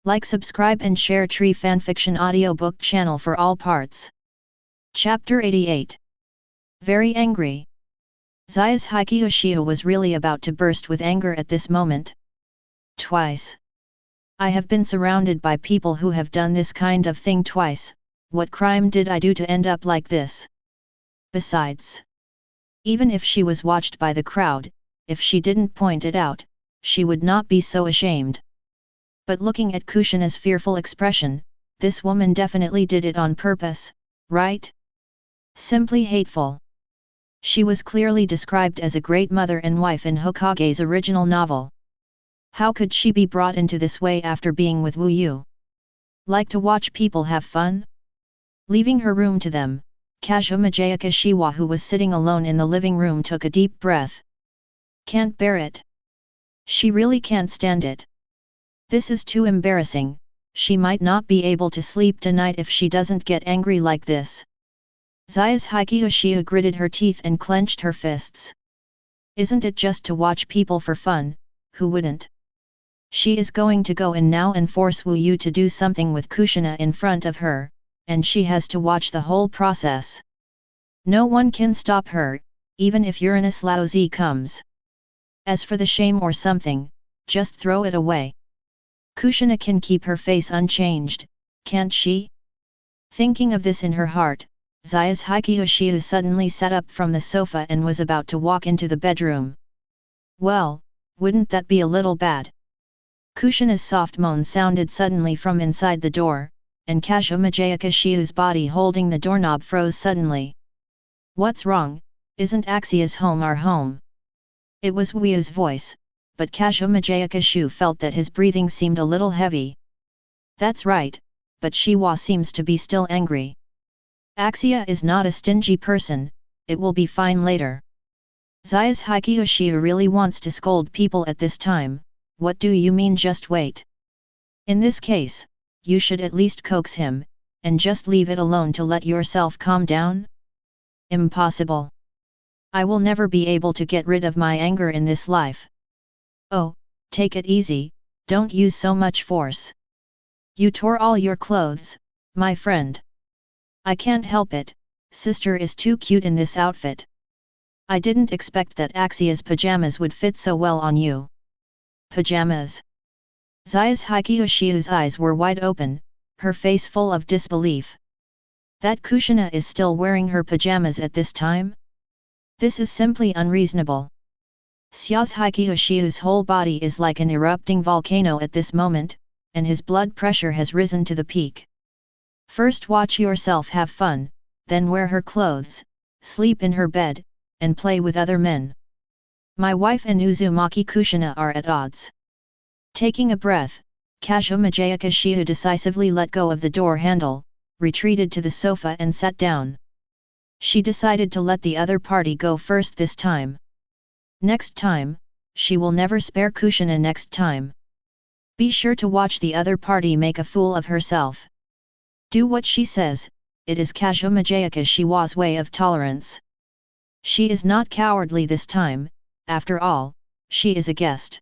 Like, subscribe and share Tree Fanfiction audiobook channel for all parts. Chapter 88. Very angry. Zai's Uchiha was really about to burst with anger at this moment. Twice. I have been surrounded by people who have done this kind of thing twice. What crime did I do to end up like this? Besides, even if she was watched by the crowd, if she didn't point it out, she would not be so ashamed. But looking at Kushina's fearful expression, this woman definitely did it on purpose, right? Simply hateful. She was clearly described as a great mother and wife in Hokage's original novel. How could she be brought into this way after being with Wu Yu? Like to watch people have fun? Leaving her room to them, Kazuma Jayakishiwa, who was sitting alone in the living room, took a deep breath. Can't bear it. She really can't stand it. This is too embarrassing. She might not be able to sleep tonight if she doesn't get angry like this. Zai's Uchiha gritted her teeth and clenched her fists. Isn't it just to watch people for fun? Who wouldn't? She is going to go in now and force Wu Yu to do something with Kushina in front of her, and she has to watch the whole process. No one can stop her, even if Uranus Laozi comes. As for the shame or something, just throw it away. Kushina can keep her face unchanged, can't she? Thinking of this in her heart, Zai's Uchiha suddenly sat up from the sofa and was about to walk into the bedroom. Well, wouldn't that be a little bad? Kushina's soft moan sounded suddenly from inside the door, and Kazuma Jayakishiwa's body holding the doorknob froze suddenly. What's wrong? Isn't Axia's home our home? It was Wu Yu's voice, but Kazuma Jayakishiwa felt that his breathing seemed a little heavy. That's right, but Shiwa seems to be still angry. Axia is not a stingy person, it will be fine later. Zai's Uchiha really wants to scold people at this time. What do you mean just wait? In this case, you should at least coax him, and just leave it alone to let yourself calm down? Impossible. I will never be able to get rid of my anger in this life. Oh, take it easy, don't use so much force. You tore all your clothes, my friend. I can't help it, sister is too cute in this outfit. I didn't expect that Axia's pajamas would fit so well on you. Pajamas? Zai's Uchiha's eyes were wide open, her face full of disbelief. That Kushina is still wearing her pajamas at this time? This is simply unreasonable. Zai's Uchiha's whole body is like an erupting volcano at this moment, and his blood pressure has risen to the peak. First watch yourself have fun, then wear her clothes, sleep in her bed, and play with other men. My wife and Uzumaki Kushina are at odds. Taking a breath, Kazuma Jayakishiwa decisively let go of the door handle, retreated to the sofa and sat down. She decided to let the other party go first this time. Next time, she will never spare Kushina next time. Be sure to watch the other party make a fool of herself. Do what she says, it is Kazuma Jayakishiwa's way of tolerance. She is not cowardly this time, after all, she is a guest.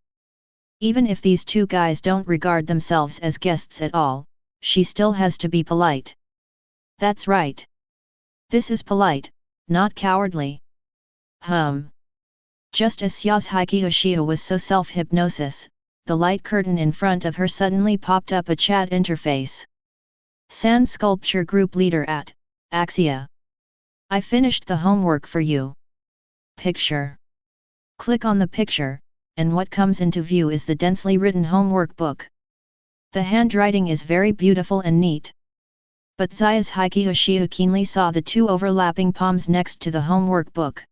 Even if these two guys don't regard themselves as guests at all, she still has to be polite. That's right. This is polite, not cowardly. Just as Zai's Uchiha was so self-hypnosis, the light curtain in front of her suddenly popped up a chat interface. Sand Sculpture Group Leader at Axia. I finished the homework for you. Picture. Click on the picture, and what comes into view is the densely written homework book. The handwriting is very beautiful and neat. But Zai's Uchiha keenly saw the two overlapping palms next to the homework book.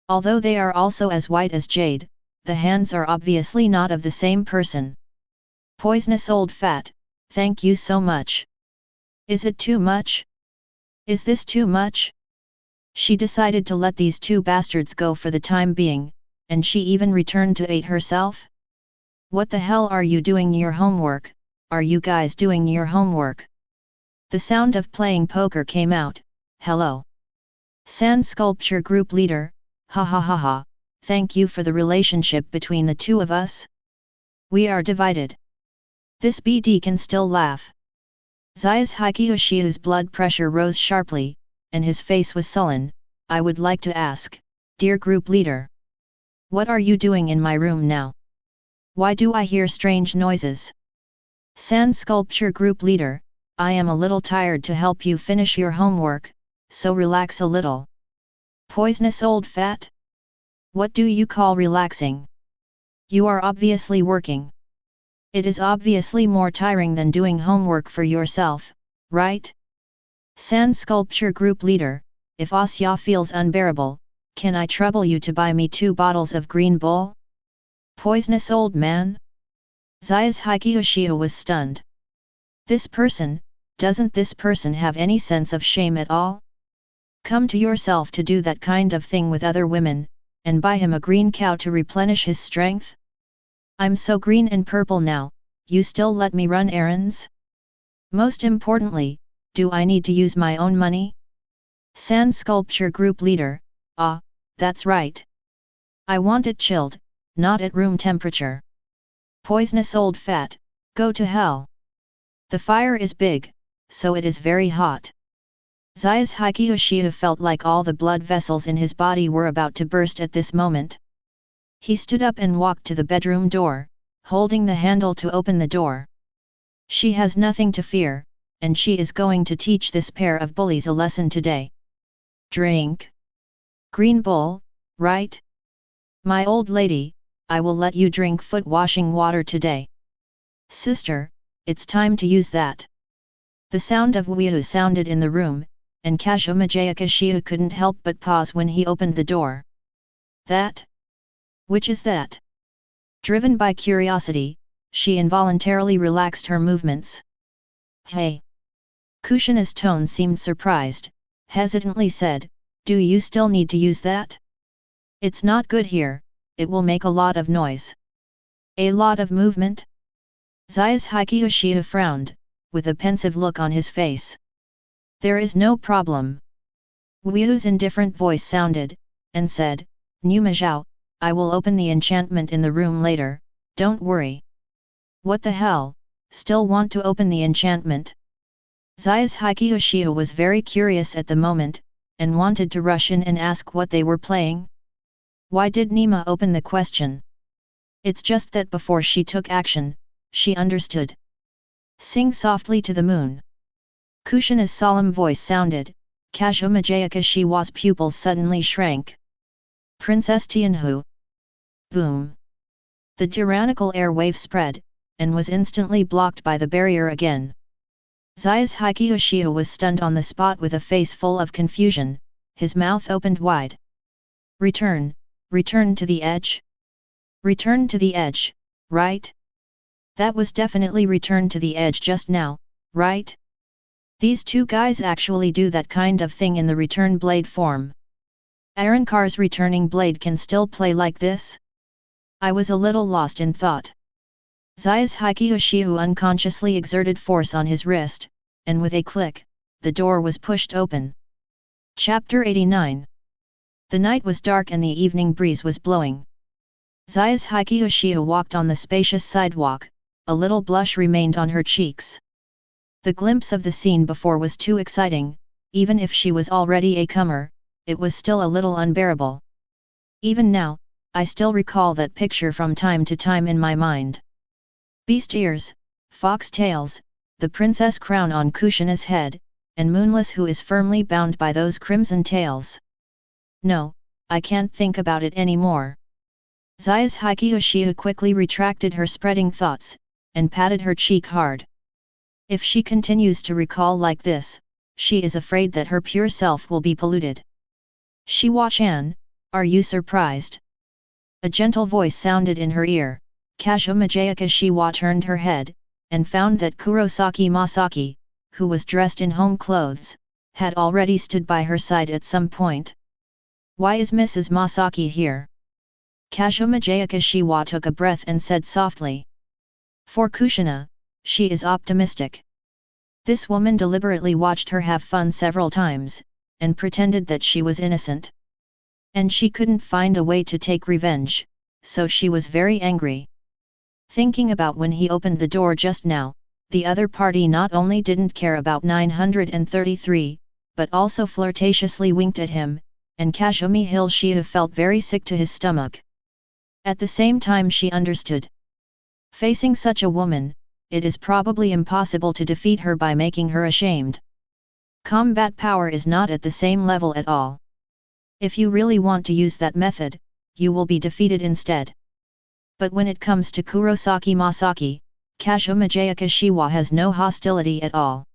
Although they are also as white as jade, the hands are obviously not of the same person. Poisonous old fat, thank you so much. Is it too much? Is this too much? She decided to let these two bastards go for the time being, and she even returned to eat herself? What the hell are you doing your homework? Are you guys doing your homework? The sound of playing poker came out. Hello. Sand Sculpture Group Leader, ha ha ha ha, thank you for the relationship between the two of us. We are divided. This BD can still laugh. Zai's Hikiyoshi's blood pressure rose sharply, and his face was sullen. I would like to ask, dear group leader. What are you doing in my room now? Why do I hear strange noises? Sand Sculpture Group Leader, I am a little tired to help you finish your homework, so relax a little. Poisonous old fat? What do you call relaxing? You are obviously working. It is obviously more tiring than doing homework for yourself, right? Sand Sculpture Group Leader, if Asya feels unbearable, can I trouble you to buy me 2 bottles of Green Bull? Poisonous old man? Zai's Hikiyoshiya was stunned. Doesn't this person have any sense of shame at all? Come to yourself to do that kind of thing with other women, and buy him a green cow to replenish his strength? I'm so green and purple now, you still let me run errands? Most importantly, do I need to use my own money? Sand Sculpture Group Leader, that's right. I want it chilled, not at room temperature. Poisonous old fat, go to hell. The fire is big, so it is very hot. Zai's Hikiyoshiya felt like all the blood vessels in his body were about to burst at this moment. He stood up and walked to the bedroom door, holding the handle to open the door. She has nothing to fear, and she is going to teach this pair of bullies a lesson today. Drink. Green Bull, right? My old lady, I will let you drink foot washing water today. Sister, it's time to use that. The sound of Uchiha sounded in the room, and Kazuma Jayakishiya couldn't help but pause when he opened the door. That? Which is that? Driven by curiosity, she involuntarily relaxed her movements. Hey! Kushina's tone seemed surprised, hesitantly said, do you still need to use that? It's not good here, it will make a lot of noise. A lot of movement? Zai's Hikiyoshiya frowned, with a pensive look on his face. There is no problem. Uchiha's indifferent voice sounded, and said, Numa Zhao, I will open the enchantment in the room later, don't worry. What the hell, still want to open the enchantment? Zai's Hikiyoshiya was very curious at the moment, and wanted to rush in and ask what they were playing. Why did Nima open the question? It's just that before she took action, she understood. Sing softly to the moon. Kushina's solemn voice sounded, Kazuma Jayakishiwa's pupils suddenly shrank. Princess Tianhu. Boom. The tyrannical airwave spread, and was instantly blocked by the barrier again. Zai's Hikiyoshiya was stunned on the spot with a face full of confusion, his mouth opened wide. Return to the edge? Return to the edge, right? That was definitely return to the edge just now, right? These two guys actually do that kind of thing in the return blade form. Arrancar's returning blade can still play like this? I was a little lost in thought. Zai's Hikiyoshiya unconsciously exerted force on his wrist, and with a click, the door was pushed open. Chapter 89. The night was dark and the evening breeze was blowing. Zai's Hikiyoshiya walked on the spacious sidewalk, a little blush remained on her cheeks. The glimpse of the scene before was too exciting, even if she was already a comer, it was still a little unbearable. Even now, I still recall that picture from time to time in my mind. Beast ears, fox tails, the princess crown on Kushina's head, and Moonless who is firmly bound by those crimson tails. No, I can't think about it anymore. Zai's Hikiyoshiya quickly retracted her spreading thoughts, and patted her cheek hard. If she continues to recall like this, she is afraid that her pure self will be polluted. Shiwa-chan, are you surprised? A gentle voice sounded in her ear. Kazuma Jayakishiwa turned her head, and found that Kurosaki Masaki, who was dressed in home clothes, had already stood by her side at some point. Why is Mrs. Masaki here? Kazuma Jayakishiwa took a breath and said softly. For Kushina, she is optimistic. This woman deliberately watched her have fun several times, and pretended that she was innocent. And she couldn't find a way to take revenge, so she was very angry. Thinking about when he opened the door just now, the other party not only didn't care about 933, but also flirtatiously winked at him, and Kazumi Hilshita felt very sick to his stomach. At the same time she understood. Facing such a woman, it is probably impossible to defeat her by making her ashamed. Combat power is not at the same level at all. If you really want to use that method, you will be defeated instead. But when it comes to Kurosaki Masaki, Kazuma Jayakashiwa has no hostility at all.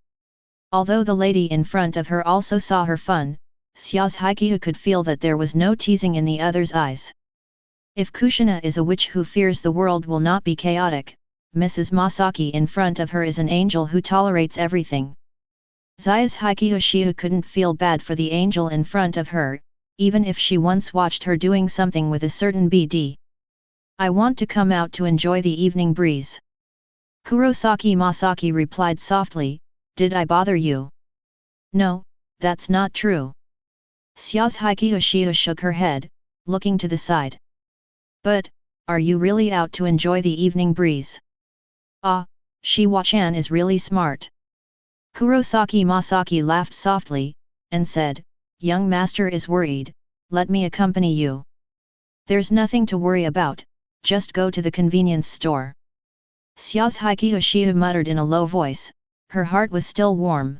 Although the lady in front of her also saw her fun, Syaz Haikiha could feel that there was no teasing in the other's eyes. If Kushina is a witch who fears the world will not be chaotic, Mrs. Masaki in front of her is an angel who tolerates everything. Syaz Haikiha couldn't feel bad for the angel in front of her, even if she once watched her doing something with a certain BD. I want to come out to enjoy the evening breeze. Kurosaki Masaki replied softly, did I bother you? No, that's not true. Syaz Haikiha shook her head, looking to the side. But, are you really out to enjoy the evening breeze? Ah, Shiwa-chan is really smart. Kurosaki Masaki laughed softly, and said, young master is worried, let me accompany you. There's nothing to worry about, just go to the convenience store. Syaz Haikiha muttered in a low voice, her heart was still warm.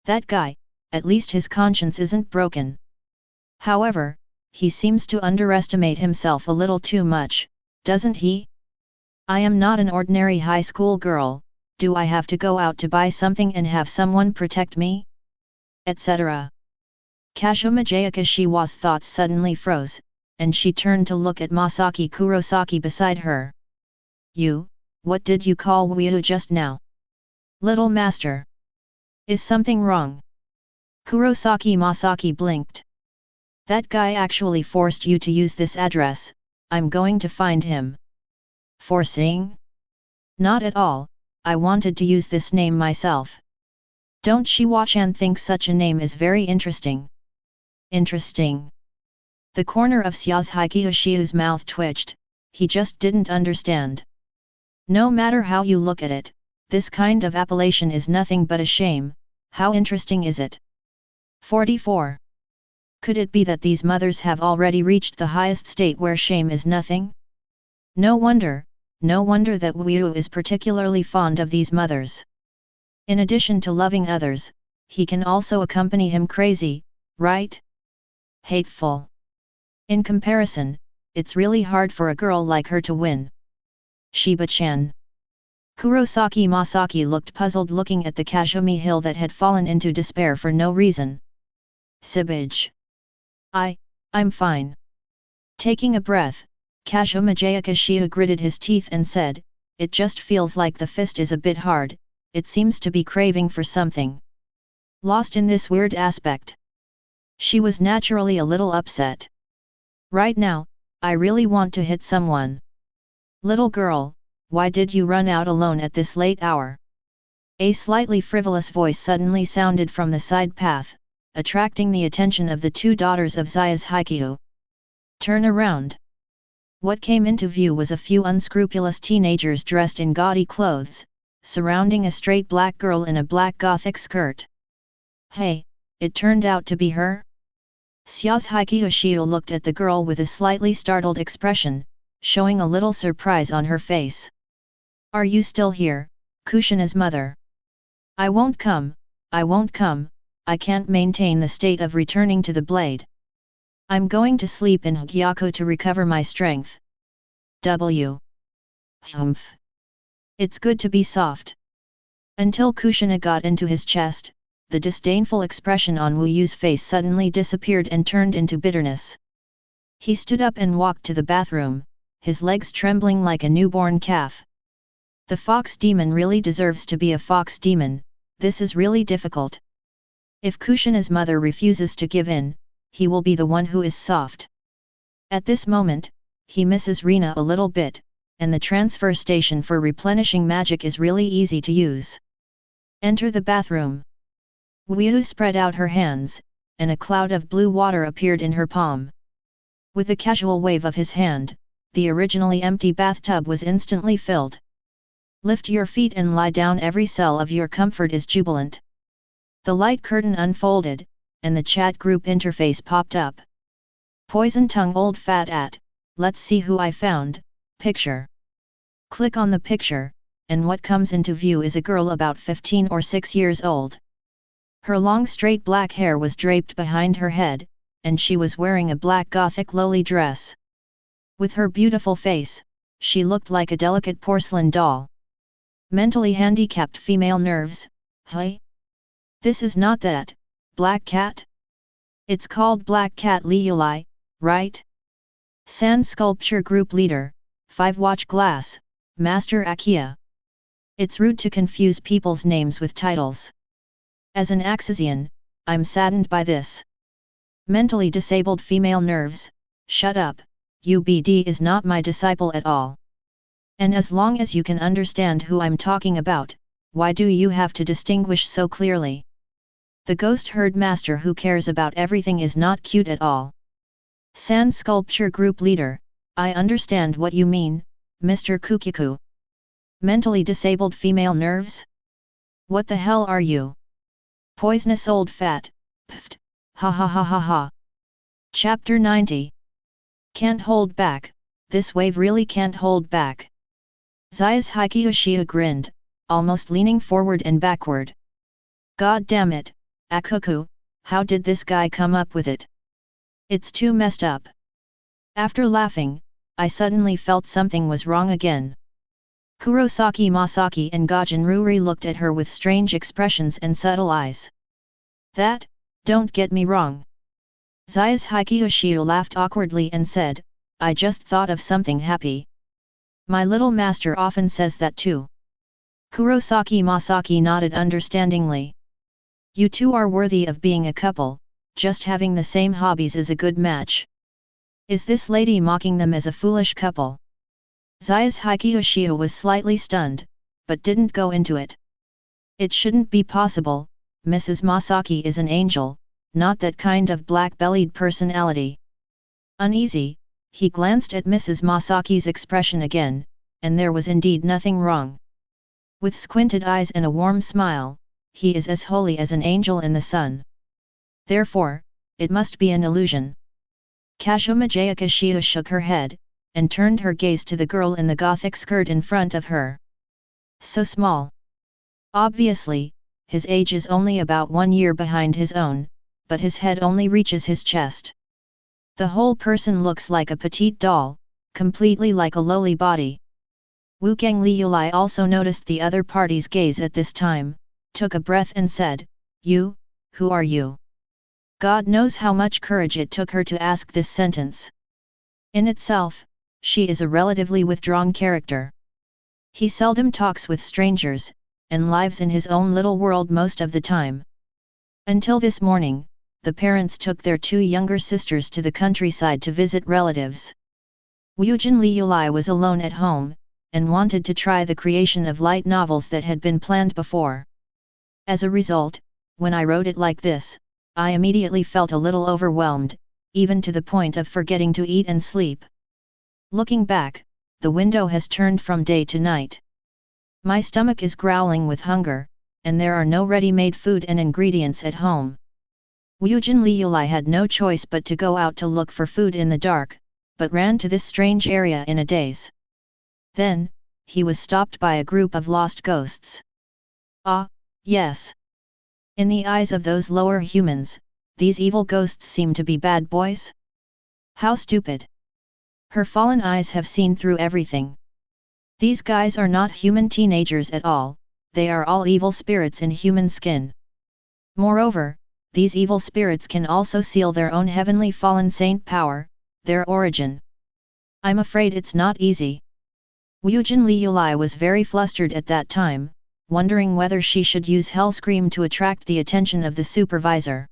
That guy, at least his conscience isn't broken. However, he seems to underestimate himself a little too much, doesn't he? I am not an ordinary high school girl, do I have to go out to buy something and have someone protect me? Etc. Kazuma Jayakashiwa's thoughts suddenly froze, and she turned to look at Masaki Kurosaki beside her. You, what did you call Wyu just now? Little master. Is something wrong? Kurosaki Masaki blinked. That guy actually forced you to use this address, I'm going to find him. Forcing? Not at all, I wanted to use this name myself. Don't Shiwa-chan think such a name is very interesting? Interesting. The corner of Syaz Haikiha's mouth twitched, he just didn't understand. No matter how you look at it, this kind of appellation is nothing but a shame, how interesting is it? 44. Could it be that these mothers have already reached the highest state where shame is nothing? No wonder that Wyu is particularly fond of these mothers. In addition to loving others, he can also accompany him crazy, right? Hateful. In comparison, it's really hard for a girl like her to win. Shiba-chan. Kurosaki Masaki looked puzzled looking at the Kazumi hill that had fallen into despair for no reason. Sibage. I'm fine. Taking a breath, Kazuma Jayakashiha gritted his teeth and said, it just feels like the fist is a bit hard, it seems to be craving for something. Lost in this weird aspect. She was naturally a little upset. Right now, I really want to hit someone. Little girl, why did you run out alone at this late hour? A slightly frivolous voice suddenly sounded from the side path, attracting the attention of the two daughters of Syaz Haikiha. Turn around. What came into view was a few unscrupulous teenagers dressed in gaudy clothes, surrounding a straight black girl in a black gothic skirt. Hey, it turned out to be her? Syaz Haikiha looked at the girl with a slightly startled expression, showing a little surprise on her face. Are you still here, Kushina's mother? I won't come, I can't maintain the state of returning to the blade. I'm going to sleep in Hagyaku to recover my strength. Humph. It's good to be soft. Until Kushina got into his chest, the disdainful expression on Wuyu's face suddenly disappeared and turned into bitterness. He stood up and walked to the bathroom, his legs trembling like a newborn calf. The fox demon really deserves to be a fox demon, this is really difficult. If Kushina's mother refuses to give in, he will be the one who is soft. At this moment, he misses Rina a little bit, and the transfer station for replenishing magic is really easy to use. Enter the bathroom. Wuyu spread out her hands, and a cloud of blue water appeared in her palm. With a casual wave of his hand, the originally empty bathtub was instantly filled. Lift your feet and lie down, every cell of your comfort is jubilant. The light curtain unfolded, and the chat group interface popped up. Poison tongue old fat at, let's see who I found, picture. Click on the picture, and what comes into view is a girl about 15 or 6 years old. Her long straight black hair was draped behind her head, and she was wearing a black gothic lowly dress. With her beautiful face, she looked like a delicate porcelain doll. Mentally handicapped female nerves, hey? This is not that, black cat? It's called Black Cat Liuli, right? Sand Sculpture Group Leader, 5 Watch Glass, Master Akia. It's rude to confuse people's names with titles. As an Axisian, I'm saddened by this. Mentally disabled female nerves, shut up, UBD is not my disciple at all. And as long as you can understand who I'm talking about, why do you have to distinguish so clearly? The ghost herd master who cares about everything is not cute at all. Sand Sculpture Group Leader, I understand what you mean, Mr. Kukiku. Mentally disabled female nerves? What the hell are you? Poisonous old fat, pft, ha ha ha ha ha. Chapter 90. Can't hold back, this wave really can't hold back. Zayas Uchiha grinned, almost leaning forward and backward. God damn it, Akuku, how did this guy come up with it? It's too messed up. After laughing, I suddenly felt something was wrong again. Kurosaki Masaki and Gajin Ruri looked at her with strange expressions and subtle eyes. That, don't get me wrong. Zayas Uchiha laughed awkwardly and said, I just thought of something happy. My little master often says that too. Kurosaki Masaki nodded understandingly. You two are worthy of being a couple, just having the same hobbies is a good match. Is this lady mocking them as a foolish couple? Zayas Uchiha was slightly stunned, but didn't go into it. It shouldn't be possible, Mrs. Masaki is an angel, not that kind of black-bellied personality. Uneasy, he glanced at Mrs. Masaki's expression again, and there was indeed nothing wrong. With squinted eyes and a warm smile, he is as holy as an angel in the sun. Therefore, it must be an illusion. Kazuma Jayakashia shook her head, and turned her gaze to the girl in the gothic skirt in front of her. So small. Obviously, his age is only about 1 year behind his own, but his head only reaches his chest. The whole person looks like a petite doll, completely like a lowly body. Wukong Liuli also noticed the other party's gaze at this time, took a breath and said, You, who are you? God knows how much courage it took her to ask this sentence. In itself, she is a relatively withdrawn character. He seldom talks with strangers, and lives in his own little world most of the time. Until this morning, the parents took their 2 younger sisters to the countryside to visit relatives. Wujin Liuli was alone at home, and wanted to try the creation of light novels that had been planned before. As a result, when I wrote it like this, I immediately felt a little overwhelmed, even to the point of forgetting to eat and sleep. Looking back, the window has turned from day to night. My stomach is growling with hunger, and there are no ready-made food and ingredients at home. Wujin Liuli had no choice but to go out to look for food in the dark, but ran to this strange area in a daze. Then, he was stopped by a group of lost ghosts. Ah, yes. In the eyes of those lower humans, these evil ghosts seem to be bad boys? How stupid. Her fallen eyes have seen through everything. These guys are not human teenagers at all, they are all evil spirits in human skin. Moreover, these evil spirits can also seal their own heavenly fallen saint power, their origin. I'm afraid it's not easy. Wujin Liuli was very flustered at that time, wondering whether she should use Hellscream to attract the attention of the supervisor.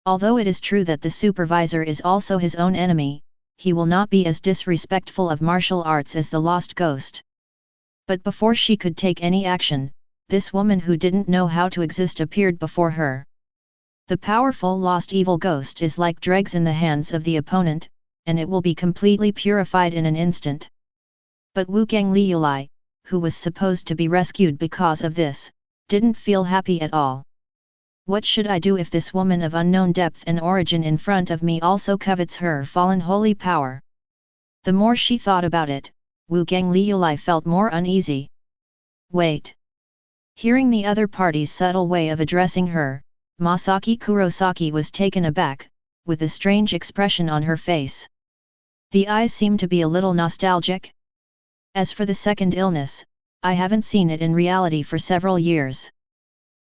Although it is true that the supervisor is also his own enemy, he will not be as disrespectful of martial arts as the lost ghost. But before she could take any action, this woman who didn't know how to exist appeared before her. The powerful lost evil ghost is like dregs in the hands of the opponent, and it will be completely purified in an instant. But Wu Gangliuli, who was supposed to be rescued because of this, didn't feel happy at all. What should I do if this woman of unknown depth and origin in front of me also covets her fallen holy power? The more she thought about it, Wu Gangliuli felt more uneasy. Wait. Hearing the other party's subtle way of addressing her, Masaki Kurosaki was taken aback, with a strange expression on her face. The eyes seemed to be a little nostalgic. As for the second illness, I haven't seen it in reality for several years.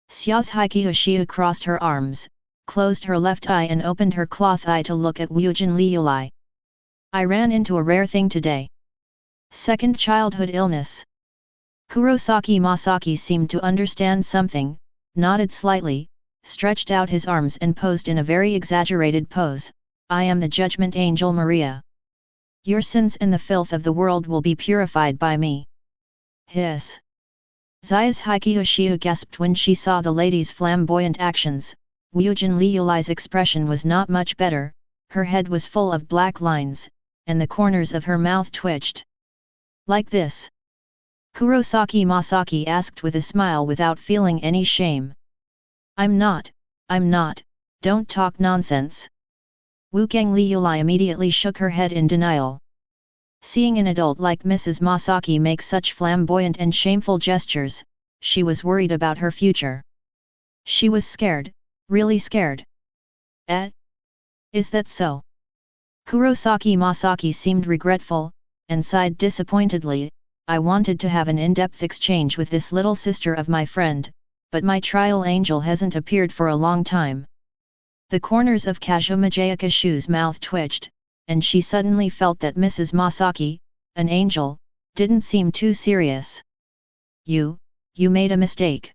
Syazuhiki Uchiha crossed her arms, closed her left eye and opened her cloth eye to look at Wu Gangliuli. I ran into a rare thing today. Second childhood illness. Kurosaki Masaki seemed to understand something, nodded slightly, stretched out his arms and posed in a very exaggerated pose. I am the Judgment Angel Maria. Your sins and the filth of the world will be purified by me. Hiss. Syazuhiki Uchiha gasped when she saw the lady's flamboyant actions. Wu Gangliuli's expression was not much better, her head was full of black lines, and the corners of her mouth twitched. Like this? Kurosaki Masaki asked with a smile without feeling any shame. I'm not, don't talk nonsense. Wu Gangliuli immediately shook her head in denial. Seeing an adult like Mrs. Masaki make such flamboyant and shameful gestures, she was worried about her future. She was scared, really scared. Is that so? Kurosaki Masaki seemed regretful, and sighed disappointedly. I wanted to have an in-depth exchange with this little sister of my friend, but my trial angel hasn't appeared for a long time. The corners of Kazuma Jayakashu's mouth twitched, and she suddenly felt that Mrs. Masaki, an angel, didn't seem too serious. You made a mistake.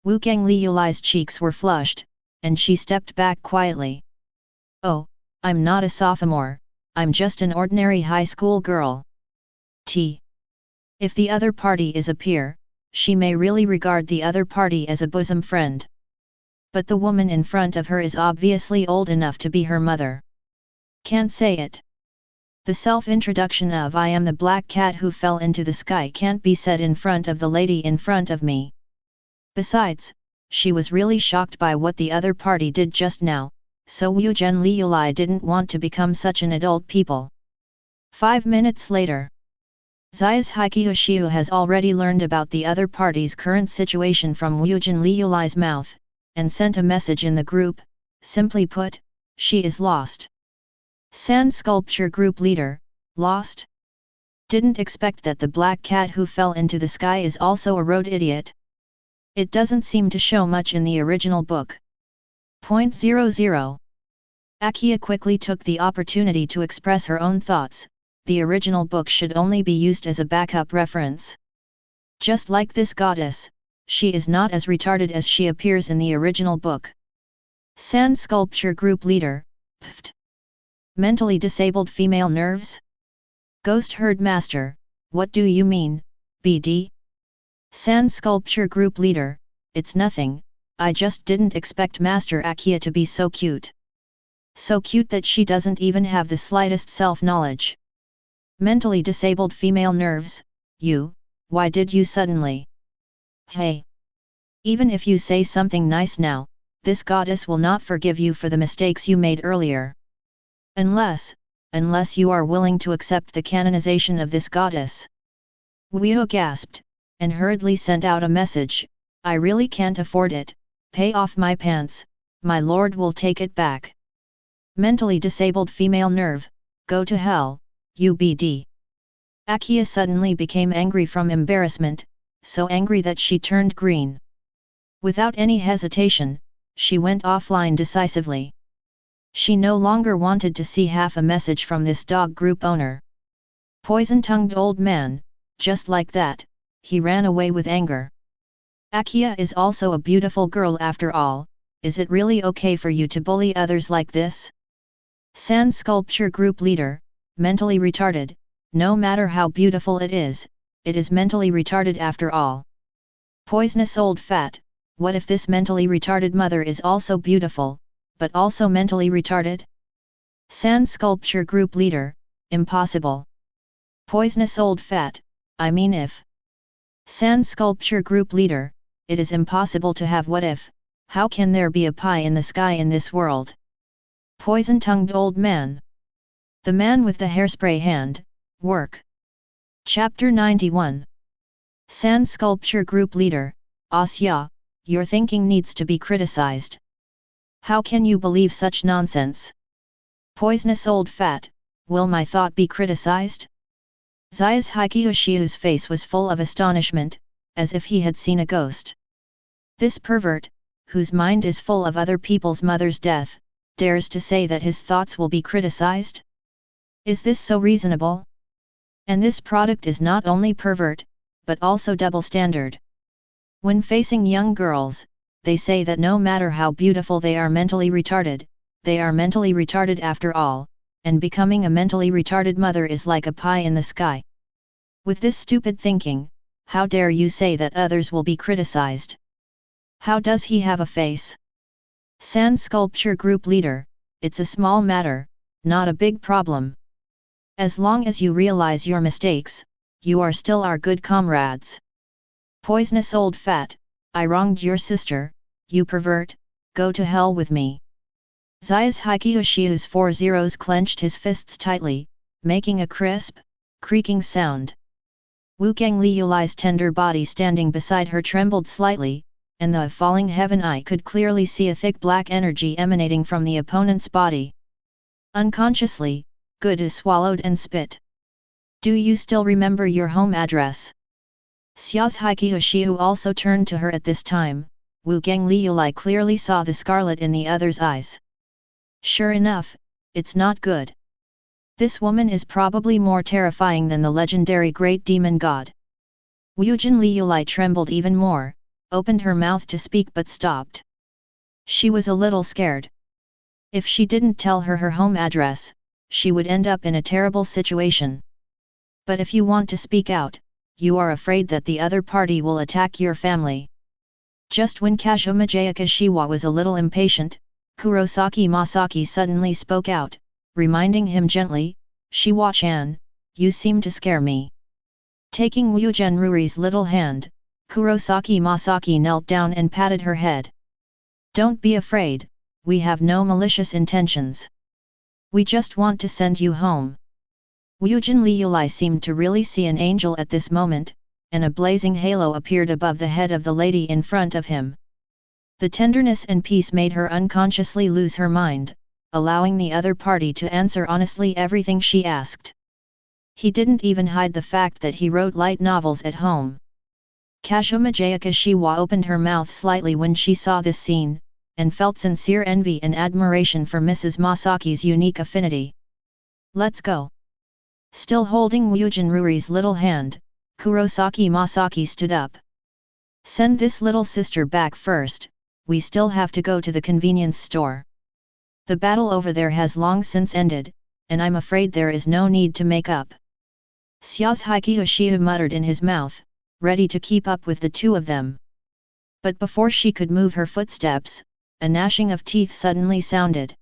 Wu Gangliuli's cheeks were flushed, and she stepped back quietly. Oh, I'm not a sophomore, I'm just an ordinary high school girl. If the other party is a peer, she may really regard the other party as a bosom friend. But the woman in front of her is obviously old enough to be her mother. Can't say it. The self-introduction of I am the black cat who fell into the sky can't be said in front of the lady in front of me. Besides, she was really shocked by what the other party did just now, so Wu Gangliuli didn't want to become such an adult people. 5 minutes later. Syazuhiki Uchiha has already learned about the other party's current situation from Wu Gangliuli's mouth, and sent a message in the group. Simply put, she is lost. Sand Sculpture Group Leader, lost? Didn't expect that the black cat who fell into the sky is also a road idiot. It doesn't seem to show much in the original book. 0.00. Akiya quickly took the opportunity to express her own thoughts. The original book should only be used as a backup reference. Just like this goddess, she is not as retarded as she appears in the original book. Sand Sculpture Group Leader, pft. Mentally disabled female nerves? Ghost Herd Master, what do you mean, BD? Sand Sculpture Group Leader, it's nothing, I just didn't expect Master Akiya to be so cute. So cute that she doesn't even have the slightest self-knowledge. Mentally disabled female nerves, why did you suddenly? Hey! Even if you say something nice now, this goddess will not forgive you for the mistakes you made earlier. Unless you are willing to accept the canonization of this goddess. Wu gasped, and hurriedly sent out a message, I really can't afford it, pay off my pants, my lord will take it back. Mentally disabled female nerve, go to hell, UBD. Akiya suddenly became angry from embarrassment, so angry that she turned green. Without any hesitation, she went offline decisively. She no longer wanted to see half a message from this dog group owner. Poison-tongued old man, just like that, he ran away with anger. Akiya is also a beautiful girl after all, is it really okay for you to bully others like this? Sand Sculpture Group Leader, mentally retarded, no matter how beautiful it is mentally retarded after all. Poisonous old fat, what if this mentally retarded mother is also beautiful, but also mentally retarded? Sand Sculpture Group Leader, impossible. Poisonous old fat, I mean if. Sand Sculpture Group Leader, it is impossible to have what if, how can there be a pie in the sky in this world? Poison-tongued old man. The man with the hairspray hand, work. Chapter 91. Sand Sculpture Group Leader, Asya, your thinking needs to be criticized. How can you believe such nonsense? Poisonous old fat, will my thought be criticized? Zayas Hikiyoshiu's face was full of astonishment, as if he had seen a ghost. This pervert, whose mind is full of other people's mother's death, dares to say that his thoughts will be criticized? Is this so reasonable? And this product is not only pervert, but also double standard. When facing young girls, they say that no matter how beautiful they are mentally retarded after all, and becoming a mentally retarded mother is like a pie in the sky. With this stupid thinking, how dare you say that others will be criticized? How does he have a face? Sand Sculpture Group Leader, it's a small matter, not a big problem. As long as you realize your mistakes, you are still our good comrades. Poisonous old fat, I wronged your sister, you pervert, go to hell with me. Zayas Hikiyoshiu's 4 zeros clenched his fists tightly, making a crisp, creaking sound. Wu Gangliuli's tender body standing beside her trembled slightly, and the falling heaven eye could clearly see a thick black energy emanating from the opponent's body. Unconsciously, Good is swallowed and spit. Do you still remember your home address? Xiao's Hikiyoshiu also turned to her at this time. Wu Gangliuli clearly saw the scarlet in the other's eyes. Sure enough, it's not good. This woman is probably more terrifying than the legendary great demon god. Wu Gangliuli trembled even more, opened her mouth to speak but stopped. She was a little scared. If she didn't tell her home address, she would end up in a terrible situation. But if you want to speak out, you are afraid that the other party will attack your family. Just when Kazuma Jayakashiwa was a little impatient, Kurosaki Masaki suddenly spoke out, reminding him gently, Shiwa-chan, you seem to scare me. Taking Wu Genruri's little hand, Kurosaki Masaki knelt down and patted her head. Don't be afraid, we have no malicious intentions. We just want to send you home. Wu Gangliuli seemed to really see an angel at this moment, and a blazing halo appeared above the head of the lady in front of him. The tenderness and peace made her unconsciously lose her mind, allowing the other party to answer honestly everything she asked. He didn't even hide the fact that he wrote light novels at home. Kazuma Jayakashiwa opened her mouth slightly when she saw this scene, and felt sincere envy and admiration for Mrs. Masaki's unique affinity. Let's go. Still holding Wu Genruri's little hand, Kurosaki Masaki stood up. Send this little sister back first, we still have to go to the convenience store. The battle over there has long since ended, and I'm afraid there is no need to make up. Xiao's Hikiyoshiu muttered in his mouth, ready to keep up with the two of them. But before she could move her footsteps, a gnashing of teeth suddenly sounded.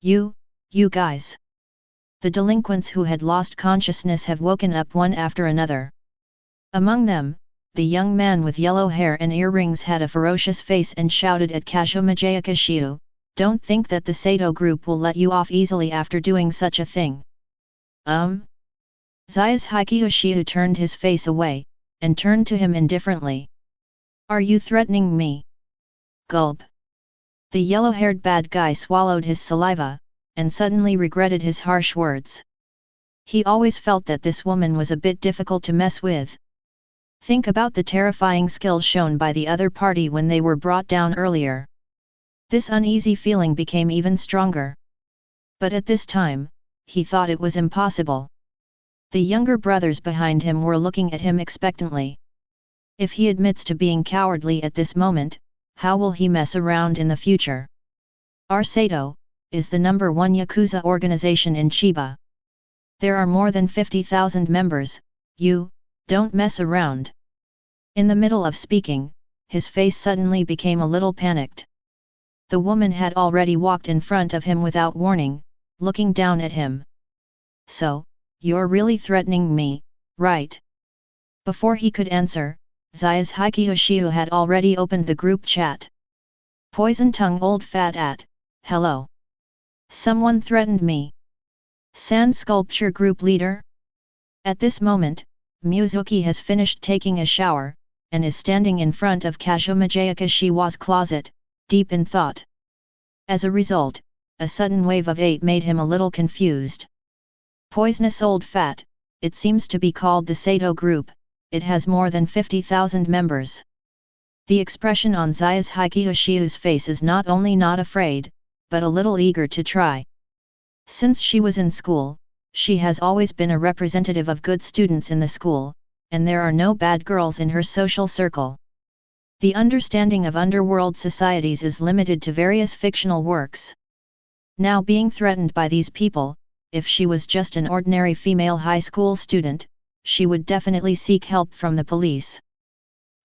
You guys. The delinquents who had lost consciousness have woken up one after another. Among them, the young man with yellow hair and earrings had a ferocious face and shouted at Kazuma Jayakashiu, don't think that the Sato group will let you off easily after doing such a thing. Zayas Hikiyoshiu turned his face away, and turned to him indifferently. Are you threatening me? Gulp. The yellow-haired bad guy swallowed his saliva, and suddenly regretted his harsh words. He always felt that this woman was a bit difficult to mess with. Think about the terrifying skill shown by the other party when they were brought down earlier. This uneasy feeling became even stronger. But at this time, he thought it was impossible. The younger brothers behind him were looking at him expectantly. If he admits to being cowardly at this moment, how will he mess around in the future? Our Sato is the #1 Yakuza organization in Chiba. There are more than 50,000 members, don't mess around. In the middle of speaking, his face suddenly became a little panicked. The woman had already walked in front of him without warning, looking down at him. So, you're really threatening me, right? Before he could answer, Zai's Hikiyoshiu had already opened the group chat. Poison tongue old fat at, hello. Someone threatened me. Sand sculpture group leader? At this moment, Mizuki has finished taking a shower, and is standing in front of Kazuma Shiwa's closet, deep in thought. As a result, a sudden wave of 8 made him a little confused. Poisonous old fat, it seems to be called the Sato group, it has more than 50,000 members. The expression on Zai's Hikiyoshiu's face is not only not afraid, but a little eager to try. Since she was in school, she has always been a representative of good students in the school, and there are no bad girls in her social circle. The understanding of underworld societies is limited to various fictional works. Now being threatened by these people, if she was just an ordinary female high school student, she would definitely seek help from the police.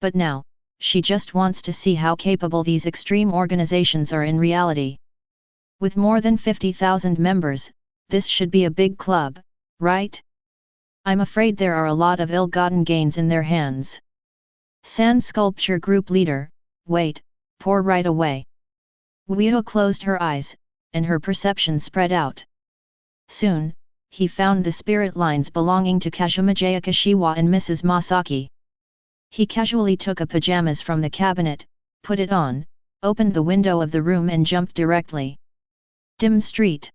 But now, she just wants to see how capable these extreme organizations are in reality. With more than 50,000 members, this should be a big club, right? I'm afraid there are a lot of ill-gotten gains in their hands. Sand sculpture group leader, wait, pour right away. Uio closed her eyes, and her perception spread out. Soon, he found the spirit lines belonging to Kazuma Shiwa and Mrs. Masaki. He casually took a pajamas from the cabinet, put it on, opened the window of the room and jumped directly. Dim Street.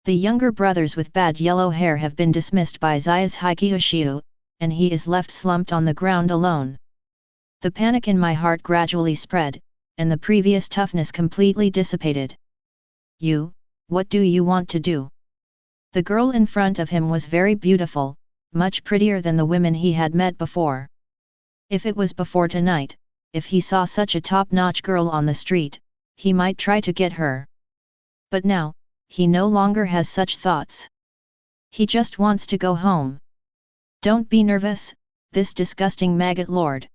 The younger brothers with bad yellow hair have been dismissed by Zai's Hikiyoshiu, and he is left slumped on the ground alone. The panic in my heart gradually spread, and the previous toughness completely dissipated. You, what do you want to do? The girl in front of him was very beautiful, much prettier than the women he had met before. If it was before tonight, if he saw such a top-notch girl on the street, he might try to get her. But now, he no longer has such thoughts. He just wants to go home. Don't be nervous, this disgusting maggot lord.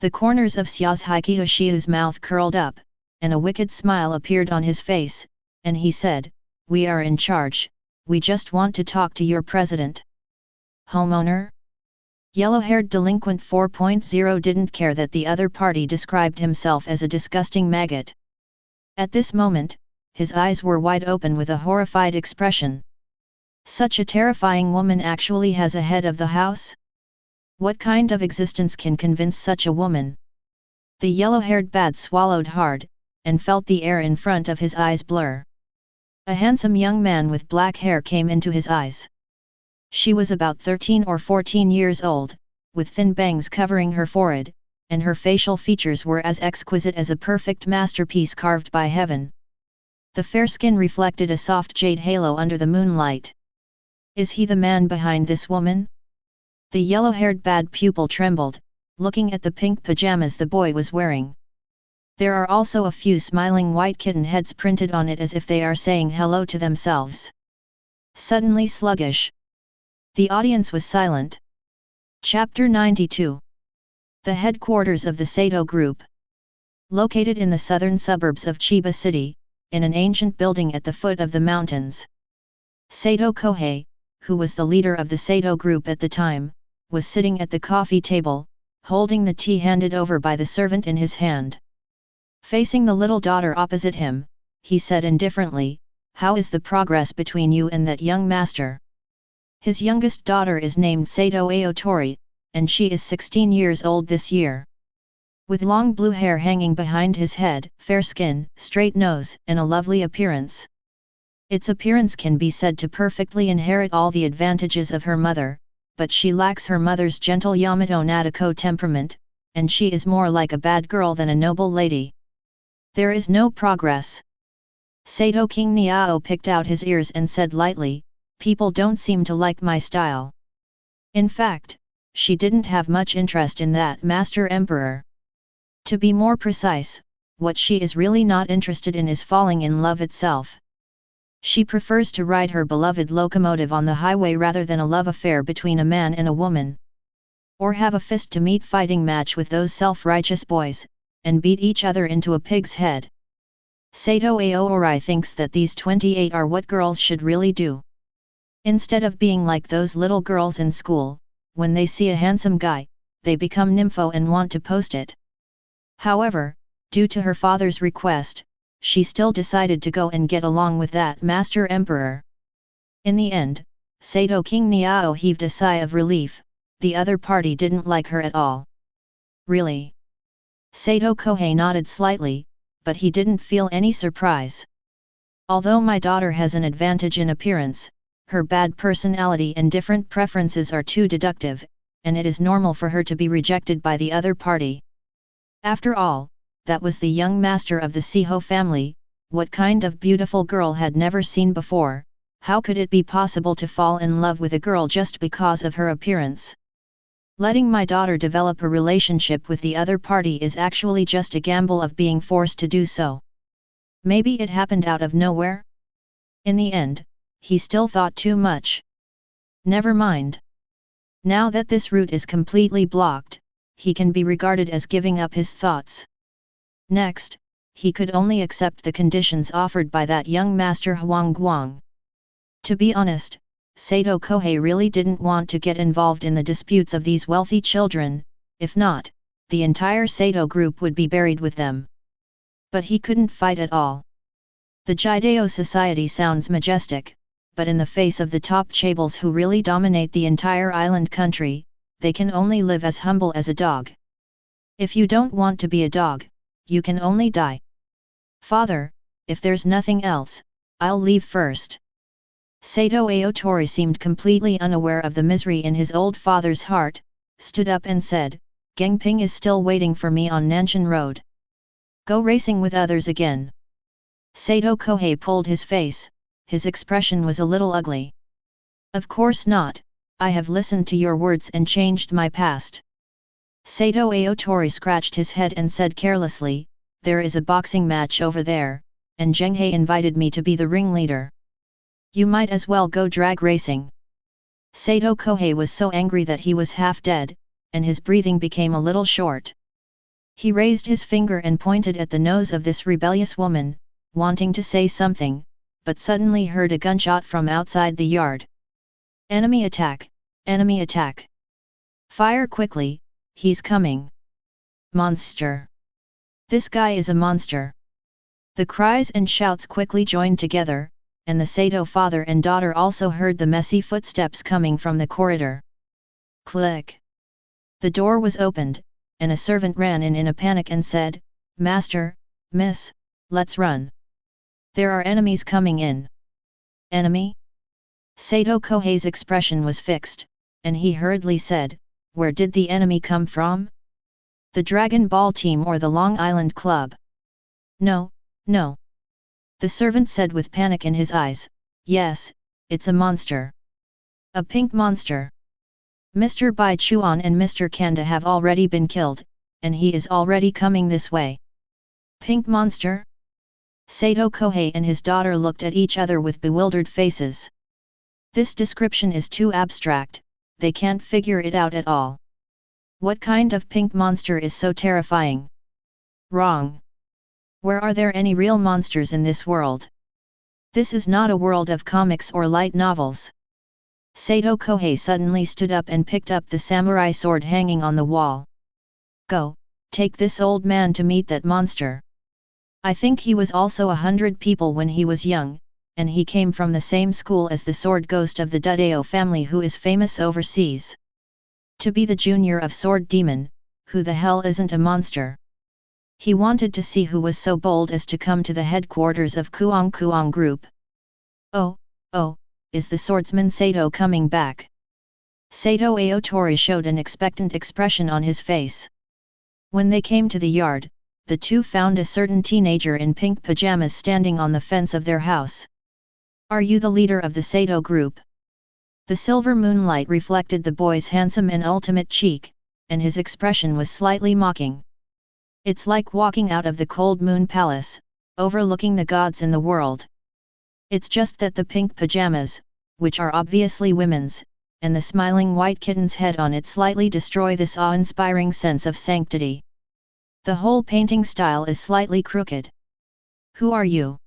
The corners of Xiao's Hikiyoshiu's mouth curled up, and a wicked smile appeared on his face, and he said, "We are in charge, we just want to talk to your president." Homeowner? Yellow-haired delinquent 4.0 didn't care that the other party described himself as a disgusting maggot. At this moment, his eyes were wide open with a horrified expression. Such a terrifying woman actually has a head of the house? What kind of existence can convince such a woman? The yellow-haired bad swallowed hard, and felt the air in front of his eyes blur. A handsome young man with black hair came into his eyes. She was about 13 or 14 years old, with thin bangs covering her forehead, and her facial features were as exquisite as a perfect masterpiece carved by heaven. The fair skin reflected a soft jade halo under the moonlight. Is he the man behind this woman? The yellow-haired bad pupil trembled, looking at the pink pajamas the boy was wearing. There are also a few smiling white kitten heads printed on it as if they are saying hello to themselves. Suddenly sluggish. The audience was silent. Chapter 92. The headquarters of the Sato Group. Located in the southern suburbs of Chiba City, in an ancient building at the foot of the mountains. Sato Kohei, who was the leader of the Sato Group at the time, was sitting at the coffee table, holding the tea handed over by the servant in his hand. Facing the little daughter opposite him, he said indifferently, "How is the progress between you and that young master?" His youngest daughter is named Sato Aotori, and she is 16 years old this year. With long blue hair hanging behind his head, fair skin, straight nose, and a lovely appearance. Its appearance can be said to perfectly inherit all the advantages of her mother, but she lacks her mother's gentle Yamato Nadeko temperament, and she is more like a bad girl than a noble lady. There is no progress. Sato King Niao picked out his ears and said lightly, "People don't seem to like my style." In fact, she didn't have much interest in that Master Emperor. To be more precise, what she is really not interested in is falling in love itself. She prefers to ride her beloved locomotive on the highway rather than a love affair between a man and a woman. Or have a fist-to-meat fighting match with those self-righteous boys, and beat each other into a pig's head. Sato Aoi thinks that these 28 are what girls should really do. Instead of being like those little girls in school, when they see a handsome guy, they become nympho and want to post it. However, due to her father's request, she still decided to go and get along with that master emperor. In the end, Sato King Niao heaved a sigh of relief. The other party didn't like her at all. Really? Sato Kohei nodded slightly, but he didn't feel any surprise. Although my daughter has an advantage in appearance, her bad personality and different preferences are too deductive, and it is normal for her to be rejected by the other party. After all, that was the young master of the Siho family. What kind of beautiful girl had never seen before? How could it be possible to fall in love with a girl just because of her appearance? Letting my daughter develop a relationship with the other party is actually just a gamble of being forced to do so. Maybe it happened out of nowhere? In the end, he still thought too much. Never mind. Now that this route is completely blocked, he can be regarded as giving up his thoughts. Next, he could only accept the conditions offered by that young master Huang Guang. To be honest, Sato Kohei really didn't want to get involved in the disputes of these wealthy children. If not, the entire Sato group would be buried with them. But he couldn't fight at all. The Jideo society sounds majestic, but in the face of the top chaebol who really dominate the entire island country, they can only live as humble as a dog. If you don't want to be a dog, you can only die. Father, if there's nothing else, I'll leave first. Sato Aotori seemed completely unaware of the misery in his old father's heart, stood up and said, Gengping is still waiting for me on Nanshan Road. Go racing with others again. Sato Kohei pulled his face, his expression was a little ugly. Of course not, I have listened to your words and changed my past. Sato Aotori scratched his head and said carelessly, there is a boxing match over there, and Zhenghei invited me to be the ringleader. You might as well go drag racing. Sato Kohei was so angry that he was half dead, and his breathing became a little short. He raised his finger and pointed at the nose of this rebellious woman, wanting to say something, but suddenly heard a gunshot from outside the yard. Enemy attack! Enemy attack! Fire quickly, he's coming! Monster! This guy is a monster! The cries and shouts quickly joined together, and the Sato father and daughter also heard the messy footsteps coming from the corridor. Click! The door was opened, and a servant ran in a panic and said, Master, Miss, let's run. There are enemies coming in. Enemy? Sato Kohei's expression was fixed, and he hurriedly said, where did the enemy come from? The Dragon Ball team or the Long Island Club? No, no. The servant said with panic in his eyes, yes, it's a monster. A pink monster. Mr. Bai Chuan and Mr. Kanda have already been killed, and he is already coming this way. Pink monster? Sato Kohei and his daughter looked at each other with bewildered faces. This description is too abstract, they can't figure it out at all. What kind of pink monster is so terrifying? Wrong. Where are there any real monsters in this world? This is not a world of comics or light novels. Sato Kohei suddenly stood up and picked up the samurai sword hanging on the wall. Go, take this old man to meet that monster. I think he was also 100 people when he was young, and he came from the same school as the sword ghost of the Dudeo family who is famous overseas. To be the junior of Sword Demon, who the hell isn't a monster? He wanted to see who was so bold as to come to the headquarters of Kuang Group. Oh, is the swordsman Sato coming back? Sato Aotori showed an expectant expression on his face. When they came to the yard, the two found a certain teenager in pink pajamas standing on the fence of their house. Are you the leader of the Sato group? The silver moonlight reflected the boy's handsome and ultimate cheek, and his expression was slightly mocking. It's like walking out of the cold moon palace, overlooking the gods in the world. It's just that the pink pajamas, which are obviously women's, and the smiling white kitten's head on it slightly destroy this awe-inspiring sense of sanctity. The whole painting style is slightly crooked. Who are you?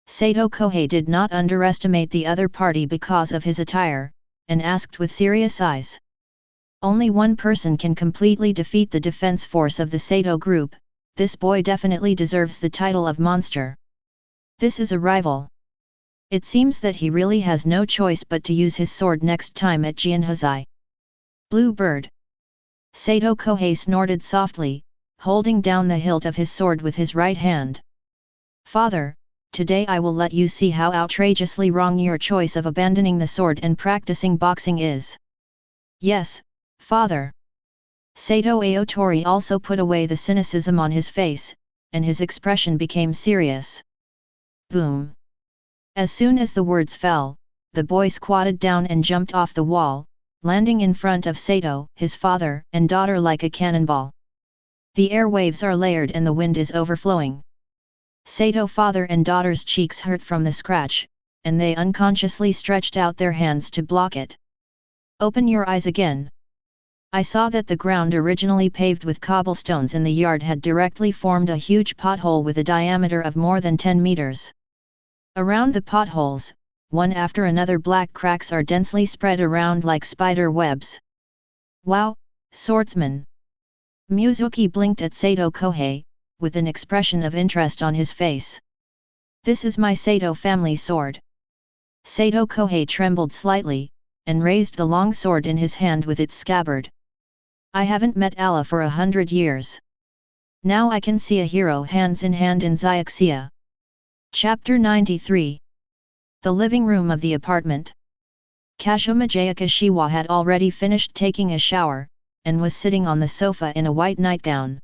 Sato Kohei did not underestimate the other party because of his attire, and asked with serious eyes. Only one person can completely defeat the defense force of the Sato group. This boy definitely deserves the title of monster. This is a rival. It seems that he really has no choice but to use his sword next time at Jianhazai. Blue bird. Sato Kohei snorted softly, holding down the hilt of his sword with his right hand. Father, today I will let you see how outrageously wrong your choice of abandoning the sword and practicing boxing is. Yes, father. Sato Aotori also put away the cynicism on his face, and his expression became serious. Boom. As soon as the words fell, the boy squatted down and jumped off the wall, landing in front of Sato, his father and daughter like a cannonball. The airwaves are layered and the wind is overflowing. Sato father and daughter's cheeks hurt from the scratch, and they unconsciously stretched out their hands to block it. Open your eyes again. I saw that the ground originally paved with cobblestones in the yard had directly formed a huge pothole with a diameter of more than 10 meters. Around the potholes, one after another black cracks are densely spread around like spider webs. Wow, swordsman! Mizuki blinked at Sato Kohei, with an expression of interest on his face. This is my Sato family sword. Sato Kohei trembled slightly, and raised the long sword in his hand with its scabbard. I haven't met Allah for 100 years. Now I can see a hero hands in hand in Zyuxia. Chapter 93. The living room of the apartment. Kazuma Jayakashiwa had already finished taking a shower, and was sitting on the sofa in a white nightgown.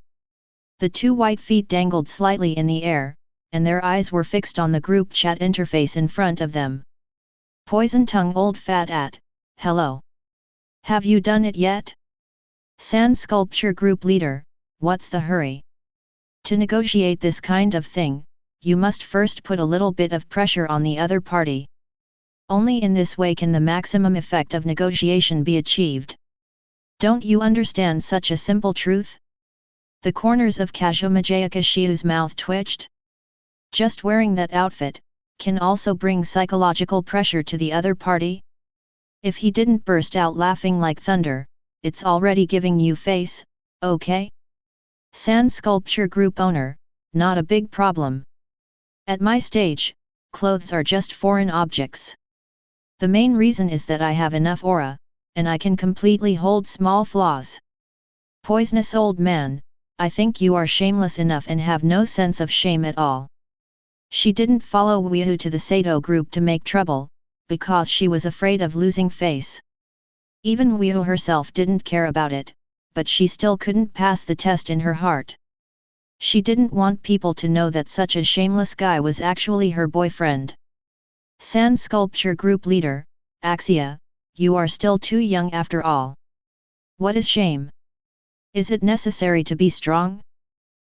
The two white feet dangled slightly in the air, and their eyes were fixed on the group chat interface in front of them. Poison tongue old fat at, hello. Have you done it yet? Sand sculpture group leader, what's the hurry? To negotiate this kind of thing, you must first put a little bit of pressure on the other party. Only in this way can the maximum effect of negotiation be achieved. Don't you understand such a simple truth? The corners of Kazuma Jayakashiu's mouth twitched. Just wearing that outfit can also bring psychological pressure to the other party? If he didn't burst out laughing like thunder, it's already giving you face, okay? Sand sculpture group owner, not a big problem. At my stage, clothes are just foreign objects. The main reason is that I have enough aura, and I can completely hold small flaws. Poisonous old man, I think you are shameless enough and have no sense of shame at all. She didn't follow Wehu to the Sato group to make trouble, because she was afraid of losing face. Even Wehu herself didn't care about it, but she still couldn't pass the test in her heart. She didn't want people to know that such a shameless guy was actually her boyfriend. Sand sculpture group leader, Axia, you are still too young after all. What is shame? Is it necessary to be strong?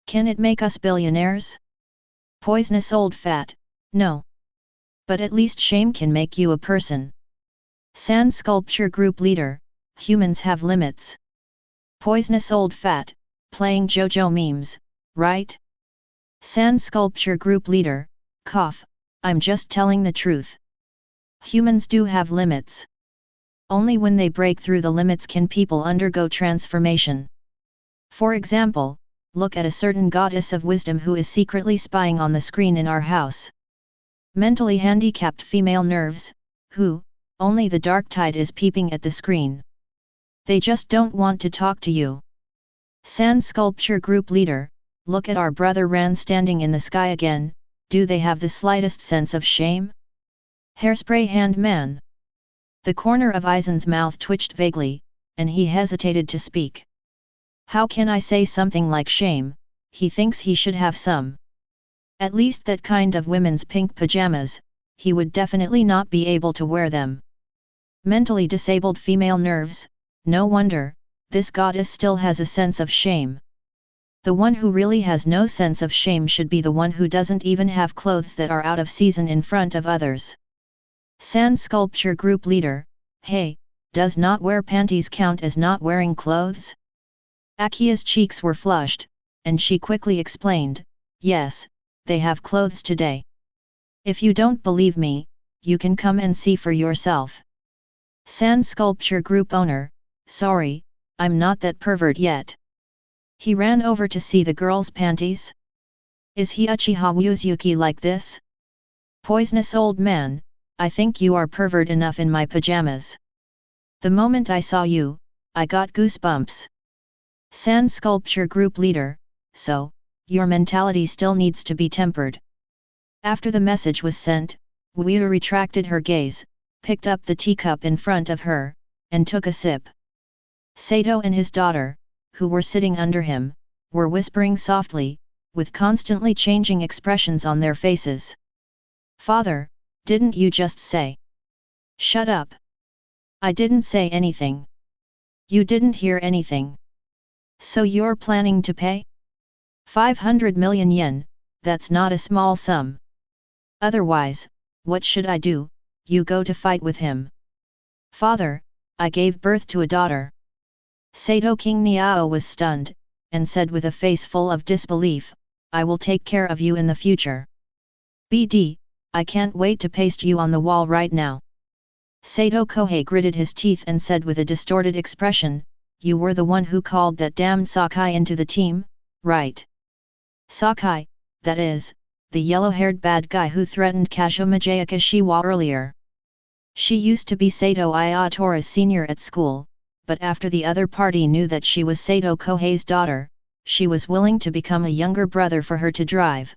Can it make us billionaires? Poisonous old fat, no. But at least shame can make you a person. Sand sculpture group leader, humans have limits. Poisonous old fat, playing JoJo memes, right? Sand sculpture group leader, cough, I'm just telling the truth. Humans do have limits. Only when they break through the limits can people undergo transformation. For example, look at a certain goddess of wisdom who is secretly spying on the screen in our house. Mentally handicapped female nerves, who, only the dark tide is peeping at the screen. They just don't want to talk to you. Sand sculpture group leader, look at our brother Ran standing in the sky again, do they have the slightest sense of shame? Hairspray hand man. The corner of Aizen's mouth twitched vaguely, and he hesitated to speak. How can I say something like shame? He thinks he should have some. At least that kind of women's pink pajamas, he would definitely not be able to wear them. Mentally disabled female nerves, no wonder, this goddess still has a sense of shame. The one who really has no sense of shame should be the one who doesn't even have clothes that are out of season in front of others. Sand sculpture group leader, hey, does not wear panties count as not wearing clothes? Akia's cheeks were flushed, and she quickly explained, yes, they have clothes today. If you don't believe me, you can come and see for yourself. Sand Sculpture Group owner, sorry, I'm not that pervert yet. He ran over to see the girl's panties. Is he Uchiha Wuzuki like this? Poisonous old man, I think you are pervert enough in my pajamas. The moment I saw you, I got goosebumps. Sand Sculpture Group leader, so, your mentality still needs to be tempered. After the message was sent, Wuyu retracted her gaze, picked up the teacup in front of her, and took a sip. Sato and his daughter, who were sitting under him, were whispering softly, with constantly changing expressions on their faces. Father, didn't you just say? Shut up. I didn't say anything. You didn't hear anything. So you're planning to pay? 500 million yen, that's not a small sum. Otherwise, what should I do? You go to fight with him. Father, I gave birth to a daughter. Sato King Niao was stunned, and said with a face full of disbelief, I will take care of you in the future. BD, I can't wait to paste you on the wall right now. Sato Kohei gritted his teeth and said with a distorted expression, you were the one who called that damned Sakai into the team, right? Sakai, that is, the yellow-haired bad guy who threatened Kazuma Kashiwa earlier. She used to be Sato Ayatori's senior at school, but after the other party knew that she was Sato Kohei's daughter, she was willing to become a younger brother for her to drive.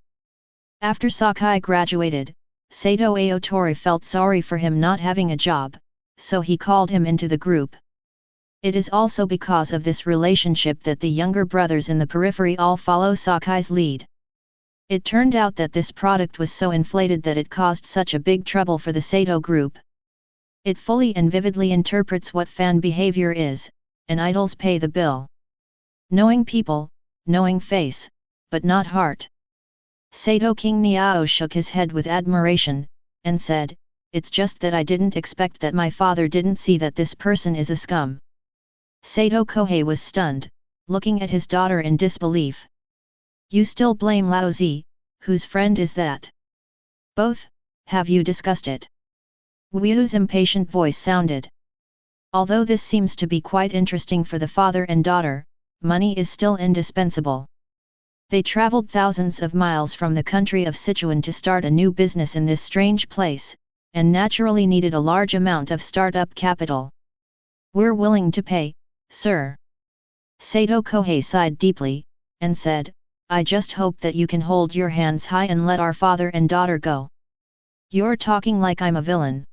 After Sakai graduated, Sato Ayatori felt sorry for him not having a job, so he called him into the group. It is also because of this relationship that the younger brothers in the periphery all follow Sakai's lead. It turned out that this product was so inflated that it caused such a big trouble for the Sato group. It fully and vividly interprets what fan behavior is, and idols pay the bill. Knowing people, knowing face, but not heart. Sato King Niao shook his head with admiration, and said, it's just that I didn't expect that my father didn't see that this person is a scum. Sato Kohei was stunned, looking at his daughter in disbelief. You still blame Laozi, whose friend is that? Both, have you discussed it? Wuyu's impatient voice sounded. Although this seems to be quite interesting for the father and daughter, money is still indispensable. They traveled thousands of miles from the country of Sichuan to start a new business in this strange place, and naturally needed a large amount of start-up capital. We're willing to pay, sir. Sato Kohei sighed deeply, and said, I just hope that you can hold your hands high and let our father and daughter go. You're talking like I'm a villain.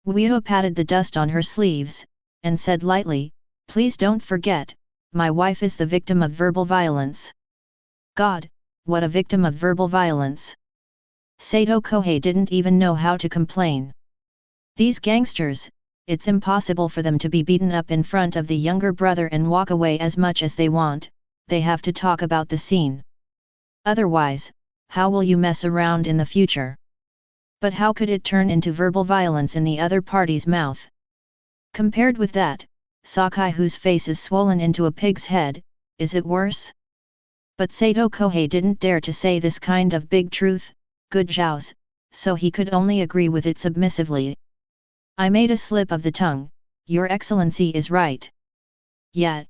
Wuyu patted the dust on her sleeves, and said lightly, please don't forget, my wife is the victim of verbal violence. God, what a victim of verbal violence. Sato Kohei didn't even know how to complain. These gangsters, it's impossible for them to be beaten up in front of the younger brother and walk away as much as they want, they have to talk about the scene. Otherwise, how will you mess around in the future? But how could it turn into verbal violence in the other party's mouth? Compared with that, Sakai, whose face is swollen into a pig's head, is it worse? But Sato Kohei didn't dare to say this kind of big truth, good Zhao's, so he could only agree with it submissively. I made a slip of the tongue, Your Excellency is right. Yet.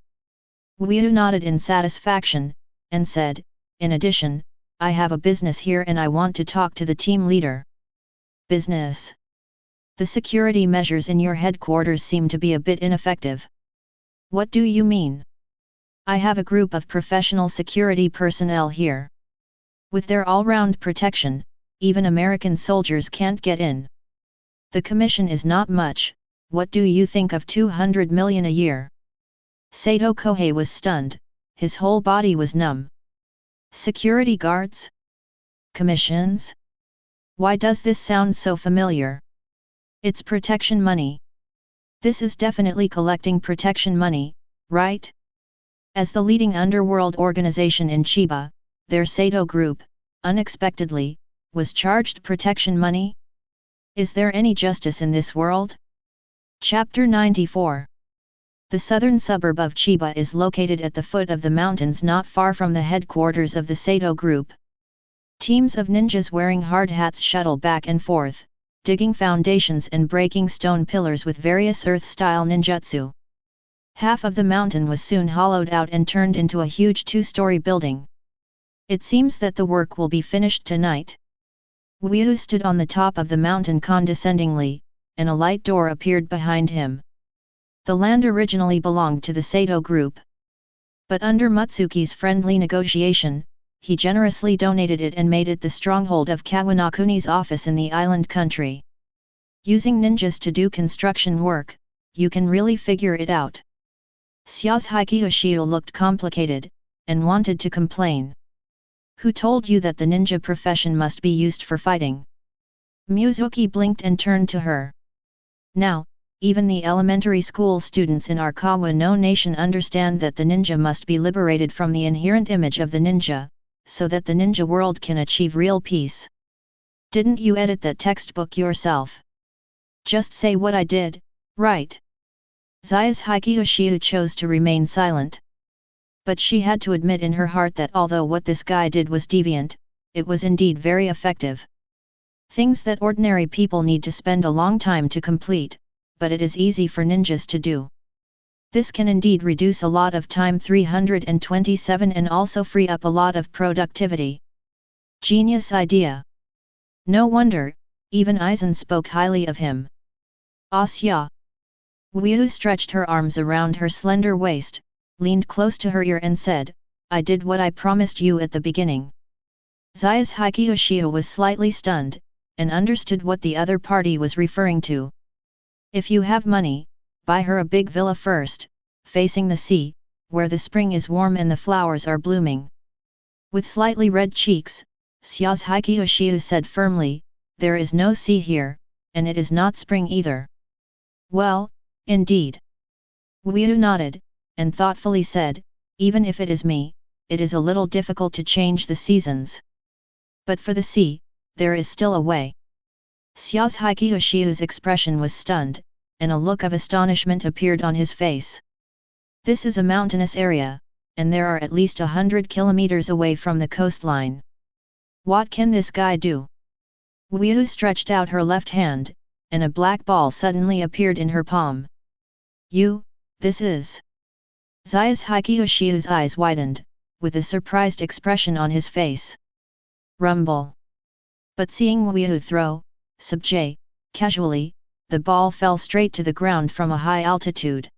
Wuyu nodded in satisfaction, and said, in addition, I have a business here and I want to talk to the team leader. Business? The security measures in your headquarters seem to be a bit ineffective. What do you mean? I have a group of professional security personnel here. With their all-round protection, even American soldiers can't get in. The commission is not much, what do you think of 200 million a year? Sato Kohei was stunned, his whole body was numb. Security guards? Commissions? Why does this sound so familiar? It's protection money. This is definitely collecting protection money, right? As the leading underworld organization in Chiba, their Sato group, unexpectedly, was charged protection money? Is there any justice in this world? Chapter 94. The southern suburb of Chiba is located at the foot of the mountains not far from the headquarters of the Sato group. Teams of ninjas wearing hard hats shuttle back and forth, digging foundations and breaking stone pillars with various earth-style ninjutsu. Half of the mountain was soon hollowed out and turned into a huge 2-story building. It seems that the work will be finished tonight. Wyu stood on the top of the mountain condescendingly, and a light door appeared behind him. The land originally belonged to the Sato group. But under Mutsuki's friendly negotiation, he generously donated it and made it the stronghold of Kawanakuni's office in the island country. Using ninjas to do construction work, you can really figure it out. Yasuhiko Uchiha looked complicated, and wanted to complain. Who told you that the ninja profession must be used for fighting? Mizuki blinked and turned to her. Now, even the elementary school students in Arakawa no Nation understand that the ninja must be liberated from the inherent image of the ninja, so that the ninja world can achieve real peace. Didn't you edit that textbook yourself? Just say what I did, right? Yasuhiko Uchiha chose to remain silent. But she had to admit in her heart that although what this guy did was deviant, it was indeed very effective. Things that ordinary people need to spend a long time to complete, but it is easy for ninjas to do. This can indeed reduce a lot of time 327 and also free up a lot of productivity. Genius idea. No wonder, even Aizen spoke highly of him. Asya. Wyu stretched her arms around her slender waist, leaned close to her ear and said, I did what I promised you at the beginning. Yasuhiko Uchiha was slightly stunned, and understood what the other party was referring to. If you have money, buy her a big villa first, facing the sea, where the spring is warm and the flowers are blooming. With slightly red cheeks, Yasuhiko Uchiha said firmly, there is no sea here, and it is not spring either. Well, indeed. Wyu nodded, and thoughtfully said, even if it is me, it is a little difficult to change the seasons. But for the sea, there is still a way. Yasuhiko Uchiha's expression was stunned, and a look of astonishment appeared on his face. This is a mountainous area, and there are at least 100 kilometers away from the coastline. What can this guy do? Wyu stretched out her left hand, and a black ball suddenly appeared in her palm. This is... Yasuhiko Uchiha's eyes widened, with a surprised expression on his face. Rumble. But seeing Wyu throw, casually, the ball fell straight to the ground from a high altitude.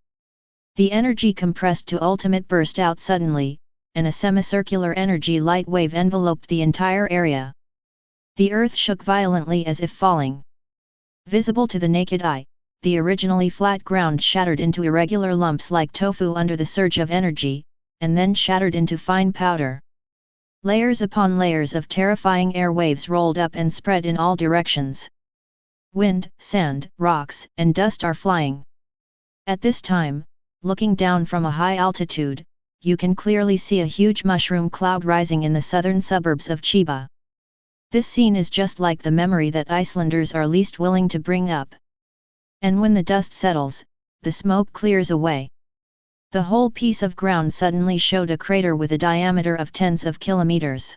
The energy compressed to ultimate burst out suddenly, and a semicircular energy light wave enveloped the entire area. The earth shook violently as if falling. Visible to the naked eye, the originally flat ground shattered into irregular lumps like tofu under the surge of energy, and then shattered into fine powder. Layers upon layers of terrifying air waves rolled up and spread in all directions. Wind, sand, rocks, and dust are flying. At this time, looking down from a high altitude, you can clearly see a huge mushroom cloud rising in the southern suburbs of Chiba. This scene is just like the memory that Icelanders are least willing to bring up. And when the dust settles, the smoke clears away. The whole piece of ground suddenly showed a crater with a diameter of tens of kilometers.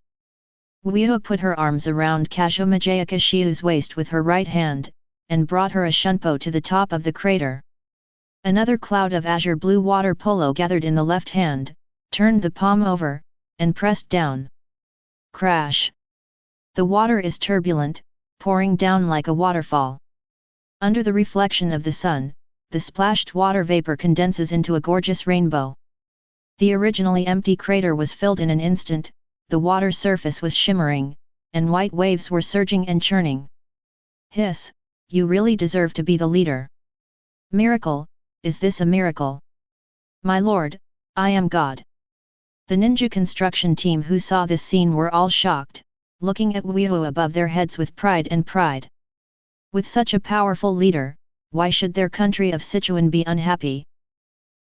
Wyu put her arms around Kazuma Uchiha's waist with her right hand, and brought her a shunpo to the top of the crater. Another cloud of azure blue water polo gathered in the left hand, turned the palm over, and pressed down. Crash! The water is turbulent, pouring down like a waterfall. Under the reflection of the sun, the splashed water vapor condenses into a gorgeous rainbow. The originally empty crater was filled in an instant, the water surface was shimmering, and white waves were surging and churning. Hiss, you really deserve to be the leader. Miracle, is this a miracle? My lord, I am God. The ninja construction team who saw this scene were all shocked, looking at Wyu above their heads with pride. With such a powerful leader, why should their country of Sichuan be unhappy?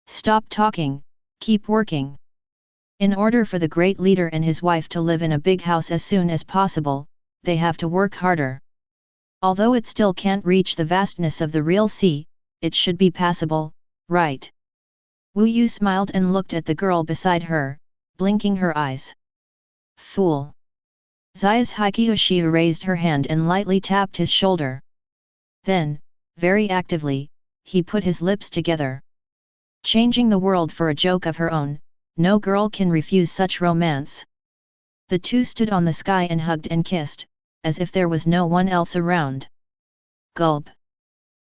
Stop talking, keep working. In order for the great leader and his wife to live in a big house as soon as possible, they have to work harder. Although it still can't reach the vastness of the real sea, it should be passable, right? Wyu smiled and looked at the girl beside her, blinking her eyes. Fool! Zayashiki Uchiha raised her hand and lightly tapped his shoulder. Then, very actively, he put his lips together. Changing the world for a joke of her own, no girl can refuse such romance. The two stood on the sky and hugged and kissed, as if there was no one else around. Gulp.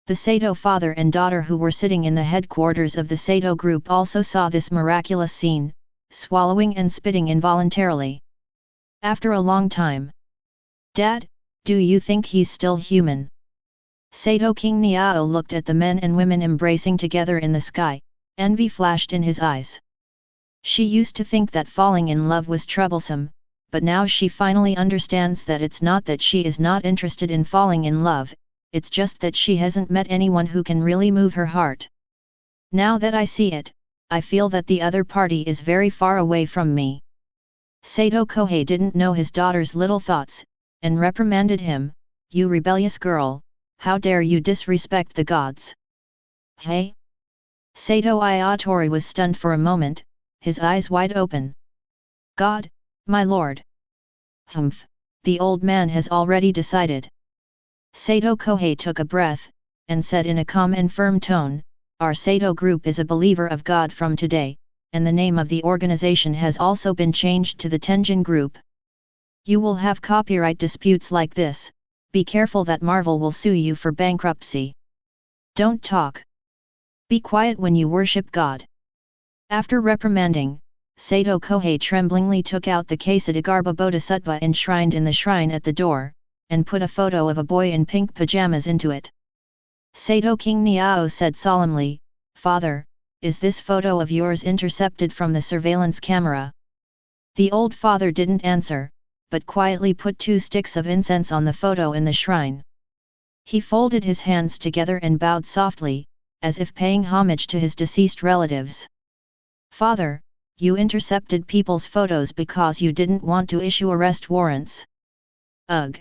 The Sato father and daughter who were sitting in the headquarters of the Sato group also saw this miraculous scene, swallowing and spitting involuntarily. After a long time. Dad, do you think he's still human? Sato King Niao looked at the men and women embracing together in the sky, envy flashed in his eyes. She used to think that falling in love was troublesome, but now she finally understands that it's not that she is not interested in falling in love, it's just that she hasn't met anyone who can really move her heart. Now that I see it, I feel that the other party is very far away from me. Sato Kohei didn't know his daughter's little thoughts, and reprimanded him, "You rebellious girl, how dare you disrespect the gods?" Hey? Sato Ayatori was stunned for a moment, his eyes wide open. "God, my lord." "Humph, the old man has already decided." Sato Kohei took a breath, and said in a calm and firm tone, "Our Sato group is a believer of God from today, and the name of the organization has also been changed to the Tenjin Group. You will have copyright disputes like this, be careful that Marvel will sue you for bankruptcy. Don't talk. Be quiet when you worship God." After reprimanding, Sato Kohei tremblingly took out the Ksatagarbha Bodhisattva enshrined in the shrine at the door, and put a photo of a boy in pink pajamas into it. Sato King Niao said solemnly, "Father, is this photo of yours intercepted from the surveillance camera?" The old father didn't answer, but quietly put 2 sticks of incense on the photo in the shrine. He folded his hands together and bowed softly, as if paying homage to his deceased relatives. "Father, you intercepted people's photos because you didn't want to issue arrest warrants." Ugh!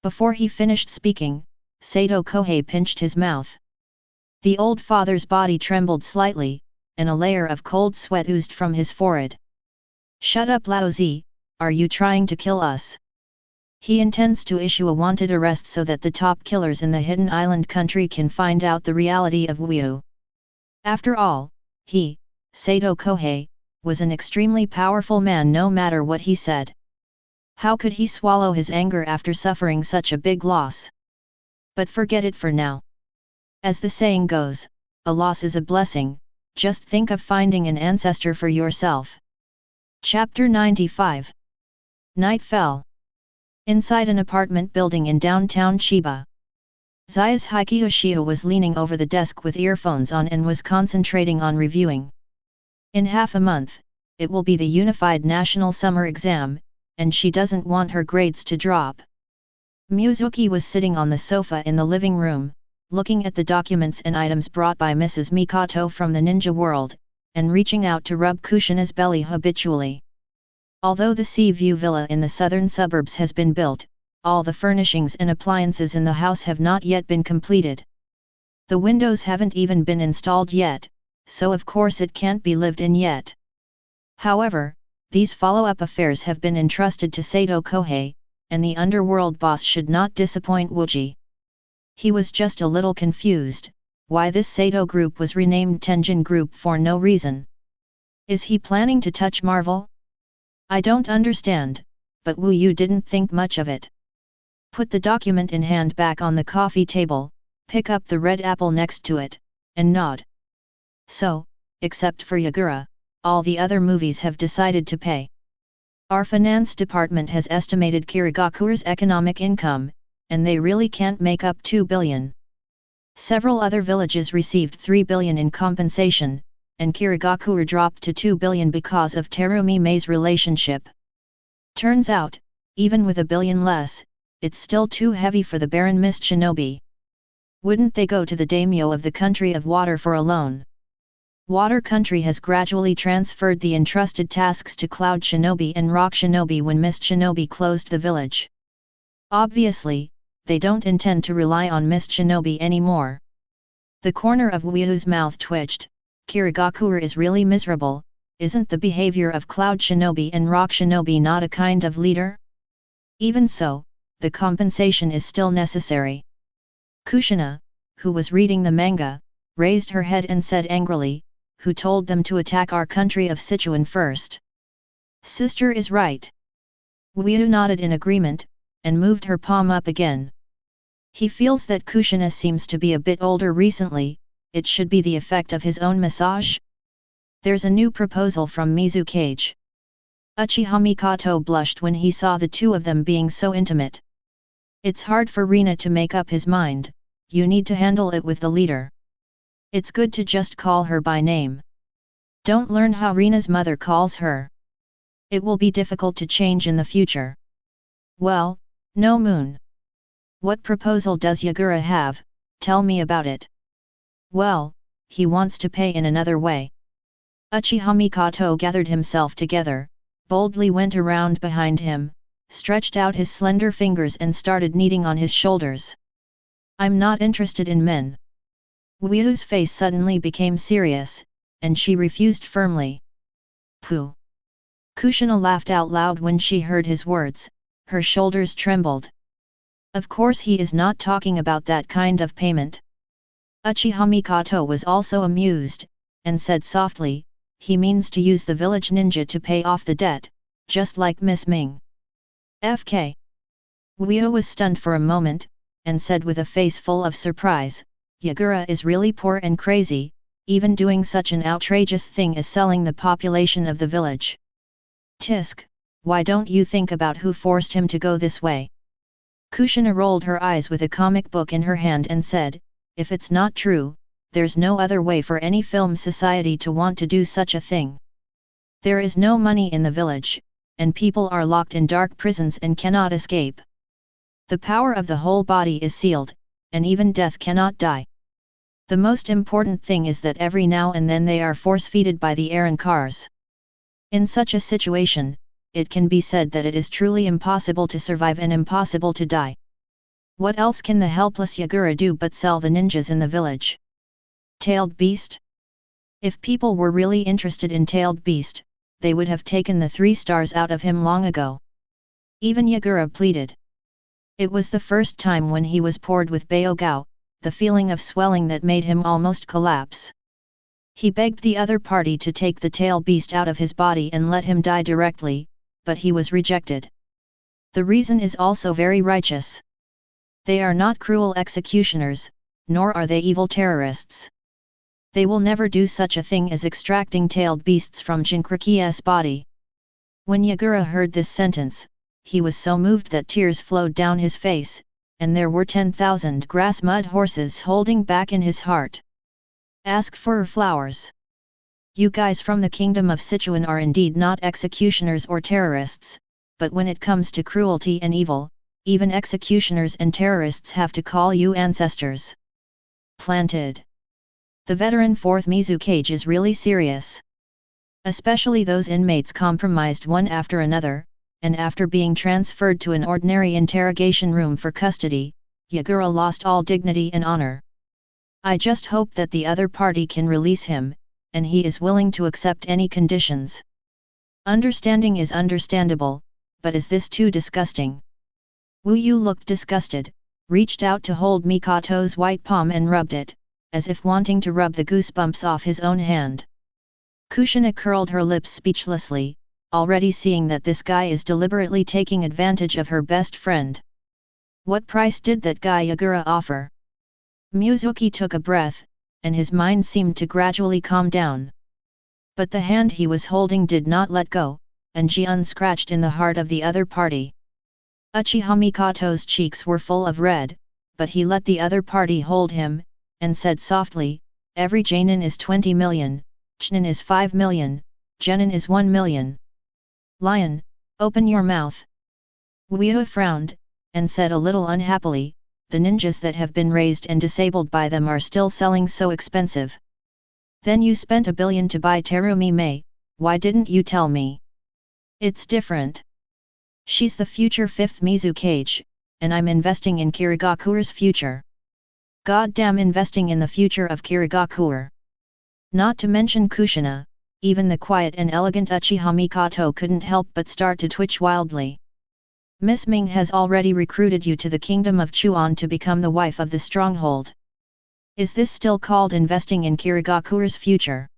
Before he finished speaking, Sato Kohei pinched his mouth. The old father's body trembled slightly, and a layer of cold sweat oozed from his forehead. "Shut up, Laozi, are you trying to kill us?" He intends to issue a wanted arrest so that the top killers in the hidden island country can find out the reality of Wu. After all, he, Sato Kohei, was an extremely powerful man no matter what he said. How could he swallow his anger after suffering such a big loss? But forget it for now. As the saying goes, a loss is a blessing, just think of finding an ancestor for yourself. Chapter 95. Night fell. Inside an apartment building in downtown Chiba. Zayashiki Uchiha was leaning over the desk with earphones on and was concentrating on reviewing. In half a month, it will be the Unified National Summer Exam, and she doesn't want her grades to drop. Mizuki was sitting on the sofa in the living room, looking at the documents and items brought by Mrs. Mikoto from the ninja world, and reaching out to rub Kushina's belly habitually. Although the Sea View Villa in the southern suburbs has been built, all the furnishings and appliances in the house have not yet been completed. The windows haven't even been installed yet, so of course it can't be lived in yet. However, these follow-up affairs have been entrusted to Sato Kohei, and the underworld boss should not disappoint Wuji. He was just a little confused, why this Sato group was renamed Tenjin Group for no reason. Is he planning to touch Marvel? I don't understand, but Wu Yu didn't think much of it. Put the document in hand back on the coffee table, pick up the red apple next to it, and nod. So, except for Yagura, all the other movies have decided to pay. Our finance department has estimated Kirigakure's economic income, and they really can't make up 2 billion. Several other villages received 3 billion in compensation, and Kirigakure dropped to 2 billion because of Terumi Mei's relationship. Turns out, even with 1 billion less, it's still too heavy for the Baron Mist Shinobi. Wouldn't they go to the daimyo of the country of water for a loan? Water Country has gradually transferred the entrusted tasks to Cloud Shinobi and Rock Shinobi when Mist Shinobi closed the village. Obviously, they don't intend to rely on Mist Shinobi anymore. The corner of Wuyu's mouth twitched. Kirigakure is really miserable. Isn't the behavior of Cloud Shinobi and Rock Shinobi not a kind of leader? Even so, the compensation is still necessary. Kushina, who was reading the manga, raised her head and said angrily, "Who told them to attack our country of Sichuan first?" "Sister is right." Wuyou nodded in agreement, and moved her palm up again. He feels that Kushina seems to be a bit older recently. It should be the effect of his own massage? There's a new proposal from Mizukage. Uchiha Mikoto blushed when he saw the two of them being so intimate. It's hard for Rina to make up his mind. You need to handle it with the leader. It's good to just call her by name. Don't learn how Rina's mother calls her. It will be difficult to change in the future. Well, no Moon. What proposal does Yagura have? Tell me about it. Well, he wants to pay in another way. Uchiha Mikoto gathered himself together, boldly went around behind him, stretched out his slender fingers and started kneading on his shoulders. I'm not interested in men. Wuyu's face suddenly became serious, and she refused firmly. Pooh! Kushina laughed out loud when she heard his words, her shoulders trembled. Of course he is not talking about that kind of payment. Uchiha Mikoto was also amused, and said softly, he means to use the village ninja to pay off the debt, just like Miss Ming. FK. Wuyu was stunned for a moment, and said with a face full of surprise, Yagura is really poor and crazy, even doing such an outrageous thing as selling the population of the village. Tisk, why don't you think about who forced him to go this way? Kushina rolled her eyes with a comic book in her hand and said, if it's not true, there's no other way for any film society to want to do such a thing. There is no money in the village, and people are locked in dark prisons and cannot escape. The power of the whole body is sealed, and even death cannot die. The most important thing is that every now and then they are force-feeded by the errand cars. In such a situation, it can be said that it is truly impossible to survive and impossible to die. What else can the helpless Yagura do but sell the ninjas in the village? Tailed Beast? If people were really interested in Tailed Beast, they would have taken the 3 stars out of him long ago. Even Yagura pleaded. It was the first time when he was poured with Baogao, the feeling of swelling that made him almost collapse. He begged the other party to take the tail beast out of his body and let him die directly, but he was rejected. The reason is also very righteous. They are not cruel executioners, nor are they evil terrorists. They will never do such a thing as extracting tailed beasts from Jinkraki's body. When Yagura heard this sentence, he was so moved that tears flowed down his face, and there were 10,000 grass mud horses holding back in his heart. Ask for flowers. You guys from the kingdom of Sichuan are indeed not executioners or terrorists, but when it comes to cruelty and evil, even executioners and terrorists have to call you ancestors. Planted. The veteran 4th Mizukage is really serious. Especially those inmates compromised one after another, and after being transferred to an ordinary interrogation room for custody, Yagura lost all dignity and honor. I just hope that the other party can release him, and he is willing to accept any conditions. Understanding is understandable, but is this too disgusting? Wuyu looked disgusted, reached out to hold Mikoto's white palm and rubbed it, as if wanting to rub the goosebumps off his own hand. Kushina curled her lips speechlessly, already seeing that this guy is deliberately taking advantage of her best friend. What price did that guy Yagura offer? Mizuki took a breath, and his mind seemed to gradually calm down. But the hand he was holding did not let go, and Jian scratched in the heart of the other party. Uchiha Mikoto's cheeks were full of red, but he let the other party hold him, and said softly, every Jainin is 20 million, Chnin is 5 million, Genin is 1 million. Lion, open your mouth. Wuyu frowned, and said a little unhappily, the ninjas that have been raised and disabled by them are still selling so expensive. Then you spent 1 billion to buy Terumi Mei, why didn't you tell me? It's different. She's the future 5th Mizukage, and I'm investing in Kirigakure's future. Goddamn, investing in the future of Kirigakure. Not to mention Kushina, even the quiet and elegant Uchiha Mikoto couldn't help but start to twitch wildly. Miss Ming has already recruited you to the kingdom of Chuan to become the wife of the stronghold. Is this still called investing in Kirigakure's future?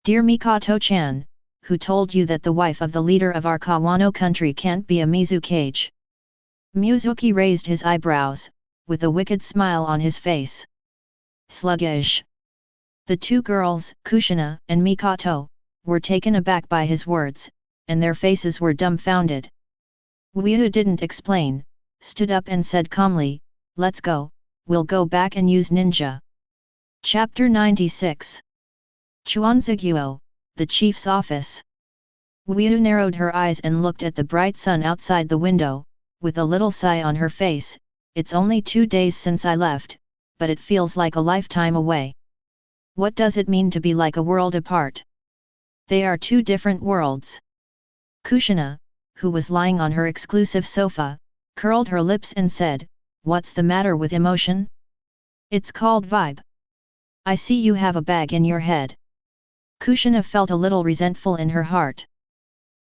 Dear Mikoto-chan, who told you that the wife of the leader of our Kawano country can't be a Mizukage? Mizuki raised his eyebrows, with a wicked smile on his face. Sluggish. The two girls, Kushina and Mikoto, were taken aback by his words, and their faces were dumbfounded. Uchiha didn't explain, stood up and said calmly, "Let's go, we'll go back and use ninja." Chapter 96. Chuanziguo, the chief's office. Uchiha narrowed her eyes and looked at the bright sun outside the window, with a little sigh on her face. It's only 2 days since I left, but it feels like a lifetime away. What does it mean to be like a world apart? They are two different worlds. Kushina, who was lying on her exclusive sofa, curled her lips and said, "What's the matter with emotion? It's called vibe. I see you have a bag in your head." Kushina felt a little resentful in her heart.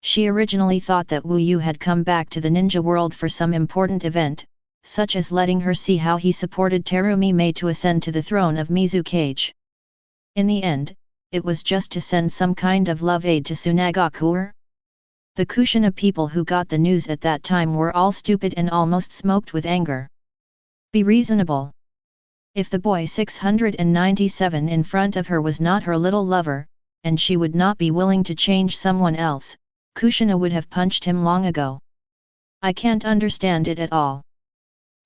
She originally thought that Wu Yu had come back to the ninja world for some important event, such as letting her see how he supported Terumi Mei to ascend to the throne of Mizukage. In the end, it was just to send some kind of love aid to Tsunagakure. The Kushina people who got the news at that time were all stupid and almost smoked with anger. Be reasonable. If the boy 697 in front of her was not her little lover, and she would not be willing to change someone else, Kushina would have punched him long ago. I can't understand it at all.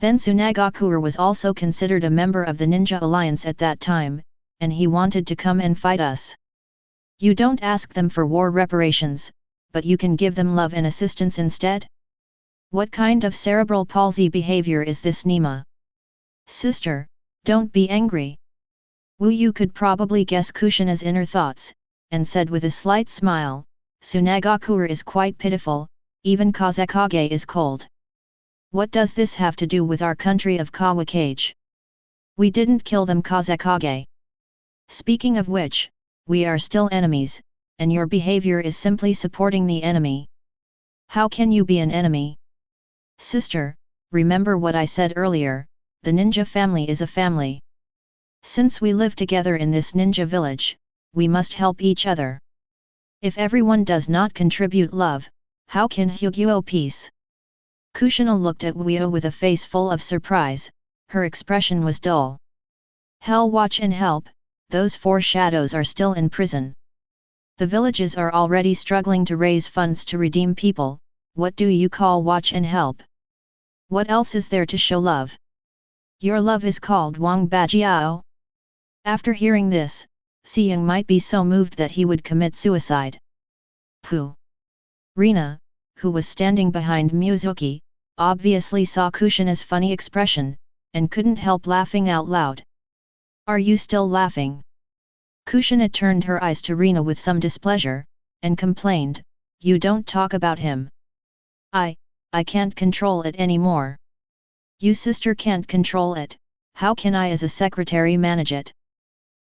Then Tsunagakure was also considered a member of the Ninja Alliance at that time, and he wanted to come and fight us. You don't ask them for war reparations, but you can give them love and assistance instead? What kind of cerebral palsy behavior is this, Nima? Sister, don't be angry. Wu Yu could probably guess Kushina's inner thoughts, and said with a slight smile, "Tsunagakure is quite pitiful, even Kazekage is cold. What does this have to do with our country of Kawakage? We didn't kill them, Kazekage. Speaking of which, we are still enemies, and your behavior is simply supporting the enemy. How can you be an enemy? Sister, remember what I said earlier, the ninja family is a family. Since we live together in this ninja village, we must help each other. If everyone does not contribute love, how can Hyuguo peace?" Kushina looked at Uchiha with a face full of surprise. Her expression was dull. "Hell, watch and help, those 4 shadows are still in prison. The villages are already struggling to raise funds to redeem people, what do you call watch and help? What else is there to show love? Your love is called Wang Bajiao?" After hearing this, Siyang might be so moved that he would commit suicide. Pooh! Rina, who was standing behind Mizuki, obviously saw Kushina's funny expression, and couldn't help laughing out loud. "Are you still laughing?" Kushina turned her eyes to Rina with some displeasure, and complained, "You don't talk about him. I can't control it anymore." "You sister can't control it, how can I as a secretary manage it?"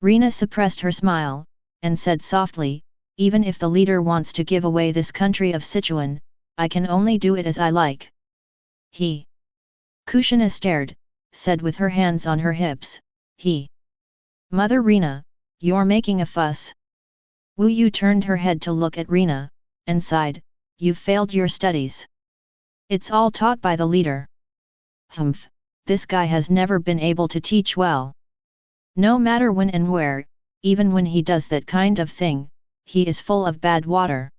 Rina suppressed her smile, and said softly, "Even if the leader wants to give away this country of Sichuan, I can only do it as I like." "He." Kushina stared, said with her hands on her hips, "He." "Mother Rina, you're making a fuss." Wu Yu turned her head to look at Rina, and sighed, "You've failed your studies. It's all taught by the leader. Humph, this guy has never been able to teach well. No matter when and where, even when he does that kind of thing, he is full of bad water."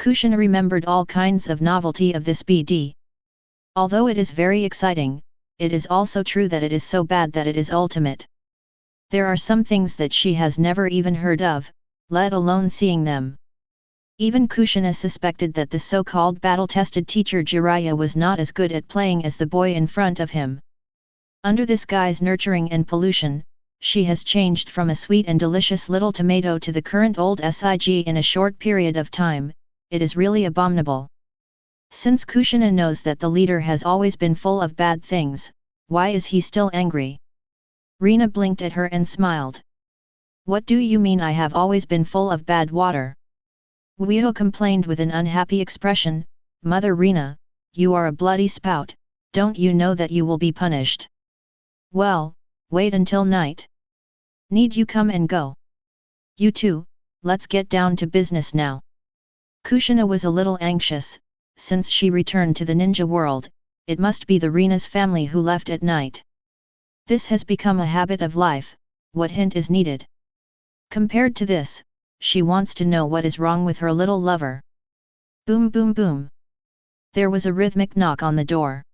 Kushina remembered all kinds of novelty of this BD. Although it is very exciting, it is also true that it is so bad that it is ultimate. There are some things that she has never even heard of, let alone seeing them. Even Kushina suspected that the so-called battle-tested teacher Jiraiya was not as good at playing as the boy in front of him. Under this guy's nurturing and pollution, she has changed from a sweet and delicious little tomato to the current old SIG in a short period of time. It is really abominable. Since Kushina knows that the leader has always been full of bad things, why is he still angry? Rina blinked at her and smiled. "What do you mean I have always been full of bad water?" Uchiha complained with an unhappy expression, "Mother Rina, you are a bloody spout, don't you know that you will be punished? Well, wait until night. Need you come and go? You two, let's get down to business now. Kushina was a little anxious, since she returned to the ninja world, it must be the Rina's family who left at night. This has become a habit of life, what hint is needed? Compared to this, she wants to know what is wrong with her little lover. Boom boom boom. There was a rhythmic knock on the door.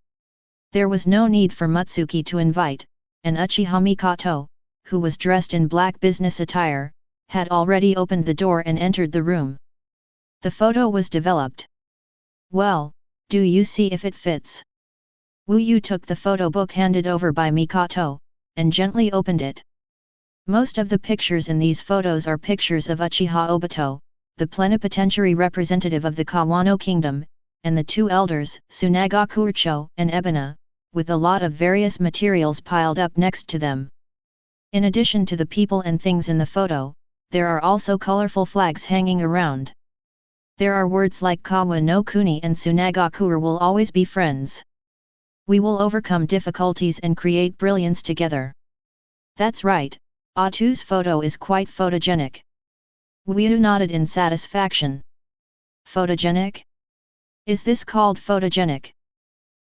There was no need for Mutsuki to invite, and Uchiha Mikoto, who was dressed in black business attire, had already opened the door and entered the room. The photo was developed. Well, do you see if it fits? Wu Yu took the photo book handed over by Mikoto, and gently opened it. Most of the pictures in these photos are pictures of Uchiha Obito, the plenipotentiary representative of the Kawano kingdom, and the two elders, Tsunagaku Ucho and Ebina, with a lot of various materials piled up next to them. In addition to the people and things in the photo, there are also colorful flags hanging around. There are words like Kawa no Kuni and Tsunagaku will always be friends. We will overcome difficulties and create brilliance together. That's right, Atu's photo is quite photogenic. Wu nodded in satisfaction. Photogenic? Is this called photogenic?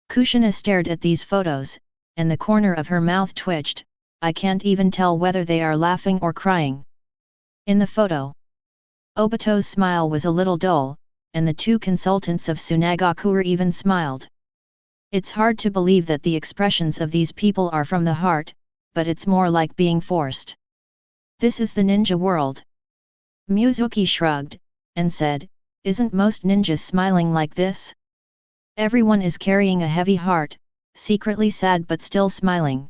Kushina stared at these photos, and the corner of her mouth twitched. I can't even tell whether they are laughing or crying. In the photo, Obito's smile was a little dull, and the two consultants of Tsunagaku even smiled. It's hard to believe that the expressions of these people are from the heart, but it's more like being forced. This is the ninja world. Mizuki shrugged, and said, isn't most ninjas smiling like this? Everyone is carrying a heavy heart, secretly sad but still smiling.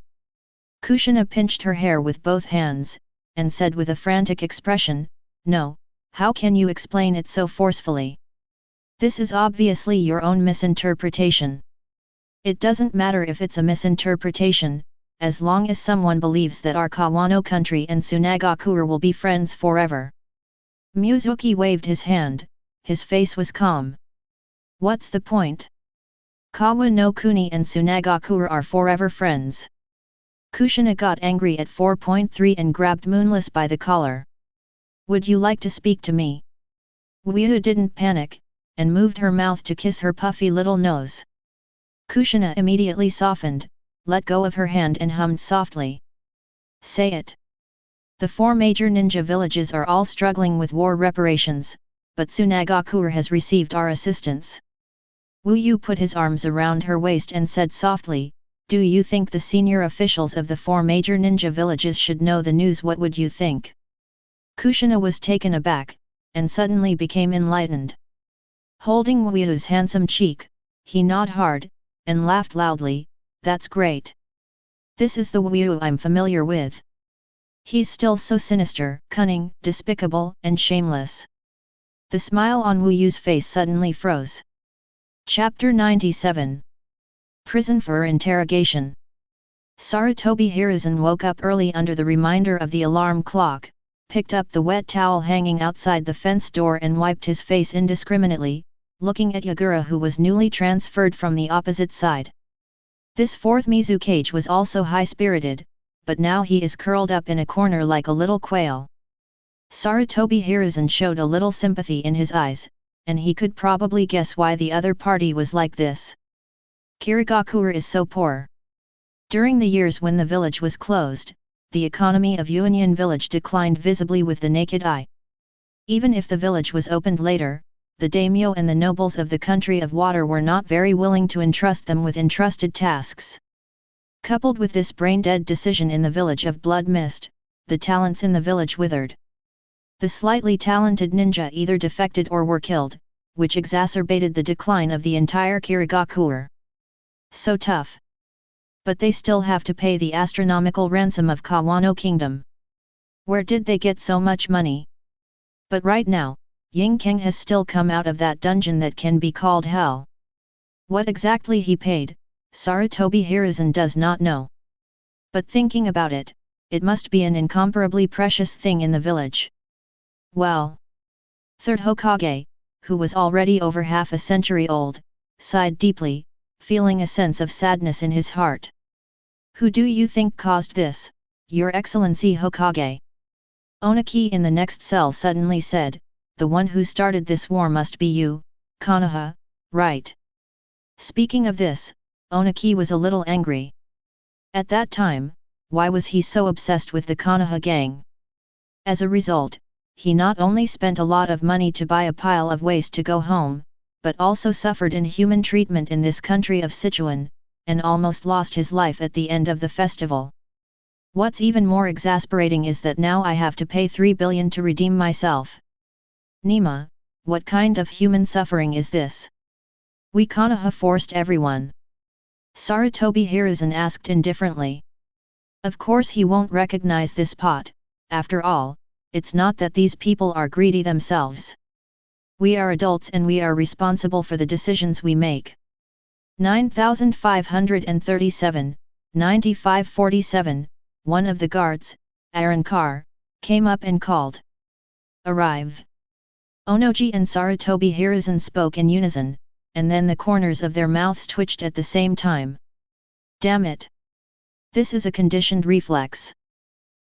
Kushina pinched her hair with both hands, and said with a frantic expression, no, how can you explain it so forcefully? This is obviously your own misinterpretation. It doesn't matter if it's a misinterpretation, as long as someone believes that our Kawano country and Tsunagaku will be friends forever. Mizuki waved his hand, his face was calm. What's the point? Kawa no Kuni and Tsunagaku are forever friends. Kushina got angry at 4.3 and grabbed Moonless by the collar. Would you like to speak to me? Wu didn't panic, and moved her mouth to kiss her puffy little nose. Kushina immediately softened, let go of her hand and hummed softly. Say it. The four major ninja villages are all struggling with war reparations, but Tsunagaku has received our assistance. Wu Yu put his arms around her waist and said softly, do you think the senior officials of the four major ninja villages should know the news? What would you think? Kushina was taken aback, and suddenly became enlightened. Holding Wu Yu's handsome cheek, he nodded hard, and laughed loudly, that's great. This is the Wu Yu I'm familiar with. He's still so sinister, cunning, despicable, and shameless. The smile on Wu Yu's face suddenly froze. Chapter 97. Prison for Interrogation. Sarutobi Hiruzen woke up early under the reminder of the alarm clock, picked up the wet towel hanging outside the fence door and wiped his face indiscriminately, looking at Yagura who was newly transferred from the opposite side. This fourth Mizukage was also high-spirited, but now he is curled up in a corner like a little quail. Sarutobi Hiruzen showed a little sympathy in his eyes, and he could probably guess why the other party was like this. Kirigakure is so poor. During the years when the village was closed, the economy of Junyang village declined visibly with the naked eye. Even if the village was opened later, the daimyo and the nobles of the country of water were not very willing to entrust them with entrusted tasks. Coupled with this brain-dead decision in the village of Blood Mist, the talents in the village withered. The slightly talented ninja either defected or were killed, which exacerbated the decline of the entire Kirigakure. So tough. But they still have to pay the astronomical ransom of Kawano Kingdom. Where did they get so much money? But right now, Ying Keng has still come out of that dungeon that can be called hell. What exactly he paid, Sarutobi Hiruzen does not know. But thinking about it, it must be an incomparably precious thing in the village. Well, Third Hokage, who was already over half a century old, sighed deeply, feeling a sense of sadness in his heart. Who do you think caused this, Your Excellency Hokage? Onaki in the next cell suddenly said, the one who started this war must be you, Konoha, right? Speaking of this, Onaki was a little angry. At that time, why was he so obsessed with the Konoha gang? As a result, he not only spent a lot of money to buy a pile of waste to go home, but also suffered inhuman treatment in this country of Sichuan, and almost lost his life at the end of the festival. What's even more exasperating is that now I have to pay 3 billion to redeem myself. Nima, what kind of human suffering is this? We Konoha forced everyone. Sarutobi Hiruzen asked indifferently. Of course he won't recognize this pot, after all, it's not that these people are greedy themselves. We are adults and we are responsible for the decisions we make. 9537, 9547, one of the guards, Arankar, came up and called. Arrive! Onoji and Sarutobi Hiruzen spoke in unison, and then the corners of their mouths twitched at the same time. Damn it! This is a conditioned reflex.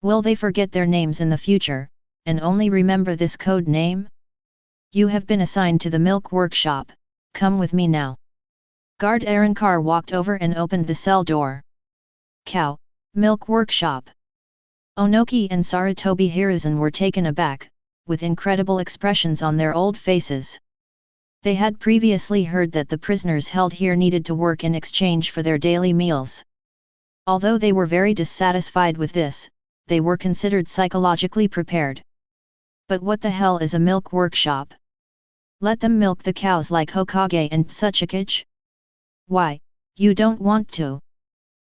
Will they forget their names in the future, and only remember this code name? You have been assigned to the milk workshop, come with me now. Guard Arankar walked over and opened the cell door. Cow, milk workshop. Onoki and Sarutobi Hiruzen were taken aback, with incredible expressions on their old faces. They had previously heard that the prisoners held here needed to work in exchange for their daily meals. Although they were very dissatisfied with this, they were considered psychologically prepared. But what the hell is a milk workshop? Let them milk the cows like Hokage and Tsuchikage? Why, you don't want to?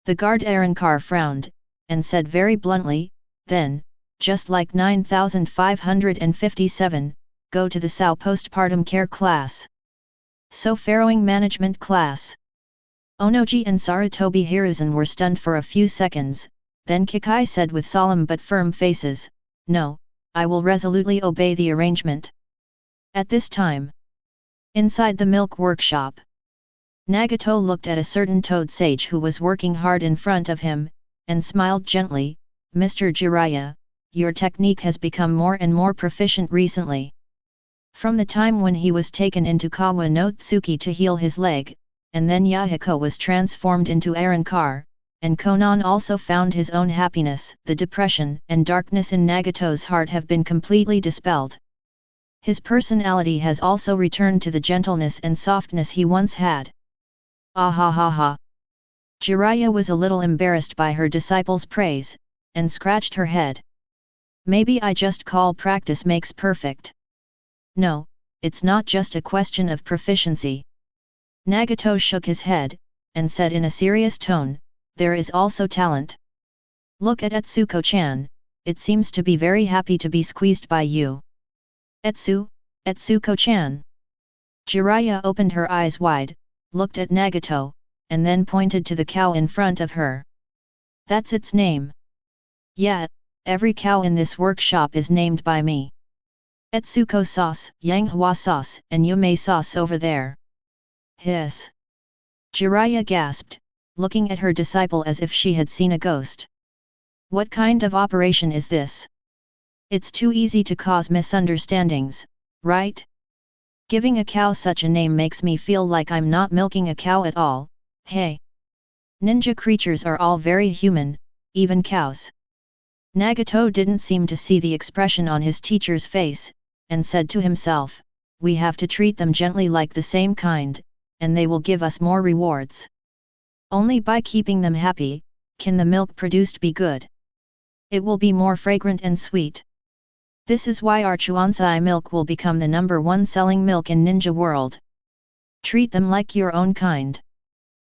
The guard Arankar frowned, and said very bluntly, then, just like 9557, go to the SAO postpartum care class. So farrowing management class. Onoji and Sarutobi Hiruzen were stunned for a few seconds, then Kikai said with solemn but firm faces, no, I will resolutely obey the arrangement. At this time, inside the milk workshop, Nagato looked at a certain toad sage who was working hard in front of him, and smiled gently, Mr. Jiraiya, your technique has become more and more proficient recently. From the time when he was taken into Kawa no Tsuki to heal his leg, and then Yahiko was transformed into Arankar, and Konan also found his own happiness, the depression and darkness in Nagato's heart have been completely dispelled. His personality has also returned to the gentleness and softness he once had. Ah ha ha ha. Jiraiya was a little embarrassed by her disciple's praise, and scratched her head. Maybe I just call practice makes perfect. No, it's not just a question of proficiency. Nagato shook his head, and said in a serious tone, there is also talent. Look at Etsuko-chan, it seems to be very happy to be squeezed by you. Etsuko-chan. Jiraiya opened her eyes wide, looked at Nagato, and then pointed to the cow in front of her. That's its name. Yeah, every cow in this workshop is named by me. Etsuko sauce, Yanghua sauce, and Yume sauce over there. Hiss. Jiraiya gasped, looking at her disciple as if she had seen a ghost. What kind of operation is this? It's too easy to cause misunderstandings, right? Giving a cow such a name makes me feel like I'm not milking a cow at all, hey. Ninja creatures are all very human, even cows. Nagato didn't seem to see the expression on his teacher's face, and said to himself, we have to treat them gently like the same kind, and they will give us more rewards. Only by keeping them happy, can the milk produced be good. It will be more fragrant and sweet. This is why our Chuansai milk will become the #1 selling milk in Ninja World. Treat them like your own kind.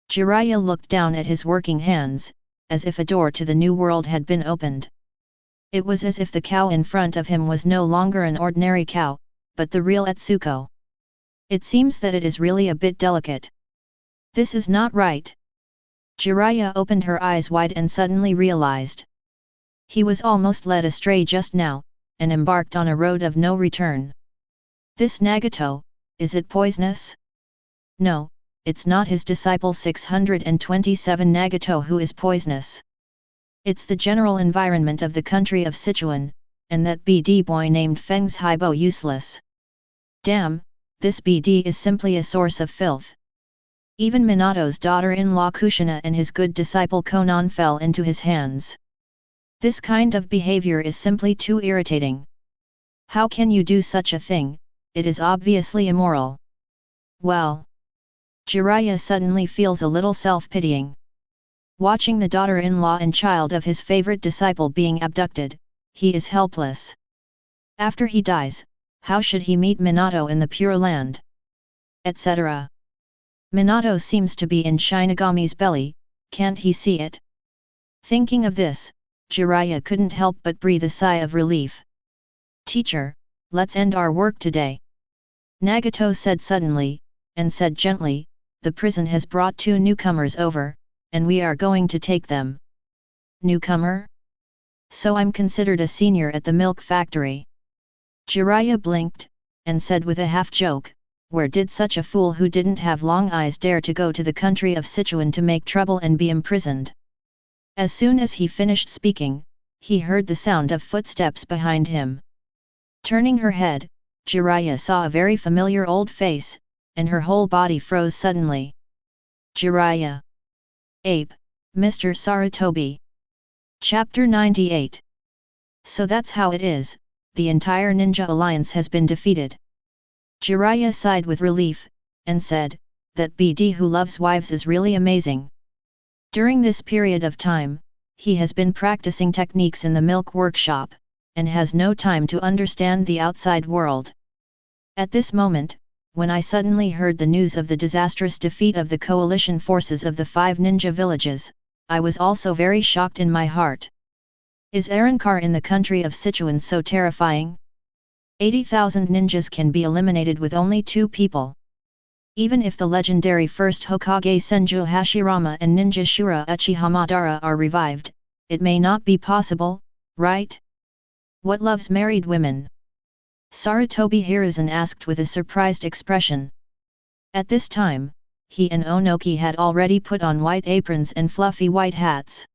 Jiraiya looked down at his working hands, as if a door to the new world had been opened. It was as if the cow in front of him was no longer an ordinary cow, but the real Etsuko. It seems that it is really a bit delicate. This is not right. Jiraiya opened her eyes wide and suddenly realized. He was almost led astray just now, and embarked on a road of no return. This Nagato, is it poisonous? No, it's not his disciple 627 Nagato who is poisonous. It's the general environment of the country of Sichuan, and that BD boy named Feng's Haibo useless. Damn, this BD is simply a source of filth. Even Minato's daughter-in-law Kushina and his good disciple Konan fell into his hands. This kind of behavior is simply too irritating. How can you do such a thing? It is obviously immoral. Well. Jiraiya suddenly feels a little self-pitying. Watching the daughter-in-law and child of his favorite disciple being abducted, he is helpless. After he dies, how should he meet Minato in the Pure Land? Etc. Minato seems to be in Shinigami's belly, can't he see it? Thinking of this, Jiraiya couldn't help but breathe a sigh of relief. Teacher, let's end our work today. Nagato said suddenly, and said gently, the prison has brought 2 newcomers over, and we are going to take them. Newcomer? So I'm considered a senior at the milk factory. Jiraiya blinked, and said with a half-joke, where did such a fool who didn't have long eyes dare to go to the country of Sichuan to make trouble and be imprisoned? As soon as he finished speaking, he heard the sound of footsteps behind him. Turning her head, Jiraiya saw a very familiar old face, and her whole body froze suddenly. Jiraiya. Ape, Mr. Sarutobi. Chapter 98. So that's how it is, the entire ninja alliance has been defeated. Jiraiya sighed with relief, and said, that BD who loves wives is really amazing. During this period of time, he has been practicing techniques in the milk workshop, and has no time to understand the outside world. At this moment, when I suddenly heard the news of the disastrous defeat of the coalition forces of the 5 ninja villages, I was also very shocked in my heart. Is Arrancar in the country of Sichuan so terrifying? 80,000 ninjas can be eliminated with only 2 people. Even if the legendary first Hokage Senju Hashirama and ninja Shura Uchiha Madara are revived, it may not be possible, right? What loves married women? Sarutobi Hiruzen asked with a surprised expression. At this time, he and Onoki had already put on white aprons and fluffy white hats.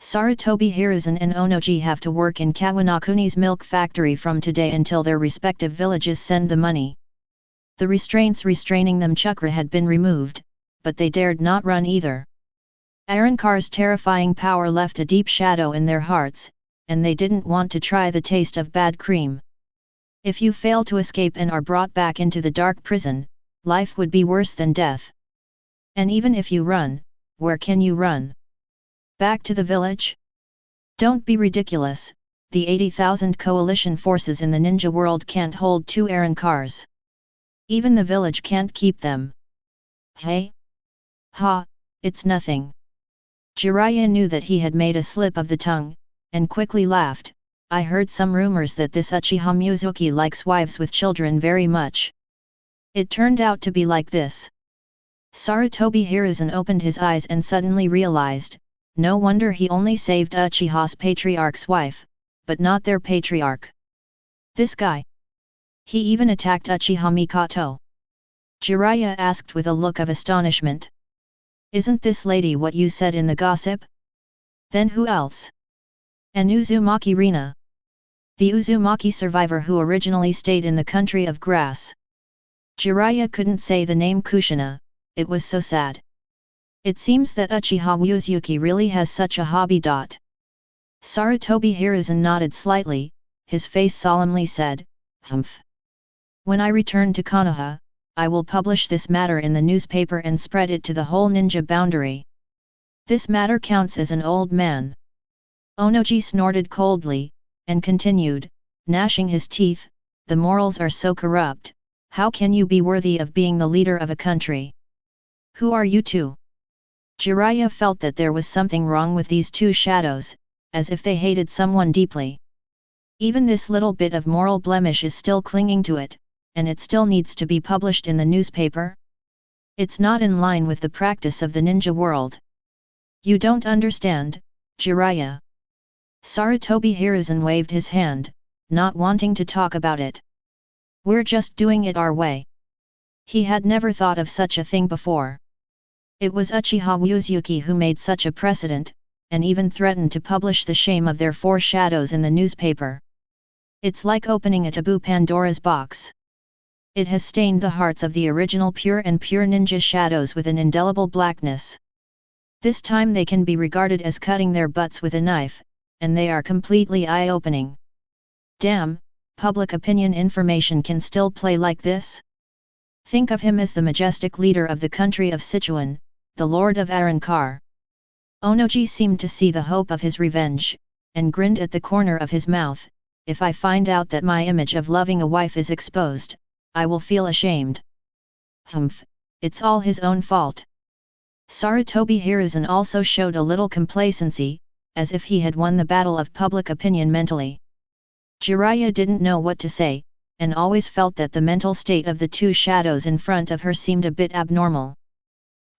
Sarutobi Hiruzen and Onoji have to work in Kawanakuni's milk factory from today until their respective villages send the money. The restraints restraining them chakra had been removed, but they dared not run either. Arrancar's terrifying power left a deep shadow in their hearts, and they didn't want to try the taste of bad cream. If you fail to escape and are brought back into the dark prison, life would be worse than death. And even if you run, where can you run? Back to the village? Don't be ridiculous, the 80,000 coalition forces in the ninja world can't hold 2 Arrancars. Even the village can't keep them. Hey? Ha, it's nothing. Jiraiya knew that he had made a slip of the tongue, and quickly laughed. I heard some rumors that this Uchiha Mizuki likes wives with children very much. It turned out to be like this. Sarutobi Hiruzen opened his eyes and suddenly realized, no wonder he only saved Uchiha's patriarch's wife, but not their patriarch. This guy. He even attacked Uchiha Mikoto. Jiraiya asked with a look of astonishment. Isn't this lady what you said in the gossip? Then who else? An Uzumaki Rina. The Uzumaki survivor who originally stayed in the country of grass. Jiraiya couldn't say the name Kushina, it was so sad. It seems that Uchiha Uzuki really has such a hobby. Sarutobi Hiruzen nodded slightly, his face solemnly said, Humph. When I return to Konoha, I will publish this matter in the newspaper and spread it to the whole ninja boundary. This matter counts as an old man. Onoji snorted coldly, and continued, gnashing his teeth, the morals are so corrupt, how can you be worthy of being the leader of a country? Who are you two? Jiraiya felt that there was something wrong with these 2 shadows, as if they hated someone deeply. Even this little bit of moral blemish is still clinging to it, and it still needs to be published in the newspaper? It's not in line with the practice of the ninja world. You don't understand, Jiraiya. Sarutobi Hiruzen waved his hand, not wanting to talk about it. We're just doing it our way. He had never thought of such a thing before. It was Uchiha Uzuki who made such a precedent, and even threatened to publish the shame of their 4 shadows in the newspaper. It's like opening a taboo Pandora's box. It has stained the hearts of the original pure ninja shadows with an indelible blackness. This time they can be regarded as cutting their butts with a knife, and they are completely eye-opening. Damn, public opinion information can still play like this? Think of him as the majestic leader of the country of Sichuan, the Lord of Arrancar. Onoji seemed to see the hope of his revenge, and grinned at the corner of his mouth. If I find out that my image of loving a wife is exposed, I will feel ashamed. Humph, it's all his own fault. Sarutobi Hiruzen also showed a little complacency, as if he had won the battle of public opinion mentally. Jiraiya didn't know what to say, and always felt that the mental state of the 2 shadows in front of her seemed a bit abnormal.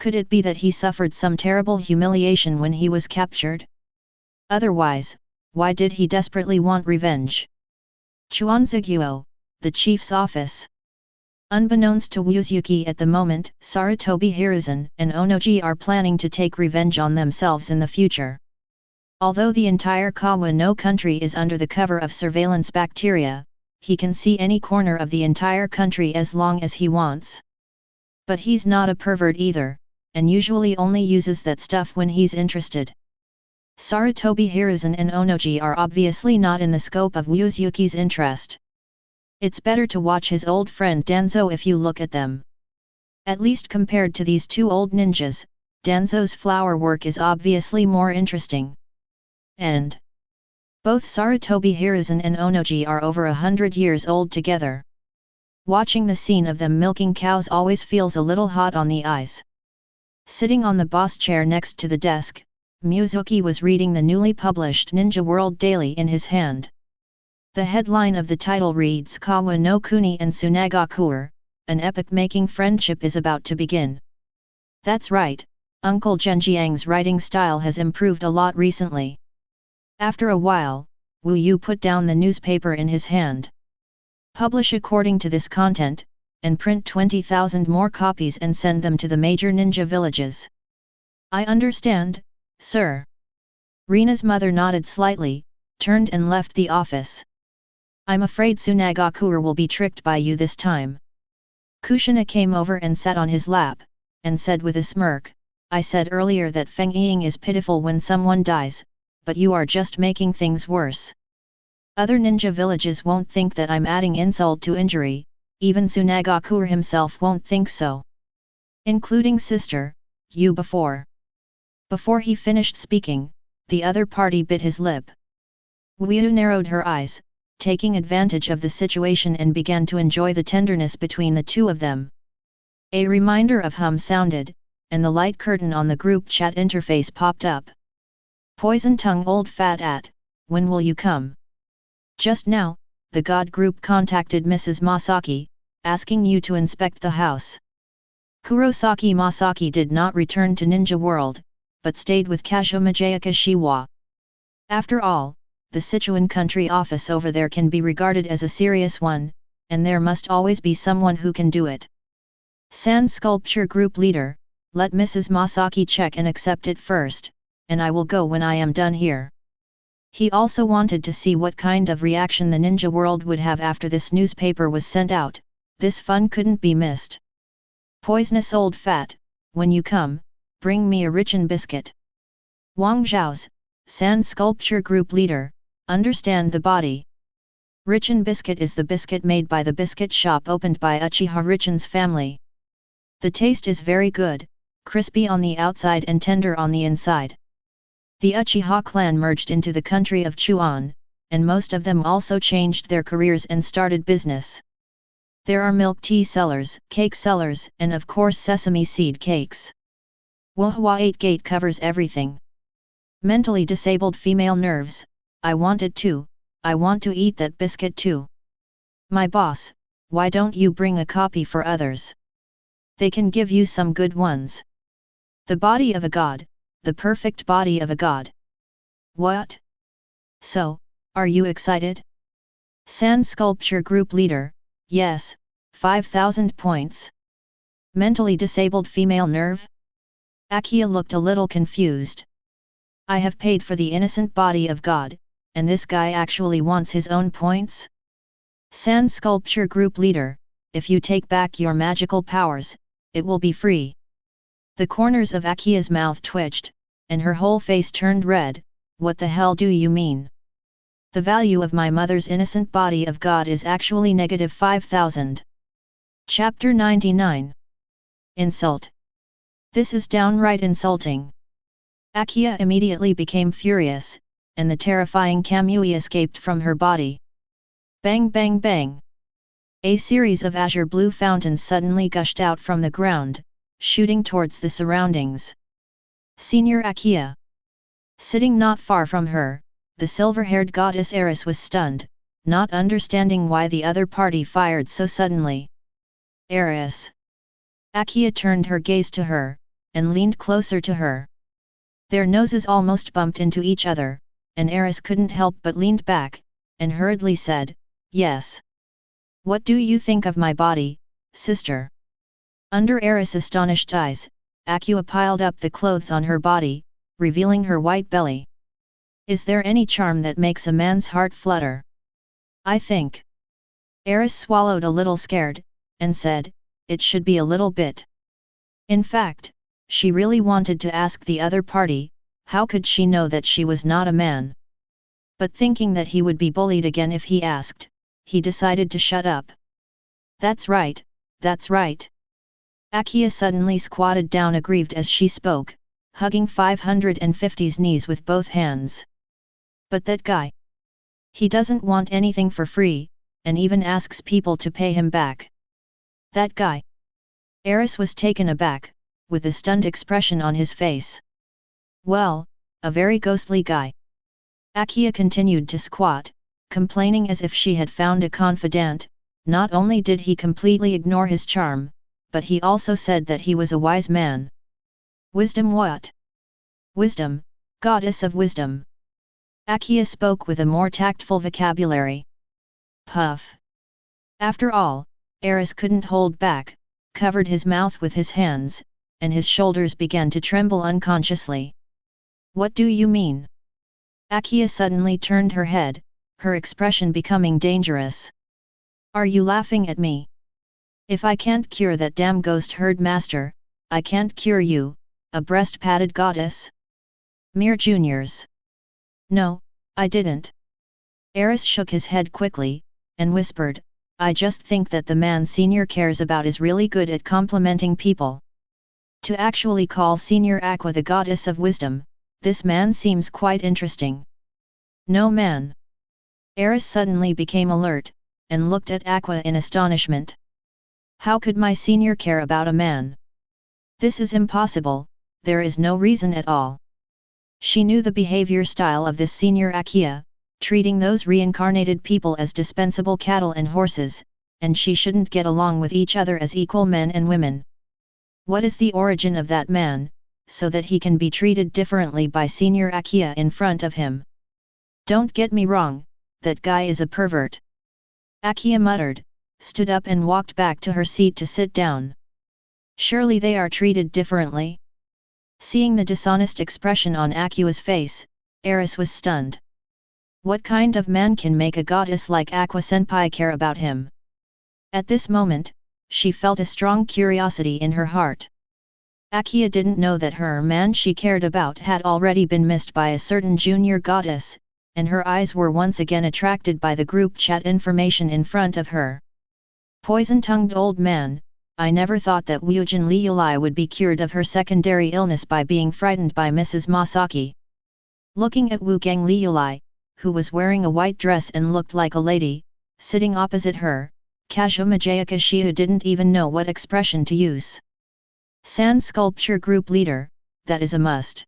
Could it be that he suffered some terrible humiliation when he was captured? Otherwise, why did he desperately want revenge? Chuanziguo, the chief's office. Unbeknownst to Uzuki at the moment, Sarutobi Hiruzen and Onoji are planning to take revenge on themselves in the future. Although the entire Kawa no country is under the cover of surveillance bacteria, he can see any corner of the entire country as long as he wants. But he's not a pervert either, and usually only uses that stuff when he's interested. Sarutobi Hiruzen and Onoji are obviously not in the scope of Uzuki's interest. It's better to watch his old friend Danzo if you look at them. At least compared to these 2 old ninjas, Danzo's flower work is obviously more interesting. And both Sarutobi Hiruzen and Onoji are over 100 years old together. Watching the scene of them milking cows always feels a little hot on the eyes. Sitting on the boss chair next to the desk, Mizuki was reading the newly published Ninja World Daily in his hand. The headline of the title reads Kawa no Kuni and Tsunagakuer, an epoch-making friendship is about to begin. That's right, Uncle Junyang's writing style has improved a lot recently. After a while, Wu Yu put down the newspaper in his hand. Publish according to this content, and print 20,000 more copies and send them to the major ninja villages. I understand, sir. Rina's mother nodded slightly, turned and left the office. I'm afraid Tsunagakuer will be tricked by you this time. Kushina came over and sat on his lap, and said with a smirk, I said earlier that Feng Ying is pitiful when someone dies, but you are just making things worse. Other ninja villages won't think that I'm adding insult to injury, even Tsunagakuer himself won't think so. Including sister, you before. Before he finished speaking, the other party bit his lip. Wu Yu narrowed her eyes, taking advantage of the situation, and began to enjoy the tenderness between the 2 of them. A reminder of hum sounded, and the light curtain on the group chat interface popped up. Poison tongue old fat at, when will you come? Just now, the God group contacted Mrs. Masaki, asking you to inspect the house. Kurosaki Masaki did not return to Ninja World, but stayed with Kazuma Shiwa. After all, the Sichuan country office over there can be regarded as a serious one, and there must always be someone who can do it. Sand Sculpture Group Leader, let Mrs. Masaki check and accept it first, and I will go when I am done here. He also wanted to see what kind of reaction the ninja world would have after this newspaper was sent out. This fun couldn't be missed. Poisonous old fat, when you come, bring me a Richin biscuit. Wang Zhao's, Sand Sculpture Group Leader, understand the body. Richin biscuit is the biscuit made by the biscuit shop opened by Uchiha Richin's family. The taste is very good, crispy on the outside and tender on the inside. The Uchiha clan merged into the country of Chuan, and most of them also changed their careers and started business. There are milk tea sellers, cake sellers, and of course sesame seed cakes. Wohua 8 Gate covers everything. Mentally disabled female nerves, I want it too, I want to eat that biscuit too. My boss, why don't you bring a copy for others? They can give you some good ones. The body of a god, the perfect body of a god. What? So, are you excited? Sand Sculpture Group Leader, yes, 5,000 points. Mentally disabled female nerve? Akiya looked a little confused. I have paid for the innocent body of God, and this guy actually wants his own points? Sand Sculpture Group Leader, if you take back your magical powers, it will be free. The corners of Akiya's mouth twitched, and her whole face turned red. What the hell do you mean? The value of my mother's innocent body of God is actually -5,000. Chapter 99. Insult. This is downright insulting. Akiya immediately became furious, and the terrifying Kamui escaped from her body. Bang bang bang! A series of azure blue fountains suddenly gushed out from the ground, shooting towards the surroundings. Senior Akiya. Sitting not far from her, the silver-haired goddess Eris was stunned, not understanding why the other party fired so suddenly. Eris. Akiya turned her gaze to her, and leaned closer to her. Their noses almost bumped into each other, and Eris couldn't help but leaned back, and hurriedly said, "Yes. What do you think of my body, sister?" Under Eris' astonished eyes, Akiya piled up the clothes on her body, revealing her white belly. Is there any charm that makes a man's heart flutter? I think. Eris swallowed a little scared, and said, it should be a little bit. In fact, she really wanted to ask the other party, how could she know that she was not a man? But thinking that he would be bullied again if he asked, he decided to shut up. That's right, that's right. Akiya suddenly squatted down aggrieved as she spoke, hugging 550's knees with both hands. But that guy. He doesn't want anything for free, and even asks people to pay him back. That guy. Eris was taken aback, with a stunned expression on his face. Well, a very ghostly guy. Akiya continued to squat, complaining as if she had found a confidant. Not only did he completely ignore his charm, but he also said that he was a wise man. Wisdom what? Wisdom, goddess of wisdom. Akiya spoke with a more tactful vocabulary. Puff. After all, Eris couldn't hold back, covered his mouth with his hands, and his shoulders began to tremble unconsciously. What do you mean? Akiya suddenly turned her head, her expression becoming dangerous. Are you laughing at me? If I can't cure that damn ghost herd master, I can't cure you, a breast-padded goddess? Mere juniors. No, I didn't. Eris shook his head quickly, and whispered, I just think that the man Senior cares about is really good at complimenting people. To actually call Senior Aqua the goddess of wisdom, this man seems quite interesting. No man. Eris suddenly became alert, and looked at Aqua in astonishment. How could my senior care about a man? This is impossible, there is no reason at all. She knew the behavior style of this senior Akiya, treating those reincarnated people as dispensable cattle and horses, and she shouldn't get along with each other as equal men and women. What is the origin of that man, so that he can be treated differently by senior Akiya in front of him? Don't get me wrong, that guy is a pervert. Akiya muttered, stood up and walked back to her seat to sit down. Surely they are treated differently? Seeing the dishonest expression on Akiya's face, Eris was stunned. What kind of man can make a goddess like Aqua-senpai care about him? At this moment, she felt a strong curiosity in her heart. Akiya didn't know that her man she cared about had already been missed by a certain junior goddess, and her eyes were once again attracted by the group chat information in front of her. Poison-tongued old man, I never thought that Wujin Liulai would be cured of her secondary illness by being frightened by Mrs. Masaki. Looking at Wugang Liulai, who was wearing a white dress and looked like a lady, sitting opposite her, Kazuma Jayakashiu didn't even know what expression to use. Sand Sculpture Group Leader, that is a must.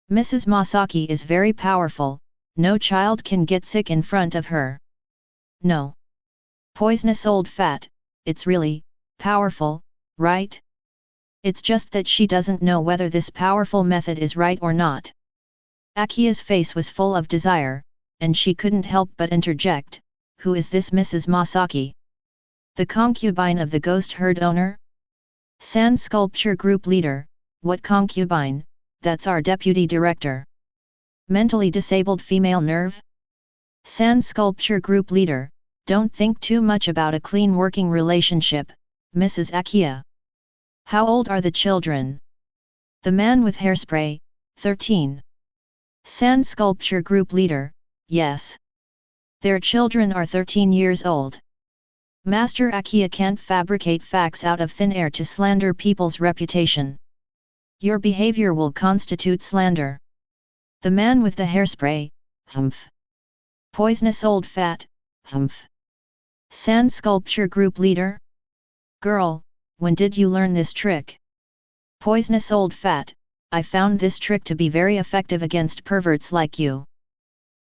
Mrs. Masaki is very powerful, no child can get sick in front of her. No. Poisonous old fat, it's really powerful, right? It's just that she doesn't know whether this powerful method is right or not. Akiya's face was full of desire, and she couldn't help but interject, who is this Mrs. Masaki? The concubine of the ghost herd owner? Sand Sculpture Group Leader, what concubine, that's our Deputy Director. Mentally disabled female nerve? Sand Sculpture Group Leader, don't think too much about a clean working relationship, Mrs. Akiya. How old are the children? The man with hairspray, 13. Sand Sculpture Group Leader, yes. Their children are 13 years old. Master Akiya can't fabricate facts out of thin air to slander people's reputation. Your behavior will constitute slander. The man with the hairspray, humph. Poisonous old fat, humph. Sand Sculpture Group Leader? Girl, when did you learn this trick? Poisonous old fat, I found this trick to be very effective against perverts like you.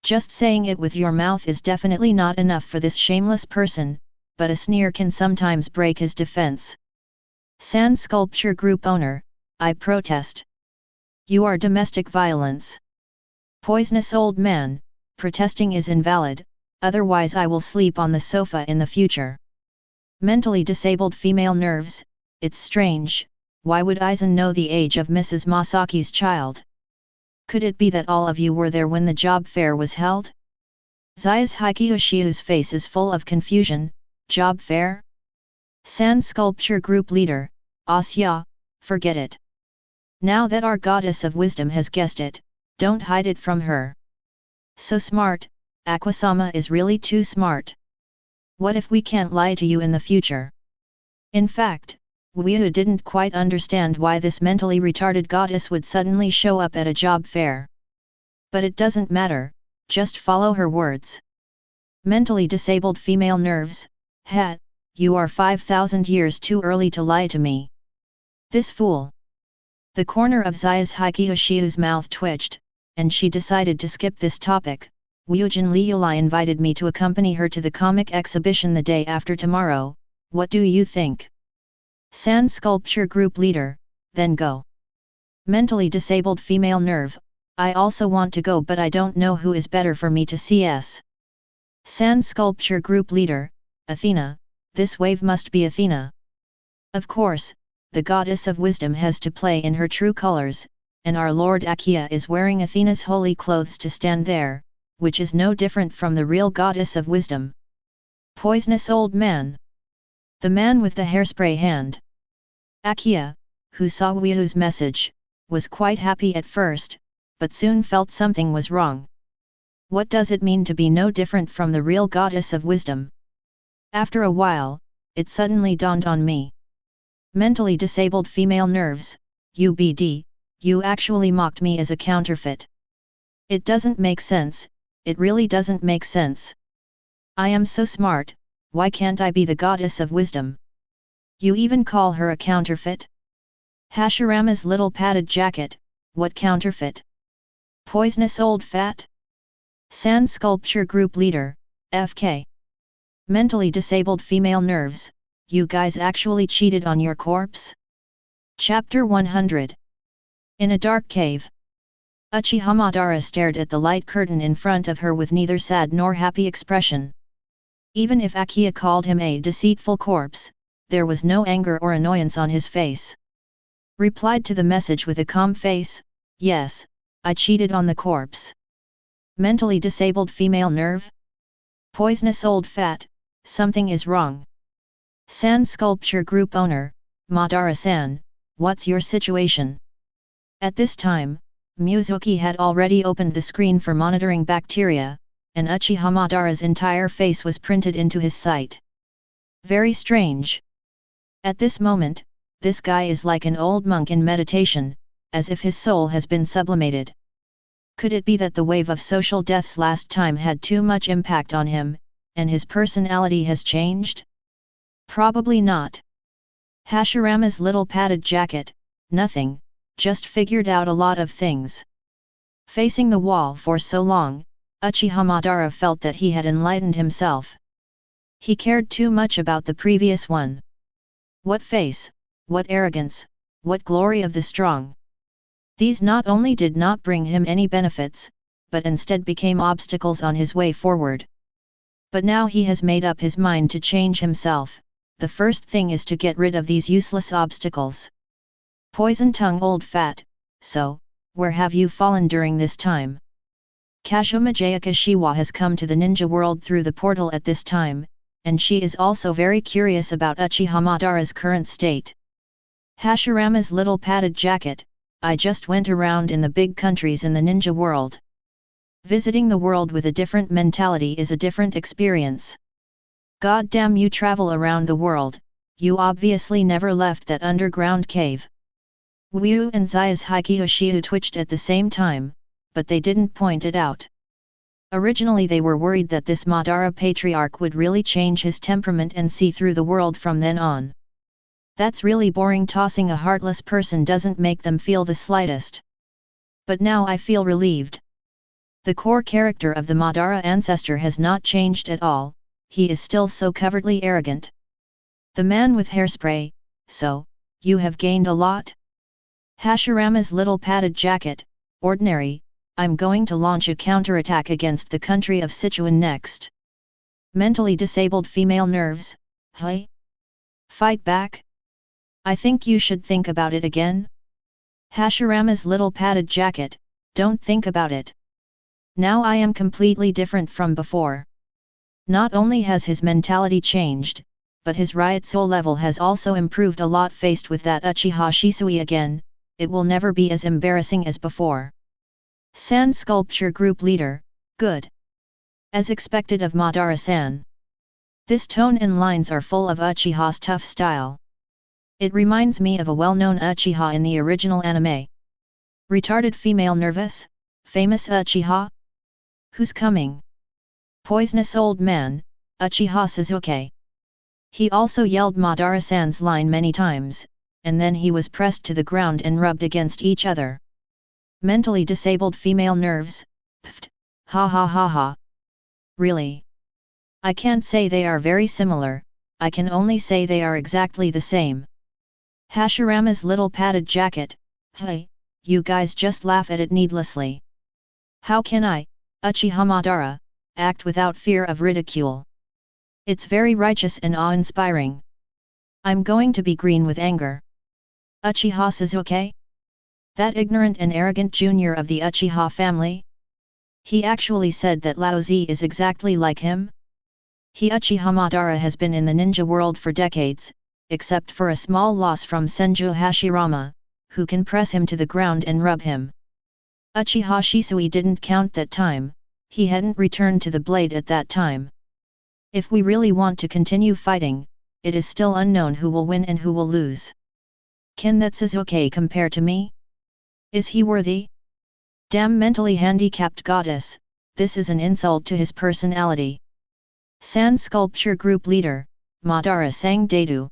Just saying it with your mouth is definitely not enough for this shameless person, but a sneer can sometimes break his defense. Sand Sculpture Group Owner, I protest. You are domestic violence. Poisonous old man, protesting is invalid, otherwise I will sleep on the sofa in the future. Mentally disabled female nerves, it's strange, why would Aizen know the age of Mrs. Masaki's child? Could it be that all of you were there when the job fair was held? Zai's Hikiyoshiu's face is full of confusion. Job fair? Sand Sculpture Group Leader, Asya, forget it. Now that our goddess of wisdom has guessed it, don't hide it from her. So smart, Aquasama is really too smart. What if we can't lie to you in the future? In fact, Wyu didn't quite understand why this mentally retarded goddess would suddenly show up at a job fair. But it doesn't matter, just follow her words. Mentally disabled female nerves, hat, you are 5,000 years too early to lie to me. This fool. The corner of Zai's Hikiyoshiu's mouth twitched, and she decided to skip this topic. Wyujin Liulai invited me to accompany her to the comic exhibition the day after tomorrow, what do you think? Sand Sculpture Group Leader, then go. Mentally disabled female nerve, I also want to go but I don't know who is better for me to CS. Sand Sculpture Group Leader, Athena, this wave must be Athena. Of course, the goddess of wisdom has to play in her true colors, and our Lord Akiya is wearing Athena's holy clothes to stand there, which is no different from the real goddess of wisdom. Poisonous old man. The man with the hairspray hand. Akiya, who saw Wyu's message, was quite happy at first, but soon felt something was wrong. What does it mean to be no different from the real goddess of wisdom? After a while, it suddenly dawned on me. Mentally disabled female nerves, UBD, you actually mocked me as a counterfeit. It doesn't make sense, it really doesn't make sense. I am so smart, why can't I be the goddess of wisdom? You even call her a counterfeit? Hashirama's little padded jacket, what counterfeit? Poisonous old fat? Sand Sculpture Group Leader, FK. Mentally disabled female nerves, you guys actually cheated on your corpse? Chapter 100. In a dark cave. Uchiha Madara stared at the light curtain in front of her with neither sad nor happy expression. Even if Akiya called him a deceitful corpse, there was no anger or annoyance on his face. Replied to the message with a calm face, yes, I cheated on the corpse. Mentally disabled female nerve? Poisonous old fat, something is wrong. Sand Sculpture Group Owner, Madara-san, what's your situation? At this time, Mizuki had already opened the screen for monitoring bacteria, and Uchiha Madara's entire face was printed into his sight. Very strange. At this moment, this guy is like an old monk in meditation, as if his soul has been sublimated. Could it be that the wave of social deaths last time had too much impact on him, and his personality has changed? Probably not. Hashirama's little padded jacket, nothing, just figured out a lot of things. Facing the wall for so long, Uchiha Madara felt that he had enlightened himself. He cared too much about the previous one. What face, what arrogance, what glory of the strong. These not only did not bring him any benefits, but instead became obstacles on his way forward. But now he has made up his mind to change himself, the first thing is to get rid of these useless obstacles. Poison tongue old fat, so, where have you fallen during this time? Kazuma Jayakashiwa has come to the ninja world through the portal at this time, and she is also very curious about Uchiha Madara's current state. Hashirama's little padded jacket, I just went around in the big countries in the ninja world. Visiting the world with a different mentality is a different experience. God damn, you travel around the world, you obviously never left that underground cave. Wyu and Zai's Hikiyoshiu twitched at the same time, but they didn't point it out. Originally they were worried that this Madara patriarch would really change his temperament and see through the world from then on. That's really boring. Tossing a heartless person doesn't make them feel the slightest. But now I feel relieved. The core character of the Madara ancestor has not changed at all, he is still so covertly arrogant. The man with hairspray, so, you have gained a lot? Hashirama's little padded jacket, ordinary, I'm going to launch a counterattack against the country of Sichuan next. Mentally disabled female nerves, hey? Fight back? I think you should think about it again. Hashirama's little padded jacket, don't think about it. Now I am completely different from before. Not only has his mentality changed, but his riot soul level has also improved a lot. Faced with that Uchiha Shisui again, it will never be as embarrassing as before. Sand Sculpture Group Leader, good. As expected of Madara-san. This tone and lines are full of Uchiha's tough style. It reminds me of a well-known Uchiha in the original anime. Retarded female nervous, famous Uchiha? Who's coming? Poisonous old man, Uchiha Sasuke. He also yelled Madara-san's line many times, and then he was pressed to the ground and rubbed against each other. Mentally disabled female nerves, pft, ha ha ha ha. Really? I can't say they are very similar, I can only say they are exactly the same. Hashirama's little padded jacket, hey, you guys just laugh at it needlessly. How can I, Uchiha Madara, act without fear of ridicule? It's very righteous and awe-inspiring. I'm going to be green with anger. Uchiha Sasuke? That ignorant and arrogant junior of the Uchiha family? He actually said that Laozi is exactly like him? He Uchiha Madara has been in the ninja world for decades, except for a small loss from Senju Hashirama, who can press him to the ground and rub him. Uchiha Shisui didn't count that time, he hadn't returned to the blade at that time. If we really want to continue fighting, it is still unknown who will win and who will lose. Can that Sasuke compare to me? Is he worthy? Damn mentally handicapped goddess, this is an insult to his personality. Sand Sculpture Group Leader, Madara sang Daidu.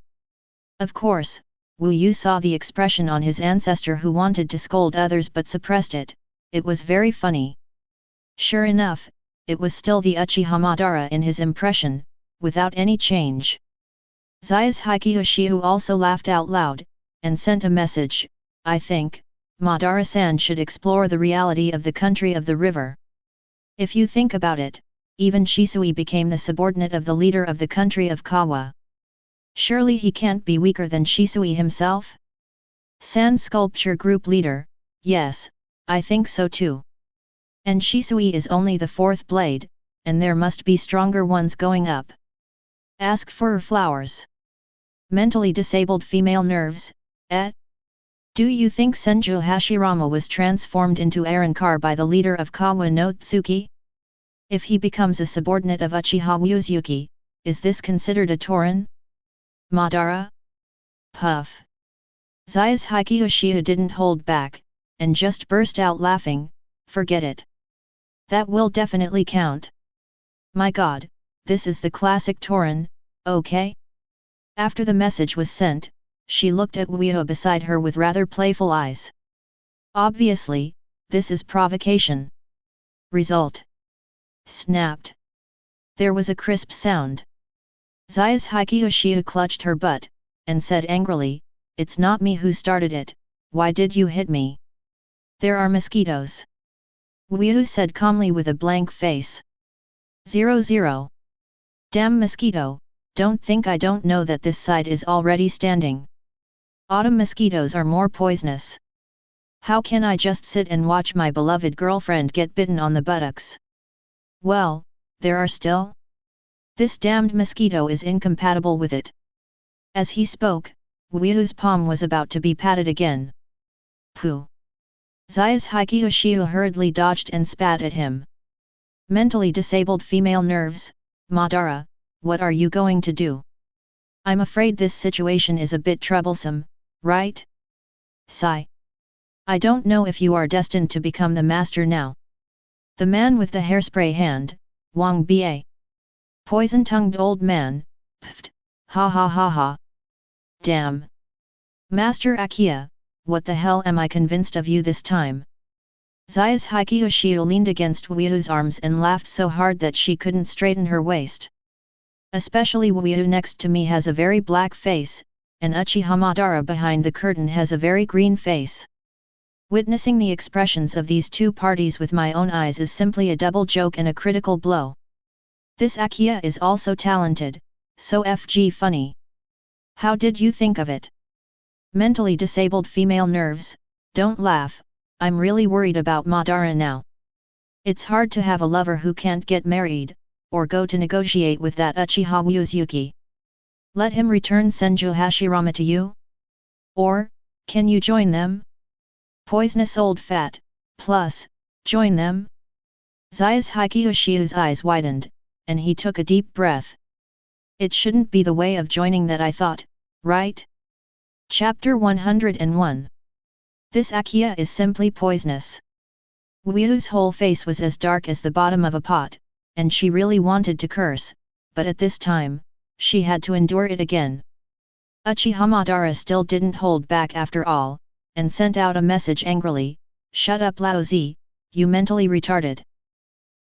Of course, Wu Yu saw the expression on his ancestor who wanted to scold others but suppressed it, it was very funny. Sure enough, it was still the Uchiha Madara in his impression, without any change. Zai's Hikiyoshiu also laughed out loud, and sent a message, I think, Madara-san should explore the reality of the country of the river. If you think about it, even Shisui became the subordinate of the leader of the country of Kawa. Surely he can't be weaker than Shisui himself? Sand Sculpture Group Leader, yes, I think so too. And Shisui is only the fourth blade, and there must be stronger ones going up. Ask for flowers. Mentally disabled female nerves, eh? Do you think Senju Hashirama was transformed into Arankar by the leader of Kawa no Tsuki? If he becomes a subordinate of Uchiha Uzuki, is this considered a Torin? Madara? Puff. Zai's Hikiyoshiu didn't hold back, and just burst out laughing, forget it. That will definitely count. My god, this is the classic Torin, okay? After the message was sent, she looked at Wio beside her with rather playful eyes. Obviously, this is provocation. Result. Snapped. There was a crisp sound. Zai's Hikiyoshiu clutched her butt, and said angrily, it's not me who started it, why did you hit me? There are mosquitoes. Wio said calmly with a blank face. 00. Damn mosquito, Don't think I don't know that this side is already standing. Autumn mosquitoes are more poisonous. How can I just sit and watch my beloved girlfriend get bitten on the buttocks? Well, there are still. This damned mosquito is incompatible with it. As he spoke, Wuyu's palm was about to be patted again. Pooh! Zai's Hikyoshio hurriedly dodged and spat at him. Mentally disabled female nerves, Madara, what are you going to do? I'm afraid this situation is a bit troublesome, right? Sigh. I don't know if you are destined to become the master now. The man with the hairspray hand, Wang Ba. Poison-tongued old man, pfft, ha ha ha ha. Damn. Master Akiya, what the hell am I convinced of you this time? Zai's Hikyoshio leaned against Wuyu's arms and laughed so hard that she couldn't straighten her waist. Especially Wuyu next to me has a very black face, and Uchiha Madara behind the curtain has a very green face. Witnessing the expressions of these two parties with my own eyes is simply a double joke and a critical blow. This Akiya is also talented, so FG funny. How did you think of it? Mentally disabled female nerves, don't laugh, I'm really worried about Madara now. It's hard to have a lover who can't get married, or go to negotiate with that Uchiha Uzuki. Let him return Senju Hashirama to you? Or, can you join them? Poisonous old fat, plus, join them? Zai's Hikyoshio's eyes widened, and he took a deep breath. It shouldn't be the way of joining that I thought, right? Chapter 101. This Akiya is simply poisonous. Wuyu's whole face was as dark as the bottom of a pot, and she really wanted to curse, but at this time, she had to endure it again. Uchiha Madara still didn't hold back after all, and sent out a message angrily, "Shut up Laozi, you mentally retarded."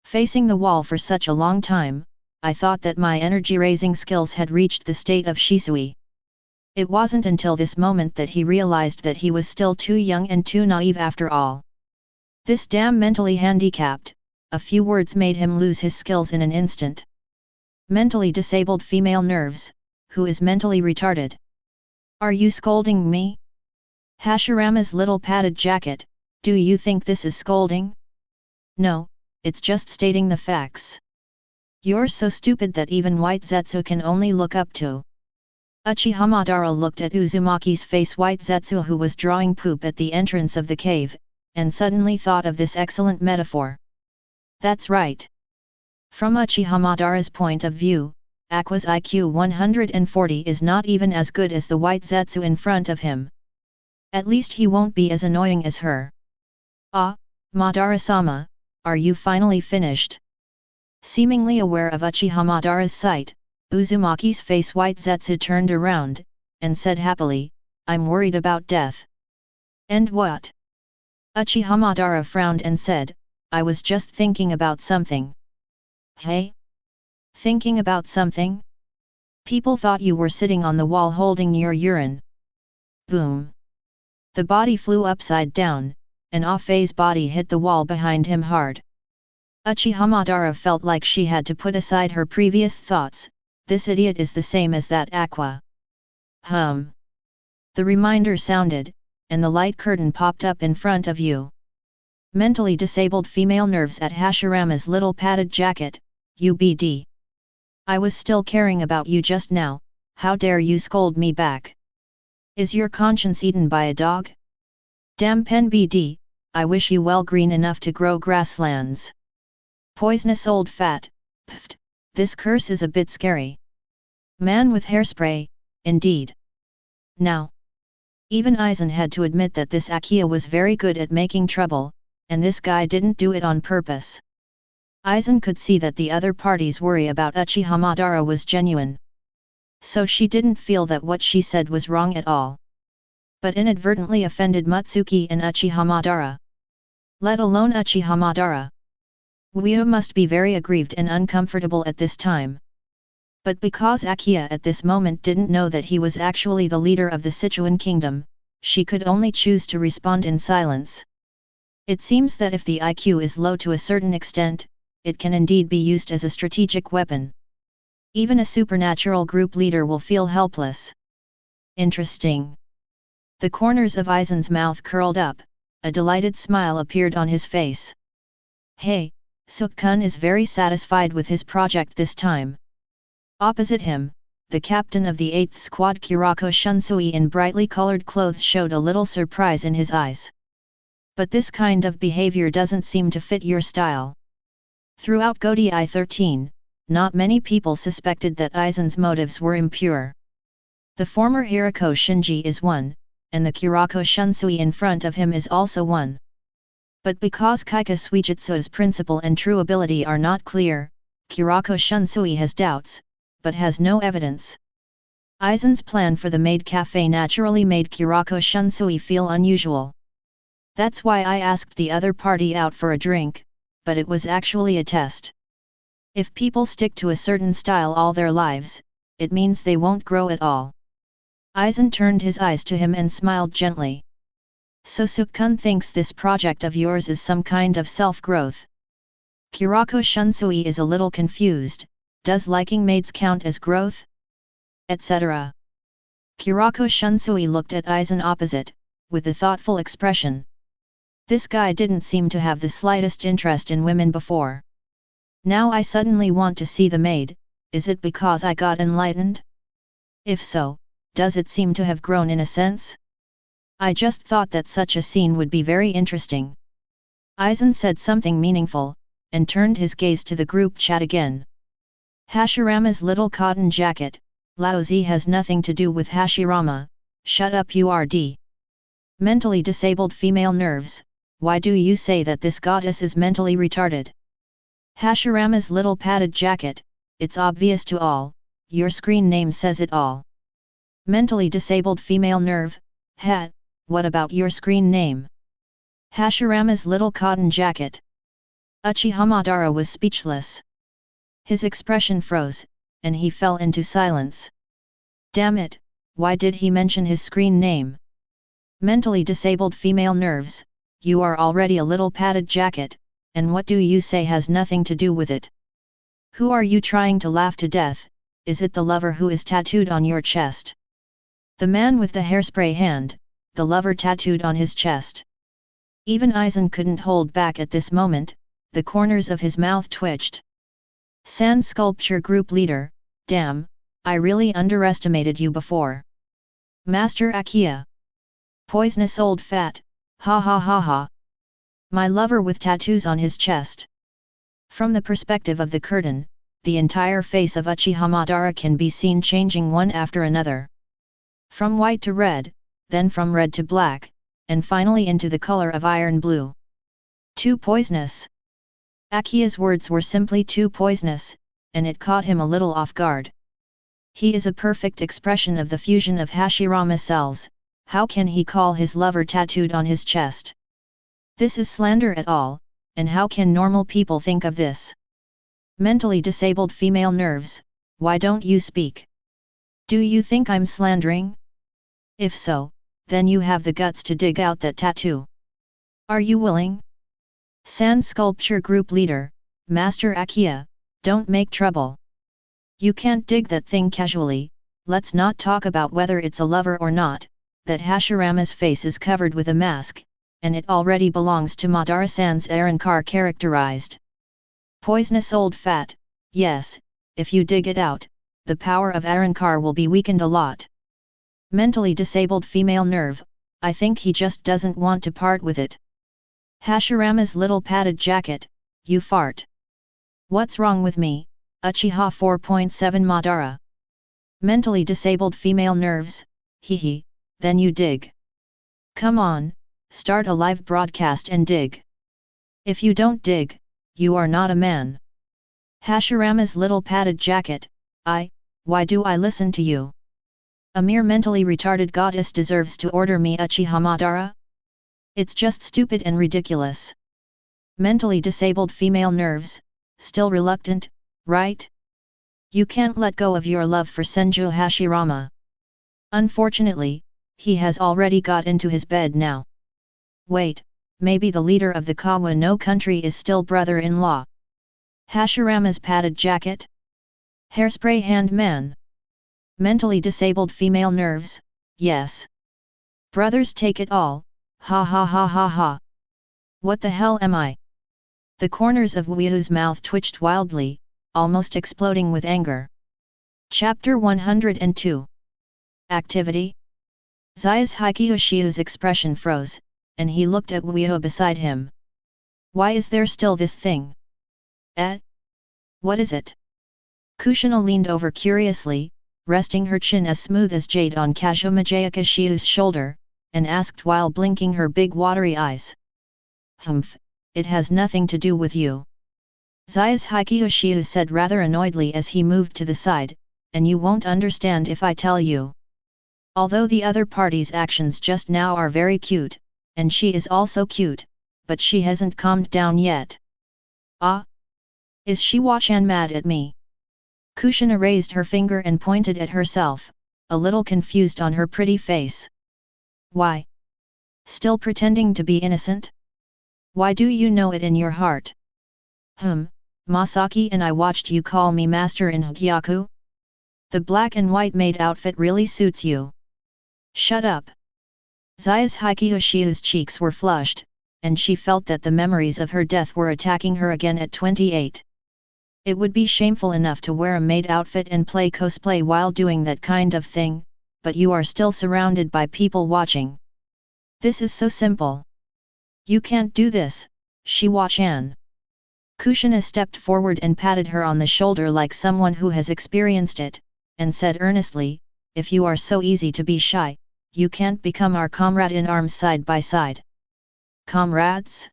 Facing the wall for such a long time, I thought that my energy-raising skills had reached the state of Shisui. It wasn't until this moment that he realized that he was still too young and too naive after all. This damn mentally handicapped, a few words made him lose his skills in an instant. Mentally disabled female nerves, who is mentally retarded? Are you scolding me? Hashirama's little padded jacket, do you think this is scolding? No, it's just stating the facts. You're so stupid that even White Zetsu can only look up to. Uchiha Madara looked at Uzumaki's face White Zetsu who was drawing poop at the entrance of the cave, and suddenly thought of this excellent metaphor. That's right. From Uchiha Madara's point of view, Aqua's IQ 140 is not even as good as the White Zetsu in front of him. At least he won't be as annoying as her. Ah, Madara-sama, are you finally finished? Seemingly aware of Uchiha Madara's sight, Uzumaki's face White Zetsu turned around, and said happily, I'm worried about death. And what? Uchiha Madara frowned and said, I was just thinking about something. Hey? Thinking about something? People thought you were sitting on the wall holding your urine. Boom. The body flew upside down, and Ah-Fei's body hit the wall behind him hard. Uchiha Madara felt like she had to put aside her previous thoughts, this idiot is the same as that Aqua. The reminder sounded, and the light curtain popped up in front of you. Mentally disabled female nerves at Hashirama's little padded jacket, UBD. I was still caring about you just now, how dare you scold me back? Is your conscience eaten by a dog? Damn pen BD, I wish you well green enough to grow grasslands. Poisonous old fat, pfft, this curse is a bit scary. Man with hairspray, indeed. Now. Even Aizen had to admit that this Akiya was very good at making trouble, and this guy didn't do it on purpose. Aizen could see that the other party's worry about Uchiha Madara was genuine. So she didn't feel that what she said was wrong at all. But inadvertently offended Mutsuki and Uchiha Madara. Let alone Uchiha Madara. Wuyu must be very aggrieved and uncomfortable at this time. But because Akiya at this moment didn't know that he was actually the leader of the Sichuan kingdom, she could only choose to respond in silence. It seems that if the IQ is low to a certain extent, it can indeed be used as a strategic weapon. Even a supernatural group leader will feel helpless. Interesting. The corners of Aizen's mouth curled up, a delighted smile appeared on his face. Hey, Suk-kun is very satisfied with his project this time. Opposite him, the captain of the 8th Squad Kurako Shunsui in brightly colored clothes showed a little surprise in his eyes. But this kind of behavior doesn't seem to fit your style. Throughout Godi 13, not many people suspected that Aizen's motives were impure. The former Hirako Shinji is one, and the Kurako Shunsui in front of him is also one. But because Kyōka Suigetsu's principle and true ability are not clear, Kurako Shunsui has doubts, but has no evidence. Aizen's plan for the maid cafe naturally made Kurako Shunsui feel unusual. That's why I asked the other party out for a drink, but it was actually a test. If people stick to a certain style all their lives, it means they won't grow at all. Aizen turned his eyes to him and smiled gently. So Suk-kun thinks this project of yours is some kind of self-growth. Kurako Shunsui is a little confused. Does liking maids count as growth? Etc. Kurako Shunsui looked at Aizen opposite, with a thoughtful expression. This guy didn't seem to have the slightest interest in women before. Now I suddenly want to see the maid, is it because I got enlightened? If so, does it seem to have grown in a sense? I just thought that such a scene would be very interesting. Aizen said something meaningful, and turned his gaze to the group chat again. Hashirama's little cotton jacket, Laozi has nothing to do with Hashirama, shut up urd. Mentally disabled female nerves, why do you say that this goddess is mentally retarded? Hashirama's little padded jacket, it's obvious to all, your screen name says it all. Mentally disabled female nerve, hat, what about your screen name? Hashirama's little cotton jacket. Uchiha Madara was speechless. His expression froze, and he fell into silence. Damn it, why did he mention his screen name? Mentally disabled female nerves, you are already a little padded jacket, and what do you say has nothing to do with it? Who are you trying to laugh to death? Is it the lover who is tattooed on your chest? The man with the hairspray hand, the lover tattooed on his chest. Even Aizen couldn't hold back at this moment, the corners of his mouth twitched. Sand Sculpture Group Leader, damn, I really underestimated you before. Master Akiya. Poisonous old fat, ha ha ha ha. My lover with tattoos on his chest. From the perspective of the curtain, the entire face of Uchiha Madara can be seen changing one after another. From white to red, then from red to black, and finally into the color of iron blue. Too poisonous. Akiya's words were simply too poisonous, and it caught him a little off guard. He is a perfect expression of the fusion of Hashirama cells, how can he call his lover tattooed on his chest? This is slander at all, and how can normal people think of this? Mentally disabled female nerves, why don't you speak? Do you think I'm slandering? If so, then you have the guts to dig out that tattoo. Are you willing? Sand Sculpture Group Leader, Master Akiya, don't make trouble. You can't dig that thing casually, let's not talk about whether it's a lover or not, that Hashirama's face is covered with a mask, and it already belongs to Madara-san's Arankar characterized. Poisonous old fat, yes, if you dig it out, the power of Arankar will be weakened a lot. Mentally disabled female nerve, I think he just doesn't want to part with it. Hashirama's little padded jacket, you fart. What's wrong with me, Uchiha 4.7 Madara? Mentally disabled female nerves, hee, then you dig. Come on, start a live broadcast and dig. If you don't dig, you are not a man. Hashirama's little padded jacket, why do I listen to you? A mere mentally retarded goddess deserves to order me Uchiha Madara? It's just stupid and ridiculous. Mentally disabled female nerves, still reluctant, right? You can't let go of your love for Senju Hashirama. Unfortunately, he has already got into his bed now. Wait, maybe the leader of the Kawa no country is still brother-in-law. Hashirama's padded jacket? Hairspray hand man. Mentally disabled female nerves, yes. Brothers take it all, ha ha ha ha ha. What the hell am I? The corners of Wuyu's mouth twitched wildly, almost exploding with anger. Chapter 102. Activity? Zai's Hikiyoshiu's expression froze, and he looked at Wuyu beside him. Why is there still this thing? What is it? Kushina leaned over curiously, resting her chin as smooth as jade on Kazumajayaka Shiu's shoulder, and asked while blinking her big watery eyes. Humph, it has nothing to do with you. Zai's Hikiyoshiu said rather annoyedly as he moved to the side, and you won't understand if I tell you. Although the other party's actions just now are very cute, and she is also cute, but she hasn't calmed down yet. Ah? Is she Wachan mad at me? Kushina raised her finger and pointed at herself, a little confused on her pretty face. Why? Still pretending to be innocent? Why do you know it in your heart? Masaki and I watched you call me master in Hagyaku? The black and white maid outfit really suits you. Shut up. Zai's Hikiyoshiu's cheeks were flushed, and she felt that the memories of her death were attacking her again at 28. It would be shameful enough to wear a maid outfit and play cosplay while doing that kind of thing, but you are still surrounded by people watching. This is so simple. You can't do this, Shiwa-chan. Kushina stepped forward and patted her on the shoulder like someone who has experienced it, and said earnestly, if you are so easy to be shy, you can't become our comrade in arms side by side. Comrades?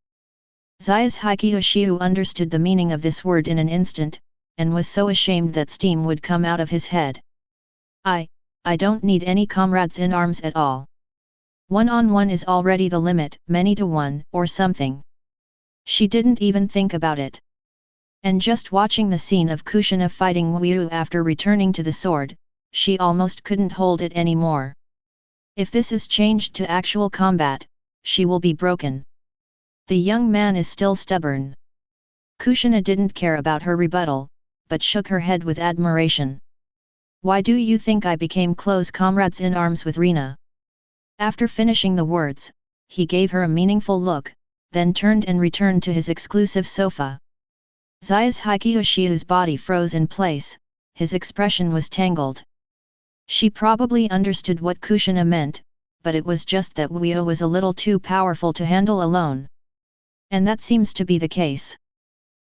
Zai's Hikiyoshiu understood the meaning of this word in an instant, and was so ashamed that steam would come out of his head. I don't need any comrades in arms at all. One-on-one is already the limit, many to one, or something. She didn't even think about it. And just watching the scene of Kushina fighting Wuyu after returning to the sword, she almost couldn't hold it anymore. If this is changed to actual combat, she will be broken. The young man is still stubborn. Kushina didn't care about her rebuttal, but shook her head with admiration. Why do you think I became close comrades in arms with Rina? After finishing the words, he gave her a meaningful look, then turned and returned to his exclusive sofa. Zai's Hikiyoshiu's body froze in place, his expression was tangled. She probably understood what Kushina meant, but it was just that Wuyu was a little too powerful to handle alone. And that seems to be the case.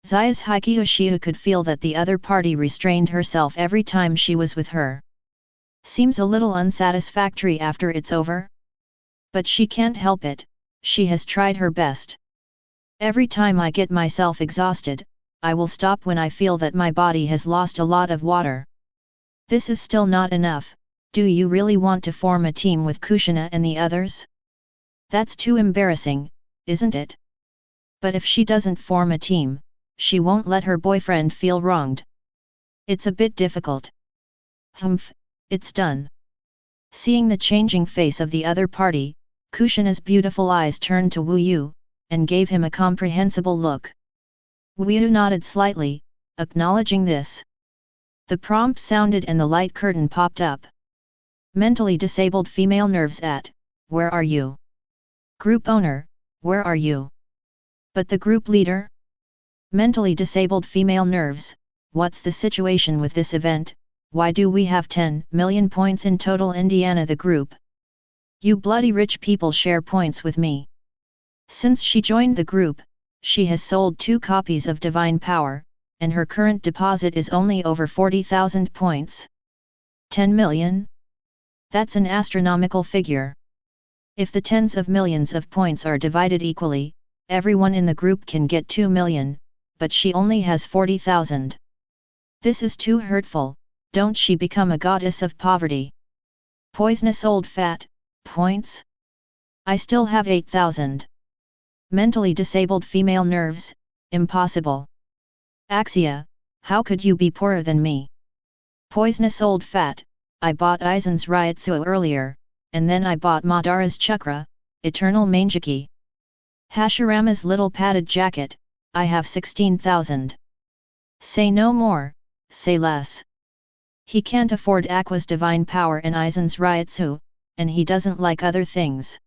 Zai's Hikiyoshiu could feel that the other party restrained herself every time she was with her. Seems a little unsatisfactory after it's over? But she can't help it, she has tried her best. Every time I get myself exhausted, I will stop when I feel that my body has lost a lot of water. This is still not enough, do you really want to form a team with Kushina and the others? That's too embarrassing, isn't it? But if she doesn't form a team, she won't let her boyfriend feel wronged. It's a bit difficult. Humph, it's done. Seeing the changing face of the other party, Kushina's beautiful eyes turned to Wuyu, and gave him a comprehensible look. Wuyu nodded slightly, acknowledging this. The prompt sounded and the light curtain popped up. Mentally disabled female nerves at, where are you? Group owner, where are you? But the group leader? Mentally disabled female nerves, what's the situation with this event? Why do we have 10 million points in total? Indiana the group. You bloody rich people share points with me. Since she joined the group, she has sold 2 copies of Divine Power, and her current deposit is only over 40,000 points. 10 million? That's an astronomical figure. If the tens of millions of points are divided equally, everyone in the group can get 2 million, but she only has 40,000. This is too hurtful, don't she become a goddess of poverty? Poisonous old fat, points? I still have 8,000. Mentally disabled female nerves, impossible. Axia, how could you be poorer than me? Poisonous old fat, I bought Aizen's Ryutsu earlier, and then I bought Madara's Chakra, Eternal Mangeki. Hashirama's little padded jacket, I have 16,000. Say no more, say less. He can't afford Aqua's divine power and Aizen's Ryutsu, and he doesn't like other things.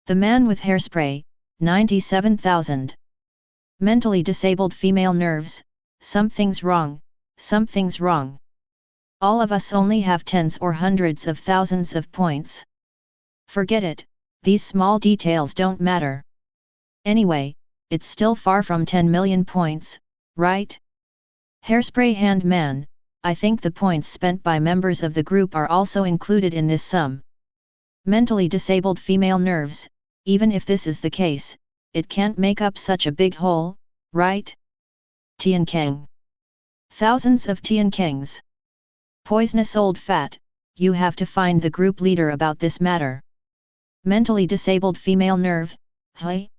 The man with hairspray, 97,000. Mentally disabled female nerves, something's wrong, something's wrong. All of us only have tens or hundreds of thousands of points. Forget it, these small details don't matter. Anyway, it's still far from 10 million points, right? Hairspray hand man, I think the points spent by members of the group are also included in this sum. Mentally disabled female nerves, even if this is the case, it can't make up such a big hole, right? Tiankang. Thousands of Tiankangs. Poisonous old fat, you have to find the group leader about this matter. Mentally disabled female nerve, hey?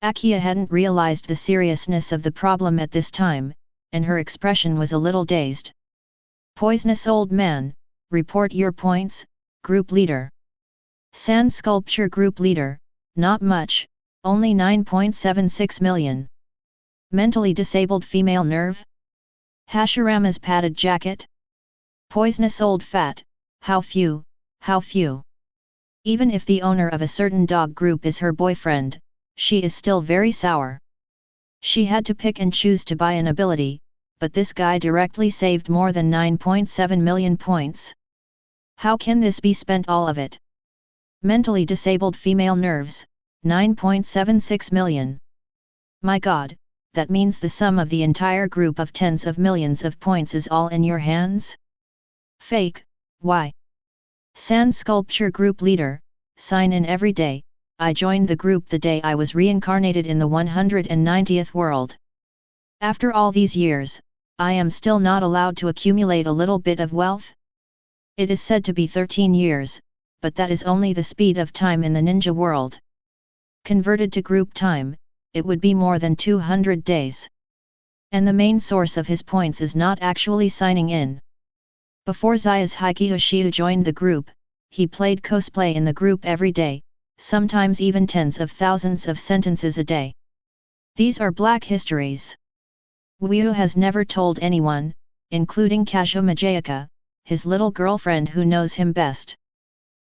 Akiya hadn't realized the seriousness of the problem at this time, and her expression was a little dazed. Poisonous old man, report your points, group leader. Sand sculpture group leader, not much, only 9.76 million. Mentally disabled female nerve? Hashirama's padded jacket? Poisonous old fat, how few, how few. Even if the owner of a certain dog group is her boyfriend, she is still very sour. She had to pick and choose to buy an ability, but this guy directly saved more than 9.7 million points. How can this be spent all of it? Mentally disabled female nerves, 9.76 million. My god, that means the sum of the entire group of tens of millions of points is all in your hands? Fake, why? Sand sculpture group leader, sign in every day. I joined the group the day I was reincarnated in the 190th world. After all these years, I am still not allowed to accumulate a little bit of wealth? It is said to be 13 years, but that is only the speed of time in the ninja world. Converted to group time, it would be more than 200 days. And the main source of his points is not actually signing in. Before Zayas Hikihoshiu joined the group, he played cosplay in the group every day, sometimes even tens of thousands of sentences a day. These are black histories. Wyu has never told anyone, including Kazuma Jayaka, his little girlfriend who knows him best.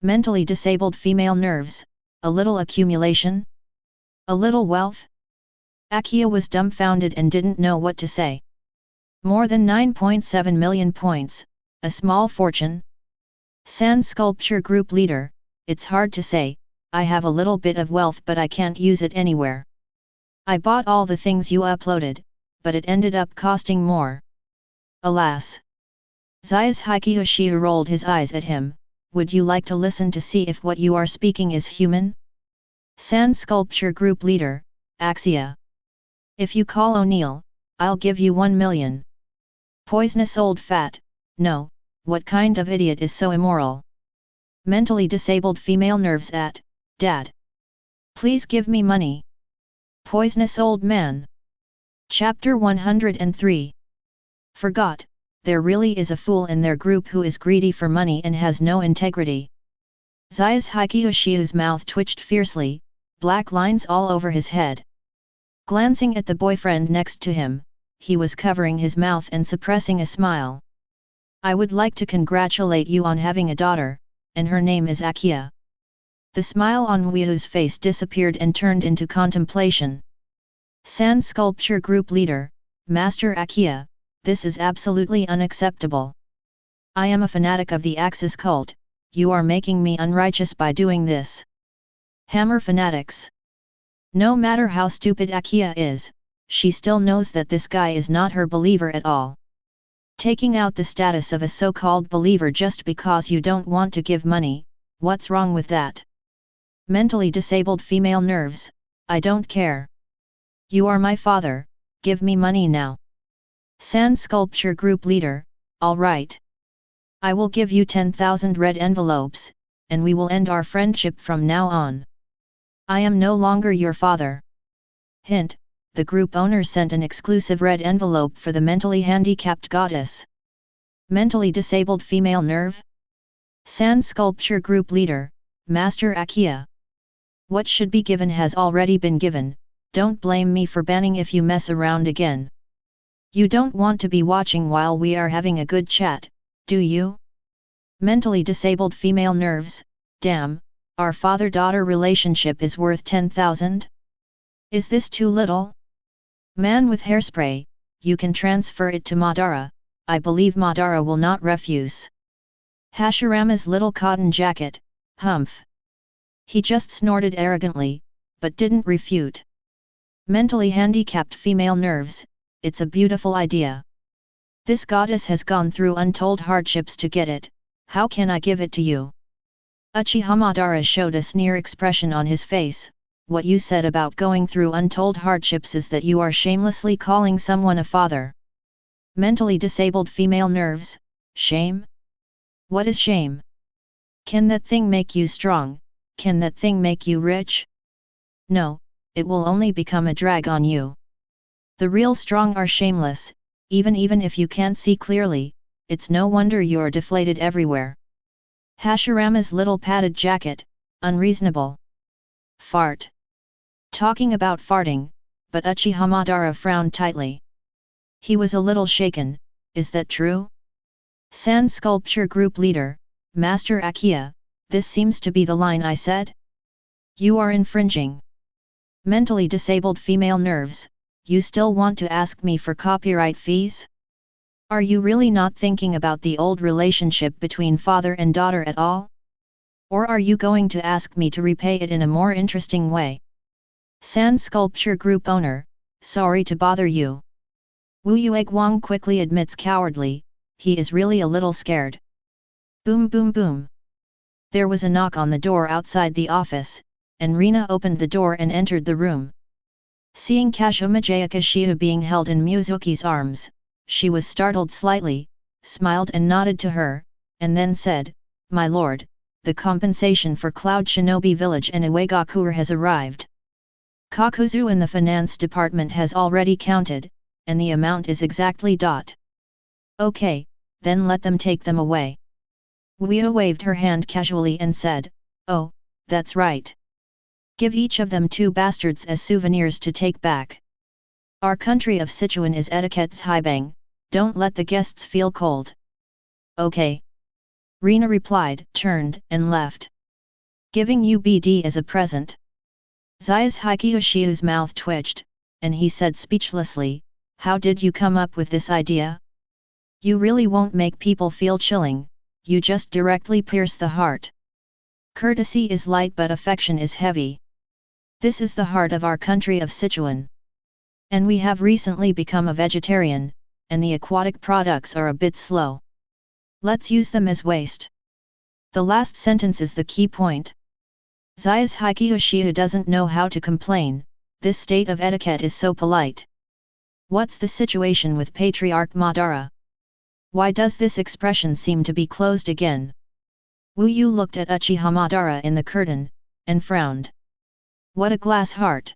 Mentally disabled female nerves, a little accumulation? A little wealth? Akiya was dumbfounded and didn't know what to say. More than 9.7 million points, a small fortune? Sand sculpture group leader, it's hard to say, I have a little bit of wealth but I can't use it anywhere. I bought all the things you uploaded, but it ended up costing more. Alas. Zayas Hikihoshiu rolled his eyes at him, would you like to listen to see if what you are speaking is human? Sand sculpture group leader, Axia. If you call O'Neill, I'll give you 1 million. Poisonous old fat, no, what kind of idiot is so immoral? Mentally disabled female nerves at, Dad. Please give me money. Poisonous old man. Chapter 103. Forgot, there really is a fool in their group who is greedy for money and has no integrity. Zayas Hikihoshiu's mouth twitched fiercely, black lines all over his head. Glancing at the boyfriend next to him, he was covering his mouth and suppressing a smile. I would like to congratulate you on having a daughter, and her name is Akiya. The smile on Wyu's face disappeared and turned into contemplation. Sand sculpture group leader, Master Akiya, this is absolutely unacceptable. I am a fanatic of the Axis cult, you are making me unrighteous by doing this. Hammer fanatics. No matter how stupid Akiya is, she still knows that this guy is not her believer at all. Taking out the status of a so-called believer just because you don't want to give money, what's wrong with that? Mentally disabled female nerves, I don't care. You are my father, give me money now. Sand sculpture group leader, alright. I will give you 10,000 red envelopes, and we will end our friendship from now on. I am no longer your father. Hint, the group owner sent an exclusive red envelope for the mentally handicapped goddess. Mentally disabled female nerve? Sand sculpture group leader, Master Akiya. What should be given has already been given, don't blame me for banning if you mess around again. You don't want to be watching while we are having a good chat, Do you? Mentally disabled female nerves, damn, our father-daughter relationship is worth 10,000? Is this too little? Man with hairspray, you can transfer it to Madara, I believe Madara will not refuse. Hashirama's little cotton jacket, humph. He just snorted arrogantly, but didn't refute. Mentally handicapped female nerves, it's a beautiful idea. This goddess has gone through untold hardships to get it, how can I give it to you? Uchiha Madara showed a sneer expression on his face. What you said about going through untold hardships is that you are shamelessly calling someone a father. Mentally disabled female nerves, shame? What is shame? Can that thing make you strong? Can that thing make you rich? No, it will only become a drag on you. The real strong are shameless, even if you can't see clearly, it's no wonder you're deflated everywhere. Hashirama's little padded jacket, unreasonable. Fart. Talking about farting, but Uchiha Madara frowned tightly. He was a little shaken, is that true? Sand Sculpture Group Leader, Master Akiya, this seems to be the line I said? You are infringing. Mentally disabled female nerves, you still want to ask me for copyright fees? Are you really not thinking about the old relationship between father and daughter at all? Or are you going to ask me to repay it in a more interesting way? Sand Sculpture Group Owner, sorry to bother you. Wu Yueguang quickly admits cowardly, he is really a little scared. Boom boom boom. There was a knock on the door outside the office, and Rina opened the door and entered the room. Seeing Kazuma Jayakishita being held in Mizuki's arms, she was startled slightly, smiled and nodded to her, and then said, My lord, the compensation for Cloud Shinobi Village and Iwagakure has arrived. Kakuzu in the finance department has already counted, and the amount is exactly . Okay, then let them take them away. Uia waved her hand casually and said, Oh, that's right. Give each of them 2 bastards as souvenirs to take back. Our country of Sichuan is etiquette's highbang, don't let the guests feel cold. Okay. Rina replied, turned, and left. Giving you BD as a present. Zai's Hikiyoshiu's mouth twitched, and he said speechlessly, How did you come up with this idea? You really won't make people feel chilling, you just directly pierce the heart. Courtesy is light but affection is heavy. This is the heart of our country of Sichuan. And we have recently become a vegetarian, and the aquatic products are a bit slow. Let's use them as waste. The last sentence is the key point. Zai's Hikiyoshiu doesn't know how to complain, this state of etiquette is so polite. What's the situation with Patriarch Madara? Why does this expression seem to be closed again? Wu Yu looked at Uchiha Madara in the curtain, and frowned. What a glass heart!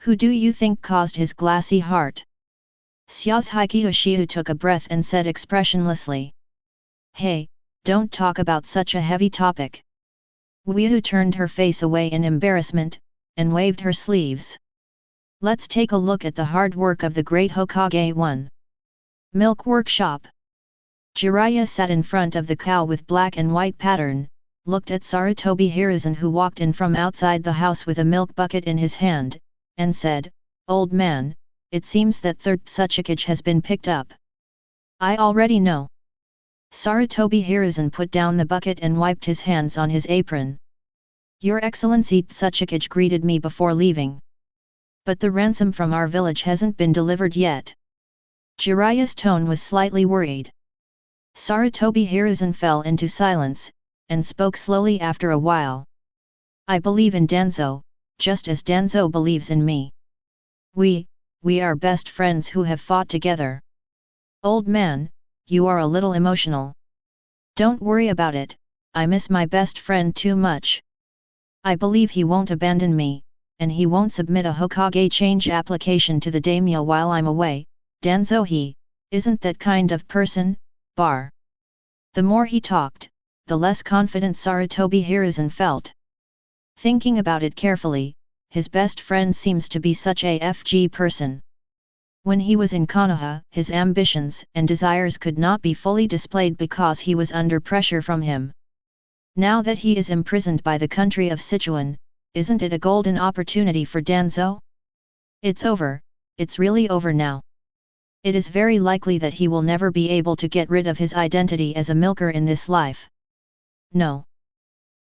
Who do you think caused his glassy heart? Xiao's Hikiyoshiu took a breath and said expressionlessly. Hey, don't talk about such a heavy topic. Wu Yu turned her face away in embarrassment, and waved her sleeves. Let's take a look at the hard work of the great Hokage 1. Milk Workshop. Jiraiya sat in front of the cow with black and white pattern, looked at Sarutobi Hiruzen who walked in from outside the house with a milk bucket in his hand, and said, Old man, it seems that third Tsuchikage has been picked up. I already know. Sarutobi Hiruzen put down the bucket and wiped his hands on his apron. Your Excellency, Tsuchikage greeted me before leaving. But the ransom from our village hasn't been delivered yet. Jiraiya's tone was slightly worried. Sarutobi Hiruzen fell into silence, and spoke slowly after a while. I believe in Danzo, just as Danzo believes in me. We are best friends who have fought together. Old man, you are a little emotional. Don't worry about it, I miss my best friend too much. I believe he won't abandon me, and he won't submit a Hokage change application to the daimyo while I'm away. Danzo he isn't that kind of person, bar. The more he talked, the less confident Sarutobi Hiruzen felt. Thinking about it carefully, his best friend seems to be such a FG person. When he was in Konoha, his ambitions and desires could not be fully displayed because he was under pressure from him. Now that he is imprisoned by the country of Sichuan, isn't it a golden opportunity for Danzo? It's over, it's really over now. It is very likely that he will never be able to get rid of his identity as a milker in this life. No.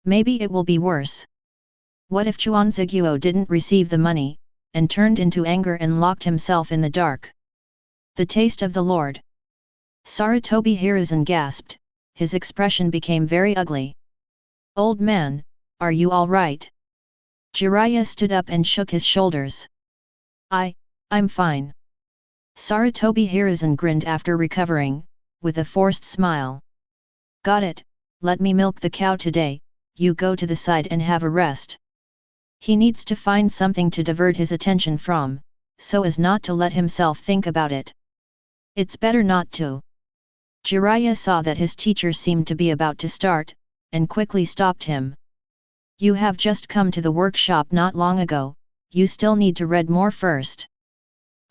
Maybe it will be worse. What if Chuan Ziguo didn't receive the money, and turned into anger and locked himself in the dark? The taste of the Lord. Sarutobi Hiruzen gasped, his expression became very ugly. Old man, are you all right? Jiraiya stood up and shook his shoulders. I'm fine. Sarutobi Hiruzen grinned after recovering, with a forced smile. Got it, let me milk the cow today, you go to the side and have a rest. He needs to find something to divert his attention from, so as not to let himself think about it. It's better not to. Jiraiya saw that his teacher seemed to be about to start, and quickly stopped him. You have just come to the workshop not long ago, you still need to read more first.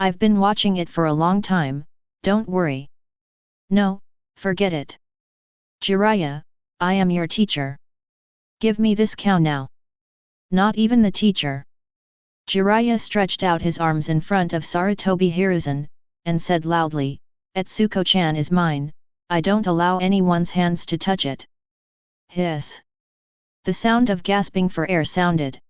I've been watching it for a long time, don't worry. No, forget it. Jiraiya, I am your teacher. Give me this cow now. Not even the teacher. Jiraiya stretched out his arms in front of Sarutobi Hiruzen, and said loudly, Etsuko-chan is mine, I don't allow anyone's hands to touch it. Hiss. The sound of gasping for air sounded.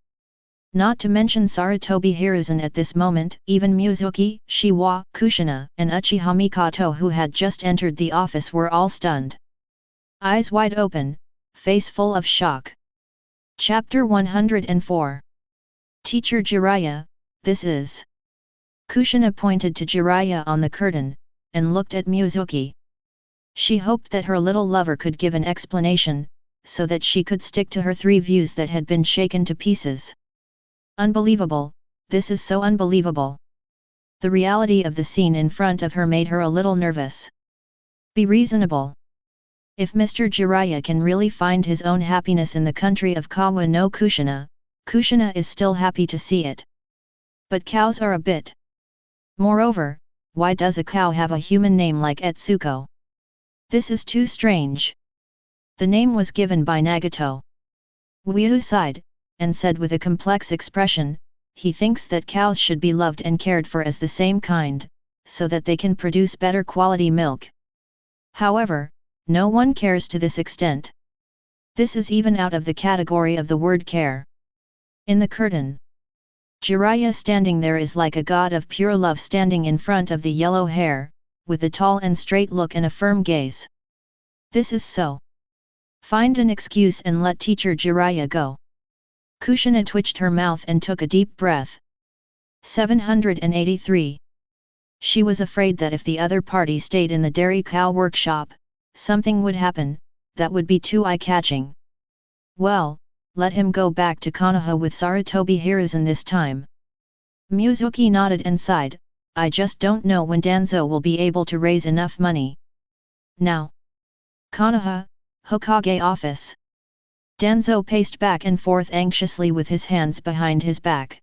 Not to mention Sarutobi Hiruzen at this moment, even Mizuki, Shiwa, Kushina, and Uchiha Mikoto who had just entered the office were all stunned. Eyes wide open, face full of shock. Chapter 104. Teacher Jiraiya, this is... Kushina pointed to Jiraiya on the curtain, and looked at Mizuki. She hoped that her little lover could give an explanation, so that she could stick to her 3 views that had been shaken to pieces. Unbelievable, this is so unbelievable. The reality of the scene in front of her made her a little nervous. Be reasonable. If Mr. Jiraiya can really find his own happiness in the country of Kawa no Kushina, Kushina is still happy to see it. But cows are a bit. Moreover, why does a cow have a human name like Etsuko? This is too strange. The name was given by Nagato. Wyu sighed, and said with a complex expression, he thinks that cows should be loved and cared for as the same kind, so that they can produce better quality milk. However, no one cares to this extent. This is even out of the category of the word care. In the curtain, Jiraiya standing there is like a god of pure love standing in front of the yellow hair, with a tall and straight look and a firm gaze. This is so. Find an excuse and let teacher Jiraiya go. Kushina twitched her mouth and took a deep breath. 783. She was afraid that if the other party stayed in the dairy cow workshop, something would happen, that would be too eye-catching. Well, let him go back to Konoha with Sarutobi Hiruzen this time. Mizuki nodded and sighed, I just don't know when Danzo will be able to raise enough money. Now. Konoha, Hokage office. Danzo paced back and forth anxiously with his hands behind his back.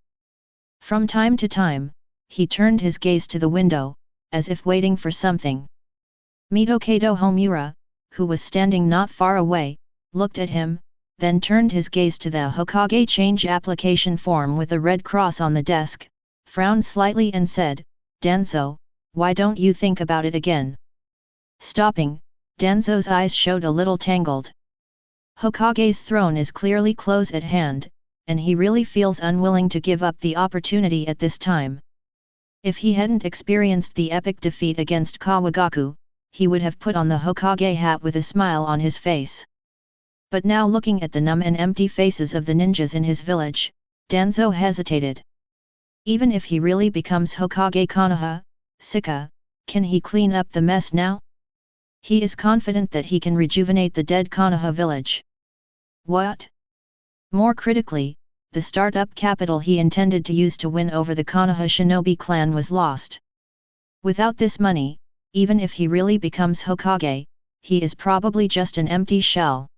From time to time, he turned his gaze to the window, as if waiting for something. Mitokato Homura, who was standing not far away, looked at him, then turned his gaze to the Hokage change application form with a red cross on the desk, frowned slightly and said, Danzo, why don't you think about it again? Stopping, Danzo's eyes showed a little tangled. Hokage's throne is clearly close at hand, and he really feels unwilling to give up the opportunity at this time. If he hadn't experienced the epic defeat against Kawagaku, he would have put on the Hokage hat with a smile on his face. But now looking at the numb and empty faces of the ninjas in his village, Danzo hesitated. Even if he really becomes Hokage Konoha, Sika, can he clean up the mess now? He is confident that he can rejuvenate the dead Konoha village. What? More critically, the start-up capital he intended to use to win over the Konoha shinobi clan was lost. Without this money, even if he really becomes Hokage, he is probably just an empty shell.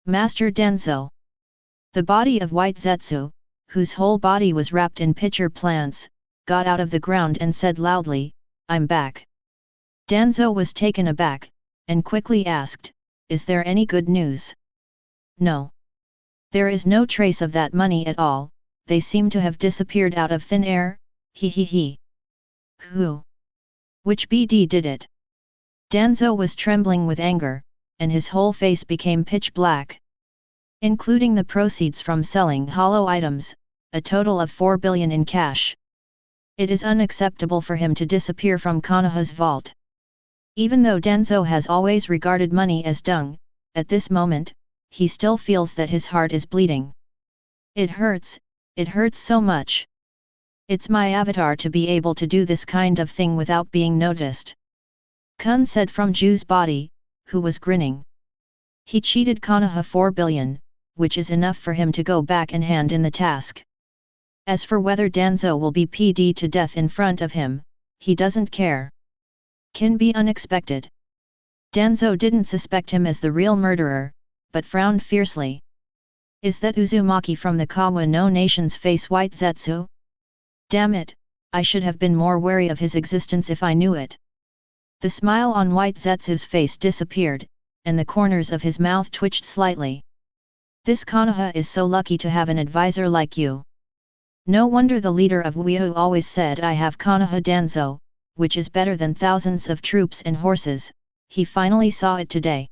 Master Danzo. The body of White Zetsu, whose whole body was wrapped in pitcher plants, got out of the ground and said loudly, "I'm back." Danzo was taken aback, and quickly asked, "Is there any good news?" "No. There is no trace of that money at all, they seem to have disappeared out of thin air, he. Who? Which BD did it?" Danzo was trembling with anger, and his whole face became pitch black. "Including the proceeds from selling hollow items, a total of 4 billion in cash. It is unacceptable for him to disappear from Konoha's vault." Even though Danzo has always regarded money as dung, at this moment, he still feels that his heart is bleeding. It hurts so much. "It's my avatar to be able to do this kind of thing without being noticed," Kun said from Ju's body, who was grinning. He cheated Konoha 4 billion, which is enough for him to go back and hand in the task. As for whether Danzo will be PD to death in front of him, he doesn't care. Can be unexpected. Danzo didn't suspect him as the real murderer, but frowned fiercely. "Is that Uzumaki from the Kawa no Nation's face White Zetsu? Damn it, I should have been more wary of his existence if I knew it." The smile on White Zetsu's face disappeared, and the corners of his mouth twitched slightly. "This Konoha is so lucky to have an advisor like you. No wonder the leader of Wio always said I have Konoha Danzo, which is better than thousands of troops and horses." He finally saw it today.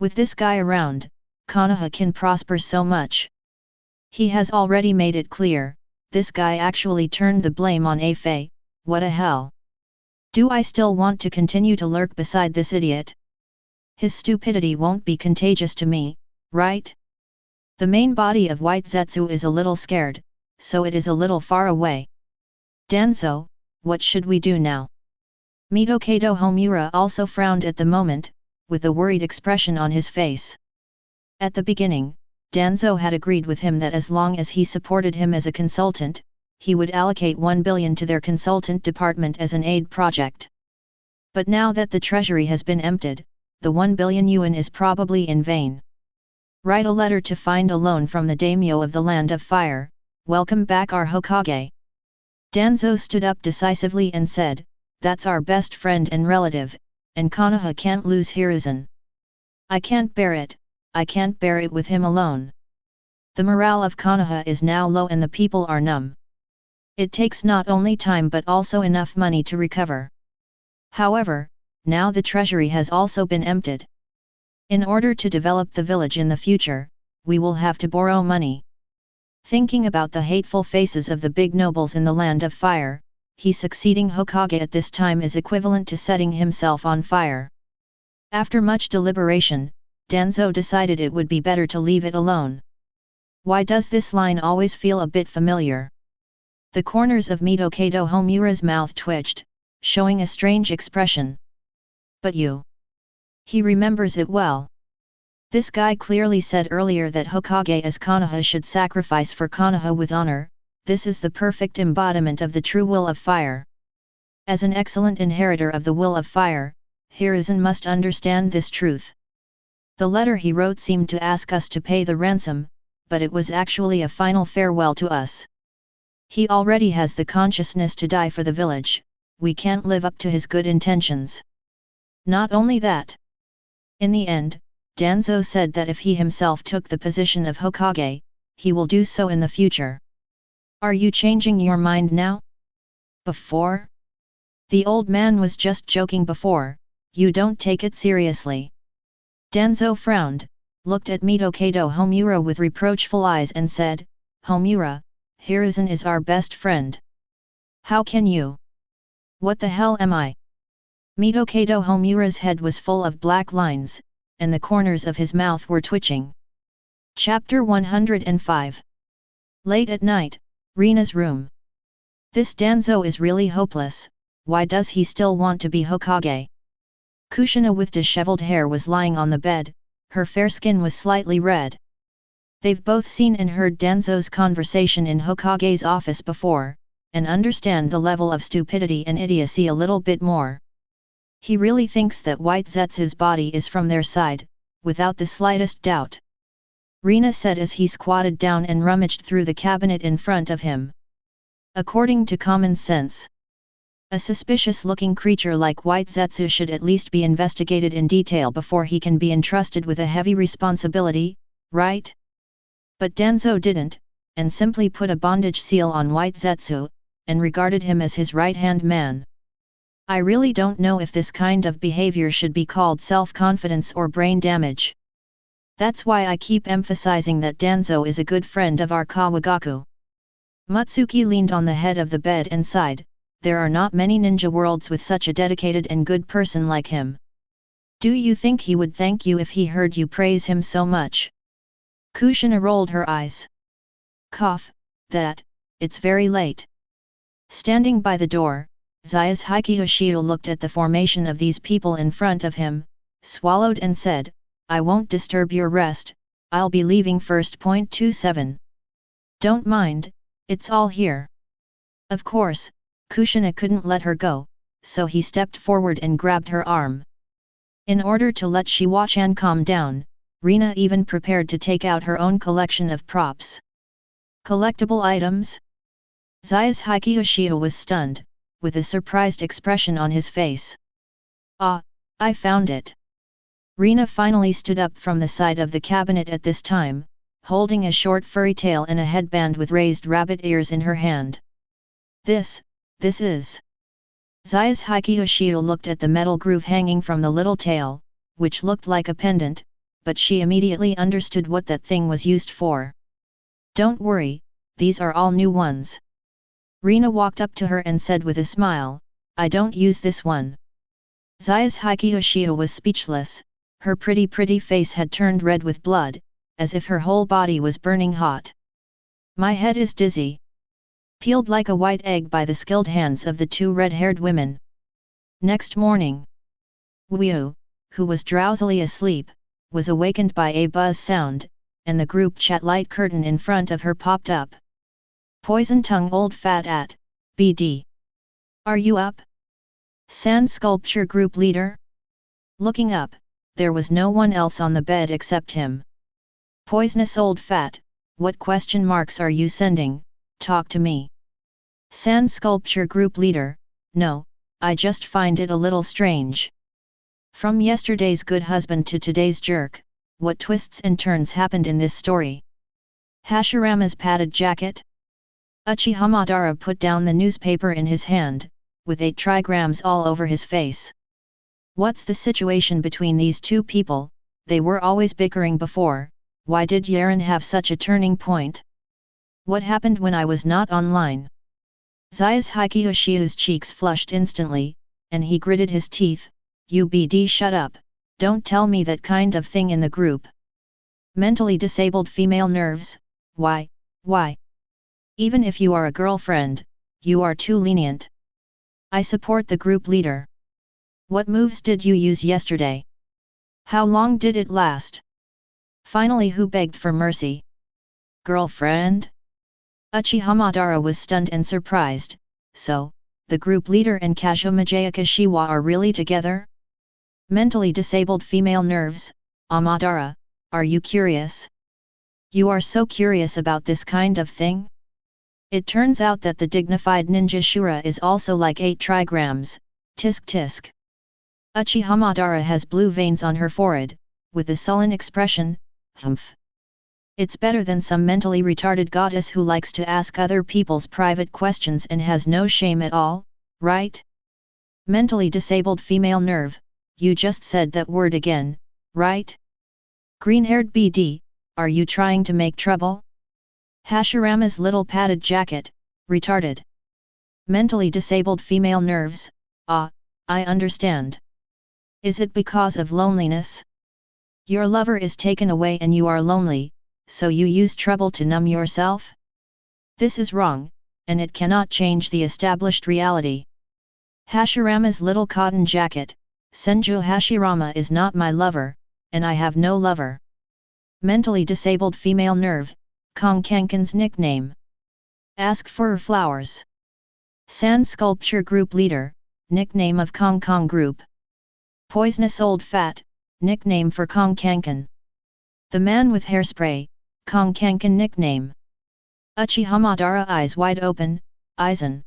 With this guy around, Konoha can prosper so much. He has already made it clear, this guy actually turned the blame on Afei. What a hell. Do I still want to continue to lurk beside this idiot? His stupidity won't be contagious to me, right? The main body of White Zetsu is a little scared, so it is a little far away. "Danzo, what should we do now?" Mitokado Homura also frowned at the moment, with a worried expression on his face. At the beginning, Danzo had agreed with him that as long as he supported him as a consultant, he would allocate 1 billion to their consultant department as an aid project. But now that the treasury has been emptied, the 1 billion yuan is probably in vain. Write a letter to find a loan from the daimyo of the Land of Fire. "Welcome back our Hokage." Danzo stood up decisively and said, "That's our best friend and relative, and Konoha can't lose Hiruzen. I can't bear it with him alone. The morale of Konoha is now low and the people are numb. It takes not only time but also enough money to recover. However, now the treasury has also been emptied. In order to develop the village in the future, we will have to borrow money." Thinking about the hateful faces of the big nobles in the Land of Fire, he succeeding Hokage at this time is equivalent to setting himself on fire. After much deliberation, Danzo decided it would be better to leave it alone. Why does this line always feel a bit familiar? The corners of Mitokado Homura's mouth twitched, showing a strange expression. But you. He remembers it well. This guy clearly said earlier that Hokage as Konoha should sacrifice for Konoha with honor. This is the perfect embodiment of the true will of fire. As an excellent inheritor of the will of fire, Hiruzen must understand this truth. The letter he wrote seemed to ask us to pay the ransom, but it was actually a final farewell to us. He already has the consciousness to die for the village, we can't live up to his good intentions. Not only that. In the end, Danzo said that if he himself took the position of Hokage, he will do so in the future. Are you changing your mind now? Before? The old man was just joking before, you don't take it seriously. Danzo frowned, looked at Mitokado Homura with reproachful eyes and said, Homura, Hiruzen is our best friend. How can you? What the hell am I? Mitokado Homura's head was full of black lines, and the corners of his mouth were twitching. Chapter 105. Late at night, Rina's room. This Danzo is really hopeless, why does he still want to be Hokage? Kushina with disheveled hair was lying on the bed, her fair skin was slightly red. They've both seen and heard Danzo's conversation in Hokage's office before, and understand the level of stupidity and idiocy a little bit more. He really thinks that White Zetsu's body is from their side, without the slightest doubt. Rina said as he squatted down and rummaged through the cabinet in front of him. According to common sense, a suspicious-looking creature like White Zetsu should at least be investigated in detail before he can be entrusted with a heavy responsibility, right? But Danzo didn't, and simply put a bondage seal on White Zetsu, and regarded him as his right-hand man. I really don't know if this kind of behavior should be called self-confidence or brain damage. That's why I keep emphasizing that Danzo is a good friend of our Kawagaku. Mutsuki leaned on the head of the bed and sighed. There are not many ninja worlds with such a dedicated and good person like him. Do you think he would thank you if he heard you praise him so much? Kushina rolled her eyes. Cough, it's very late. Standing by the door, Zayas Hikihashito looked at the formation of these people in front of him, swallowed and said, I won't disturb your rest, I'll be leaving first. 27. Don't mind, it's all here. Of course, Kushina couldn't let her go, so he stepped forward and grabbed her arm. In order to let Shiwa-chan calm down, Rina even prepared to take out her own collection of props. Collectible items? Zayas Hikihashito was stunned, with a surprised expression on his face. Ah, I found it. Rina finally stood up from the side of the cabinet at this time, holding a short furry tail and a headband with raised rabbit ears in her hand. This is... Zayas Hikihashito looked at the metal groove hanging from the little tail, which looked like a pendant, but she immediately understood what that thing was used for. Don't worry, these are all new ones. Rina walked up to her and said with a smile, I don't use this one. Zayas Hikihashito was speechless, her pretty face had turned red with blood, as if her whole body was burning hot. My head is dizzy. Peeled like a white egg by the skilled hands of the two red-haired women. Next morning, Wu, who was drowsily asleep, was awakened by a buzz sound, and the group chat light curtain in front of her popped up. Poison tongue old fat at, BD. Are you up? Sand sculpture group leader? Looking up, there was no one else on the bed except him. Poisonous old fat, what question marks are you sending? Talk to me. Sand sculpture group leader, no, I just find it a little strange. From yesterday's good husband to today's jerk, what twists and turns happened in this story? Hashirama's padded jacket? Uchiha Madara put down the newspaper in his hand, with 8 trigrams all over his face. What's the situation between these two people? They were always bickering before, why did Yaren have such a turning point? What happened when I was not online? Zayas Hikihashito's cheeks flushed instantly, and he gritted his teeth, UBD shut up, don't tell me that kind of thing in the group. Mentally disabled female nerves, why? Even if you are a girlfriend, you are too lenient. I support the group leader. What moves did you use yesterday? How long did it last? Finally, who begged for mercy? Girlfriend? Uchiha Madara was stunned and surprised, so, the group leader and Kazuma Jayakashiwa are really together? Mentally disabled female nerves, Madara, are you curious? You are so curious about this kind of thing? It turns out that the dignified ninja Shura is also like 8 trigrams, tisk tisk. Uchiha Madara has blue veins on her forehead, with a sullen expression, humph. It's better than some mentally retarded goddess who likes to ask other people's private questions and has no shame at all, right? Mentally disabled female nerve, you just said that word again, right? Green-haired BD, are you trying to make trouble? Hashirama's little padded jacket, retarded. Mentally disabled female nerves, I understand. Is it because of loneliness? Your lover is taken away and you are lonely, so you use trouble to numb yourself? This is wrong, and it cannot change the established reality. Hashirama's little cotton jacket, Senju Hashirama is not my lover, and I have no lover. Mentally disabled female nerve, Kong Kankan's nickname. Ask for flowers. Sand sculpture group leader, nickname of Kong Kong group. Poisonous old fat, nickname for Kong Kankan. The man with hairspray, Kong Kankan nickname. Uchiha Madara eyes wide open, Aizen.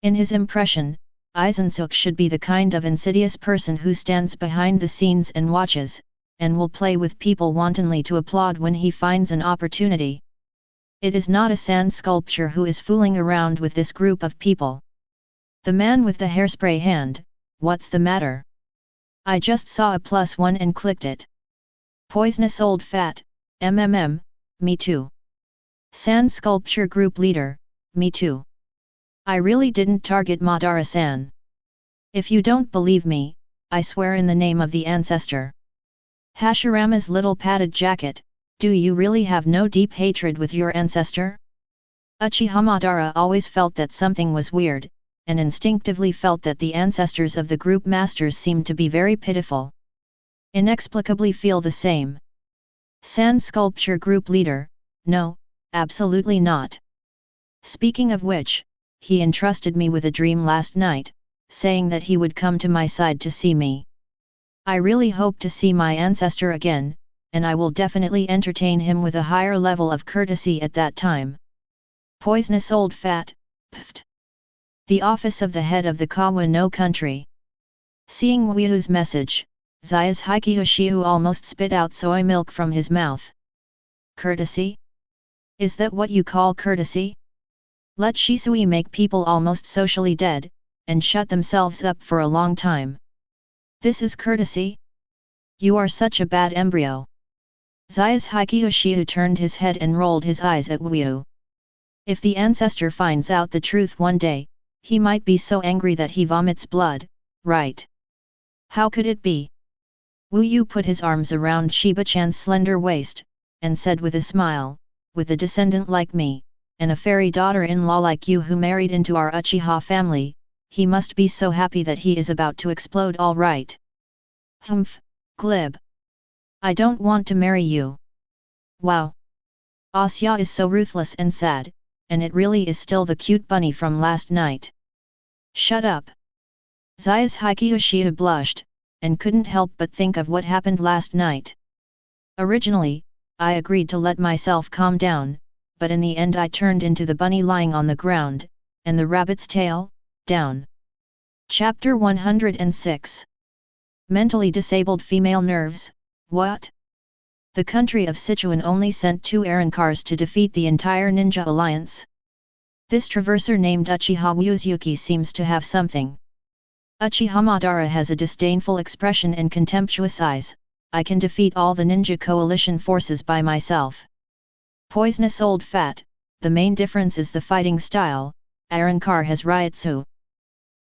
In his impression, Aizen-suk should be the kind of insidious person who stands behind the scenes and watches, and will play with people wantonly to applaud when he finds an opportunity. It is not a sand sculpture who is fooling around with this group of people. The man with the hairspray hand, what's the matter? I just saw a +1 and clicked it. Poisonous old fat, me too. Sand sculpture group leader, me too. I really didn't target Madara-san. If you don't believe me, I swear in the name of the ancestor. Hashirama's little padded jacket, do you really have no deep hatred with your ancestor? Uchiha Madara always felt that something was weird, and instinctively felt that the ancestors of the group masters seemed to be very pitiful. Inexplicably feel the same. Sand sculpture group leader, no, absolutely not. Speaking of which, he entrusted me with a dream last night, saying that he would come to my side to see me. I really hope to see my ancestor again, and I will definitely entertain him with a higher level of courtesy at that time. Poisonous old fat, pft. The office of the head of the Kawa no country. Seeing Wyu's message, Zai's Hikihoshiu almost spit out soy milk from his mouth. Courtesy? Is that what you call courtesy? Let Shisui make people almost socially dead, and shut themselves up for a long time. This is courtesy? You are such a bad embryo. Zai's Hikihoshiu turned his head and rolled his eyes at Wyu. If the ancestor finds out the truth one day, he might be so angry that he vomits blood, right? How could it be? Wyu put his arms around Shiba-chan's slender waist, and said with a smile, with a descendant like me, and a fairy daughter-in-law like you who married into our Uchiha family, he must be so happy that he is about to explode all right. Humph, glib. I don't want to marry you. Wow. Asya is so ruthless and sad, and it really is still the cute bunny from last night. Shut up. Zai's Hikihoshiu blushed, and couldn't help but think of what happened last night. Originally, I agreed to let myself calm down, but in the end I turned into the bunny lying on the ground, and the rabbit's tail, down. Chapter 106. Mentally disabled female nerves, what? The country of Sichuan only sent 2 errand cars to defeat the entire ninja alliance. This traverser named Uchiha Uzuki seems to have something. Uchiha Madara has a disdainful expression and contemptuous eyes. I can defeat all the ninja coalition forces by myself. Poisonous old fat, the main difference is the fighting style. Arankar has Ryutsu.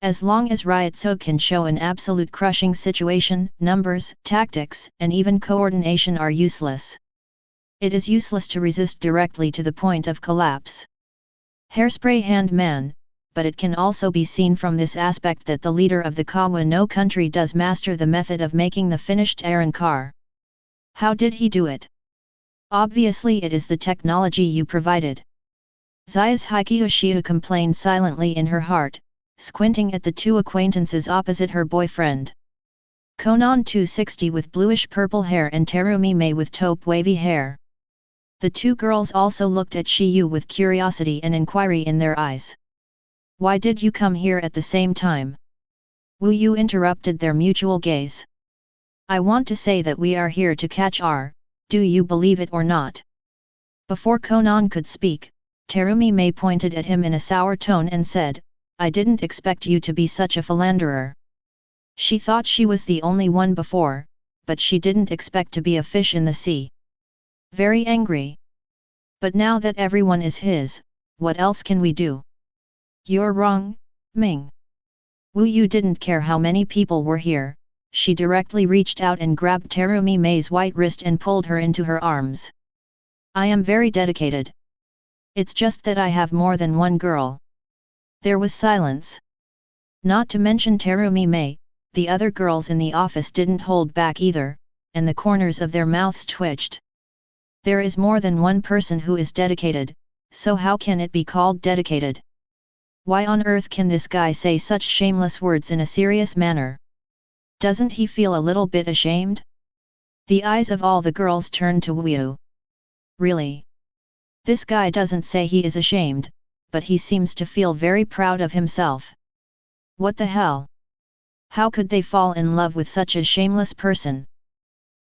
As long as Ryutsu can show an absolute crushing situation, numbers, tactics, and even coordination are useless. It is useless to resist directly to the point of collapse. Hairspray hand man, but it can also be seen from this aspect that the leader of the Kawa no country does master the method of making the finished Arankar. How did he do it? Obviously it is the technology you provided. Zai's Hikihoshiu complained silently in her heart, squinting at the 2 acquaintances opposite her boyfriend. Konan 260 with bluish-purple hair and Terumi Mei with taupe wavy hair. The 2 girls also looked at Shiyu with curiosity and inquiry in their eyes. Why did you come here at the same time? Wyu interrupted their mutual gaze. I want to say that we are here to catch R, do you believe it or not? Before Konan could speak, Terumi Mei pointed at him in a sour tone and said, I didn't expect you to be such a philanderer. She thought she was the only one before, but she didn't expect to be a fish in the sea. Very angry. But now that everyone is his, what else can we do? You're wrong, Ming. Wyu didn't care how many people were here, she directly reached out and grabbed Terumi Mei's white wrist and pulled her into her arms. I am very dedicated. It's just that I have more than one girl. There was silence. Not to mention Terumi Mei, the other girls in the office didn't hold back either, and the corners of their mouths twitched. There is more than one person who is dedicated, so how can it be called dedicated? Why on earth can this guy say such shameless words in a serious manner? Doesn't he feel a little bit ashamed? The eyes of all the girls turned to Wyu. Really? This guy doesn't say he is ashamed, but he seems to feel very proud of himself. What the hell? How could they fall in love with such a shameless person?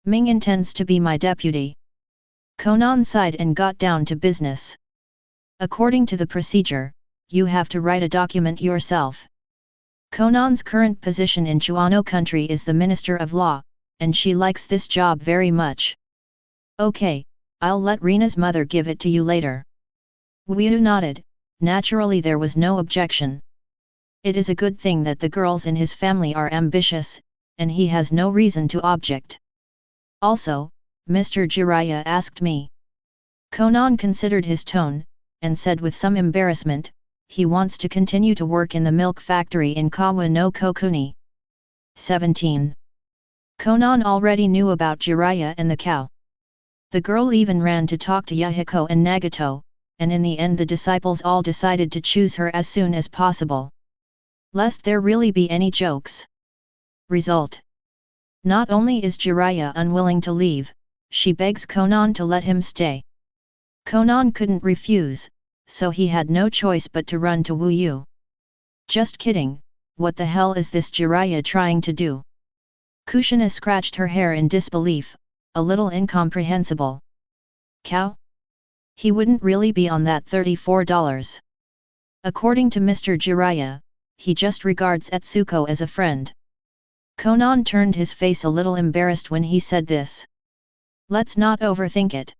Ming intends to be my deputy. Konan sighed and got down to business. According to the procedure, you have to write a document yourself. Konan's current position in Chuano country is the Minister of Law, and she likes this job very much. Okay, I'll let Rena's mother give it to you later. Wu nodded. Naturally there was no objection. It is a good thing that the girls in his family are ambitious, and he has no reason to object. Also, Mr. Jiraiya asked me. Konan considered his tone, and said with some embarrassment, he wants to continue to work in the milk factory in Kawa no Kokuni. 17. Konan already knew about Jiraiya and the cow. The girl even ran to talk to Yahiko and Nagato, and in the end the disciples all decided to choose her as soon as possible. Lest there really be any jokes. Result. Not only is Jiraiya unwilling to leave, she begs Konan to let him stay. Konan couldn't refuse, so he had no choice but to run to Wu Yu. Just kidding, what the hell is this Jiraiya trying to do? Kushina scratched her hair in disbelief, a little incomprehensible. Cow? He wouldn't really be on that $34. According to Mr. Jiraiya, he just regards Etsuko as a friend. Konan turned his face a little embarrassed when he said this. Let's not overthink it.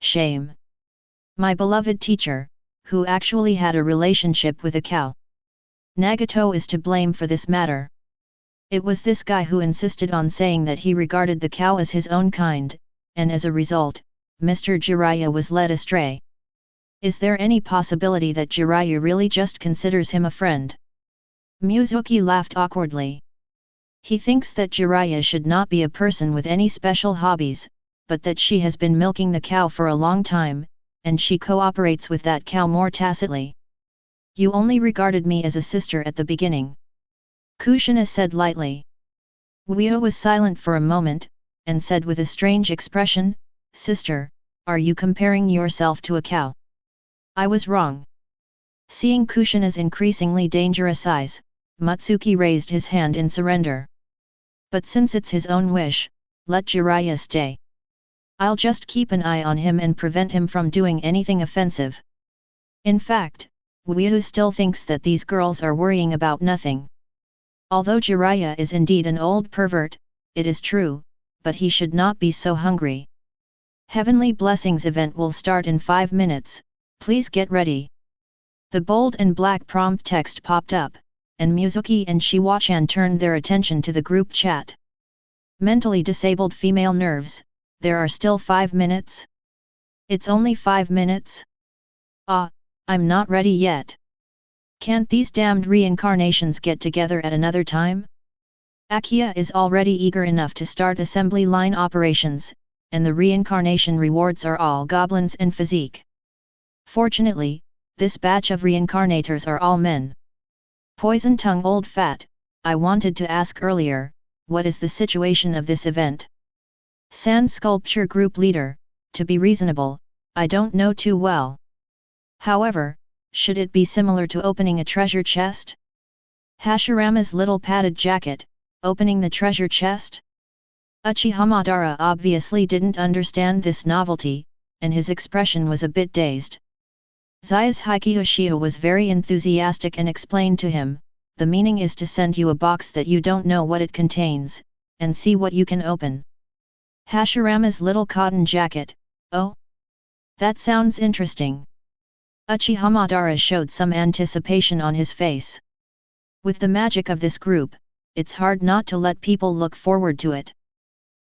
Shame. My beloved teacher, who actually had a relationship with a cow. Nagato is to blame for this matter. It was this guy who insisted on saying that he regarded the cow as his own kind, and as a result, Mr. Jiraiya was led astray. Is there any possibility that Jiraiya really just considers him a friend? Mizuki laughed awkwardly. He thinks that Jiraiya should not be a person with any special hobbies, but that she has been milking the cow for a long time, and she cooperates with that cow more tacitly. You only regarded me as a sister at the beginning. Kushina said lightly. Uio was silent for a moment, and said with a strange expression, Sister, are you comparing yourself to a cow? I was wrong. Seeing Kushina's increasingly dangerous eyes, Matsuki raised his hand in surrender. But since it's his own wish, let Jiraiya stay. I'll just keep an eye on him and prevent him from doing anything offensive. In fact, Uio still thinks that these girls are worrying about nothing. Although Jiraiya is indeed an old pervert, it is true, but he should not be so hungry. Heavenly Blessings event will start in 5 minutes, please get ready. The bold and black prompt text popped up, and Mizuki and Shiwachan turned their attention to the group chat. Mentally disabled female nerves, there are still 5 minutes? It's only 5 minutes? Ah, I'm not ready yet. Can't these damned reincarnations get together at another time? Akia is already eager enough to start assembly line operations, and the reincarnation rewards are all goblins and physique. Fortunately, this batch of reincarnators are all men. Poison tongue old fat, I wanted to ask earlier, what is the situation of this event? Sand sculpture group leader, to be reasonable, I don't know too well. However, should it be similar to opening a treasure chest? Hashirama's little padded jacket, opening the treasure chest? Uchiha Madara obviously didn't understand this novelty, and his expression was a bit dazed. Zai's Uchiha was very enthusiastic and explained to him, the meaning is to send you a box that you don't know what it contains, and see what you can open. Hashirama's little cotton jacket, oh? That sounds interesting. Uchiha Madara showed some anticipation on his face. With the magic of this group, it's hard not to let people look forward to it.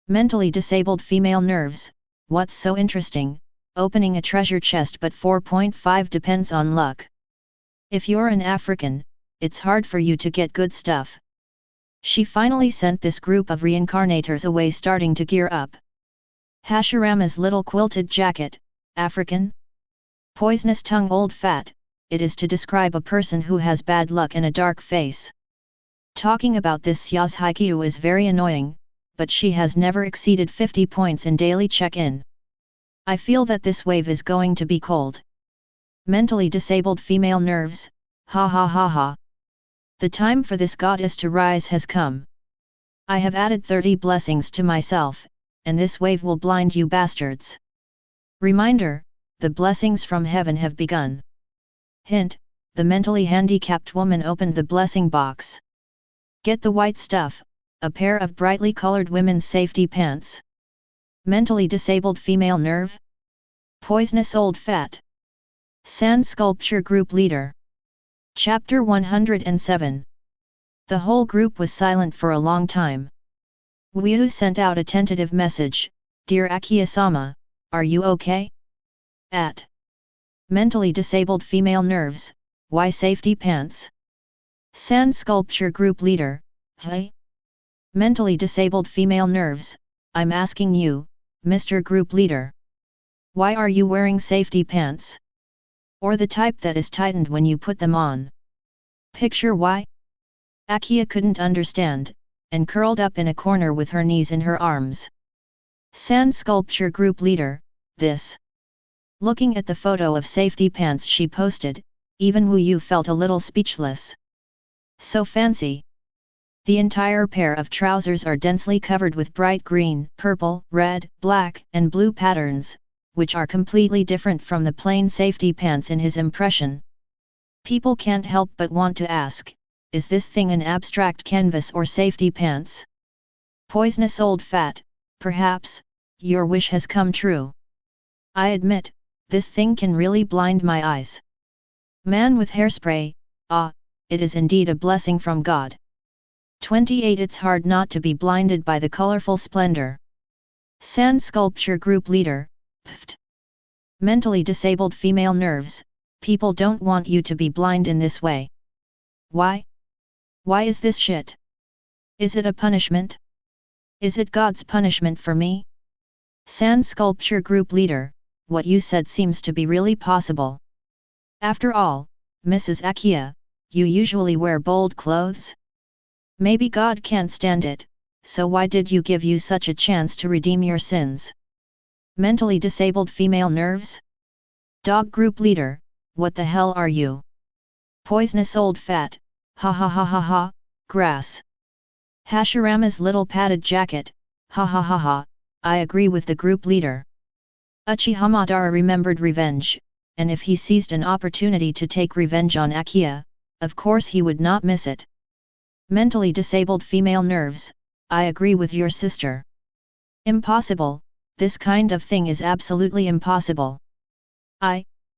Mentally disabled female nerves, what's so interesting? Opening a treasure chest, but 4.5 depends on luck. If you're an African, it's hard for you to get good stuff. She finally sent this group of reincarnators away, starting to gear up. Hashirama's little quilted jacket, African? Poisonous tongue old fat, it is to describe a person who has bad luck and a dark face. Talking about this Yasuhikyu is very annoying, but she has never exceeded 50 points in daily check-in. I feel that this wave is going to be cold. Mentally disabled female nerves, ha ha ha ha. The time for this goddess to rise has come. I have added 30 blessings to myself, and this wave will blind you bastards. Reminder, the blessings from heaven have begun. Hint, the mentally handicapped woman opened the blessing box. Get the white stuff, a pair of brightly colored women's safety pants. Mentally disabled female nerve? Poisonous old fat. Sand Sculpture Group Leader. Chapter 107. The whole group was silent for a long time. Wyu sent out a tentative message, Dear Akiya-sama, are you okay? At. Mentally disabled female nerves, why safety pants? Sand Sculpture Group Leader, hey? Mentally disabled female nerves, I'm asking you, Mr. Group Leader. Why are you wearing safety pants? Or the type that is tightened when you put them on? Picture why? Akiya couldn't understand, and curled up in a corner with her knees in her arms. Sand Sculpture Group Leader, this. Looking at the photo of safety pants she posted, even Wyu felt a little speechless. So fancy. The entire pair of trousers are densely covered with bright green, purple, red, black, and blue patterns, which are completely different from the plain safety pants in his impression. People can't help but want to ask, is this thing an abstract canvas or safety pants? Poisonous old fat, perhaps, your wish has come true. I admit, this thing can really blind my eyes. Man with hairspray, ah, it is indeed a blessing from God. 28 It's hard not to be blinded by the colorful splendor. Sand Sculpture Group Leader, pft. Mentally disabled female nerves, people don't want you to be blind in this way. Why? Why is this shit? Is it a punishment? Is it God's punishment for me? Sand Sculpture Group Leader, what you said seems to be really possible. After all, Mrs. Akiya, you usually wear bold clothes? Maybe God can't stand it, so why did you give you such a chance to redeem your sins? Mentally disabled female nerves? Dog Group Leader, what the hell are you? Poisonous old fat, ha ha ha ha ha, grass. Hashirama's little padded jacket, ha ha ha ha, I agree with the group leader. Uchiha Madara remembered revenge, and if he seized an opportunity to take revenge on Akiya, of course he would not miss it. Mentally disabled female nerves, I agree with your sister. Impossible, this kind of thing is absolutely impossible.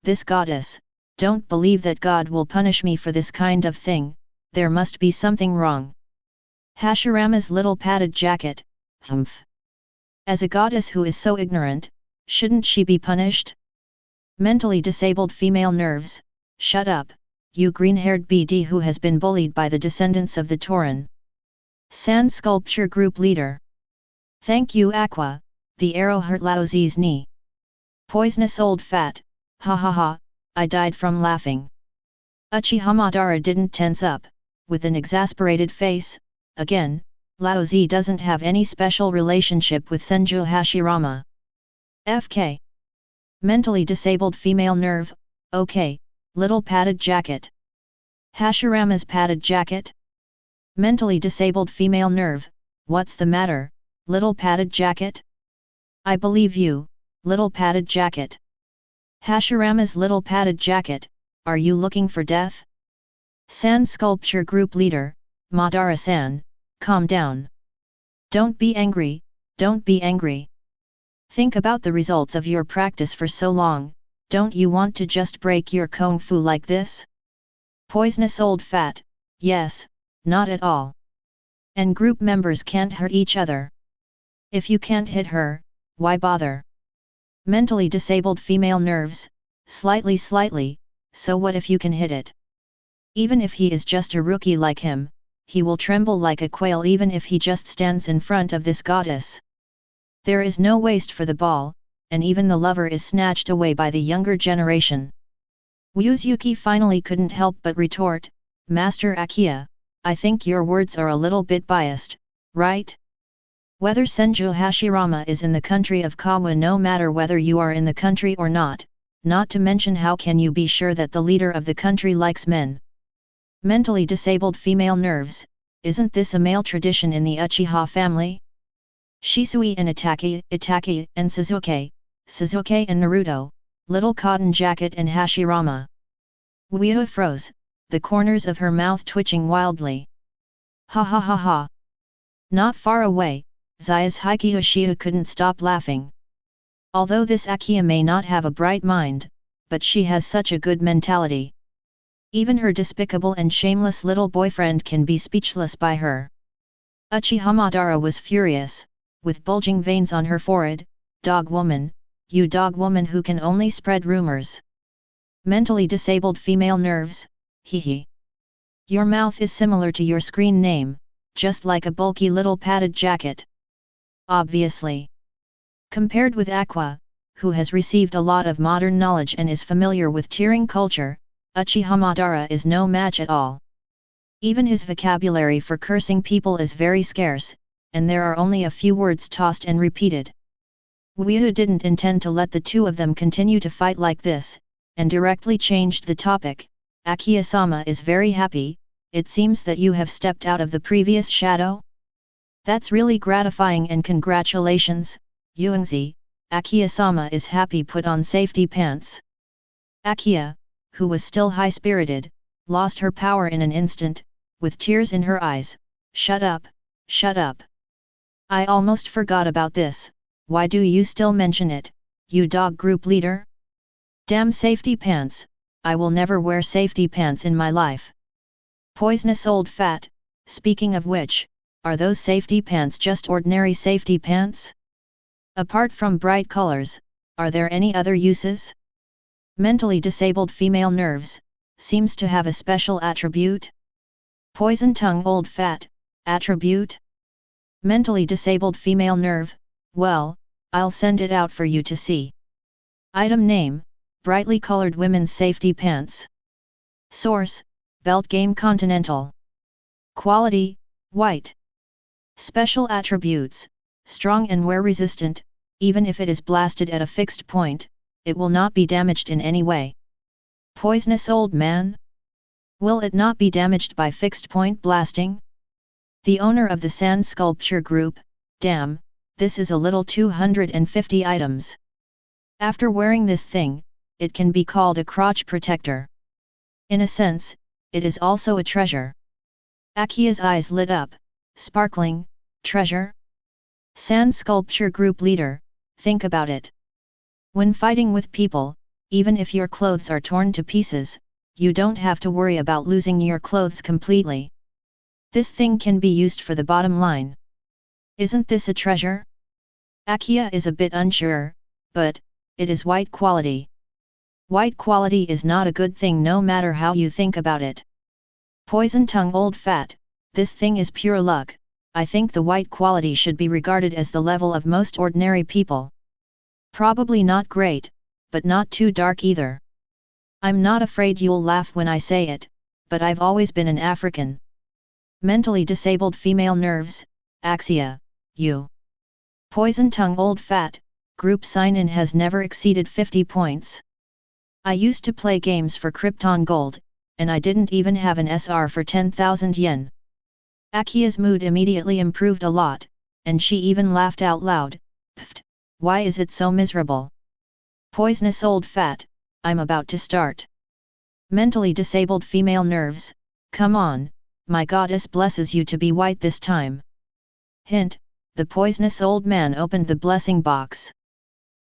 This goddess, don't believe that God will punish me for this kind of thing, there must be something wrong. Hashirama's little padded jacket, humph. As a goddess who is so ignorant, shouldn't she be punished? Mentally disabled female nerves, shut up, you green-haired BD who has been bullied by the descendants of the Tauran. Sand Sculpture Group Leader. Thank you Aqua, the arrow hurt Laozi's knee. Poisonous old fat, ha ha ha, I died from laughing. Uchiha Madara didn't tense up, with an exasperated face, again, Laozi doesn't have any special relationship with Senju Hashirama. FK. Mentally disabled female nerve, okay, little padded jacket. Hashirama's padded jacket? Mentally disabled female nerve, what's the matter, little padded jacket? I believe you, little padded jacket. Hashirama's little padded jacket, are you looking for death? Sand Sculpture Group Leader, Madara-san, calm down. Don't be angry, don't be angry. Think about the results of your practice for so long, don't you want to just break your kung fu like this? Poisonous old fat, yes, not at all. And group members can't hurt each other. If you can't hit her, why bother? Mentally disabled female nerves, slightly, so what if you can hit it? Even if he is just a rookie like him, he will tremble like a quail even if he just stands in front of this goddess. There is no waste for the ball, and even the lover is snatched away by the younger generation. Yuzuki finally couldn't help but retort, Master Akiya, I think your words are a little bit biased, right? Whether Senju Hashirama is in the country of Kawa, no matter whether you are in the country or not, not to mention how can you be sure that the leader of the country likes men? Mentally disabled female nerves, isn't this a male tradition in the Uchiha family? Shisui and Itachi and Sasuke and Naruto, Little Cotton Jacket and Hashirama. Uchiha froze, the corners of her mouth twitching wildly. Ha ha ha ha. Not far away, Zaya's Uchiha couldn't stop laughing. Although this Akiya may not have a bright mind, but she has such a good mentality. Even her despicable and shameless little boyfriend can be speechless by her. Uchiha Madara was furious, with bulging veins on her forehead. Dog woman, you dog woman who can only spread rumors. Mentally disabled female nerves, hee. Your mouth is similar to your screen name, just like a bulky little padded jacket. Obviously. Compared with Aqua, who has received a lot of modern knowledge and is familiar with tearing culture, Uchiha Madara is no match at all. Even his vocabulary for cursing people is very scarce, and there are only a few words tossed and repeated. Uchiha didn't intend to let the two of them continue to fight like this, and directly changed the topic. Akiya-sama is very happy. It seems that you have stepped out of the previous shadow? That's really gratifying and congratulations, Yuangzi. Akiya-sama is happy. Put on safety pants. Akiya, who was still high-spirited, lost her power in an instant, with tears in her eyes. Shut up, shut up. I almost forgot about this. Why do you still mention it, you dog group leader? Damn safety pants, I will never wear safety pants in my life. Poisonous old fat, speaking of which, are those safety pants just ordinary safety pants? Apart from bright colors, are there any other uses? Mentally disabled female nerves, seems to have a special attribute? Poison tongue old fat, attribute? Mentally disabled female nerve, well, I'll send it out for you to see. Item name, brightly colored women's safety pants. Source, Belt Game Continental. Quality, white. Special attributes, strong and wear resistant, even if it is blasted at a fixed point, it will not be damaged in any way. Poisonous old man? Will it not be damaged by fixed point blasting? The owner of the sand sculpture group, damn, this is a little 250 items. After wearing this thing, it can be called a crotch protector. In a sense, it is also a treasure. Akiya's eyes lit up, sparkling. Treasure? Sand sculpture group leader, think about it. When fighting with people, even if your clothes are torn to pieces, you don't have to worry about losing your clothes completely. This thing can be used for the bottom line. Isn't this a treasure? Akiya is a bit unsure, but it is white quality. White quality is not a good thing no matter how you think about it. Poison tongue old fat, this thing is pure luck. I think the white quality should be regarded as the level of most ordinary people. Probably not great, but not too dark either. I'm not afraid you'll laugh when I say it, but I've always been an African. Mentally disabled female nerves, Axia, you. Poison tongue old fat, group sign-in has never exceeded 50 points. I used to play games for Krypton Gold, and I didn't even have an SR for 10,000 yen. Akiya's mood immediately improved a lot, and she even laughed out loud. Pfft, why is it so miserable? Poisonous old fat, I'm about to start. Mentally disabled female nerves, come on, my goddess blesses you to be white this time. Hint, the poisonous old man opened the blessing box.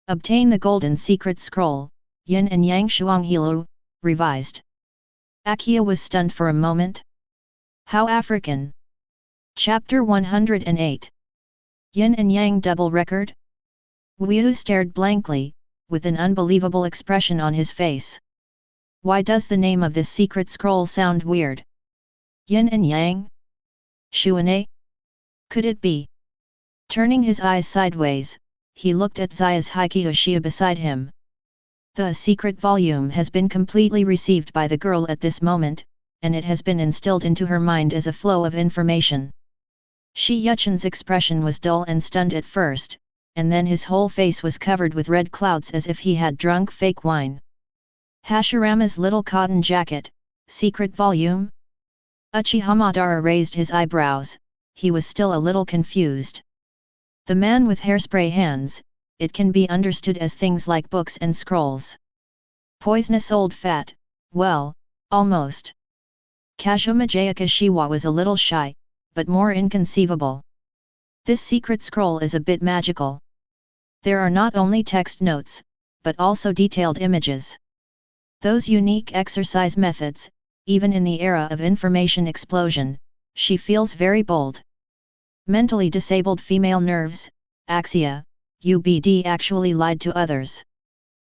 Obtain the golden secret scroll, Yin and Yang Shuanghilu, revised. Akiya was stunned for a moment. How African? Chapter 108. Yin and Yang double record? Wu stared blankly, with an unbelievable expression on his face. Why does the name of this secret scroll sound weird? Yin and Yang? Shuane? Could it be? Turning his eyes sideways, he looked at Zaya's Uchiha beside him. The secret volume has been completely received by the girl at this moment, and it has been instilled into her mind as a flow of information. Shi Yuchen's expression was dull and stunned at first, and then his whole face was covered with red clouds as if he had drunk fake wine. Hashirama's little cotton jacket, secret volume? Uchiha Madara raised his eyebrows, he was still a little confused. The man with hairspray hands, it can be understood as things like books and scrolls. Poisonous old fat, well, almost. Kazuma Jayakashiwa was a little shy, but more inconceivable. This secret scroll is a bit magical. There are not only text notes, but also detailed images. Those unique exercise methods, even in the era of information explosion, she feels very bold. Mentally disabled female nerves, Axia, UBD actually lied to others.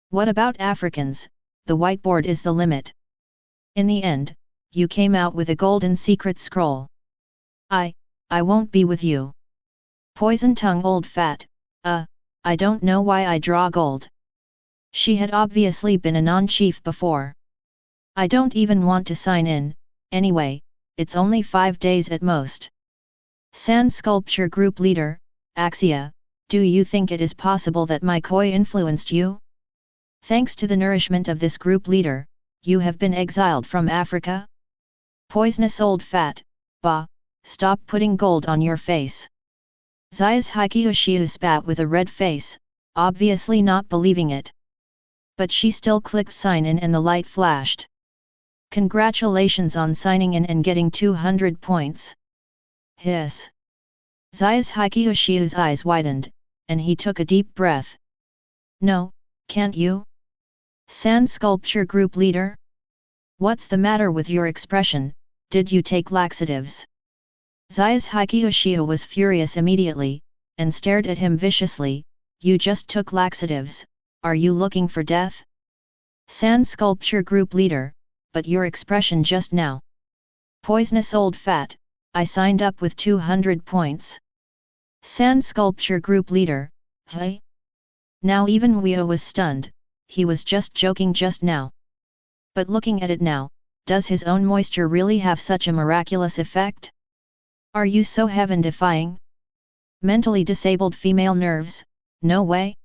What about Africans? The whiteboard is the limit. In the end, you came out with a golden secret scroll. I won't be with you. Poison tongue old fat, I don't know why I draw gold. She had obviously been a non-chief before. I don't even want to sign in, anyway, it's only 5 days at most. Sand Sculpture Group Leader, Axia, do you think it is possible that my koi influenced you? Thanks to the nourishment of this group leader, you have been exiled from Africa? Poisonous old fat, bah, stop putting gold on your face. Zayas Hikiyoshiu spat with a red face, obviously not believing it. But she still clicked sign in and the light flashed. Congratulations on signing in and getting 200 points. Hiss. Zayas Hikiyoshiu's eyes widened, and he took a deep breath. No, can't you? Sand Sculpture Group Leader? What's the matter with your expression, did you take laxatives? Zayas Hikiyoshiu was furious immediately, and stared at him viciously. You just took laxatives, are you looking for death? Sand Sculpture Group Leader, but your expression just now. Poisonous old fat, I signed up with 200 points. Sand Sculpture Group Leader, hey? Now even Weo was stunned, he was just joking just now. But looking at it now, does his own moisture really have such a miraculous effect? Are you so heaven-defying? Mentally disabled female nerves, no way?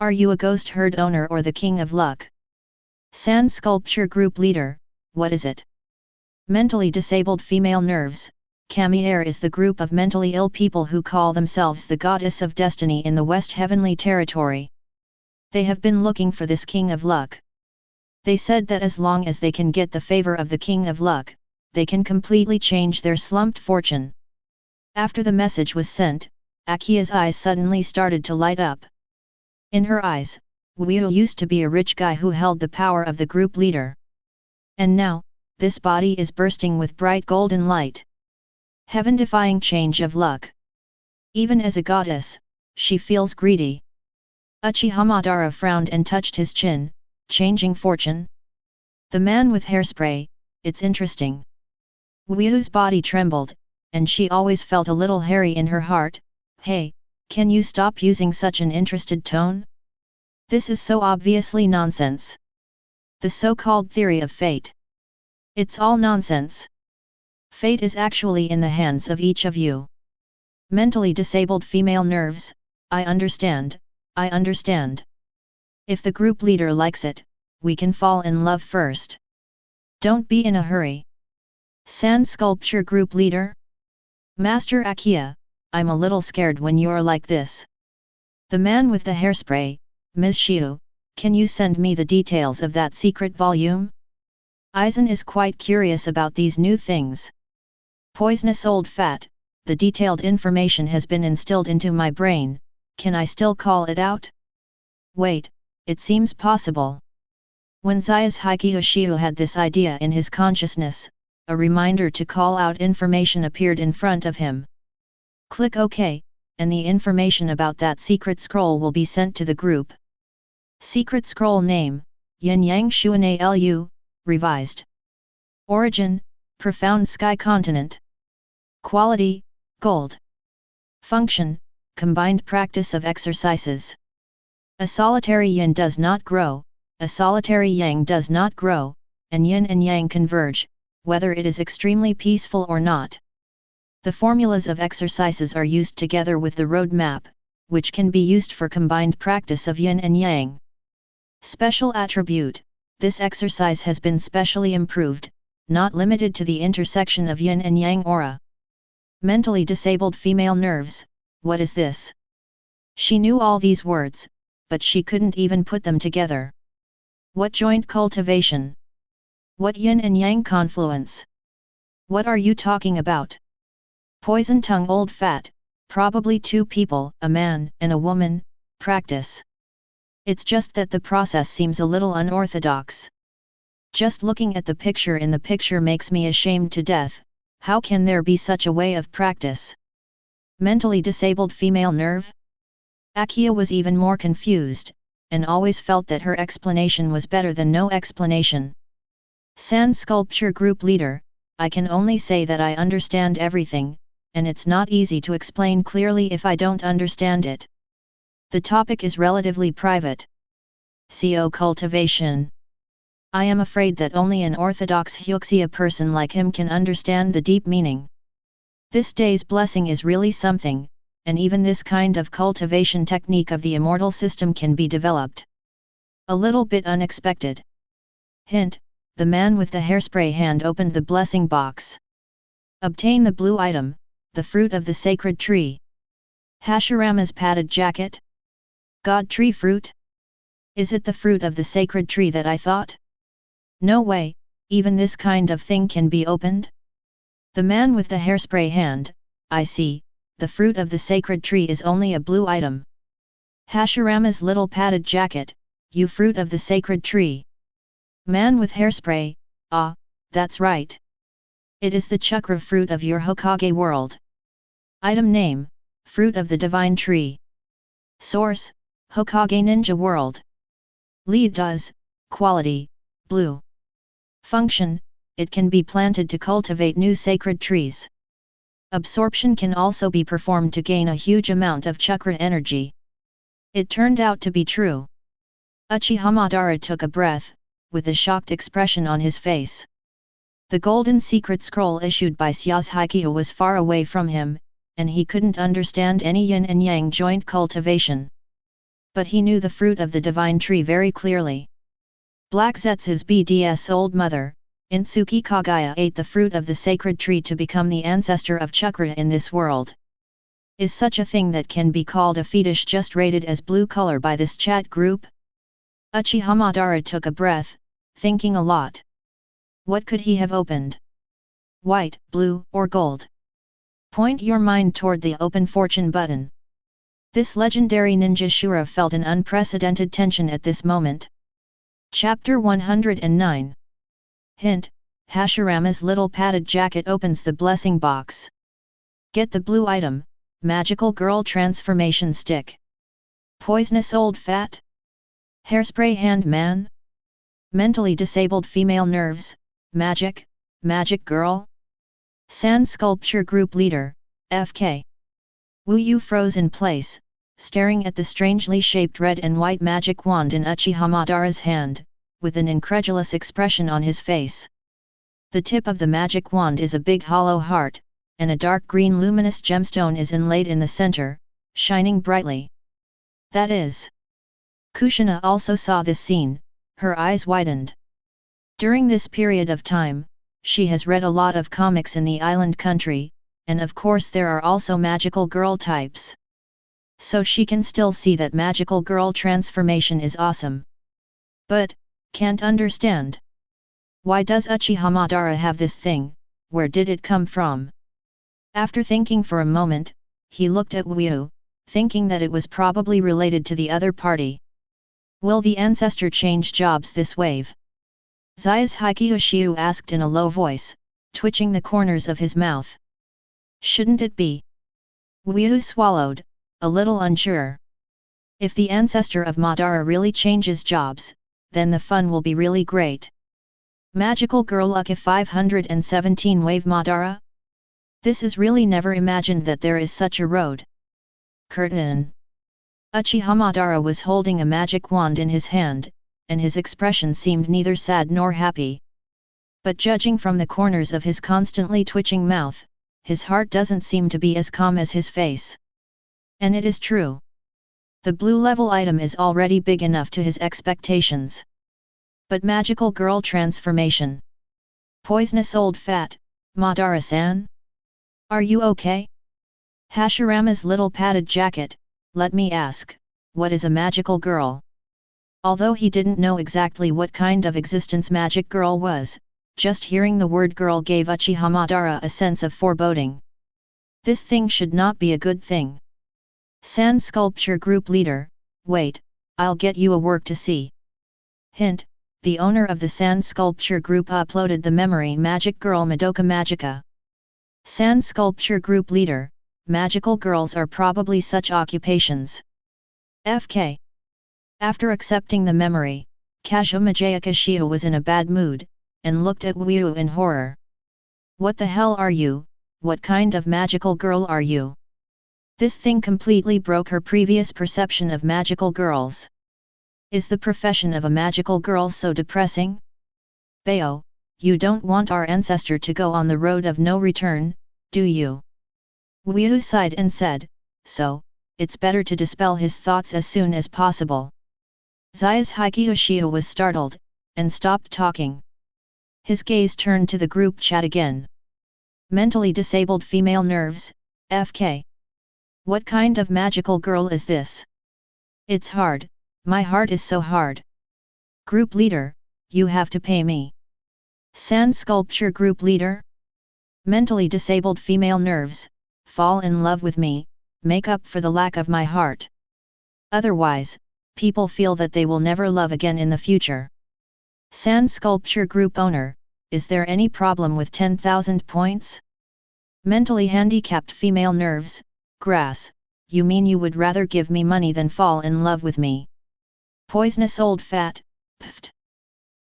Are you a ghost herd owner or the king of luck? Sand Sculpture Group Leader, what is it? Mentally disabled female nerves, Kamier is the group of mentally ill people who call themselves the goddess of destiny in the West Heavenly Territory. They have been looking for this king of luck. They said that as long as they can get the favor of the king of luck, they can completely change their slumped fortune. After the message was sent, Akia's eyes suddenly started to light up. In her eyes, Weo used to be a rich guy who held the power of the group leader. And now, this body is bursting with bright golden light. Heaven-defying change of luck. Even as a goddess, she feels greedy. Uchiha Madara frowned and touched his chin, changing fortune? The man with hairspray, it's interesting. Weo's body trembled, and she always felt a little hairy in her heart. Hey, can you stop using such an interested tone? This is so obviously nonsense. The so-called theory of fate. It's all nonsense. Fate is actually in the hands of each of you. Mentally disabled female nerves, I understand, I understand. If the group leader likes it, we can fall in love first. Don't be in a hurry. Sand Sculpture Group Leader? Master Akia, I'm a little scared when you're like this. The man with the hairspray, Ms. Shiu, can you send me the details of that secret volume? Aizen is quite curious about these new things. Poisonous old fat, the detailed information has been instilled into my brain, can I still call it out? Wait, it seems possible. When Zayas Hikiyoshiu had this idea in his consciousness, a reminder to call out information appeared in front of him. Click OK, and the information about that secret scroll will be sent to the group. Secret scroll name, Junyang Shuane Lu, revised. Origin, Profound Sky Continent. Quality, Gold. Function, Combined practice of exercises. A solitary yin does not grow, a solitary yang does not grow, and yin and yang converge, whether it is extremely peaceful or not. The formulas of exercises are used together with the roadmap, which can be used for combined practice of yin and yang. Special attribute, this exercise has been specially improved, not limited to the intersection of yin and yang aura. Mentally disabled female nerves, what is this? She knew all these words, but she couldn't even put them together. What joint cultivation? What yin and yang confluence? What are you talking about? Poison tongue old fat, probably two people, a man and a woman, practice. It's just that the process seems a little unorthodox. Just looking at the picture in the picture makes me ashamed to death. How can there be such a way of practice? Mentally disabled female nerve? Akiya was even more confused, and always felt that her explanation was better than no explanation. Sand sculpture group leader, I can only say that I understand everything, and it's not easy to explain clearly if I don't understand it. The topic is relatively private. CO cultivation. I am afraid that only an orthodox Hyuxia person like him can understand the deep meaning. This day's blessing is really something, and even this kind of cultivation technique of the immortal system can be developed. A little bit unexpected. Hint, the man with the hairspray hand opened the blessing box. Obtain the blue item, the fruit of the sacred tree. Hashirama's padded jacket? God tree fruit? Is it the fruit of the sacred tree that I thought? No way, even this kind of thing can be opened? The man with the hairspray hand, I see, the fruit of the sacred tree is only a blue item. Hashirama's little padded jacket, you fruit of the sacred tree. Man with hairspray, ah, that's right. It is the chakra fruit of your Hokage world. Item name, fruit of the divine tree. Source, Hokage ninja world. Lead does, quality, blue. Function, it can be planted to cultivate new sacred trees. Absorption can also be performed to gain a huge amount of chakra energy. It turned out to be true. Uchiha Madara took a breath, with a shocked expression on his face. The golden secret scroll issued by Suigetsu was far away from him, and he couldn't understand any yin and yang joint cultivation. But he knew the fruit of the divine tree very clearly. Black Zetsu's BDS old mother, Intsuki Kagaya, ate the fruit of the sacred tree to become the ancestor of chakra in this world. Is such a thing that can be called a fetish just rated as blue color by this chat group? Uchiha Madara took a breath, thinking a lot. What could he have opened? White, blue, or gold? Point your mind toward the open fortune button. This legendary ninja Shura felt an unprecedented tension at this moment. Chapter 109. Hint, Hashirama's little padded jacket opens the blessing box. Get the blue item, magical girl transformation stick. Poisonous old fat? Hairspray hand man? Mentally disabled female nerves, magic girl? Sand sculpture group leader, FK. Wu Yu froze in place, staring at the strangely shaped red and white magic wand in Uchiha Madara's hand, with an incredulous expression on his face. The tip of the magic wand is a big hollow heart, and a dark green luminous gemstone is inlaid in the center, shining brightly. That is. Kushina also saw this scene, her eyes widened. During this period of time, she has read a lot of comics in the island country, and of course there are also magical girl types. So she can still see that magical girl transformation is awesome. But, can't understand. Why does Uchiha Madara have this thing, where did it come from? After thinking for a moment, he looked at Wu, thinking that it was probably related to the other party. Will the ancestor change jobs this wave? Zai's Haikyoshiu asked in a low voice, twitching the corners of his mouth. Shouldn't it be? Wu swallowed, a little unsure. If the ancestor of Madara really changes jobs, then the fun will be really great. Magical Girl Luck 517 Wave Madara? This is really never imagined that there is such a road. Curtain. Uchiha Madara was holding a magic wand in his hand, and his expression seemed neither sad nor happy. But judging from the corners of his constantly twitching mouth, his heart doesn't seem to be as calm as his face. And it is true. The blue level item is already big enough to his expectations. But magical girl transformation. Poisonous old fat, Madara-san? Are you okay? Hashirama's little padded jacket, let me ask, what is a magical girl? Although he didn't know exactly what kind of existence magic girl was, just hearing the word girl gave Uchiha Madara a sense of foreboding. This thing should not be a good thing. Sand Sculpture Group Leader, wait, I'll get you a work to see. Hint, the owner of the Sand Sculpture Group uploaded the memory magic girl Madoka Magica. Sand Sculpture Group Leader, magical girls are probably such occupations. FK. After accepting the memory, Kazuma Jayakishita was in a bad mood, and looked at Wyu in horror. What the hell are you? What kind of magical girl are you? This thing completely broke her previous perception of magical girls. Is the profession of a magical girl so depressing? Bayo, you don't want our ancestor to go on the road of no return, do you? Wyu sighed and said, so, it's better to dispel his thoughts as soon as possible. Zai's Hikyoshita was startled, and stopped talking. His gaze turned to the group chat again. Mentally disabled female nerves, FK. What kind of magical girl is this? It's hard, my heart is so hard. Group leader, you have to pay me. Sand Sculpture Group Leader? Mentally disabled female nerves, fall in love with me, make up for the lack of my heart. Otherwise, people feel that they will never love again in the future. Sand Sculpture Group Owner, is there any problem with 10,000 points? Mentally handicapped female nerves, grass, you mean you would rather give me money than fall in love with me? Poisonous old fat, pft.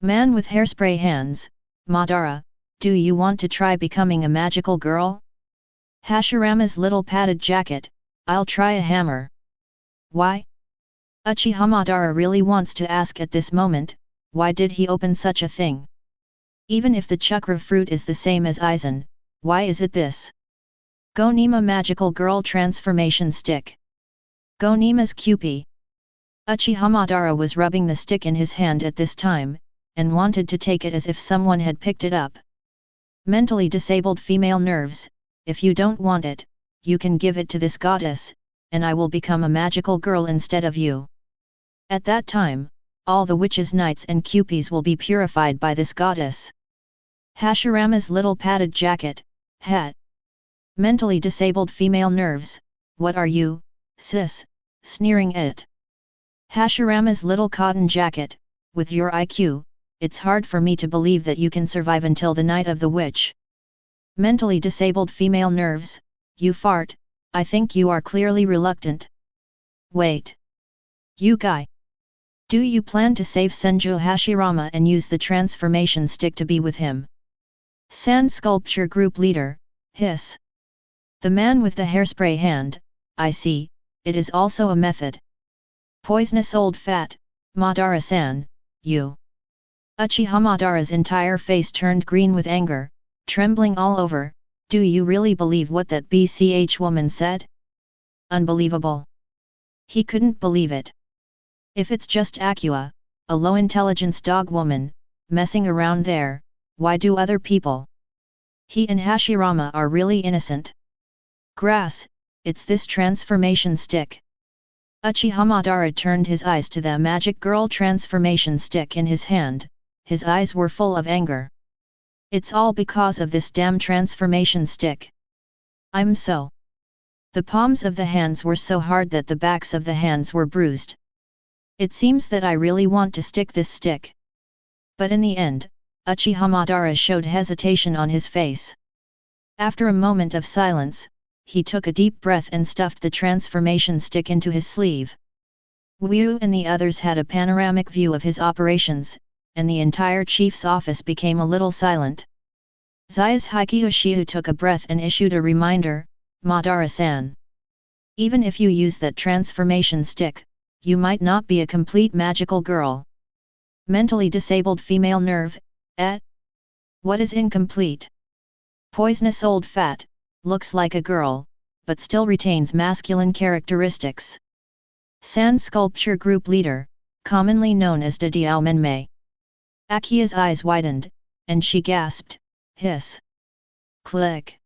Man with hairspray hands, Madara, do you want to try becoming a magical girl? Hashirama's little padded jacket, I'll try a hammer. Why? Uchiha Madara really wants to ask at this moment, why did he open such a thing? Even if the chakra fruit is the same as Aizen, why is it this? Gonima Magical Girl Transformation Stick. Gonima's Kyōka. Uchiha Madara was rubbing the stick in his hand at this time, and wanted to take it as if someone had picked it up. Mentally disabled female nerves, if you don't want it, you can give it to this goddess, and I will become a magical girl instead of you. At that time, all the witches' knights and Kyōkas will be purified by this goddess. Hashirama's little padded jacket, hat. Mentally disabled female nerves, what are you, sis, sneering it? Hashirama's little cotton jacket, with your IQ, it's hard for me to believe that you can survive until the night of the witch. Mentally disabled female nerves, you fart, I think you are clearly reluctant. Wait. You guy. Do you plan to save Senju Hashirama and use the transformation stick to be with him? Sand Sculpture Group Leader, hiss. The man with the hairspray hand, I see, it is also a method. Poisonous old fat, Madara-san, you. Uchiha Madara's entire face turned green with anger, trembling all over, do you really believe what that BCH woman said? Unbelievable. He couldn't believe it. If it's just Aqua, a low-intelligence dog woman, messing around there, why do other people? He and Hashirama are really innocent. Grass, it's this transformation stick. Uchiha Madara turned his eyes to the magic girl transformation stick in his hand, his eyes were full of anger. It's all because of this damn transformation stick. I'm so. The palms of the hands were so hard that the backs of the hands were bruised. It seems that I really want to stick this stick. But in the end, Uchiha Madara showed hesitation on his face. After a moment of silence, he took a deep breath and stuffed the transformation stick into his sleeve. Wyu and the others had a panoramic view of his operations, and the entire chief's office became a little silent. Zai's Hikyoshita took a breath and issued a reminder, Madara-san. Even if you use that transformation stick, you might not be a complete magical girl. Mentally disabled female nerve, What is incomplete? Poisonous old fat, looks like a girl, but still retains masculine characteristics. Sand Sculpture Group Leader, commonly known as Da Diao Menmei. Akia's eyes widened, and she gasped, hiss. Click.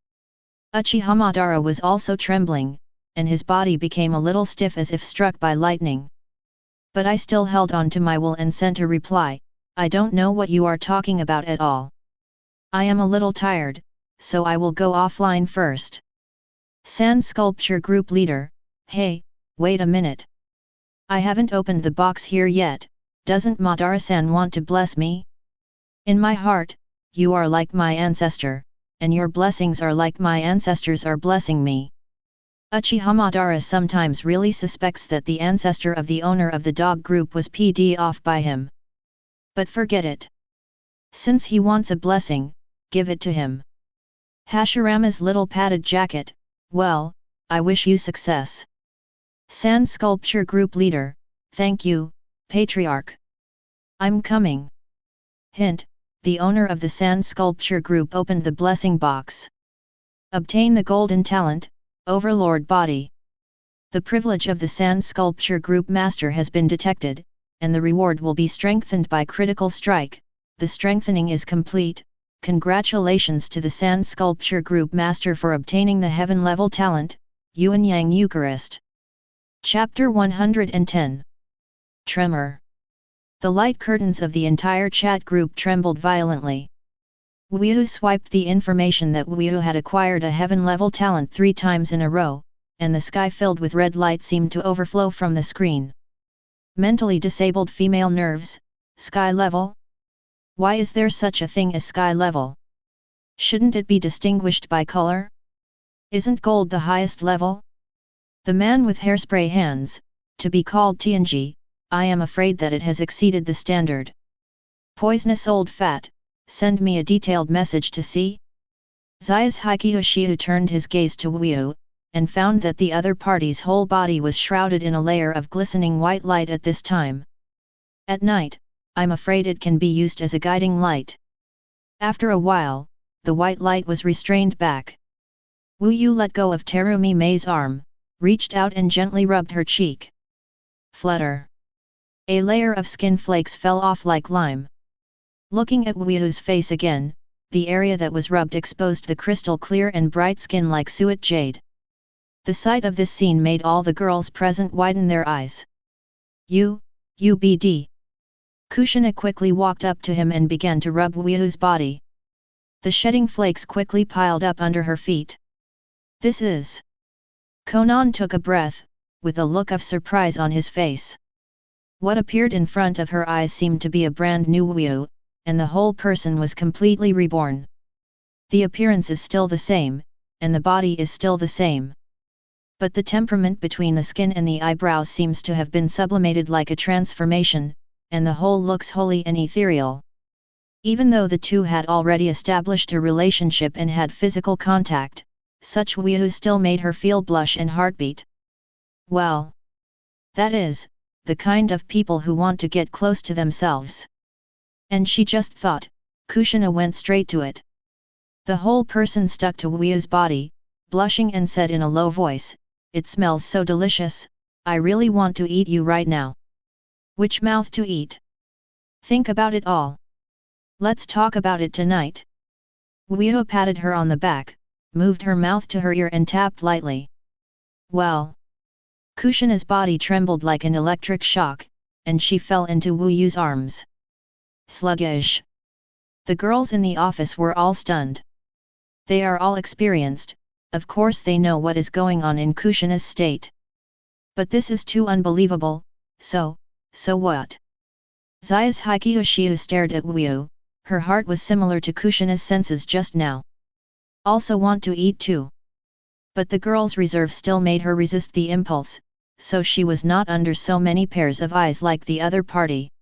Uchiha Madara was also trembling, and his body became a little stiff as if struck by lightning. But I still held on to my will and sent a reply, I don't know what you are talking about at all. I am a little tired, so I will go offline first. Sand Sculpture Group Leader, hey, wait a minute. I haven't opened the box here yet, doesn't Madara-san want to bless me? In my heart, you are like my ancestor, and your blessings are like my ancestors are blessing me. Uchiha Madara sometimes really suspects that the ancestor of the owner of the dog group was PD off by him. But forget it. Since he wants a blessing, give it to him. Hashirama's little padded jacket, well, I wish you success. Sand Sculpture Group Leader, thank you, Patriarch. I'm coming. Hint, the owner of the Sand Sculpture Group opened the blessing box. Obtain the golden talent, Overlord Body. The privilege of the Sand Sculpture Group Master has been detected, and the reward will be strengthened by critical strike. The strengthening is complete. Congratulations to the Sand Sculpture Group Master for obtaining the Heaven Level Talent, Junyang Eucharist. Chapter 110. Tremor. The light curtains of the entire chat group trembled violently. Wyu swiped the information that Wyu had acquired a Heaven Level Talent 3 times in a row, and the sky filled with red light seemed to overflow from the screen. Mentally disabled female nerves, sky level? Why is there such a thing as sky level? Shouldn't it be distinguished by color? Isn't gold the highest level? The man with hairspray hands, to be called TNG, I am afraid that it has exceeded the standard. Poisonous old fat, send me a detailed message to see? Zayas Hikiyoshiu turned his gaze to Wyu, and found that the other party's whole body was shrouded in a layer of glistening white light at this time. At night, I'm afraid it can be used as a guiding light. After a while, the white light was restrained back. Wyu let go of Terumi Mei's arm, reached out and gently rubbed her cheek. Flutter. A layer of skin flakes fell off like lime. Looking at Wyu's face again, the area that was rubbed exposed the crystal clear and bright skin like suet jade. The sight of this scene made all the girls present widen their eyes. UBD. Kushina quickly walked up to him and began to rub Wyu's body. The shedding flakes quickly piled up under her feet. This is... Konan took a breath, with a look of surprise on his face. What appeared in front of her eyes seemed to be a brand new Wyu, and the whole person was completely reborn. The appearance is still the same, and the body is still the same. But the temperament between the skin and the eyebrows seems to have been sublimated like a transformation, and the whole looks holy and ethereal. Even though the two had already established a relationship and had physical contact, such Wyu still made her feel blush and heartbeat. Well, that is, the kind of people who want to get close to themselves. And she just thought, Kushina went straight to it. The whole person stuck to Wyu's body, blushing and said in a low voice, "It smells so delicious, I really want to eat you right now." Which mouth to eat? Think about it all. Let's talk about it tonight. Wyu patted her on the back, moved her mouth to her ear and tapped lightly. Well. Kushina's body trembled like an electric shock, and she fell into Wyu's arms. Sluggish. The girls in the office were all stunned. They are all experienced, of course they know what is going on in Kushina's state. But this is too unbelievable, so what? Zayas Hikiyoshiu stared at Wyu, her heart was similar to Kushina's senses just now. Also want to eat too. But the girl's reserve still made her resist the impulse, so she was not under so many pairs of eyes like the other party.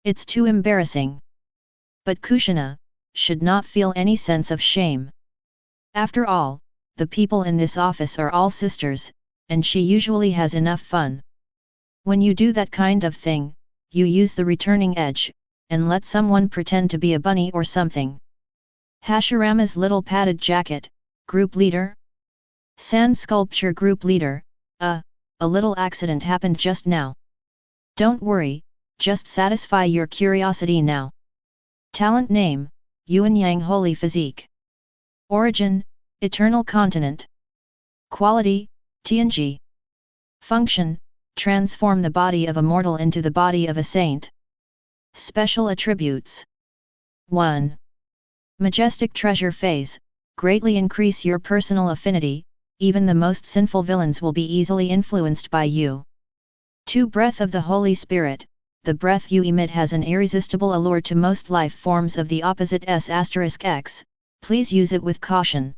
It's too embarrassing. But Kushina should not feel any sense of shame. After all, the people in this office are all sisters, and she usually has enough fun. When you do that kind of thing, you use the returning edge, and let someone pretend to be a bunny or something. Hashirama's little padded jacket, group leader? Sand Sculpture group leader, a little accident happened just now. Don't worry, just satisfy your curiosity now. Talent name, Junyang Holy Physique. Origin, Eternal Continent. Quality, Tianji. Function, transform the body of a mortal into the body of a saint. Special attributes. 1. Majestic treasure phase, greatly increase your personal affinity, even the most sinful villains will be easily influenced by you. 2. Breath of the Holy Spirit, the breath you emit has an irresistible allure to most life forms of the opposite S**X, please use it with caution.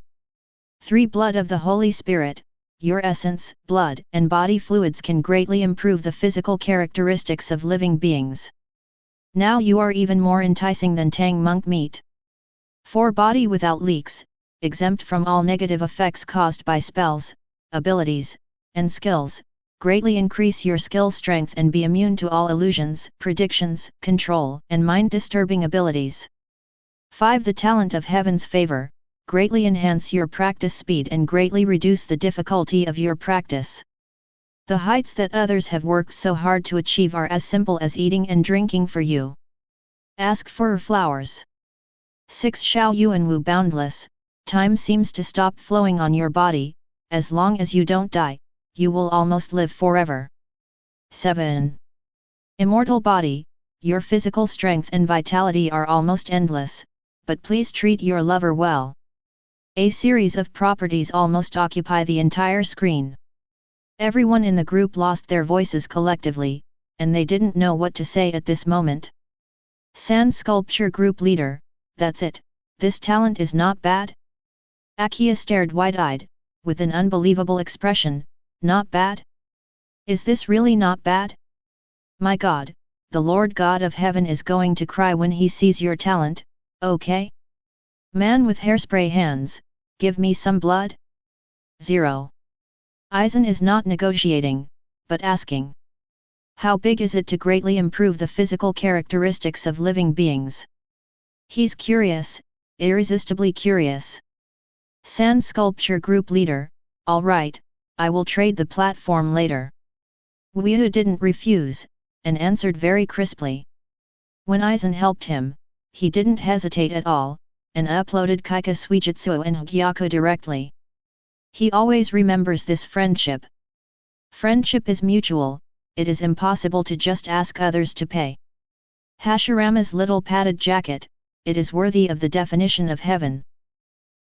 3. Blood of the Holy Spirit, your essence, blood, and body fluids can greatly improve the physical characteristics of living beings. Now you are even more enticing than Tang monk meat. 4. Body without leaks, exempt from all negative effects caused by spells, abilities, and skills, greatly increase your skill strength and be immune to all illusions, predictions, control, and mind-disturbing abilities. 5. The talent of heaven's favor, greatly enhance your practice speed and greatly reduce the difficulty of your practice. The heights that others have worked so hard to achieve are as simple as eating and drinking for you. Ask for flowers. 6. Xiao Yuan Wu boundless, time seems to stop flowing on your body, as long as you don't die, you will almost live forever. 7. Immortal body, your physical strength and vitality are almost endless, but please treat your lover well. A series of properties almost occupy the entire screen. Everyone in the group lost their voices collectively, and they didn't know what to say at this moment. Sand Sculpture Group Leader, that's it, this talent is not bad? Akia stared wide-eyed, with an unbelievable expression, not bad? Is this really not bad? My God, the Lord God of Heaven is going to cry when he sees your talent, okay? Man with hairspray hands, give me some blood? 0. Aizen is not negotiating, but asking. How big is it to greatly improve the physical characteristics of living beings? He's curious, irresistibly curious. Sand Sculpture Group Leader, alright, I will trade the platform later. Wu didn't refuse, and answered very crisply. When Aizen helped him, he didn't hesitate at all, and uploaded Kyōka Suigetsu and Hagyaku directly. He always remembers this friendship. Friendship is mutual, it is impossible to just ask others to pay. Hashirama's little padded jacket, it is worthy of the definition of heaven.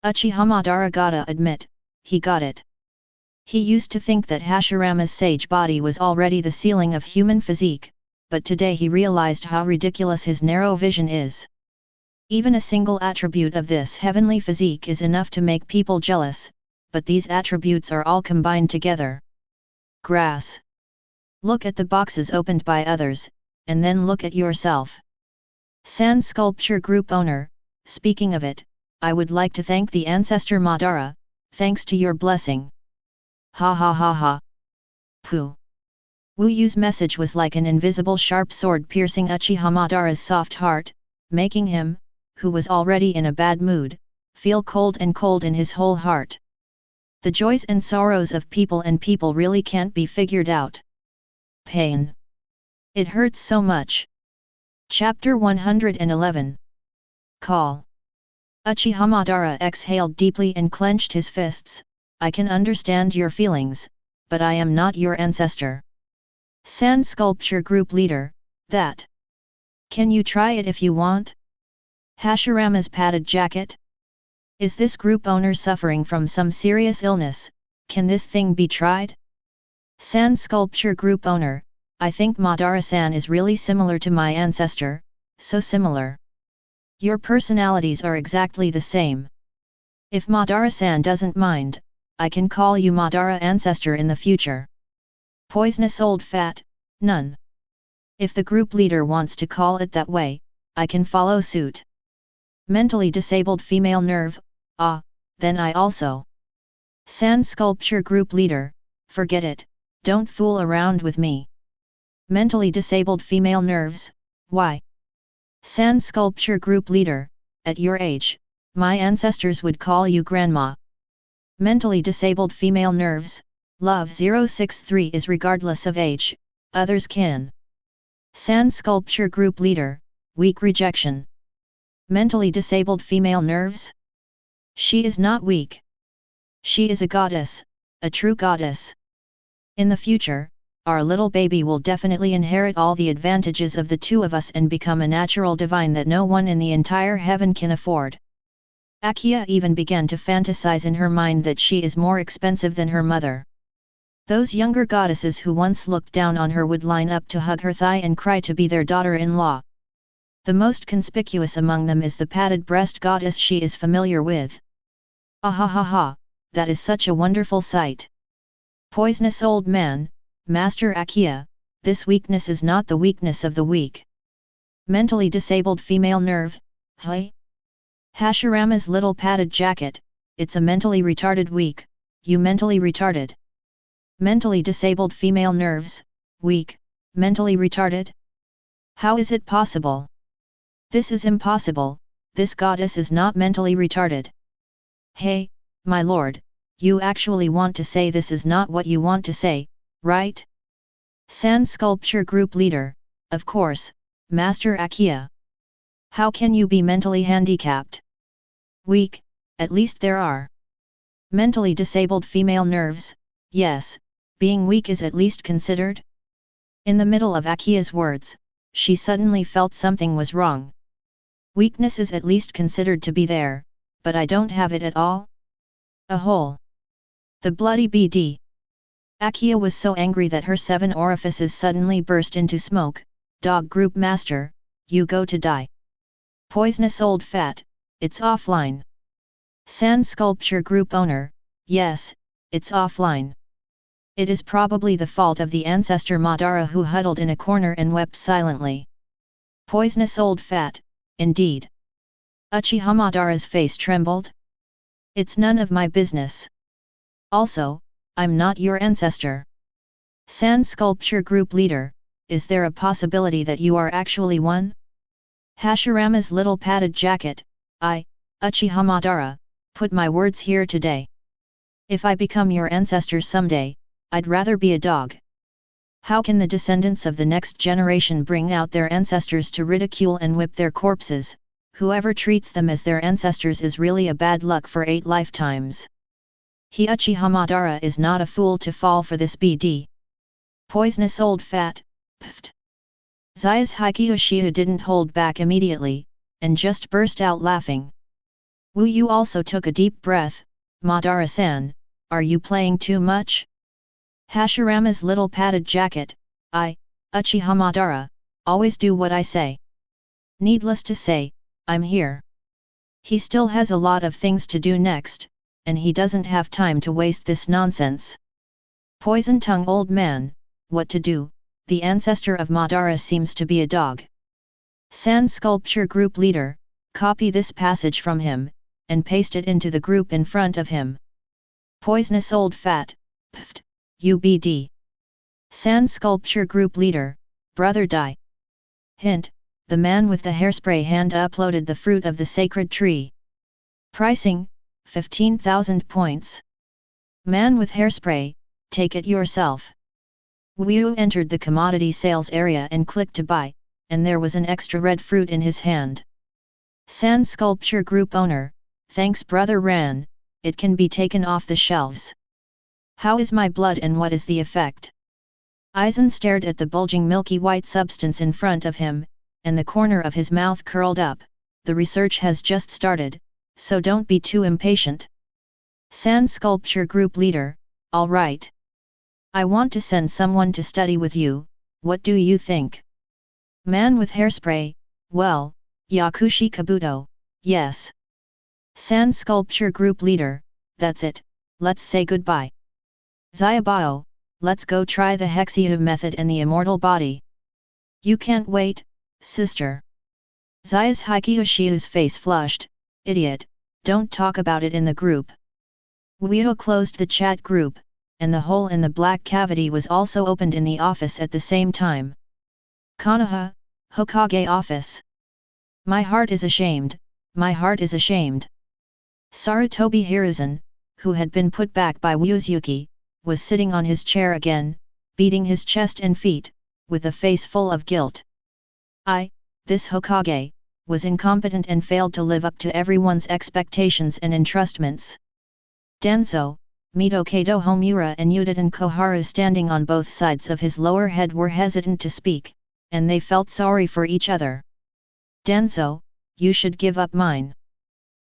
Uchiha Madara gotta admit, he got it. He used to think that Hashirama's sage body was already the ceiling of human physique, but today he realized how ridiculous his narrow vision is. Even a single attribute of this heavenly physique is enough to make people jealous, but these attributes are all combined together. Grass. Look at the boxes opened by others, and then look at yourself. Sand Sculpture Group Owner, speaking of it, I would like to thank the ancestor Madara, thanks to your blessing. Ha ha ha ha. Pooh. Wu Yu's message was like an invisible sharp sword piercing Uchiha Madara's soft heart, making him, who was already in a bad mood, feel cold in his whole heart. The joys and sorrows of people really can't be figured out. Pain. It hurts so much. Chapter 111. Call. Uchiha Madara exhaled deeply and clenched his fists. I can understand your feelings, but I am not your ancestor. Sand Sculpture Group Leader, that. Can you try it if you want? Hashirama's padded jacket? Is this group owner suffering from some serious illness? Can this thing be tried? Sand Sculpture Group Owner, I think Madara-san is really similar to my ancestor, so similar. Your personalities are exactly the same. If Madara-san doesn't mind, I can call you Madara Ancestor in the future. Poisonous old fat, none. If the group leader wants to call it that way, I can follow suit. Mentally disabled female nerve, then I also. Sand Sculpture Group Leader, forget it, don't fool around with me. Mentally disabled female nerves, why? Sand Sculpture Group Leader, at your age, my ancestors would call you Grandma. Mentally disabled female nerves, Love 063 is regardless of age, others can. Sand Sculpture Group Leader, weak rejection. Mentally disabled female nerves? She is not weak. She is a goddess, a true goddess. In the future, our little baby will definitely inherit all the advantages of the two of us and become a natural divine that no one in the entire heaven can afford. Akiya even began to fantasize in her mind that she is more expensive than her mother. Those younger goddesses who once looked down on her would line up to hug her thigh and cry to be their daughter-in-law. The most conspicuous among them is the padded breast goddess she is familiar with. Ahahaha, that is such a wonderful sight. Poisonous old man, Master Akiya, this weakness is not the weakness of the weak. Mentally disabled female nerve, hey? Hashirama's little padded jacket, it's a mentally retarded weak, you mentally retarded. Mentally disabled female nerves, weak, mentally retarded? How is it possible? This is impossible, this goddess is not mentally retarded. Hey, my lord, you actually want to say this is not what you want to say, right? Sand Sculpture Group Leader, of course, Master Akiya. How can you be mentally handicapped? Weak, at least there are. Mentally disabled female nerves, yes, being weak is at least considered? In the middle of Akiya's words, she suddenly felt something was wrong. Weakness is at least considered to be there, but I don't have it at all? A hole. The bloody BD. Akiya was so angry that her 7 orifices suddenly burst into smoke. Dog Group Master, you go to die. Poisonous old fat, it's offline. Sand Sculpture Group Owner, yes, it's offline. It is probably the fault of the ancestor Madara who huddled in a corner and wept silently. Poisonous old fat, indeed. Uchiha Madara's face trembled. It's none of my business. Also, I'm not your ancestor. Sand Sculpture Group Leader, is there a possibility that you are actually one? Hashirama's little padded jacket, I, Uchiha Madara, put my words here today. If I become your ancestor someday, I'd rather be a dog. How can the descendants of the next generation bring out their ancestors to ridicule and whip their corpses? Whoever treats them as their ancestors is really a bad luck for 8 lifetimes. He Uchiha Madara is not a fool to fall for this BD. Poisonous old fat, pft. Zai's Uchiha didn't hold back immediately, and just burst out laughing. Wu Yu also took a deep breath. Madara-san, are you playing too much? Hashirama's little padded jacket, I, Uchiha Madara, always do what I say. Needless to say, I'm here. He still has a lot of things to do next, and he doesn't have time to waste this nonsense. Poison tongue old man, what to do? The ancestor of Madara seems to be a dog. Sand Sculpture Group Leader, copy this passage from him, and paste it into the group in front of him. Poisonous old fat, pft, UBD. Sand Sculpture Group Leader, brother die. Hint, the man with the hairspray hand uploaded the fruit of the sacred tree. Pricing, 15,000 points. Man with hairspray, take it yourself. Wu entered the commodity sales area and clicked to buy, and there was an extra red fruit in his hand. Sand Sculpture Group Owner, thanks brother Ran, it can be taken off the shelves. How is my blood and what is the effect? Aizen stared at the bulging milky white substance in front of him, and the corner of his mouth curled up. The research has just started, so don't be too impatient. Sand Sculpture Group Leader, all right. I want to send someone to study with you, what do you think? Man with hairspray, well, Yakushi Kabuto, yes. Sand Sculpture Group Leader, that's it, let's say goodbye. Zayabao, let's go try the Hexia method and the immortal body. You can't wait, sister. Zaya's Hikiyoshiu's face flushed, idiot, don't talk about it in the group. Uio closed the chat group, and the hole in the black cavity was also opened in the office at the same time. Konoha, Hokage office. My heart is ashamed, my heart is ashamed. Sarutobi Hiruzen, who had been put back by Uzuki, was sitting on his chair again, beating his chest and feet, with a face full of guilt. This Hokage, was incompetent and failed to live up to everyone's expectations and entrustments. Danzo, Mitokado Homura and Udaten Koharu standing on both sides of his lower head were hesitant to speak, and they felt sorry for each other. Danzo, you should give up mine.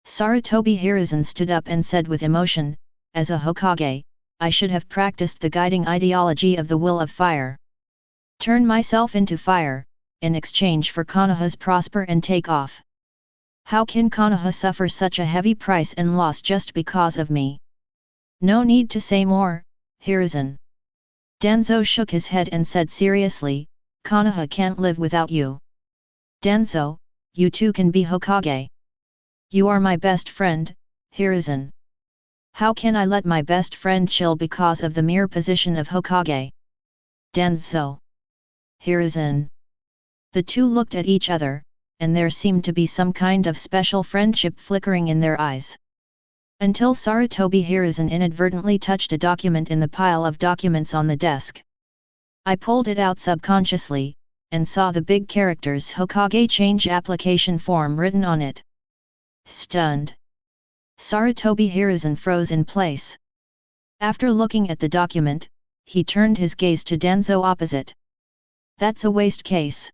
Sarutobi Hiruzen stood up and said with emotion, as a Hokage, I should have practiced the guiding ideology of the will of fire. Turn myself into fire, in exchange for Konoha's prosper and take off. How can Konoha suffer such a heavy price and loss just because of me? No need to say more, Hiruzen. Danzo shook his head and said seriously, Konoha can't live without you. Danzo, you too can be Hokage. You are my best friend, Hiruzen. How can I let my best friend chill because of the mere position of Hokage? Danzo. Hiruzen. The two looked at each other, and there seemed to be some kind of special friendship flickering in their eyes. Until Sarutobi Hiruzen inadvertently touched a document in the pile of documents on the desk. I pulled it out subconsciously, and saw the big characters Hokage change application form written on it. Stunned. Sarutobi Hiruzen froze in place. After looking at the document, he turned his gaze to Danzo opposite. That's a waste case.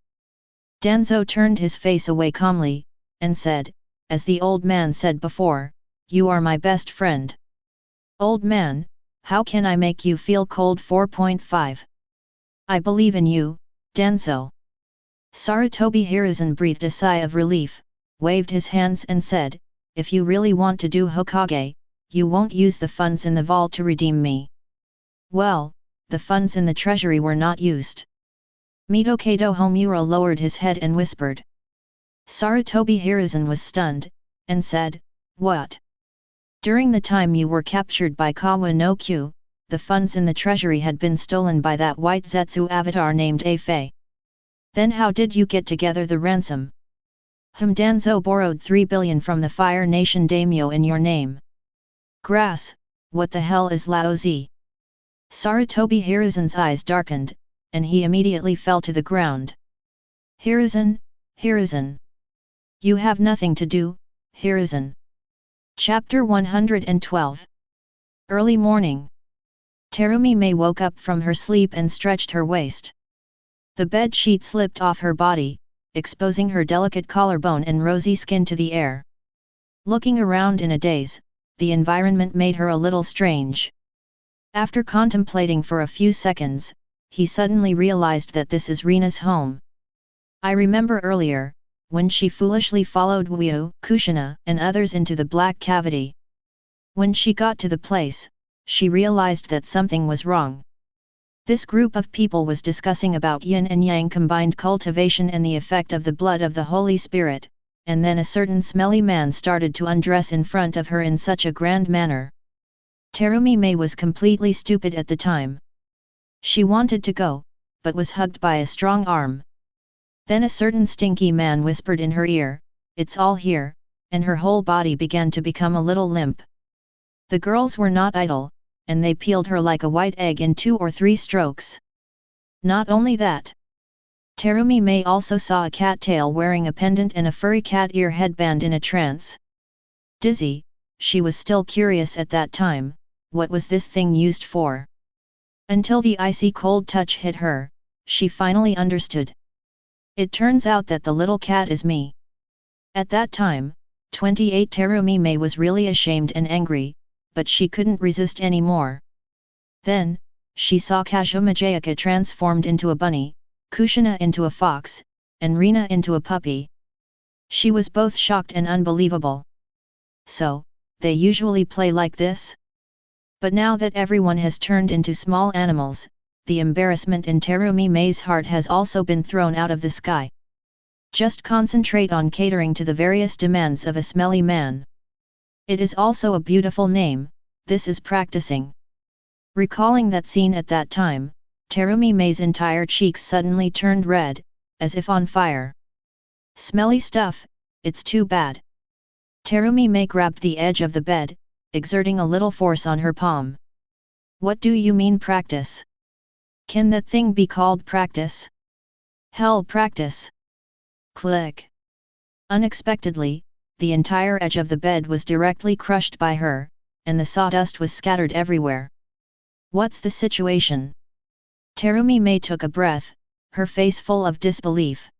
Danzo turned his face away calmly, and said, as the old man said before, you are my best friend. Old man, how can I make you feel cold? 4.5. I believe in you, Danzo. Sarutobi Hiruzen breathed a sigh of relief, waved his hands and said, if you really want to do Hokage, you won't use the funds in the vault to redeem me. Well, the funds in the treasury were not used. Mitokado Homura lowered his head and whispered. Sarutobi Hiruzen was stunned, and said, what? During the time you were captured by Kawa no Kyu, the funds in the treasury had been stolen by that white Zetsu avatar named Afei. Then how did you get together the ransom? Danzo borrowed 3 billion from the Fire Nation daimyo in your name. Grass, what the hell is Laozi? Sarutobi Hiruzen's eyes darkened, and he immediately fell to the ground. Hiruzen, Hiruzen. You have nothing to do, Hiruzen. Chapter 112. Early morning. Terumi Mei woke up from her sleep and stretched her waist. The bed sheet slipped off her body, exposing her delicate collarbone and rosy skin to the air. Looking around in a daze, the environment made her a little strange. After contemplating for a few seconds, he suddenly realized that this is Rina's home. I remember earlier, when she foolishly followed Wyu, Kushina, and others into the black cavity. When she got to the place, she realized that something was wrong. This group of people was discussing about yin and yang combined cultivation and the effect of the blood of the Holy Spirit, and then a certain smelly man started to undress in front of her in such a grand manner. Terumi Mei was completely stupid at the time. She wanted to go, but was hugged by a strong arm. Then a certain stinky man whispered in her ear, "It's all here," and her whole body began to become a little limp. The girls were not idle, and they peeled her like a white egg in 2 or 3 strokes. Not only that. Terumi Mei also saw a cat tail wearing a pendant and a furry cat ear headband in a trance. Dizzy, she was still curious at that time, what was this thing used for? Until the icy cold touch hit her, she finally understood. It turns out that the little cat is me. At that time, 28 Terumi Mei was really ashamed and angry, but she couldn't resist anymore. Then, she saw Kazuma Jayaka transformed into a bunny, Kushina into a fox, and Rina into a puppy. She was both shocked and unbelievable. So, they usually play like this? But now that everyone has turned into small animals, the embarrassment in Terumi Mei's heart has also been thrown out of the sky. Just concentrate on catering to the various demands of a smelly man. It is also a beautiful name, this is practicing. Recalling that scene at that time, Terumi Mei's entire cheeks suddenly turned red, as if on fire. Smelly stuff, it's too bad. Terumi Mei grabbed the edge of the bed, exerting a little force on her palm. What do you mean practice? Can that thing be called practice? Hell, practice! Click. Unexpectedly, the entire edge of the bed was directly crushed by her, and the sawdust was scattered everywhere. What's the situation? Terumi Mei took a breath, her face full of disbelief.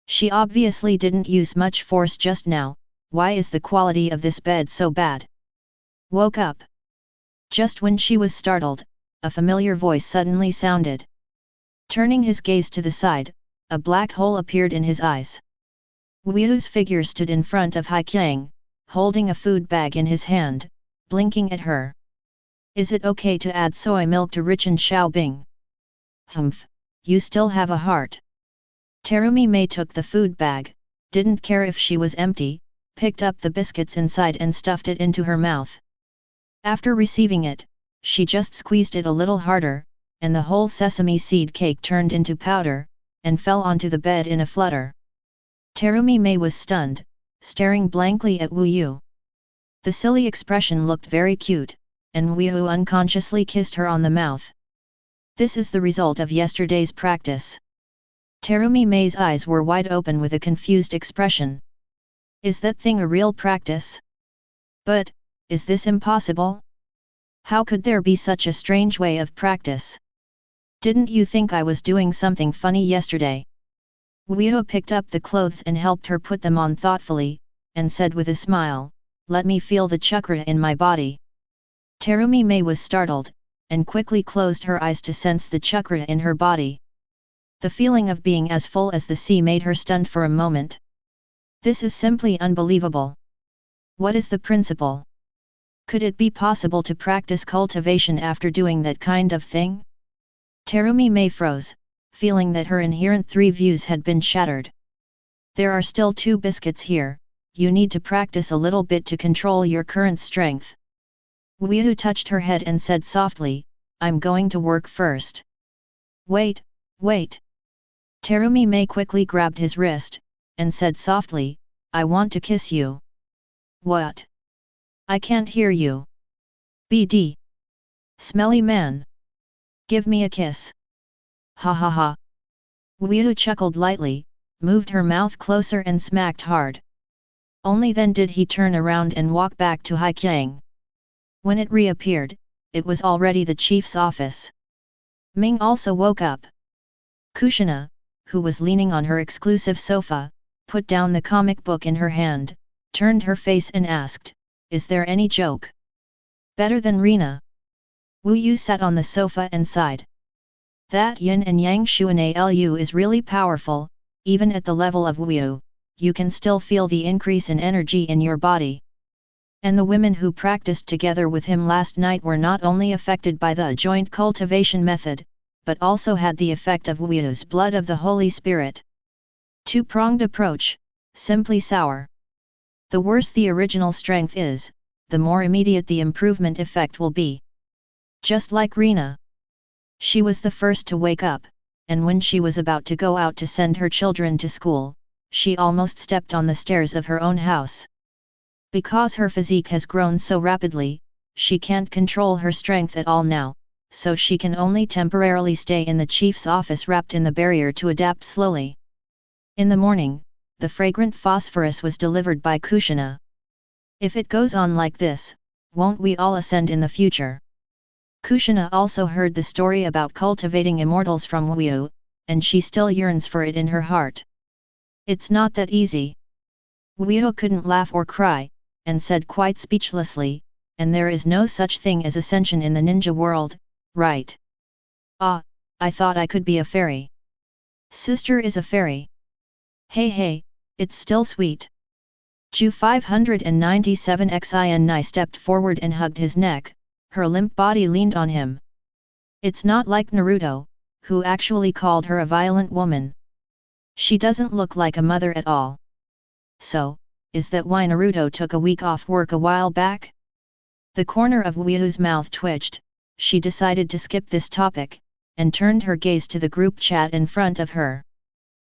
She obviously didn't use much force just now. Why is the quality of this bed so bad? Woke up. Just when she was startled, a familiar voice suddenly sounded. Turning his gaze to the side, a black hole appeared in his eyes. Wuyu's figure stood in front of Haikyang, holding a food bag in his hand, blinking at her. Is it okay to add soy milk to Richin Xiaobing? Humph, you still have a heart. Terumi Mei took the food bag, didn't care if she was empty, picked up the biscuits inside and stuffed it into her mouth. After receiving it, she just squeezed it a little harder, and the whole sesame seed cake turned into powder, and fell onto the bed in a flutter. Terumi Mei was stunned, staring blankly at Wuyu. The silly expression looked very cute, and Wuyu unconsciously kissed her on the mouth. This is the result of yesterday's practice. Terumi Mei's eyes were wide open with a confused expression. Is that thing a real practice? But, is this impossible? How could there be such a strange way of practice? Didn't you think I was doing something funny yesterday? Wuyu picked up the clothes and helped her put them on thoughtfully, and said with a smile, "Let me feel the chakra in my body." Terumi Mei was startled, and quickly closed her eyes to sense the chakra in her body. The feeling of being as full as the sea made her stunned for a moment. This is simply unbelievable. What is the principle? Could it be possible to practice cultivation after doing that kind of thing? Terumi Mei froze, feeling that her inherent three views had been shattered. There are still 2 biscuits here, you need to practice a little bit to control your current strength. Wuyu touched her head and said softly, "I'm going to work first." Wait. Terumi Mei quickly grabbed his wrist, and said softly, "I want to kiss you." What? I can't hear you. BD. Smelly man. Give me a kiss. Ha ha ha. Wuyu chuckled lightly, moved her mouth closer and smacked hard. Only then did he turn around and walk back to Haikyang. When it reappeared, it was already the chief's office. Ming also woke up. Kushina, who was leaning on her exclusive sofa, put down the comic book in her hand, turned her face and asked, "Is there any joke? Better than Rina?" Wuyu sat on the sofa and sighed. That yin and yang Shuanalu is really powerful, even at the level of Wuyu, you can still feel the increase in energy in your body. And the women who practiced together with him last night were not only affected by the joint cultivation method, but also had the effect of Wuyu's blood of the Holy Spirit. Two-pronged approach, simply sour. The worse the original strength is, the more immediate the improvement effect will be. Just like Rina. She was the first to wake up, and when she was about to go out to send her children to school, she almost stepped on the stairs of her own house. Because her physique has grown so rapidly, she can't control her strength at all now, so she can only temporarily stay in the chief's office wrapped in the barrier to adapt slowly. In the morning, the fragrant phosphorus was delivered by Kushina. If it goes on like this, won't we all ascend in the future? Kushina also heard the story about cultivating immortals from Wuyu, and she still yearns for it in her heart. It's not that easy. Wuyu couldn't laugh or cry, and said quite speechlessly, "And there is no such thing as ascension in the ninja world, right?" "Ah, I thought I could be a fairy." "Sister is a fairy." Hey, it's still sweet." Ju 597 Xin stepped forward and hugged his neck, her limp body leaned on him. It's not like Naruto, who actually called her a violent woman. She doesn't look like a mother at all. So, is that why Naruto took a week off work a while back? The corner of Wuyu's mouth twitched, she decided to skip this topic, and turned her gaze to the group chat in front of her.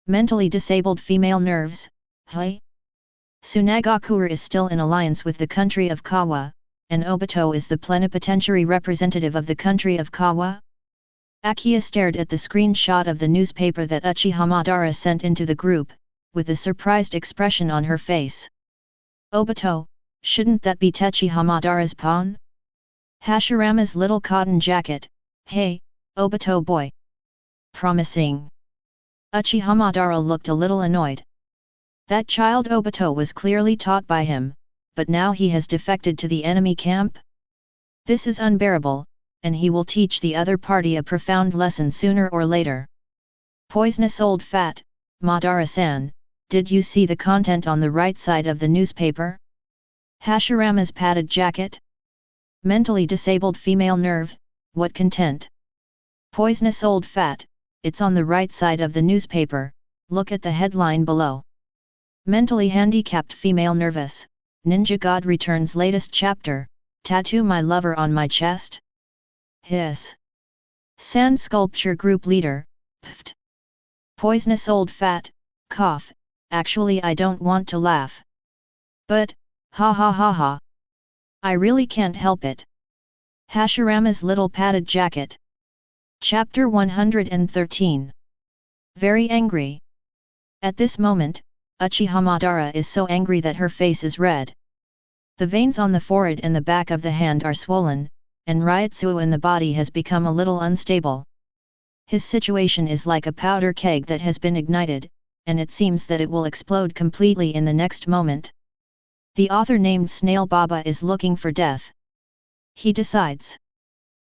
Mentally disabled female nerves, hey? Tsunagakura is still in alliance with the country of Kawa, and Obito is the plenipotentiary representative of the country of Kawa? Akiya stared at the screenshot of the newspaper that Uchiha Madara sent into the group, with a surprised expression on her face. Obito, shouldn't that be Techi Hamadara's pawn? Hashirama's little cotton jacket, hey, Obito boy. Promising. Uchiha Hamadara looked a little annoyed. That child Obito was clearly taught by him, but now he has defected to the enemy camp? This is unbearable, and he will teach the other party a profound lesson sooner or later. Poisonous old fat, Madara-san, did you see the content on the right side of the newspaper? Hashirama's padded jacket? Mentally disabled female nerve, what content? Poisonous old fat, it's on the right side of the newspaper, look at the headline below. Mentally handicapped female nervous, Ninja God returns latest chapter, tattoo my lover on my chest? Hiss. Sand sculpture group leader, pft. Poisonous old fat, cough, actually I don't want to laugh. But, ha ha ha ha. I really can't help it. Hashirama's little padded jacket. Chapter 113. Very angry. At this moment, Uchiha Madara is so angry that her face is red. The veins on the forehead and the back of the hand are swollen, and Ryutsu in the body has become a little unstable. His situation is like a powder keg that has been ignited, and it seems that it will explode completely in the next moment. The author named Snail Baba is looking for death. He decides.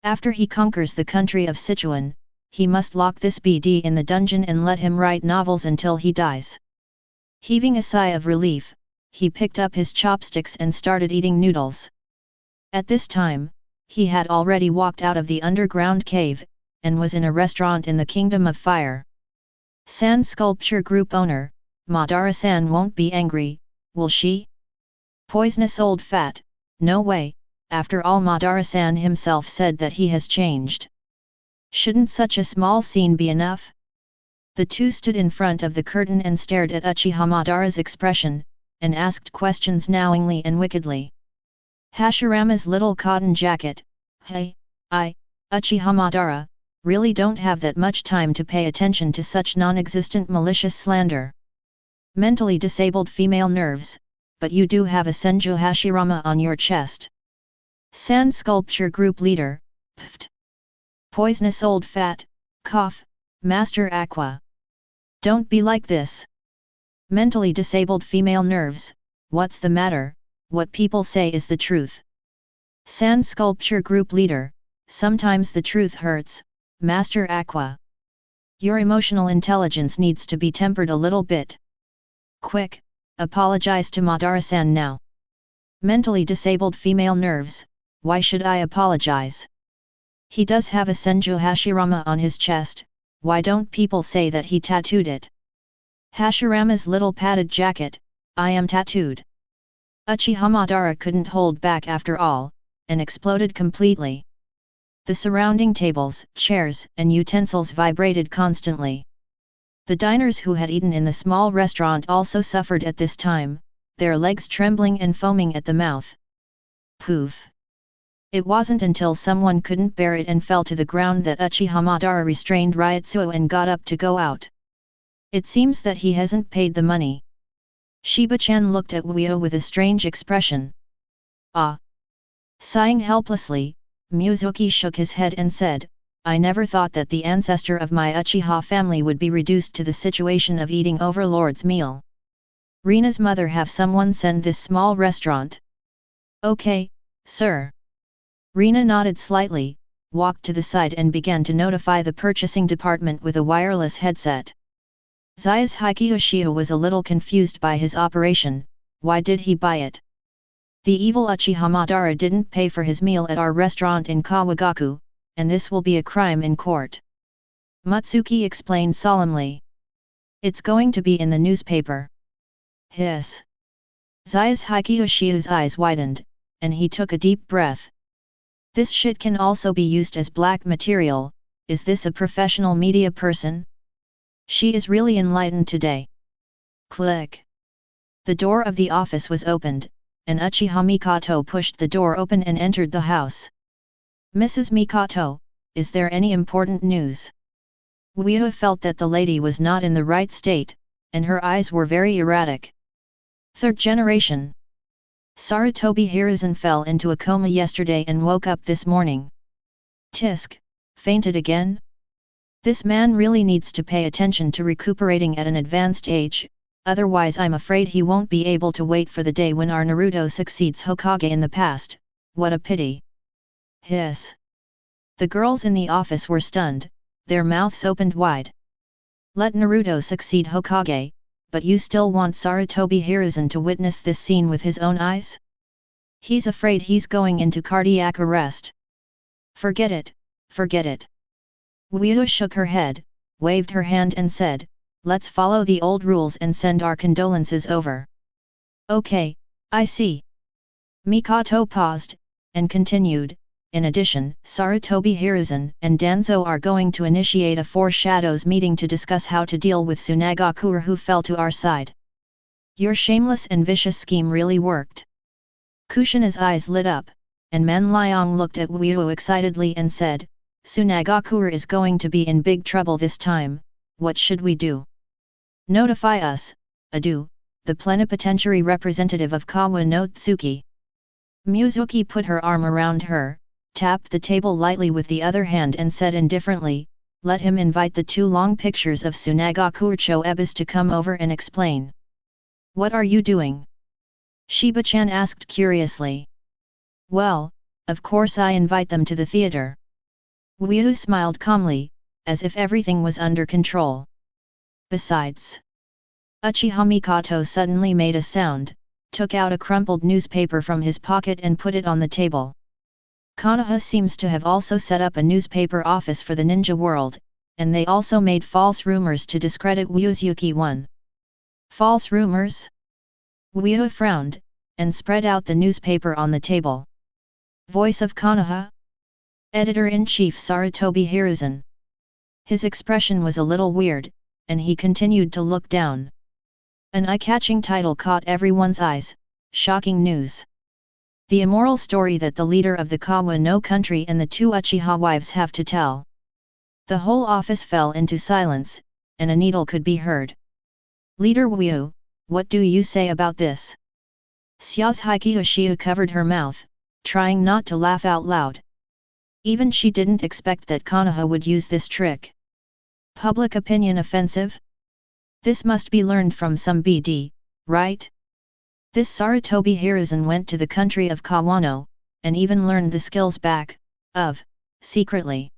After he conquers the country of Sichuan, he must lock this BD in the dungeon and let him write novels until he dies. Heaving a sigh of relief, he picked up his chopsticks and started eating noodles. At this time, he had already walked out of the underground cave, and was in a restaurant in the Kingdom of Fire. Sand Sculpture Group owner, Madara-san won't be angry, will she? Poisonous old fat, no way, after all Madara-san himself said that he has changed. Shouldn't such a small scene be enough? The two stood in front of the curtain and stared at Uchiha Madara's expression, and asked questions knowingly and wickedly. Hashirama's little cotton jacket, hey, Uchiha Madara, really don't have that much time to pay attention to such non-existent malicious slander. Mentally disabled female nerves, but you do have a Senju Hashirama on your chest. Sand Sculpture Group Leader, pft. Poisonous old fat, cough, Master Aqua. Don't be like this. Mentally disabled female nerves, what's the matter, what people say is the truth. Sand Sculpture Group Leader, sometimes the truth hurts, Master Aqua. Your emotional intelligence needs to be tempered a little bit. Quick, apologize to Madara-san now. Mentally disabled female nerves, why should I apologize? He does have a Senju Hashirama on his chest, why don't people say that he tattooed it? Hashirama's little padded jacket, I am tattooed. Uchiha Madara couldn't hold back after all, and exploded completely. The surrounding tables, chairs, and utensils vibrated constantly. The diners who had eaten in the small restaurant also suffered at this time, their legs trembling and foaming at the mouth. Poof! It wasn't until someone couldn't bear it and fell to the ground that Uchiha Madara restrained Ryutsu and got up to go out. It seems that he hasn't paid the money. Shiba-chan looked at Uio with a strange expression. Ah! Sighing helplessly, Mizuki shook his head and said, I never thought that the ancestor of my Uchiha family would be reduced to the situation of eating Overlord's meal. Rina's mother have someone send this small restaurant. Okay, sir. Rina nodded slightly, walked to the side and began to notify the purchasing department with a wireless headset. Zai's Uchiha was a little confused by his operation, why did he buy it? The evil Uchiha Madara didn't pay for his meal at our restaurant in Kawagaku, and this will be a crime in court. Matsuki explained solemnly. It's going to be in the newspaper. Hiss. Zai's Uchiha's eyes widened, and he took a deep breath. This shit can also be used as black material, is this a professional media person? She is really enlightened today. Click. The door of the office was opened, and Uchiha Mikoto pushed the door open and entered the house. Mrs. Mikoto, is there any important news? Uio felt that the lady was not in the right state, and her eyes were very erratic. Third generation. Sarutobi Hiruzen fell into a coma yesterday and woke up this morning. Tisk, fainted again? This man really needs to pay attention to recuperating at an advanced age, otherwise I'm afraid he won't be able to wait for the day when our Naruto succeeds Hokage in the past. What a pity. Hiss. The girls in the office were stunned, their mouths opened wide. Let Naruto succeed Hokage, but you still want Sarutobi Hiruzen to witness this scene with his own eyes? He's afraid he's going into cardiac arrest. Forget it, forget it. Uchiha shook her head, waved her hand and said, let's follow the old rules and send our condolences over. Okay, I see. Mikoto paused, and continued, in addition, Sarutobi Hiruzen and Danzo are going to initiate a Four Shadows meeting to discuss how to deal with Tsunagakure who fell to our side. Your shameless and vicious scheme really worked. Kushina's eyes lit up, and Manliang looked at Uchiha excitedly and said, Tsunagakure is going to be in big trouble this time, what should we do? Notify us, Adu, the plenipotentiary representative of Kawa no Tsuki. Mizuki put her arm around her, tapped the table lightly with the other hand and said indifferently, let him invite the two long pictures of Tsunagakure Choebis to come over and explain. What are you doing? Shiba-chan asked curiously. Well, of course I invite them to the theater. Uchiha smiled calmly, as if everything was under control. Besides. Uchiha Mikoto suddenly made a sound, took out a crumpled newspaper from his pocket and put it on the table. Konoha seems to have also set up a newspaper office for the ninja world, and they also made false rumors to discredit Uzuki 1. False rumors? Uchiha frowned, and spread out the newspaper on the table. Voice of Konoha? Editor-in-Chief Sarutobi Hiruzen. His expression was a little weird, and he continued to look down. An eye-catching title caught everyone's eyes, shocking news. The immoral story that the leader of the Kawa no country and the two Uchiha wives have to tell. The whole office fell into silence, and a needle could be heard. Leader Wu, what do you say about this? Syazuhiki Uchiha covered her mouth, trying not to laugh out loud. Even she didn't expect that Konoha would use this trick. Public opinion offensive? This must be learned from some BD, right? This Sarutobi Hiruzen went to the country of Kawano, and even learned the skills back, secretly.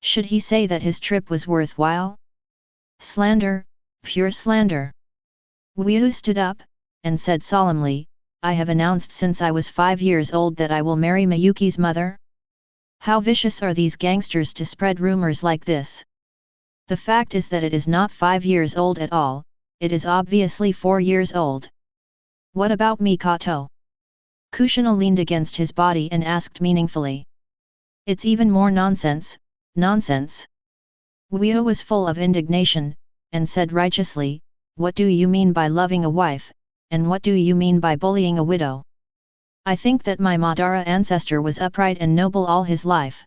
Should he say that his trip was worthwhile? Slander, pure slander. Uchiha stood up, and said solemnly, I have announced since I was 5 years old that I will marry Miyuki's mother. How vicious are these gangsters to spread rumors like this? The fact is that it is not 5 years old at all, it is obviously 4 years old. What about Mikoto? Kushina leaned against his body and asked meaningfully. It's even more nonsense, nonsense. Uchiha was full of indignation, and said righteously, what do you mean by loving a wife, and what do you mean by bullying a widow? I think that my Madara ancestor was upright and noble all his life.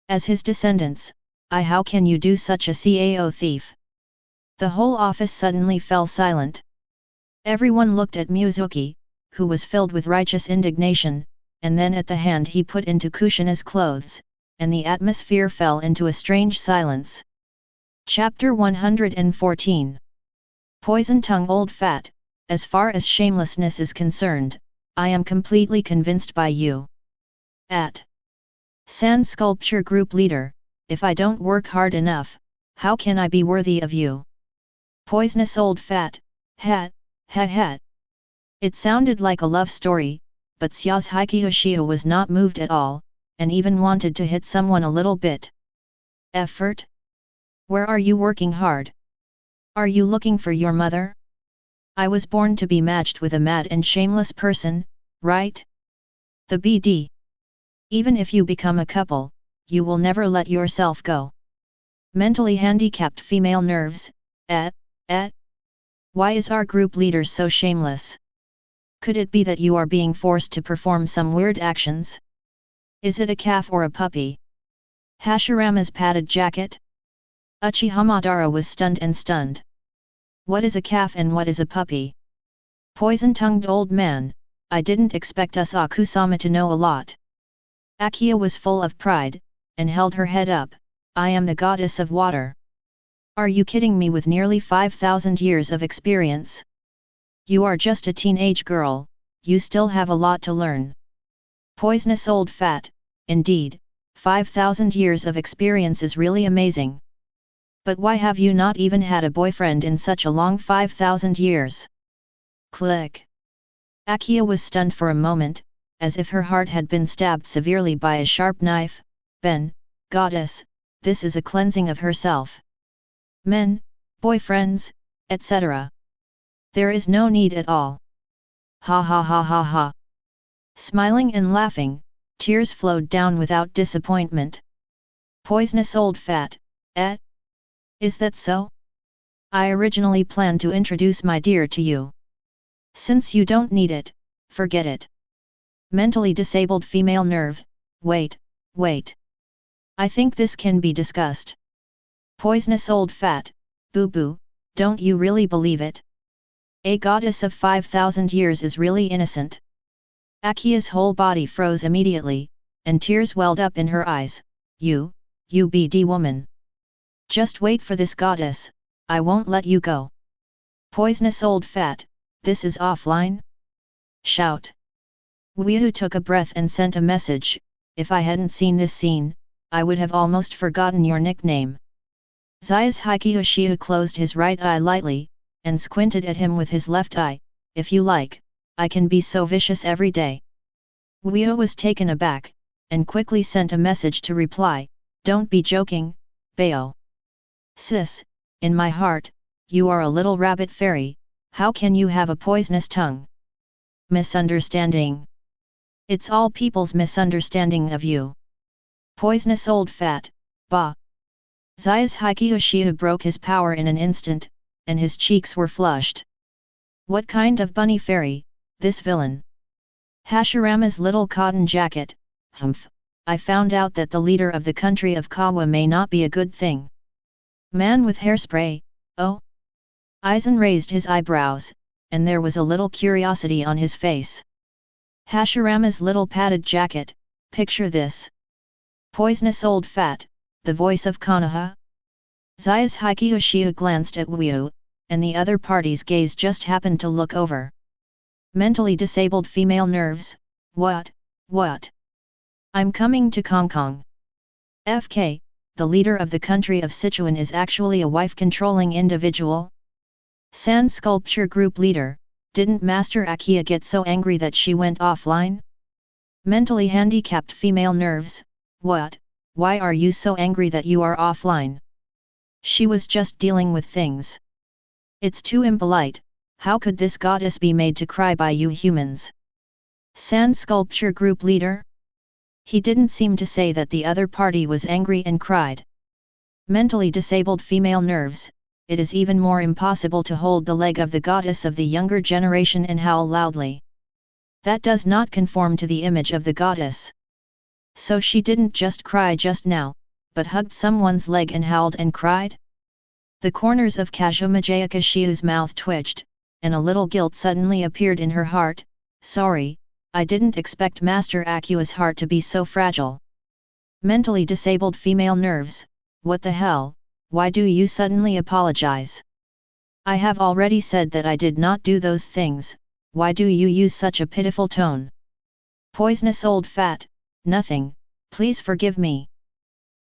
As his descendants, how can you do such a cao thief? The whole office suddenly fell silent. Everyone looked at Mizuki, who was filled with righteous indignation, and then at the hand he put into Kushina's clothes, and the atmosphere fell into a strange silence. Chapter 114. Poison tongue old fat, as far as shamelessness is concerned, I am completely convinced by you. At Sand Sculpture Group Leader, if I don't work hard enough, how can I be worthy of you? Poisonous old fat, hat. It sounded like a love story, but Syazuhiki Uchiha was not moved at all, and even wanted to hit someone a little bit. Effort? Where are you working hard? Are you looking for your mother? I was born to be matched with a mad and shameless person, right? The BD. Even if you become a couple, you will never let yourself go. Mentally handicapped female nerves, Why is our group leader so shameless? Could it be that you are being forced to perform some weird actions? Is it a calf or a puppy? Hashirama's padded jacket? Uchiha Madara was stunned. What is a calf and what is a puppy? Poison-tongued old man, I didn't expect us Akusama to know a lot. Akiya was full of pride, and held her head up. I am the goddess of water. Are you kidding me? With nearly 5,000 years of experience? You are just a teenage girl, you still have a lot to learn. Poisonous old fat, indeed, 5,000 years of experience is really amazing. But why have you not even had a boyfriend in such a long 5,000 years? Click. Akiya was stunned for a moment, as if her heart had been stabbed severely by a sharp knife. Ben, goddess, this is a cleansing of herself. Men, boyfriends, etc. There is no need at all. Ha ha ha ha ha. Smiling and laughing, tears flowed down without disappointment. Poisonous old fat, eh? Is that so? I originally planned to introduce my dear to you. Since you don't need it, forget it. Mentally disabled female nerve, wait. I think this can be discussed. Poisonous old fat, boo-boo, don't you really believe it? A goddess of 5,000 years is really innocent. Akiya's whole body froze immediately, and tears welled up in her eyes. You BD woman. Just wait for this goddess, I won't let you go. Poisonous old fat, this is offline? Shout. Weehu took a breath and sent a message. If I hadn't seen this scene, I would have almost forgotten your nickname. Zai's Hikiyoshiu closed his right eye lightly, and squinted at him with his left eye. If you like, I can be so vicious every day. Weehu was taken aback, and quickly sent a message to reply. Don't be joking, Bayo. Sis, in my heart, you are a little rabbit fairy, how can you have a poisonous tongue? Misunderstanding. It's all people's misunderstanding of you. Poisonous old fat, bah. Zai's Hikiyoshiu broke his power in an instant, and his cheeks were flushed. What kind of bunny fairy, this villain? Hashirama's little cotton jacket, humph, I found out that the leader of the country of Kawa may not be a good thing. Man with hairspray, oh? Aizen raised his eyebrows, and there was a little curiosity on his face. Hashirama's little padded jacket, picture this. Poisonous old fat, the voice of Konoha? Zai's Hikiyoshiu glanced at Weehu, and the other party's gaze just happened to look over. Mentally disabled female nerves, what? I'm coming to Kong Kong. FK, the leader of the country of Sichuan is actually a wife-controlling individual? Sand Sculpture Group Leader, didn't Master Akiya get so angry that she went offline? Mentally handicapped female nerves, what? Why are you so angry that you are offline? She was just dealing with things. It's too impolite, how could this goddess be made to cry by you humans? Sand Sculpture Group Leader? He didn't seem to say that the other party was angry and cried. Mentally disabled female nerves, it is even more impossible to hold the leg of the goddess of the younger generation and howl loudly. That does not conform to the image of the goddess. So she didn't just cry just now, but hugged someone's leg and howled and cried? The corners of Kazuma Jayakashiu's mouth twitched, and a little guilt suddenly appeared in her heart. Sorry, I didn't expect Master Akiya's heart to be so fragile. Mentally disabled female nerves, what the hell? Why do you suddenly apologize? I have already said that I did not do those things, why do you use such a pitiful tone? Poisonous old fat, nothing, please forgive me.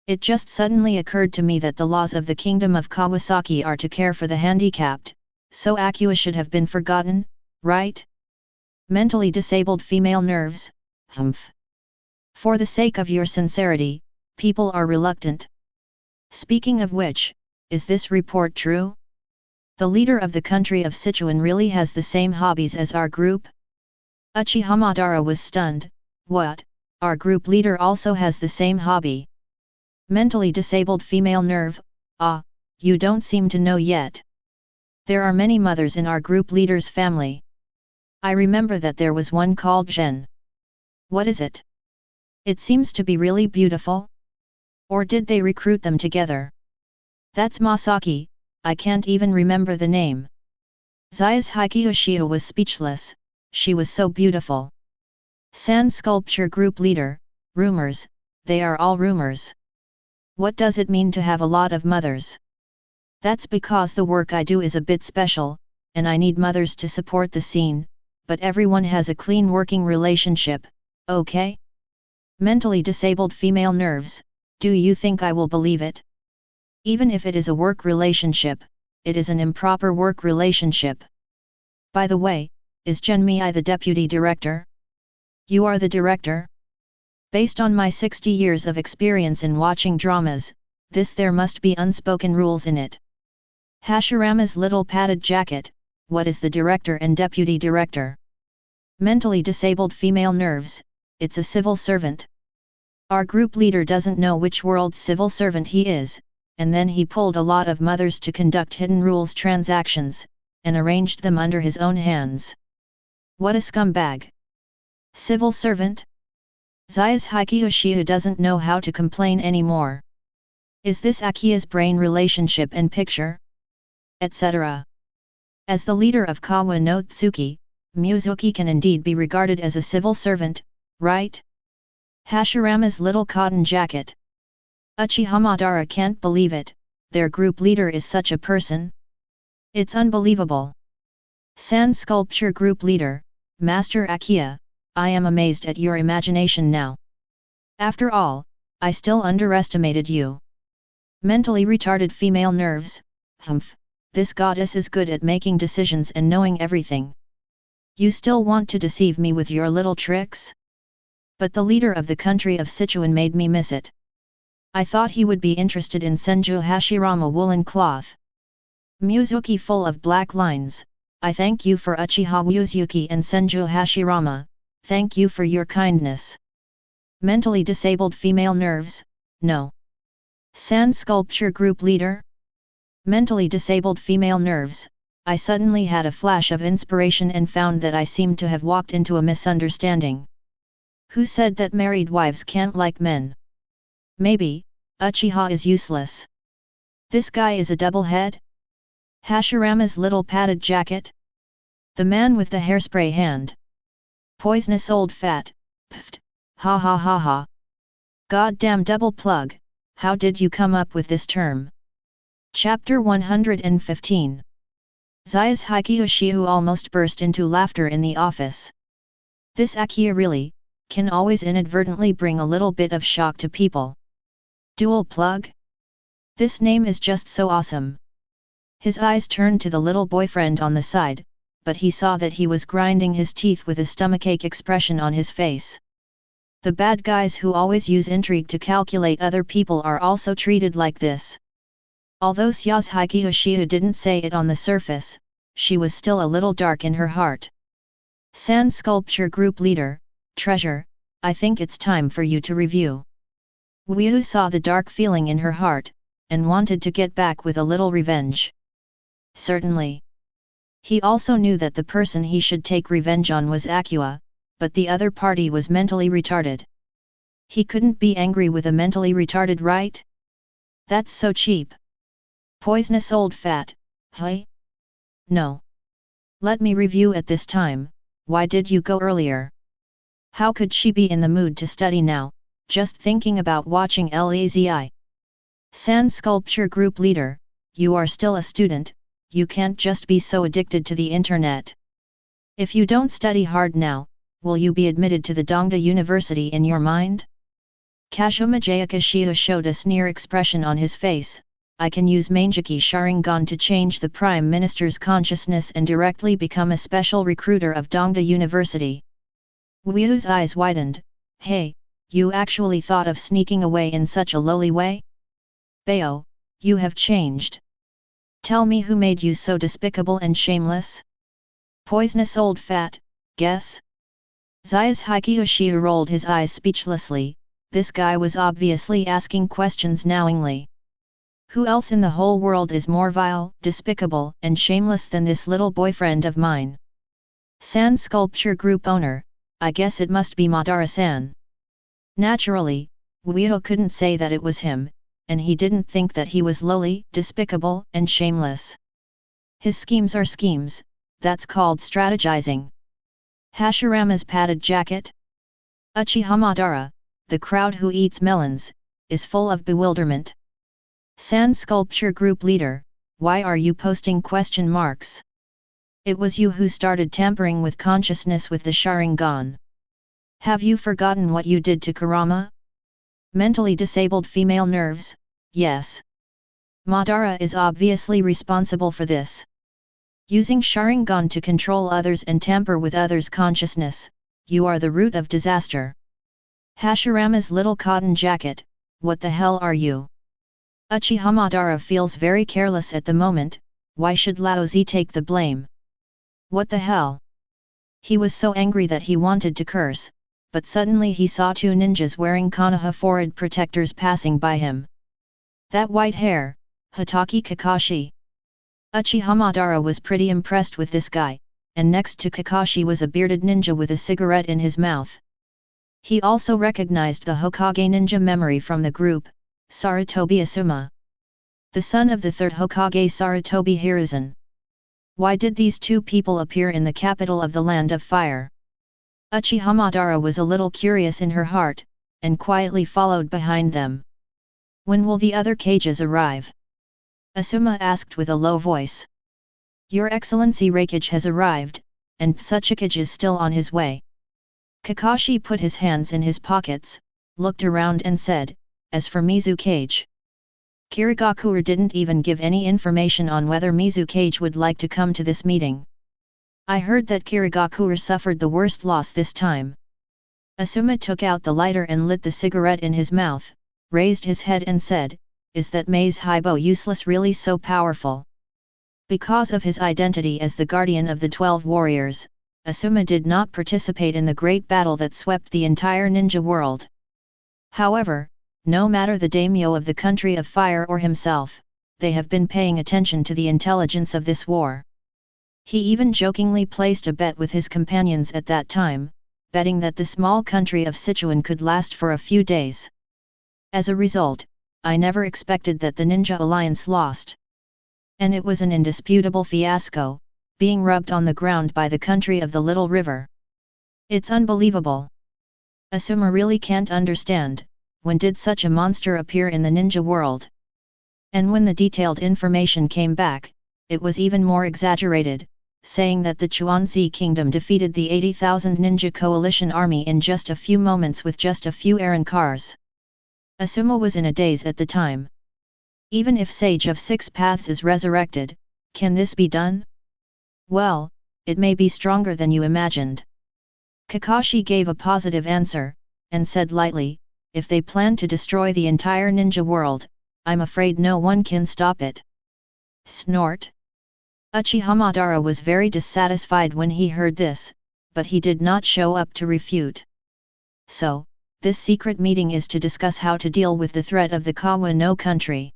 It just suddenly occurred to me that the laws of the kingdom of Kawasaki are to care for the handicapped, so Akiya should have been forgotten, right? Mentally disabled female nerves, humph. For the sake of your sincerity, people are reluctant. Speaking of which, is this report true? The leader of the country of Sichuan really has the same hobbies as our group? Uchiha Madara was stunned. What, our group leader also has the same hobby? Mentally disabled female nerve, you don't seem to know yet. There are many mothers in our group leader's family. I remember that there was one called Zhen. What is it? It seems to be really beautiful. Or did they recruit them together? That's Masaki, I can't even remember the name. Zai's Uchiha was speechless, she was so beautiful. Sand Sculpture Group Leader, rumors, they are all rumors. What does it mean to have a lot of mothers? That's because the work I do is a bit special, and I need mothers to support the scene, but everyone has a clean working relationship, okay? Mentally disabled female nerves, do you think I will believe it? Even if it is a work relationship, it is an improper work relationship. By the way, is Junmei the deputy director? You are the director? Based on my 60 years of experience in watching dramas, there must be unspoken rules in it. Hashirama's little padded jacket, what is the director and deputy director? Mentally disabled female nerves, it's a civil servant. Our group leader doesn't know which world's civil servant he is, and then he pulled a lot of mothers to conduct hidden rules transactions, and arranged them under his own hands. What a scumbag! Civil servant? Zai's Uchiha doesn't know how to complain anymore. Is this Akia's brain relationship and picture? Etc. As the leader of Kawa no Tsuki, Mizuki can indeed be regarded as a civil servant, right? Hashirama's little cotton jacket. Uchiha Madara can't believe it, their group leader is such a person. It's unbelievable. Sand Sculpture Group Leader, Master Akiya, I am amazed at your imagination now. After all, I still underestimated you. Mentally retarded female nerves, humph, this goddess is good at making decisions and knowing everything. You still want to deceive me with your little tricks? But the leader of the country of Sichuan made me miss it. I thought he would be interested in Senju Hashirama woolen cloth. Mizuki full of black lines, I thank you for Uchiha Mizuki and Senju Hashirama, thank you for your kindness. Mentally disabled female nerves, no. Sand Sculpture Group Leader? Mentally disabled female nerves, I suddenly had a flash of inspiration and found that I seemed to have walked into a misunderstanding. Who said that married wives can't like men? Maybe, Uchiha is useless. This guy is a double head? Hashirama's little padded jacket? The man with the hairspray hand. Poisonous old fat, pft, ha ha ha ha. Goddamn double plug, how did you come up with this term? Chapter 115. Zai's Uchiha almost burst into laughter in the office. This Akiya really, can always inadvertently bring a little bit of shock to people. Dual plug? This name is just so awesome. His eyes turned to the little boyfriend on the side, but he saw that he was grinding his teeth with a stomachache expression on his face. The bad guys who always use intrigue to calculate other people are also treated like this. Although Xiao's Uchiha didn't say it on the surface, she was still a little dark in her heart. Sand Sculpture Group Leader, Treasure, I think it's time for you to review. Wu saw the dark feeling in her heart, and wanted to get back with a little revenge. Certainly. He also knew that the person he should take revenge on was Akua, but the other party was mentally retarded. He couldn't be angry with a mentally retarded, right? That's so cheap. Poisonous old fat, hey? No. Let me review at this time, why did you go earlier? How could she be in the mood to study now, just thinking about watching Lazi? Sand Sculpture Group Leader, you are still a student, you can't just be so addicted to the internet. If you don't study hard now, will you be admitted to the Dongda University in your mind? Kazuma Jayakishita showed a sneer expression on his face. I can use Manjiki Sharingan to change the Prime Minister's consciousness and directly become a special recruiter of Dongda University. Wu's eyes widened. Hey, you actually thought of sneaking away in such a lowly way? Bayo, you have changed. Tell me who made you so despicable and shameless? Poisonous old fat, guess? Zai's Uchiha rolled his eyes speechlessly, this guy was obviously asking questions knowingly. Who else in the whole world is more vile, despicable, and shameless than this little boyfriend of mine? Sand Sculpture Group Owner, I guess it must be Madara-san. Naturally, Wu couldn't say that it was him, and he didn't think that he was lowly, despicable, and shameless. His schemes are schemes, that's called strategizing. Hashirama's padded jacket? Uchiha Madara, the crowd who eats melons, is full of bewilderment. Sand Sculpture Group Leader, why are you posting question marks? It was you who started tampering with consciousness with the Sharingan. Have you forgotten what you did to Kurama? Mentally disabled female nerves, yes. Madara is obviously responsible for this. Using Sharingan to control others and tamper with others' consciousness, you are the root of disaster. Hashirama's little cotton jacket, what the hell are you? Uchiha Madara feels very careless at the moment, why should Laozi take the blame? What the hell? He was so angry that he wanted to curse, but suddenly he saw two ninjas wearing Konoha forehead protectors passing by him. That white hair, Hatake Kakashi. Uchiha Madara was pretty impressed with this guy, and next to Kakashi was a bearded ninja with a cigarette in his mouth. He also recognized the Hokage ninja memory from the group, Sarutobi Asuma. The son of the third Hokage Sarutobi Hiruzen. Why did these two people appear in the capital of the Land of Fire? Uchiha Madara was a little curious in her heart, and quietly followed behind them. When will the other cages arrive? Asuma asked with a low voice. Your Excellency Raikage has arrived, and Tsuchikage is still on his way. Kakashi put his hands in his pockets, looked around and said, as for Mizukage. Kirigakure didn't even give any information on whether Mizukage would like to come to this meeting. I heard that Kirigakure suffered the worst loss this time. Asuma took out the lighter and lit the cigarette in his mouth, raised his head and said, is that Maze Hibo useless really so powerful? Because of his identity as the guardian of the 12 warriors, Asuma did not participate in the great battle that swept the entire ninja world. However, no matter the daimyo of the country of fire or himself, they have been paying attention to the intelligence of this war. He even jokingly placed a bet with his companions at that time, betting that the small country of Sichuan could last for a few days. As a result, I never expected that the Ninja Alliance lost. And it was an indisputable fiasco, being rubbed on the ground by the country of the Little River. It's unbelievable. Asuma really can't understand, when did such a monster appear in the ninja world? And when the detailed information came back, it was even more exaggerated, saying that the Chuanzi Kingdom defeated the 80,000 ninja coalition army in just a few moments with just a few errand cars. Asuma was in a daze at the time. Even if Sage of Six Paths is resurrected, can this be done? Well, it may be stronger than you imagined. Kakashi gave a positive answer, and said lightly, if they plan to destroy the entire ninja world, I'm afraid no one can stop it. Snort. Uchiha Madara was very dissatisfied when he heard this, but he did not show up to refute. So, this secret meeting is to discuss how to deal with the threat of the Kawa no country.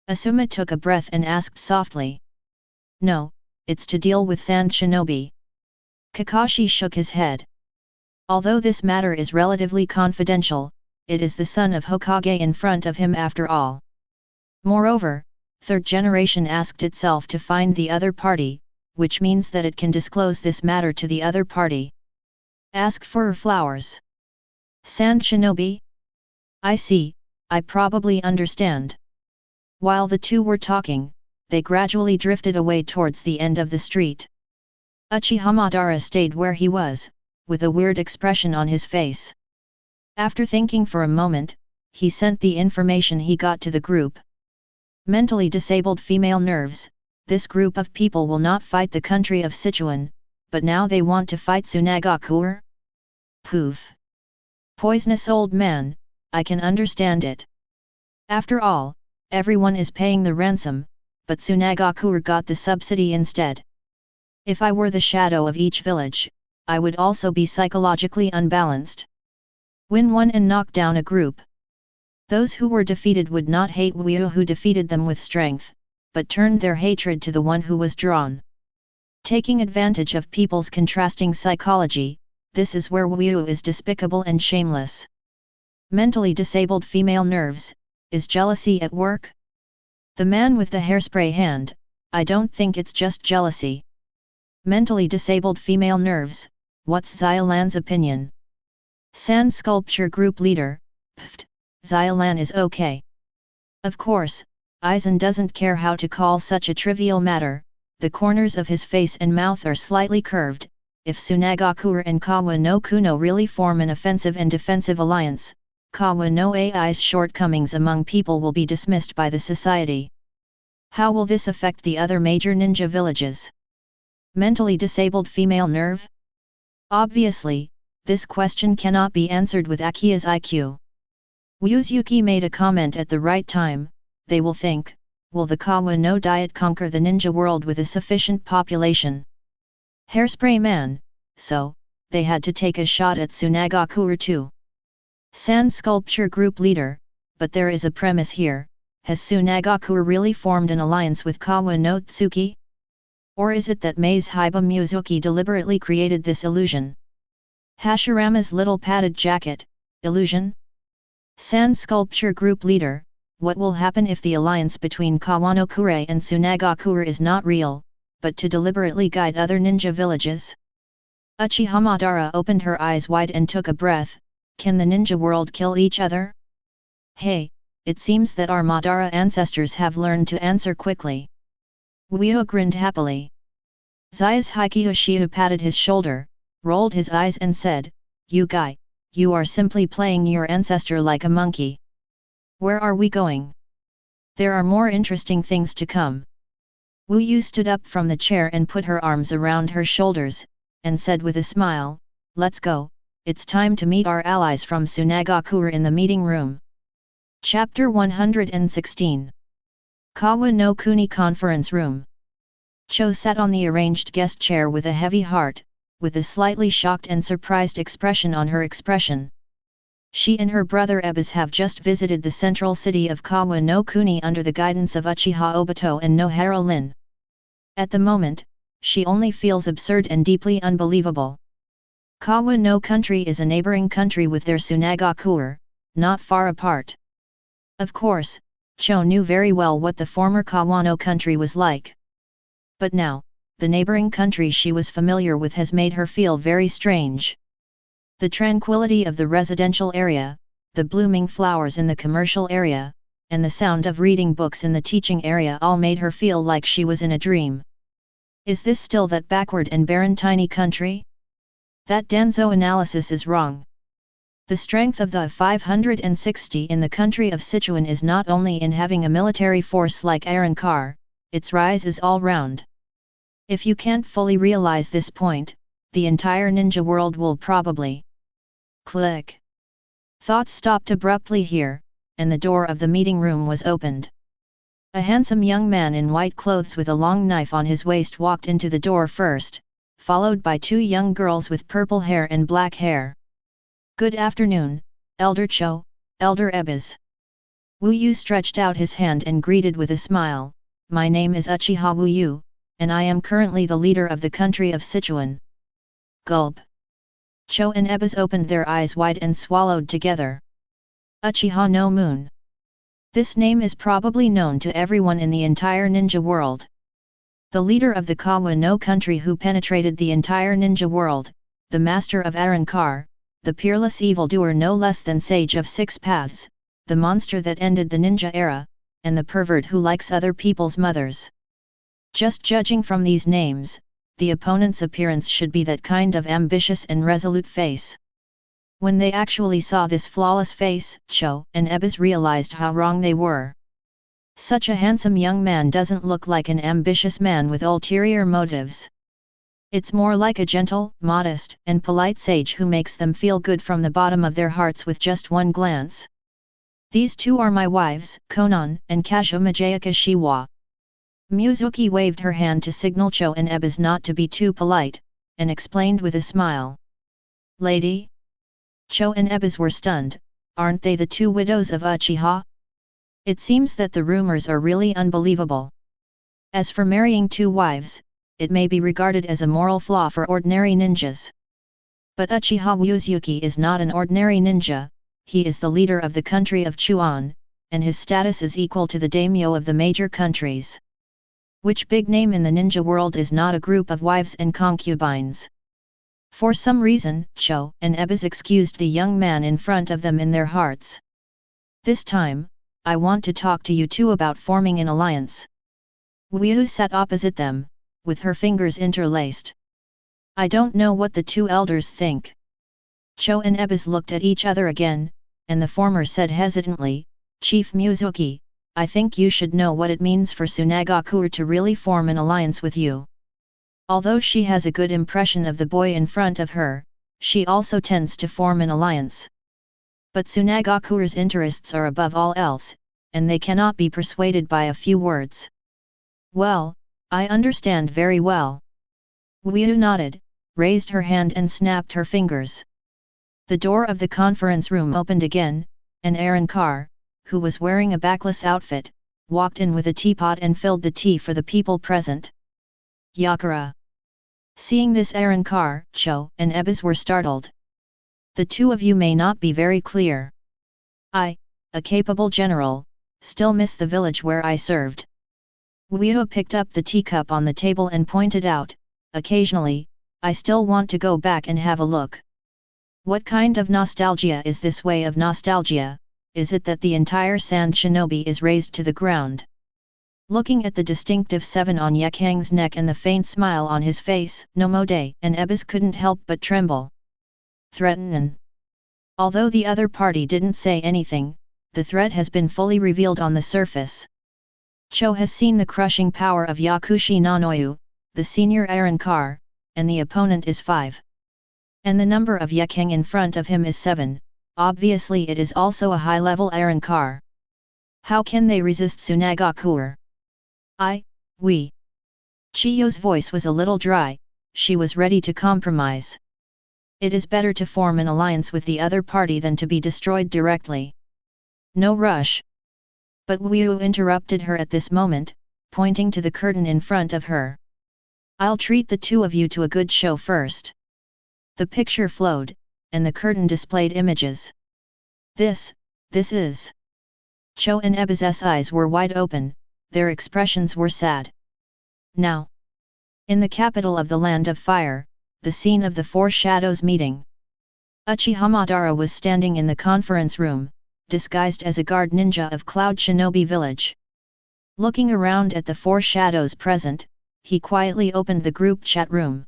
Asuma took a breath and asked softly. No, it's to deal with Sand Shinobi. Kakashi shook his head. Although this matter is relatively confidential, it is the son of Hokage in front of him after all. Moreover, third generation asked itself to find the other party, which means that it can disclose this matter to the other party. Ask for flowers. Sand Shinobi? I see, I probably understand. While the two were talking, they gradually drifted away towards the end of the street. Uchiha Madara stayed where he was, with a weird expression on his face. After thinking for a moment, he sent the information he got to the group. Mentally disabled female nerves, this group of people will not fight the country of Sichuan, but now they want to fight Tsunagakure? Poof. Poisonous old man, I can understand it. After all, everyone is paying the ransom, but Tsunagakure got the subsidy instead. If I were the shadow of each village, I would also be psychologically unbalanced. Win one and knock down a group. Those who were defeated would not hate Wyu who defeated them with strength, but turned their hatred to the one who was drawn. Taking advantage of people's contrasting psychology, this is where Wyu is despicable and shameless. Mentally disabled female nerves, is jealousy at work? The man with the hairspray hand, I don't think it's just jealousy. Mentally disabled female nerves, what's Xiolan's opinion? Sand Sculpture Group Leader, pft, Xiolan is okay. Of course, Aizen doesn't care how to call such a trivial matter, the corners of his face and mouth are slightly curved. If Tsunagakure and Kawa no Kuno really form an offensive and defensive alliance, Kawa no AI's shortcomings among people will be dismissed by the society. How will this affect the other major ninja villages? Mentally disabled female nerve? Obviously, this question cannot be answered with Akia's IQ. Uzuki made a comment at the right time. They will think, will the Kawa no diet conquer the ninja world with a sufficient population? Hairspray man, so, they had to take a shot at Tsunagakure too. Sand Sculpture Group Leader, but there is a premise here. Has Tsunagakure really formed an alliance with Kawa no Tsuki? Or is it that Maze Hiba Muzuki deliberately created this illusion? Hashirama's little padded jacket, illusion? Sand Sculpture Group Leader, what will happen if the alliance between Kawanokure and Tsunagakure is not real, but to deliberately guide other ninja villages? Uchiha Madara opened her eyes wide and took a breath. Can the ninja world kill each other? Hey, it seems that our Madara ancestors have learned to answer quickly. Uio grinned happily. Zai's Hikiyoshiu patted his shoulder, rolled his eyes and said, "You guy, you are simply playing your ancestor like a monkey. Where are we going? There are more interesting things to come." Wu Yu stood up from the chair and put her arms around her shoulders, and said with a smile, "Let's go, it's time to meet our allies from Tsunagakure in the meeting room." Chapter 116. Kawa no Kuni Conference Room. Cho sat on the arranged guest chair with a heavy heart, with a slightly shocked and surprised expression on her expression. She and her brother Ebis have just visited the central city of Kawa no Kuni under the guidance of Uchiha Obito and Nohara Lin. At the moment, she only feels absurd and deeply unbelievable. Kawa no country is a neighboring country with their Tsunagakure, not far apart. Of course, Cho knew very well what the former Kawano country was like. But now, the neighboring country she was familiar with has made her feel very strange. The tranquility of the residential area, the blooming flowers in the commercial area, and the sound of reading books in the teaching area all made her feel like she was in a dream. Is this still that backward and barren tiny country? That Danzo analysis is wrong. The strength of the 560 in the country of Sichuan is not only in having a military force like Arrancar, its rise is all round. If you can't fully realize this point, the entire ninja world will probably click. Thoughts stopped abruptly here, and the door of the meeting room was opened. A handsome young man in white clothes with a long knife on his waist walked into the door first, followed by two young girls with purple hair and black hair. "Good afternoon, Elder Cho, Elder Ebis." Wu Yu stretched out his hand and greeted with a smile, "My name is Uchiha Wu Yu, and I am currently the leader of the country of Sichuan." Gulp. Cho and Ebis opened their eyes wide and swallowed together. Uchiha no Moon. This name is probably known to everyone in the entire ninja world. The leader of the Kawa no country who penetrated the entire ninja world, the master of Arrancar, the peerless evildoer no less than sage of six paths, the monster that ended the ninja era, and the pervert who likes other people's mothers. Just judging from these names, the opponent's appearance should be that kind of ambitious and resolute face. When they actually saw this flawless face, Cho and Ebis realized how wrong they were. Such a handsome young man doesn't look like an ambitious man with ulterior motives. It's more like a gentle, modest, and polite sage who makes them feel good from the bottom of their hearts with just one glance. "These two are my wives, Konan and Kazuma Jayaka Shiwa." Mizuki waved her hand to signal Cho and Ebis not to be too polite, and explained with a smile. "Lady?" Cho and Ebis were stunned. Aren't they the two widows of Uchiha? It seems that the rumors are really unbelievable. As for marrying two wives, it may be regarded as a moral flaw for ordinary ninjas. But Uchiha Uzuki is not an ordinary ninja, he is the leader of the country of Chuan, and his status is equal to the daimyo of the major countries. Which big name in the ninja world is not a group of wives and concubines? For some reason, Cho and Ebis excused the young man in front of them in their hearts. This time, I want to talk to you two about forming an alliance. Wu sat opposite them, with her fingers interlaced. I don't know what the two elders think. Cho and Ebis looked at each other again, and the former said hesitantly, Chief Mizuki, I think you should know what it means for Tsunagaku to really form an alliance with you. Although she has a good impression of the boy in front of her, she also tends to form an alliance. But Tsunagaku's interests are above all else, and they cannot be persuaded by a few words. Well, I understand very well. Wu nodded, raised her hand and snapped her fingers. The door of the conference room opened again, and Aaron Carr, who was wearing a backless outfit, walked in with a teapot and filled the tea for the people present. Yakura. Seeing this, Aaron Carr, Cho and Ebis were startled. The two of you may not be very clear. I, a capable general, still miss the village where I served. Wu picked up the teacup on the table and pointed out, occasionally, I still want to go back and have a look. What kind of nostalgia is this way of nostalgia? Is it that the entire sand shinobi is razed to the ground? Looking at the distinctive 7 on Yekang's neck and the faint smile on his face, Nomode and Ebis couldn't help but tremble. Threaten. Although the other party didn't say anything, the threat has been fully revealed on the surface. Cho has seen the crushing power of Yakushi Nanoyu, the senior Aaron Carr, and the opponent is 5. And the number of Yekang in front of him is 7. Obviously it is also a high-level Aaron Carr. How can they resist Tsunagaku? We. Chiyo's voice was a little dry, she was ready to compromise. It is better to form an alliance with the other party than to be destroyed directly. No rush. But Wu interrupted her at this moment, pointing to the curtain in front of her. I'll treat the two of you to a good show first. The picture flowed, and the curtain displayed images. This is... Cho and Ebis's eyes were wide open, their expressions were sad. Now, in the capital of the Land of Fire, the scene of the Four Shadows meeting. Uchiha Madara was standing in the conference room, disguised as a guard ninja of Cloud Shinobi Village. Looking around at the Four Shadows present, he quietly opened the group chat room.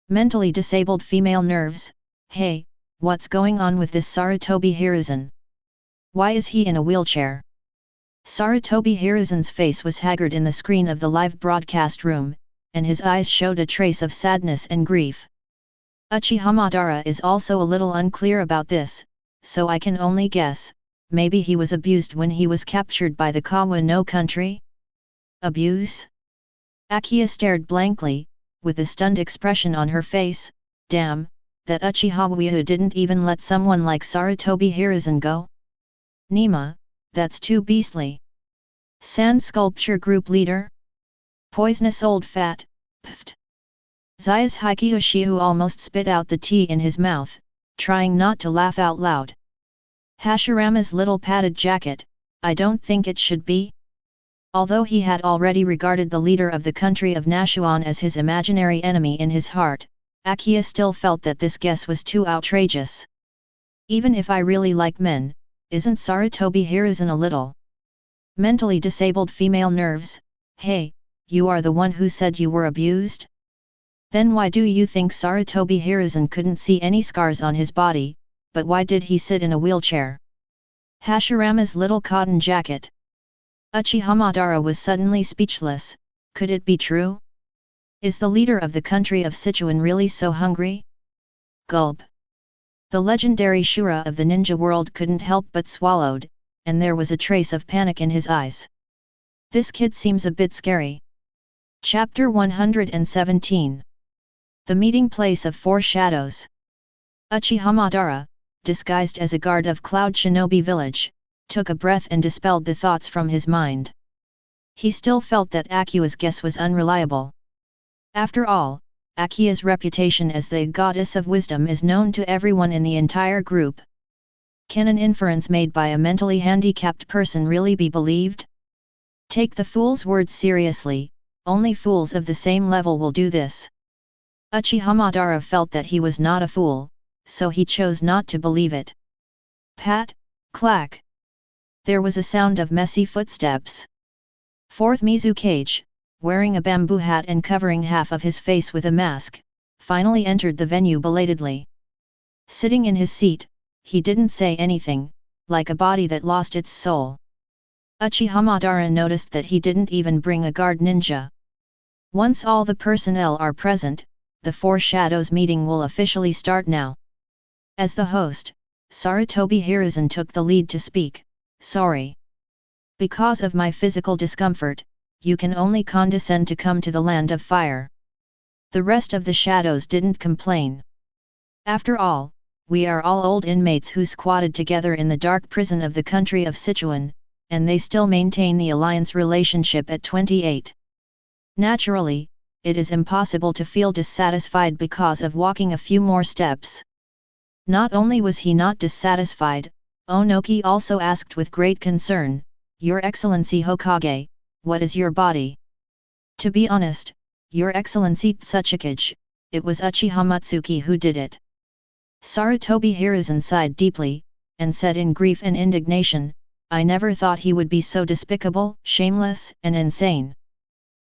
Mentally disabled female nerves, hey, what's going on with this Sarutobi Hiruzen? Why is he in a wheelchair? Sarutobi Hiruzen's face was haggard in the screen of the live broadcast room, and his eyes showed a trace of sadness and grief. Uchiha Madara is also a little unclear about this, so I can only guess, maybe he was abused when he was captured by the Kawa no country? Abuse? Akiya stared blankly, with a stunned expression on her face. Damn, that Uchiha Wu didn't even let someone like Sarutobi Hiruzen go? Nima, that's too beastly. Sand Sculpture Group Leader? Poisonous old fat, pft. Zayas Hikiyoshihu almost spit out the tea in his mouth, trying not to laugh out loud. Hashirama's little padded jacket, I don't think it should be. Although he had already regarded the leader of the country of Nashuan as his imaginary enemy in his heart, Akiya still felt that this guess was too outrageous. Even if I really like men, isn't Sarutobi Hiruzen a little mentally disabled female nerves? Hey, you are the one who said you were abused? Then why do you think Sarutobi Hiruzen couldn't see any scars on his body, but why did he sit in a wheelchair? Hashirama's little cotton jacket. Uchiha Madara was suddenly speechless. Could it be true? Is the leader of the country of Sichuan really so hungry? Gulp. The legendary Shura of the ninja world couldn't help but swallowed, and there was a trace of panic in his eyes. This kid seems a bit scary. Chapter 117. The Meeting Place of Four Shadows. Uchiha Madara, disguised as a guard of Cloud Shinobi Village, took a breath and dispelled the thoughts from his mind. He still felt that Akiya's guess was unreliable. After all, Akiya's reputation as the goddess of wisdom is known to everyone in the entire group. Can an inference made by a mentally handicapped person really be believed? Take the fool's words seriously, only fools of the same level will do this. Uchiha Madara felt that he was not a fool, so he chose not to believe it. Pat, clack. There was a sound of messy footsteps. Fourth Mizukage, wearing a bamboo hat and covering half of his face with a mask, finally entered the venue belatedly. Sitting in his seat, he didn't say anything, like a body that lost its soul. Uchiha Madara noticed that he didn't even bring a guard ninja. Once all the personnel are present, the Four Shadows meeting will officially start now. As the host, Sarutobi Hiruzen took the lead to speak. Sorry. Because of my physical discomfort, you can only condescend to come to the land of fire. The rest of the shadows didn't complain. After all, we are all old inmates who squatted together in the dark prison of the country of Sichuan, and they still maintain the alliance relationship at 28. Naturally, it is impossible to feel dissatisfied because of walking a few more steps. Not only was he not dissatisfied, Onoki also asked with great concern, Your Excellency Hokage, what is your body? To be honest, Your Excellency Tsuchikage, it was Uchiha Matsuki who did it. Sarutobi Hiruzen sighed deeply, and said in grief and indignation, I never thought he would be so despicable, shameless, and insane.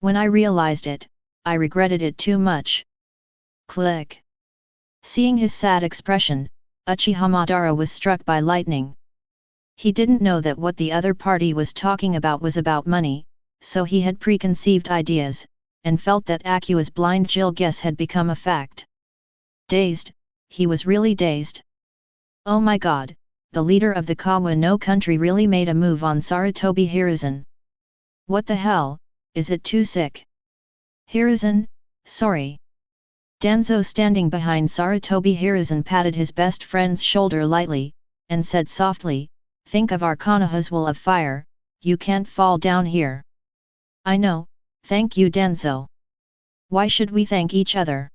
When I realized it, I regretted it too much. Click. Seeing his sad expression, Uchiha Madara was struck by lightning. He didn't know that what the other party was talking about was about money, so he had preconceived ideas, and felt that Akua's blind Jill guess had become a fact. Dazed, he was really dazed. Oh my god, the leader of the Kawa no country really made a move on Sarutobi Hiruzen. What the hell, is it too sick? Hiruzen, sorry. Danzo standing behind Sarutobi Hiruzen patted his best friend's shoulder lightly, and said softly, think of our Konoha's will of fire, you can't fall down here. I know, thank you Danzo. Why should we thank each other?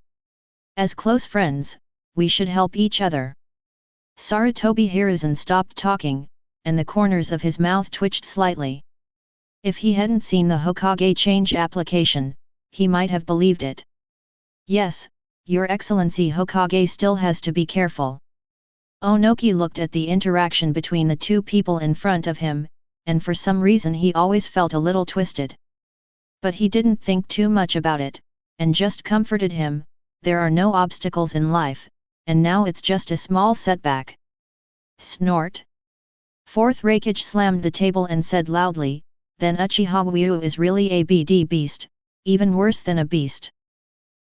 As close friends, we should help each other. Sarutobi Hiruzen stopped talking, and the corners of his mouth twitched slightly. If he hadn't seen the Hokage change application, he might have believed it. Yes, Your Excellency Hokage still has to be careful. Onoki looked at the interaction between the two people in front of him, and for some reason he always felt a little twisted. But he didn't think too much about it, and just comforted him, there are no obstacles in life, and now it's just a small setback. Snort. Fourth Raikage slammed the table and said loudly, then Uchiha Wyu is really a BD beast, even worse than a beast.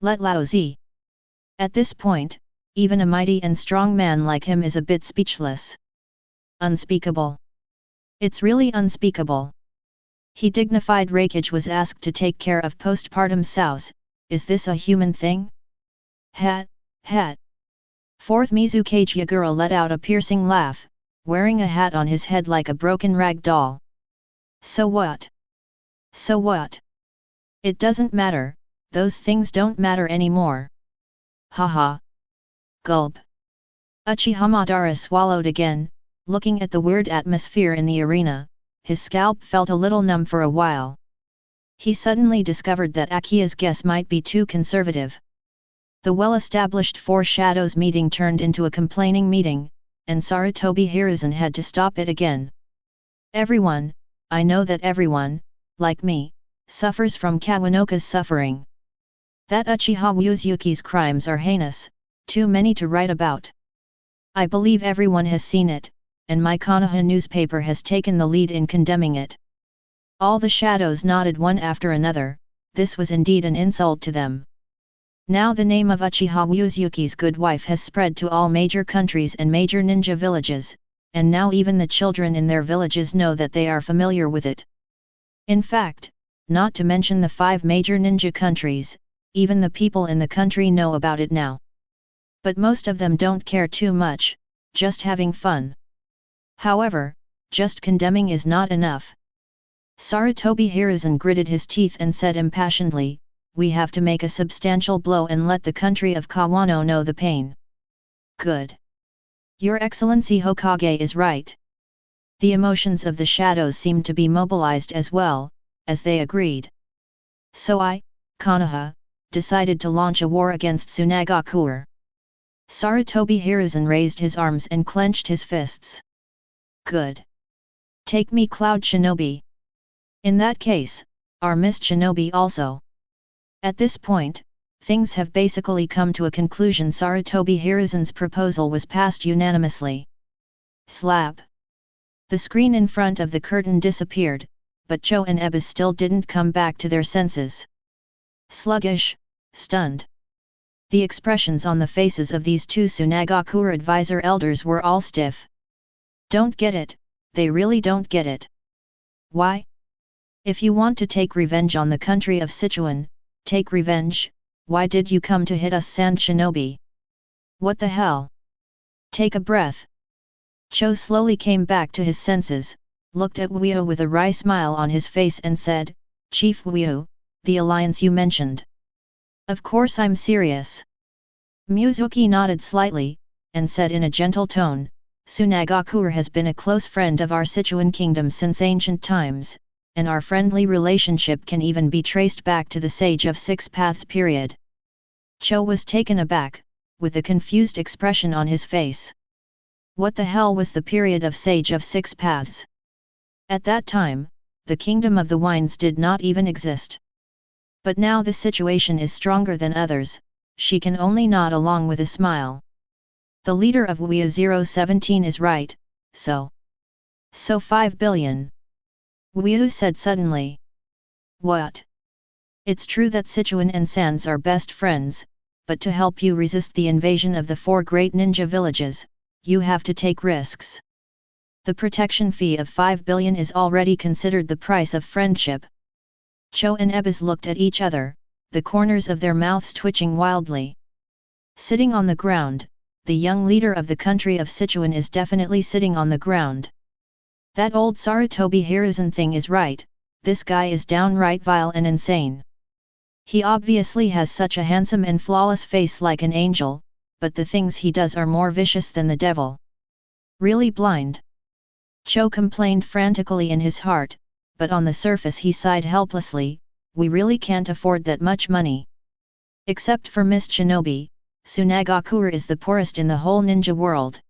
Let Lao Zi. At this point, even a mighty and strong man like him is a bit speechless. Unspeakable. It's really unspeakable. He dignified Raikage was asked to take care of postpartum sows, is this a human thing? Hat, hat. Fourth Mizukage Yagura let out a piercing laugh, wearing a hat on his head like a broken rag doll. So what? So what? It doesn't matter, those things don't matter anymore. Haha. Gulp. Uchiha Madara swallowed again, looking at the weird atmosphere in the arena, his scalp felt a little numb for a while. He suddenly discovered that Akia's guess might be too conservative. The well-established Four Shadows meeting turned into a complaining meeting, and Sarutobi Hiruzen had to stop it again. Everyone, I know that everyone, like me, suffers from Kawanoka's suffering. That Uchiha Uzuki's crimes are heinous, too many to write about. I believe everyone has seen it, and my Konoha newspaper has taken the lead in condemning it. All the shadows nodded one after another, this was indeed an insult to them. Now the name of Uchiha Uzuki's good wife has spread to all major countries and major ninja villages, and now even the children in their villages know that they are familiar with it. In fact, not to mention the 5 major ninja countries, even the people in the country know about it now. But most of them don't care too much, just having fun. However, just condemning is not enough. Sarutobi Hiruzen gritted his teeth and said impassionedly, we have to make a substantial blow and let the country of Kawano know the pain. Good. Your Excellency Hokage is right. The emotions of the shadows seemed to be mobilized as well, as they agreed. So I, Konoha, decided to launch a war against Tsunagakure. Sarutobi Hiruzen raised his arms and clenched his fists. Good. Take me Cloud Shinobi. In that case, our Mist Shinobi also. At this point, things have basically come to a conclusion. Sarutobi Hiruzen's proposal was passed unanimously. Slap. The screen in front of the curtain disappeared, but Cho and Ebis still didn't come back to their senses. Sluggish, stunned. The expressions on the faces of these two Tsunagakure advisor elders were all stiff. Don't get it, they really don't get it. Why? If you want to take revenge on the country of Sichuan, take revenge. Why did you come to hit us, Sand Shinobi? What the hell? Take a breath. Cho slowly came back to his senses, looked at Weo with a wry smile on his face and said, Chief Weo, the alliance you mentioned. Of course I'm serious. Mizuki nodded slightly, and said in a gentle tone, Tsunagakure has been a close friend of our Sichuan kingdom since ancient times, and our friendly relationship can even be traced back to the Sage of Six Paths period. Cho was taken aback, with a confused expression on his face. What the hell was the period of Sage of Six Paths? At that time, the Kingdom of the Winds did not even exist. But now the situation is stronger than others, she can only nod along with a smile. The leader of Weo 017 is right, so 5 billion. Weo said suddenly. What? It's true that Sichuan and Sans are best friends, but to help you resist the invasion of the 4 great ninja villages, you have to take risks. The protection fee of 5 billion is already considered the price of friendship. Cho and Ebis looked at each other, the corners of their mouths twitching wildly. Sitting on the ground, the young leader of the country of Sichuan is definitely sitting on the ground. That old Sarutobi Hiruzen thing is right, this guy is downright vile and insane. He obviously has such a handsome and flawless face like an angel, but the things he does are more vicious than the devil. Really blind? Cho complained frantically in his heart, but on the surface he sighed helplessly, we really can't afford that much money. Except for Mist Shinobi, Tsunagakure is the poorest in the whole ninja world.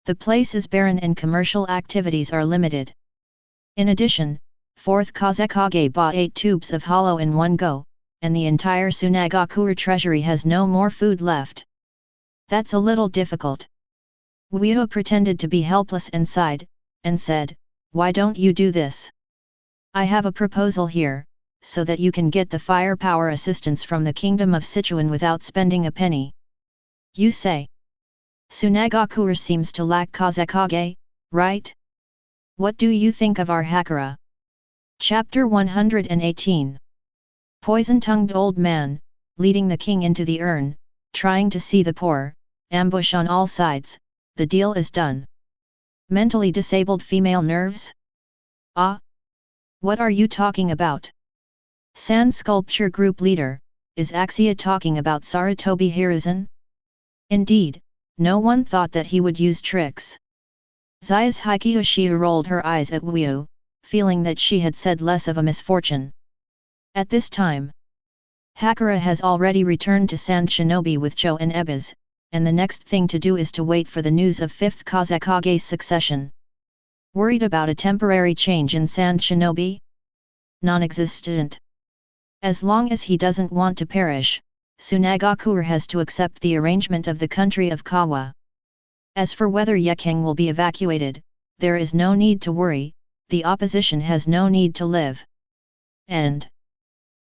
The place is barren and commercial activities are limited. In addition, 4th Kazekage bought 8 tubes of hollow in one go, and the entire Tsunagakure treasury has no more food left. That's a little difficult. Weo pretended to be helpless and sighed, and said, why don't you do this? I have a proposal here, so that you can get the firepower assistance from the Kingdom of Sichuan without spending a penny. You say. Tsunagakure seems to lack Kazekage, right? What do you think of our Hakura? Chapter 118. Poison-tongued old man, leading the king into the urn, trying to see the poor, ambush on all sides, the deal is done. Mentally disabled female nerves? Ah? What are you talking about? Sand Sculpture Group Leader, is Axia talking about Sarutobi Hiruzen? Indeed, no one thought that he would use tricks. Zayas Hikyoshia rolled her eyes at Weo, feeling that she had said less of a misfortune. At this time, Hakura has already returned to Sand Shinobi with Cho and Ebis, and the next thing to do is to wait for the news of 5th Kazekage's succession. Worried about a temporary change in Sand Shinobi? Non-existent. As long as he doesn't want to perish, Tsunagakure has to accept the arrangement of the country of Kawa. As for whether Yekeng will be evacuated, there is no need to worry, the opposition has no need to live. And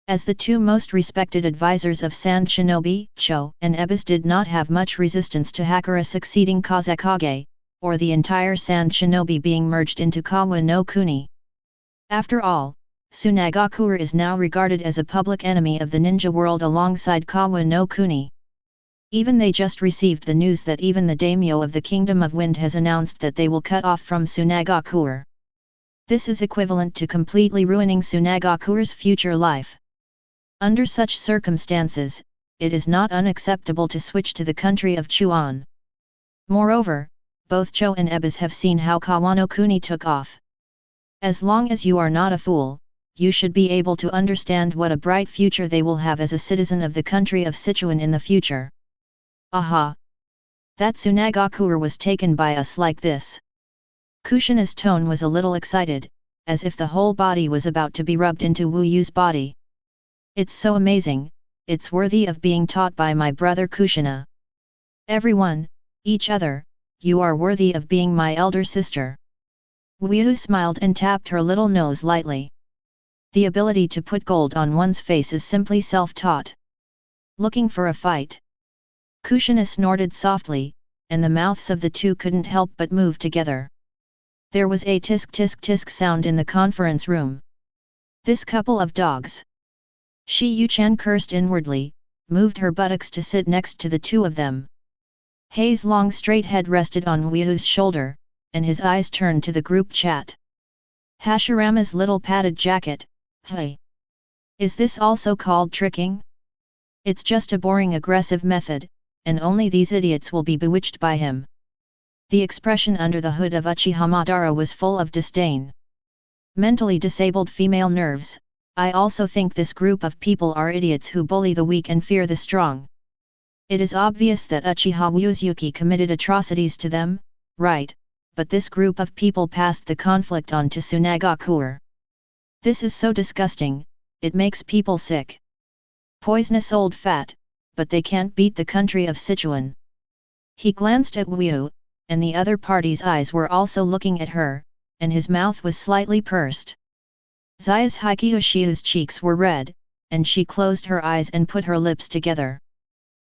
as the two most respected advisors of Sand Shinobi, Cho and Ebis did not have much resistance to Hakura succeeding Kazekage, or the entire Sand Shinobi being merged into Kawa no Kuni. After all, Tsunagakure is now regarded as a public enemy of the ninja world alongside Kawa no Kuni. Even they just received the news that even the daimyo of the Kingdom of Wind has announced that they will cut off from Tsunagakure. This is equivalent to completely ruining Tsunagakure's future life. Under such circumstances, it is not unacceptable to switch to the country of Chuan. Moreover, both Cho and Ebis have seen how Kawano Kuni took off. As long as you are not a fool, you should be able to understand what a bright future they will have as a citizen of the country of Sichuan in the future. Aha! That Tsunagakure was taken by us like this. Kushina's tone was a little excited, as if the whole body was about to be rubbed into Wu Yu's body. It's so amazing, it's worthy of being taught by my brother Kushina. Everyone, each other, you are worthy of being my elder sister. Wu Yu smiled and tapped her little nose lightly. The ability to put gold on one's face is simply self-taught. Looking for a fight? Kushina snorted softly, and the mouths of the two couldn't help but move together. There was a tisk-tisk-tisk sound in the conference room. This couple of dogs! Shi Yuchan cursed inwardly, moved her buttocks to sit next to the two of them. Hei's long straight head rested on Wu Yu's shoulder, and his eyes turned to the group chat. Hashirama's little padded jacket, hey! Is this also called tricking? It's just a boring aggressive method, and only these idiots will be bewitched by him. The expression under the hood of Uchiha Madara was full of disdain. Mentally disabled female nerves, I also think this group of people are idiots who bully the weak and fear the strong. It is obvious that Uchiha Uzuki committed atrocities to them, right, but this group of people passed the conflict on to Tsunagakure. This is so disgusting, it makes people sick. Poisonous old fat, but they can't beat the country of Sichuan. He glanced at Wu Yu, and the other party's eyes were also looking at her, and his mouth was slightly pursed. Zaya's Hikiyoshiu's cheeks were red, and she closed her eyes and put her lips together.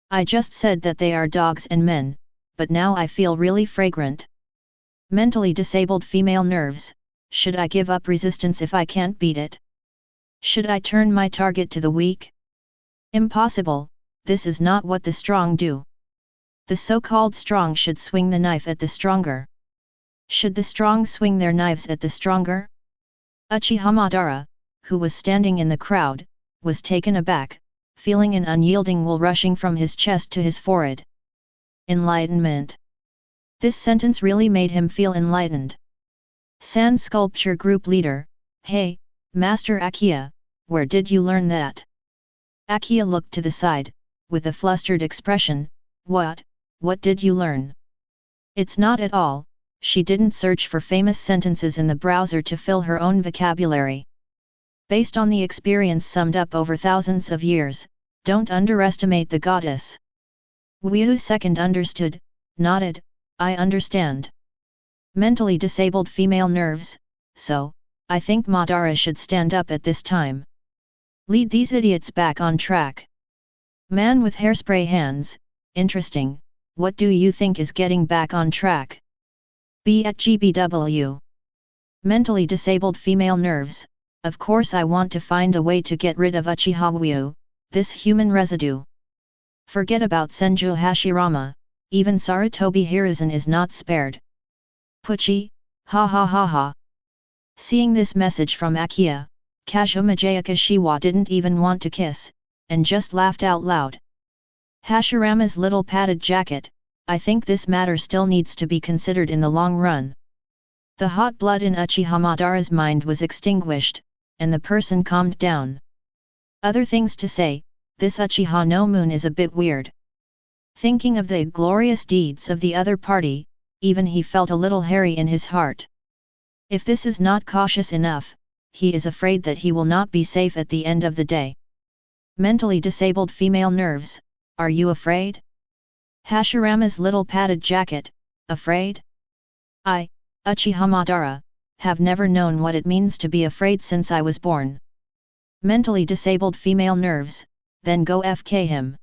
I just said that they are dogs and men, but now I feel really fragrant. Mentally disabled female nerves, should I give up resistance if I can't beat it? Should I turn my target to the weak? Impossible, this is not what the strong do. The so-called strong should swing the knife at the stronger. Should the strong swing their knives at the stronger? Uchiha Madara, who was standing in the crowd, was taken aback, feeling an unyielding wool rushing from his chest to his forehead. Enlightenment. This sentence really made him feel enlightened. Sand Sculpture Group Leader, hey, Master Akiya, where did you learn that? Akiya looked to the side, with a flustered expression. What did you learn? It's not at all, she didn't search for famous sentences in the browser to fill her own vocabulary. Based on the experience summed up over thousands of years, don't underestimate the goddess. Wu Yu second understood, nodded, I understand. Mentally disabled female nerves, so, I think Madara should stand up at this time. Lead these idiots back on track. Man with hairspray hands, interesting, what do you think is getting back on track? Be at GBW. Mentally disabled female nerves, of course I want to find a way to get rid of Uchiha Wu Yu, this human residue. Forget about Senju Hashirama, even Sarutobi Hiruzen is not spared. Puchi, ha ha ha ha. Seeing this message from Akiya, Kazuma Jayakashiwa didn't even want to kiss, and just laughed out loud. Hashirama's little padded jacket, I think this matter still needs to be considered in the long run. The hot blood in Uchiha Madara's mind was extinguished, and the person calmed down. Other things to say, this Uchiha no Moon is a bit weird. Thinking of the glorious deeds of the other party, even he felt a little hairy in his heart. If this is not cautious enough, he is afraid that he will not be safe at the end of the day. Mentally disabled female nerves, are you afraid? Hashirama's little padded jacket, afraid? I, Uchiha Madara, have never known what it means to be afraid since I was born. Mentally disabled female nerves, then go FK him.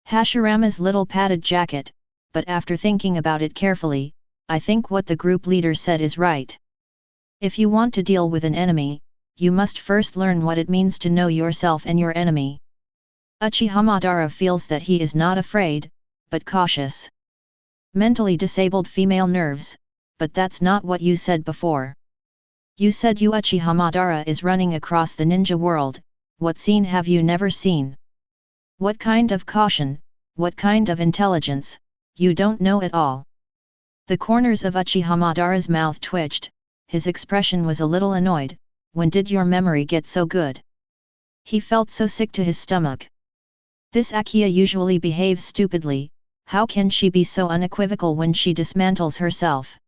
Hashirama's little padded jacket, but after thinking about it carefully, I think what the group leader said is right. If you want to deal with an enemy, you must first learn what it means to know yourself and your enemy. Uchiha Madara feels that he is not afraid, but cautious. Mentally disabled female nerves, but that's not what you said before. You said you Uchiha Madara is running across the ninja world, what scene have you never seen? What kind of caution, what kind of intelligence, you don't know at all. The corners of Uchiha Madara's mouth twitched, his expression was a little annoyed, when did your memory get so good? He felt so sick to his stomach. This Akiya usually behaves stupidly, how can she be so unequivocal when she dismantles herself?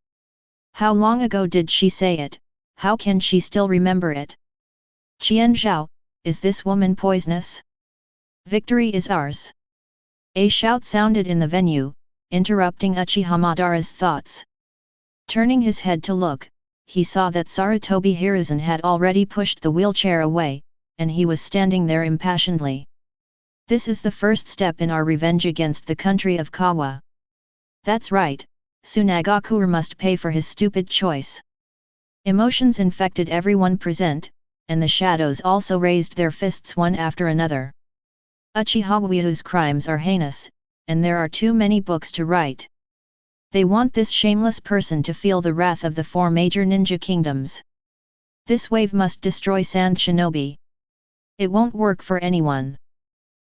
How long ago did she say it, how can she still remember it? Qian Zhao, is this woman poisonous? Victory is ours. A shout sounded in the venue, interrupting Uchiha Madara's thoughts. Turning his head to look, he saw that Sarutobi Hiruzen had already pushed the wheelchair away, and he was standing there impassionedly. This is the first step in our revenge against the country of Kawa. That's right, Tsunagakure must pay for his stupid choice. Emotions infected everyone present, and the shadows also raised their fists one after another. Uchiha Waiu's crimes are heinous, and there are too many books to write. They want this shameless person to feel the wrath of the four major ninja kingdoms. This wave must destroy Sand Shinobi. It won't work for anyone.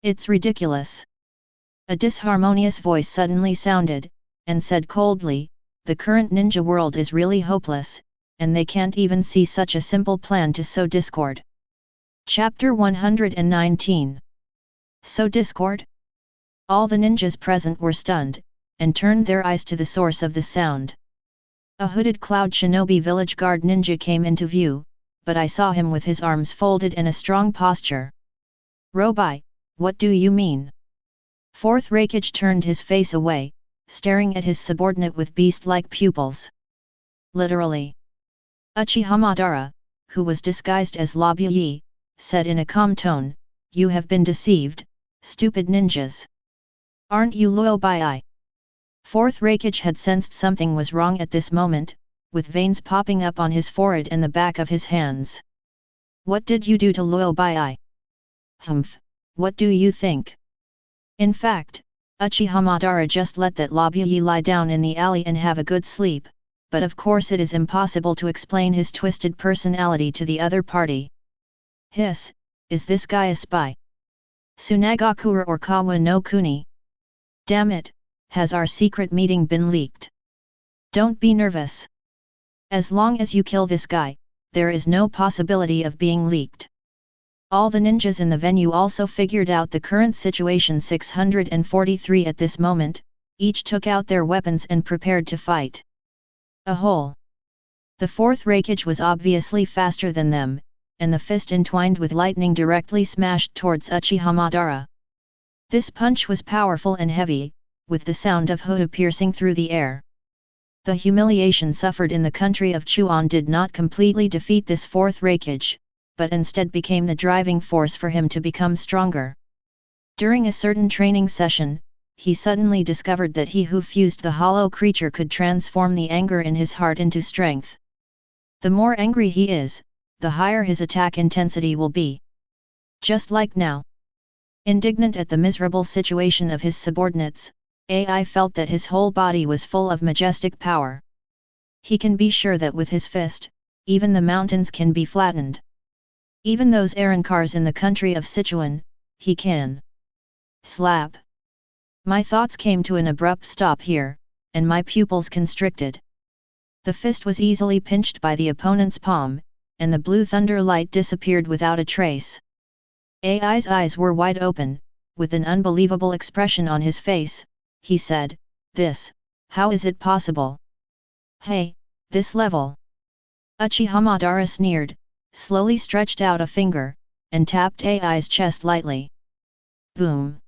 It's ridiculous. A disharmonious voice suddenly sounded, and said coldly, the current ninja world is really hopeless, and they can't even see such a simple plan to sow discord. Chapter 119. Sow discord? All the ninjas present were stunned, and turned their eyes to the source of the sound. A hooded cloud shinobi village guard ninja came into view, but I saw him with his arms folded in a strong posture. Robai, what do you mean? Fourth Raikage turned his face away, staring at his subordinate with beast-like pupils. Literally. Uchiha Madara, who was disguised as Labuyi, said in a calm tone, you have been deceived, stupid ninjas. Aren't you Luobai? Fourth Raikage had sensed something was wrong at this moment, with veins popping up on his forehead and the back of his hands. What did you do to Luobai? Humph, what do you think? In fact, Uchiha Madara just let that Labuyi lie down in the alley and have a good sleep, but of course it is impossible to explain his twisted personality to the other party. Hiss, is this guy a spy? Tsunagakure or Kawa no Kuni? Damn it, has our secret meeting been leaked? Don't be nervous. As long as you kill this guy, there is no possibility of being leaked. All the ninjas in the venue also figured out the current situation. 643 at this moment, each took out their weapons and prepared to fight. A hole. The fourth Raikage was obviously faster than them, and the fist entwined with lightning directly smashed towards Uchiha Madara. This punch was powerful and heavy, with the sound of hoodoo piercing through the air. The humiliation suffered in the country of Chuan did not completely defeat this fourth Raikage, but instead became the driving force for him to become stronger. During a certain training session, he suddenly discovered that he who fused the hollow creature could transform the anger in his heart into strength. The more angry he is, the higher his attack intensity will be. Just like now. Indignant at the miserable situation of his subordinates, AI felt that his whole body was full of majestic power. He can be sure that with his fist, even the mountains can be flattened. Even those Arankars in the country of Sichuan, he can. Slap. My thoughts came to an abrupt stop here, and my pupils constricted. The fist was easily pinched by the opponent's palm, and the blue thunder light disappeared without a trace. AI's eyes were wide open, with an unbelievable expression on his face. He said, how is it possible? Hey, this level. Uchiha Madara sneered, slowly stretched out a finger, and tapped AI's chest lightly. Boom.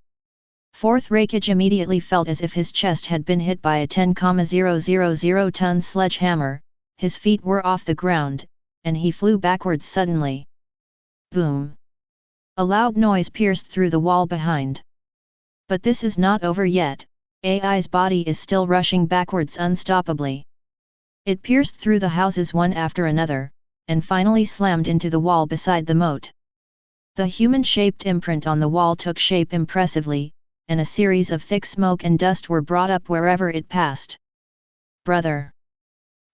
Fourth Raikage immediately felt as if his chest had been hit by a 10,000 ton sledgehammer, his feet were off the ground, and he flew backwards suddenly. Boom. A loud noise pierced through the wall behind. But this is not over yet, AI's body is still rushing backwards unstoppably. It pierced through the houses one after another, and finally slammed into the wall beside the moat. The human-shaped imprint on the wall took shape impressively, and a series of thick smoke and dust were brought up wherever it passed. Brother!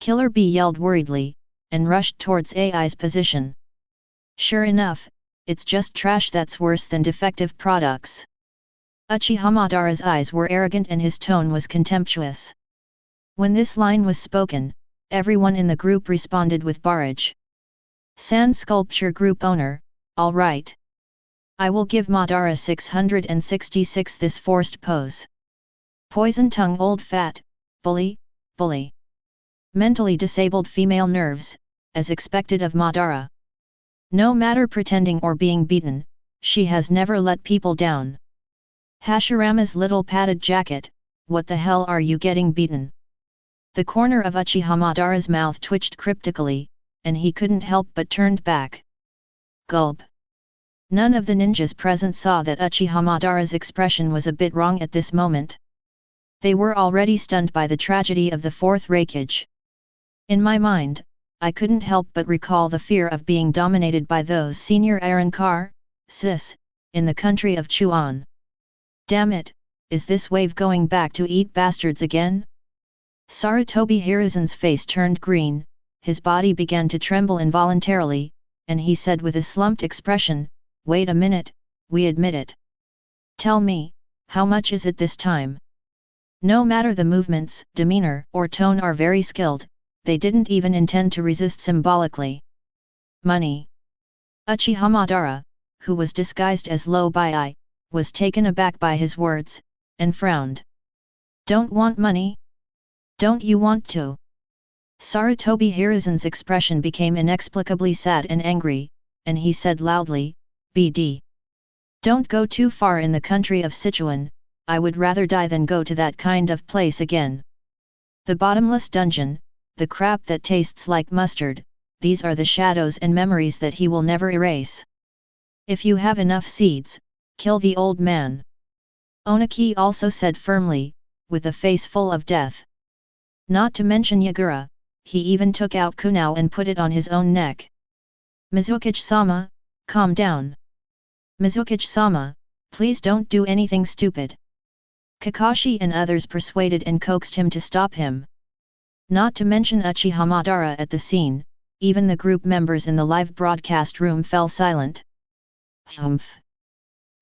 Killer Bee yelled worriedly, and rushed towards AI's position. Sure enough, it's just trash that's worse than defective products. Uchiha Madara's eyes were arrogant and his tone was contemptuous. When this line was spoken, everyone in the group responded with barrage. Sand Sculpture Group owner, all right. I will give Madara 666 this forced pose. Poison tongue old fat, bully, bully. Mentally disabled female nerves, as expected of Madara. No matter pretending or being beaten, she has never let people down. Hashirama's little padded jacket, what the hell are you getting beaten? The corner of Uchiha Madara's mouth twitched cryptically, and he couldn't help but turned back. Gulp. None of the ninjas present saw that Uchiha Madara's expression was a bit wrong at this moment. They were already stunned by the tragedy of the fourth Raikage. In my mind, I couldn't help but recall the fear of being dominated by those senior Arrancar, sis, in the country of Chuan. Damn it, is this wave going back to eat bastards again? Sarutobi Hiruzen's face turned green, his body began to tremble involuntarily, and he said with a slumped expression, wait a minute, we admit it. Tell me, how much is it this time? No matter the movements, demeanor, or tone are very skilled, they didn't even intend to resist symbolically. Money. Uchiha Madara, who was disguised as Low Bai Ai, was taken aback by his words, and frowned. Don't want money? Don't you want to? Sarutobi Hiruzen's expression became inexplicably sad and angry, and he said loudly, BD. Don't go too far in the country of Sichuan, I would rather die than go to that kind of place again. The bottomless dungeon, the crap that tastes like mustard, these are the shadows and memories that he will never erase. If you have enough seeds, kill the old man. Onaki also said firmly, with a face full of death. Not to mention Yagura, he even took out kunao and put it on his own neck. Mizukichi-sama, calm down. Mizukichi-sama, please don't do anything stupid. Kakashi and others persuaded and coaxed him to stop him. Not to mention Uchiha Madara at the scene, even the group members in the live broadcast room fell silent. Humph.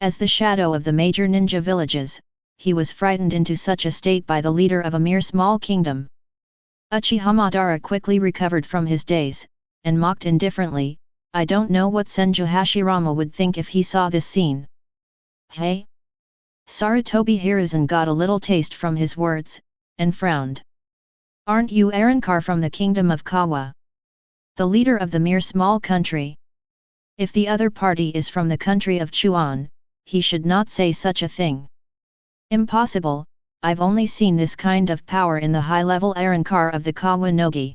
As the shadow of the major ninja villages, he was frightened into such a state by the leader of a mere small kingdom. Uchiha Madara quickly recovered from his daze, and mocked indifferently, I don't know what Senju Hashirama would think if he saw this scene. Hey? Sarutobi Hiruzen got a little taste from his words, and frowned. Aren't you Arrancar from the kingdom of Kawa? The leader of the mere small country? If the other party is from the country of Chuan, he should not say such a thing. Impossible, I've only seen this kind of power in the high-level Arrancar of the Kawa Nogi.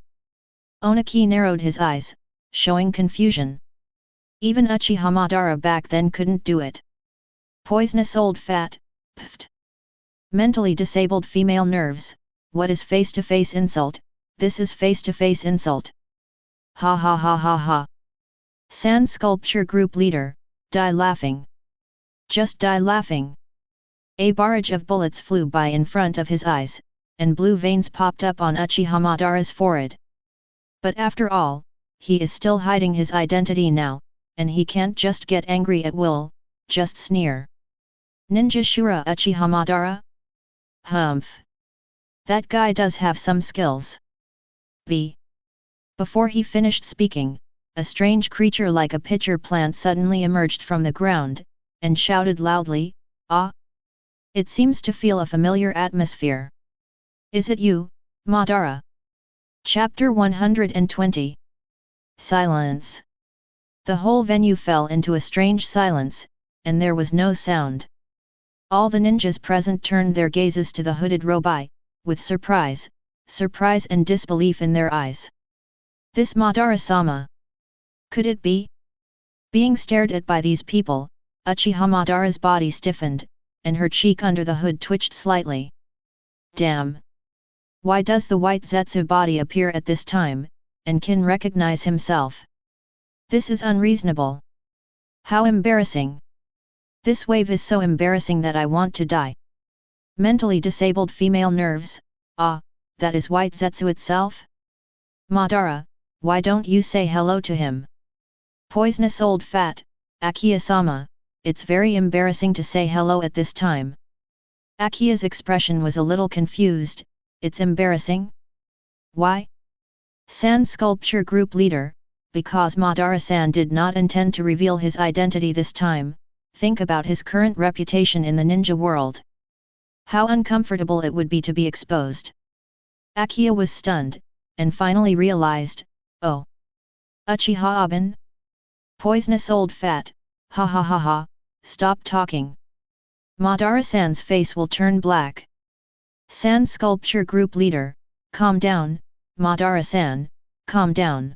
Onaki narrowed his eyes, showing confusion. Even Uchiha Madara back then couldn't do it. Poisonous old fat, pft. Mentally disabled female nerves, what is face-to-face insult, this is face-to-face insult. Ha ha ha ha ha. Sand Sculpture Group leader, die laughing. Just die laughing. A barrage of bullets flew by in front of his eyes, and blue veins popped up on Uchiha Madara's forehead. But after all, he is still hiding his identity now, and he can't just get angry at will, just sneer. Ninja Shura Uchiha Madara? Humph. That guy does have some skills. Before he finished speaking, a strange creature like a pitcher plant suddenly emerged from the ground, and shouted loudly, Ah! It seems to feel a familiar atmosphere. Is it you, Madara? Chapter 120. Silence. The whole venue fell into a strange silence, and there was no sound. All the ninjas present turned their gazes to the hooded Robai, with surprise and disbelief in their eyes. This Madara-sama. Could it be? Being stared at by these people, Uchiha Madara's body stiffened, and her cheek under the hood twitched slightly. Damn! Why does the white Zetsu body appear at this time, and can recognize himself? This is unreasonable. How embarrassing! This wave is so embarrassing that I want to die. Mentally disabled female nerves, ah, that is white Zetsu itself? Madara, why don't you say hello to him? Poisonous old fat, Akiya-sama, it's very embarrassing to say hello at this time. Akiya's expression was a little confused, it's embarrassing? Why? Sand Sculpture Group leader, because Madara-san did not intend to reveal his identity this time. Think about his current reputation in the ninja world. How uncomfortable it would be to be exposed. Akiya was stunned, and finally realized, oh. Uchiha Aben? Poisonous old fat, ha ha ha ha, stop talking. Madara-san's face will turn black. Sand Sculpture Group Leader, calm down, Madara-san, calm down.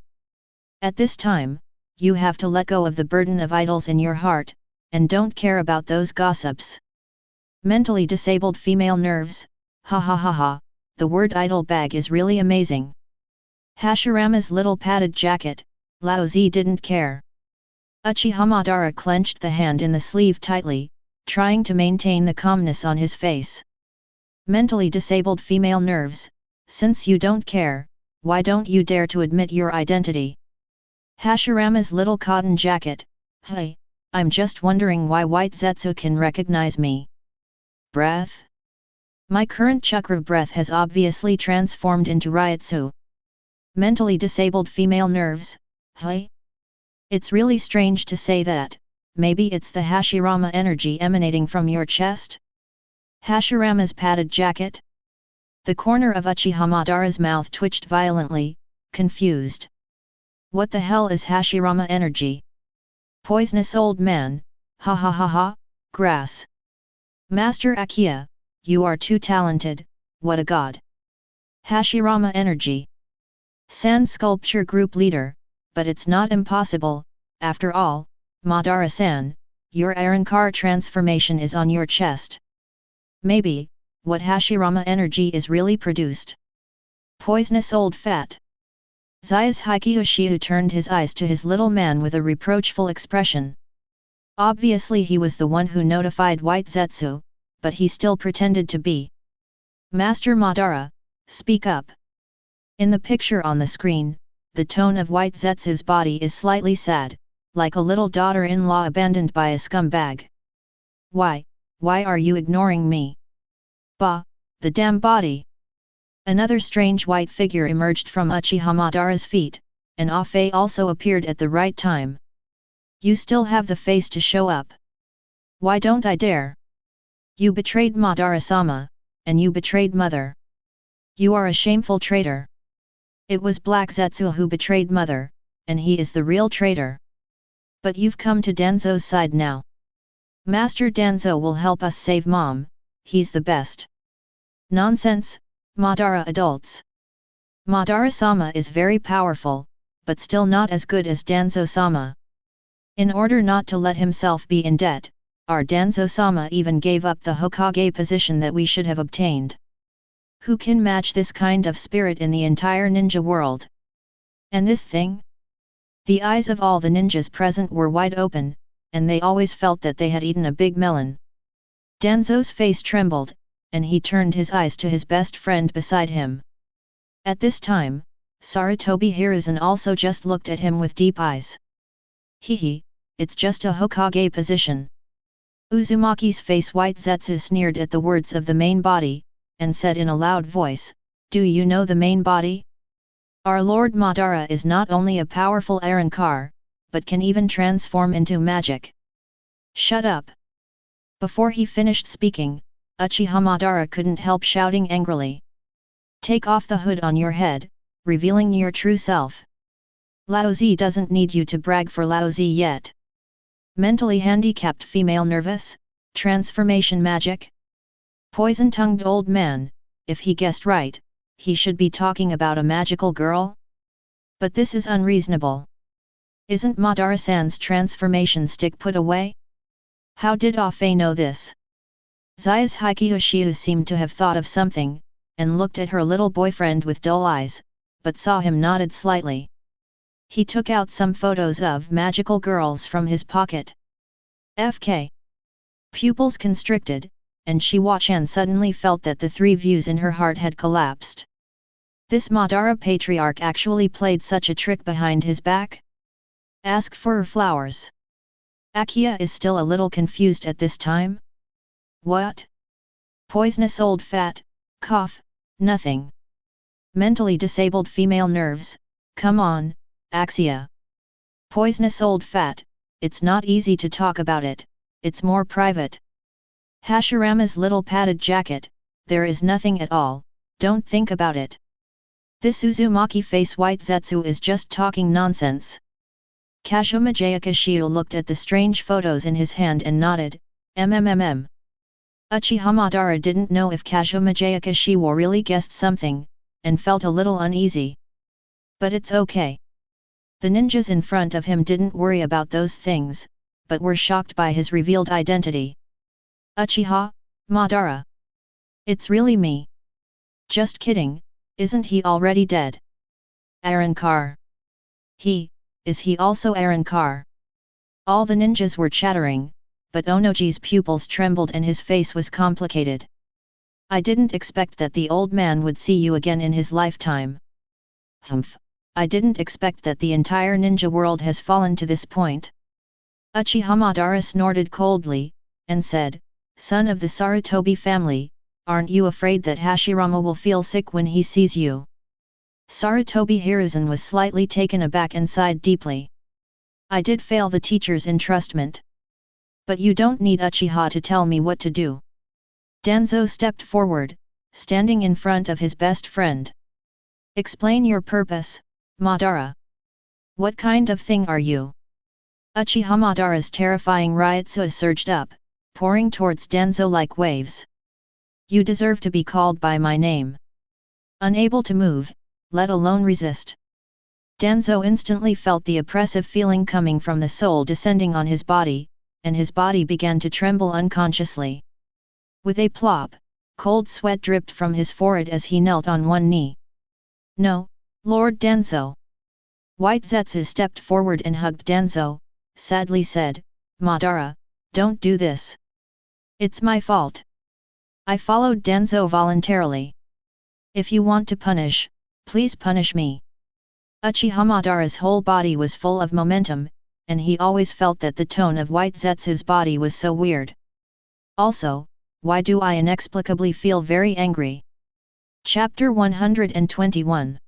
At this time, you have to let go of the burden of idols in your heart, and don't care about those gossips. Mentally disabled female nerves, ha ha ha ha, the word idol bag is really amazing. Hashirama's little padded jacket, Laozi didn't care. Uchiha Madara clenched the hand in the sleeve tightly, trying to maintain the calmness on his face. Mentally disabled female nerves, since you don't care, why don't you dare to admit your identity? Hashirama's little cotton jacket, hey, I'm just wondering why White Zetsu can recognize me. Breath? My current chakra breath has obviously transformed into Ryutsu. Mentally disabled female nerves, hey? It's really strange to say that, maybe it's the Hashirama energy emanating from your chest? Hashirama's padded jacket? The corner of Uchiha Madara's mouth twitched violently, confused. What the hell is Hashirama energy? Poisonous old man, ha ha ha ha, grass. Master Akiya, you are too talented, what a god. Hashirama energy. Sand Sculpture Group Leader, but it's not impossible, after all, Madara-san, your Arankar transformation is on your chest. Maybe, what Hashirama energy is really produced. Poisonous old fat. Zai's Hikiyoshiu turned his eyes to his little man with a reproachful expression. Obviously he was the one who notified White Zetsu, but he still pretended to be. Master Madara, speak up. In the picture on the screen, the tone of White Zetsu's body is slightly sad, like a little daughter-in-law abandoned by a scumbag. Why are you ignoring me? Bah, the damn body! Another strange white figure emerged from Uchiha Madara's feet, and Afe also appeared at the right time. You still have the face to show up. Why don't I dare? You betrayed Madara-sama, and you betrayed Mother. You are a shameful traitor. It was Black Zetsu who betrayed Mother, and he is the real traitor. But you've come to Danzo's side now. Master Danzo will help us save Mom, he's the best. Nonsense, Madara adults. Madara-sama is very powerful, but still not as good as Danzo-sama. In order not to let himself be in debt, our Danzo-sama even gave up the Hokage position that we should have obtained. Who can match this kind of spirit in the entire ninja world? And this thing? The eyes of all the ninjas present were wide open, and they always felt that they had eaten a big melon. Danzo's face trembled, and he turned his eyes to his best friend beside him. At this time, Sarutobi Hiruzen also just looked at him with deep eyes. Hehe, it's just a Hokage position. Uzumaki's face White Zetsu sneered at the words of the main body, and said in a loud voice, do you know the main body? Our Lord Madara is not only a powerful Arankar, but can even transform into magic. Shut up! Before he finished speaking, Uchiha Madara couldn't help shouting angrily. Take off the hood on your head, revealing your true self. Laozi doesn't need you to brag for Laozi yet. Mentally handicapped female nervous, transformation magic? Poison-tongued old man, if he guessed right, he should be talking about a magical girl? But this is unreasonable. Isn't Madara-san's transformation stick put away? How did Afe know this? Zai's Hikiyoshiu seemed to have thought of something, and looked at her little boyfriend with dull eyes, but saw him nodded slightly. He took out some photos of magical girls from his pocket. FK. Pupils constricted, and Shiwachan suddenly felt that the three views in her heart had collapsed. This Madara patriarch actually played such a trick behind his back? Ask for her flowers. Akiya is still a little confused at this time. What? Poisonous old fat, cough, nothing. Mentally disabled female nerves, come on, Axia. Poisonous old fat, it's not easy to talk about it, it's more private. Hashirama's little padded jacket, there is nothing at all, don't think about it. This Uzumaki face white Zetsu is just talking nonsense. Kazuma Jayakishiro looked at the strange photos in his hand and nodded, mmmmm. Uchiha Madara didn't know if Kazuma Jayakishiro really guessed something, and felt a little uneasy. But it's okay. The ninjas in front of him didn't worry about those things, but were shocked by his revealed identity. Uchiha Madara. It's really me. Just kidding, isn't he already dead? Arrancar. Is he also Arrancar? All the ninjas were chattering, but Onoji's pupils trembled and his face was complicated. I didn't expect that the old man would see you again in his lifetime. Humph, I didn't expect that the entire ninja world has fallen to this point. Uchiha Madara snorted coldly, and said, son of the Sarutobi family, aren't you afraid that Hashirama will feel sick when he sees you? Sarutobi Hiruzen was slightly taken aback and sighed deeply. I did fail the teacher's entrustment. But you don't need Uchiha to tell me what to do. Danzo stepped forward, standing in front of his best friend. Explain your purpose, Madara. What kind of thing are you? Uchiha Madara's terrifying Ryutsu surged up, pouring towards Danzo like waves. You deserve to be called by my name. Unable to move, let alone resist. Danzo instantly felt the oppressive feeling coming from the soul descending on his body, and his body began to tremble unconsciously. With a plop, cold sweat dripped from his forehead as he knelt on one knee. No, Lord Danzo. White Zetsu stepped forward and hugged Danzo, sadly said, Madara, don't do this. It's my fault. I followed Danzo voluntarily. If you want to punish, please punish me. Uchiha Madara's whole body was full of momentum, and he always felt that the tone of White Zetsu's body was so weird. Also, why do I inexplicably feel very angry? Chapter 121.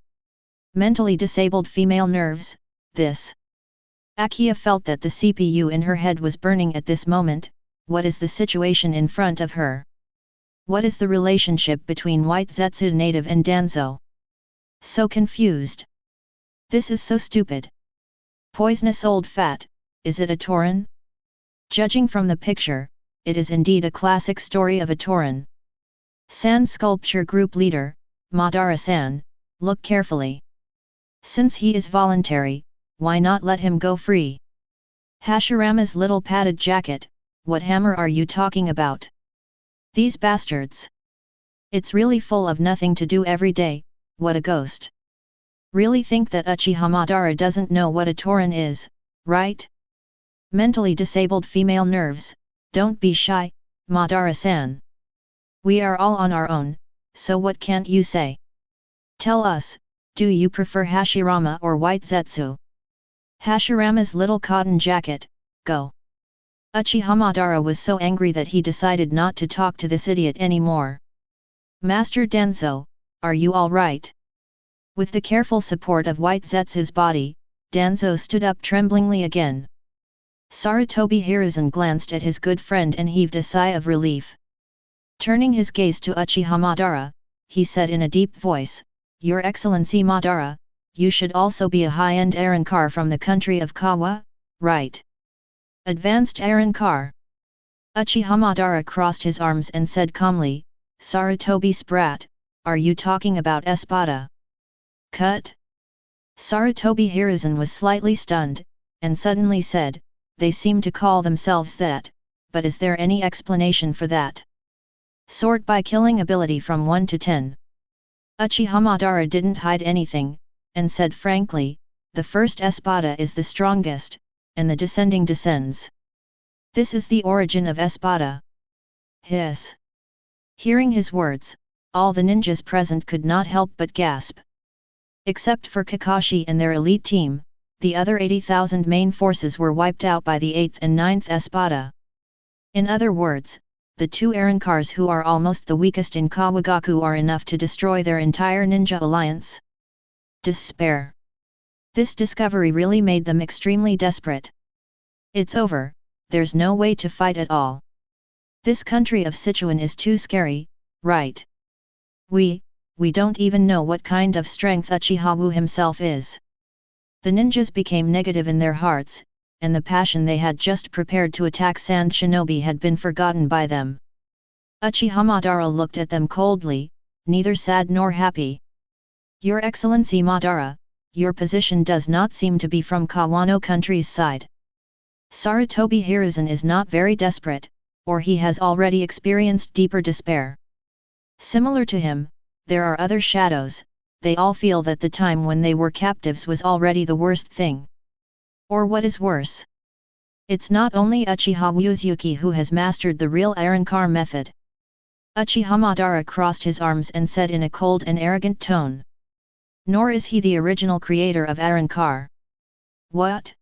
Mentally disabled female nerves, this. Akia felt that the CPU in her head was burning at this moment. What is the situation in front of her? What is the relationship between White Zetsu native and Danzo? So confused. This is so stupid. Poisonous old fat, is it a Tauren? Judging from the picture, it is indeed a classic story of a Tauren. Sand Sculpture Group Leader, Madara-san, look carefully. Since he is voluntary, why not let him go free? Hashirama's little padded jacket, what hammer are you talking about? These bastards. It's really full of nothing to do every day, what a ghost. Really think that Uchiha Madara doesn't know what a Tauren is, right? Mentally disabled female nerves, don't be shy, Madara-san. We are all on our own, so what can't you say? Tell us, do you prefer Hashirama or White Zetsu? Hashirama's little cotton jacket, go. Uchiha Madara was so angry that he decided not to talk to this idiot anymore. Master Danzo, are you all right? With the careful support of White Zetsu's body, Danzo stood up tremblingly again. Sarutobi Hiruzen glanced at his good friend and heaved a sigh of relief. Turning his gaze to Uchiha Madara, he said in a deep voice, Your Excellency Madara, you should also be a high-end Arrancar from the country of Kawa, right? Advanced Arrancar. Uchiha Madara crossed his arms and said calmly, Sarutobi Sprat, are you talking about Espada? Cut? Sarutobi Hiruzen was slightly stunned, and suddenly said, they seem to call themselves that, but is there any explanation for that? Sort by killing ability from 1 to 10. Uchiha Madara didn't hide anything, and said frankly, the first Espada is the strongest, and the descending descends. This is the origin of Espada. Hiss. Hearing his words, all the ninjas present could not help but gasp. Except for Kakashi and their elite team, the other 80,000 main forces were wiped out by the 8th and 9th Espada. In other words, the two Arrancars who are almost the weakest in Kawagaku are enough to destroy their entire ninja alliance. Despair. This discovery really made them extremely desperate. It's over, there's no way to fight at all. This country of Sichuan is too scary, right? We don't even know what kind of strength Uchiha himself is. The ninjas became negative in their hearts, and the passion they had just prepared to attack Sand Shinobi had been forgotten by them. Uchiha Madara looked at them coldly, neither sad nor happy. Your Excellency Madara, your position does not seem to be from Kawano country's side. Sarutobi Hiruzen is not very desperate, or he has already experienced deeper despair. Similar to him, there are other shadows, they all feel that the time when they were captives was already the worst thing. Or what is worse? It's not only Uchiha Uzuki who has mastered the real Arankar method. Uchiha Madara crossed his arms and said in a cold and arrogant tone. Nor is he the original creator of Arankar. What?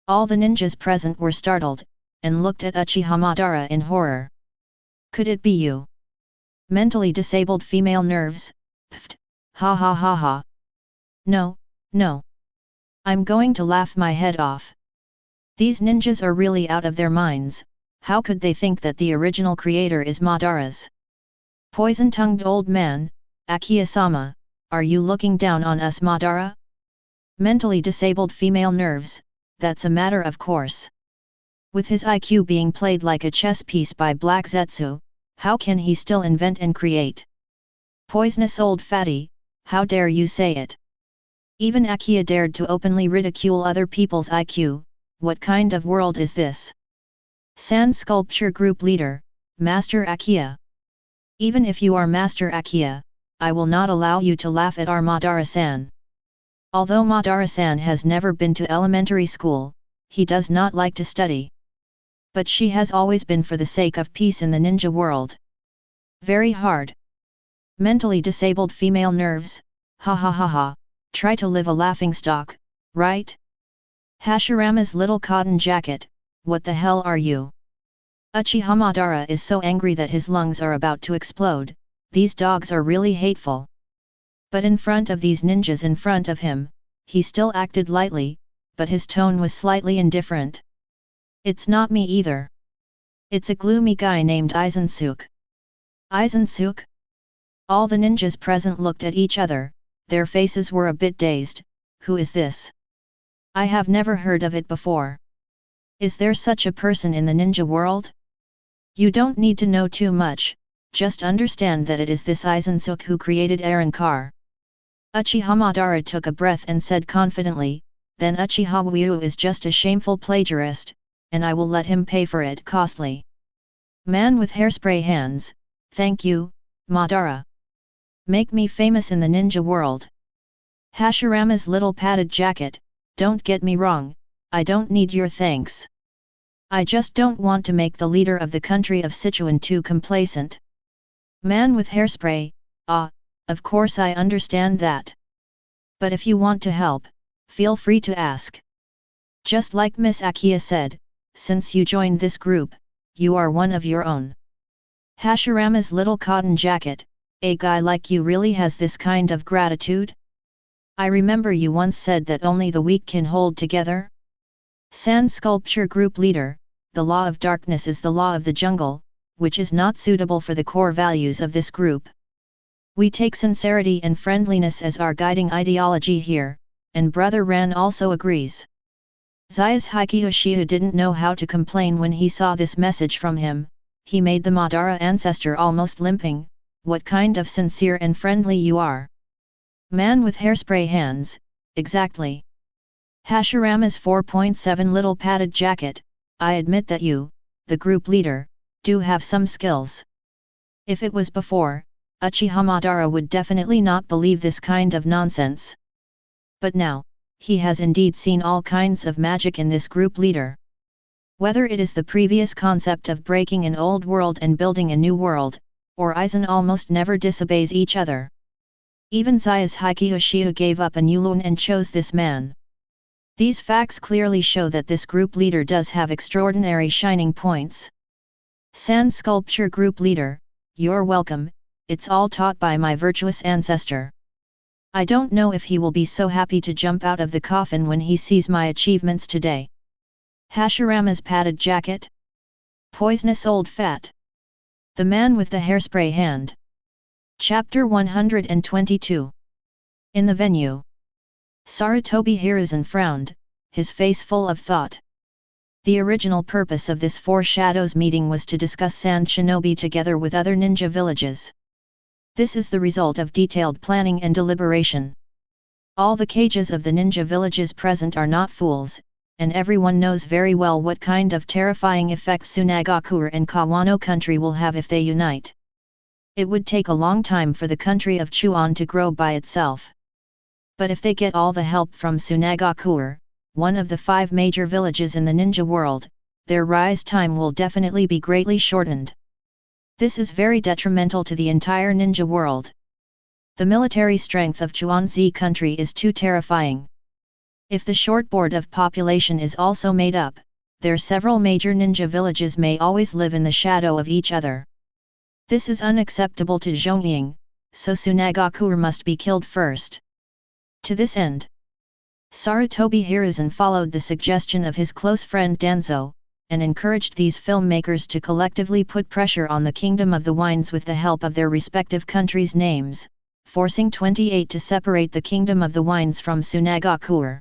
All the ninjas present were startled, and looked at Uchiha Madara in horror. Could it be you? Mentally disabled female nerves? Pfft, ha ha ha ha. No, no. I'm going to laugh my head off. These ninjas are really out of their minds, how could they think that the original creator is Madara's? Poison-tongued old man, Akiya-sama, are you looking down on us Madara? Mentally disabled female nerves, that's a matter of course. With his IQ being played like a chess piece by Black Zetsu, how can he still invent and create? Poisonous old fatty, how dare you say it? Even Akiya dared to openly ridicule other people's IQ, what kind of world is this? Sand Sculpture Group Leader, Master Akiya. Even if you are Master Akiya, I will not allow you to laugh at our Madara-san. Although Madara-san has never been to elementary school, he does not like to study. But she has always been for the sake of peace in the ninja world. Very hard. Mentally disabled female nerves, ha ha ha ha, try to live a laughingstock, right? Hashirama's little cotton jacket, what the hell are you? Uchiha Madara is so angry that his lungs are about to explode, these dogs are really hateful. But in front of these ninjas in front of him, he still acted lightly, but his tone was slightly indifferent. It's not me either. It's a gloomy guy named Aizensuke. Aizensuke? All the ninjas present looked at each other, their faces were a bit dazed. Who is this? I have never heard of it before. Is there such a person in the ninja world? You don't need to know too much, just understand that it is this Aizensuke who created Arankar. Uchiha Madara took a breath and said confidently, then Uchiha Wyu is just a shameful plagiarist, and I will let him pay for it costly. Man with hairspray hands, thank you, Madara. Make me famous in the ninja world. Hashirama's little padded jacket, don't get me wrong, I don't need your thanks. I just don't want to make the leader of the country of Sichuan too complacent. Man with hairspray, of course I understand that. But if you want to help, feel free to ask. Just like Miss Akiya said, since you joined this group, you are one of your own. Hashirama's little cotton jacket, a guy like you really has this kind of gratitude? I remember you once said that only the weak can hold together. Sand Sculpture Group Leader, the law of darkness is the law of the jungle, which is not suitable for the core values of this group. We take sincerity and friendliness as our guiding ideology here, and Brother Ran also agrees. Zayas Hikiyoshiu didn't know how to complain when he saw this message from him, he made the Madara ancestor almost limping, what kind of sincere and friendly you are. Man with hairspray hands, exactly. Hashirama's 4.7 little padded jacket, I admit that you, the group leader, do have some skills. If it was before, Uchiha Madara would definitely not believe this kind of nonsense. But now, he has indeed seen all kinds of magic in this group leader. Whether it is the previous concept of breaking an old world and building a new world, or Aizen almost never disobeys each other. Even Zayas Hikiyoshiu gave up on Yulun and chose this man. These facts clearly show that this group leader does have extraordinary shining points. Sand Sculpture Group Leader, you're welcome, it's all taught by my virtuous ancestor. I don't know if he will be so happy to jump out of the coffin when he sees my achievements today. Hashirama's padded jacket? Poisonous old fat. The man with the hairspray hand. Chapter 122. In the venue. Sarutobi Hiruzen frowned, his face full of thought. The original purpose of this Four Shadows meeting was to discuss Sand Shinobi together with other ninja villages. This is the result of detailed planning and deliberation. All the cages of the ninja villages present are not fools, and everyone knows very well what kind of terrifying effect Tsunagakure and Kawano country will have if they unite. It would take a long time for the country of Chuan to grow by itself. But if they get all the help from Tsunagakure, one of the 5 major villages in the ninja world, their rise time will definitely be greatly shortened. This is very detrimental to the entire ninja world. The military strength of Chuanzi country is too terrifying. If the shortboard of population is also made up, their several major ninja villages may always live in the shadow of each other. This is unacceptable to Junyang, so Tsunagakure must be killed first. To this end, Sarutobi Hiruzen followed the suggestion of his close friend Danzo, and encouraged these filmmakers to collectively put pressure on the Kingdom of the Winds with the help of their respective countries' names, forcing 28 to separate the Kingdom of the Winds from Tsunagakure.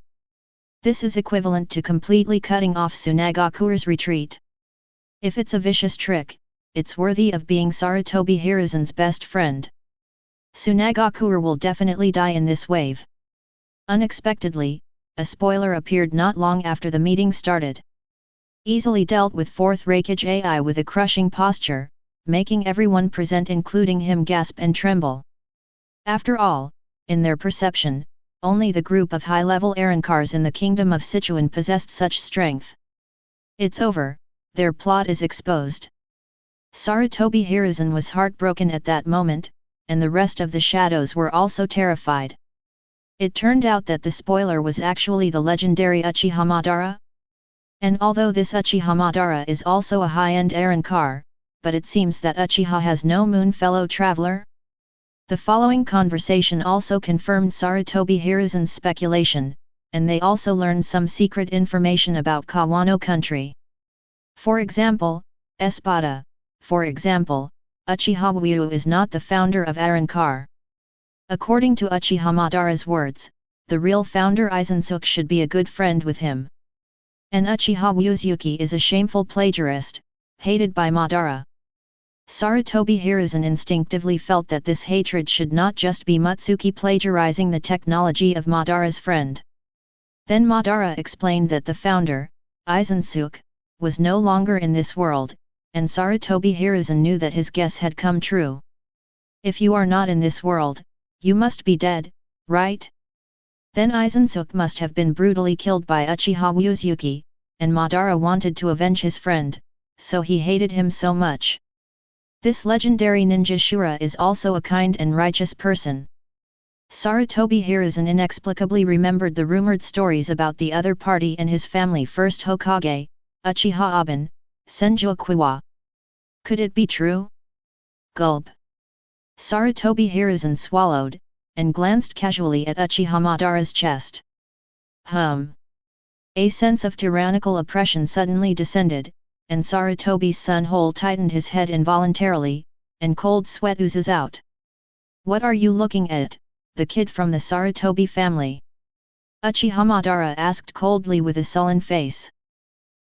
This is equivalent to completely cutting off Tsunagakure's retreat. If it's a vicious trick, it's worthy of being Sarutobi Hiruzen's best friend. Tsunagakure will definitely die in this wave. Unexpectedly, a spoiler appeared not long after the meeting started. Easily dealt with 4th Reikage AI with a crushing posture, making everyone present including him gasp and tremble. After all, in their perception, only the group of high-level Arankars in the kingdom of Sichuan possessed such strength. It's over, their plot is exposed. Sarutobi Hiruzen was heartbroken at that moment, and the rest of the shadows were also terrified. It turned out that the spoiler was actually the legendary Uchiha Madara. And although this Uchiha Madara is also a high-end Arankar, but it seems that Uchiha has no moon fellow traveler? The following conversation also confirmed Sarutobi Hiruzen's speculation, and they also learned some secret information about Kawano country. For example, Espada. For example, Uchiha Wyu is not the founder of Arankar. According to Uchiha Madara's words, the real founder Izansuke should be a good friend with him. And Uchiha Wyuzuki is a shameful plagiarist, hated by Madara. Sarutobi Hiruzen instinctively felt that this hatred should not just be Mutsuki plagiarizing the technology of Madara's friend. Then Madara explained that the founder, Izansuke, was no longer in this world, and Sarutobi Hiruzen knew that his guess had come true. If you are not in this world, you must be dead, right? Then Izansuke must have been brutally killed by Uchiha Wyuzuki, and Madara wanted to avenge his friend, so he hated him so much. This legendary ninja Shura is also a kind and righteous person. Sarutobi Hiruzen inexplicably remembered the rumored stories about the other party and his family first Hokage, Uchiha Aben, Senjukiwa. Could it be true? Gulp. Sarutobi Hiruzen swallowed, and glanced casually at Uchiha Madara's chest. A sense of tyrannical oppression suddenly descended, and Sarutobi's son Hole tightened his head involuntarily, and cold sweat oozes out. What are you looking at, the kid from the Sarutobi family? Uchiha Madara asked coldly with a sullen face.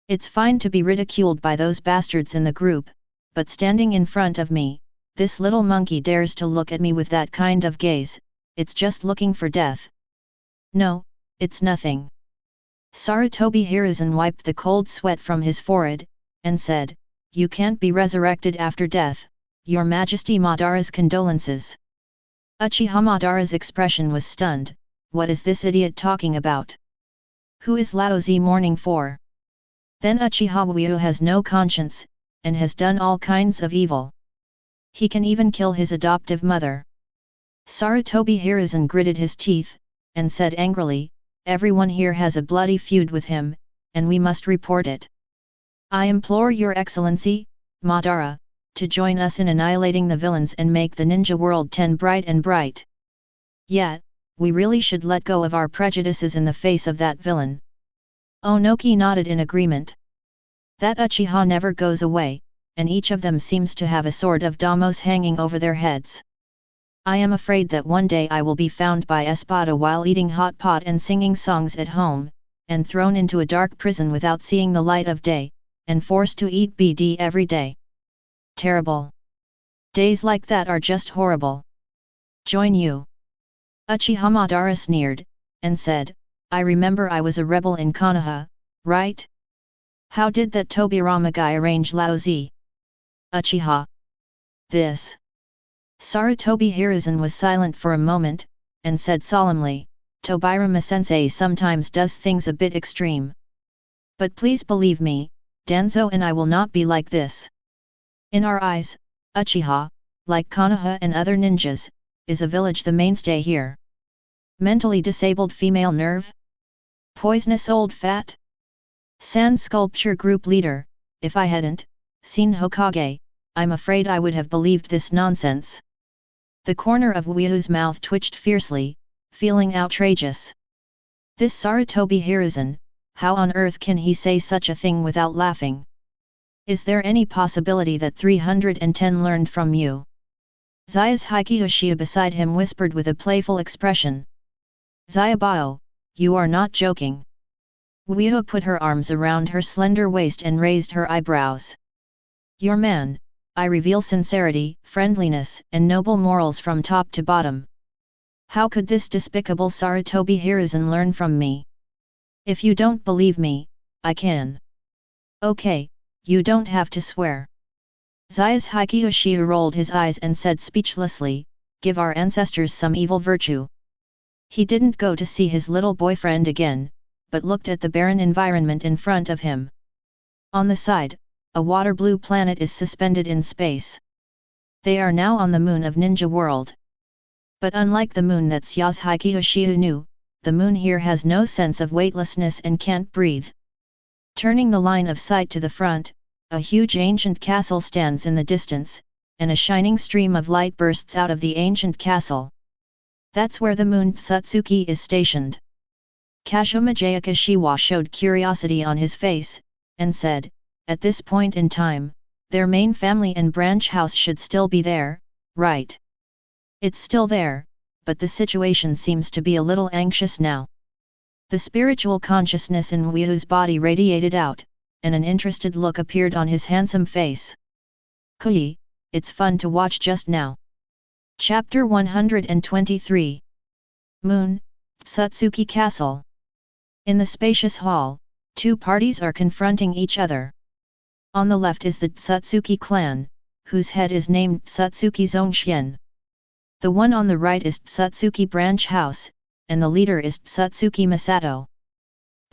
It's fine to be ridiculed by those bastards in the group, but standing in front of me, this little monkey dares to look at me with that kind of gaze. It's just looking for death. No, it's nothing. Sarutobi Hiruzen wiped the cold sweat from his forehead, and said, You can't be resurrected after death, Your Majesty. Madara's condolences. Uchiha Madara's expression was stunned. What is this idiot talking about? Who is Laozi mourning for? Then Uchiha Wyu has no conscience, and has done all kinds of evil. He can even kill his adoptive mother. Sarutobi Hiruzen gritted his teeth, and said angrily, Everyone here has a bloody feud with him, and we must report it. I implore your excellency, Madara, to join us in annihilating the villains and make the ninja world 10 bright and bright. Yet, we really should let go of our prejudices in the face of that villain. Onoki nodded in agreement. That Uchiha never goes away, and each of them seems to have a sword of Damos hanging over their heads. I am afraid that one day I will be found by Espada while eating hot pot and singing songs at home, and thrown into a dark prison without seeing the light of day, and forced to eat BD every day. Terrible. Days like that are just horrible. Join you. Uchiha Madara sneered, and said, I remember I was a rebel in Konoha, right? How did that Tobirama guy arrange Laozi? Uchiha. This. Sarutobi Hiruzen was silent for a moment, and said solemnly, Tobirama-sensei sometimes does things a bit extreme. But please believe me, Danzo and I will not be like this. In our eyes, Uchiha, like Konoha and other ninjas, is a village the mainstay here. Mentally disabled female nerve? Poisonous old fat? Sand sculpture group leader, if I hadn't seen Hokage, I'm afraid I would have believed this nonsense. The corner of Wyu's mouth twitched fiercely, feeling outrageous. This Sarutobi Hiruzen, how on earth can he say such a thing without laughing? Is there any possibility that 310 learned from you? Zaya's Hikiyoshiya beside him whispered with a playful expression. Zayabao, you are not joking. Wyu put her arms around her slender waist and raised her eyebrows. Your man, I reveal sincerity, friendliness, and noble morals from top to bottom. How could this despicable Sarutobi Hiruzen learn from me? If you don't believe me, I can. Okay, you don't have to swear. Zaya's Hikiyoshiya rolled his eyes and said speechlessly, give our ancestors some evil virtue. He didn't go to see his little boyfriend again, but looked at the barren environment in front of him. On the side, a water blue planet is suspended in space. They are now on the moon of Ninja World. But unlike the moon that Yas Hikiyoshiya knew, the moon here has no sense of weightlessness and can't breathe. Turning the line of sight to the front, a huge ancient castle stands in the distance, and a shining stream of light bursts out of the ancient castle. That's where the moon Satsuki is stationed. Kashoma Jayakashiwa showed curiosity on his face, and said, at this point in time, their main family and branch house should still be there, right? It's still there, but the situation seems to be a little anxious now. The spiritual consciousness in Wyu's body radiated out, and an interested look appeared on his handsome face. Kui, it's fun to watch just now. Chapter 123. Moon, Satsuki Castle. In the spacious hall, two parties are confronting each other. On the left is the Satsuki clan, whose head is named Satsuki Zongxian. The one on the right is Satsuki Branch House, and the leader is Satsuki Masato.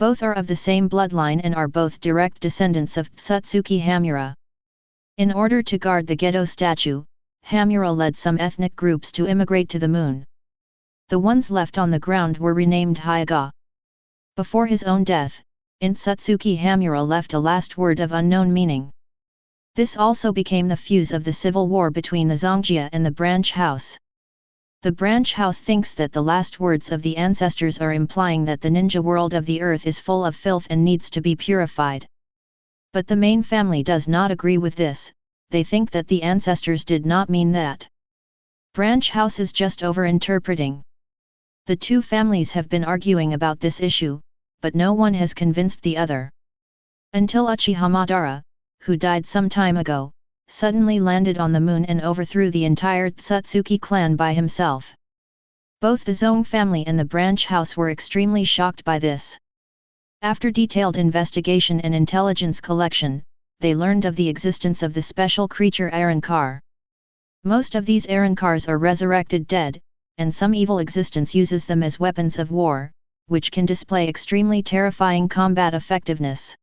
Both are of the same bloodline and are both direct descendants of Satsuki Hamura. In order to guard the Gedo statue, Hamura led some ethnic groups to immigrate to the moon. The ones left on the ground were renamed Hyaga. Before his own death, Satsuki Hamura left a last word of unknown meaning. This also became the fuse of the civil war between the Zongjia and the Branch House. The Branch House thinks that the last words of the ancestors are implying that the ninja world of the earth is full of filth and needs to be purified. But the main family does not agree with this, they think that the ancestors did not mean that. Branch House is just over-interpreting. The two families have been arguing about this issue, but no one has convinced the other. Until Uchiha Madara, who died some time ago, suddenly landed on the moon and overthrew the entire Satsuki clan by himself. Both the Zong family and the Branch House were extremely shocked by this. After detailed investigation and intelligence collection, they learned of the existence of the special creature Arankar. Most of these Arankars are resurrected dead, and some evil existence uses them as weapons of war, which can display extremely terrifying combat effectiveness.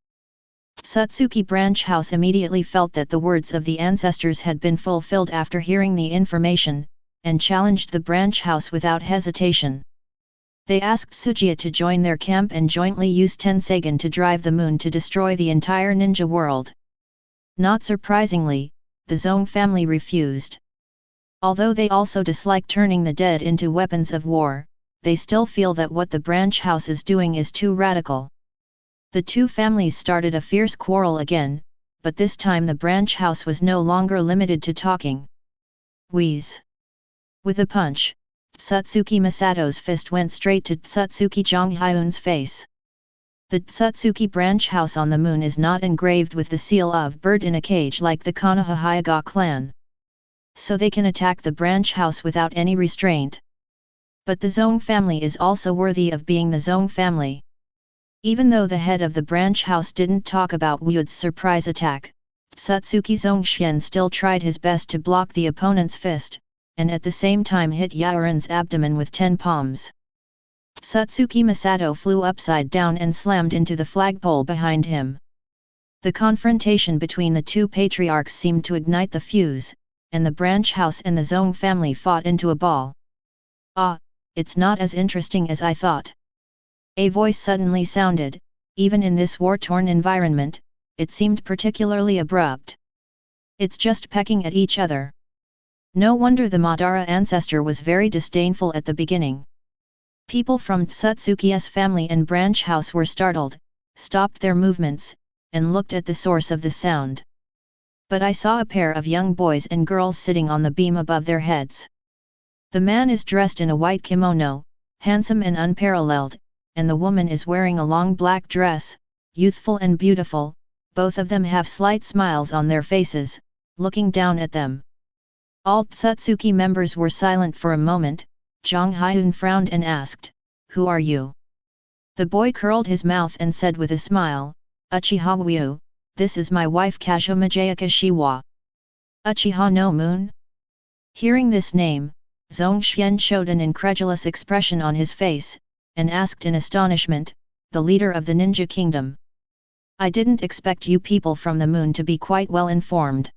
Satsuki Branch House immediately felt that the words of the ancestors had been fulfilled after hearing the information, and challenged the Branch House without hesitation. They asked Sujia to join their camp and jointly use Tensagen to drive the moon to destroy the entire ninja world. Not surprisingly, the Zong family refused. Although they also dislike turning the dead into weapons of war, they still feel that what the branch house is doing is too radical. The two families started a fierce quarrel again, but this time the branch house was no longer limited to talking. Wheeze! With a punch, Tsutsuki Misato's fist went straight to Tsutsuki Jonghyun's face. The Tsutsuki branch house on the moon is not engraved with the seal of bird in a cage like the Konoha Hyuga clan. So they can attack the branch house without any restraint. But the Zone family is also worthy of being the Zone family. Even though the head of the branch house didn't talk about Wu's surprise attack, Tsutsuki Zongxian still tried his best to block the opponent's fist, and at the same time hit Yaoran's abdomen with 10 palms. Tsutsuki Misato flew upside down and slammed into the flagpole behind him. The confrontation between the two patriarchs seemed to ignite the fuse, and the branch house and the Zone family fought into a ball. Ah, it's not as interesting as I thought. A voice suddenly sounded. Even in this war-torn environment, it seemed particularly abrupt. It's just pecking at each other. No wonder the Madara ancestor was very disdainful at the beginning. People from Tsutsuki's family and branch house were startled, stopped their movements, and looked at the source of the sound. But I saw a pair of young boys and girls sitting on the beam above their heads. The man is dressed in a white kimono, handsome and unparalleled, and the woman is wearing a long black dress, youthful and beautiful. Both of them have slight smiles on their faces, looking down at them. All Tsutsuki members were silent for a moment. Jonghyun frowned and asked, "Who are you?" The boy curled his mouth and said with a smile, "Uchiha Wyu, this is my wife Kazuma Shiwa." Uchiha no Moon? Hearing this name, Zongxian showed an incredulous expression on his face, and asked in astonishment, "The leader of the ninja kingdom? I didn't expect you people from the moon to be quite well informed."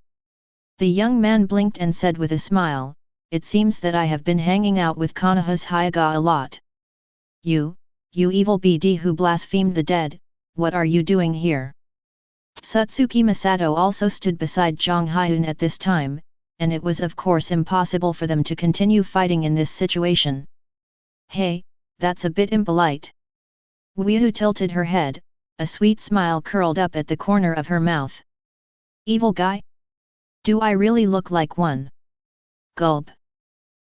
The young man blinked and said with a smile, "It seems that I have been hanging out with Konoha's Hyuga a lot." You evil BD who blasphemed the dead, what are you doing here?" Tsutsuki Misato also stood beside Jonghyun at this time, and it was of course impossible for them to continue fighting in this situation. "Hey, that's a bit impolite." Wyu tilted her head, a sweet smile curled up at the corner of her mouth. "Evil guy? Do I really look like one?" Gulp.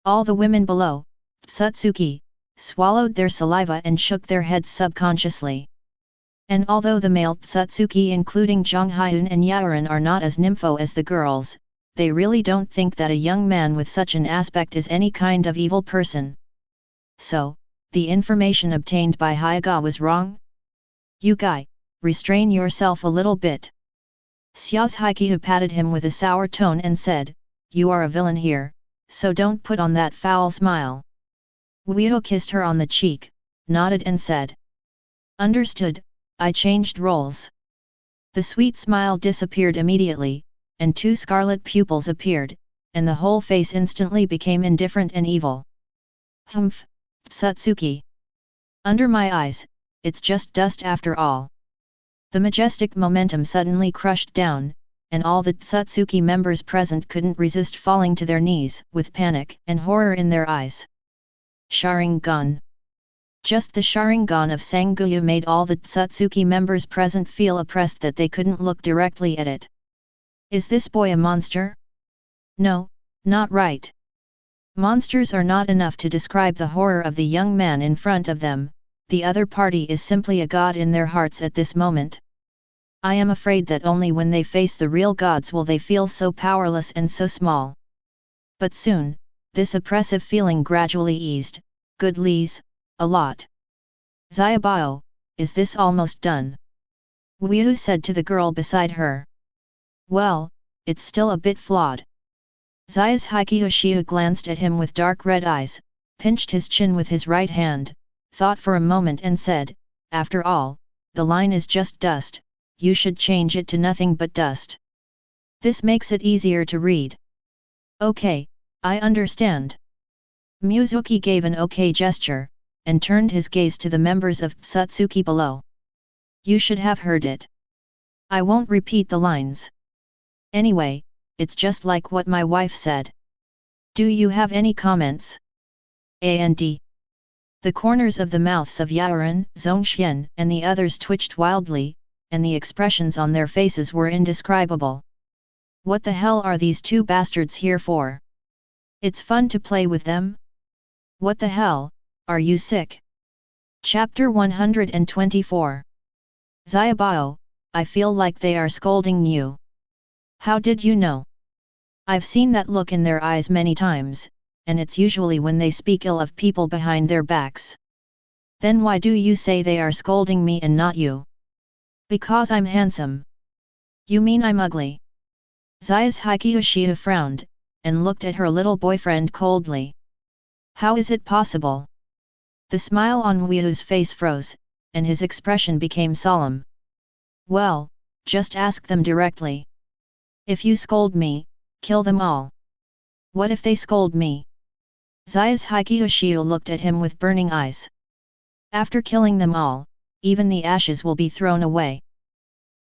All the women below, Tsutsuki, swallowed their saliva and shook their heads subconsciously. And although the male Tsutsuki including Jonghyun and Yaoran are not as nympho as the girls, they really don't think that a young man with such an aspect is any kind of evil person. So, the information obtained by Hyuga was wrong? "You guy, restrain yourself a little bit." Xiao's Haikyuu patted him with a sour tone and said, "You are a villain here, so don't put on that foul smile." Wyu kissed her on the cheek, nodded and said, "Understood, I changed roles." The sweet smile disappeared immediately, and two scarlet pupils appeared, and the whole face instantly became indifferent and evil. "Humph, Tsutsuki. Under my eyes, it's just dust after all." The majestic momentum suddenly crushed down, and all the Tsutsuki members present couldn't resist falling to their knees with panic and horror in their eyes. Sharingan. Just the Sharingan of Sanguyu made all the Tsutsuki members present feel oppressed that they couldn't look directly at it. Is this boy a monster? No, not right. Monsters are not enough to describe the horror of the young man in front of them. The other party is simply a god in their hearts at this moment. I am afraid that only when they face the real gods will they feel so powerless and so small. But soon, this oppressive feeling gradually eased, goodlies, a lot. "Xiaobao, is this almost done?" Wyu said to the girl beside her. "Well, it's still a bit flawed." Xia's Haikyuu glanced at him with dark red eyes, pinched his chin with his right hand, thought for a moment and said, "After all, the line is just dust, you should change it to nothing but dust. This makes it easier to read." "Okay, I understand." Mizuki gave an okay gesture, and turned his gaze to the members of Tsutsuki below. "You should have heard it. I won't repeat the lines. Anyway, it's just like what my wife said. Do you have any comments?" And The corners of the mouths of Yaoren, Zhongxian, and the others twitched wildly, and the expressions on their faces were indescribable. What the hell are these two bastards here for? It's fun to play with them? What the hell, are you sick? Chapter 124. Xiaobao, I feel like they are scolding you. How did you know? I've seen that look in their eyes many times, and it's usually when they speak ill of people behind their backs. Then why do you say they are scolding me and not you? Because I'm handsome. You mean I'm ugly? Xia's Uchiha frowned, and looked at her little boyfriend coldly. How is it possible? The smile on Weiyu's face froze, and his expression became solemn. Well, just ask them directly. If you scold me, kill them all. What if they scold me? Xia's Uchiha looked at him with burning eyes. After killing them all, even the ashes will be thrown away.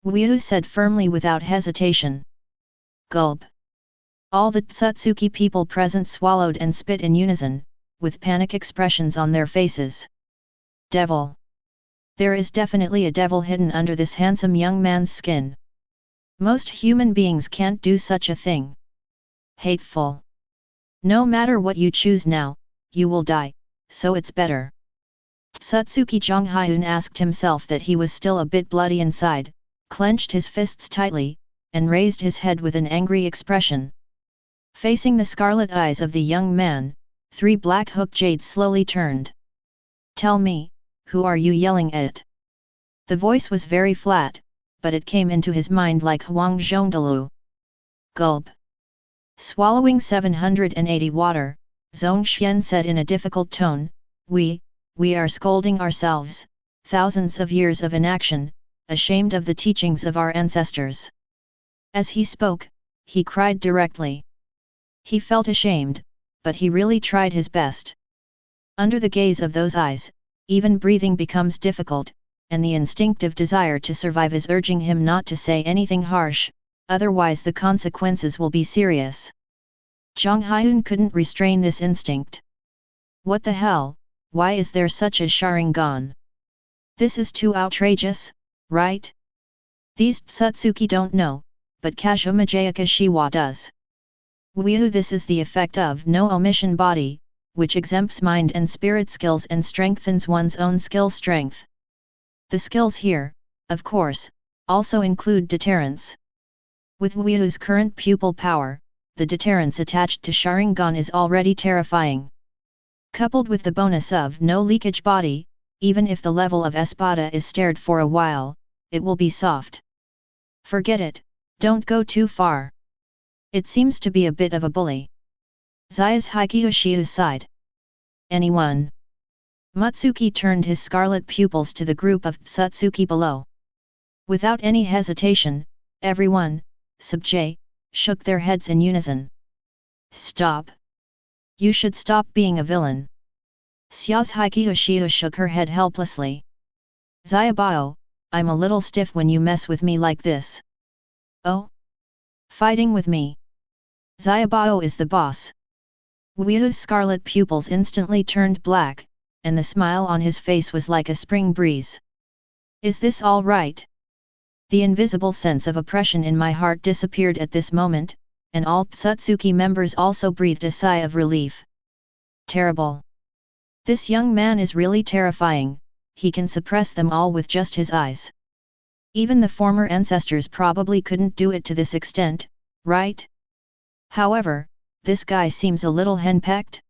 Weiyu said firmly without hesitation. Gulp. All the Tsutsuki people present swallowed and spit in unison, with panic expressions on their faces. Devil. There is definitely a devil hidden under this handsome young man's skin. Most human beings can't do such a thing. Hateful. No matter what you choose now, you will die, so it's better. Tsutsuki Zhonghyun asked himself that he was still a bit bloody inside, clenched his fists tightly, and raised his head with an angry expression. Facing the scarlet eyes of the young man, 3 black hook jades slowly turned. Tell me, who are you yelling at? The voice was very flat, but it came into his mind like Huang Zhongdalu. Gulp. Swallowing 780 water, Zhongxian said in a difficult tone, We are scolding ourselves, thousands of years of inaction, ashamed of the teachings of our ancestors. As he spoke, he cried directly. He felt ashamed, but he really tried his best. Under the gaze of those eyes, even breathing becomes difficult, and the instinctive desire to survive is urging him not to say anything harsh, otherwise the consequences will be serious. Zhonghyun couldn't restrain this instinct. What the hell, why is there such a Sharingan? This is too outrageous, right? These Tsutsuki don't know, but Kazuma Shiwa does. Weiyu, this is the effect of no omission body, which exempts mind and spirit skills and strengthens one's own skill strength. The skills here, of course, also include deterrence. With Weiyu's current pupil power, the deterrence attached to Sharingan is already terrifying. Coupled with the bonus of no leakage body, even if the level of Espada is stared for a while, it will be soft. Forget it, don't go too far. It seems to be a bit of a bully. Xia's Uchiha sighed. Anyone? Mutsuki turned his scarlet pupils to the group of Tsutsuki below. Without any hesitation, everyone, sub-J, shook their heads in unison. Stop. You should stop being a villain. Xia's Uchiha shook her head helplessly. Xiaobao, I'm a little stiff when you mess with me like this. Oh? Fighting with me? Xiaobao is the boss. Weiyu's scarlet pupils instantly turned black, and the smile on his face was like a spring breeze. Is this all right? The invisible sense of oppression in my heart disappeared at this moment, and all Tsutsuki members also breathed a sigh of relief. Terrible. This young man is really terrifying, he can suppress them all with just his eyes. Even the former ancestors probably couldn't do it to this extent, right? However, this guy seems a little henpecked.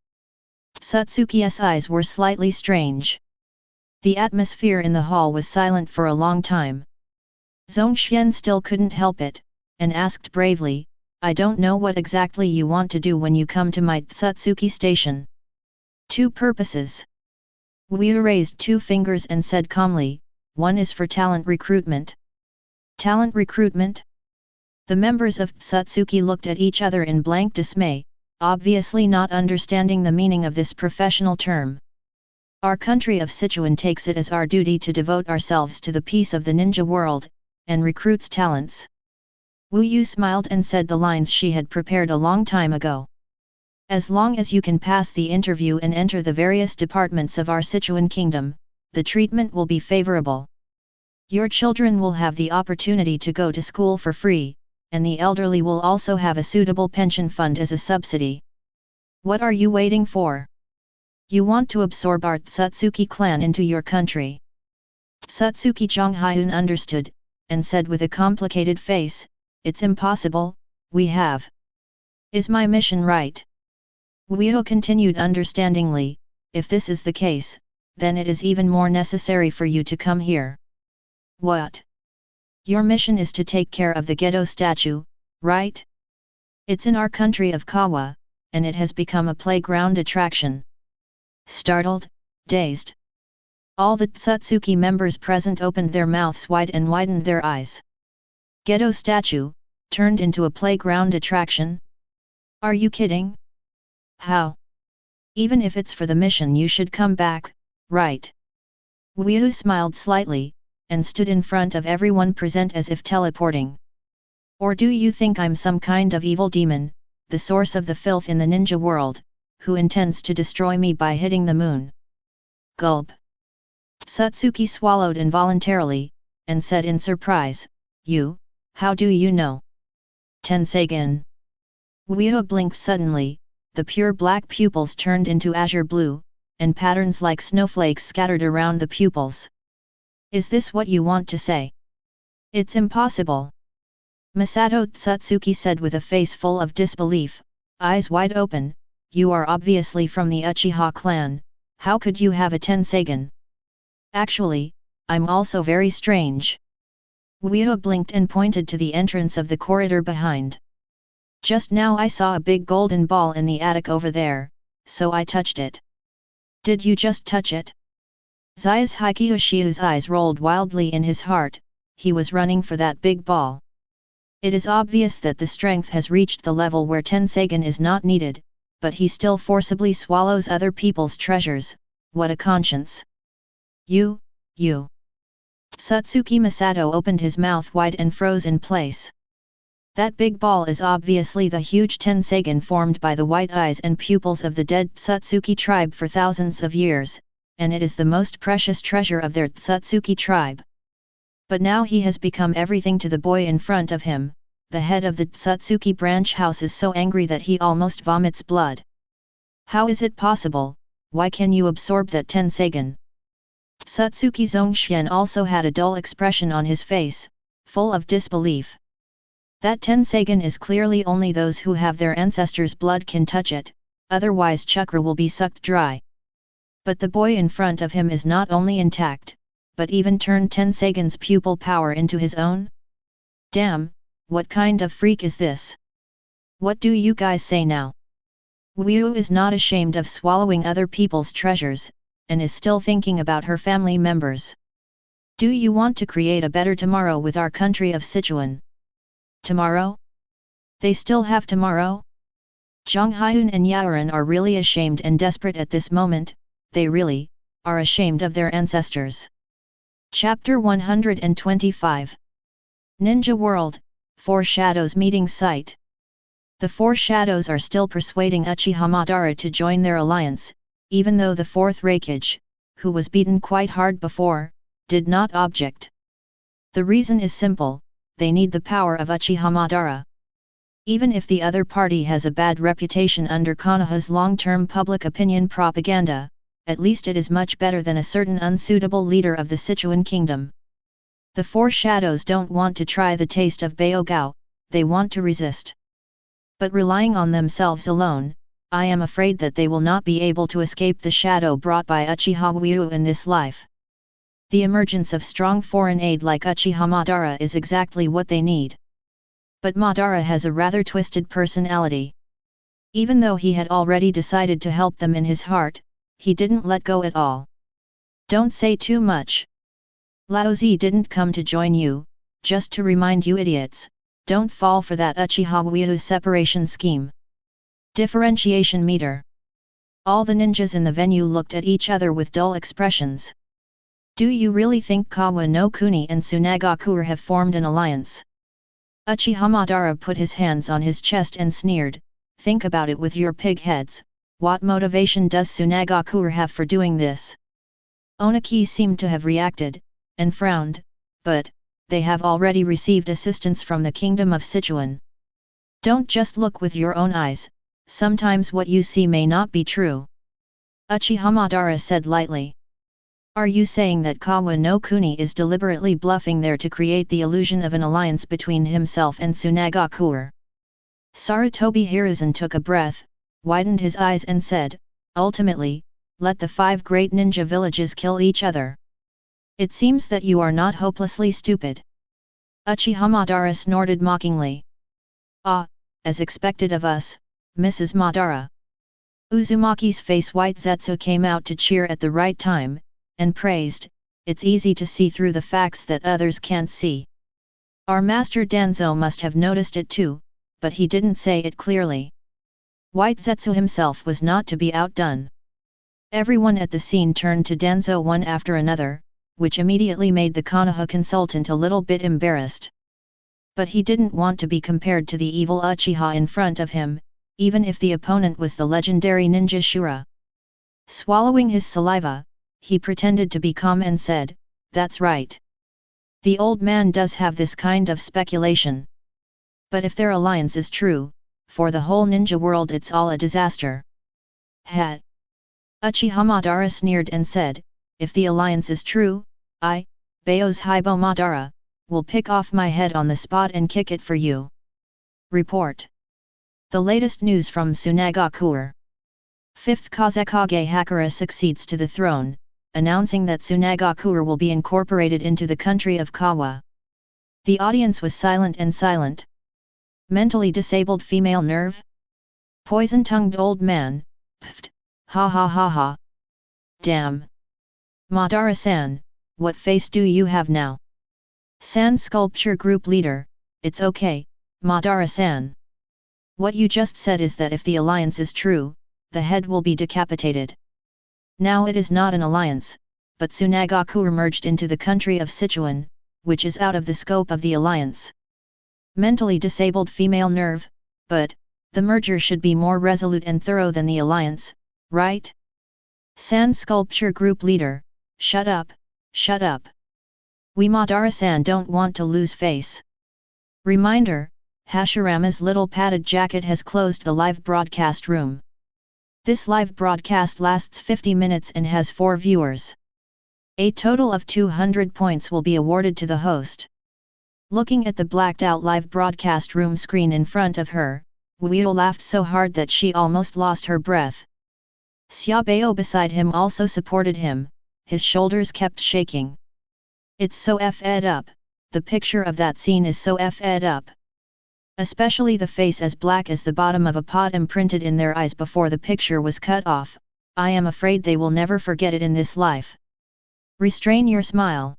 Tsutsuki's eyes were slightly strange. The atmosphere in the hall was silent for a long time. Zhongxian still couldn't help it, and asked bravely, I don't know what exactly you want to do when you come to my Tsutsuki station. 2 purposes. Weiyu raised 2 fingers and said calmly, one is for talent recruitment. Talent recruitment? The members of Tsutsuki looked at each other in blank dismay, obviously not understanding the meaning of this professional term. Our country of Sichuan takes it as our duty to devote ourselves to the peace of the ninja world, and recruits talents. Wu Yu smiled and said the lines she had prepared a long time ago. As long as you can pass the interview and enter the various departments of our Sichuan kingdom, the treatment will be favorable. Your children will have the opportunity to go to school for free, and the elderly will also have a suitable pension fund as a subsidy. What are you waiting for? You want to absorb our Tsutsuki clan into your country. Tsutsuki Zhonghyun understood, and said with a complicated face, "It's impossible, we have. Is my mission right?" Uchiha continued understandingly, "If this is the case, then it is even more necessary for you to come here." "What? Your mission is to take care of the Gedo statue, right? It's in our country of Kawa, and it has become a playground attraction." Startled, dazed, all the Tsutsuki members present opened their mouths wide and widened their eyes. Gedo statue, turned into a playground attraction? Are you kidding? How? Even if it's for the mission, you should come back, right? Uchiha smiled slightly, and stood in front of everyone present as if teleporting. "Or do you think I'm some kind of evil demon, the source of the filth in the ninja world, who intends to destroy me by hitting the moon?" Gulp. Tsutsuki swallowed involuntarily, and said in surprise, "You, how do you know?" "Tenseigen." Uchiha blinked suddenly, the pure black pupils turned into azure blue, and patterns like snowflakes scattered around the pupils. "Is this what you want to say?" "It's impossible." Masato Tsutsuki said with a face full of disbelief, eyes wide open, "You are obviously from the Uchiha clan, how could you have a Tenseigen?" "Actually, I'm also very strange." Uchiha blinked and pointed to the entrance of the corridor behind. "Just now I saw a big golden ball in the attic over there, so I touched it." "Did you just touch it?" Zai's Hikiyoshiu's eyes rolled wildly in his heart, he was running for that big ball. It is obvious that the strength has reached the level where Tenseigen is not needed, but he still forcibly swallows other people's treasures. What a conscience! You. Tsutsuki Masato opened his mouth wide and froze in place. That big ball is obviously the huge Tenseigen formed by the white eyes and pupils of the dead Tsutsuki tribe for thousands of years, and it is the most precious treasure of their Tsutsuki tribe. But now he has become everything to the boy in front of him. The head of the Tsutsuki branch house is so angry that he almost vomits blood. "How is it possible? Why can you absorb that Tenseigen?" Tsutsuki Zongxian also had a dull expression on his face, full of disbelief. "That Tenseigen is clearly only those who have their ancestors' blood can touch it, otherwise chakra will be sucked dry." But the boy in front of him is not only intact, but even turned Tenseigen's pupil power into his own? Damn, what kind of freak is this? What do you guys say now? Uchiha is not ashamed of swallowing other people's treasures, and is still thinking about her family members. "Do you want to create a better tomorrow with our country of Sichuan?" Tomorrow? They still have tomorrow? Zhonghyun and Yaoran are really ashamed and desperate at this moment, they really are ashamed of their ancestors. Chapter 125. Ninja World, Four Shadows Meeting Site. The Four Shadows are still persuading Uchiha Madara to join their alliance, even though the fourth Raikage, who was beaten quite hard before, did not object. The reason is simple, they need the power of Uchiha Madara. Even if the other party has a bad reputation under Konoha's long-term public opinion propaganda, at least it is much better than a certain unsuitable leader of the Sichuan kingdom. The Four Shadows don't want to try the taste of Baogao, they want to resist. But relying on themselves alone, I am afraid that they will not be able to escape the shadow brought by Uchiha Uyu in this life. The emergence of strong foreign aid like Uchiha Madara is exactly what they need. But Madara has a rather twisted personality. Even though he had already decided to help them in his heart, he didn't let go at all. Don't say too much. Laozi didn't come to join you, just to remind you idiots, don't fall for that Uchiha Uyu's separation scheme. Differentiation meter. All the ninjas in the venue looked at each other with dull expressions. Do you really think Kawa no Kuni and Tsunagaku have formed an alliance? Uchiha Madara put his hands on his chest and sneered, think about it with your pig heads, what motivation does Tsunagakure have for doing this? Onaki seemed to have reacted, and frowned, but, they have already received assistance from the kingdom of Sichuan. Don't just look with your own eyes, sometimes what you see may not be true. Uchiha Madara said lightly. Are you saying that Kawa no Kuni is deliberately bluffing there to create the illusion of an alliance between himself and Tsunagakure? Sarutobi Hiruzen took a breath, widened his eyes and said, ultimately, let the 5 great ninja villages kill each other. It seems that you are not hopelessly stupid. Uchiha Madara snorted mockingly. Ah, as expected of us, Mrs. Madara. Uzumaki's face white Zetsu came out to cheer at the right time, and praised, it's easy to see through the facts that others can't see. Our master Danzo must have noticed it too, but he didn't say it clearly. White Zetsu himself was not to be outdone. Everyone at the scene turned to Danzo one after another, which immediately made the Konoha consultant a little bit embarrassed. But he didn't want to be compared to the evil Uchiha in front of him, even if the opponent was the legendary ninja Shura. Swallowing his saliva, he pretended to be calm and said, that's right. The old man does have this kind of speculation. But if their alliance is true, for the whole ninja world it's all a disaster. Hat. Uchiha Madara sneered and said, if the alliance is true, I, Bao's Haibo Madara, will pick off my head on the spot and kick it for you. Report. The latest news from Tsunagakure. 5th Kazekage Hakura succeeds to the throne, announcing that Tsunagakure will be incorporated into the country of Kawa. The audience was silent and silent. Mentally disabled female nerve? Poison-tongued old man, pfft, ha ha ha ha. Damn. Madara-san, what face do you have now? San Sculpture Group Leader, it's okay, Madara-san. What you just said is that if the alliance is true, the head will be decapitated. Now it is not an alliance, but Tsunagakure merged into the country of Sichuan, which is out of the scope of the alliance. Mentally disabled female nerve, but, the merger should be more resolute and thorough than the alliance, right? San Sculpture Group Leader, shut up, shut up. We Madara-san don't want to lose face. Reminder, Hashirama's little padded jacket has closed the live broadcast room. This live broadcast lasts 50 minutes and has 4 viewers. A total of 200 points will be awarded to the host. Looking at the blacked out live broadcast room screen in front of her, Wuyo laughed so hard that she almost lost her breath. Xiaobao beside him also supported him, his shoulders kept shaking. It's so f***ed up, the picture of that scene is so f***ed up. Especially the face as black as the bottom of a pot imprinted in their eyes before the picture was cut off, I am afraid they will never forget it in this life. Restrain your smile.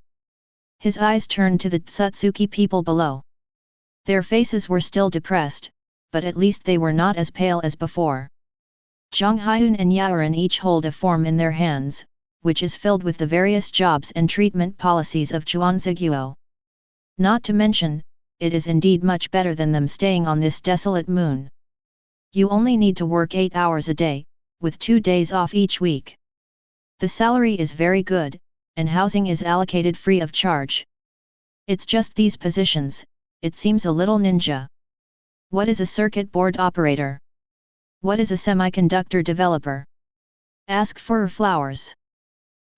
His eyes turned to the Tsutsuki people below. Their faces were still depressed, but at least they were not as pale as before. Zhonghyun and Yaoren each hold a form in their hands, which is filled with the various jobs and treatment policies of Zhuangziguo. Not to mention, it is indeed much better than them staying on this desolate moon. You only need to work 8 hours a day, with 2 days off each week. The salary is very good, and housing is allocated free of charge. It's just these positions, it seems a little ninja. What is a circuit board operator? What is a semiconductor developer? Ask for flowers.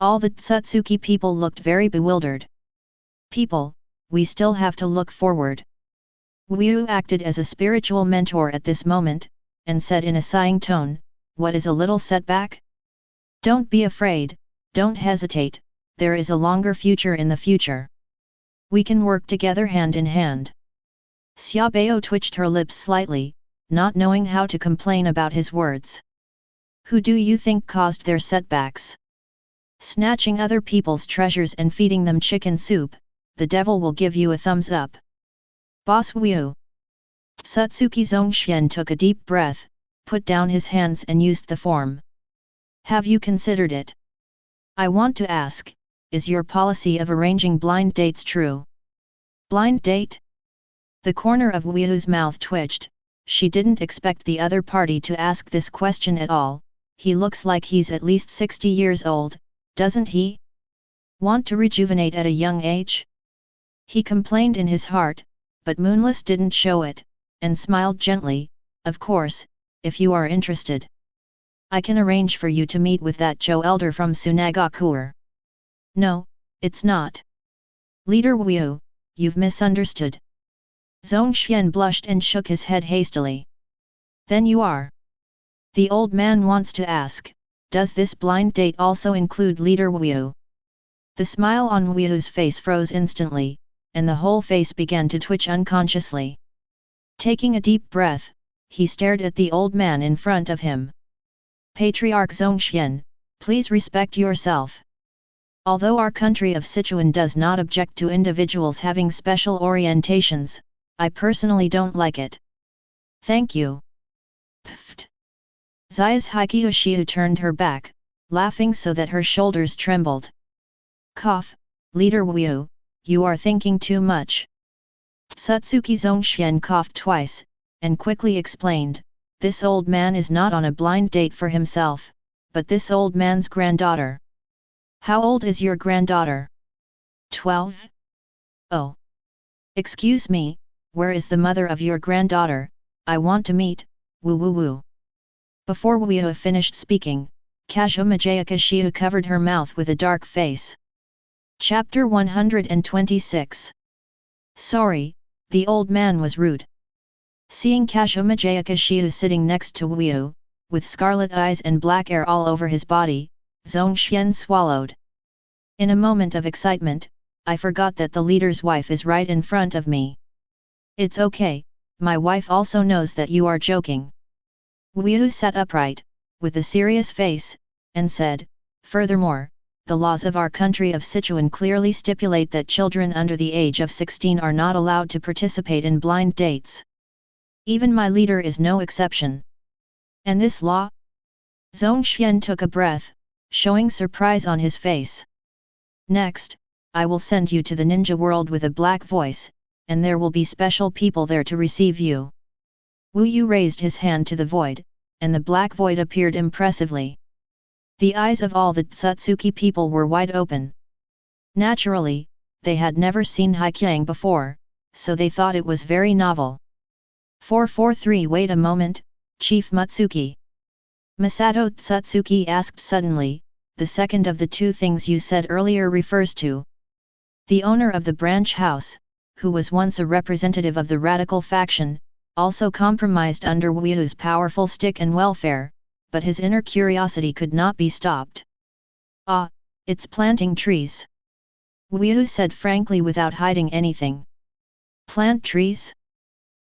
All the Tsutsuki people looked very bewildered. People, we still have to look forward. Wuyu acted as a spiritual mentor at this moment, and said in a sighing tone, what is a little setback? Don't be afraid, don't hesitate, there is a longer future in the future. We can work together hand in hand. Xiaobao twitched her lips slightly, not knowing how to complain about his words. Who do you think caused their setbacks? Snatching other people's treasures and feeding them chicken soup, the devil will give you a thumbs up. Boss Wu. Tsutsuki Zongxian took a deep breath, put down his hands and used the form. Have you considered it? I want to ask, is your policy of arranging blind dates true? Blind date? The corner of Wu's mouth twitched, she didn't expect the other party to ask this question at all. He looks like he's at least 60 years old, doesn't he? Want to rejuvenate at a young age? He complained in his heart, but Moonless didn't show it, and smiled gently. Of course, if you are interested. I can arrange for you to meet with that Joe elder from Sunagakure. No, it's not. Leader Wu, you've misunderstood. Zhongxian blushed and shook his head hastily. Then you are. The old man wants to ask, does this blind date also include Leader Wu? The smile on Wu's face froze instantly, and the whole face began to twitch unconsciously. Taking a deep breath, he stared at the old man in front of him. Patriarch Zhongxian, please respect yourself. Although our country of Sichuan does not object to individuals having special orientations, I personally don't like it. Thank you. Pfft. Zai's Hikiyoshiu turned her back, laughing so that her shoulders trembled. Cough, Leader Wu, you are thinking too much. Satsuki Zhongxian coughed twice, and quickly explained, this old man is not on a blind date for himself, but this old man's granddaughter. How old is your granddaughter? 12? Oh. Excuse me, where is the mother of your granddaughter? I want to meet, Wu. Before Wu finished speaking, Kazuma Jayakashiu covered her mouth with a dark face. Chapter 126. Sorry, the old man was rude. Seeing Kazuma Jayakashiu sitting next to Wu, with scarlet eyes and black hair all over his body, Zhongxian swallowed. In a moment of excitement, I forgot that the leader's wife is right in front of me. It's okay, my wife also knows that you are joking. Wu sat upright, with a serious face, and said, furthermore, the laws of our country of Sichuan clearly stipulate that children under the age of 16 are not allowed to participate in blind dates. Even my leader is no exception. And this law? Zhongxian took a breath, showing surprise on his face. Next, I will send you to the ninja world with a black voice, and there will be special people there to receive you. Wu Yu raised his hand to the void, and the black void appeared impressively. The eyes of all the Tsutsuki people were wide open. Naturally, they had never seen Haikyang before, so they thought it was very novel. 443 Wait a moment, Chief Mutsuki. Masato Tsutsuki asked suddenly, the second of the two things you said earlier refers to. The owner of the branch house, who was once a representative of the radical faction, also compromised under Wu's powerful stick and welfare, but his inner curiosity could not be stopped. Ah, it's planting trees. Wu said frankly without hiding anything. Plant trees?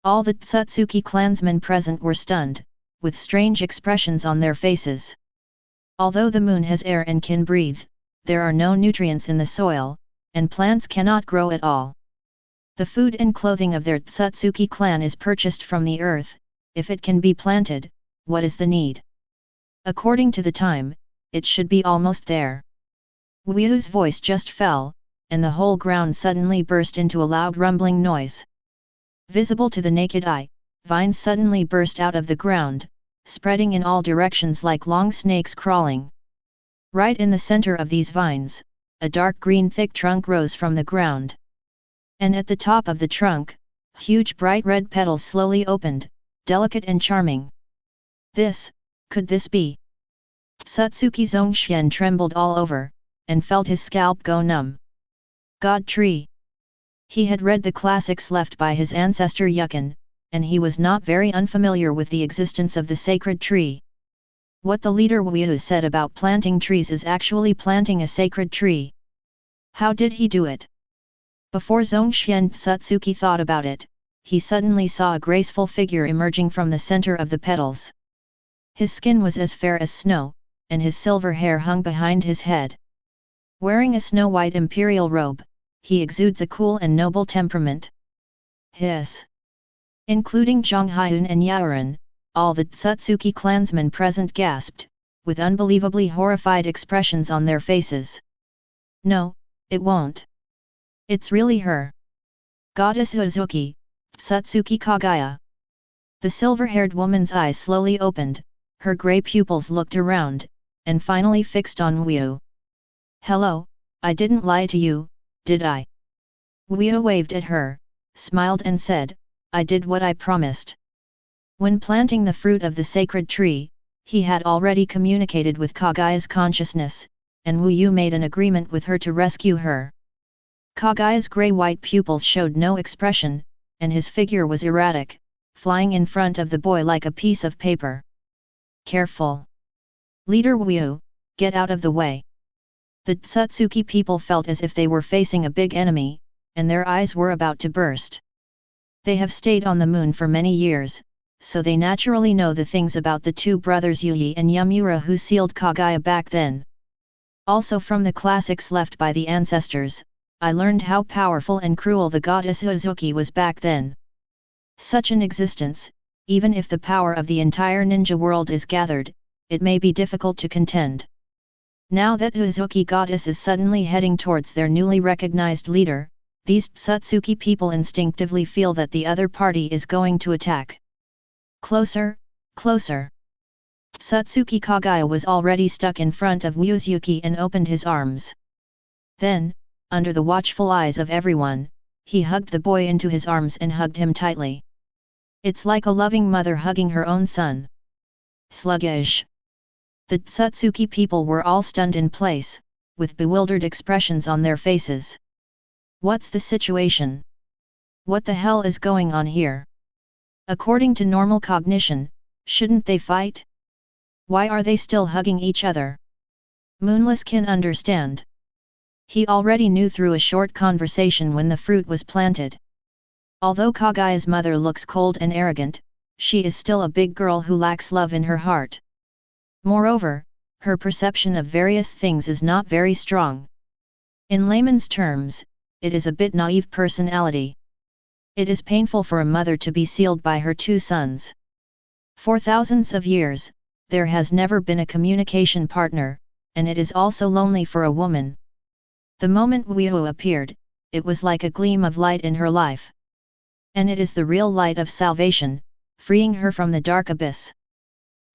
All the Tsutsuki clansmen present were stunned, with strange expressions on their faces. Although the moon has air and can breathe, there are no nutrients in the soil, and plants cannot grow at all. The food and clothing of their Tsutsuki clan is purchased from the earth. If it can be planted, what is the need? According to the time, it should be almost there. Wu's voice just fell, and the whole ground suddenly burst into a loud rumbling noise. Visible to the naked eye, vines suddenly burst out of the ground, spreading in all directions like long snakes crawling. Right in the center of these vines, a dark green thick trunk rose from the ground. And at the top of the trunk, huge bright red petals slowly opened, delicate and charming. Could this be? Tsutsuki Zhongxian trembled all over, and felt his scalp go numb. God tree. He had read the classics left by his ancestor Yukin, and he was not very unfamiliar with the existence of the sacred tree. What the leader Wu said about planting trees is actually planting a sacred tree. How did he do it? Before Zhongxian Tsutsuki thought about it, he suddenly saw a graceful figure emerging from the center of the petals. His skin was as fair as snow, and his silver hair hung behind his head. Wearing a snow-white imperial robe, he exudes a cool and noble temperament. Hiss! Including Zhonghyun and Yaoren, all the Tsutsuki clansmen present gasped, with unbelievably horrified expressions on their faces. No, it won't. It's really her. Goddess Uzuki, Tsutsuki Kagaya. The silver-haired woman's eyes slowly opened, her grey pupils looked around, and finally fixed on Wu. "Hello, I didn't lie to you, did I?" Wu waved at her, smiled and said, "I did what I promised." When planting the fruit of the sacred tree, he had already communicated with Kagaya's consciousness, and Wu made an agreement with her to rescue her. Kagaya's grey-white pupils showed no expression, and his figure was erratic, flying in front of the boy like a piece of paper. "Careful! Leader Wu, get out of the way!" The Tsutsuki people felt as if they were facing a big enemy, and their eyes were about to burst. They have stayed on the moon for many years, so they naturally know the things about the two brothers Yui and Yamura who sealed Kagaya back then. Also from the classics left by the ancestors, I learned how powerful and cruel the goddess Uzuki was back then. Such an existence, even if the power of the entire ninja world is gathered, it may be difficult to contend. Now that Uzuki goddess is suddenly heading towards their newly recognized leader, these Tsutsuki people instinctively feel that the other party is going to attack. Closer, closer. Tsutsuki Kagaya was already stuck in front of Uzuki and opened his arms. Then, under the watchful eyes of everyone, he hugged the boy into his arms and hugged him tightly. It's like a loving mother hugging her own son. Sluggish. The Tsutsuki people were all stunned in place, with bewildered expressions on their faces. What's the situation? What the hell is going on here? According to normal cognition, shouldn't they fight? Why are they still hugging each other? Moonless can understand. He already knew through a short conversation when the fruit was planted. Although Kagaya's mother looks cold and arrogant, she is still a big girl who lacks love in her heart. Moreover, her perception of various things is not very strong. In layman's terms, it is a bit naive personality. It is painful for a mother to be sealed by her two sons. For thousands of years, there has never been a communication partner, and it is also lonely for a woman. The moment Wu appeared, it was like a gleam of light in her life. And it is the real light of salvation, freeing her from the dark abyss.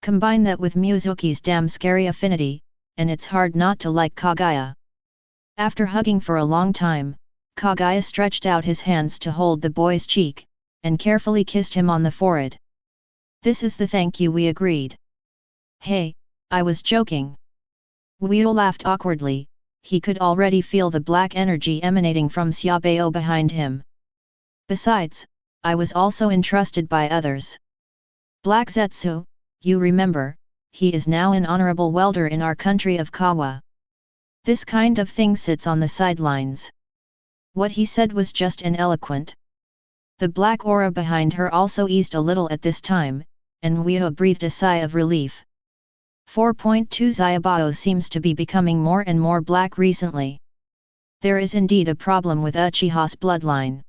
Combine that with Mizuki's damn scary affinity, and it's hard not to like Kagaya. After hugging for a long time, Kagaya stretched out his hands to hold the boy's cheek, and carefully kissed him on the forehead. "This is the thank you we agreed." "Hey, I was joking." Wu laughed awkwardly. He could already feel the black energy emanating from Xiaobao behind him. "Besides, I was also entrusted by others. Black Zetsu, you remember, he is now an honorable welder in our country of Kawa. This kind of thing sits on the sidelines." What he said was just and eloquent. The black aura behind her also eased a little at this time, and Wu breathed a sigh of relief. 4.2 Xiaobao seems to be becoming more and more black recently. There is indeed a problem with Uchiha's bloodline.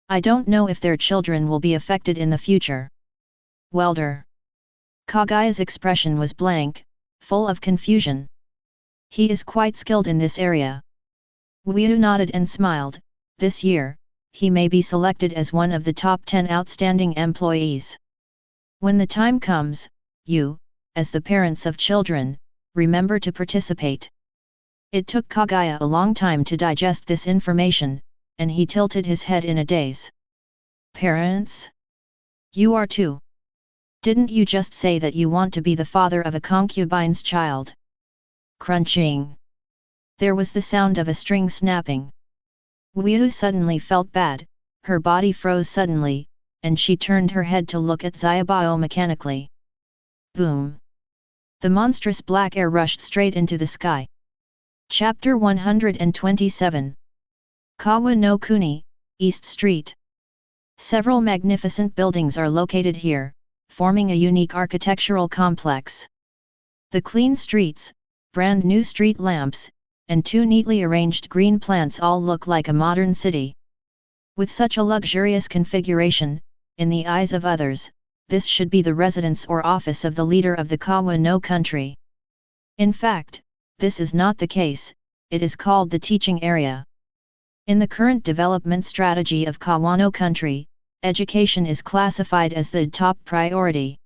I don't know if their children will be affected in the future. Welder. Kagaya's expression was blank, full of confusion. He is quite skilled in this area. Wu nodded and smiled. This year, he may be selected as one of the top 10 outstanding employees. When the time comes, you, as the parents of children, remember to participate. It took Kagaya a long time to digest this information, and he tilted his head in a daze. Parents? You are too. Didn't you just say that you want to be the father of a concubine's child? Crunching. There was the sound of a string snapping. Wu suddenly felt bad, her body froze suddenly, and she turned her head to look at Xiaobao mechanically. Boom! The monstrous black air rushed straight into the sky. Chapter 127. Kawa no Kuni, East Street. Several magnificent buildings are located here, forming a unique architectural complex. The clean streets, brand new street lamps, and two neatly arranged green plants all look like a modern city. With such a luxurious configuration, in the eyes of others, this should be the residence or office of the leader of the Kawa no country. In fact, this is not the case, it is called the teaching area. In the current development strategy of Kawa no country, education is classified as the top priority.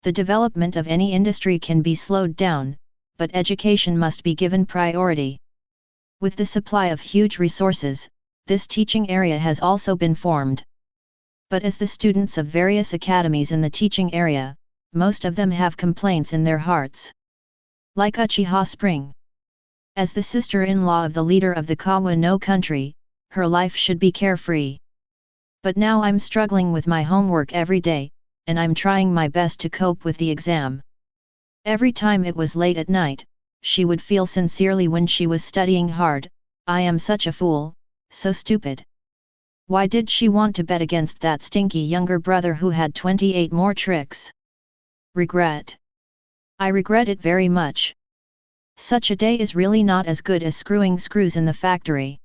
The development of any industry can be slowed down, but education must be given priority. With the supply of huge resources, this teaching area has also been formed. But as the students of various academies in the teaching area, most of them have complaints in their hearts. Like Uchiha Spring. As the sister-in-law of the leader of the Kawa no country, her life should be carefree. But now I'm struggling with my homework every day, and I'm trying my best to cope with the exam. Every time it was late at night, she would feel sincerely when she was studying hard, I am such a fool, so stupid. Why did she want to bet against that stinky younger brother who had 28 more tricks? Regret. I regret it very much. Such a day is really not as good as screwing screws in the factory.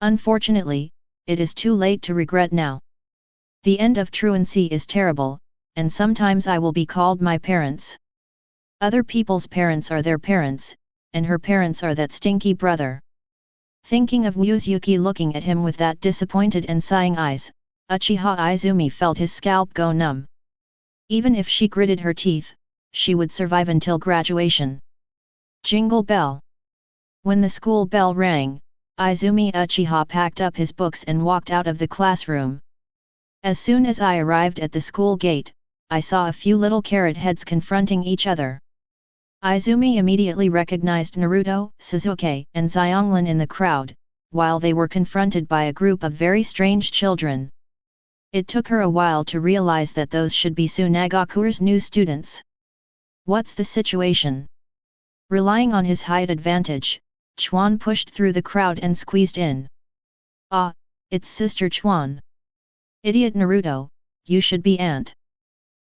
Unfortunately, it is too late to regret now. The end of truancy is terrible, and sometimes I will be called my parents. Other people's parents are their parents, and her parents are that stinky brother. Thinking of Yuzuki looking at him with that disappointed and sighing eyes, Uchiha Izumi felt his scalp go numb. Even if she gritted her teeth, she would survive until graduation. Jingle bell. When the school bell rang, Izumi Uchiha packed up his books and walked out of the classroom. As soon as I arrived at the school gate, I saw a few little carrot heads confronting each other. Izumi immediately recognized Naruto, Sasuke, and Xianglin in the crowd, while they were confronted by a group of very strange children. It took her a while to realize that those should be Tsunagakure's new students. What's the situation? Relying on his height advantage, Chuan pushed through the crowd and squeezed in. Ah, it's Sister Chuan. Idiot Naruto, you should be aunt.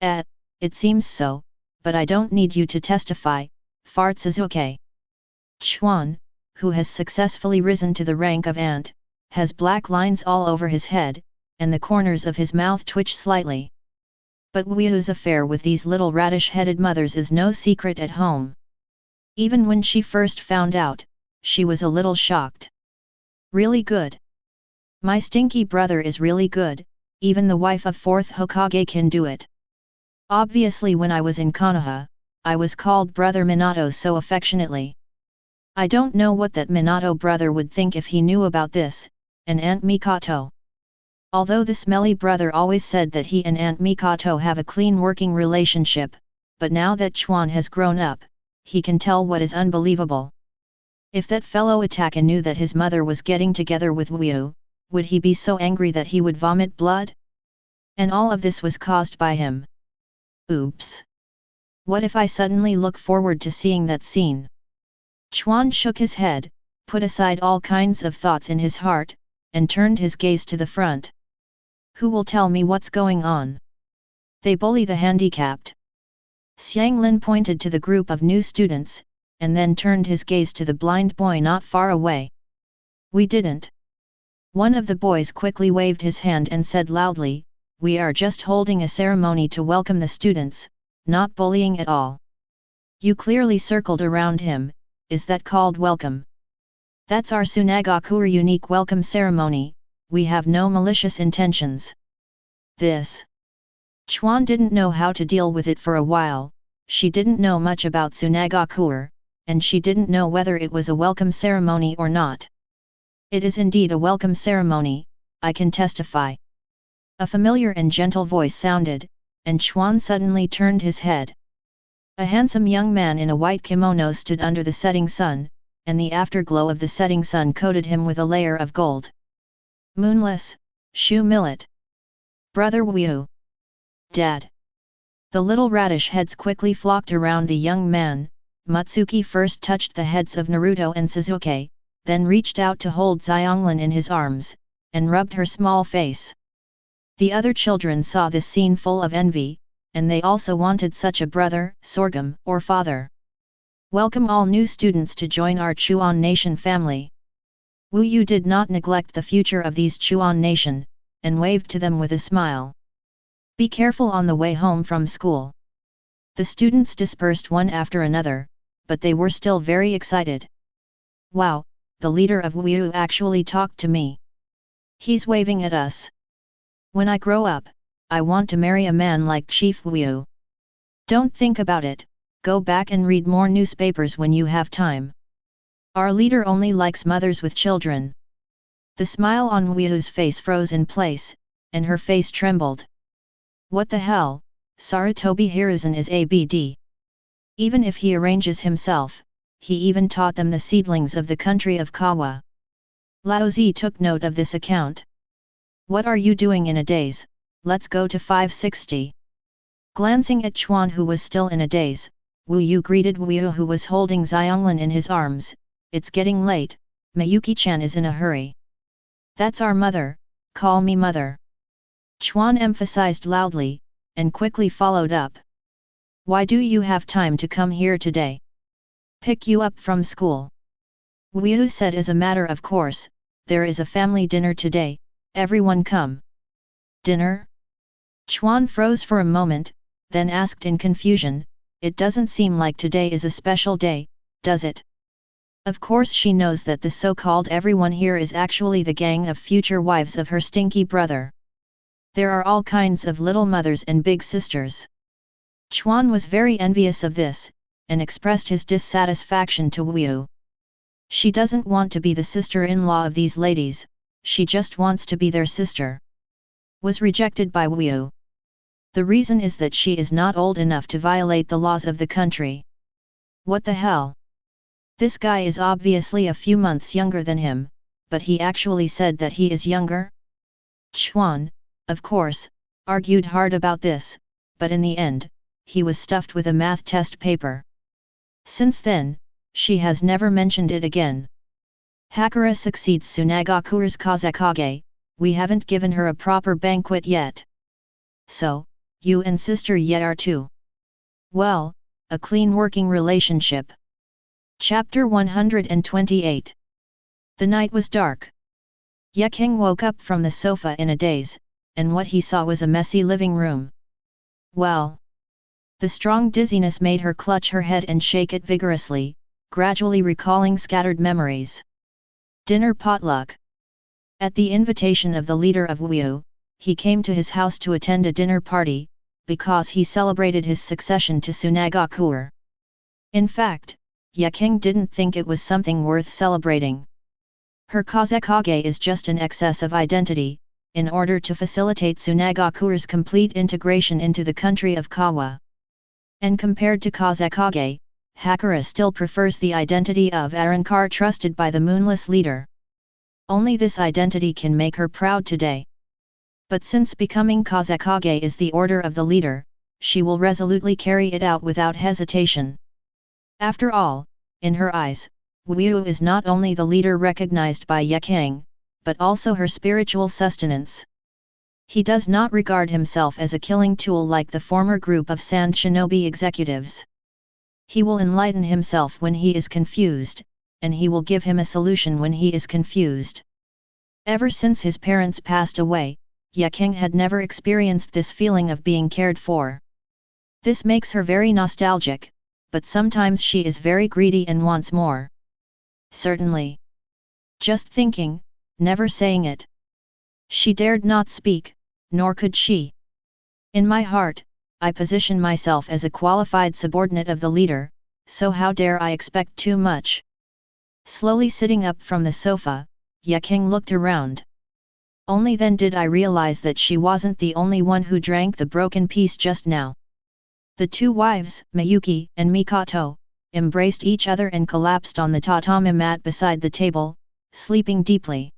It seems so, but I don't need you to testify, farted Sasuke. Chuan, who has successfully risen to the rank of aunt, has black lines all over his head, and the corners of his mouth twitch slightly. But Wuyu's affair with these little radish-headed mothers is no secret at home. Even when she first found out, she was a little shocked. Really good. My stinky brother is really good, even the wife of 4th Hokage can do it. Obviously when I was in Konoha, I was called Brother Minato so affectionately. I don't know what that Minato brother would think if he knew about this, and Aunt Mikoto. Although the smelly brother always said that he and Aunt Mikoto have a clean working relationship, but now that Chuan has grown up, he can tell what is unbelievable. If that fellow Itachi knew that his mother was getting together with Wuyu, would he be so angry that he would vomit blood? And all of this was caused by him. Oops. What if I suddenly look forward to seeing that scene? Chuan shook his head, put aside all kinds of thoughts in his heart, and turned his gaze to the front. Who will tell me what's going on? They bully the handicapped. Xianglin pointed to the group of new students, and then turned his gaze to the blind boy not far away. We didn't. One of the boys quickly waved his hand and said loudly, we are just holding a ceremony to welcome the students, not bullying at all. You clearly circled around him, is that called welcome? That's our Tsunagakure unique welcome ceremony, we have no malicious intentions. This. Chuan didn't know how to deal with it for a while, she didn't know much about Tsunagakure, and she didn't know whether it was a welcome ceremony or not. It is indeed a welcome ceremony, I can testify. A familiar and gentle voice sounded, and Chuan suddenly turned his head. A handsome young man in a white kimono stood under the setting sun, and the afterglow of the setting sun coated him with a layer of gold. Moonless, Shu Millet. Brother Wuyu. Dad. The little radish heads quickly flocked around the young man. Mutsuki first touched the heads of Naruto and Sasuke, then reached out to hold Xianglin in his arms, and rubbed her small face. The other children saw this scene full of envy, and they also wanted such a brother, sorghum, or father. Welcome all new students to join our Chuan Nation family. Wuyu did not neglect the future of these Chuan Nation, and waved to them with a smile. Be careful on the way home from school. The students dispersed one after another, but they were still very excited. Wow, the leader of Wuyu actually talked to me. He's waving at us. When I grow up, I want to marry a man like Chief Wu. Don't think about it, go back and read more newspapers when you have time. Our leader only likes mothers with children. The smile on Wu's face froze in place, and her face trembled. What the hell, Sarutobi Hiruzen is ABD. Even if he arranges himself, he even taught them the seedlings of the country of Kawa. Laozi took note of this account. What are you doing in a daze? Let's go to 560. Glancing at Chuan who was still in a daze, Wu Yu greeted Wu who was holding Xionglan in his arms. It's getting late, Miyuki-chan is in a hurry. That's our mother, call me mother. Chuan emphasized loudly, and quickly followed up. Why do you have time to come here today? Pick you up from school. Wu said as a matter of course, there is a family dinner today, everyone come. Dinner? Chuan froze for a moment, then asked in confusion, it doesn't seem like today is a special day, does it? Of course she knows that the so-called everyone here is actually the gang of future wives of her stinky brother. There are all kinds of little mothers and big sisters. Chuan was very envious of this, and expressed his dissatisfaction to Wu. She doesn't want to be the sister-in-law of these ladies, she just wants to be their sister. Was rejected by Wu. The reason is that she is not old enough to violate the laws of the country. What the hell? This guy is obviously a few months younger than him, but he actually said that he is younger? Chuan, of course, argued hard about this, but in the end, he was stuffed with a math test paper. Since then, she has never mentioned it again. Hakura succeeds Tsunagakure's Kazekage, we haven't given her a proper banquet yet. So, you and sister yet are too. Well, a clean working relationship. Chapter 128. The night was dark. Yekeng woke up from the sofa in a daze, and what he saw was a messy living room. Well. The strong dizziness made her clutch her head and shake it vigorously, gradually recalling scattered memories. Dinner potluck. At the invitation of the leader of Wu, he came to his house to attend a dinner party, because he celebrated his succession to Tsunagakure. In fact, Yekeng didn't think it was something worth celebrating. Her Kazekage is just an excess of identity, in order to facilitate Tsunagakure's complete integration into the country of Kawa. And compared to Kazekage, Hakura still prefers the identity of Arrancar trusted by the moonless leader. Only this identity can make her proud today. But since becoming Kazekage is the order of the leader, she will resolutely carry it out without hesitation. After all, in her eyes, Wu is not only the leader recognized by Yekeng, but also her spiritual sustenance. He does not regard himself as a killing tool like the former group of Sand Shinobi executives. He will enlighten himself when he is confused, and he will give him a solution when he is confused. Ever since his parents passed away, Yekeng had never experienced this feeling of being cared for. This makes her very nostalgic, but sometimes she is very greedy and wants more. Certainly. Just thinking, never saying it. She dared not speak, nor could she. In my heart, I position myself as a qualified subordinate of the leader, so how dare I expect too much? Slowly sitting up from the sofa, Yekeng looked around. Only then did I realize that she wasn't the only one who drank the broken piece just now. The two wives, Miyuki and Mikoto, embraced each other and collapsed on the tatami mat beside the table, sleeping deeply.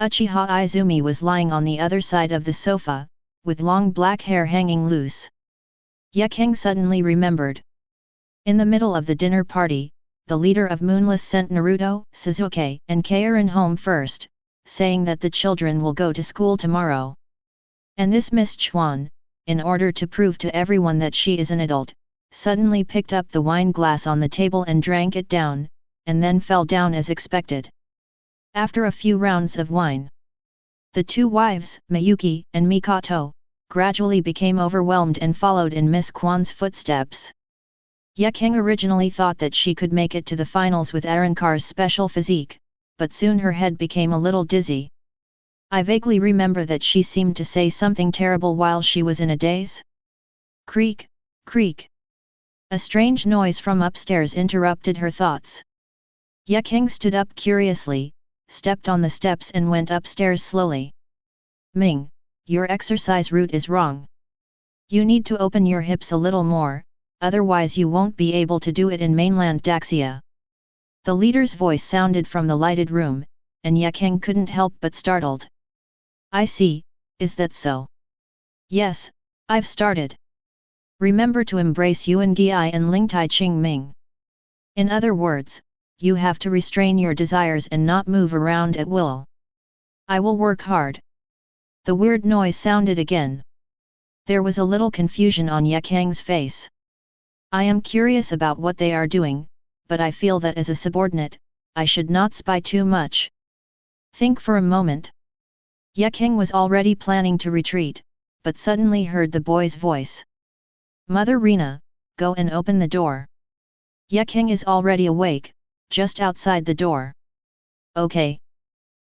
Uchiha Izumi was lying on the other side of the sofa, with long black hair hanging loose. Yekeng suddenly remembered. In the middle of the dinner party, the leader of Moonless sent Naruto, Suzuki, and Keirin home first, saying that the children will go to school tomorrow. And this Miss Chuan, in order to prove to everyone that she is an adult, suddenly picked up the wine glass on the table and drank it down, and then fell down as expected. After a few rounds of wine, the two wives, Miyuki and Mikoto, gradually became overwhelmed and followed in Miss Kwan's footsteps. Yekeng originally thought that she could make it to the finals with Arrancar's special physique, but soon her head became a little dizzy. I vaguely remember that she seemed to say something terrible while she was in a daze. Creak, creak. A strange noise from upstairs interrupted her thoughts. Yekeng stood up curiously, stepped on the steps and went upstairs slowly. Ming, your exercise route is wrong. You need to open your hips a little more, otherwise you won't be able to do it in mainland Daxia. The leader's voice sounded from the lighted room, and Yekeng couldn't help but startled. I see, is that so? Yes, I've started. Remember to embrace Yuan Gi and Lingtai Ching Ming. In other words, you have to restrain your desires and not move around at will. I will work hard. The weird noise sounded again. There was a little confusion on Yekeng's face. I am curious about what they are doing, but I feel that as a subordinate, I should not spy too much. Think for a moment. Yekeng was already planning to retreat, but suddenly heard the boy's voice. Mother Rina, go and open the door. Yekeng is already awake, just outside the door. Okay.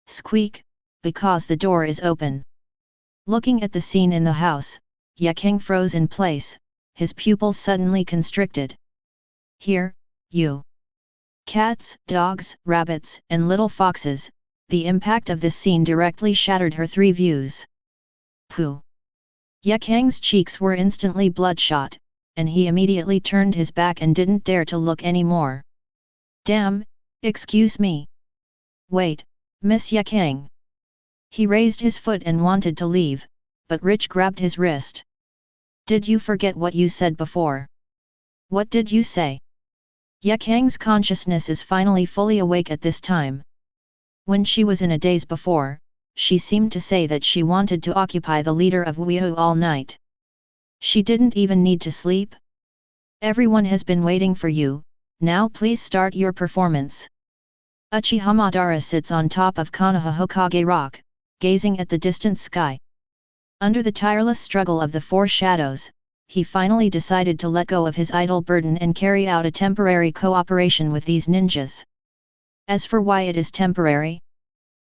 Squeak, because the door is open. Looking at the scene in the house, Yekeng froze in place, his pupils suddenly constricted. Here, you. Cats, dogs, rabbits, and little foxes, the impact of this scene directly shattered her three views. Pooh! Yekeng's cheeks were instantly bloodshot, and he immediately turned his back and didn't dare to look anymore. Damn, excuse me. Wait, Miss Yekeng. He raised his foot and wanted to leave, but Rich grabbed his wrist. Did you forget what you said before? What did you say? Yekeng's consciousness is finally fully awake at this time. When she was in a daze before, she seemed to say that she wanted to occupy the leader of Wuhu all night. She didn't even need to sleep. Everyone has been waiting for you, now please start your performance. Uchiha Madara sits on top of Konoha Hokage Rock, gazing at the distant sky. Under the tireless struggle of the four shadows, he finally decided to let go of his idle burden and carry out a temporary cooperation with these ninjas. As for why it is temporary,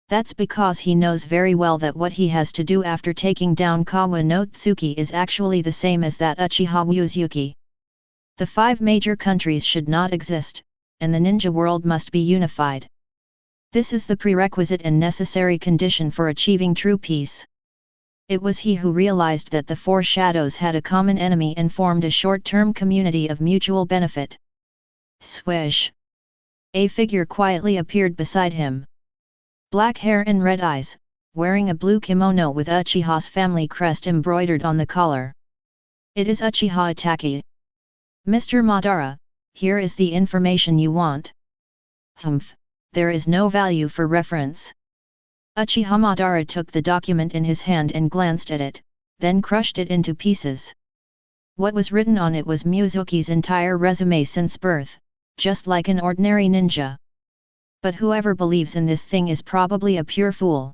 that's because he knows very well that what he has to do after taking down Kawa no Tsuki is actually the same as that Uchiha Uzuki. The 5 major countries should not exist, and the ninja world must be unified. This is the prerequisite and necessary condition for achieving true peace. It was he who realized that the four shadows had a common enemy and formed a short-term community of mutual benefit. Swish! A figure quietly appeared beside him. Black hair and red eyes, wearing a blue kimono with Uchiha's family crest embroidered on the collar. It is Uchiha Itachi. Mr. Madara, here is the information you want. Humph, there is no value for reference. Uchiha Madara took the document in his hand and glanced at it, then crushed it into pieces. What was written on it was Mizuki's entire resume since birth, just like an ordinary ninja. But whoever believes in this thing is probably a pure fool.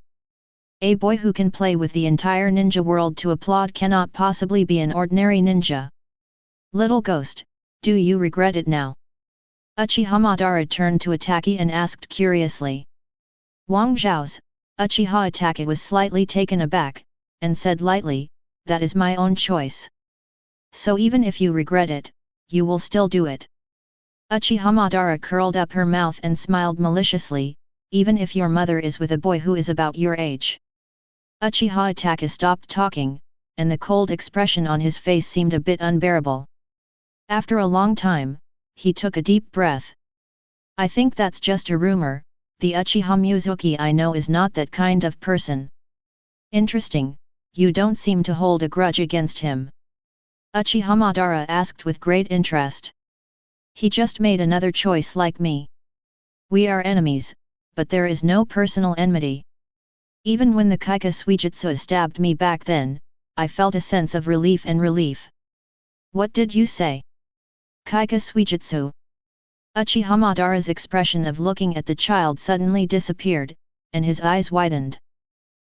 A boy who can play with the entire ninja world to applaud cannot possibly be an ordinary ninja. Little ghost, do you regret it now? Uchiha Madara turned to Itachi and asked curiously. Wang Zhao's, Uchiha Itachi was slightly taken aback, and said lightly, that is my own choice. So even if you regret it, you will still do it. Uchiha Madara curled up her mouth and smiled maliciously, even if your mother is with a boy who is about your age. Uchiha Itachi stopped talking, and the cold expression on his face seemed a bit unbearable. After a long time, he took a deep breath. I think that's just a rumor, the Uchiha Mizuki I know is not that kind of person. Interesting, you don't seem to hold a grudge against him. Uchiha Madara asked with great interest. He just made another choice like me. We are enemies, but there is no personal enmity. Even when the Kyōka Suigetsu stabbed me back then, I felt a sense of relief and relief. What did you say? Kyōka Suigetsu. Uchiha Madara's expression of looking at the child suddenly disappeared, and his eyes widened.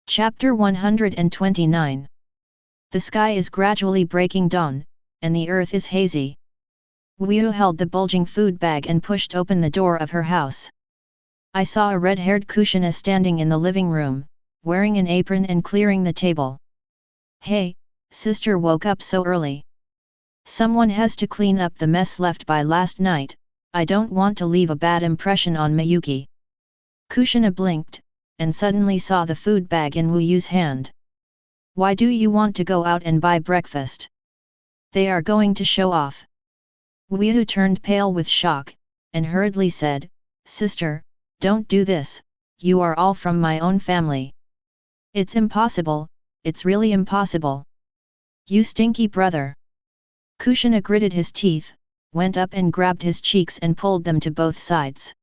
Chapter 129. The sky is gradually breaking dawn, and the earth is hazy. Wuyu held the bulging food bag and pushed open the door of her house. I saw a red-haired Kushina standing in the living room, wearing an apron and clearing the table. "Hey, sister woke up so early. Someone has to clean up the mess left by last night, I don't want to leave a bad impression on Miyuki." Kushina blinked, and suddenly saw the food bag in Wu Yu's hand. "Why do you want to go out and buy breakfast? They are going to show off." Wu Yu turned pale with shock, and hurriedly said, "Sister, don't do this, you are all from my own family. It's impossible, it's really impossible. You stinky brother." Kushina gritted his teeth, went up and grabbed his cheeks and pulled them to both sides.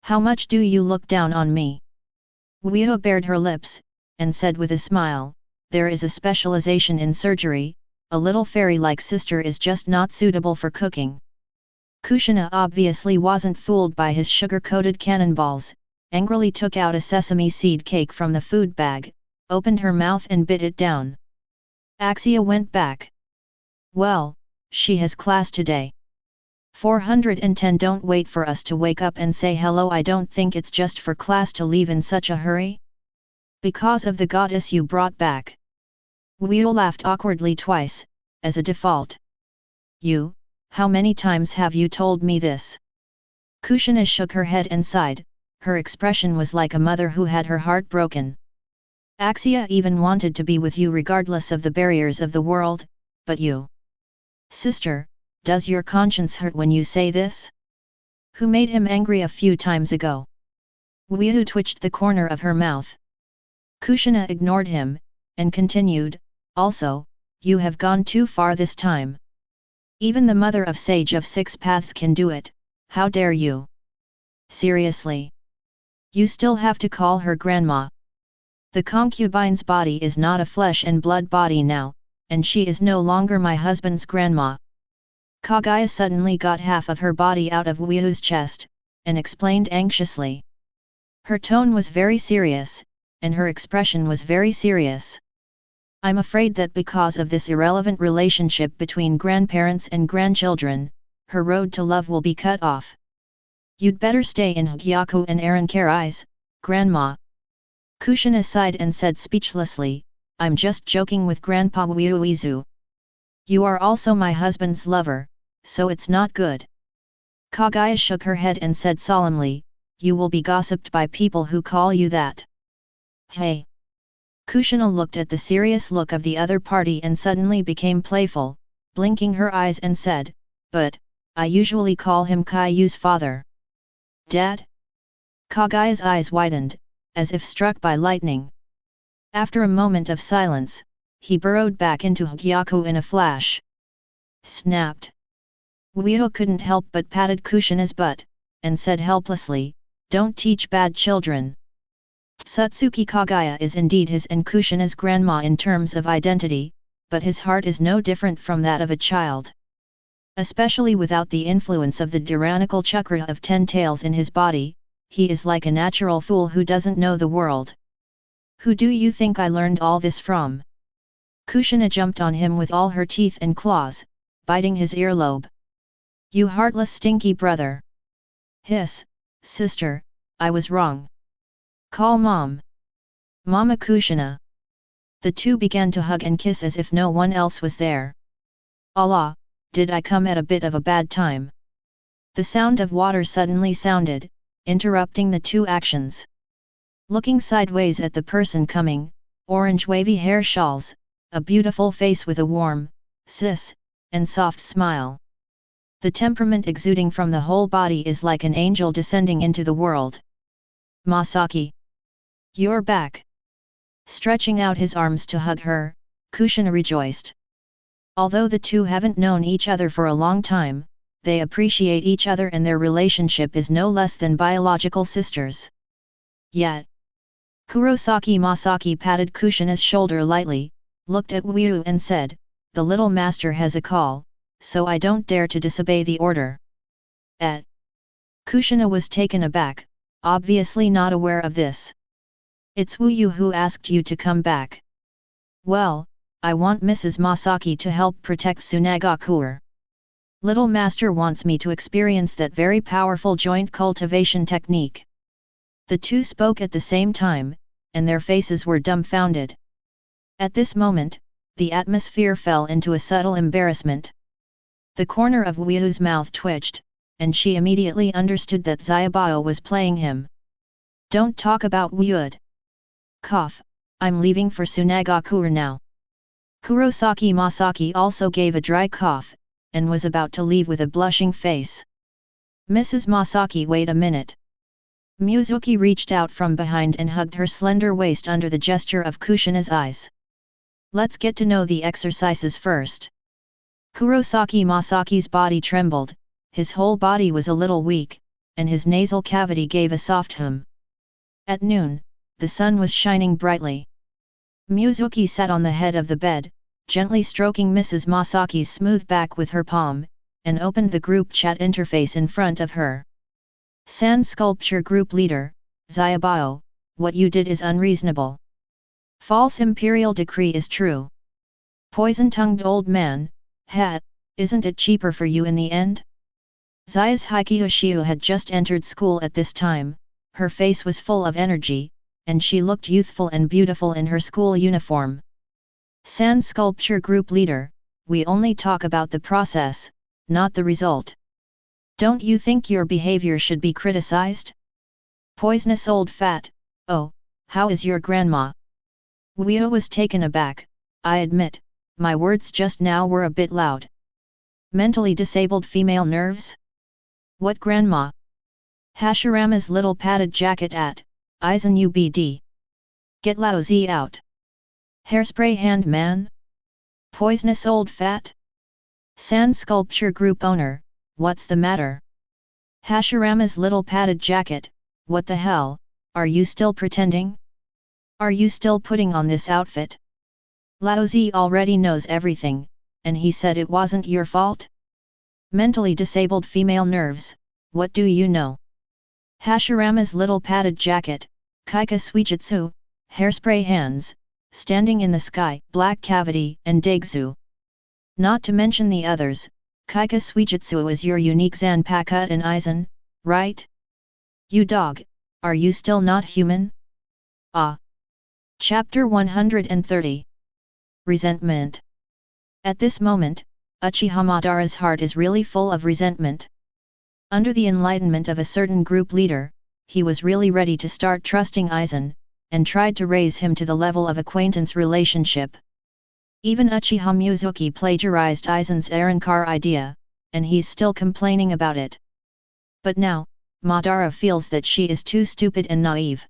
"How much do you look down on me?" Wu Yu bared her lips, and said with a smile, "There is a specialization in surgery, a little fairy-like sister is just not suitable for cooking." Kushina obviously wasn't fooled by his sugar-coated cannonballs, angrily took out a sesame seed cake from the food bag, opened her mouth and bit it down. Axia went back. "Well, she has class today. 410 Don't wait for us to wake up and say hello. I don't think it's just for class to leave in such a hurry. Because of the goddess you brought back." Wu Yu laughed awkwardly twice, as a default. "You, how many times have you told me this?" Kushina shook her head and sighed, her expression was like a mother who had her heart broken. "Axia even wanted to be with you regardless of the barriers of the world, but you..." "Sister, does your conscience hurt when you say this? Who made him angry a few times ago?" Wu Yu twitched the corner of her mouth. Kushina ignored him, and continued, "Also, you have gone too far this time. Even the mother of Sage of Six Paths can do it, how dare you? Seriously? You still have to call her grandma. The concubine's body is not a flesh and blood body now, and she is no longer my husband's grandma." Kaguya suddenly got half of her body out of Wu Yu's chest, and explained anxiously. Her tone was very serious, and her expression was very serious. "I'm afraid that because of this irrelevant relationship between grandparents and grandchildren, her road to love will be cut off. You'd better stay in Hagyaku and Arankarais, Grandma." Kushina sighed and said speechlessly, "I'm just joking with Grandpa Uizu. You are also my husband's lover, so it's not good." Kaguya shook her head and said solemnly, "You will be gossiped by people who call you that." "Hey!" Kushina looked at the serious look of the other party and suddenly became playful, blinking her eyes and said, "But, I usually call him Kaiyu's father." "Dad?" Kaguya's eyes widened, as if struck by lightning. After a moment of silence, he burrowed back into Hagyaku in a flash. Snapped. Wu Yu couldn't help but patted Kushina's butt, and said helplessly, "Don't teach bad children." Satsuki Kaguya is indeed his and Kushina's grandma in terms of identity, but his heart is no different from that of a child. Especially without the influence of the tyrannical chakra of 10 tails in his body, he is like a natural fool who doesn't know the world. "Who do you think I learned all this from?" Kushina jumped on him with all her teeth and claws, biting his earlobe. "You heartless stinky brother!" "Hiss, sister, I was wrong. Call Mom. Mama Kushina." The two began to hug and kiss as if no one else was there. "Allah, did I come at a bit of a bad time?" The sound of water suddenly sounded, interrupting the two actions. Looking sideways at the person coming, orange wavy hair shawls, a beautiful face with a warm, sis, and soft smile. The temperament exuding from the whole body is like an angel descending into the world. "Masaki! You're back!" Stretching out his arms to hug her, Kushina rejoiced. Although the two haven't known each other for a long time, they appreciate each other and their relationship is no less than biological sisters. Yet, Kurosaki Masaki patted Kushina's shoulder lightly, looked at Wu Yu and said, "The little master has a call, so I don't dare to disobey the order." Kushina was taken aback, obviously not aware of this. "It's Wu Yu who asked you to come back." "Well, I want Mrs. Masaki to help protect Tsunagakuer. Little Master wants me to experience that very powerful joint cultivation technique." The two spoke at the same time, and their faces were dumbfounded. At this moment, the atmosphere fell into a subtle embarrassment. The corner of Wyu's mouth twitched, and she immediately understood that Xiaobao was playing him. Don't talk about Wyud. Cough, I'm leaving for Sunagakure now. Kurosaki Masaki also gave a dry cough, and was about to leave with a blushing face. Mrs. Masaki, wait a minute. Mizuki reached out from behind and hugged her slender waist under the gesture of Kushina's eyes. Let's get to know the exercises first. Kurosaki Masaki's body trembled, his whole body was a little weak, and his nasal cavity gave a soft hum. At noon, the sun was shining brightly. Mizuki sat on the head of the bed, gently stroking Mrs. Masaki's smooth back with her palm, and opened the group chat interface in front of her. Sand Sculpture Group Leader, Xiaobao, what you did is unreasonable. False imperial decree is true. Poison-tongued old man, isn't it cheaper for you in the end? Xia's Hikiyoshiu had just entered school at this time, her face was full of energy, and she looked youthful and beautiful in her school uniform. Sand Sculpture Group Leader, we only talk about the process, not the result. Don't you think your behavior should be criticized? Poisonous old fat, oh, how is your grandma? Wio was taken aback, I admit, my words just now were a bit loud. Mentally disabled female nerves? What grandma? Hashirama's little padded jacket at, Aizen UBD. Get Lao Z out. Hairspray hand man? Poisonous old fat? Sand Sculpture Group Owner, what's the matter? Hashirama's little padded jacket, what the hell, are you still pretending? Are you still putting on this outfit? Lao Z already knows everything, and he said it wasn't your fault? Mentally disabled female nerves, what do you know? Hashirama's little padded jacket, Kyōka Suigetsu, hairspray hands, standing in the sky, black cavity, and Daigzu. Not to mention the others, Kyōka Suigetsu is your unique Zanpakuto in Aizen, right? You dog, are you still not human? Ah! Chapter 130. Resentment. At this moment, Uchiha Madara's heart is really full of resentment. Under the enlightenment of a certain group leader, he was really ready to start trusting Aizen, and tried to raise him to the level of acquaintance relationship. Even Uchiha Mizuki plagiarized Aizen's Arrancar idea, and he's still complaining about it. But now, Madara feels that she is too stupid and naive.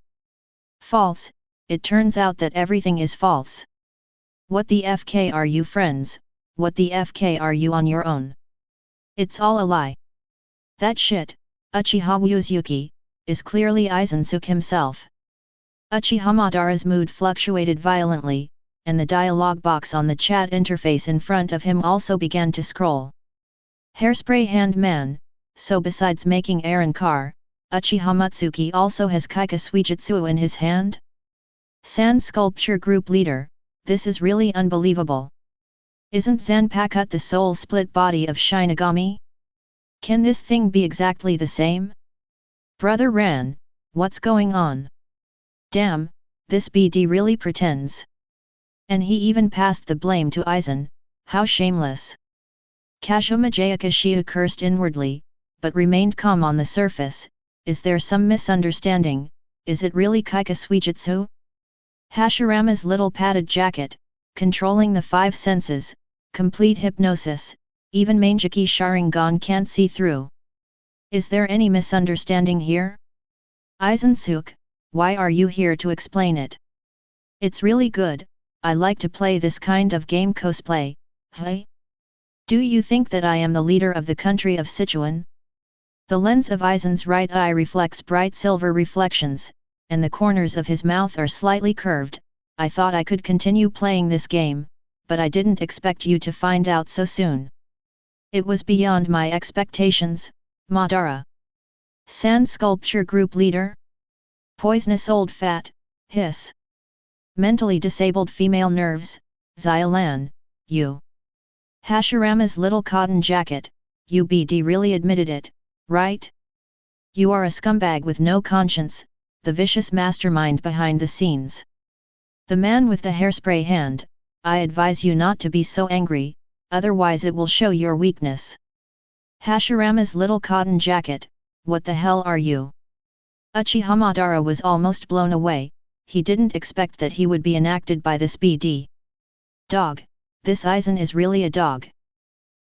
False, it turns out that everything is false. What the FK are you friends, what the FK are you on your own? It's all a lie. That shit, Uchiha Mizuki, is clearly Aizen himself. Uchiha Madara's mood fluctuated violently, and the dialogue box on the chat interface in front of him also began to scroll. Hairspray hand man, so besides making Arrancar, Uchiha Matsuki also has Kyōka Suigetsu in his hand? Sand Sculpture Group Leader, this is really unbelievable. Isn't Zanpakuto the soul split body of Shinigami? Can this thing be exactly the same? Brother Ran, what's going on? Damn, this BD really pretends. And he even passed the blame to Aizen, how shameless. Kazuma Jayakashiu cursed inwardly, but remained calm on the surface. Is there some misunderstanding? Is it really Kyōka Suigetsu? Hashirama's little padded jacket, controlling the five senses, complete hypnosis, even Manjiki Sharingan can't see through. Is there any misunderstanding here? Aizen-suke, why are you here to explain it? It's really good, I like to play this kind of game cosplay, hey? Do you think that I am the leader of the country of Sichuan? The lens of Aizen's right eye reflects bright silver reflections, and the corners of his mouth are slightly curved. I thought I could continue playing this game, but I didn't expect you to find out so soon. It was beyond my expectations, Madara. Sand Sculpture Group Leader? Poisonous old fat, hiss. Mentally disabled female nerves, Xiaolan, you. Hashirama's little cotton jacket, UBD really admitted it, right? You are a scumbag with no conscience, the vicious mastermind behind the scenes. The man with the hairspray hand, I advise you not to be so angry, otherwise it will show your weakness. Hashirama's little cotton jacket, what the hell are you? Uchiha Madara was almost blown away, he didn't expect that he would be enacted by this BD. Dog, this Aizen is really a dog.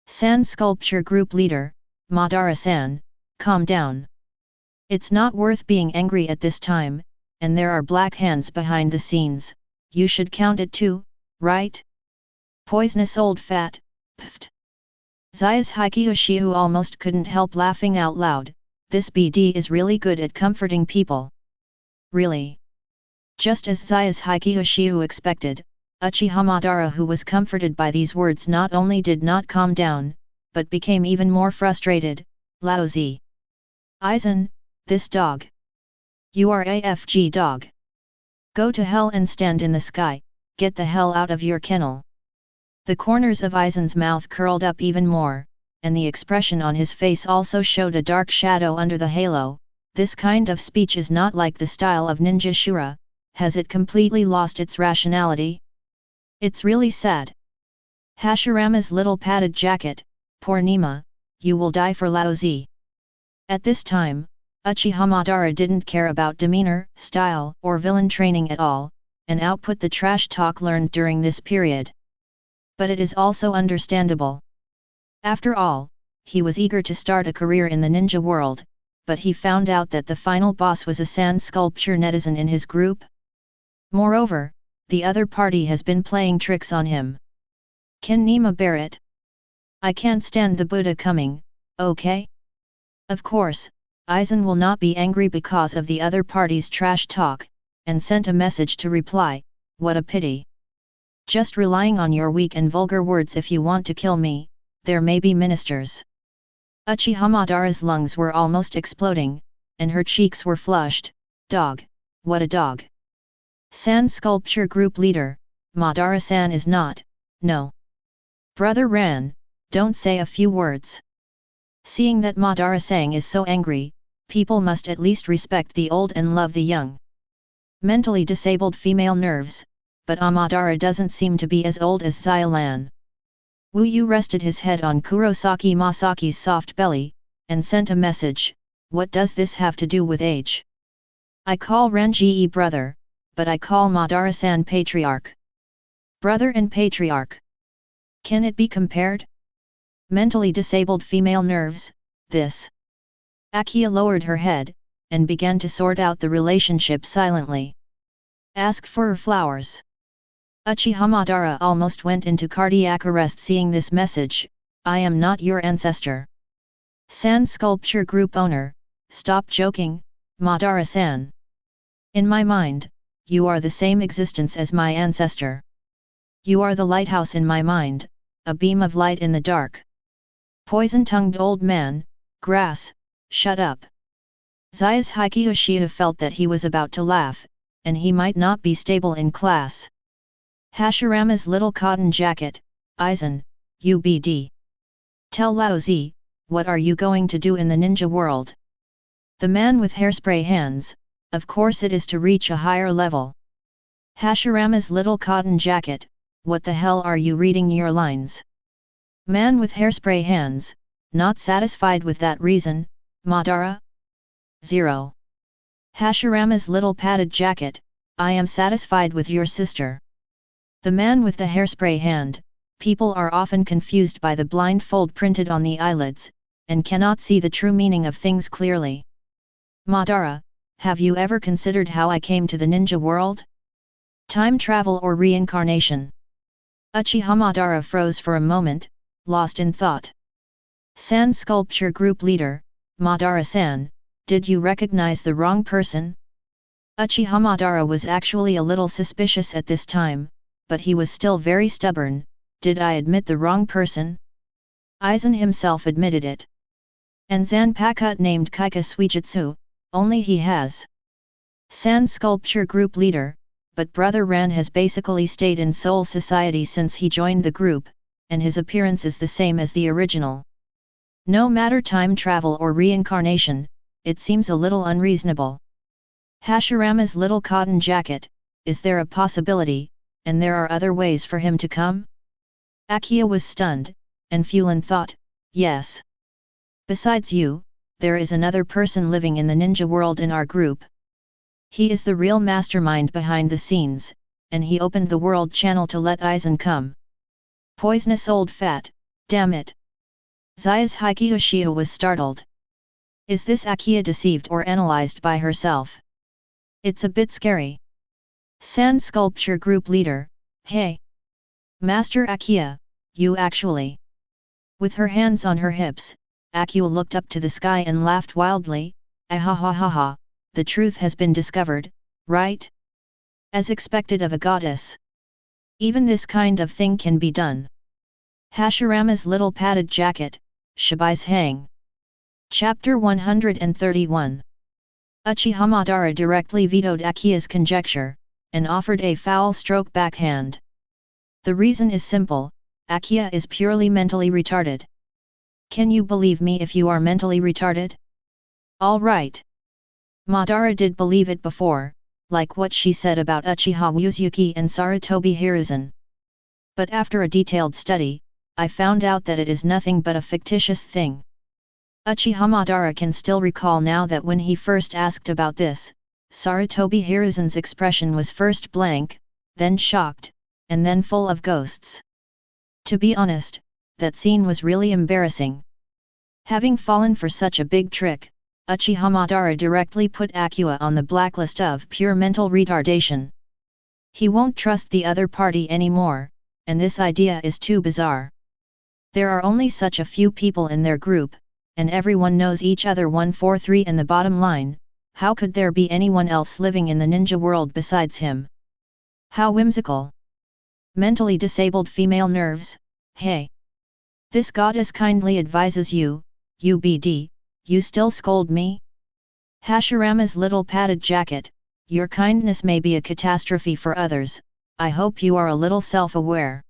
San Sculpture Group Leader, Madara-san, calm down. It's not worth being angry at this time, and there are black hands behind the scenes, you should count it too, right? Poisonous old fat, pft. Zayas Hikiyoshihu almost couldn't help laughing out loud, this BD is really good at comforting people. Really? Just as Zayas Hikiyoshihu expected, Uchiha Madara, who was comforted by these words, not only did not calm down, but became even more frustrated. Lousy. Aizen, this dog. You are AFG dog. Go to hell and stand in the sky, get the hell out of your kennel. The corners of Aizen's mouth curled up even more, and the expression on his face also showed a dark shadow under the halo. This kind of speech is not like the style of Ninja Shura. Has it completely lost its rationality? It's really sad. Hashirama's little padded jacket, poor Nima, you will die for Laozi. At this time, Uchiha Madara didn't care about demeanor, style, or villain training at all, and output the trash talk learned during this period. But it is also understandable. After all, he was eager to start a career in the ninja world, but he found out that the final boss was a sand sculpture netizen in his group. Moreover, the other party has been playing tricks on him. Can Nima bear it? I can't stand the Buddha coming, okay? Of course, Aizen will not be angry because of the other party's trash talk, and sent a message to reply, what a pity. Just relying on your weak and vulgar words if you want to kill me, there may be ministers. Uchiha Madara's lungs were almost exploding, and her cheeks were flushed. Dog, what a dog. Sand Sculpture Group Leader, Madara-san is not, no. Brother Ran, don't say a few words. Seeing that Madara-san is so angry, people must at least respect the old and love the young. Mentally disabled female nerves, but Madara doesn't seem to be as old as Xylan. Wu Yu rested his head on Kurosaki Masaki's soft belly, and sent a message, what does this have to do with age? I call Ranji brother, but I call Madara-san patriarch. Brother and patriarch. Can it be compared? Mentally disabled female nerves, this. Akia lowered her head, and began to sort out the relationship silently. Ask for flowers. Uchiha Madara almost went into cardiac arrest seeing this message, I am not your ancestor. Sand Sculpture Group owner, stop joking, Madara-san. In my mind, you are the same existence as my ancestor. You are the lighthouse in my mind, a beam of light in the dark. Poison-tongued old man, grass, shut up. Zayas Hikiyoshiha felt that he was about to laugh, and he might not be stable in class. Hashirama's little cotton jacket, Aizen, UBD. Tell Laozi, what are you going to do in the ninja world? The man with hairspray hands, of course it is to reach a higher level. Hashirama's little cotton jacket, what the hell are you reading your lines? Man with hairspray hands, not satisfied with that reason, Madara? 0. Hashirama's little padded jacket, I am satisfied with your sister. The man with the hairspray hand, people are often confused by the blindfold printed on the eyelids, and cannot see the true meaning of things clearly. Madara, have you ever considered how I came to the ninja world? Time travel or reincarnation? Uchiha Madara froze for a moment, lost in thought. Sand Sculpture Group Leader, Madara-san, did you recognize the wrong person? Uchiha Madara was actually a little suspicious at this time, but he was still very stubborn. Did I admit the wrong person? Aizen himself admitted it. And Zanpakuto named Kyōka Suigetsu, only he has. Sand Sculpture Group Leader, but Brother Ran has basically stayed in Soul Society since he joined the group, and his appearance is the same as the original. No matter time travel or reincarnation, it seems a little unreasonable. Hashirama's little cotton jacket, is there a possibility, and there are other ways for him to come? Akiya was stunned, and Fulan thought, yes. Besides you, there is another person living in the ninja world in our group. He is the real mastermind behind the scenes, and he opened the world channel to let Aizen come. Poisonous old fat, damn it. Zaya's Uchiha was startled. Is this Akiya deceived or analyzed by herself? It's a bit scary. Sand Sculpture Group Leader, hey! Master Akiya, you actually. With her hands on her hips, Akiya looked up to the sky and laughed wildly, ahahaha, the truth has been discovered, right? As expected of a goddess. Even this kind of thing can be done. Hashirama's little padded jacket, Shibai's hang. Chapter 131. Uchiha Madara directly vetoed Akiya's conjecture, and offered a foul stroke backhand. The reason is simple, Akiya is purely mentally retarded. Can you believe me if you are mentally retarded? All right. Madara did believe it before, like what she said about Uchiha Uzuki and Sarutobi Hiruzen. But after a detailed study, I found out that it is nothing but a fictitious thing. Uchiha Madara can still recall now that when he first asked about this, Sarutobi Hiruzen's expression was first blank, then shocked, and then full of ghosts. To be honest, that scene was really embarrassing. Having fallen for such a big trick, Uchiha Madara directly put Akiya on the blacklist of pure mental retardation. He won't trust the other party anymore, and this idea is too bizarre. There are only such a few people in their group, and everyone knows each other 143 and the bottom line, how could there be anyone else living in the ninja world besides him? How whimsical. Mentally disabled female nerves, hey. This goddess kindly advises you, UBD, you still scold me? Hashirama's little padded jacket, your kindness may be a catastrophe for others, I hope you are a little self-aware.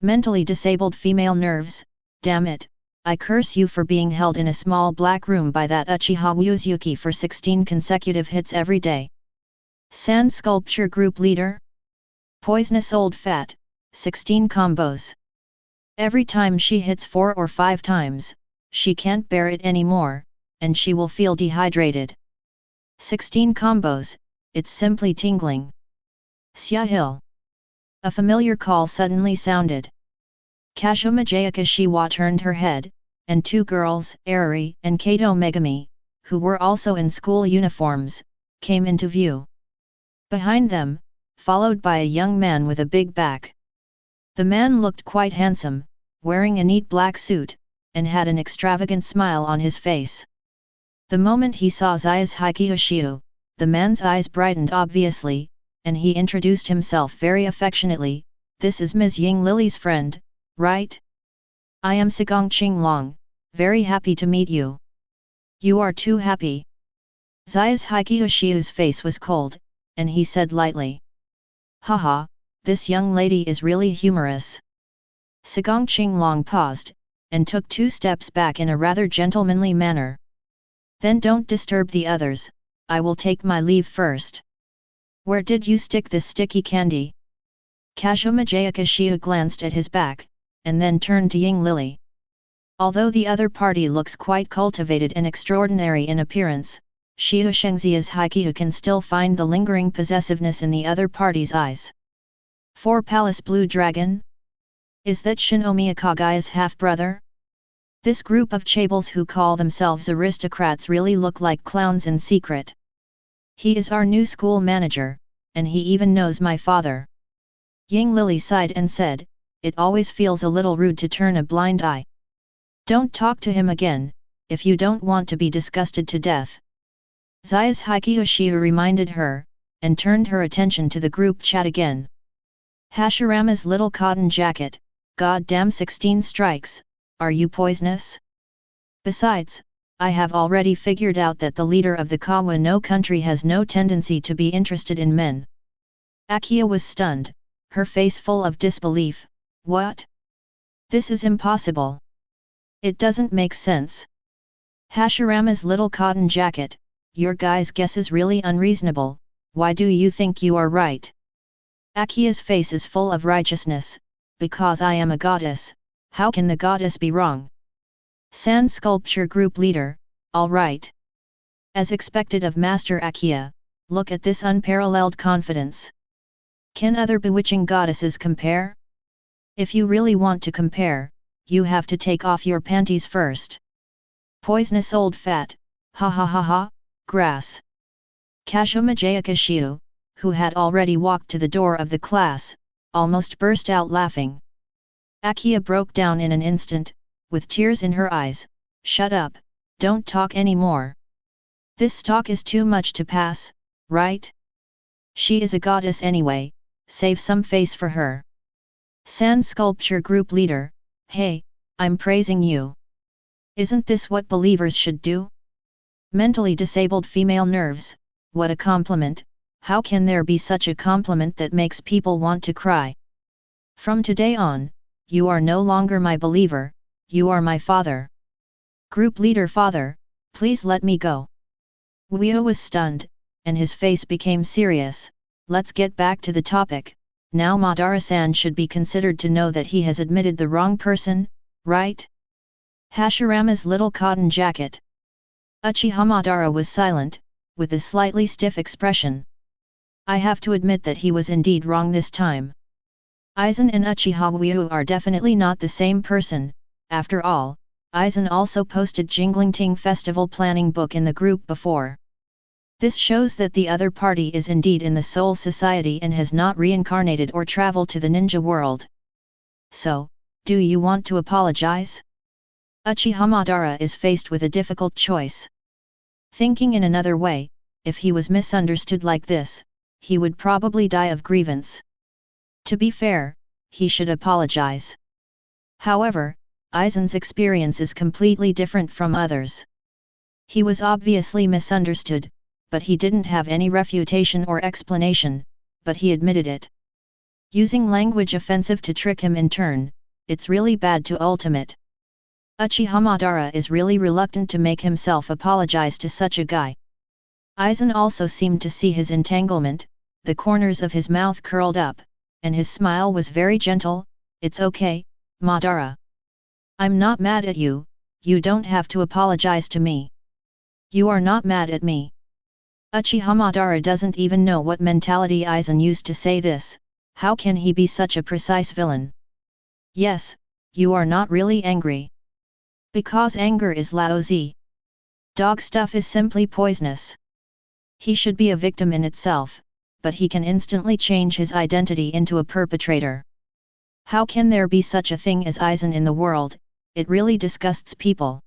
Mentally disabled female nerves, damn it, I curse you for being held in a small black room by that Uchiha Uzuki for 16 consecutive hits every day. Sand Sculpture Group Leader? Poisonous old fat, 16 combos. Every time she hits 4 or 5 times, she can't bear it anymore, and she will feel dehydrated. 16 combos, it's simply tingling. Syahil. A familiar call suddenly sounded. Kazuma Jayakashiwa turned her head, and 2 girls, Arari and Kato Megami, who were also in school uniforms, came into view. Behind them, followed by a young man with a big back. The man looked quite handsome, wearing a neat black suit, and had an extravagant smile on his face. The moment he saw Zaya's Uchiha, the man's eyes brightened obviously, and he introduced himself very affectionately, this is Ms. Ying Lily's friend, right? I am Sigong Qinglong, very happy to meet you. You are too happy. Zaya's Uchiha's face was cold, and he said lightly. Haha, this young lady is really humorous. Sigong Qinglong paused, and took 2 steps back in a rather gentlemanly manner. Then don't disturb the others, I will take my leave first. Where did you stick this sticky candy? Kazuma Jayakashiya glanced at his back, and then turned to Ying Lily. Although the other party looks quite cultivated and extraordinary in appearance, Shio Shengzia's Uchiha can still find the lingering possessiveness in the other party's eyes. 4 Palace Blue Dragon? Is that Shinomiya Kagaya's half-brother? This group of chaebol who call themselves aristocrats really look like clowns in secret. He is our new school manager, and he even knows my father. Ying Lily sighed and said, it always feels a little rude to turn a blind eye. Don't talk to him again, if you don't want to be disgusted to death. Zaya's Uchiha reminded her, and turned her attention to the group chat again. Hashirama's little cotton jacket, goddamn 16 strikes, are you poisonous? Besides, I have already figured out that the leader of the Kawa no country has no tendency to be interested in men. Akiya was stunned, her face full of disbelief. What? This is impossible. It doesn't make sense. Hashirama's little cotton jacket, your guy's guess is really unreasonable, why do you think you are right? Akia's face is full of righteousness, because I am a goddess, how can the goddess be wrong? Sand Sculpture Group Leader, alright. As expected of Master Akiya, look at this unparalleled confidence. Can other bewitching goddesses compare? If you really want to compare, you have to take off your panties first. Poisonous old fat, ha ha ha ha, grass. Kazuma Jayakashiu, who had already walked to the door of the class, almost burst out laughing. Akiya broke down in an instant, with tears in her eyes. Shut up, don't talk anymore. This talk is too much to pass, right? She is a goddess anyway, save some face for her. Sand Sculpture Group Leader, hey, I'm praising you. Isn't this what believers should do? Mentally disabled female nerves, what a compliment, how can there be such a compliment that makes people want to cry? From today on, you are no longer my believer, you are my father. Group Leader Father, please let me go. Uio was stunned, and his face became serious. Let's get back to the topic. Now Madara-san should be considered to know that he has admitted the wrong person, right? Hashirama's little cotton jacket. Uchiha Madara was silent, with a slightly stiff expression. I have to admit that he was indeed wrong this time. Aizen and Uchiha Uio are definitely not the same person. After all, Aizen also posted Jinglingting Festival planning book in the group before. This shows that the other party is indeed in the Soul Society and has not reincarnated or traveled to the ninja world. So, do you want to apologize? Uchiha Madara is faced with a difficult choice. Thinking in another way, if he was misunderstood like this, he would probably die of grievance. To be fair, he should apologize. However, Aizen's experience is completely different from others. He was obviously misunderstood, but he didn't have any refutation or explanation, but he admitted it. Using language offensive to trick him in turn, it's really bad to ultimate. Uchiha Madara is really reluctant to make himself apologize to such a guy. Aizen also seemed to see his entanglement, the corners of his mouth curled up, and his smile was very gentle. It's okay, Madara. I'm not mad at you, you don't have to apologize to me. You are not mad at me. Uchiha Madara doesn't even know what mentality Aizen used to say this, how can he be such a precise villain? Yes, you are not really angry. Because anger is lousy. Dog stuff is simply poisonous. He should be a victim in itself, but he can instantly change his identity into a perpetrator. How can there be such a thing as Aizen in the world? It really disgusts people.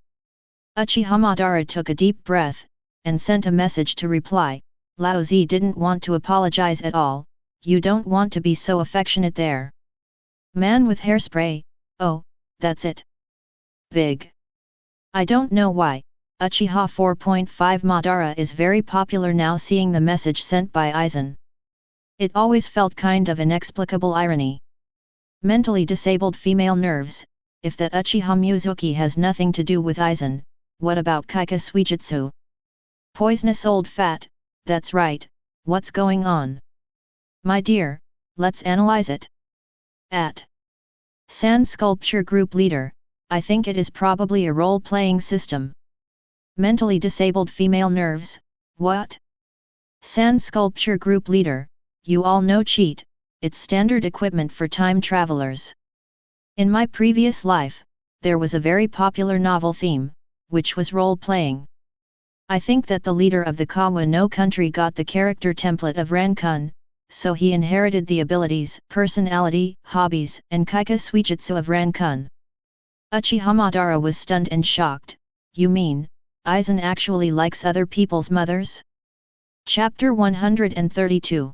Uchiha Madara took a deep breath, and sent a message to reply. Lao Zi didn't want to apologize at all, you don't want to be so affectionate there. Man with hairspray, oh, that's it. Big. I don't know why, Uchiha 4.5 Madara is very popular now seeing the message sent by Aizen. It always felt kind of inexplicable irony. Mentally disabled female nerves, if that Uchiha Mizuki has nothing to do with Aizen, what about Kyōka Suigetsu? Poisonous old fat, that's right, what's going on? My dear, let's analyze it. At Sand Sculpture Group Leader, I think it is probably a role-playing system. Mentally disabled female nerves, what? Sand Sculpture Group Leader, you all know cheat, it's standard equipment for time travelers. In my previous life, there was a very popular novel theme, which was role-playing. I think that the leader of the Kawa no country got the character template of Rankun, so he inherited the abilities, personality, hobbies, and Kyōka Suigetsu of Rankun. Uchiha Madara was stunned and shocked. You mean, Aizen actually likes other people's mothers? Chapter 132.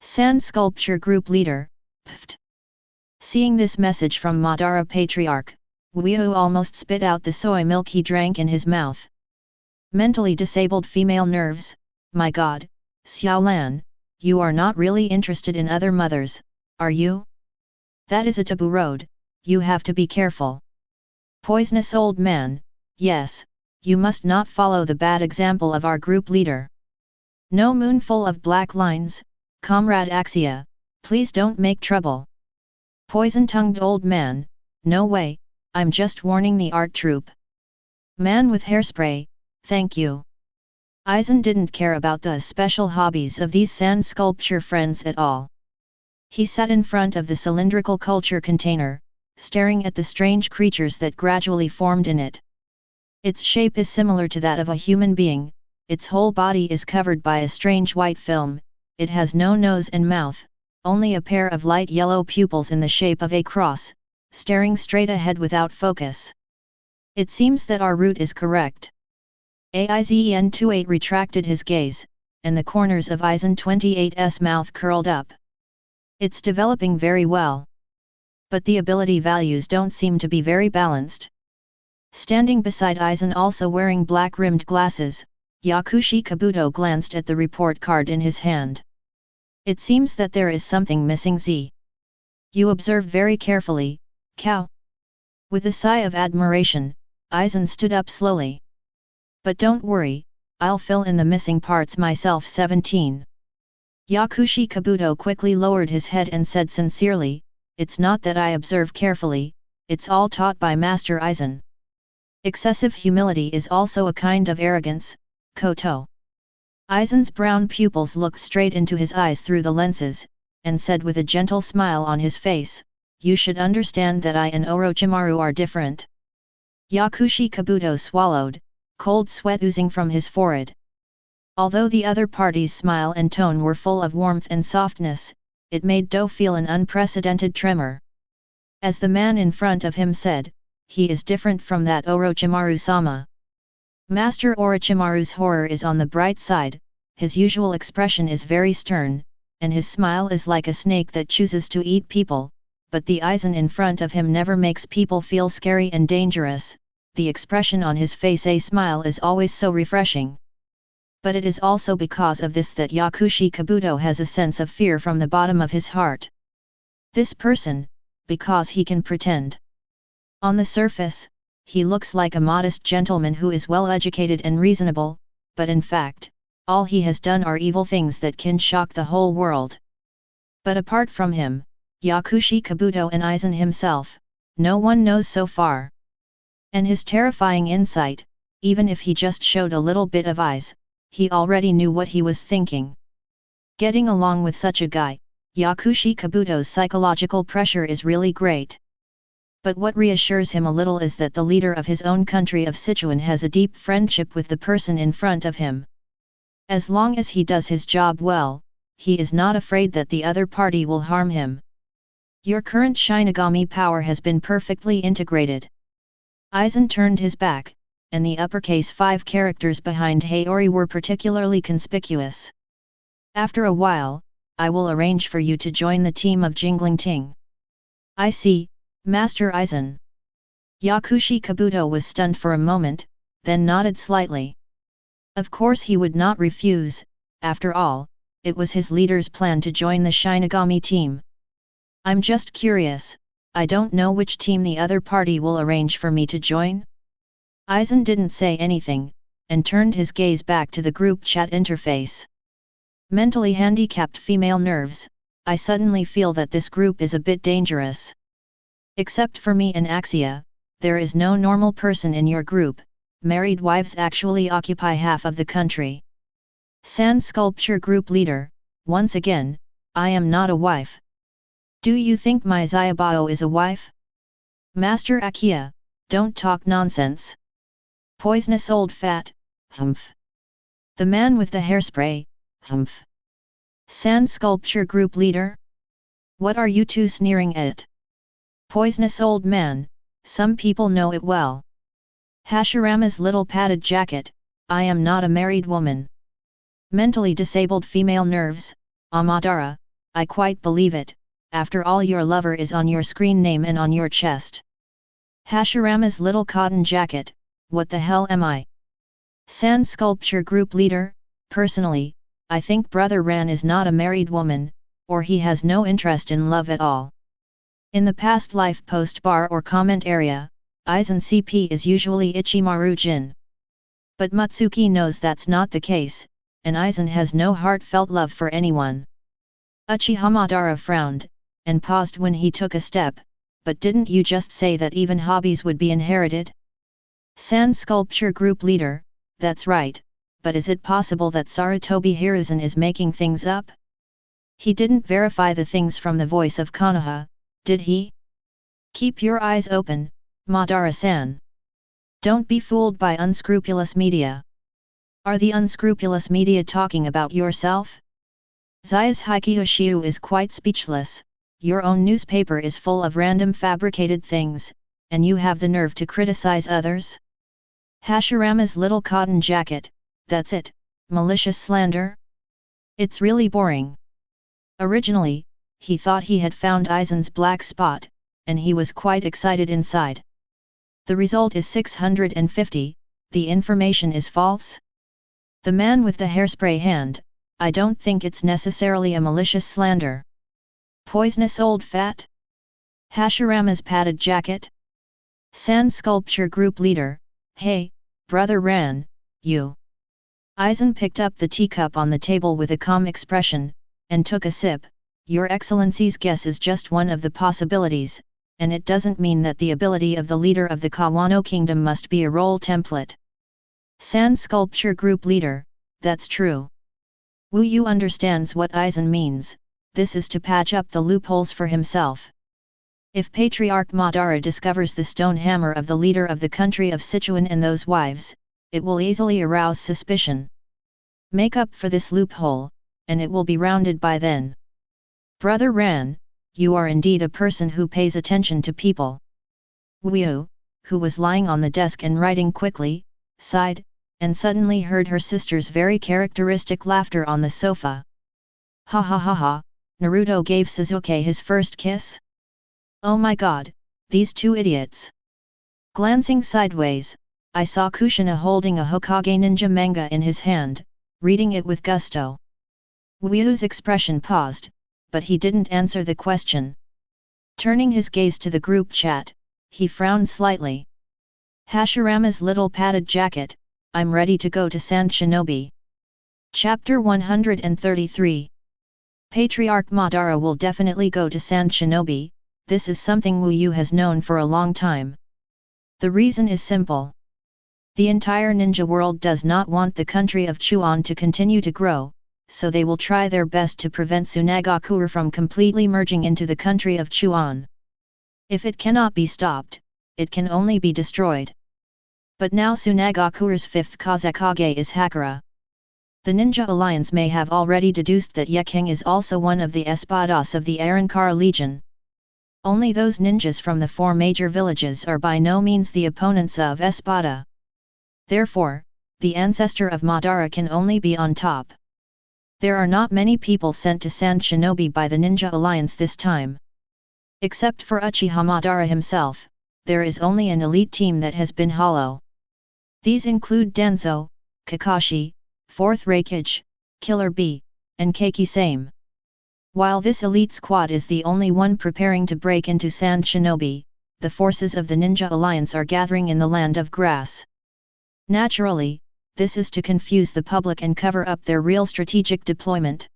Sand Sculpture Group Leader, Pft. Seeing this message from Madara Patriarch, Uio almost spit out the soy milk he drank in his mouth. Mentally disabled female nerves, my god, Xiaolan, you are not really interested in other mothers, are you? That is a taboo road, you have to be careful. Poisonous old man, yes, you must not follow the bad example of our group leader. No moonful of black lines, Comrade Axia, please don't make trouble. Poison-tongued old man, no way, I'm just warning the art troupe. Man with hairspray, thank you. Aizen didn't care about the special hobbies of these sand sculpture friends at all. He sat in front of the cylindrical culture container, staring at the strange creatures that gradually formed in it. Its shape is similar to that of a human being, its whole body is covered by a strange white film, it has no nose and mouth, only a pair of light yellow pupils in the shape of a cross, staring straight ahead without focus. It seems that our route is correct. Aizen-28 retracted his gaze, and the corners of Aizen 28's mouth curled up. It's developing very well. But the ability values don't seem to be very balanced. Standing beside Aizen, also wearing black-rimmed glasses, Yakushi Kabuto glanced at the report card in his hand. It seems that there is something missing. You observe very carefully, cow. With a sigh of admiration, Aizen stood up slowly. But don't worry, I'll fill in the missing parts myself. 17. Yakushi Kabuto quickly lowered his head and said sincerely, it's not that I observe carefully, it's all taught by Master Aizen. Excessive humility is also a kind of arrogance, Koto. Aizen's brown pupils looked straight into his eyes through the lenses, and said with a gentle smile on his face, you should understand that I and Orochimaru are different. Yakushi Kabuto swallowed, cold sweat oozing from his forehead. Although the other party's smile and tone were full of warmth and softness, it made Do feel an unprecedented tremor. As the man in front of him said, he is different from that Orochimaru-sama. Master Orochimaru's horror is on the bright side, his usual expression is very stern, and his smile is like a snake that chooses to eat people, but the Aizen in front of him never makes people feel scary and dangerous, the expression on his face, a smile, is always so refreshing. But it is also because of this that Yakushi Kabuto has a sense of fear from the bottom of his heart. This person, because he can pretend. On the surface, he looks like a modest gentleman who is well educated and reasonable, but in fact, all he has done are evil things that can shock the whole world. But apart from him, Yakushi Kabuto and Aizen himself, no one knows so far. And his terrifying insight, even if he just showed a little bit of eyes, he already knew what he was thinking. Getting along with such a guy, Yakushi Kabuto's psychological pressure is really great. But what reassures him a little is that the leader of his own country of Sichuan has a deep friendship with the person in front of him. As long as he does his job well, he is not afraid that the other party will harm him. Your current Shinigami power has been perfectly integrated. Aizen turned his back, and the uppercase 5 characters behind Hayori were particularly conspicuous. After a while, I will arrange for you to join the team of Jingling Ting. I see, Master Aizen. Yakushi Kabuto was stunned for a moment, then nodded slightly. Of course he would not refuse, after all, it was his leader's plan to join the Shinigami team. I'm just curious, I don't know which team the other party will arrange for me to join? Aizen didn't say anything, and turned his gaze back to the group chat interface. Mentally handicapped female nerves, I suddenly feel that this group is a bit dangerous. Except for me and Axia, there is no normal person in your group, married wives actually occupy half of the country. Sand Sculpture Group Leader, once again, I am not a wife. Do you think my Zayabao is a wife? Master Akia, don't talk nonsense. Poisonous old fat, humph. The man with the hairspray, humph. Sand Sculpture Group Leader? What are you two sneering at? Poisonous old man, some people know it well. Hashirama's little padded jacket, I am not a married woman. Mentally disabled female nerves, Amadara, I quite believe it, after all your lover is on your screen name and on your chest. Hashirama's little cotton jacket, what the hell am I? Sand Sculpture Group Leader, personally, I think Brother Ran is not a married woman, or he has no interest in love at all. In the past life post bar or comment area, Aizen CP is usually Ichimaru Jin. But Matsuki knows that's not the case, and Aizen has no heartfelt love for anyone. Uchiha Madara frowned, and paused when he took a step, but didn't you just say that even hobbies would be inherited? Sand Sculpture Group Leader, that's right, but is it possible that Sarutobi Hiruzen is making things up? He didn't verify the things from the voice of Konoha, did he? Keep your eyes open, Madara-san. Don't be fooled by unscrupulous media. Are the unscrupulous media talking about yourself? Zai's Hikiyoshiu is quite speechless. Your own newspaper is full of random fabricated things, and you have the nerve to criticize others? Hashirama's little cotton jacket, that's it, malicious slander? It's really boring. Originally, he thought he had found Aizen's black spot, and he was quite excited inside. The result is 650, the information is false? The man with the hairspray hand, I don't think it's necessarily a malicious slander. Poisonous old fat? Hashirama's padded jacket? Sand Sculpture Group Leader, hey, Brother Ran, you. Aizen picked up the teacup on the table with a calm expression, and took a sip. Your Excellency's guess is just one of the possibilities, and it doesn't mean that the ability of the leader of the Kawano Kingdom must be a role template. Sand Sculpture Group Leader, that's true. Wu Yu understands what Aizen means, this is to patch up the loopholes for himself. If Patriarch Madara discovers the stone hammer of the leader of the country of Sichuan and those wives, it will easily arouse suspicion. Make up for this loophole, and it will be rounded by then. Brother Ran, you are indeed a person who pays attention to people. Wu Yu, who was lying on the desk and writing quickly, sighed, and suddenly heard her sister's very characteristic laughter on the sofa. Ha ha ha ha, Naruto gave Sasuke his first kiss? Oh my god, these two idiots. Glancing sideways, I saw Kushina holding a Hokage ninja manga in his hand, reading it with gusto. Wu Yu's expression paused, but he didn't answer the question. Turning his gaze to the group chat, he frowned slightly. Hashirama's little padded jacket, I'm ready to go to Sand Shinobi. Chapter 133. Patriarch Madara will definitely go to Sand Shinobi, this is something Wu Yu has known for a long time. The reason is simple. The entire ninja world does not want the country of Chuan to continue to grow, so they will try their best to prevent Tsunagakure from completely merging into the country of Chuan. If it cannot be stopped, it can only be destroyed. But now Tsunagakure's fifth Kazekage is Hakura. The Ninja Alliance may have already deduced that Yekeng is also one of the Espadas of the Arankar Legion. Only those ninjas from the four major villages are by no means the opponents of Espada. Therefore, the ancestor of Madara can only be on top. There are not many people sent to Sand Shinobi by the Ninja Alliance this time. Except for Uchiha Madara himself, there is only an elite team that has been hollow. These include Danzo, Kakashi, 4th Raikage, Killer Bee, and Keiki Same. While this elite squad is the only one preparing to break into Sand Shinobi, the forces of the Ninja Alliance are gathering in the Land of Grass. Naturally, this is to confuse the public and cover up their real strategic deployment.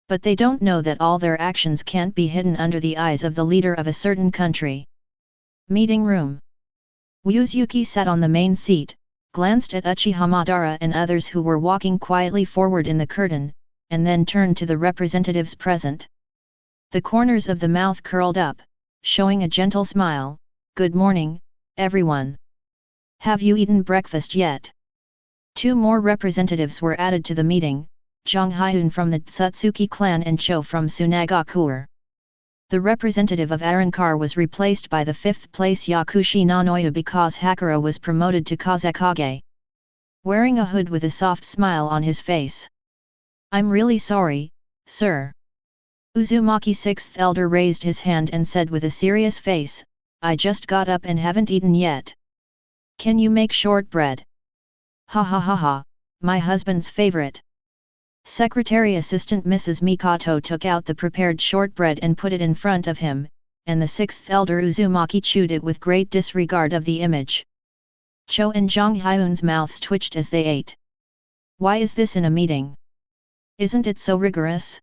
But they don't know that all their actions can't be hidden under the eyes of the leader of a certain country. Meeting room. Uzuki sat on the main seat, glanced at Uchiha Madara and others who were walking quietly forward in the curtain, and then turned to the representatives present. The corners of the mouth curled up, showing a gentle smile. Good morning, everyone. Have you eaten breakfast yet? 2 more representatives were added to the meeting, Zhang Hyun from the Tsutsuki clan and Cho from Tsunagakure. The representative of Arankar was replaced by the 5th place Yakushi Nanoya because Hakura was promoted to Kazekage. Wearing a hood with a soft smile on his face. I'm really sorry, sir. Uzumaki 6th elder raised his hand and said with a serious face, I just got up and haven't eaten yet. Can you make shortbread? Ha ha ha ha, my husband's favorite. Secretary Assistant Mrs. Mikoto took out the prepared shortbread and put it in front of him, and the 6th elder Uzumaki chewed it with great disregard of the image. Cho and Zhang Hyun's mouths twitched as they ate. Why is this in a meeting? Isn't it so rigorous?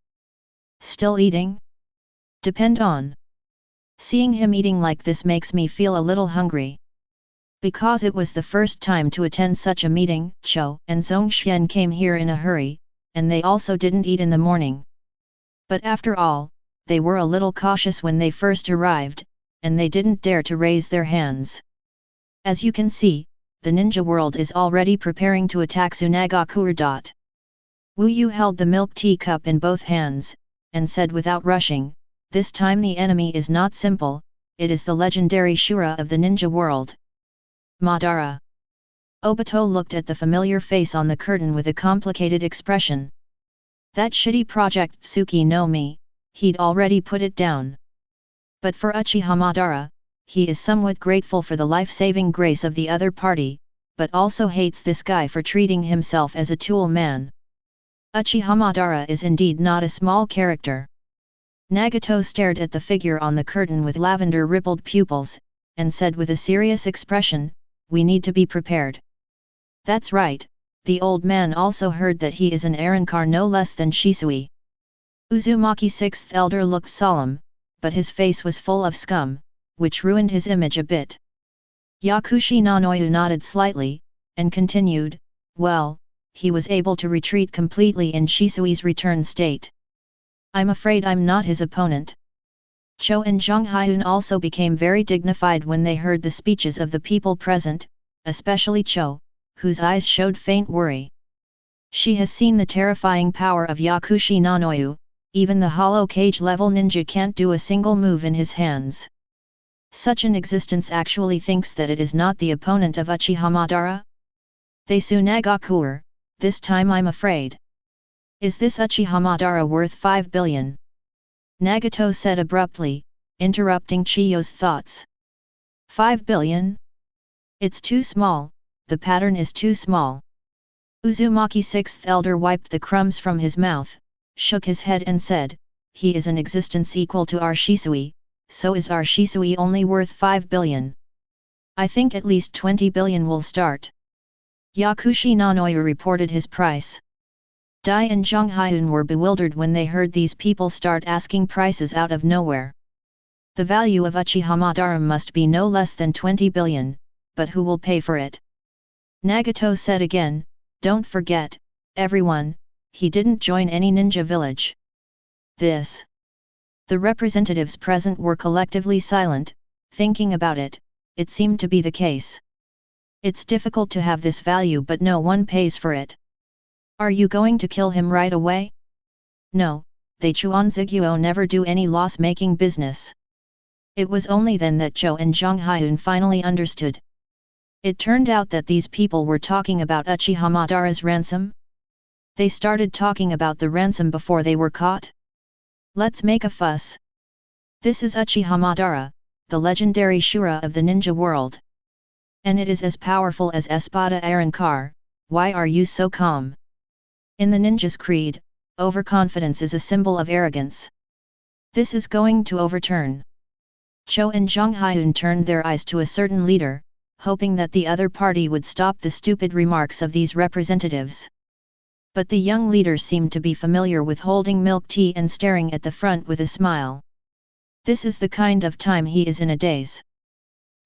Still eating? Depend on. Seeing him eating like this makes me feel a little hungry. Because it was the first time to attend such a meeting, Cho and Zhongxian came here in a hurry, and they also didn't eat in the morning. But after all, they were a little cautious when they first arrived, and they didn't dare to raise their hands. As you can see, the ninja world is already preparing to attack Tsunagakuer. Wu Yu held the milk tea cup in both hands, and said without rushing, "This time the enemy is not simple, it is the legendary Shura of the ninja world. Madara." Obito looked at the familiar face on the curtain with a complicated expression. That shitty project Tsuki no Mi, he'd already put it down. But for Uchiha Madara, he is somewhat grateful for the life-saving grace of the other party, but also hates this guy for treating himself as a tool man. Uchiha Madara is indeed not a small character. Nagato stared at the figure on the curtain with lavender-rippled pupils, and said with a serious expression, "We need to be prepared." That's right, the old man also heard that he is an Arrancar no less than Shisui. Uzumaki sixth elder looked solemn, but his face was full of scum, which ruined his image a bit. Yakushi Nanoyu nodded slightly, and continued, "Well, he was able to retreat completely in Shisui's return state. I'm afraid I'm not his opponent." Cho and Zhang Hyun also became very dignified when they heard the speeches of the people present, especially Cho, whose eyes showed faint worry. She has seen the terrifying power of Yakushi Nanoyu, even the hollow cage-level ninja can't do a single move in his hands. Such an existence actually thinks that it is not the opponent of Uchiha Madara? They Tsunagakuer, this time I'm afraid. Is this Uchiha Madara worth 5 billion? Nagato said abruptly, interrupting Chiyo's thoughts. 5 billion? It's too small, the pattern is too small. Uzumaki sixth elder wiped the crumbs from his mouth, shook his head and said, "He is an existence equal to our Shisui, so is our Shisui only worth 5 billion? I think at least 20 billion will start." Yakushi Nanoyu reported his price. Dai and Zhang Hyun were bewildered when they heard these people start asking prices out of nowhere. The value of Uchiha Madara must be no less than 20 billion, but who will pay for it? Nagato said again, "Don't forget, everyone, he didn't join any ninja village." This. The representatives present were collectively silent, thinking about it, it seemed to be the case. It's difficult to have this value but no one pays for it. Are you going to kill him right away? No, they Chuan Ziguo never do any loss-making business. It was only then that Cho and Zhang Hyun finally understood. It turned out that these people were talking about Uchiha Madara's ransom. They started talking about the ransom before they were caught. Let's make a fuss. This is Uchiha Madara, the legendary Shura of the ninja world. And it is as powerful as Espada Arrancar. Why are you so calm? In the ninja's creed, overconfidence is a symbol of arrogance. This is going to overturn. Cho and Zhang Hyun turned their eyes to a certain leader, hoping that the other party would stop the stupid remarks of these representatives. But the young leader seemed to be familiar with holding milk tea and staring at the front with a smile. This is the kind of time he is in a daze.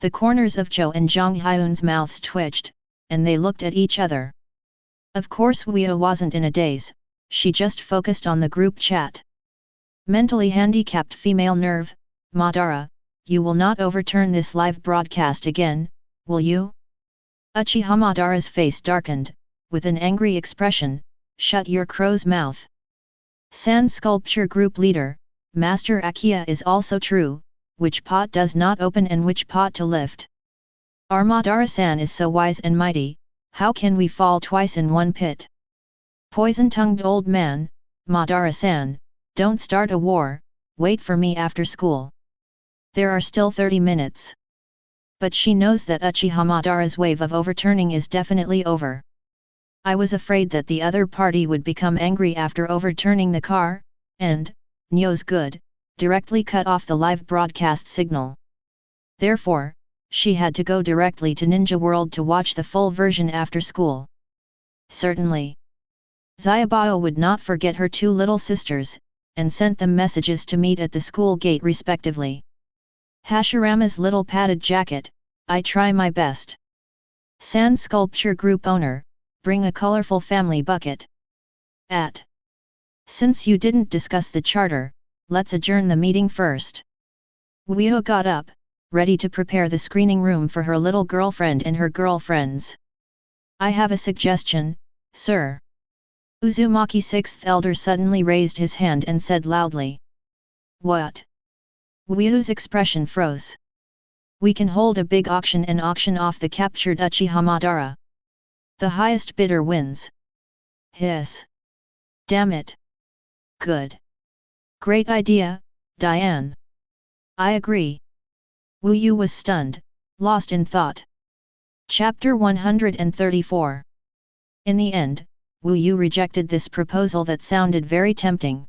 The corners of Cho and Zhang Hyun's mouths twitched, and they looked at each other. Of course Weo wasn't in a daze, she just focused on the group chat. Mentally handicapped female nerve, Madara, you will not overturn this live broadcast again, will you? Uchiha Madara's face darkened, with an angry expression. Shut your crow's mouth. Sand Sculpture Group Leader, Master Akia is also true, which pot does not open and which pot to lift. Our Madara-san is so wise and mighty, how can we fall twice in one pit? Poison-tongued old man, Madara-san, don't start a war, wait for me after school. There are still 30 minutes. But she knows that Uchiha Madara's wave of overturning is definitely over. I was afraid that the other party would become angry after overturning the car, and, Nyo's good, directly cut off the live broadcast signal. Therefore, she had to go directly to Ninja World to watch the full version after school. Certainly. Zyabao would not forget her two little sisters, and sent them messages to meet at the school gate respectively. Hashirama's little padded jacket, I try my best. Sand sculpture group owner, bring a colorful family bucket. Since you didn't discuss the charter, let's adjourn the meeting first. Uio got up, ready to prepare the screening room for her little girlfriend and her girlfriends. I have a suggestion, sir. Uzumaki sixth elder suddenly raised his hand and said loudly. What? Uio's expression froze. We can hold a big auction and auction off the captured Uchiha Madara. The highest bidder wins. Hiss. Damn it. Good. Great idea, Diane. I agree. Wu Yu was stunned, lost in thought. Chapter 134. In the end, Wu Yu rejected this proposal that sounded very tempting.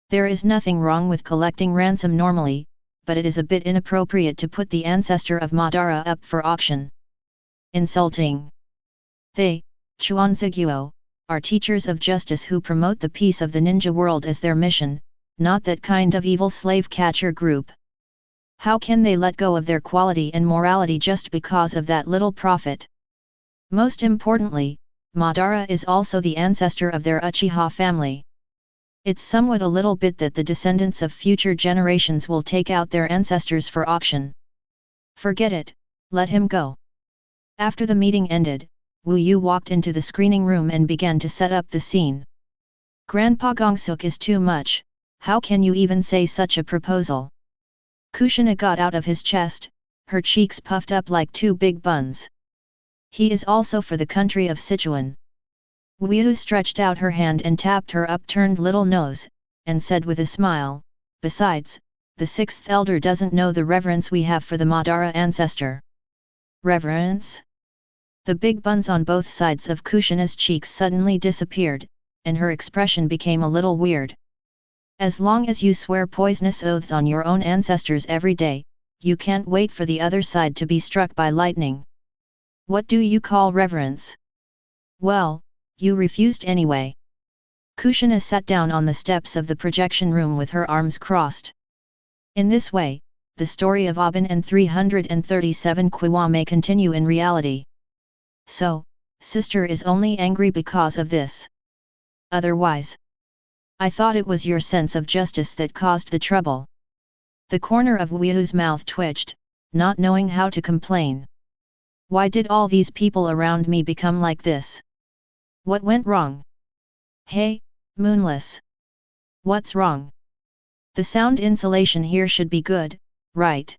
There is nothing wrong with collecting ransom normally, but it is a bit inappropriate to put the ancestor of Madara up for auction. Insulting. They, Chuanziguo, are teachers of justice who promote the peace of the ninja world as their mission, not that kind of evil slave catcher group. How can they let go of their quality and morality just because of that little profit? Most importantly, Madara is also the ancestor of their Uchiha family. It's somewhat a little bit that the descendants of future generations will take out their ancestors for auction. Forget it, let him go. After the meeting ended, Wu Yu walked into the screening room and began to set up the scene. Grandpa Gongsuk is too much, how can you even say such a proposal? Kushina got out of his chest, her cheeks puffed up like two big buns. He is also for the country of Sichuan. Wu Yu stretched out her hand and tapped her upturned little nose, and said with a smile, besides, the sixth elder doesn't know the reverence we have for the Madara ancestor. Reverence? The big buns on both sides of Kushina's cheeks suddenly disappeared, and her expression became a little weird. As long as you swear poisonous oaths on your own ancestors every day, you can't wait for the other side to be struck by lightning. What do you call reverence? Well, you refused anyway. Kushina sat down on the steps of the projection room with her arms crossed. In this way, the story of Aben and 337 Kiwa may continue in reality. So, sister is only angry because of this. Otherwise, I thought it was your sense of justice that caused the trouble. The corner of Wu Yu's mouth twitched, not knowing how to complain. Why did all these people around me become like this? What went wrong? Hey, Moonless. What's wrong? The sound insulation here should be good, right?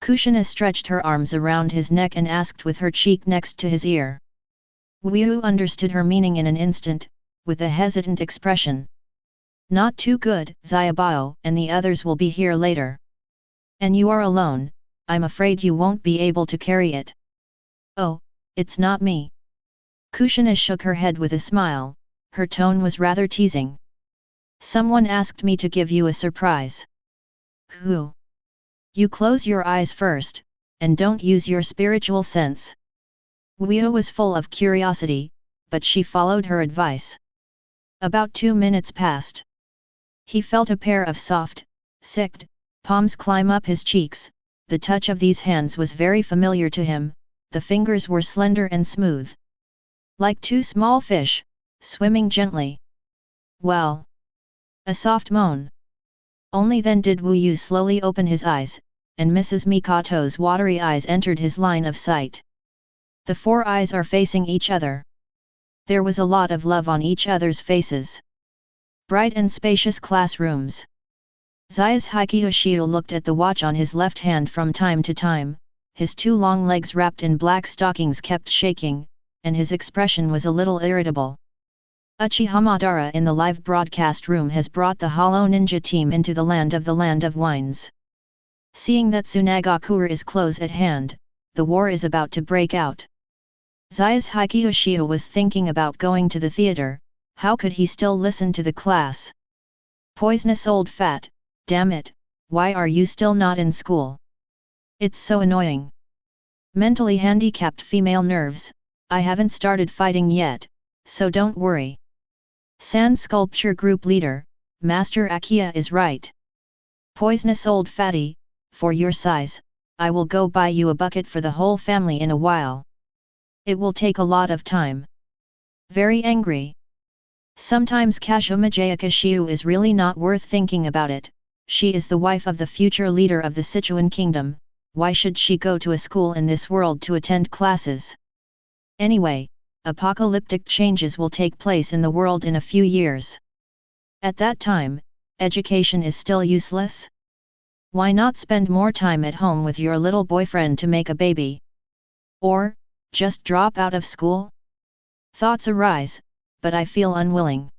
Kushina stretched her arms around his neck and asked with her cheek next to his ear. Wu Yu understood her meaning in an instant, with a hesitant expression. Not too good, Zyabao and the others will be here later. And you are alone, I'm afraid you won't be able to carry it. Oh, it's not me. Kushina shook her head with a smile, her tone was rather teasing. Someone asked me to give you a surprise. Who? You close your eyes first, and don't use your spiritual sense. Wu Yu was full of curiosity, but she followed her advice. About 2 minutes passed. He felt a pair of soft, sicked palms climb up his cheeks. The touch of these hands was very familiar to him, the fingers were slender and smooth. Like two small fish, swimming gently. Well. A soft moan. Only then did Wu Yu slowly open his eyes, and Mrs. Mikoto's watery eyes entered his line of sight. The four eyes are facing each other. There was a lot of love on each other's faces. Bright and spacious classrooms. Zayas Hikiyoshido looked at the watch on his left hand from time to time, his two long legs wrapped in black stockings kept shaking, and his expression was a little irritable. Uchiha Madara in the live broadcast room has brought the Hollow Ninja team into the land of wines. Seeing that Tsunagakura is close at hand, the war is about to break out. Zayas Hikiyoshido was thinking about going to the theater. How could he still listen to the class? Poisonous old fat, damn it, why are you still not in school? It's so annoying. Mentally handicapped female nerves, I haven't started fighting yet, so don't worry. Sand Sculpture Group Leader, Master Akiya is right. Poisonous old fatty, for your size, I will go buy you a bucket for the whole family in a while. It will take a lot of time. Very angry. Sometimes Kashoma Jayakashiu is really not worth thinking about it. She is the wife of the future leader of the Sichuan kingdom. Why should she go to a school in this world to attend classes? Anyway, apocalyptic changes will take place in the world in a few years. At that time, education is still useless? Why not spend more time at home with your little boyfriend to make a baby? Or, just drop out of school? Thoughts arise, but I feel unwilling.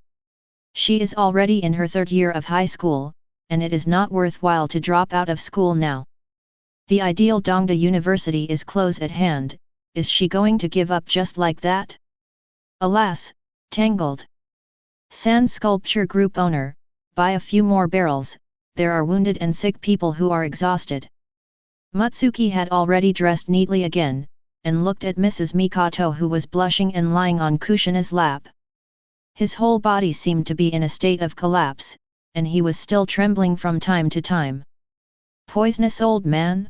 She is already in her third year of high school, and it is not worthwhile to drop out of school now. The ideal Dongda University is close at hand. Is she going to give up just like that? Alas, tangled. Sand Sculpture Group Owner, buy a few more barrels, there are wounded and sick people who are exhausted. Mutsuki had already dressed neatly again, and looked at Mrs. Mikoto, who was blushing and lying on Kushina's lap. His whole body seemed to be in a state of collapse, and he was still trembling from time to time. Poisonous old man?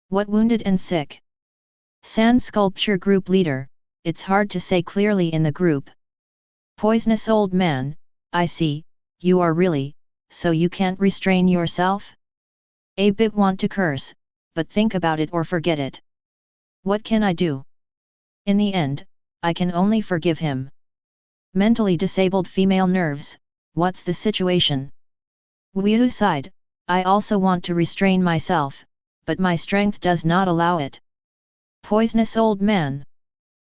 What wounded and sick? Sand Sculpture Group Leader, it's hard to say clearly in the group. Poisonous old man, I see, you are really, so you can't restrain yourself? A bit want to curse, but think about it or forget it. What can I do? In the end, I can only forgive him. Mentally disabled female nerves, what's the situation? Wuyuhu sighed, I also want to restrain myself, but my strength does not allow it. Poisonous old man.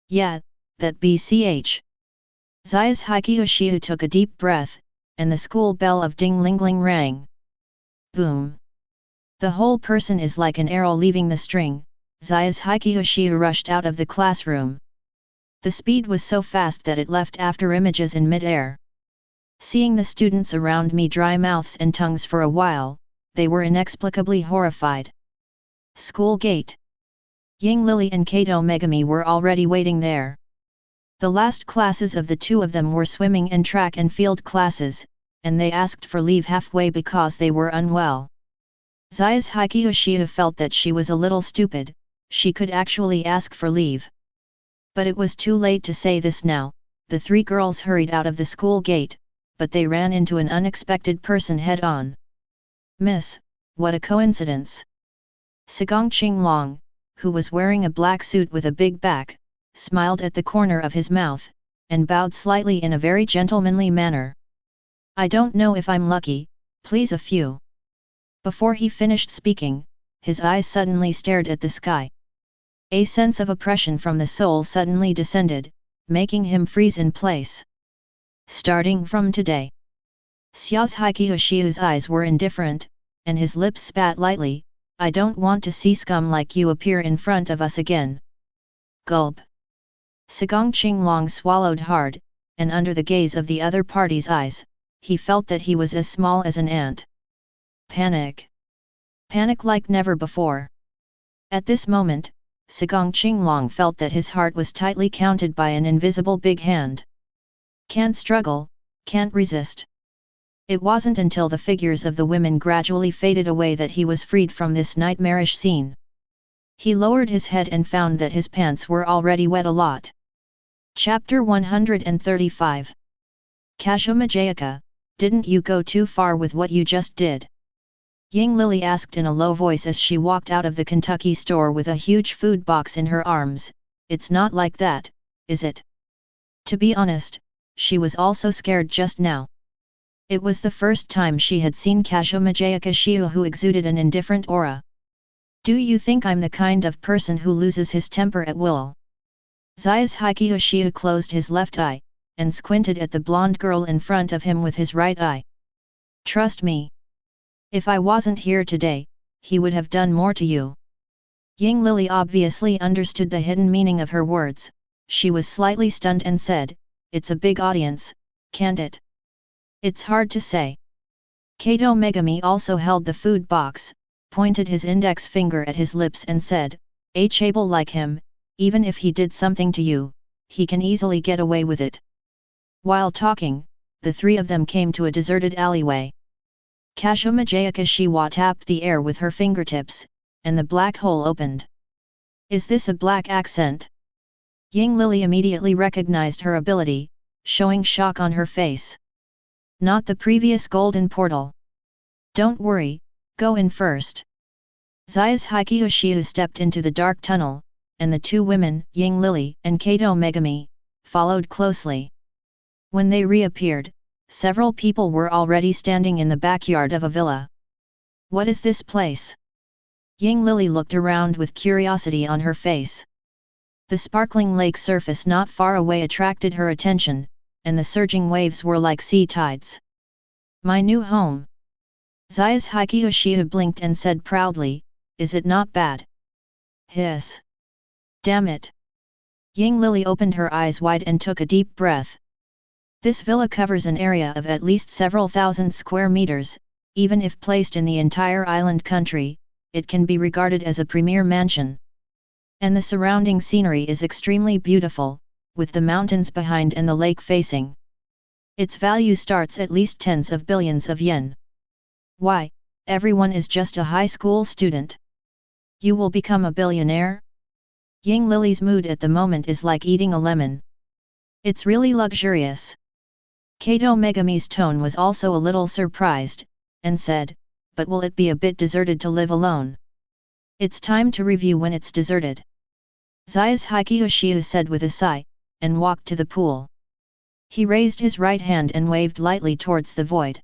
Yeah, that BCH. Zayas Hikiyoshiu took a deep breath, and the school bell of Ding Lingling rang. Boom. The whole person is like an arrow leaving the string. Zayas Hikiyoshiu rushed out of the classroom. The speed was so fast that it left after images in mid-air. Seeing the students around me dry mouths and tongues for a while, they were inexplicably horrified. School gate. Ying Lily and Kato Megami were already waiting there. The last classes of the two of them were swimming and track and field classes, and they asked for leave halfway because they were unwell. Zayas Hikiyoshiu felt that she was a little stupid. She could actually ask for leave. But it was too late to say this now. The three girls hurried out of the school gate, but they ran into an unexpected person head-on. Miss, what a coincidence! Sigong Qinglong, who was wearing a black suit with a big back, smiled at the corner of his mouth, and bowed slightly in a very gentlemanly manner. I don't know if I'm lucky, please a few. Before he finished speaking, his eyes suddenly stared at the sky. A sense of oppression from the soul suddenly descended, making him freeze in place. Starting from today. Xiao's Hikiyoshiu's eyes were indifferent, and his lips spat lightly, I don't want to see scum like you appear in front of us again. Gulp. Sigong Qinglong swallowed hard, and under the gaze of the other party's eyes, he felt that he was as small as an ant. Panic. Panic like never before. At this moment, Sigong Qinglong felt that his heart was tightly counted by an invisible big hand. Can't struggle, can't resist. It wasn't until the figures of the women gradually faded away that he was freed from this nightmarish scene. He lowered his head and found that his pants were already wet a lot. Chapter 135. Kashoma Jayaka, didn't you go too far with what you just did? Ying Lily asked in a low voice as she walked out of the Kentucky store with a huge food box in her arms. It's not like that, is it? To be honest, she was also scared just now. It was the first time she had seen Kashoma Jayakashiu who exuded an indifferent aura. Do you think I'm the kind of person who loses his temper at will? Zayas Hikiyoshiu closed his left eye, and squinted at the blonde girl in front of him with his right eye. Trust me. If I wasn't here today, he would have done more to you. Ying Lily obviously understood the hidden meaning of her words. She was slightly stunned and said, it's a big audience, can't it? It's hard to say. Kato Megami also held the food box, pointed his index finger at his lips and said, Able like him, even if he did something to you, he can easily get away with it. While talking, the three of them came to a deserted alleyway. Kazuma Jayakashiwa tapped the air with her fingertips, and the black hole opened. Is this a black accent? Ying Lily immediately recognized her ability, showing shock on her face. Not the previous golden portal. Don't worry, go in first. Zayas Hikiyoshiu stepped into the dark tunnel, and the two women, Ying Lily and Kato Megami, followed closely. When they reappeared, several people were already standing in the backyard of a villa. What is this place? Ying Lily looked around with curiosity on her face. The sparkling lake surface not far away attracted her attention, and the surging waves were like sea tides. My new home. Zayas Hikiyoshiu blinked and said proudly, is it not bad? Hiss. Damn it. Ying Lily opened her eyes wide and took a deep breath. This villa covers an area of at least several thousand square meters. Even if placed in the entire island country, it can be regarded as a premier mansion. And the surrounding scenery is extremely beautiful, with the mountains behind and the lake facing. Its value starts at least tens of billions of yen. Why, everyone is just a high school student. You will become a billionaire? Ying Lily's mood at the moment is like eating a lemon. It's really luxurious. Kato Megami's tone was also a little surprised, and said, but will it be a bit deserted to live alone? It's time to review when it's deserted. Zayas Hikiyoshiu said with a sigh, and walked to the pool. He raised his right hand and waved lightly towards the void.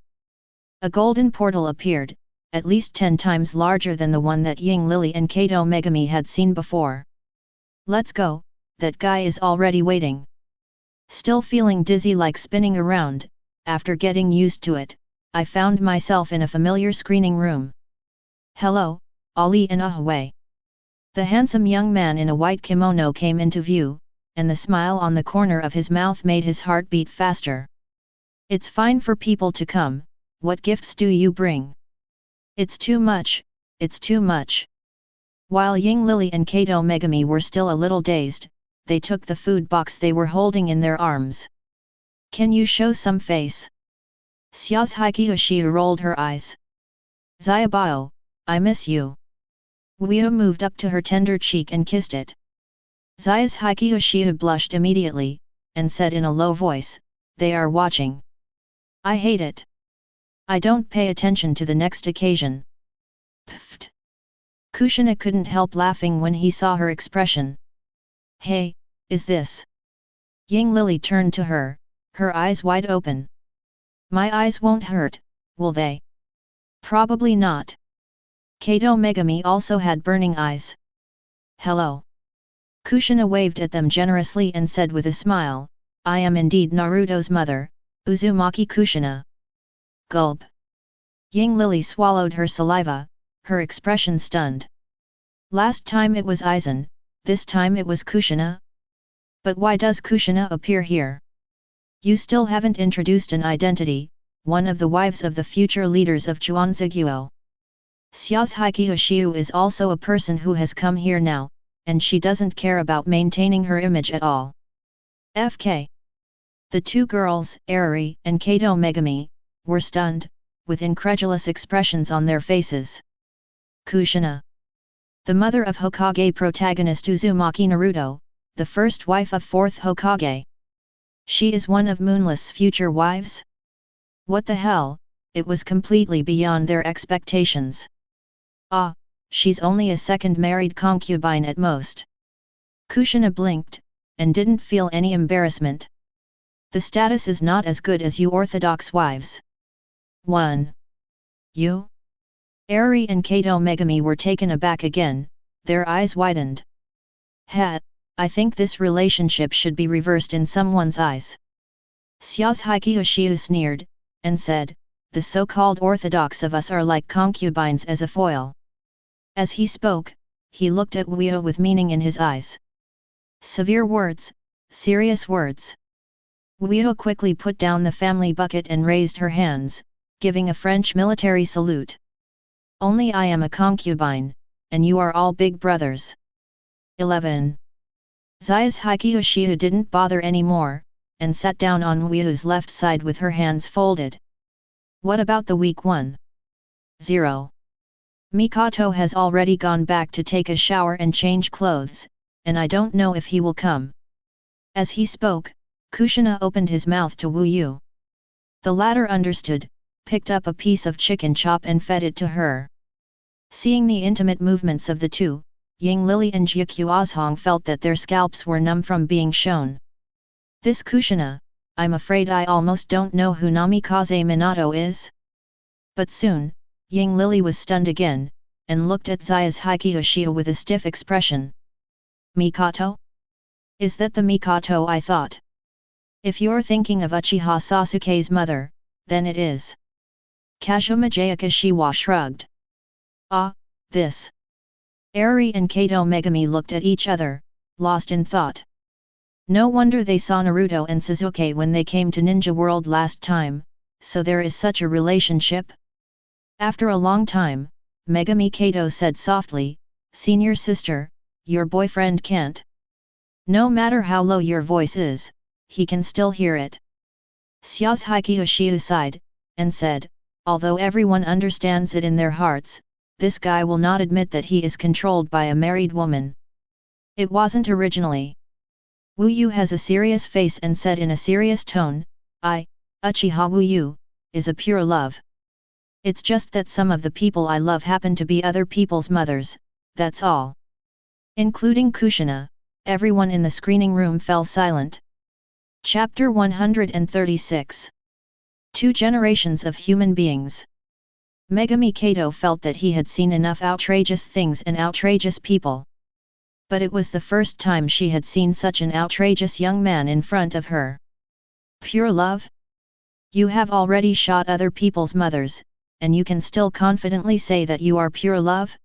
A golden portal appeared, at least 10 times larger than the one that Ying Lily and Kato Megami had seen before. Let's go, that guy is already waiting. Still feeling dizzy like spinning around, after getting used to it, I found myself in a familiar screening room. Hello, Ali and Ahway. The handsome young man in a white kimono came into view, and the smile on the corner of his mouth made his heart beat faster. It's fine for people to come, what gifts do you bring? It's too much, it's too much. While Ying Lily and Kato Megami were still a little dazed, they took the food box they were holding in their arms. Can you show some face? Zayas Hikiyoshiu rolled her eyes. Zayabao, I miss you. Uchiha moved up to her tender cheek and kissed it. Zayas Hikiyoshiu blushed immediately, and said in a low voice, they are watching. I hate it. I don't pay attention to the next occasion. Pfft. Kushina couldn't help laughing when he saw her expression. Hey, is this? Ying Lily turned to her, her eyes wide open. My eyes won't hurt, will they? Probably not. Kato Megami also had burning eyes. Hello. Kushina waved at them generously and said with a smile, I am indeed Naruto's mother, Uzumaki Kushina. Gulp. Ying Lily swallowed her saliva, her expression stunned. Last time it was Aizen, this time it was Kushina? But why does Kushina appear here? You still haven't introduced an identity, one of the wives of the future leaders of Juanziguo. Zayas Hikiyoshiu is also a person who has come here now, and she doesn't care about maintaining her image at all. FK. The two girls, Eri and Kato Megami, were stunned, with incredulous expressions on their faces. Kushina. The mother of Hokage protagonist Uzumaki Naruto, the first wife of 4th Hokage. She is one of Moonless' future wives? What the hell, it was completely beyond their expectations. Ah, she's only a second married concubine at most. Kushina blinked, and didn't feel any embarrassment. The status is not as good as you orthodox wives. 1. You? Eri and Kato Megami were taken aback again, their eyes widened. I think this relationship should be reversed in someone's eyes. Zayas Hikiyoshiu sneered, and said, the so-called orthodox of us are like concubines as a foil. As he spoke, he looked at Uchiha with meaning in his eyes. Severe words, serious words. Uchiha quickly put down the family bucket and raised her hands, giving a French military salute. Only I am a concubine, and you are all big brothers. 11. Zai's Uchiha didn't bother anymore, and sat down on Wuyu's left side with her hands folded. What about the weak one? 0. Mikoto has already gone back to take a shower and change clothes, and I don't know if he will come. As he spoke, Kushina opened his mouth to Wuyu. The latter understood, picked up a piece of chicken chop and fed it to her. Seeing the intimate movements of the two, Ying Lily and Jiakuozhong felt that their scalps were numb from being shown. This Kushina, I'm afraid I almost don't know who Namikaze Minato is. But soon, Ying Lily was stunned again, and looked at Zai's Uchiha with a stiff expression. Mikoto? Is that the Mikoto I thought? If you're thinking of Uchiha Sasuke's mother, then it is. Kazuma Jayakashiwa shrugged. Ah, this. Eri and Kato Megami looked at each other, lost in thought. No wonder they saw Naruto and Sasuke when they came to Ninja World last time, so there is such a relationship? After a long time, Megami Kato said softly, "Senior sister, your boyfriend can't. No matter how low your voice is, he can still hear it." Xiao's Uchiha sighed, and said, "Although everyone understands it in their hearts, this guy will not admit that he is controlled by a married woman. It wasn't originally." Wu Yu has a serious face and said in a serious tone, Uchiha Wu Yu, is a pure love. It's just that some of the people I love happen to be other people's mothers, that's all. Including Kushina, everyone in the screening room fell silent. Chapter 136. 2 generations of human beings. Megami Kato felt that he had seen enough outrageous things and outrageous people. But it was the first time she had seen such an outrageous young man in front of her. Pure love? You have already shot other people's mothers, and you can still confidently say that you are pure love?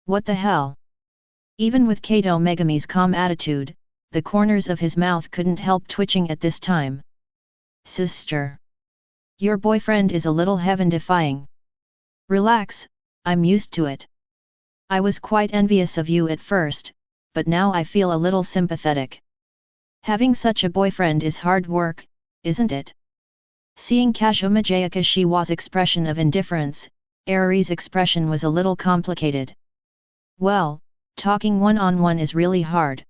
What the hell? Even with Kato Megami's calm attitude, the corners of his mouth couldn't help twitching at this time. Sister. Your boyfriend is a little heaven-defying. Relax, I'm used to it. I was quite envious of you at first, but now I feel a little sympathetic. Having such a boyfriend is hard work, isn't it? Seeing Kazuma Jayakashiwa's expression of indifference, Eri's expression was a little complicated. Well, talking one-on-one is really hard.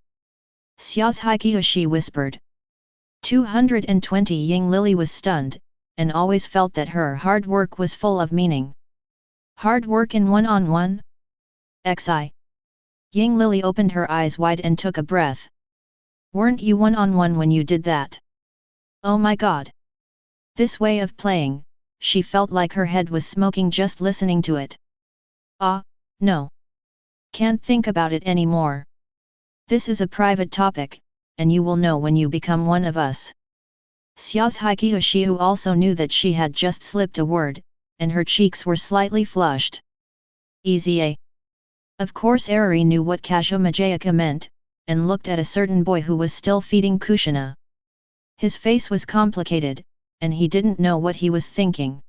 Xiao's Uchiha whispered. 220 Ying Lily was stunned, and always felt that her hard work was full of meaning. Hard work in one-on-one? Xi. Ying Lily opened her eyes wide and took a breath. Weren't you one-on-one when you did that? Oh my god. This way of playing, she felt like her head was smoking just listening to it. Ah, no. Can't think about it anymore. This is a private topic, and you will know when you become one of us. Xiao's Uchiha also knew that she had just slipped a word, and her cheeks were slightly flushed. Easy A. Of course Eri knew what Kazuma Jayaka meant, and looked at a certain boy who was still feeding Kushina. His face was complicated, and he didn't know what he was thinking.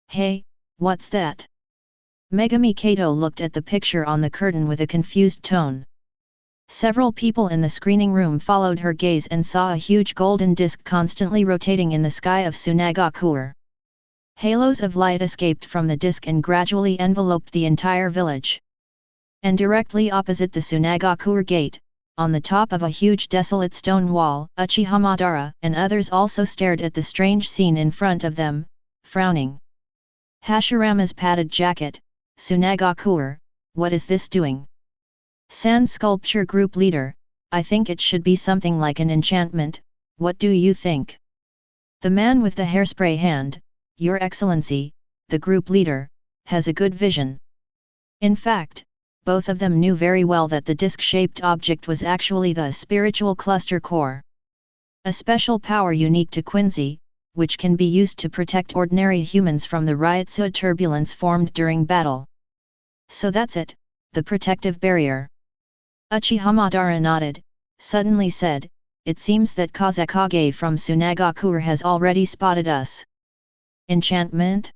Hey, what's that? Megami Kato looked at the picture on the curtain with a confused tone. Several people in the screening room followed her gaze and saw a huge golden disc constantly rotating in the sky of Tsunagakuer. Halos of light escaped from the disc and gradually enveloped the entire village. And directly opposite the Tsunagakuer gate, on the top of a huge desolate stone wall, Uchiha Madara and others also stared at the strange scene in front of them, frowning. Hashirama's padded jacket, Tsunagakuer, what is this doing? Sand Sculpture Group Leader, I think it should be something like an enchantment, what do you think? The man with the hairspray hand, Your Excellency, the group leader, has a good vision. In fact, both of them knew very well that the disc-shaped object was actually the spiritual cluster core. A special power unique to Quincy, which can be used to protect ordinary humans from the Ryotsu turbulence formed during battle. So that's it, the protective barrier. Uchiha Madara nodded, suddenly said, it seems that Kazekage from Tsunagakuer has already spotted us. Enchantment?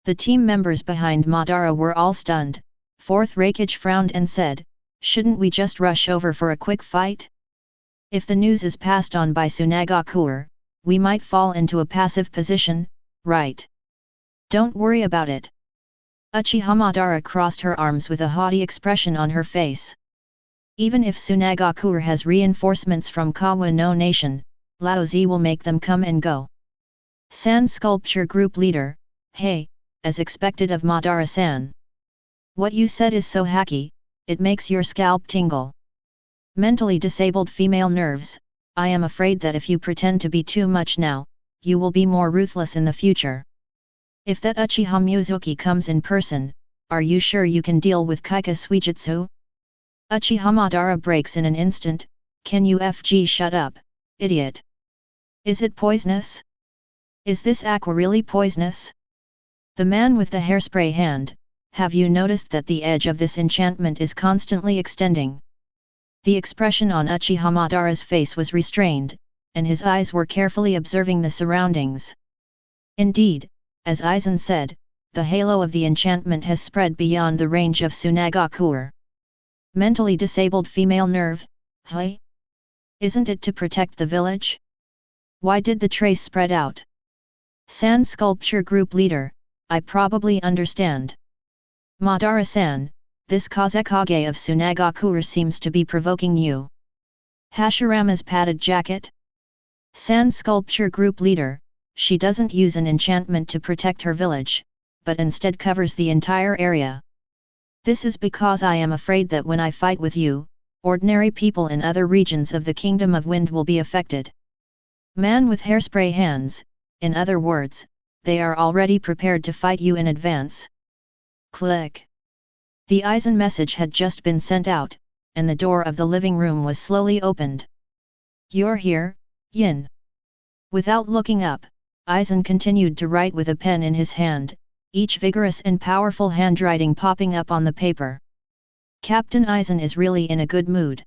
The team members behind Madara were all stunned. Fourth Raikage frowned and said, Shouldn't we just rush over for a quick fight? If the news is passed on by Tsunagakuer, we might fall into a passive position, right? Don't worry about it. Uchiha Madara crossed her arms with a haughty expression on her face. Even if Tsunagakuer has reinforcements from Kawa no Nation, Laozi will make them come and go. Sand Sculpture Group Leader, hey, as expected of Madara-san. What you said is so hacky, it makes your scalp tingle. Mentally disabled female nerves, I am afraid that if you pretend to be too much now, you will be more ruthless in the future. If that Uchiha Mizuki comes in person, are you sure you can deal with Kyōka Suigetsu? Uchiha Madara breaks in an instant, can you shut up, idiot? Is it poisonous? Is this aqua really poisonous? The man with the hairspray hand, have you noticed that the edge of this enchantment is constantly extending? The expression on Uchiha Madara's face was restrained, and his eyes were carefully observing the surroundings. Indeed, as Aizen said, the halo of the enchantment has spread beyond the range of Tsunagakuer. Mentally disabled female nerve, hey? Isn't it to protect the village? Why did the trace spread out? Sand Sculpture Group Leader, I probably understand. Madara-san, this Kazekage of Tsunagakuer seems to be provoking you. Hashirama's padded jacket? Sand Sculpture Group Leader, she doesn't use an enchantment to protect her village, but instead covers the entire area. This is because I am afraid that when I fight with you, ordinary people in other regions of the Kingdom of Wind will be affected. Man with hairspray hands, in other words, they are already prepared to fight you in advance. Click. The Aizen message had just been sent out, and the door of the living room was slowly opened. You're here, Yin. Without looking up, Aizen continued to write with a pen in his hand, each vigorous and powerful handwriting popping up on the paper. Captain Aizen is really in a good mood.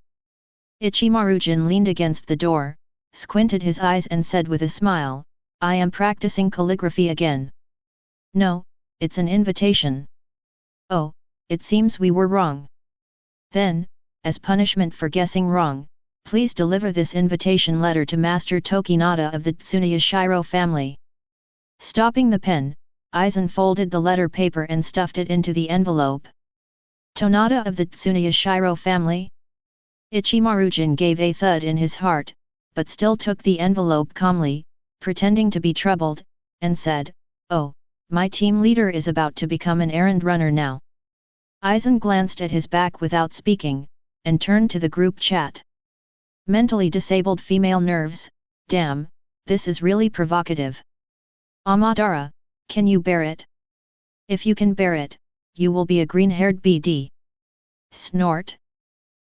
Ichimaru-jin leaned against the door, squinted his eyes and said with a smile, I am practicing calligraphy again. No, it's an invitation. Oh, it seems we were wrong. Then, as punishment for guessing wrong, please deliver this invitation letter to Master Tokinada of the Tsunayashiro family. Stopping the pen, Aizen folded the letter paper and stuffed it into the envelope. Tonada of the Tsunayashiro family? Ichimaru-jin gave a thud in his heart, but still took the envelope calmly, pretending to be troubled, and said, Oh, my team leader is about to become an errand runner now. Aizen glanced at his back without speaking, and turned to the group chat. Mentally disabled female nerves, damn, this is really provocative. Amadara, can you bear it? If you can bear it, you will be a green-haired BD. Snort.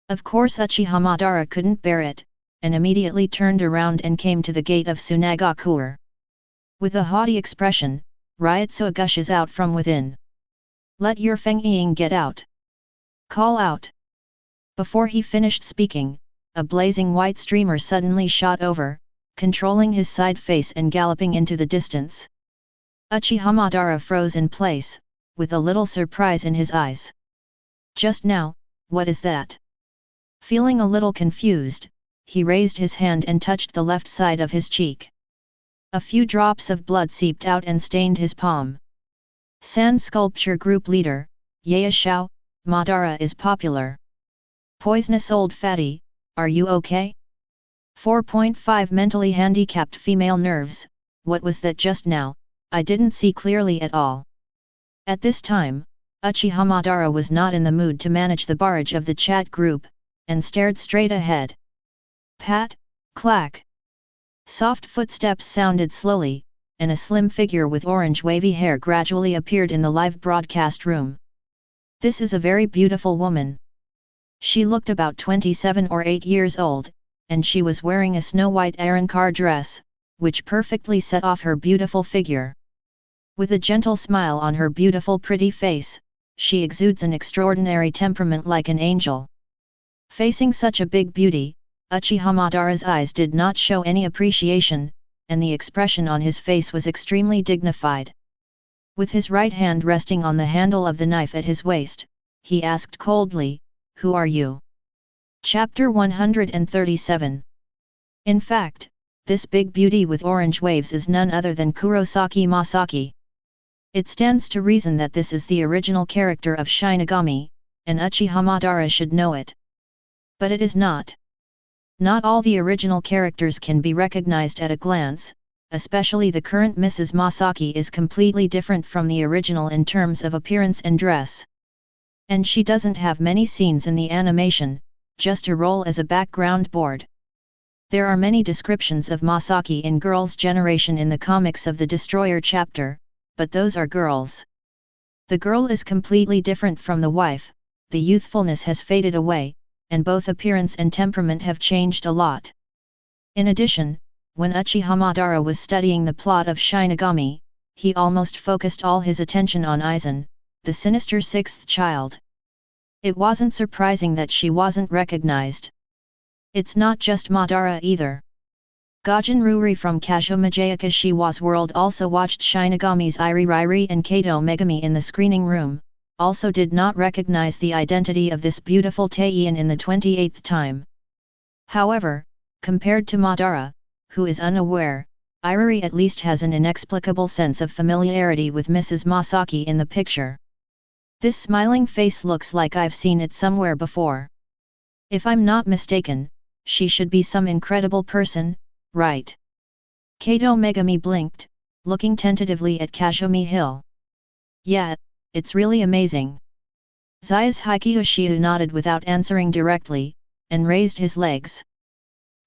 Of course Uchiha Madara couldn't bear it, and immediately turned around and came to the gate of Tsunagakuer. With a haughty expression, Ryotsu gushes out from within. Let your Feng Ying get out. Call out. Before he finished speaking, a blazing white streamer suddenly shot over, controlling his side face and galloping into the distance. Uchiha Madara froze in place, with a little surprise in his eyes. Just now, what is that? Feeling a little confused, he raised his hand and touched the left side of his cheek. A few drops of blood seeped out and stained his palm. Sand Sculpture Group Leader, Yashao, Madara is popular. Poisonous old fatty, are you okay? 4.5 Mentally handicapped female nerves, what was that just now? I didn't see clearly at all. At this time, Uchiha Madara was not in the mood to manage the barrage of the chat group, and stared straight ahead. Pat, clack. Soft footsteps sounded slowly, and a slim figure with orange wavy hair gradually appeared in the live broadcast room. This is a very beautiful woman. She looked about 27 or 8 years old, and she was wearing a snow-white Arankar dress, which perfectly set off her beautiful figure. With a gentle smile on her beautiful pretty face, she exudes an extraordinary temperament like an angel. Facing such a big beauty, Uchiha Madara's eyes did not show any appreciation, and the expression on his face was extremely dignified. With his right hand resting on the handle of the knife at his waist, he asked coldly, who are you? Chapter 137. In fact, this big beauty with orange waves is none other than Kurosaki Masaki. It stands to reason that this is the original character of Shinigami, and Uchiha Madara should know it. But it is not. Not all the original characters can be recognized at a glance, especially the current Mrs. Masaki is completely different from the original in terms of appearance and dress. And she doesn't have many scenes in the animation, just a role as a background board. There are many descriptions of Masaki in Girls' Generation in the comics of the Destroyer chapter, but those are girls. The girl is completely different from the wife, the youthfulness has faded away, and both appearance and temperament have changed a lot. In addition, when Uchiha Madara was studying the plot of Shinigami, he almost focused all his attention on Aizen, the sinister sixth child. It wasn't surprising that she wasn't recognized. It's not just Madara either. Gajin Ruri from Kazumajayakashiwa's world also watched Shinigami's Iri and Kato Megami in the screening room, also did not recognize the identity of this beautiful Taiyan in the 28th time. However, compared to Madara, who is unaware, Iri at least has an inexplicable sense of familiarity with Mrs. Masaki in the picture. This smiling face looks like I've seen it somewhere before. If I'm not mistaken, she should be some incredible person, right? Kato Megami blinked, looking tentatively at Kazumi Hill. Yeah, it's really amazing. Zayas Hikiyoshiu nodded without answering directly, and raised his legs.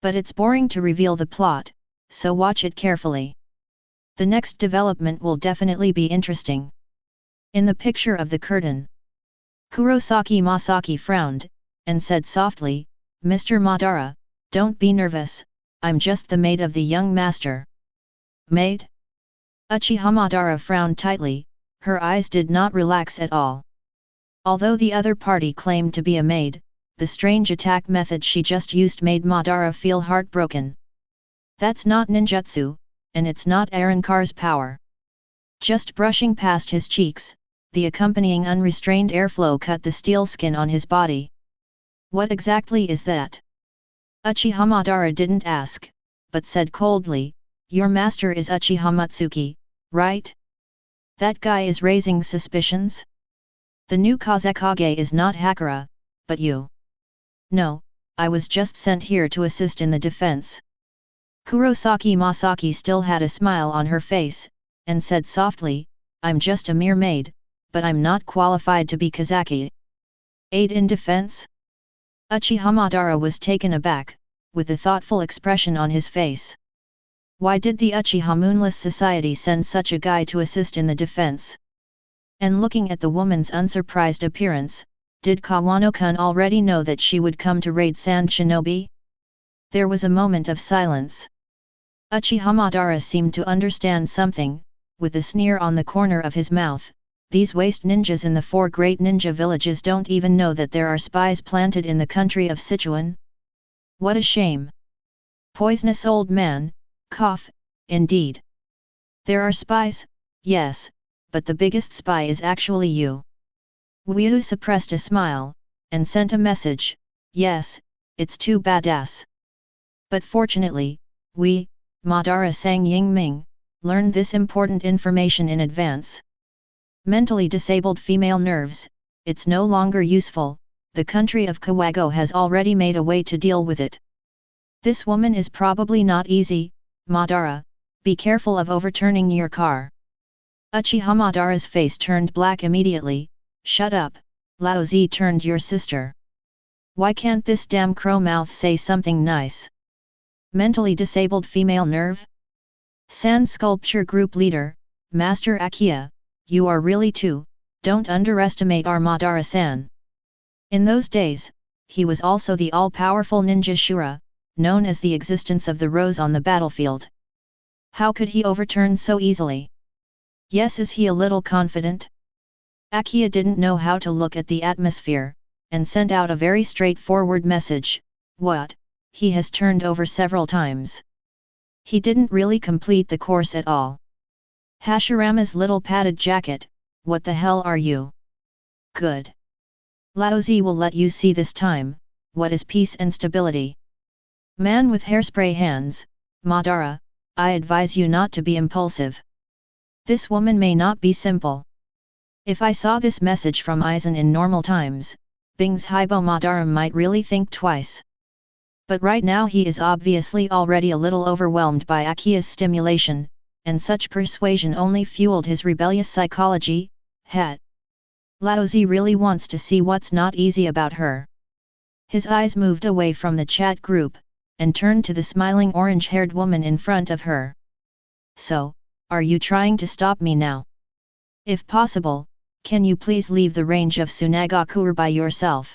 But it's boring to reveal the plot, so watch it carefully. The next development will definitely be interesting. In the picture of the curtain, Kurosaki Masaki frowned, and said softly, Mr. Madara, don't be nervous, I'm just the maid of the young master. Maid? Uchiha Madara frowned tightly, her eyes did not relax at all. Although the other party claimed to be a maid, the strange attack method she just used made Madara feel heartbroken. That's not ninjutsu, and it's not Arrancar's power. Just brushing past his cheeks, the accompanying unrestrained airflow cut the steel skin on his body. What exactly is that? Uchiha Madara didn't ask, but said coldly, your master is Uchiha Matsuki, right? That guy is raising suspicions? The new Kazekage is not Hakura, but you. No, I was just sent here to assist in the defense. Kurosaki Masaki still had a smile on her face, and said softly, I'm just a mere maid, but I'm not qualified to be Kazaki. Aid in defense? Uchiha Madara was taken aback, with a thoughtful expression on his face. Why did the Uchiha Moonless Society send such a guy to assist in the defense? And looking at the woman's unsurprised appearance, did Kawano-kun already know that she would come to raid Sand Shinobi? There was a moment of silence. Uchiha Madara seemed to understand something, with a sneer on the corner of his mouth. These waste ninjas in the 4 great ninja villages don't even know that there are spies planted in the country of Sichuan. What a shame. Poisonous old man, cough, indeed. There are spies, yes, but the biggest spy is actually you. Wyu suppressed a smile, and sent a message, yes, it's too badass. But fortunately, we, Madara Sang Yingming, learned this important information in advance. Mentally disabled female nerves, it's no longer useful, the country of Kawago has already made a way to deal with it. This woman is probably not easy, Madara, be careful of overturning your car. Uchiha Madara's face turned black immediately, shut up, Lao Zi turned your sister. Why can't this damn crow mouth say something nice? Mentally disabled female nerve? Sand Sculpture Group Leader, Master Akiya, you are really too, don't underestimate our Madara-san. In those days, he was also the all-powerful ninja Shura, known as the existence of the rose on the battlefield. How could he overturn so easily? Yes, is he a little confident? Akiya didn't know how to look at the atmosphere, and sent out a very straightforward message, what, he has turned over several times. He didn't really complete the course at all. Hashirama's little padded jacket, what the hell are you? Good. Laozi will let you see this time, what is peace and stability. Man with hairspray hands, Madara, I advise you not to be impulsive. This woman may not be simple. If I saw this message from Aizen in normal times, Bing's Haibo Madara might really think twice. But right now he is obviously already a little overwhelmed by Akia's stimulation, and such persuasion only fueled his rebellious psychology. Laozi really wants to see what's not easy about her. His eyes moved away from the chat group, and turned to the smiling orange-haired woman in front of her. So, are you trying to stop me now? If possible, can you please leave the range of Tsunagakure by yourself?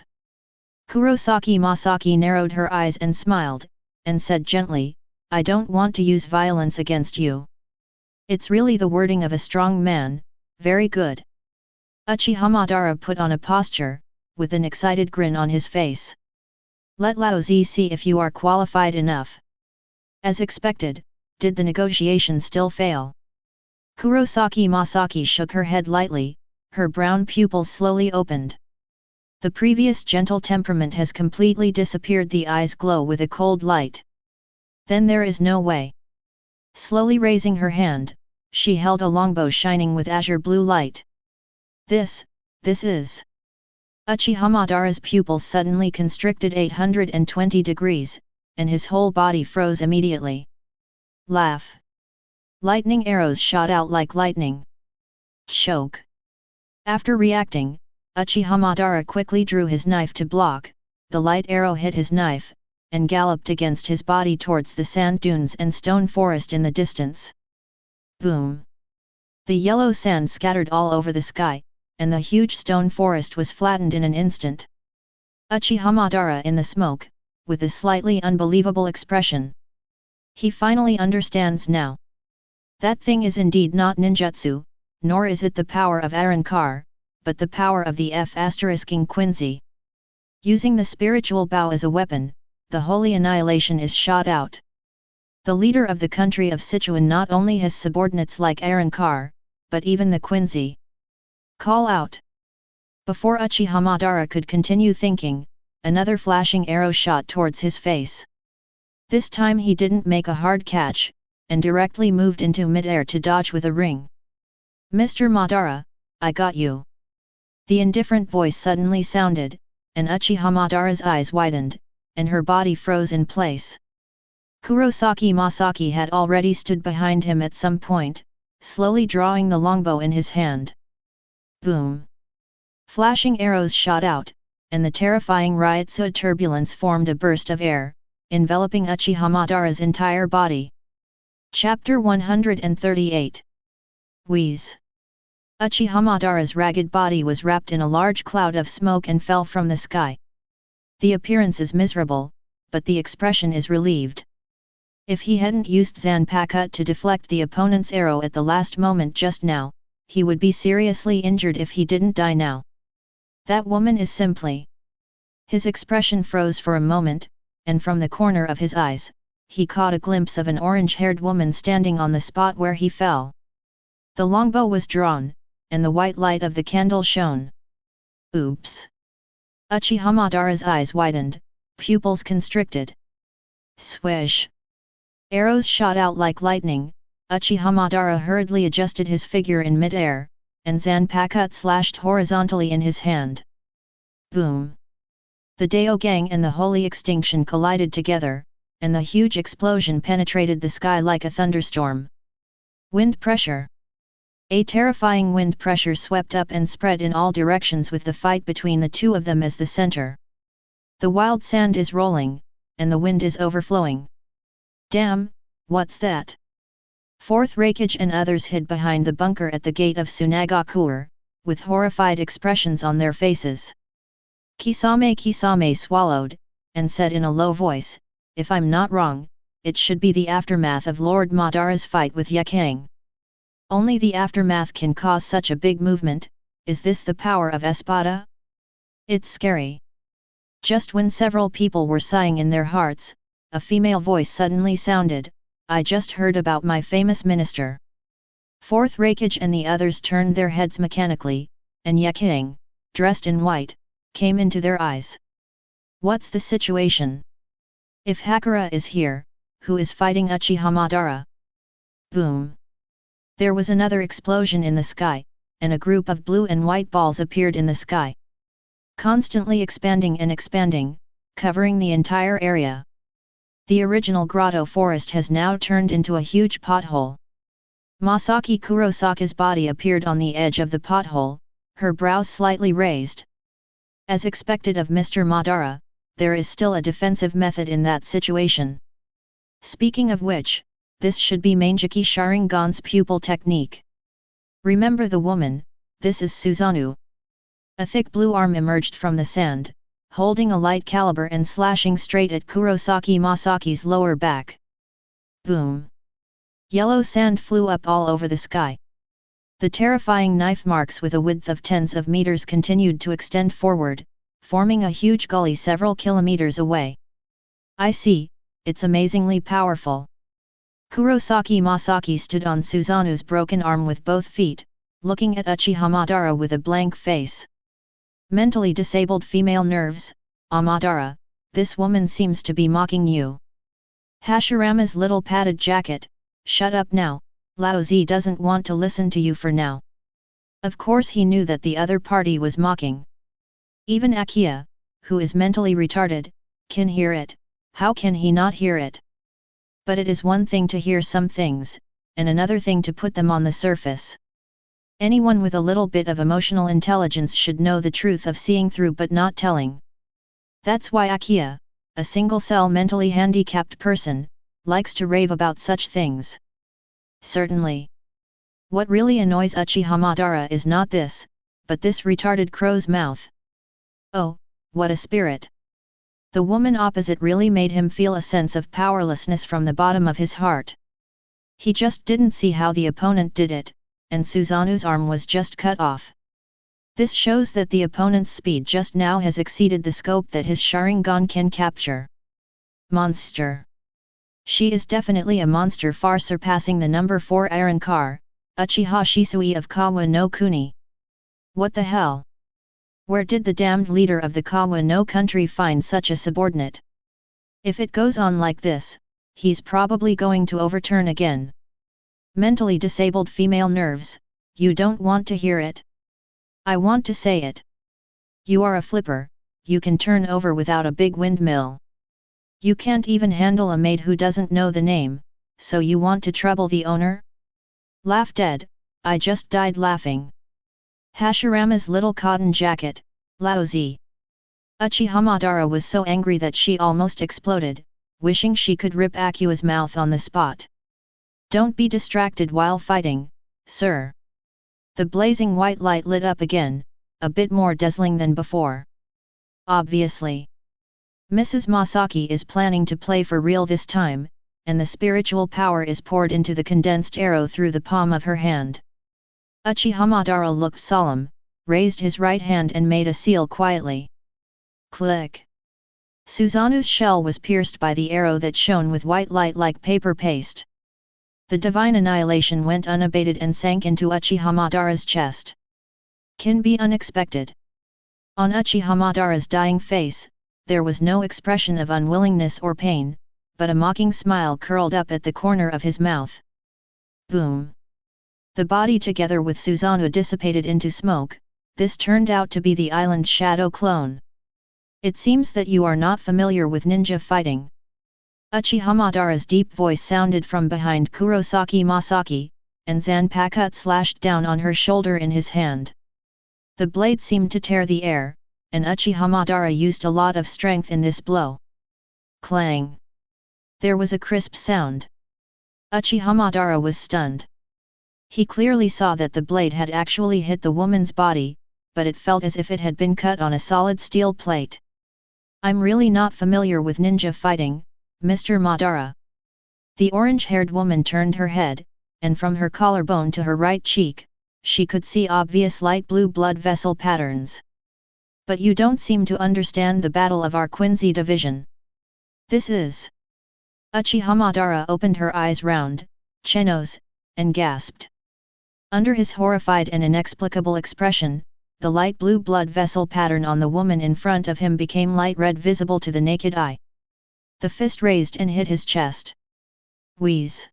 Kurosaki Masaki narrowed her eyes and smiled, and said gently, I don't want to use violence against you. It's really the wording of a strong man, very good. Uchiha Madara put on a posture, with an excited grin on his face. Let Laozi see if you are qualified enough. As expected, did the negotiation still fail? Kurosaki Masaki shook her head lightly, her brown pupils slowly opened. The previous gentle temperament has completely disappeared. The eyes glow with a cold light. Then there is no way. Slowly raising her hand, she held a longbow shining with azure blue light. This is... Uchiha Madara's pupils suddenly constricted 820 degrees, and his whole body froze immediately. Laugh. Lightning arrows shot out like lightning. Choke. After reacting, Uchiha Madara quickly drew his knife to block. The light arrow hit his knife, and galloped against his body towards the sand dunes and stone forest in the distance. Boom! The yellow sand scattered all over the sky, and the huge stone forest was flattened in an instant. Uchiha Madara in the smoke, with a slightly unbelievable expression. He finally understands now. That thing is indeed not ninjutsu, nor is it the power of Arankar, but the power of the F***ing Quincy. Using the spiritual bow as a weapon, the holy annihilation is shot out. The leader of the country of Sichuan not only has subordinates like Arankar, but even the Quincy. Call out! Before Uchiha Madara could continue thinking, another flashing arrow shot towards his face. This time he didn't make a hard catch, and directly moved into mid-air to dodge with a ring. Mr. Madara, I got you. The indifferent voice suddenly sounded, and Uchiha Madara's eyes widened, and her body froze in place. Kurosaki Masaki had already stood behind him at some point, slowly drawing the longbow in his hand. Boom! Flashing arrows shot out, and the terrifying Ryutsu turbulence formed a burst of air, enveloping Uchiha Madara's entire body. Chapter 138. Wheeze. Uchiha Madara's ragged body was wrapped in a large cloud of smoke and fell from the sky. The appearance is miserable, but the expression is relieved. If he hadn't used Zanpakuto to deflect the opponent's arrow at the last moment just now, he would be seriously injured if he didn't die now. That woman is simply... His expression froze for a moment, and from the corner of his eyes, he caught a glimpse of an orange-haired woman standing on the spot where he fell. The longbow was drawn, and the white light of the candle shone. Oops! Uchiha Madara's eyes widened, pupils constricted. Swish! Arrows shot out like lightning. Uchiha Madara hurriedly adjusted his figure in mid-air, and Zanpakuto slashed horizontally in his hand. Boom! The Daogang and the Holy Extinction collided together, and the huge explosion penetrated the sky like a thunderstorm. Wind pressure. A terrifying wind pressure swept up and spread in all directions with the fight between the two of them as the center. The wild sand is rolling, and the wind is overflowing. Damn, what's that? Fourth Raikage and others hid behind the bunker at the gate of Tsunagakure, with horrified expressions on their faces. Kisame swallowed, and said in a low voice, if I'm not wrong, it should be the aftermath of Lord Madara's fight with Yakang. Only the aftermath can cause such a big movement. Is this the power of Espada? It's scary. Just when several people were sighing in their hearts, a female voice suddenly sounded, I just heard about my famous minister. Fourth Raikage and the others turned their heads mechanically, and Yakang, dressed in white, came into their eyes. What's the situation? If Hakura is here, who is fighting Uchiha Madara? Boom! There was another explosion in the sky, and a group of blue and white balls appeared in the sky, constantly expanding and expanding, covering the entire area. The original grotto forest has now turned into a huge pothole. Masaki Kurosaka's body appeared on the edge of the pothole, her brows slightly raised. As expected of Mr. Madara, there is still a defensive method in that situation. Speaking of which, this should be Manjiki Sharingan's pupil technique. Remember the woman, this is Susanoo. A thick blue arm emerged from the sand, holding a light caliber and slashing straight at Kurosaki Masaki's lower back. Boom! Yellow sand flew up all over the sky. The terrifying knife marks with a width of tens of meters continued to extend forward, forming a huge gully several kilometers away. I see, it's amazingly powerful. Kurosaki Masaki stood on Susanoo's broken arm with both feet, looking at Uchiha Madara with a blank face. Mentally disabled female nerves, Madara, this woman seems to be mocking you. Hashirama's little padded jacket, shut up now, Lao Zi doesn't want to listen to you for now. Of course he knew that the other party was mocking. Even Akiya, who is mentally retarded, can hear it. How can he not hear it? But it is one thing to hear some things, and another thing to put them on the surface. Anyone with a little bit of emotional intelligence should know the truth of seeing through but not telling. That's why Akiya, a single-cell mentally handicapped person, likes to rave about such things. Certainly. What really annoys Uchiha Madara is not this, but this retarded crow's mouth. Oh, what a spirit! The woman opposite really made him feel a sense of powerlessness from the bottom of his heart. He just didn't see how the opponent did it, and Susanoo's arm was just cut off. This shows that the opponent's speed just now has exceeded the scope that his Sharingan can capture. Monster! She is definitely a monster far surpassing the number 4 Iron Car, Uchiha Shisui of Kawa no Kuni. What the hell? Where did the damned leader of the Kawa no country find such a subordinate? If it goes on like this, he's probably going to overturn again. Mentally disabled female nerves, you don't want to hear it? I want to say it. You are a flipper, you can turn over without a big windmill. You can't even handle a maid who doesn't know the name, so you want to trouble the owner? Laugh dead, I just died laughing. Hashirama's little cotton jacket, lousy. Uchiha Madara was so angry that she almost exploded, wishing she could rip Akua's mouth on the spot. Don't be distracted while fighting, sir. The blazing white light lit up again, a bit more dazzling than before. Obviously. Mrs. Masaki is planning to play for real this time, and the spiritual power is poured into the condensed arrow through the palm of her hand. Uchiha Madara looked solemn, raised his right hand and made a seal quietly. Click! Susanoo's shell was pierced by the arrow that shone with white light like paper paste. The divine annihilation went unabated and sank into Uchiha Madara's chest. Can be unexpected. On Uchiha Madara's dying face, there was no expression of unwillingness or pain, but a mocking smile curled up at the corner of his mouth. Boom! The body together with Susanoo dissipated into smoke. This turned out to be the island shadow clone. It seems that you are not familiar with ninja fighting. Uchiha Madara's deep voice sounded from behind Kurosaki Masaki, and Zanpakuto slashed down on her shoulder in his hand. The blade seemed to tear the air, and Uchiha Madara used a lot of strength in this blow. Clang! There was a crisp sound. Uchiha Madara was stunned. He clearly saw that the blade had actually hit the woman's body, but it felt as if it had been cut on a solid steel plate. I'm really not familiar with ninja fighting, Mr. Madara. The orange-haired woman turned her head, and from her collarbone to her right cheek, she could see obvious light blue blood vessel patterns. But you don't seem to understand the battle of our Quincy division. This is... Uchiha Madara opened her eyes round, chenos, and gasped. Under his horrified and inexplicable expression, the light blue blood vessel pattern on the woman in front of him became light red, visible to the naked eye. The fist raised and hit his chest. Wheeze.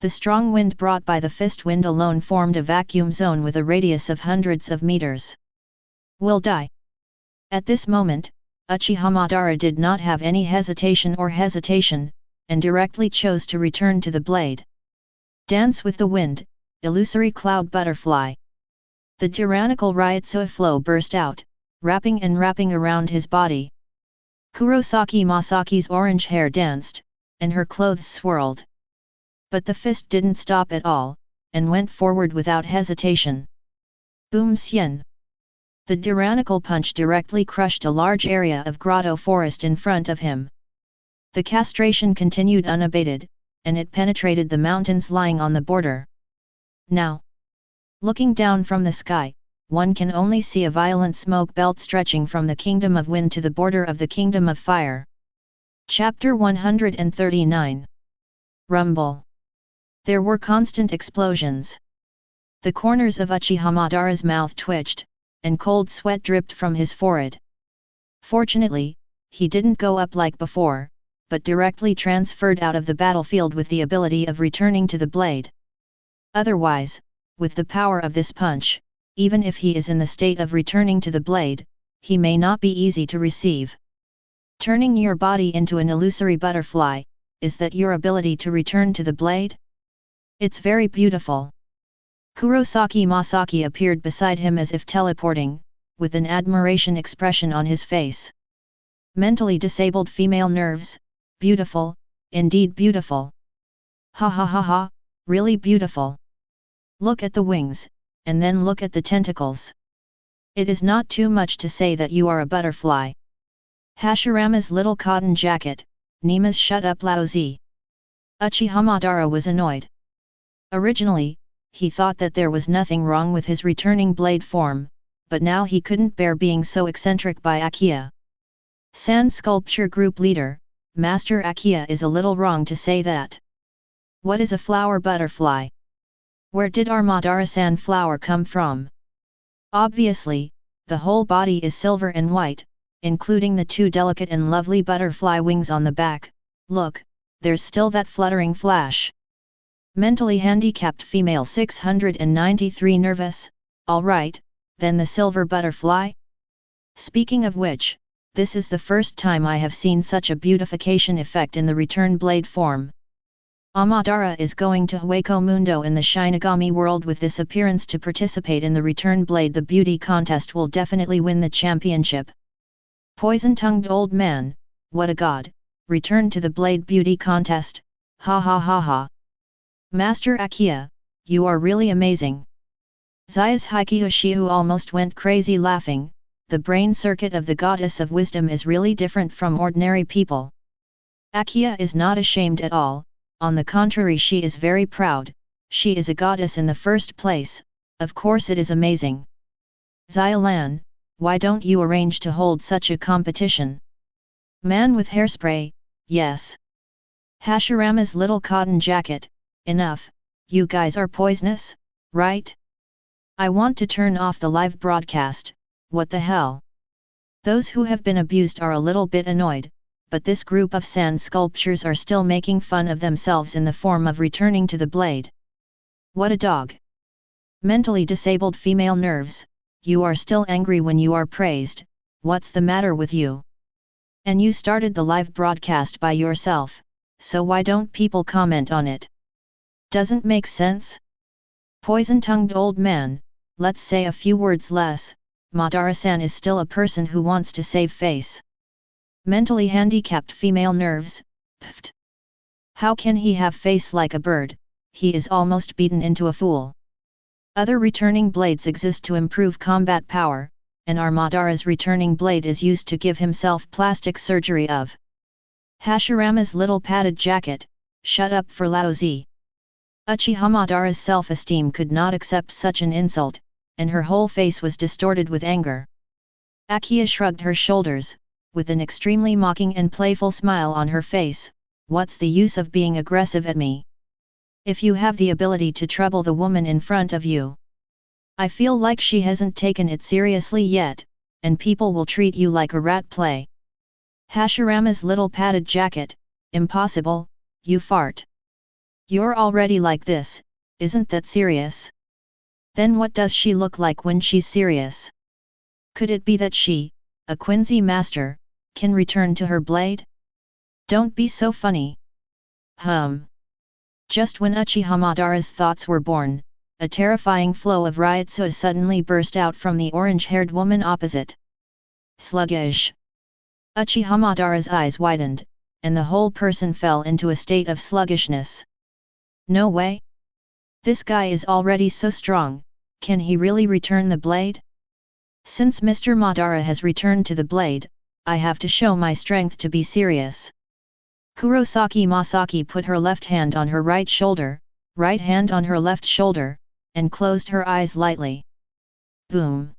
The strong wind brought by the fist wind alone formed a vacuum zone with a radius of hundreds of meters. Will die. At this moment, Uchiha Madara did not have any hesitation, and directly chose to return to the blade. Dance with the wind, illusory cloud butterfly. The tyrannical Ryutsu flow burst out, wrapping around his body. Kurosaki Masaki's orange hair danced, and her clothes swirled. But the fist didn't stop at all, and went forward without hesitation. Boom Sien! The tyrannical punch directly crushed a large area of grotto forest in front of him. The castration continued unabated, and it penetrated the mountains lying on the border. Now, looking down from the sky, one can only see a violent smoke belt stretching from the Kingdom of Wind to the border of the Kingdom of Fire. Chapter 139. Rumble. There were constant explosions. The corners of Uchiha Madara's mouth twitched, and cold sweat dripped from his forehead. Fortunately, he didn't go up like before, but directly transferred out of the battlefield with the ability of returning to the blade. Otherwise, with the power of this punch, even if he is in the state of returning to the blade, he may not be easy to receive. Turning your body into an illusory butterfly, is that your ability to return to the blade? It's very beautiful. Kurosaki Masaki appeared beside him as if teleporting, with an admiration expression on his face. Mentally disabled female nerves, beautiful, indeed beautiful. Ha ha ha ha, really beautiful. Look at the wings, and then look at the tentacles. It is not too much to say that you are a butterfly. Hashirama's little cotton jacket, Nima's shut up lousy. Uchiha Madara was annoyed. Originally, he thought that there was nothing wrong with his returning blade form, but now he couldn't bear being so eccentric by Akiya. Sand Sculpture Group Leader, Master Akiya is a little wrong to say that. What is a flower butterfly? Where did our Madara-san flower come from? Obviously, the whole body is silver and white, including the two delicate and lovely butterfly wings on the back. Look, there's still that fluttering flash. Mentally handicapped female 693 nervous, alright, then the silver butterfly? Speaking of which, this is the first time I have seen such a beautification effect in the return blade form. Amadara is going to Hueco Mundo in the Shinigami world with this appearance to participate in the return blade. The beauty contest will definitely win the championship. Poison-tongued old man, what a god, return to the blade beauty contest, ha ha ha ha. Master Akiya, you are really amazing. Zayas Hikiyoshihu almost went crazy laughing. The brain circuit of the goddess of wisdom is really different from ordinary people. Akiya is not ashamed at all. On the contrary, she is very proud. She is a goddess in the first place, of course it is amazing. Xia-lan, why don't you arrange to hold such a competition? Man with hairspray, yes. Hashirama's little cotton jacket, enough, you guys are poisonous, right? I want to turn off the live broadcast, what the hell? Those who have been abused are a little bit annoyed, but this group of sand sculptures are still making fun of themselves in the form of returning to the blade. What a dog! Mentally disabled female nerves, you are still angry when you are praised, what's the matter with you? And you started the live broadcast by yourself, so why don't people comment on it? Doesn't make sense? Poison-tongued old man, let's say a few words less. Madara-san is still a person who wants to save face. Mentally handicapped female nerves, pft. How can he have face like a bird? He is almost beaten into a fool. Other returning blades exist to improve combat power, and our Madara's returning blade is used to give himself plastic surgery of. Hashirama's little padded jacket, shut up for lousy. Uchiha Madara's self-esteem could not accept such an insult, and her whole face was distorted with anger. Akiya shrugged her shoulders, with an extremely mocking and playful smile on her face. What's the use of being aggressive at me? If you have the ability to trouble the woman in front of you, I feel like she hasn't taken it seriously yet, and people will treat you like a rat play. Hashirama's little padded jacket, impossible, you fart. You're already like this, isn't that serious? Then what does she look like when she's serious? Could it be that she, a Quincy master, can return to her blade? Don't be so funny. Just when Uchiha Madara's thoughts were born, a terrifying flow of ryotsu suddenly burst out from the orange-haired woman opposite. Sluggish. Uchiha Madara's eyes widened, and the whole person fell into a state of sluggishness. No way! This guy is already so strong, can he really return the blade? Since Mr. Madara has returned to the blade, I have to show my strength to be serious. Kurosaki Masaki put her left hand on her right shoulder, right hand on her left shoulder, and closed her eyes lightly. Boom!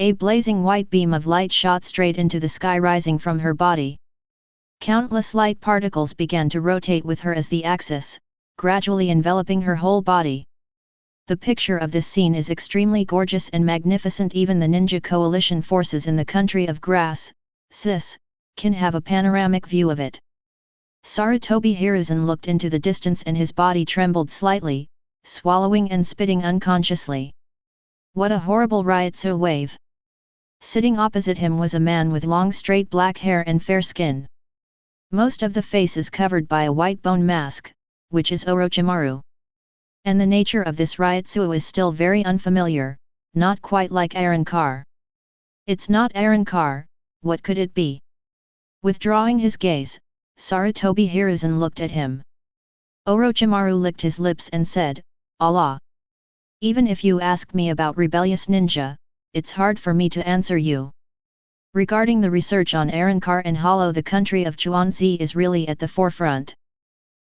A blazing white beam of light shot straight into the sky rising from her body. Countless light particles began to rotate with her as the axis, gradually enveloping her whole body. The picture of this scene is extremely gorgeous and magnificent. Even the ninja coalition forces in the country of grass, Sis, can have a panoramic view of it. Sarutobi Hiruzen looked into the distance and his body trembled slightly, swallowing and spitting unconsciously. What a horrible ryotsu wave! Sitting opposite him was a man with long straight black hair and fair skin. Most of the face is covered by a white bone mask, which is Orochimaru. And the nature of this ryotsu is still very unfamiliar, not quite like Arrancar. It's not Arrancar, what could it be? Withdrawing his gaze, Sarutobi Hiruzen looked at him. Orochimaru licked his lips and said, Allah! Even if you ask me about rebellious ninja, it's hard for me to answer you. Regarding the research on Arrancar and Hollow, the country of Chuanzi is really at the forefront.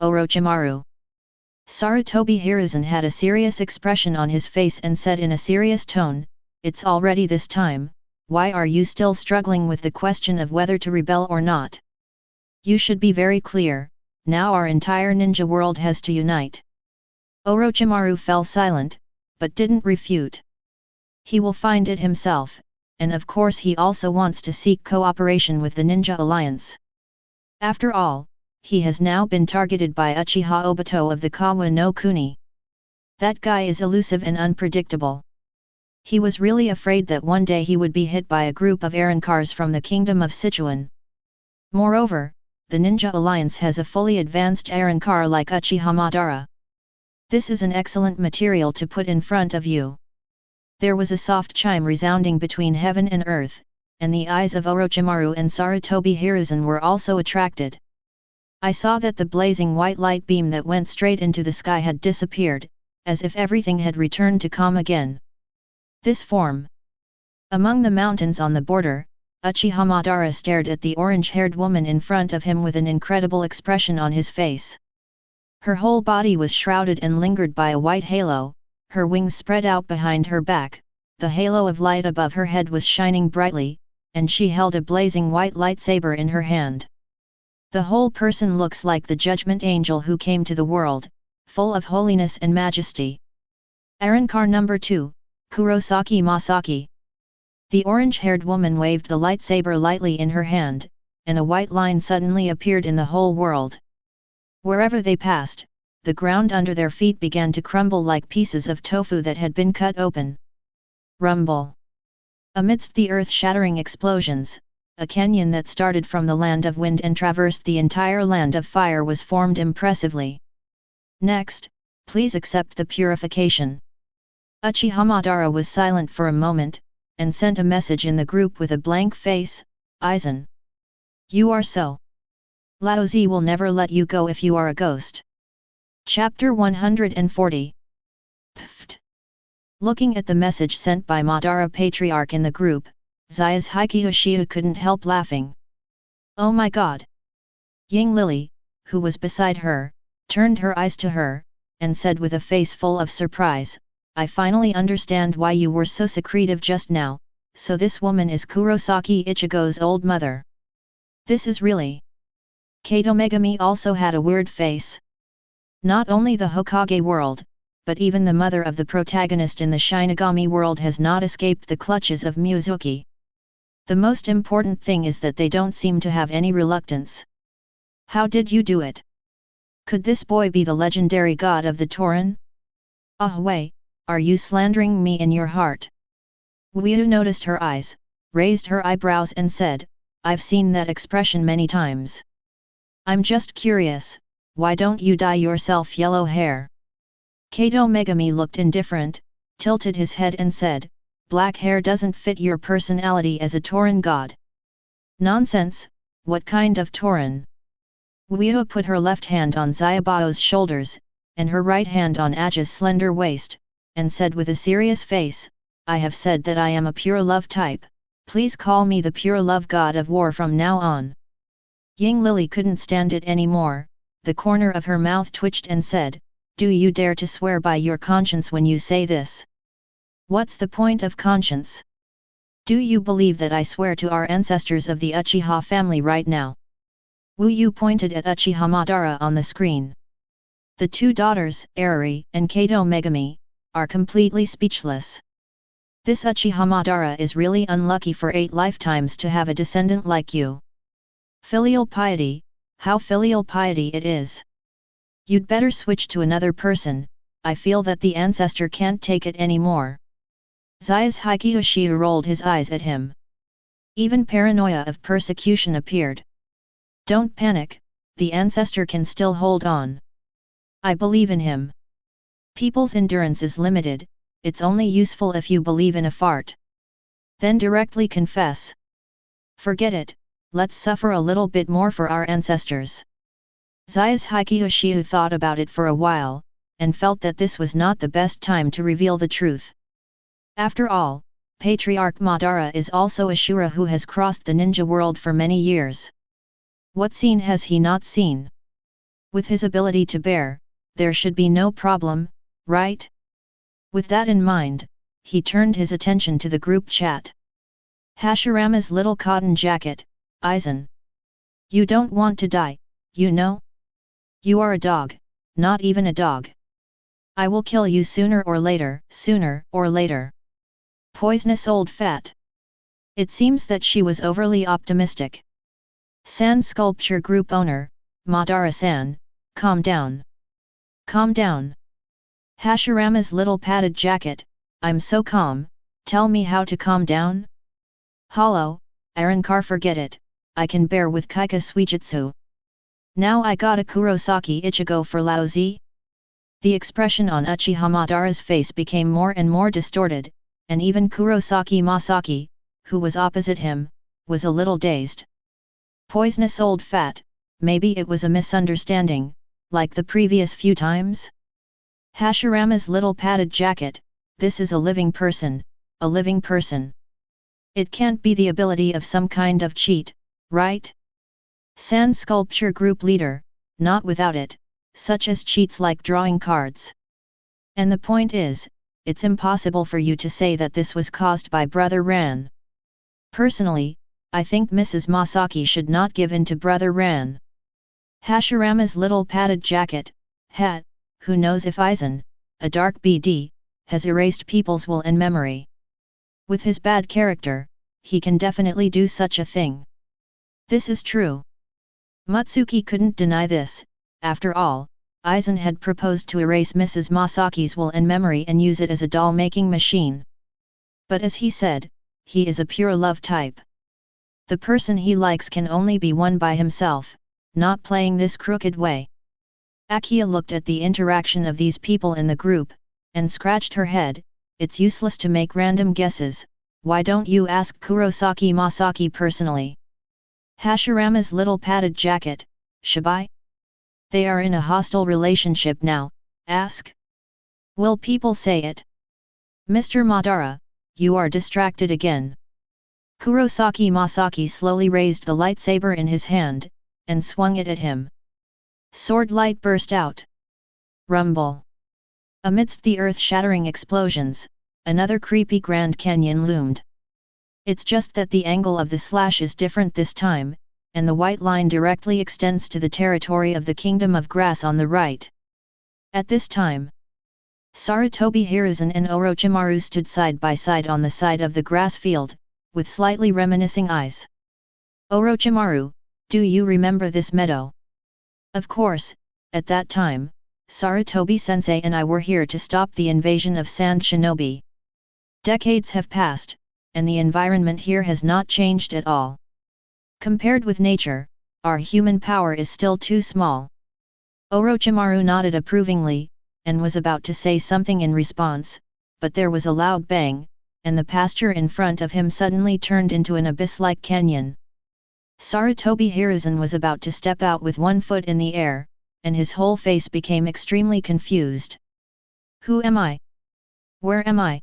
Orochimaru. Sarutobi Hiruzen had a serious expression on his face and said in a serious tone, it's already this time, why are you still struggling with the question of whether to rebel or not? You should be very clear, now our entire ninja world has to unite. Orochimaru fell silent, but didn't refute. He will find it himself, and of course he also wants to seek cooperation with the Ninja Alliance. After all, he has now been targeted by Uchiha Obito of the Kawa no Kuni. That guy is elusive and unpredictable. He was really afraid that one day he would be hit by a group of Arrancars from the kingdom of Sichuan. Moreover, the Ninja Alliance has a fully advanced Arrancar like Uchiha Madara. This is an excellent material to put in front of you. There was a soft chime resounding between heaven and earth, and the eyes of Orochimaru and Sarutobi Hiruzen were also attracted. I saw that the blazing white light beam that went straight into the sky had disappeared, as if everything had returned to calm again. This form. Among the mountains on the border, Uchiha Madara stared at the orange-haired woman in front of him with an incredible expression on his face. Her whole body was shrouded and lingered by a white halo, her wings spread out behind her back, the halo of light above her head was shining brightly, and she held a blazing white lightsaber in her hand. The whole person looks like the judgment angel who came to the world, full of holiness and majesty. Arrancar number 2, Kurosaki Masaki. The orange-haired woman waved the lightsaber lightly in her hand, and a white line suddenly appeared in the whole world. Wherever they passed, the ground under their feet began to crumble like pieces of tofu that had been cut open. Rumble. Amidst the earth-shattering explosions, a canyon that started from the land of wind and traversed the entire land of fire was formed impressively. Next, please accept the purification. Uchiha Madara was silent for a moment, and sent a message in the group with a blank face, Aizen. You are so. Laozi will never let you go if you are a ghost. Chapter 140. Pfft. Looking at the message sent by Madara Patriarch in the group, Zaya's Hikihoshiya couldn't help laughing. Oh my god! Ying Lily, who was beside her, turned her eyes to her, and said with a face full of surprise, I finally understand why you were so secretive just now, so this woman is Kurosaki Ichigo's old mother. This is really... Kato Megami also had a weird face. Not only the Hokage world, but even the mother of the protagonist in the Shinigami world has not escaped the clutches of Mizuki. The most important thing is that they don't seem to have any reluctance. How did you do it? Could this boy be the legendary god of the Torin? Ah wei, are you slandering me in your heart? Wuyu noticed her eyes, raised her eyebrows and said, I've seen that expression many times. I'm just curious, why don't you dye yourself yellow hair? Kato Megami looked indifferent, tilted his head and said, black hair doesn't fit your personality as a Torin god. Nonsense, what kind of Torin? Wuyu put her left hand on Xiaobao's shoulders, and her right hand on Aja's slender waist, and said with a serious face, I have said that I am a pure love type, please call me the pure love god of war from now on. Ying Lily couldn't stand it anymore, the corner of her mouth twitched and said, do you dare to swear by your conscience when you say this? What's the point of conscience? Do you believe that I swear to our ancestors of the Uchiha family right now? Wuyu pointed at Uchiha Madara on the screen. The two daughters, Arari and Kato Megami, are completely speechless. This Uchiha Madara is really unlucky for 8 lifetimes to have a descendant like you. Filial piety, how filial piety it is. You'd better switch to another person, I feel that the ancestor can't take it anymore. Zai's Hikiyoshiya rolled his eyes at him. Even paranoia of persecution appeared. Don't panic, the ancestor can still hold on. I believe in him. People's endurance is limited, it's only useful if you believe in a fart. Then directly confess. Forget it, let's suffer a little bit more for our ancestors. Zai's Hikiyoshiya thought about it for a while, and felt that this was not the best time to reveal the truth. After all, Patriarch Madara is also a Shura who has crossed the ninja world for many years. What scene has he not seen? With his ability to bear, there should be no problem, right? With that in mind, he turned his attention to the group chat. Hashirama's little cotton jacket, Aizen. You don't want to die, you know? You are a dog, not even a dog. I will kill you sooner or later, sooner or later. Poisonous old fat. It seems that she was overly optimistic. Sand Sculpture Group owner, Madara-san, calm down. Calm down. Hashirama's little padded jacket, I'm so calm, tell me how to calm down? Hollow, Arankar forget it, I can bear with Kyōka Suigetsu. Now I got a Kurosaki Ichigo for lousy? The expression on Uchiha Madara's face became more and more distorted, and even Kurosaki Masaki, who was opposite him, was a little dazed. Poisonous old fat, maybe it was a misunderstanding, like the previous few times? Hashirama's little padded jacket, this is a living person, a living person. It can't be the ability of some kind of cheat, right? Sand Sculpture Group leader, not without it, such as cheats like drawing cards. And the point is, it's impossible for you to say that this was caused by Brother Ran. Personally, I think Mrs. Masaki should not give in to Brother Ran. Hashirama's little padded jacket, hat, who knows if Aizen, a dark BD, has erased people's will and memory. With his bad character, he can definitely do such a thing. This is true. Mutsuki couldn't deny this, after all, Aizen had proposed to erase Mrs. Masaki's will and memory and use it as a doll-making machine. But as he said, he is a pure love type. The person he likes can only be won by himself, not playing this crooked way. Akia looked at the interaction of these people in the group, and scratched her head, it's useless to make random guesses, why don't you ask Kurosaki Masaki personally? Hashirama's little padded jacket, Shibai? They are in a hostile relationship now, ask? Will people say it? Mr. Madara, you are distracted again. Kurosaki Masaki slowly raised the lightsaber in his hand, and swung it at him. Sword light burst out. Rumble. Amidst the earth-shattering explosions, another creepy Grand Canyon loomed. It's just that the angle of the slash is different this time, and the white line directly extends to the territory of the Kingdom of Grass on the right. At this time, Sarutobi Hiruzen and Orochimaru stood side by side on the side of the grass field, with slightly reminiscing eyes. Orochimaru, do you remember this meadow? Of course, at that time, Sarutobi-sensei and I were here to stop the invasion of Sand Shinobi. Decades have passed, and the environment here has not changed at all. Compared with nature, our human power is still too small. Orochimaru nodded approvingly, and was about to say something in response, but there was a loud bang, and the pasture in front of him suddenly turned into an abyss-like canyon. Sarutobi Hiruzen was about to step out with one foot in the air, and his whole face became extremely confused. Who am I? Where am I?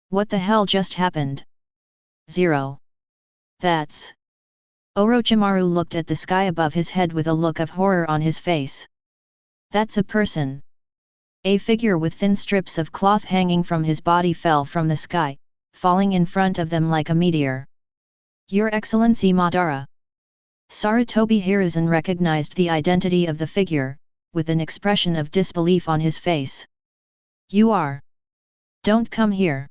What the hell just happened? 0. That's... Orochimaru looked at the sky above his head with a look of horror on his face. That's a person. A figure with thin strips of cloth hanging from his body fell from the sky, falling in front of them like a meteor. Your Excellency Madara. Sarutobi Hiruzen recognized the identity of the figure, with an expression of disbelief on his face. You are. Don't come here.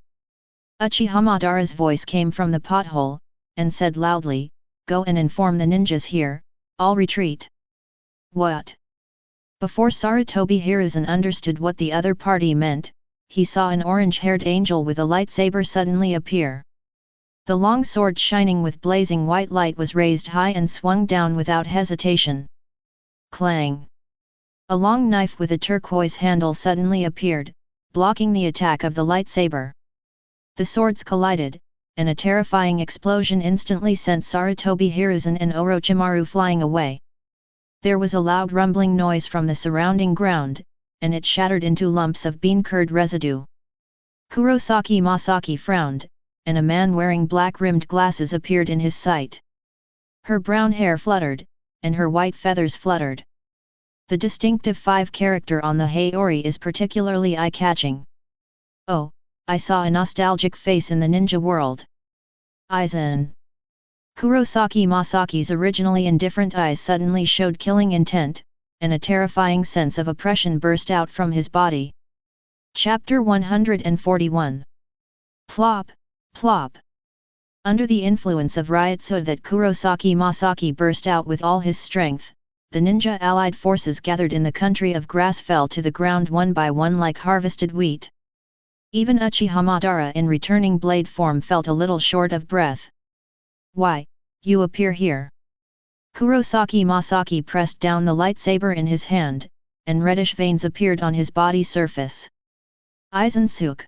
Uchiha Madara's voice came from the pothole, and said loudly, go and inform the ninjas here, I'll retreat. What? Before Sarutobi Hiruzen understood what the other party meant, he saw an orange-haired angel with a lightsaber suddenly appear. The long sword shining with blazing white light was raised high and swung down without hesitation. Clang! A long knife with a turquoise handle suddenly appeared, blocking the attack of the lightsaber. The swords collided, and a terrifying explosion instantly sent Sarutobi Hiruzen and Orochimaru flying away. There was a loud rumbling noise from the surrounding ground, and it shattered into lumps of bean curd residue. Kurosaki Masaki frowned, and a man wearing black-rimmed glasses appeared in his sight. Her brown hair fluttered, and her white feathers fluttered. The distinctive 5 character on the Haori is particularly eye-catching. Oh, I saw a nostalgic face in the ninja world. Aizen. Kurosaki Masaki's originally indifferent eyes suddenly showed killing intent, and a terrifying sense of oppression burst out from his body. Chapter 141. Plop, plop. Under the influence of Ryutsu that Kurosaki Masaki burst out with all his strength, the ninja allied forces gathered in the country of grass fell to the ground one by one like harvested wheat. Even Uchiha Madara in returning blade form felt a little short of breath. Why, you appear here. Kurosaki Masaki pressed down the lightsaber in his hand, and reddish veins appeared on his body surface. Aizen-suke.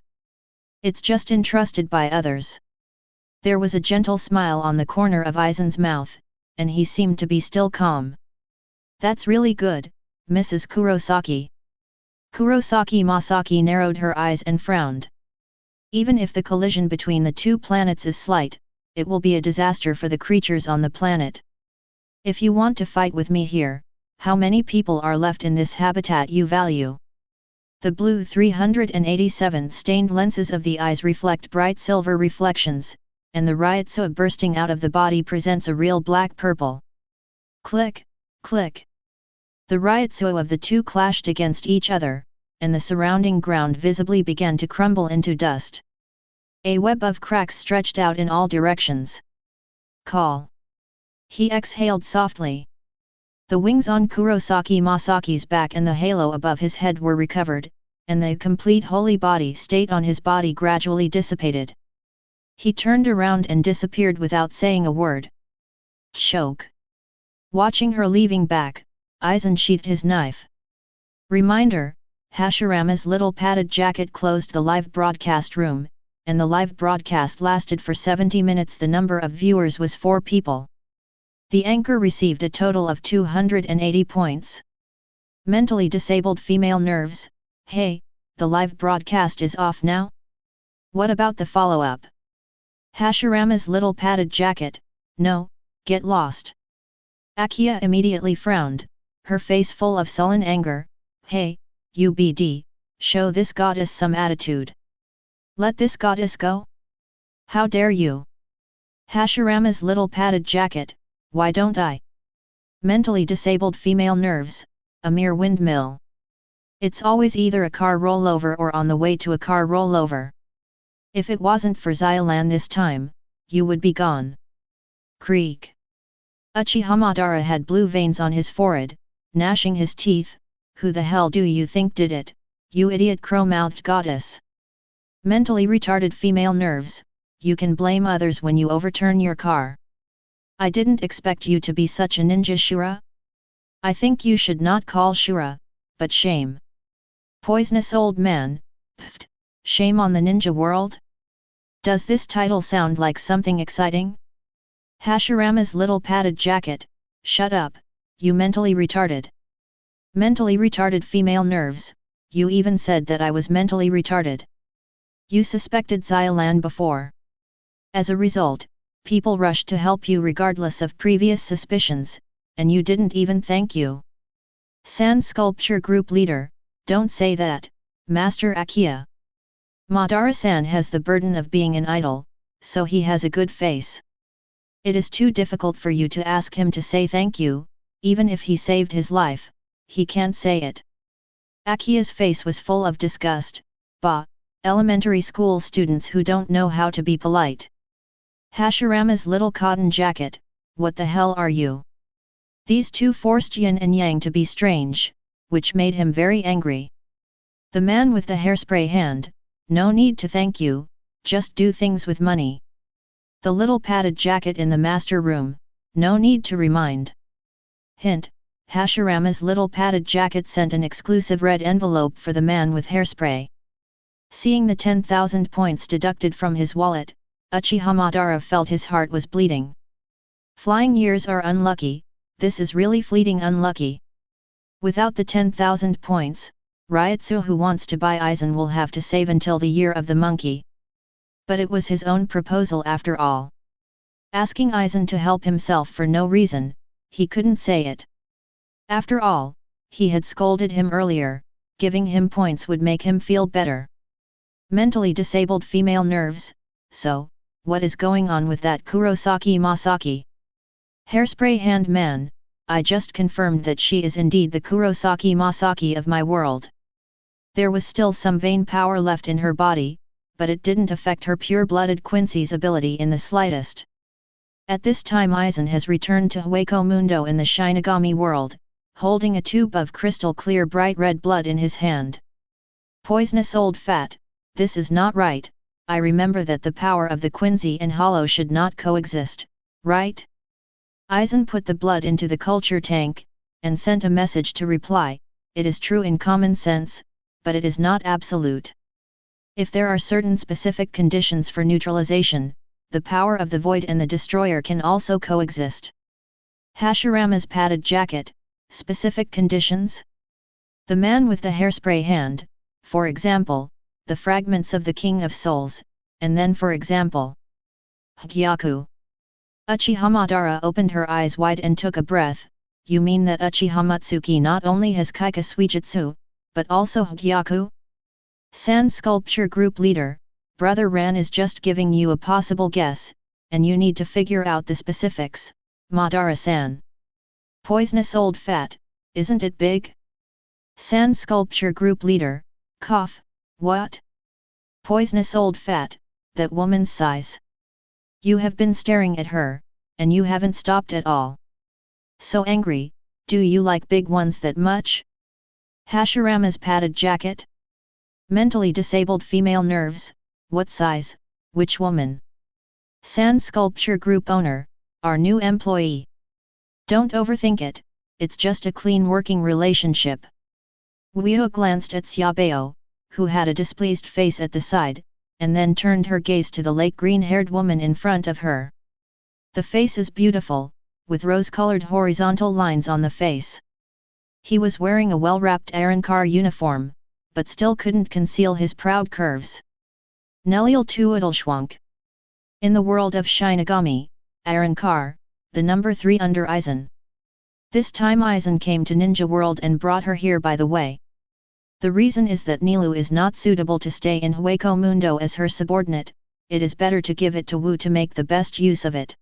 It's just entrusted by others. There was a gentle smile on the corner of Aizen's mouth, and he seemed to be still calm. That's really good, Mrs. Kurosaki. Kurosaki Masaki narrowed her eyes and frowned. Even if the collision between the two planets is slight, it will be a disaster for the creatures on the planet. If you want to fight with me here, how many people are left in this habitat you value? The blue 387 stained lenses of the eyes reflect bright silver reflections, and the Ryutsu bursting out of the body presents a real black purple. Click, click. The Ryutsu of the two clashed against each other, and the surrounding ground visibly began to crumble into dust. A web of cracks stretched out in all directions. Call. He exhaled softly. The wings on Kurosaki Masaki's back and the halo above his head were recovered, and the complete holy body state on his body gradually dissipated. He turned around and disappeared without saying a word. Choke. Watching her leaving back, Aizen sheathed his knife. Reminder, Hashirama's little padded jacket closed the live broadcast room, and the live broadcast lasted for 70 minutes. The number of viewers was 4 people. The anchor received a total of 280 points. Mentally disabled female nerves, hey, the live broadcast is off now? What about the follow-up? Hashirama's little padded jacket, no, get lost. Akiya immediately frowned, her face full of sullen anger. Hey, UBD, show this goddess some attitude. Let this goddess go? How dare you? Hashirama's little padded jacket, why don't I? Mentally disabled female nerves, a mere windmill. It's always either a car rollover or on the way to a car rollover. If it wasn't for Xylan this time, you would be gone. Creak. Uchiha Madara had blue veins on his forehead, gnashing his teeth. Who the hell do you think did it, you idiot crow-mouthed goddess? Mentally retarded female nerves, you can blame others when you overturn your car. I didn't expect you to be such a ninja, Shura. I think you should not call Shura, but shame. Poisonous old man, pfft, shame on the ninja world? Does this title sound like something exciting? Hashirama's little padded jacket, shut up, you mentally retarded. Mentally retarded female nerves, you even said that I was mentally retarded. You suspected Xylan before. As a result, people rushed to help you regardless of previous suspicions, and you didn't even thank you. Sand Sculpture Group Leader, don't say that, Master Akiya. Madara-san has the burden of being an idol, so he has a good face. It is too difficult for you to ask him to say thank you, even if he saved his life, he can't say it. Akiya's face was full of disgust. Bah, elementary school students who don't know how to be polite. Hashirama's little cotton jacket, what the hell are you? These two forced yin and yang to be strange, which made him very angry. The man with the hairspray hand, no need to thank you, just do things with money. The little padded jacket in the master room, no need to remind. Hint, Hashirama's little padded jacket sent an exclusive red envelope for the man with hairspray. Seeing the 10,000 points deducted from his wallet, Uchiha Madara felt his heart was bleeding. Flying years are unlucky, this is really fleeting unlucky. Without the 10,000 points, Ryutsu who wants to buy Aizen will have to save until the year of the monkey. But it was his own proposal after all. Asking Aizen to help himself for no reason, he couldn't say it. After all, he had scolded him earlier, giving him points would make him feel better. Mentally disabled female nerves, so, what is going on with that Kurosaki Masaki? Hairspray hand man, I just confirmed that she is indeed the Kurosaki Masaki of my world. There was still some vein power left in her body, but it didn't affect her pure-blooded Quincy's ability in the slightest. At this time Aizen has returned to Hueco Mundo in the Shinigami world, holding a tube of crystal-clear bright red blood in his hand. Poisonous old fat, this is not right, I remember that the power of the Quincy and Hollow should not coexist, right? Aizen put the blood into the culture tank, and sent a message to reply, it is true in common sense, but it is not absolute. If there are certain specific conditions for neutralization, the power of the Void and the Destroyer can also coexist. Hashirama's padded jacket, specific conditions? The man with the hairspray hand, for example, the fragments of the King of Souls, and then for example, Hagyaku. Uchiha Madara opened her eyes wide and took a breath, you mean that Uchiha Matsuki not only has Kyōka Suigetsu, but also Hagyaku? Sand Sculpture Group Leader, Brother Ran is just giving you a possible guess, and you need to figure out the specifics, Madara-san. Poisonous old fat, isn't it big? Sand Sculpture Group Leader, cough, what? Poisonous old fat, that woman's size. You have been staring at her, and you haven't stopped at all. So angry, do you like big ones that much? Hashirama's padded jacket? Mentally disabled female nerves, what size, which woman? Sand Sculpture Group Owner, our new employee. Don't overthink it, it's just a clean working relationship. Uio glanced at Xiaobao, who had a displeased face at the side, and then turned her gaze to the lake green-haired woman in front of her. The face is beautiful, with rose-colored horizontal lines on the face. He was wearing a well-wrapped Arankar uniform, but still couldn't conceal his proud curves. Neliel Tuidelschwank. In the world of Shinigami, Arankar, the number 3 under Aizen. This time Aizen came to Ninja World and brought her here by the way. The reason is that Nilu is not suitable to stay in Hueco Mundo as her subordinate, it is better to give it to Wu to make the best use of it.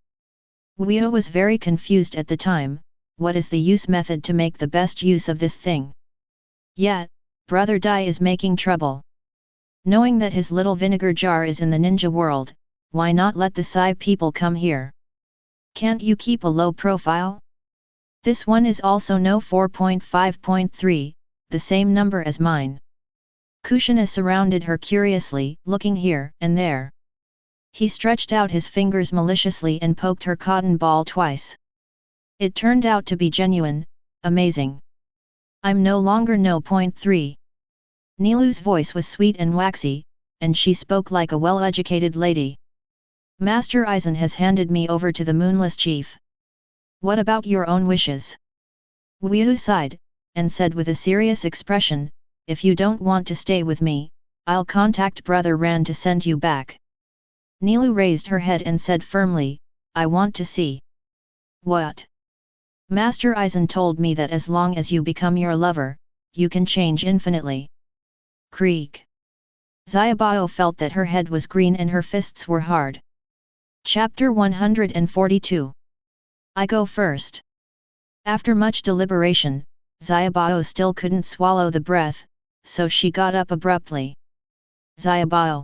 Uio was very confused at the time, what is the use method to make the best use of this thing? Yet, Brother Dai is making trouble. Knowing that his little vinegar jar is in the ninja world, why not let the Sai people come here? Can't you keep a low profile? This one is also no 4.5.3, the same number as mine. Kushina surrounded her curiously, looking here and there. He stretched out his fingers maliciously and poked her cotton ball twice. It turned out to be genuine, amazing. I'm no longer no .3. Nilu's voice was sweet and waxy, and she spoke like a well-educated lady. Master Aizen has handed me over to the Moonless Chief. What about your own wishes? Wu sighed, and said with a serious expression, if you don't want to stay with me, I'll contact Brother Ran to send you back. Nilu raised her head and said firmly, I want to see. What? Master Aizen told me that as long as you become your lover, you can change infinitely. Creak. Xiaobao felt that her head was green and her fists were hard. Chapter 142. I go first. After much deliberation, Xiaobao still couldn't swallow the breath, so she got up abruptly. Xiaobao.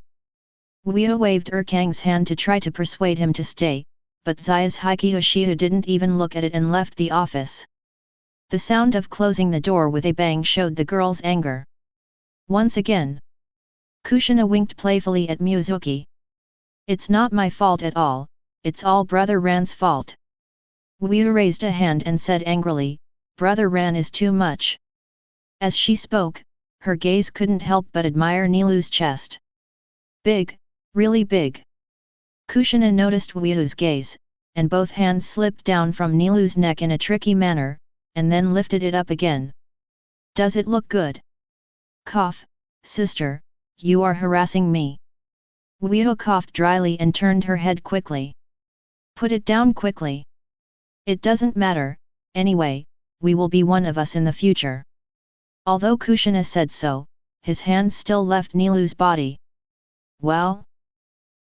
Wu waved Kang's hand to try to persuade him to stay, but Xia's Uchiha didn't even look at it and left the office. The sound of closing the door with a bang showed the girl's anger. Once again. Kushina winked playfully at Mizuki. It's not my fault at all, it's all Brother Ran's fault. Wu raised a hand and said angrily, Brother Ran is too much. As she spoke, her gaze couldn't help but admire Nilu's chest. Big, really big. Kushina noticed Wu's gaze, and both hands slipped down from Nilu's neck in a tricky manner, and then lifted it up again. Does it look good? Cough, sister, you are harassing me. Wu coughed dryly and turned her head quickly. Put it down quickly. It doesn't matter, anyway, we will be one of us in the future. Although Kushina said so, his hands still left Nilu's body. Well?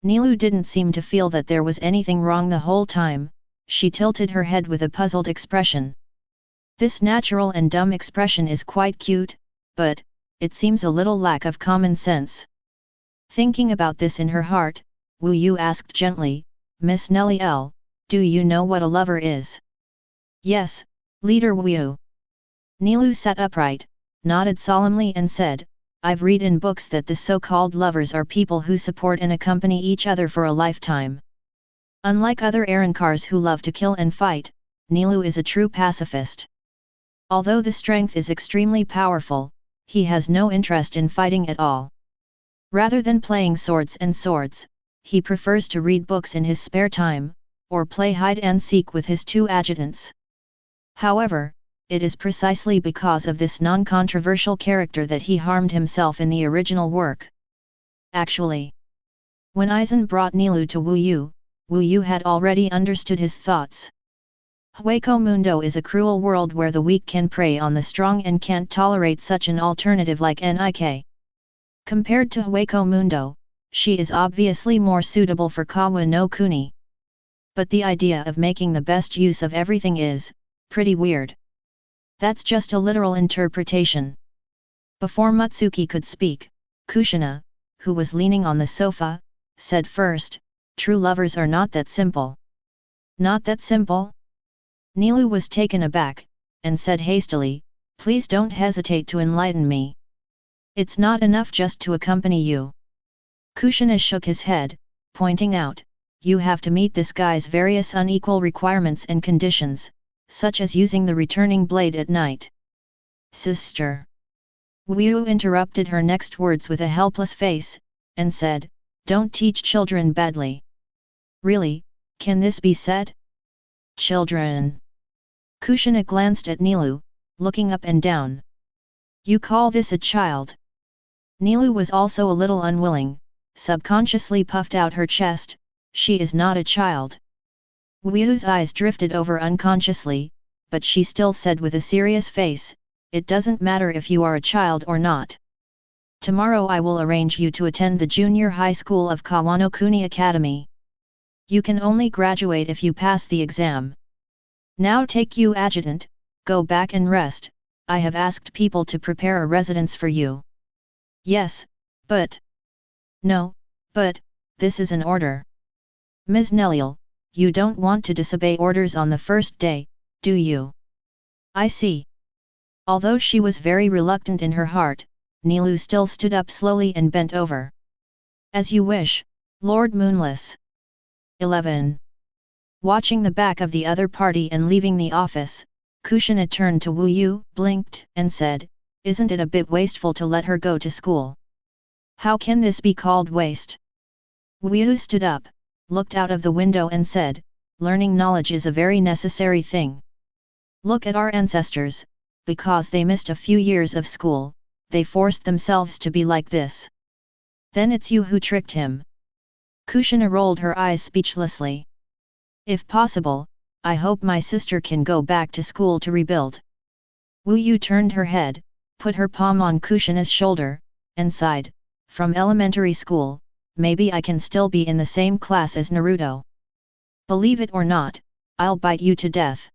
Nilu didn't seem to feel that there was anything wrong the whole time, she tilted her head with a puzzled expression. This natural and dumb expression is quite cute, but, it seems a little lack of common sense. Thinking about this in her heart, Wu asked gently, Miss Nellie L., do you know what a lover is? Yes, Leader Wu. Nilu sat upright, nodded solemnly and said, I've read in books that the so-called lovers are people who support and accompany each other for a lifetime. Unlike other Arankars who love to kill and fight, Nilu is a true pacifist. Although the strength is extremely powerful, he has no interest in fighting at all. Rather than playing swords, he prefers to read books in his spare time, or play hide and seek with his two adjutants. However, it is precisely because of this non-controversial character that he harmed himself in the original work. Actually, when Aizen brought Nilu to Wu had already understood his thoughts. Hueco Mundo is a cruel world where the weak can prey on the strong and can't tolerate such an alternative like Nik. Compared to Hueco Mundo, she is obviously more suitable for Kawa no Kuni. But the idea of making the best use of everything is pretty weird. That's just a literal interpretation. Before Mutsuki could speak, Kushina, who was leaning on the sofa, said first, true lovers are not that simple. Not that simple? Nilu was taken aback, and said hastily, please don't hesitate to enlighten me. It's not enough just to accompany you. Kushina shook his head, pointing out, you have to meet this guy's various unequal requirements and conditions, such as using the returning blade at night. Sister. Wu interrupted her next words with a helpless face, and said, don't teach children badly. Really, can this be said? Children. Kushina glanced at Nilu, looking up and down. You call this a child? Nilu was also a little unwilling, subconsciously puffed out her chest, she is not a child. Wu's eyes drifted over unconsciously, but she still said with a serious face, it doesn't matter if you are a child or not. Tomorrow I will arrange you to attend the junior high school of Kawanokuni Academy. You can only graduate if you pass the exam. Now take you adjutant, go back and rest, I have asked people to prepare a residence for you. Yes, but... No, but, this is an order. Ms. Neliel, you don't want to disobey orders on the first day, do you? I see. Although she was very reluctant in her heart, Nilu still stood up slowly and bent over. As you wish, Lord Moonless. 11. Watching the back of the other party and leaving the office, Kushina turned to Wu Yu, blinked, and said, "Isn't it a bit wasteful to let her go to school?" "How can this be called waste?" Wu Yu stood up, looked out of the window and said, "Learning knowledge is a very necessary thing. Look at our ancestors, because they missed a few years of school, they forced themselves to be like this. Then it's you who tricked him." Kushina rolled her eyes speechlessly. "If possible, I hope my sister can go back to school to rebuild." Wu Yu turned her head, put her palm on Kushina's shoulder, and sighed, "From elementary school, maybe I can still be in the same class as Naruto. Believe it or not, I'll bite you to death."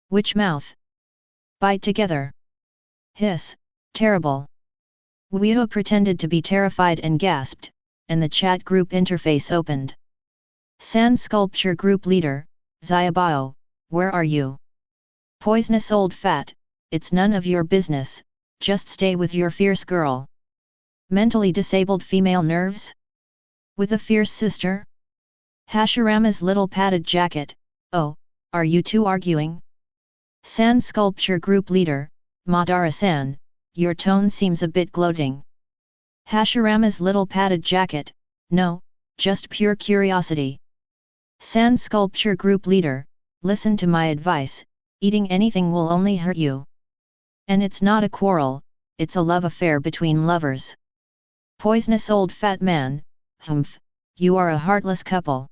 "Which mouth? Bite together." "Hiss, terrible." Wu Yu pretended to be terrified and gasped, and the chat group interface opened. Sand Sculpture Group Leader, Xiaobao, where are you? Poisonous old fat, it's none of your business, just stay with your fierce girl. Mentally disabled female nerves? With a fierce sister? Hashirama's little padded jacket, oh, are you two arguing? Sand Sculpture Group Leader, Madara-san, your tone seems a bit gloating. Hashirama's little padded jacket, no, just pure curiosity. Sand Sculpture Group Leader, listen to my advice, eating anything will only hurt you. And it's not a quarrel, it's a love affair between lovers. Poisonous old fat man, humph, you are a heartless couple.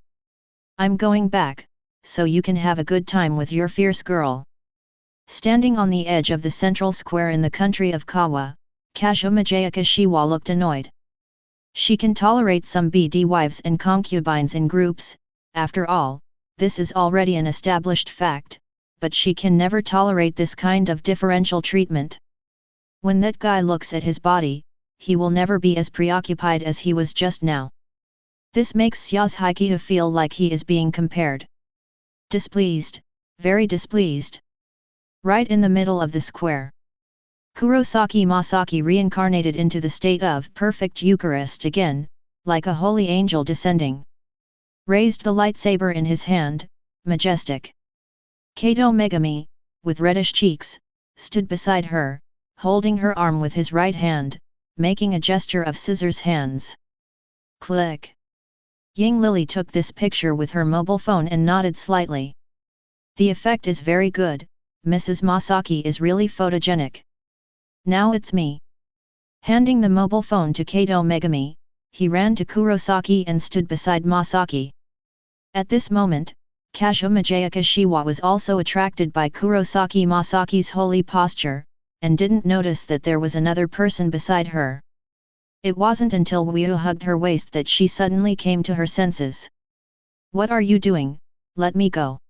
I'm going back, so you can have a good time with your fierce girl. Standing on the edge of the central square in the country of Kawa, Kazuma Jayakashiwa looked annoyed. She can tolerate some BD wives and concubines in groups, after all, this is already an established fact, but she can never tolerate this kind of differential treatment. When that guy looks at his body, he will never be as preoccupied as he was just now. This makes Yasuhiko feel like he is being compared. Displeased, very displeased. Right in the middle of the square, Kurosaki Masaki reincarnated into the state of perfect Eucharist again, like a holy angel descending. Raised the lightsaber in his hand, majestic. Kato Megami, with reddish cheeks, stood beside her, holding her arm with his right hand, making a gesture of scissors hands. Click. Ying Lily took this picture with her mobile phone and nodded slightly. The effect is very good, Mrs. Masaki is really photogenic. Now it's me. Handing the mobile phone to Kato Megami, he ran to Kurosaki and stood beside Masaki. At this moment, Kazuma Jayakashiwa was also attracted by Kurosaki Masaki's holy posture, and didn't notice that there was another person beside her. It wasn't until Wu Yu hugged her waist that she suddenly came to her senses. "What are you doing? Let me go."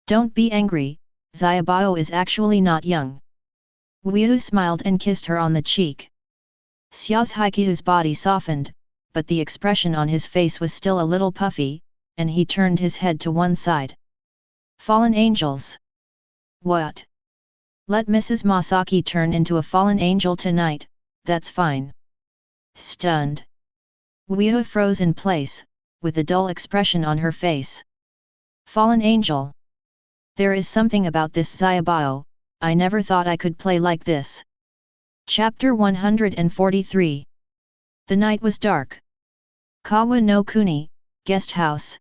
"Don't be angry, Xiaobao is actually not young." Wu Yu smiled and kissed her on the cheek. Yasuhiko's body softened, but the expression on his face was still a little puffy, and he turned his head to one side. "Fallen angels? What? Let Mrs. Masaki turn into a fallen angel tonight, that's fine." Stunned, Wu Yu froze in place, with a dull expression on her face. "Fallen angel? There is something about this Xiaobao, I never thought I could play like this." Chapter 143. The night was dark. Kawa no Kuni, guest house.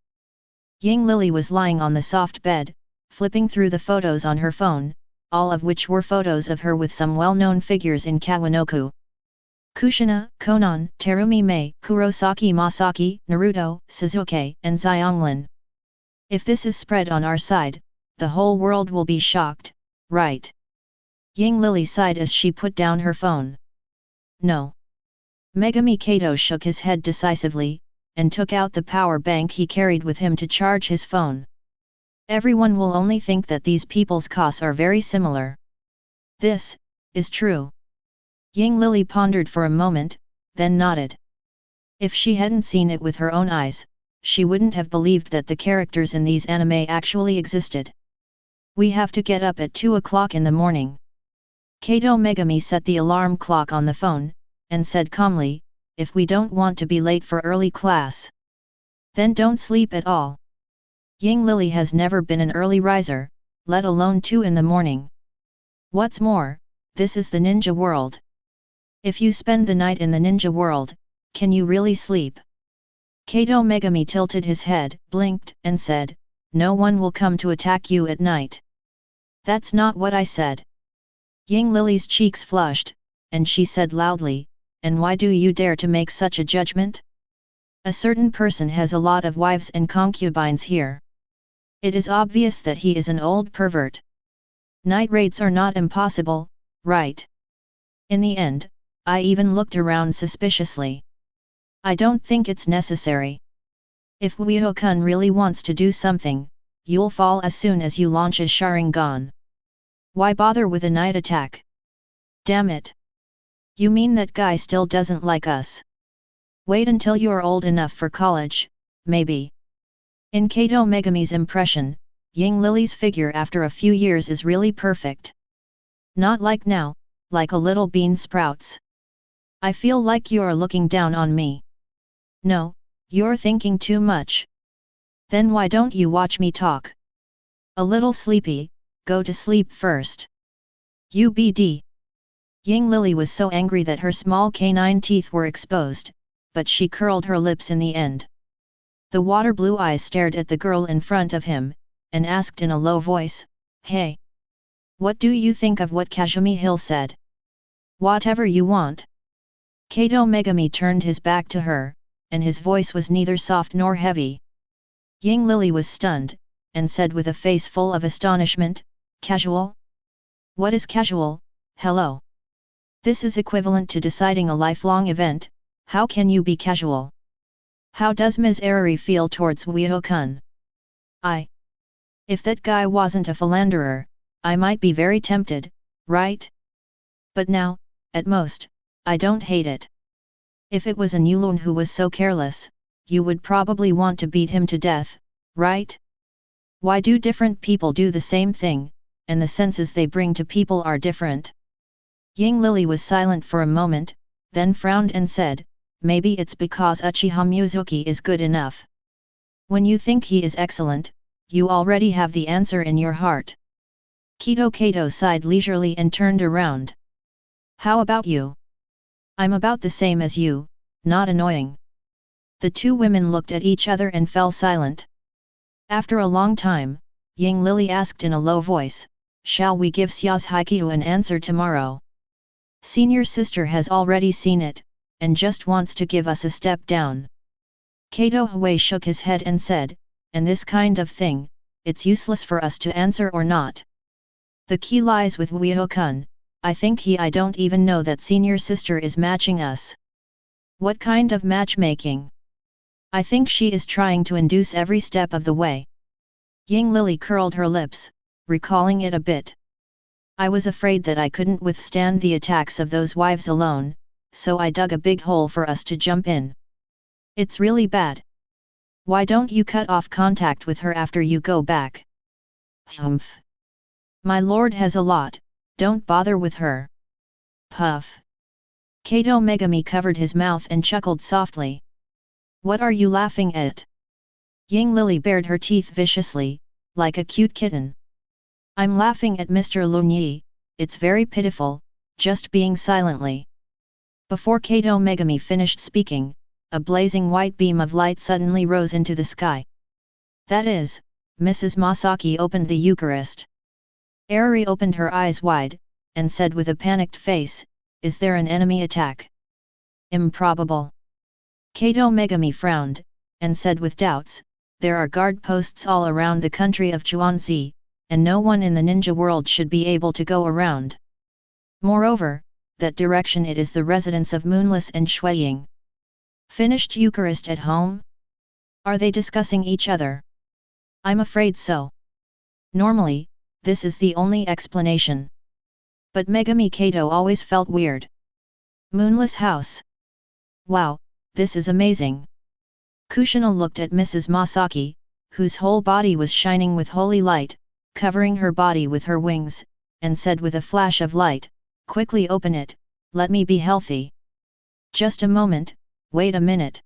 Ying Lily was lying on the soft bed, flipping through the photos on her phone, all of which were photos of her with some well-known figures in Kawanoku. Kushina, Konan, Terumi Mei, Kurosaki Masaki, Naruto, Suzuki, and Xianglin. If this is spread on our side, the whole world will be shocked, right? Ying Lily sighed as she put down her phone. No. Megami Kato shook his head decisively, and took out the power bank he carried with him to charge his phone. Everyone will only think that these people's costs are very similar. This, is true. Ying Lily pondered for a moment, then nodded. If she hadn't seen it with her own eyes, she wouldn't have believed that the characters in these anime actually existed. We have to get up at 2 o'clock in the morning. Kato Megami set the alarm clock on the phone, and said calmly, if we don't want to be late for early class, then don't sleep at all. Ying Lily has never been an early riser, let alone 2 in the morning. What's more, this is the ninja world. If you spend the night in the ninja world, can you really sleep? Kato Megami tilted his head, blinked, and said, no one will come to attack you at night. That's not what I said. Ying Lily's cheeks flushed, and she said loudly, and why do you dare to make such a judgment? A certain person has a lot of wives and concubines here. It is obvious that he is an old pervert. Night raids are not impossible, right? In the end, I even looked around suspiciously. I don't think it's necessary. If Uchiha-kun really wants to do something, you'll fall as soon as you launch a Sharingan. Why bother with a night attack? Damn it! You mean that guy still doesn't like us? Wait until you're old enough for college, maybe. In Kato Megami's impression, Ying Lily's figure after a few years is really perfect. Not like now, like a little bean sprouts. I feel like you're looking down on me. No, you're thinking too much. Then why don't you watch me talk? A little sleepy, go to sleep first. UBD. Ying Lily was so angry that her small canine teeth were exposed, but she curled her lips in the end. The water blue eyes stared at the girl in front of him, and asked in a low voice, hey! What do you think of what Kazumi Hill said? Whatever you want. Kato Megami turned his back to her, and his voice was neither soft nor heavy. Ying Lily was stunned, and said with a face full of astonishment, casual? What is casual, hello? This is equivalent to deciding a lifelong event, how can you be casual? How does Ms. Arari feel towards Uchiha-kun? If that guy wasn't a philanderer, I might be very tempted, right? But now, at most, I don't hate it. If it was a Nulun who was so careless, you would probably want to beat him to death, right? Why do different people do the same thing, and the senses they bring to people are different? Ying Lily was silent for a moment, then frowned and said, maybe it's because Uchiha Mizuki is good enough. When you think he is excellent, you already have the answer in your heart. Kato sighed leisurely and turned around. How about you? I'm about the same as you, not annoying. The two women looked at each other and fell silent. After a long time, Ying Lily asked in a low voice, shall we give Xiao's Haikyuu an answer tomorrow? Senior sister has already seen it, and just wants to give us a step down. Kato Hui shook his head and said, and this kind of thing, it's useless for us to answer or not. The key lies with Uchiha-kun. I don't even know that senior sister is matching us. What kind of matchmaking? I think she is trying to induce every step of the way. Ying Lily curled her lips, recalling it a bit. I was afraid that I couldn't withstand the attacks of those wives alone, so I dug a big hole for us to jump in. It's really bad. Why don't you cut off contact with her after you go back? Humph. My lord has a lot, don't bother with her. Puff. Kato Megami covered his mouth and chuckled softly. What are you laughing at? Ying Lily bared her teeth viciously, like a cute kitten. I'm laughing at Mr. Lunyi, it's very pitiful, just being silently. Before Kato Megami finished speaking, a blazing white beam of light suddenly rose into the sky. That is, Mrs. Masaki opened the Eucharist. Arari opened her eyes wide, and said with a panicked face, is there an enemy attack? Improbable. Kato Megami frowned, and said with doubts, there are guard posts all around the country of Chuanzi, and no one in the ninja world should be able to go around. Moreover, that direction it is the residence of Moonless and Shuiying. Finished Eucharist at home? Are they discussing each other? I'm afraid so. Normally, this is the only explanation. But Megami Kato always felt weird. Moonless house. Wow, this is amazing. Kushina looked at Mrs. Masaki, whose whole body was shining with holy light, covering her body with her wings, and said with a flash of light, "Quickly open it, let me be healthy." "Just a moment, wait a minute."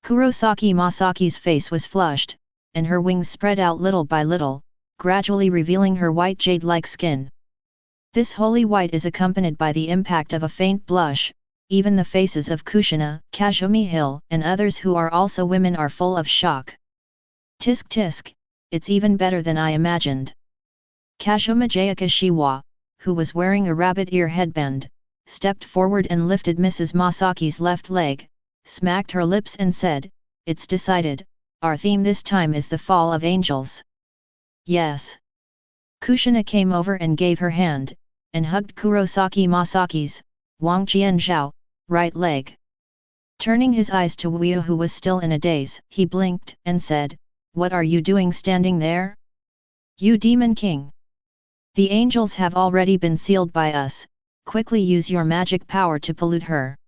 Kurosaki Masaki's face was flushed, and her wings spread out little by little, gradually revealing her white jade-like skin. This holy white is accompanied by the impact of a faint blush. Even the faces of Kushina, Kazumi Hill, and others who are also women are full of shock. Tisk tisk, it's even better than I imagined. Kazuma Jayakashiwa, who was wearing a rabbit ear headband, stepped forward and lifted Mrs. Masaki's left leg, smacked her lips and said, "It's decided, our theme this time is the fall of angels." Yes. Kushina came over and gave her hand, and hugged Kurosaki Masaki's, Wang Qianzhao, right leg. Turning his eyes to Uchiha, who was still in a daze, he blinked and said, "What are you doing standing there? You Demon King! The angels have already been sealed by us, quickly use your magic power to pollute her."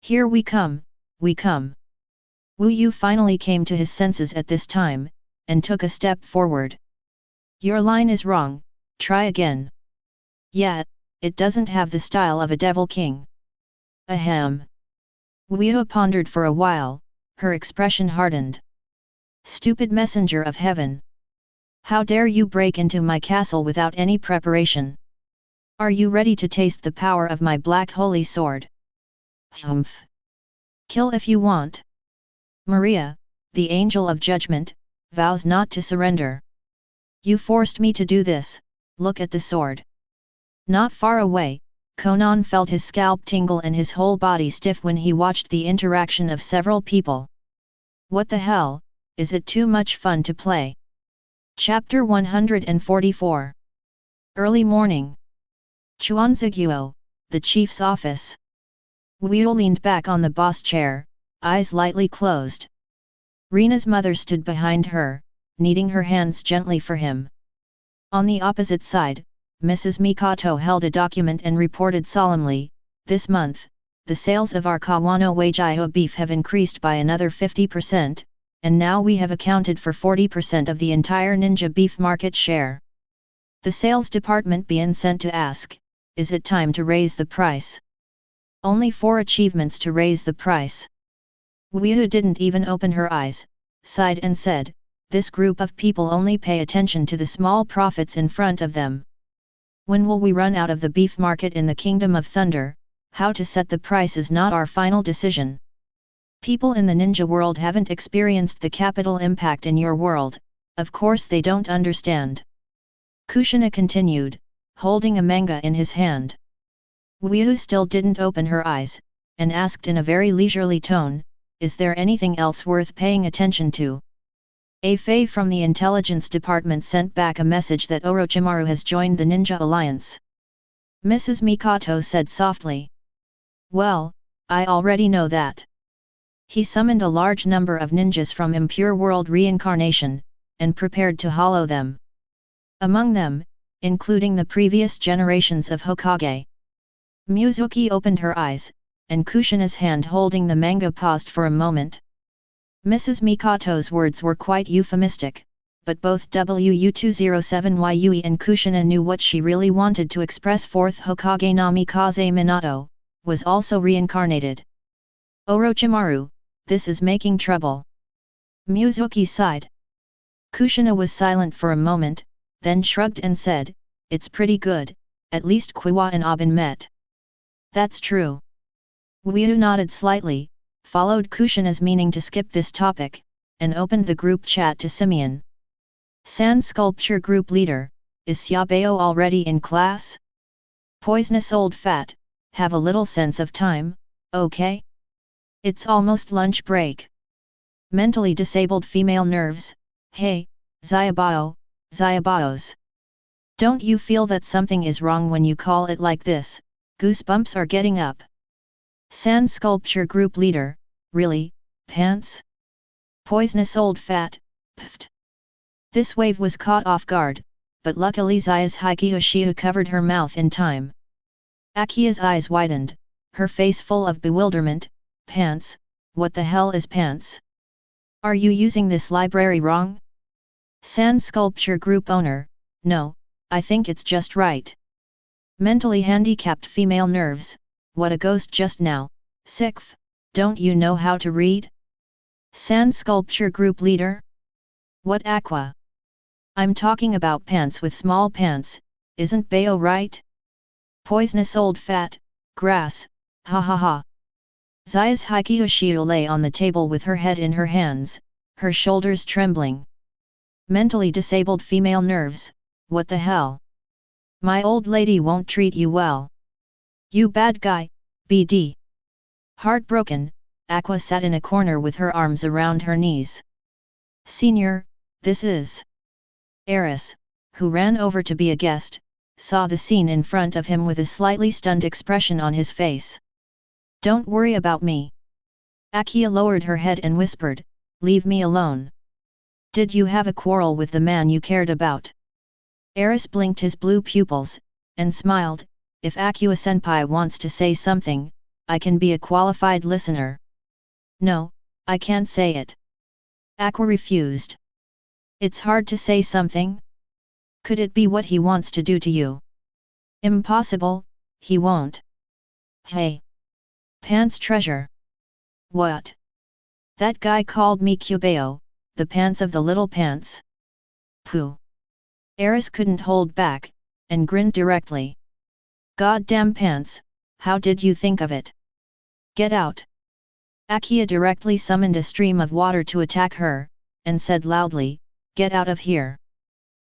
"Here we come, we come." Wu Yu finally came to his senses at this time, and took a step forward. "Your line is wrong, try again." "Yeah, it doesn't have the style of a devil king." "Ahem." Uchiha pondered for a while, her expression hardened. "Stupid messenger of heaven! How dare you break into my castle without any preparation? Are you ready to taste the power of my black holy sword?" "Humph! Kill if you want." Maria, the angel of judgment, vows not to surrender. "You forced me to do this, look at the sword." Not far away, Konan felt his scalp tingle and his whole body stiff when he watched the interaction of several people. What the hell, is it too much fun to play? Chapter 144. Early morning. Chuanziguo, the chief's office. Uchiha leaned back on the boss chair, eyes lightly closed. Rina's mother stood behind her, kneading her hands gently for him. On the opposite side, Mrs. Mikoto held a document and reported solemnly, "This month, the sales of our Kawano Waijio beef have increased by another 50%, and now we have accounted for 40% of the entire ninja beef market share." The sales department began sent to ask, "Is it time to raise the price?" Only 4 achievements to raise the price. Uchiha didn't even open her eyes, sighed and said, "This group of people only pay attention to the small profits in front of them. When will we run out of the beef market in the Kingdom of Thunder? How to set the price is not our final decision. People in the ninja world haven't experienced the capital impact in your world, of course they don't understand." Kushina continued, holding a manga in his hand. Uchiha still didn't open her eyes, and asked in a very leisurely tone, "Is there anything else worth paying attention to?" A Fei from the intelligence department sent back a message that Orochimaru has joined the Ninja Alliance. Mrs. Mikoto said softly. "Well, I already know that. He summoned a large number of ninjas from impure world reincarnation, and prepared to hollow them. Among them, including the previous generations of Hokage." Mizuki opened her eyes, and Kushina's hand holding the manga paused for a moment. Mrs. Mikoto's words were quite euphemistic, but both WU207YUE and Kushina knew what she really wanted to express. 4th Hokage Namikaze Minato was also reincarnated. "Orochimaru, this is making trouble." Mizuki sighed. Kushina was silent for a moment, then shrugged and said, "It's pretty good, at least Quiwa and Aben met." "That's true." Uchiha nodded slightly, followed Kushina's meaning to skip this topic, and opened the group chat to Simeon. "Sand Sculpture Group Leader, is Xiaobao already in class? Poisonous old fat, have a little sense of time, okay? It's almost lunch break." Mentally disabled female nerves, "Hey, Xiaobao, Xiaobaos. Don't you feel that something is wrong when you call it like this? Goosebumps are getting up." Sand Sculpture Group Leader, really, pants? Poisonous old fat, pft. This wave was caught off guard, but luckily Zai's Hikyoshio covered her mouth in time. Akia's eyes widened, her face full of bewilderment. Pants? What the hell is pants? Are you using this library wrong? Sand Sculpture Group owner, no, I think it's just right. Mentally handicapped female nerves, what a ghost just now. Sikf, don't you know how to read? Sand Sculpture Group leader? What aqua? I'm talking about pants with small pants, isn't Bayo right? Poisonous old fat, grass, ha ha ha. Zai's Hikyoshio lay on the table with her head in her hands, her shoulders trembling. Mentally disabled female nerves, what the hell? My old lady won't treat you well. You bad guy, BD. Heartbroken, Aqua sat in a corner with her arms around her knees. Senior, this is... Eris, who ran over to be a guest, saw the scene in front of him with a slightly stunned expression on his face. Don't worry about me. Akia lowered her head and whispered, leave me alone. Did you have a quarrel with the man you cared about? Eris blinked his blue pupils, and smiled, if Akua-senpai wants to say something, I can be a qualified listener. No, I can't say it. Aqua refused. It's hard to say something. Could it be what he wants to do to you? Impossible, he won't. Hey! Pants treasure. What? That guy called me Kyōbeo, the pants of the little pants. Pooh. Eris couldn't hold back, and grinned directly. Goddamn pants, how did you think of it? Get out. Akia directly summoned a stream of water to attack her, and said loudly, get out of here.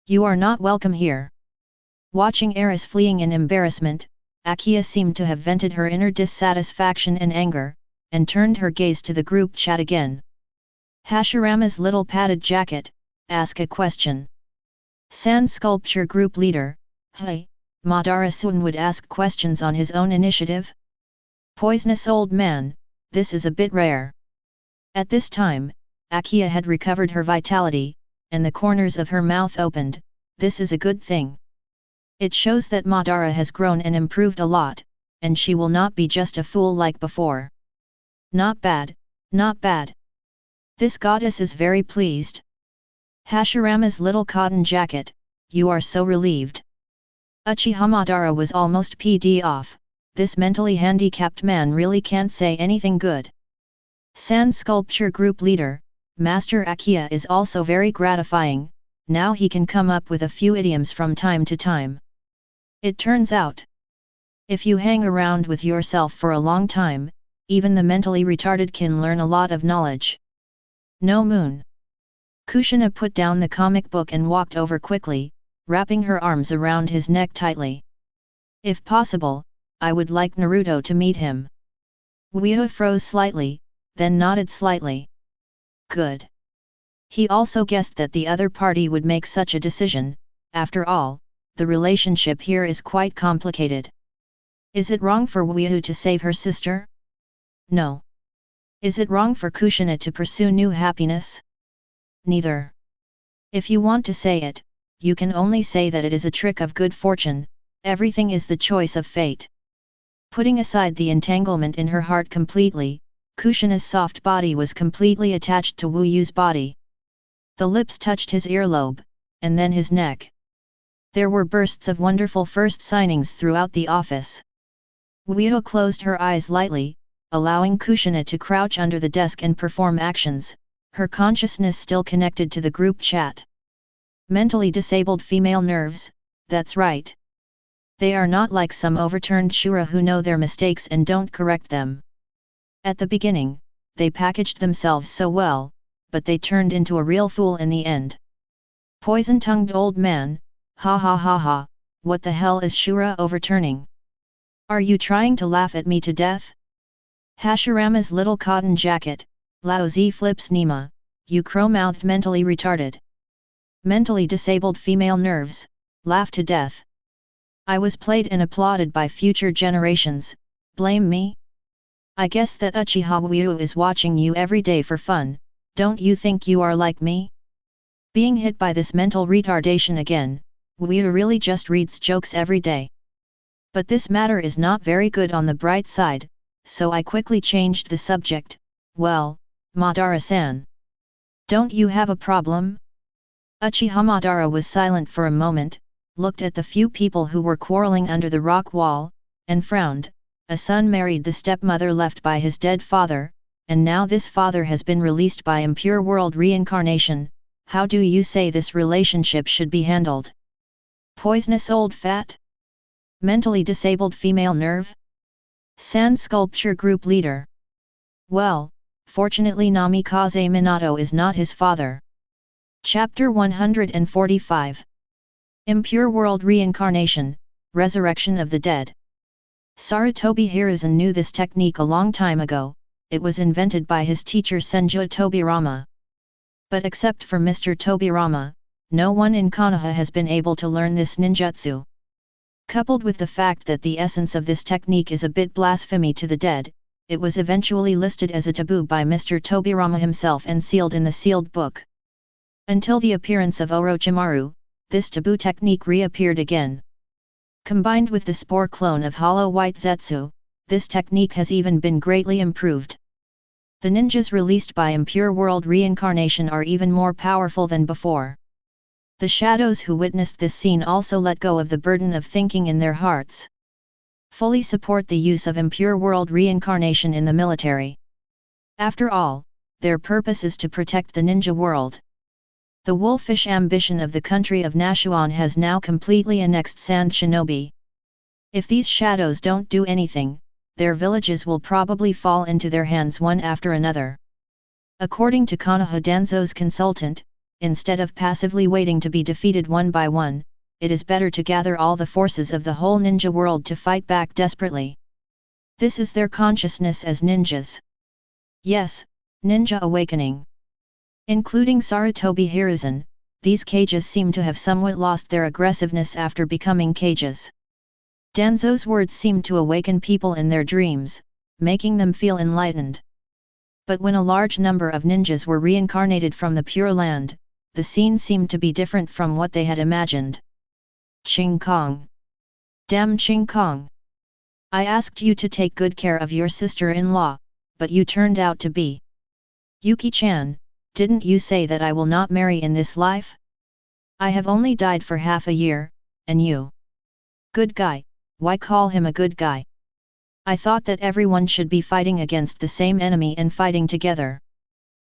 You are not welcome here. Watching Eris fleeing in embarrassment, Akia seemed to have vented her inner dissatisfaction and anger, and turned her gaze to the group chat again. Hashirama's little padded jacket, ask a question. Sand Sculpture Group leader, hey, Madara-san would ask questions on his own initiative? Poisonous old man, this is a bit rare. At this time, Akia had recovered her vitality, and the corners of her mouth opened. This is a good thing. It shows that Madara has grown and improved a lot, and she will not be just a fool like before. Not bad, not bad. This goddess is very pleased. Hashirama's little cotton jacket, you are so relieved. Uchiha Madara was almost pd off, this mentally handicapped man really can't say anything good. Sand Sculpture Group leader, Master Akia is also very gratifying, now he can come up with a few idioms from time to time. It turns out, if you hang around with yourself for a long time, even the mentally retarded can learn a lot of knowledge. No moon. Kushina put down the comic book and walked over quickly, wrapping her arms around his neck tightly. If possible, I would like Naruto to meet him. Uchiha froze slightly, then nodded slightly. Good. He also guessed that the other party would make such a decision. After all, the relationship here is quite complicated. Is it wrong for Uchiha to save her sister? No. Is it wrong for Kushina to pursue new happiness? Neither. If you want to say it, you can only say that it is a trick of good fortune, everything is the choice of fate. Putting aside the entanglement in her heart completely, Kushina's soft body was completely attached to Wu Yu's body. The lips touched his earlobe, and then his neck. There were bursts of wonderful first signings throughout the office. Wu Yu closed her eyes lightly, allowing Kushina to crouch under the desk and perform actions, her consciousness still connected to the group chat. Mentally disabled female nerves, that's right. They are not like some overturned shura who know their mistakes and don't correct them. At the beginning, they packaged themselves so well, but they turned into a real fool in the end. Poison-tongued old man, ha ha ha ha, what the hell is shura overturning? Are you trying to laugh at me to death? Hashirama's little cotton jacket, Lao Zi flips Nima, you crow-mouthed mentally retarded. Mentally disabled female nerves, laugh to death. I was played and applauded by future generations, blame me? I guess that Uchiha Uyu is watching you every day for fun, don't you think you are like me? Being hit by this mental retardation again, We really just reads jokes every day. But this matter is not very good on the bright side, so I quickly changed the subject. Well, Madara-san. Don't you have a problem? Uchiha Madara was silent for a moment, looked at the few people who were quarreling under the rock wall, and frowned. A son married the stepmother left by his dead father, and now this father has been released by impure world reincarnation. How do you say this relationship should be handled? Poisonous old fat? Mentally disabled female nerve? Sand sculpture group leader. Well, fortunately Namikaze Minato is not his father. Chapter 145. Impure World Reincarnation, Resurrection of the Dead. Sarutobi Hiruzen knew this technique a long time ago. It was invented by his teacher Senju Tobirama. But except for Mr. Tobirama, no one in Konoha has been able to learn this ninjutsu. Coupled with the fact that the essence of this technique is a bit blasphemy to the dead, it was eventually listed as a taboo by Mr. Tobirama himself and sealed in the sealed book. Until the appearance of Orochimaru, this taboo technique reappeared again. Combined with the spore clone of Hollow White Zetsu, this technique has even been greatly improved. The ninjas released by Impure World Reincarnation are even more powerful than before. The shadows who witnessed this scene also let go of the burden of thinking in their hearts. Fully support the use of Impure World Reincarnation in the military. After all, their purpose is to protect the ninja world. The wolfish ambition of the country of Nashuan has now completely annexed Sand Shinobi. If these shadows don't do anything, their villages will probably fall into their hands one after another. According to Konoha Danzo's consultant, instead of passively waiting to be defeated one by one, it is better to gather all the forces of the whole ninja world to fight back desperately. This is their consciousness as ninjas. Yes, ninja awakening. Including Sarutobi Hiruzen, these cages seem to have somewhat lost their aggressiveness after becoming cages. Danzo's words seemed to awaken people in their dreams, making them feel enlightened. But when a large number of ninjas were reincarnated from the Pure Land, the scene seemed to be different from what they had imagined. Ching Kong. Damn Ching Kong. I asked you to take good care of your sister-in-law, but you turned out to be Yuki-chan. Didn't you say that I will not marry in this life? I have only died for half a year, and you? Good guy, why call him a good guy? I thought that everyone should be fighting against the same enemy and fighting together.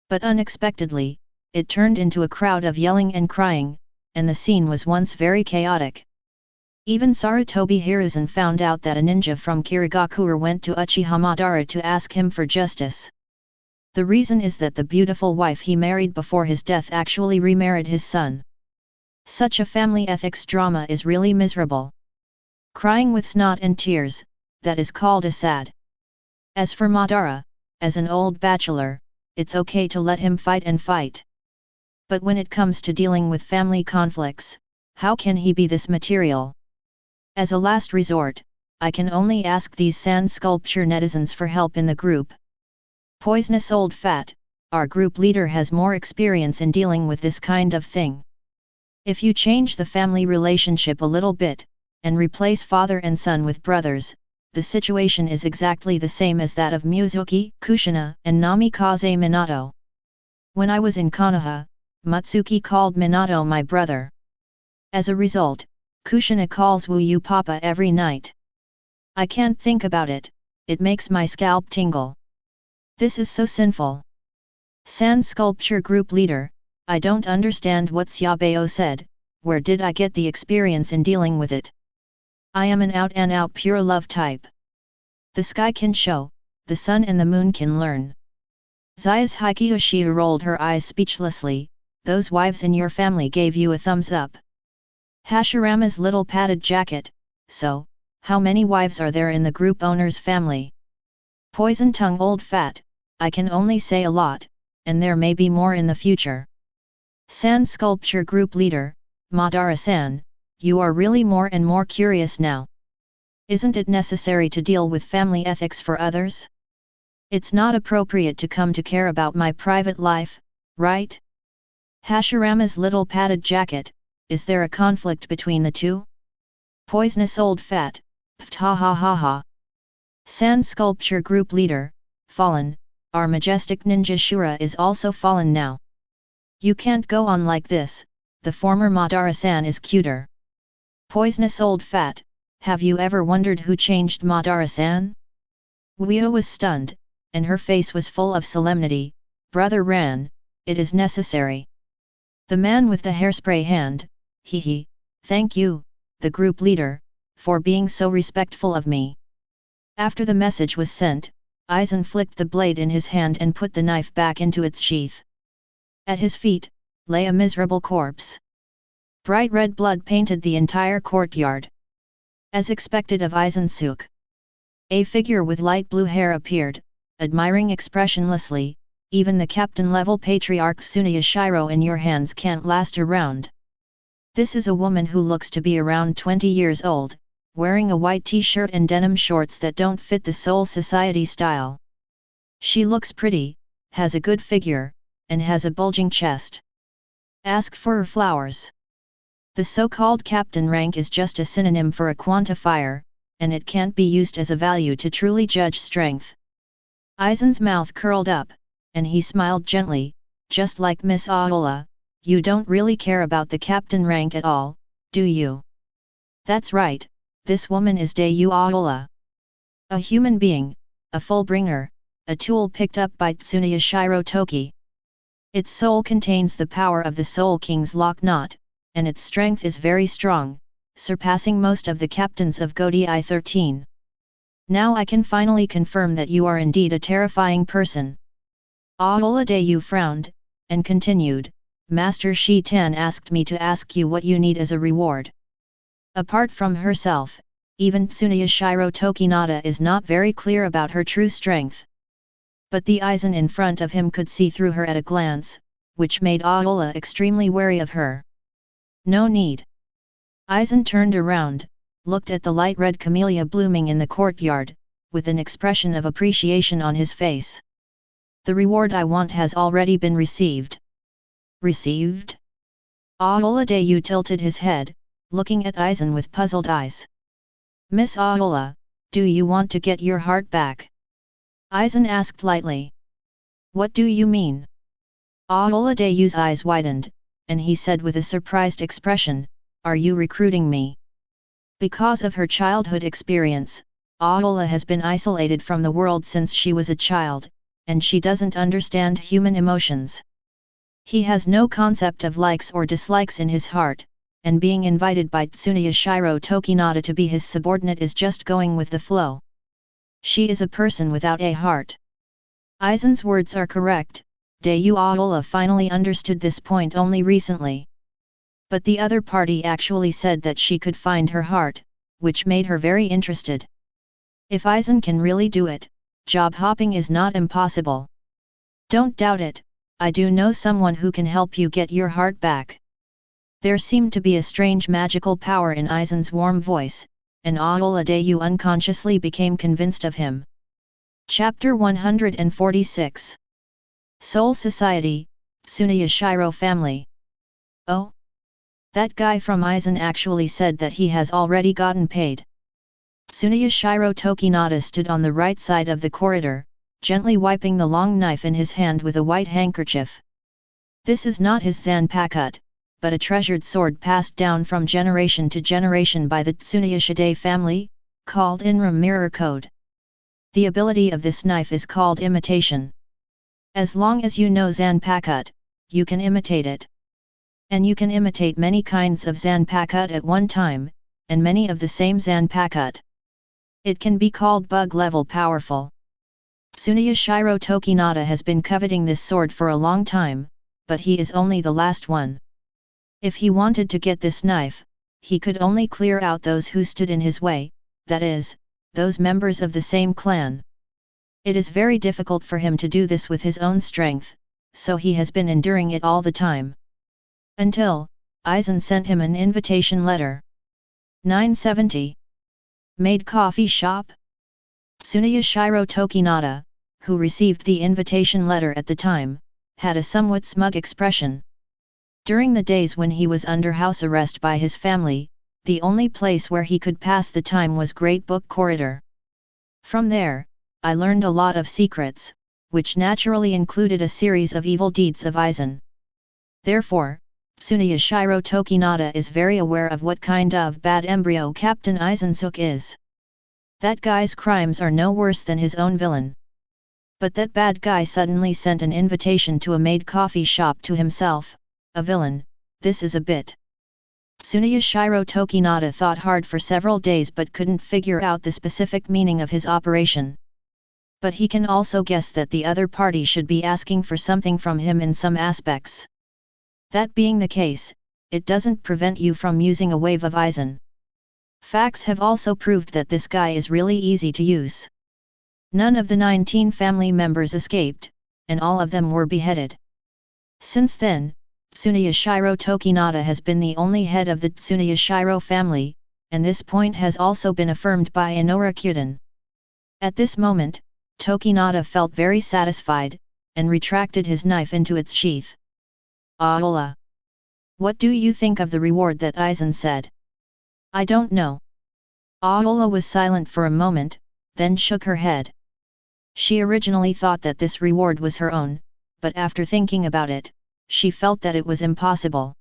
But unexpectedly, it turned into a crowd of yelling and crying, and the scene was once very chaotic. Even Sarutobi Hiruzen found out that a ninja from Kirigakure went to Uchiha Madara to ask him for justice. The reason is that the beautiful wife he married before his death actually remarried his son. Such a family ethics drama is really miserable. Crying with snot and tears, that is called a sad. As for Madara, as an old bachelor, it's okay to let him fight and fight. But when it comes to dealing with family conflicts, how can he be this material? As a last resort, I can only ask these sand sculpture netizens for help in the group. Poisonous old fat, our group leader has more experience in dealing with this kind of thing. If you change the family relationship a little bit, and replace father and son with brothers, the situation is exactly the same as that of Mizuki, Kushina, and Namikaze Minato. When I was in Konoha, Mutsuki called Minato my brother. As a result, Kushina calls Wu Yu Papa every night. I can't think about it, it makes my scalp tingle. This is so sinful. Sand sculpture group leader, I don't understand what Xiaobao said, where did I get the experience in dealing with it? I am an out-and-out pure love type. The sky can show, the sun and the moon can learn. Zayas Hikyoshia rolled her eyes speechlessly. Those wives in your family gave you a thumbs up. Hashirama's little padded jacket, so, how many wives are there in the group owner's family? Poison tongue old fat, I can only say a lot, and there may be more in the future. Sand sculpture group leader, Madara-san, you are really more and more curious now. Isn't it necessary to deal with family ethics for others? It's not appropriate to come to care about my private life, right? Hashirama's little padded jacket, is there a conflict between the two? Poisonous old fat, ha ha ha ha. Sand Sculpture Group Leader, fallen, our majestic ninja Shura is also fallen now. You can't go on like this, the former Madara-san is cuter. Poisonous old fat, have you ever wondered who changed Madara-san? Uchiha was stunned, and her face was full of solemnity. Brother Ran, it is necessary. The man with the hairspray hand, he, thank you, the group leader, for being so respectful of me. After the message was sent, Aizen flicked the blade in his hand and put the knife back into its sheath. At his feet, lay a miserable corpse. Bright red blood painted the entire courtyard. As expected of Aizensuke, a figure with light blue hair appeared, admiring expressionlessly. Even the captain-level patriarch Tsuneyashiro in your hands can't last a round. This is a woman who looks to be around 20 years old, wearing a white t-shirt and denim shorts that don't fit the Soul Society style. She looks pretty, has a good figure, and has a bulging chest. Ask for her flowers. The so-called captain rank is just a synonym for a quantifier, and it can't be used as a value to truly judge strength. Aizen's mouth curled up, and he smiled gently, just like Miss Aola, you don't really care about the captain rank at all, do you? That's right, this woman is Dayu Aola. A human being, a full-bringer, a tool picked up by Tsuneyashiro Toki. Its soul contains the power of the Soul King's lock knot, and its strength is very strong, surpassing most of the captains of Godi I-13. Now I can finally confirm that you are indeed a terrifying person. Aola Dayu frowned, and continued, Master Shi-tan asked me to ask you what you need as a reward. Apart from herself, even Tsuneyashiro Tokinata is not very clear about her true strength. But the Aizen in front of him could see through her at a glance, which made Aola extremely wary of her. No need. Aizen turned around, looked at the light red camellia blooming in the courtyard, with an expression of appreciation on his face. The reward I want has already been received. Received? Aola Dayu tilted his head, looking at Aizen with puzzled eyes. Miss Aola, do you want to get your heart back? Aizen asked lightly. What do you mean? Aola Dayu's eyes widened, and he said with a surprised expression, are you recruiting me? Because of her childhood experience, Aola has been isolated from the world since she was a child, and she doesn't understand human emotions. He has no concept of likes or dislikes in his heart, and being invited by Tsuneyashiro Tokinata to be his subordinate is just going with the flow. She is a person without a heart. Aizen's words are correct, Dayu Aola finally understood this point only recently. But the other party actually said that she could find her heart, which made her very interested. If Aizen can really do it, job hopping is not impossible. Don't doubt it, I do know someone who can help you get your heart back. There seemed to be a strange magical power in Aizen's warm voice, and Aola Dayu unconsciously became convinced of him. Chapter 146 Soul Society, Tsuneyashiro Family. Oh? That guy from Aizen actually said that he has already gotten paid. Tsuneyashiro Tokinata stood on the right side of the corridor, gently wiping the long knife in his hand with a white handkerchief. This is not his zanpakut, but a treasured sword passed down from generation to generation by the Tsuneyashide family, called Inram Mirror Code. The ability of this knife is called imitation. As long as you know zanpakut, you can imitate it. And you can imitate many kinds of zanpakut at one time, and many of the same zanpakut. It can be called bug-level powerful. Tsuneyashiro Tokinata has been coveting this sword for a long time, but he is only the last one. If he wanted to get this knife, he could only clear out those who stood in his way, that is, those members of the same clan. It is very difficult for him to do this with his own strength, so he has been enduring it all the time. Until, Aizen sent him an invitation letter. 970. Made coffee shop? Tsuneyashiro Tokinata, who received the invitation letter at the time, had a somewhat smug expression. During the days when he was under house arrest by his family, the only place where he could pass the time was Great Book Corridor. From there, I learned a lot of secrets, which naturally included a series of evil deeds of Aizen. Therefore, Tsuneyashiro Tokinata is very aware of what kind of bad embryo Captain Aizensuke is. That guy's crimes are no worse than his own villain. But that bad guy suddenly sent an invitation to a maid coffee shop to himself, a villain. This is a bit. Tsuneyashiro Tokinata thought hard for several days but couldn't figure out the specific meaning of his operation. But he can also guess that the other party should be asking for something from him in some aspects. That being the case, it doesn't prevent you from using a wave of Aizen. Facts have also proved that this guy is really easy to use. None of the 19 family members escaped, and all of them were beheaded. Since then, Tsuneyashiro Tokinata has been the only head of the Tsuneyashiro family, and this point has also been affirmed by Inora Kyuden. At this moment, Tokinata felt very satisfied, and retracted his knife into its sheath. Aola! What do you think of the reward that Aizen said? I don't know. Aola was silent for a moment, then shook her head. She originally thought that this reward was her own, but after thinking about it, she felt that it was impossible.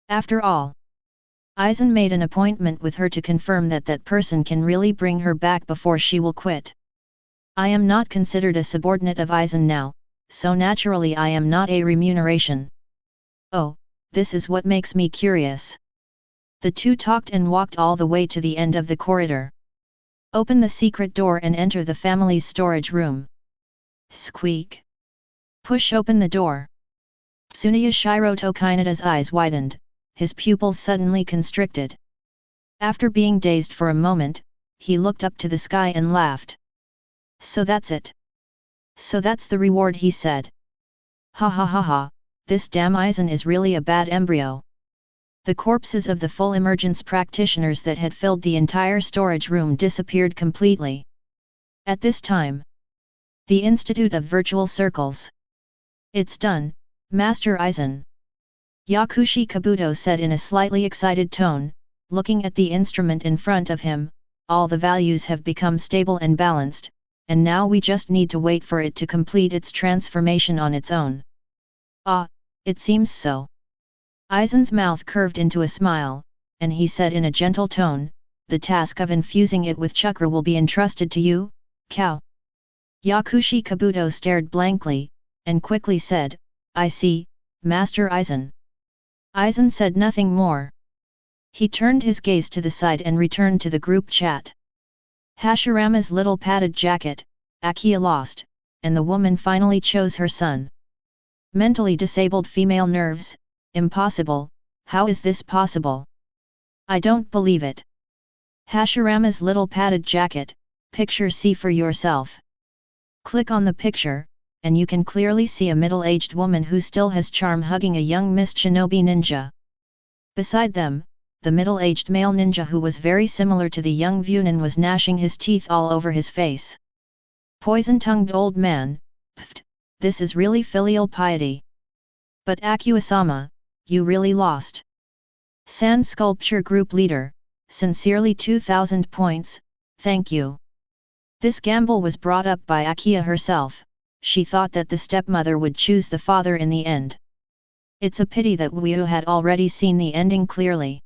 After all, Aizen made an appointment with her to confirm that that person can really bring her back before she will quit. I am not considered a subordinate of Aizen now, so naturally I am not a remuneration. Oh, this is what makes me curious. The two talked and walked all the way to the end of the corridor. Open the secret door and enter the family's storage room. Squeak. Push open the door. Tsuneyashiro Tokinata's eyes widened, his pupils suddenly constricted. After being dazed for a moment, he looked up to the sky and laughed. So that's it. So that's the reward, he said. Ha ha ha ha, this damn Aizen is really a bad embryo. The corpses of the full emergence practitioners that had filled the entire storage room disappeared completely. At this time, the Institute of Virtual Circles. It's done, Master Aizen. Yakushi Kabuto said in a slightly excited tone, looking at the instrument in front of him. All the values have become stable and balanced, and now we just need to wait for it to complete its transformation on its own. Ah, it seems so. Aizen's mouth curved into a smile, and he said in a gentle tone, the task of infusing it with chakra will be entrusted to you, cow. Yakushi Kabuto stared blankly, and quickly said, I see, Master Aizen. Aizen said nothing more. He turned his gaze to the side and returned to the group chat. Hashirama's little padded jacket, Akiya lost, and the woman finally chose her son. Mentally disabled female nerves, impossible, how is this possible? I don't believe it. Hashirama's little padded jacket, picture see for yourself. Click on the picture, and you can clearly see a middle-aged woman who still has charm hugging a young Miss Shinobi ninja. Beside them, the middle-aged male ninja who was very similar to the young Vunin was gnashing his teeth all over his face. Poison-tongued old man, pfft, this is really filial piety. But Akua-sama, you really lost. Sand Sculpture Group Leader, sincerely 2000 points, thank you. This gamble was brought up by Akiya herself. She thought that the stepmother would choose the father in the end. It's a pity that Wu had already seen the ending clearly.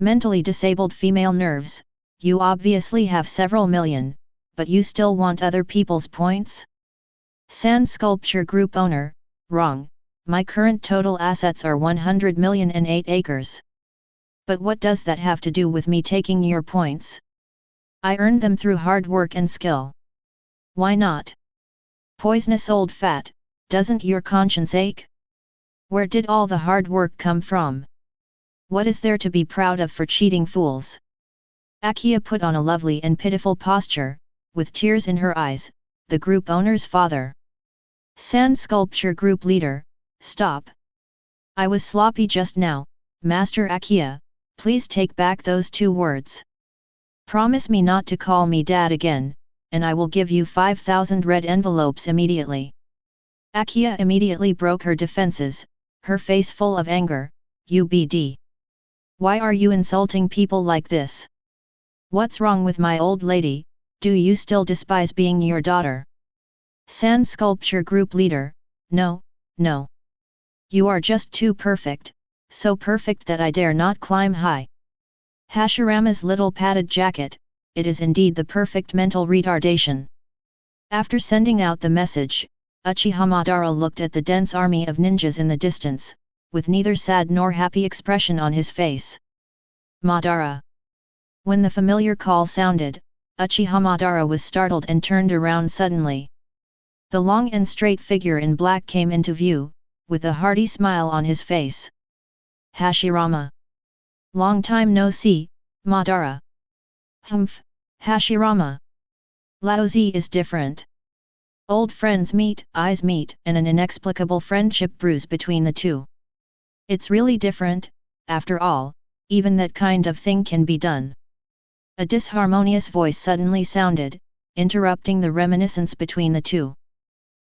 Mentally disabled female nerves, you obviously have several million, but you still want other people's points? Sand Sculpture Group Owner, wrong, my current total assets are 100 million and 8 acres. But what does that have to do with me taking your points? I earned them through hard work and skill. Why not? Poisonous old fat, doesn't your conscience ache? Where did all the hard work come from? What is there to be proud of for cheating fools? Akiya put on a lovely and pitiful posture, with tears in her eyes, the group owner's father. Sand Sculpture Group Leader, stop. I was sloppy just now, Master Akiya, please take back those 2 words. Promise me not to call me dad again, and I will give you 5,000 red envelopes immediately. Akiya immediately broke her defenses, her face full of anger. "UBD. Why are you insulting people like this? What's wrong with my old lady? Do you still despise being your daughter?" Sand Sculpture Group Leader: "No, no. You are just too perfect, so perfect that I dare not climb high." Hashirama's little padded jacket: "It is indeed the perfect mental retardation." After sending out the message, Uchiha Madara looked at the dense army of ninjas in the distance, with neither sad nor happy expression on his face. "Madara." When the familiar call sounded, Uchiha Madara was startled and turned around suddenly. The long and straight figure in black came into view, with a hearty smile on his face. "Hashirama. Long time no see, Madara." "Humph, Hashirama. Laozi is different." Old friends meet, eyes meet, and an inexplicable friendship brews between the two. "It's really different, after all, even that kind of thing can be done." A disharmonious voice suddenly sounded, interrupting the reminiscence between the two.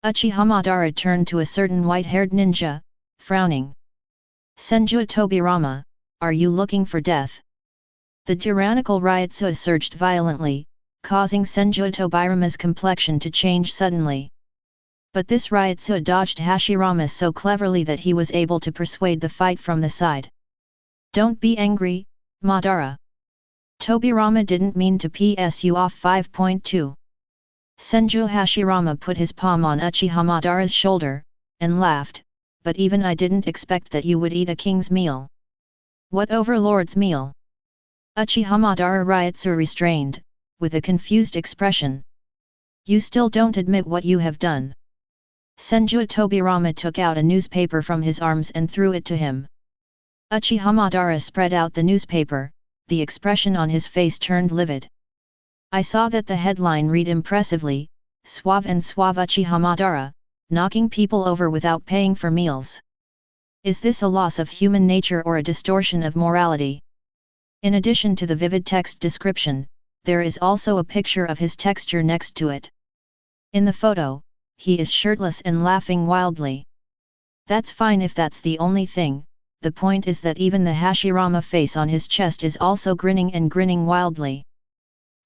Uchiha Madara turned to a certain white-haired ninja, frowning. "Senju Tobirama, are you looking for death?" The tyrannical Ryutsu surged violently, causing Senju Tobirama's complexion to change suddenly. But this Ryutsu dodged Hashirama so cleverly that he was able to persuade the fight from the side. "Don't be angry, Madara. Tobirama didn't mean to piss you off." 5.2 Senju Hashirama put his palm on Uchiha Madara's shoulder, and laughed, "But even I didn't expect that you would eat a king's meal." "What overlord's meal?" Uchiha Madara Ryutsu restrained, with a confused expression. "You still don't admit what you have done." Senju Tobirama took out a newspaper from his arms and threw it to him. Uchiha Madara spread out the newspaper, the expression on his face turned livid. I saw that the headline read impressively, "Suave and Suave Uchiha Madara, knocking people over without paying for meals." Is this a loss of human nature or a distortion of morality? In addition to the vivid text description, there is also a picture of his texture next to it. In the photo, he is shirtless and laughing wildly. That's fine if that's the only thing, the point is that even the Hashirama face on his chest is also grinning and grinning wildly.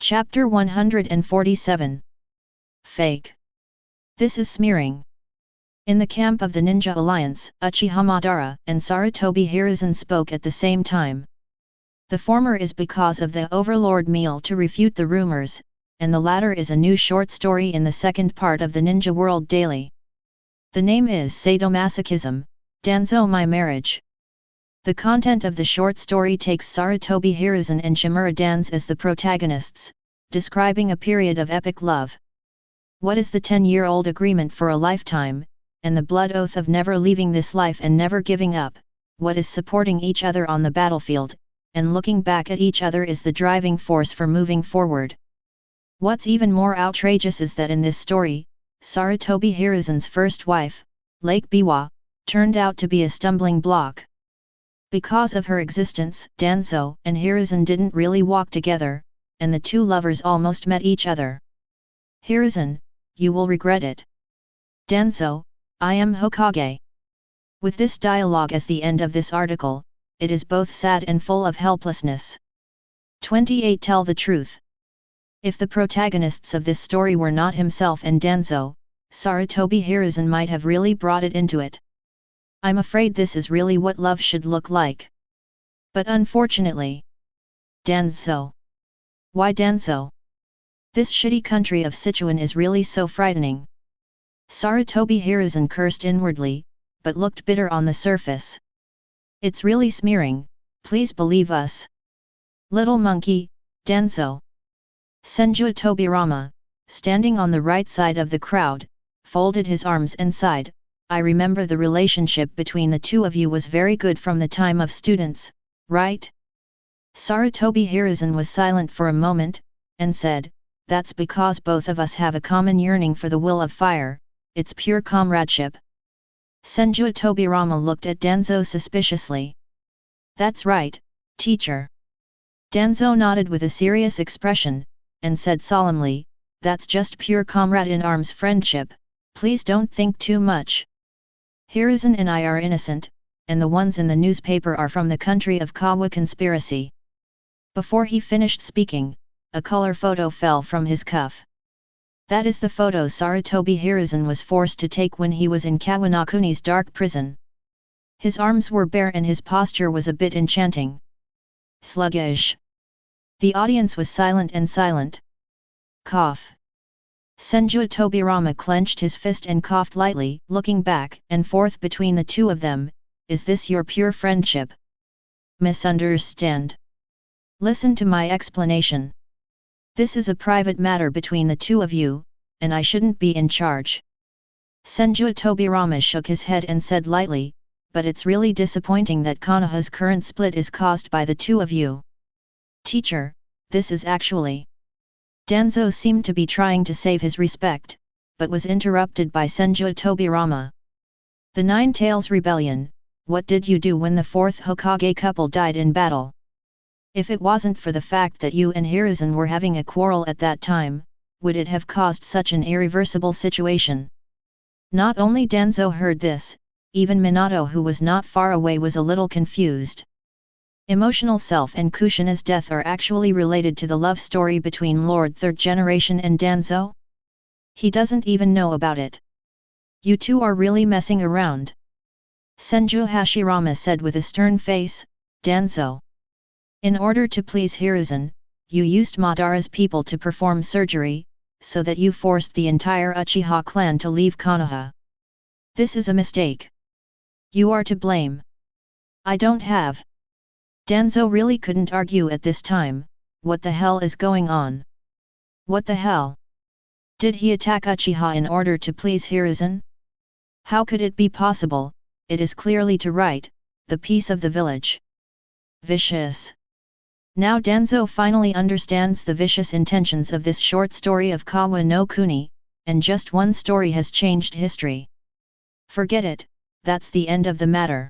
Chapter 147. Fake. This is smearing. In the camp of the Ninja Alliance, Uchiha Madara and Sarutobi Hiruzen spoke at the same time. The former is because of the Overlord meal to refute the rumors, and the latter is a new short story in the second part of the Ninja World Daily. The name is Sadomasochism, Danzo My Marriage. The content of the short story takes Sarutobi Hiruzen and Shimura Danzo as the protagonists, describing a period of epic love. What is the 10-year-old agreement for a lifetime, and the blood oath of never leaving this life and never giving up? What is supporting each other on the battlefield, and looking back at each other is the driving force for moving forward? What's even more outrageous is that in this story, Sarutobi Hiruzen's first wife, Lake Biwa, turned out to be a stumbling block. Because of her existence, Danzo and Hiruzen didn't really walk together, and the two lovers almost met each other. Hiruzen, you will regret it. Danzo, I am Hokage. With this dialogue as the end of this article, it is both sad and full of helplessness. 28 Tell the truth. If the protagonists of this story were not himself and Danzo, Sarutobi Hiruzen might have really brought it into it. I'm afraid this is really what love should look like. But unfortunately... Danzo. Why Danzo? This shitty country of Sichuan is really so frightening. Sarutobi Hiruzen cursed inwardly, but looked bitter on the surface. It's really smearing, please believe us. Little monkey, Danzo. Senju Tobirama, standing on the right side of the crowd, folded his arms and sighed. I remember the relationship between the two of you was very good from the time of students, right? Sarutobi Hiruzen was silent for a moment, and said, that's because both of us have a common yearning for the will of fire, it's pure comradeship. Senju Tobirama looked at Danzo suspiciously. That's right, teacher. Danzo nodded with a serious expression, and said solemnly, that's just pure comrade-in-arms friendship, please don't think too much. Hiruzen and I are innocent, and the ones in the newspaper are from the country of Kawa conspiracy. Before he finished speaking, a color photo fell from his cuff. That is the photo Sarutobi Hiruzen was forced to take when he was in Kawanakuni's dark prison. His arms were bare and his posture was a bit enchanting. Sluggish. The audience was silent and silent. Cough. Senju Tobirama clenched his fist and coughed lightly, looking back and forth between the two of them. Is this your pure friendship? Misunderstand. Listen to my explanation. This is a private matter between the two of you, and I shouldn't be in charge. Senju Tobirama shook his head and said lightly, but it's really disappointing that Konoha's current split is caused by the two of you. Teacher, this is actually... Danzo seemed to be trying to save his respect, but was interrupted by Senju Tobirama. The Nine Tails Rebellion, what did you do when the fourth Hokage couple died in battle? If it wasn't for the fact that you and Hiruzen were having a quarrel at that time, would it have caused such an irreversible situation? Not only Danzo heard this, even Minato, who was not far away, was a little confused. Emotional Self and Kushina's death are actually related to the love story between Lord Third Generation and Danzo? He doesn't even know about it. You two are really messing around. Senju Hashirama said with a stern face. Danzo. In order to please Hiruzen, you used Madara's people to perform surgery, so that you forced the entire Uchiha clan to leave Konoha. This is a mistake. You are to blame. I don't have. Danzo really couldn't argue at this time. What the hell is going on? What the hell? Did he attack Uchiha in order to please Hiruzen? How could it be possible? It is clearly to right, the peace of the village. Vicious. Now Danzo finally understands the vicious intentions of this short story of Kawa no Kuni, and just one story has changed history. Forget it, that's the end of the matter.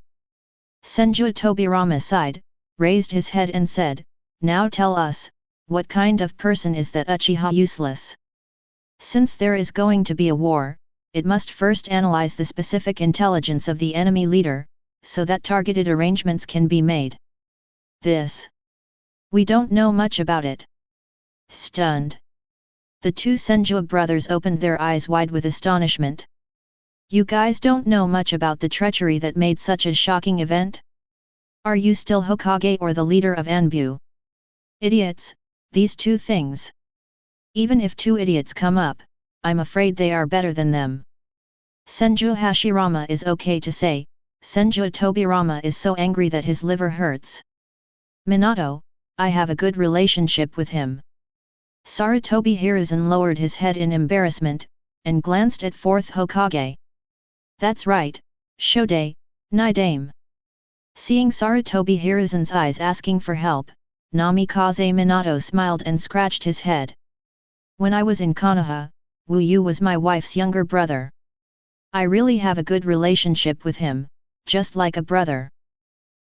Senju Tobirama sighed, raised his head and said, now tell us, what kind of person is that Uchiha Useless? Since there is going to be a war, it must first analyze the specific intelligence of the enemy leader, so that targeted arrangements can be made. This. We don't know much about it. Stunned. The two Senju brothers opened their eyes wide with astonishment. You guys don't know much about the treachery that made such a shocking event? Are you still Hokage or the leader of Anbu? Idiots, these two things. Even if two idiots come up, I'm afraid they are better than them. Senju Hashirama is okay to say, Senju Tobirama is so angry that his liver hurts. Minato, I have a good relationship with him. Sarutobi Hiruzen lowered his head in embarrassment, and glanced at fourth Hokage. That's right, Shode, Nidame. Seeing Sarutobi Hiruzen's eyes asking for help, Namikaze Minato smiled and scratched his head. When I was in Konoha, Wu Yu was my wife's younger brother. I really have a good relationship with him, just like a brother.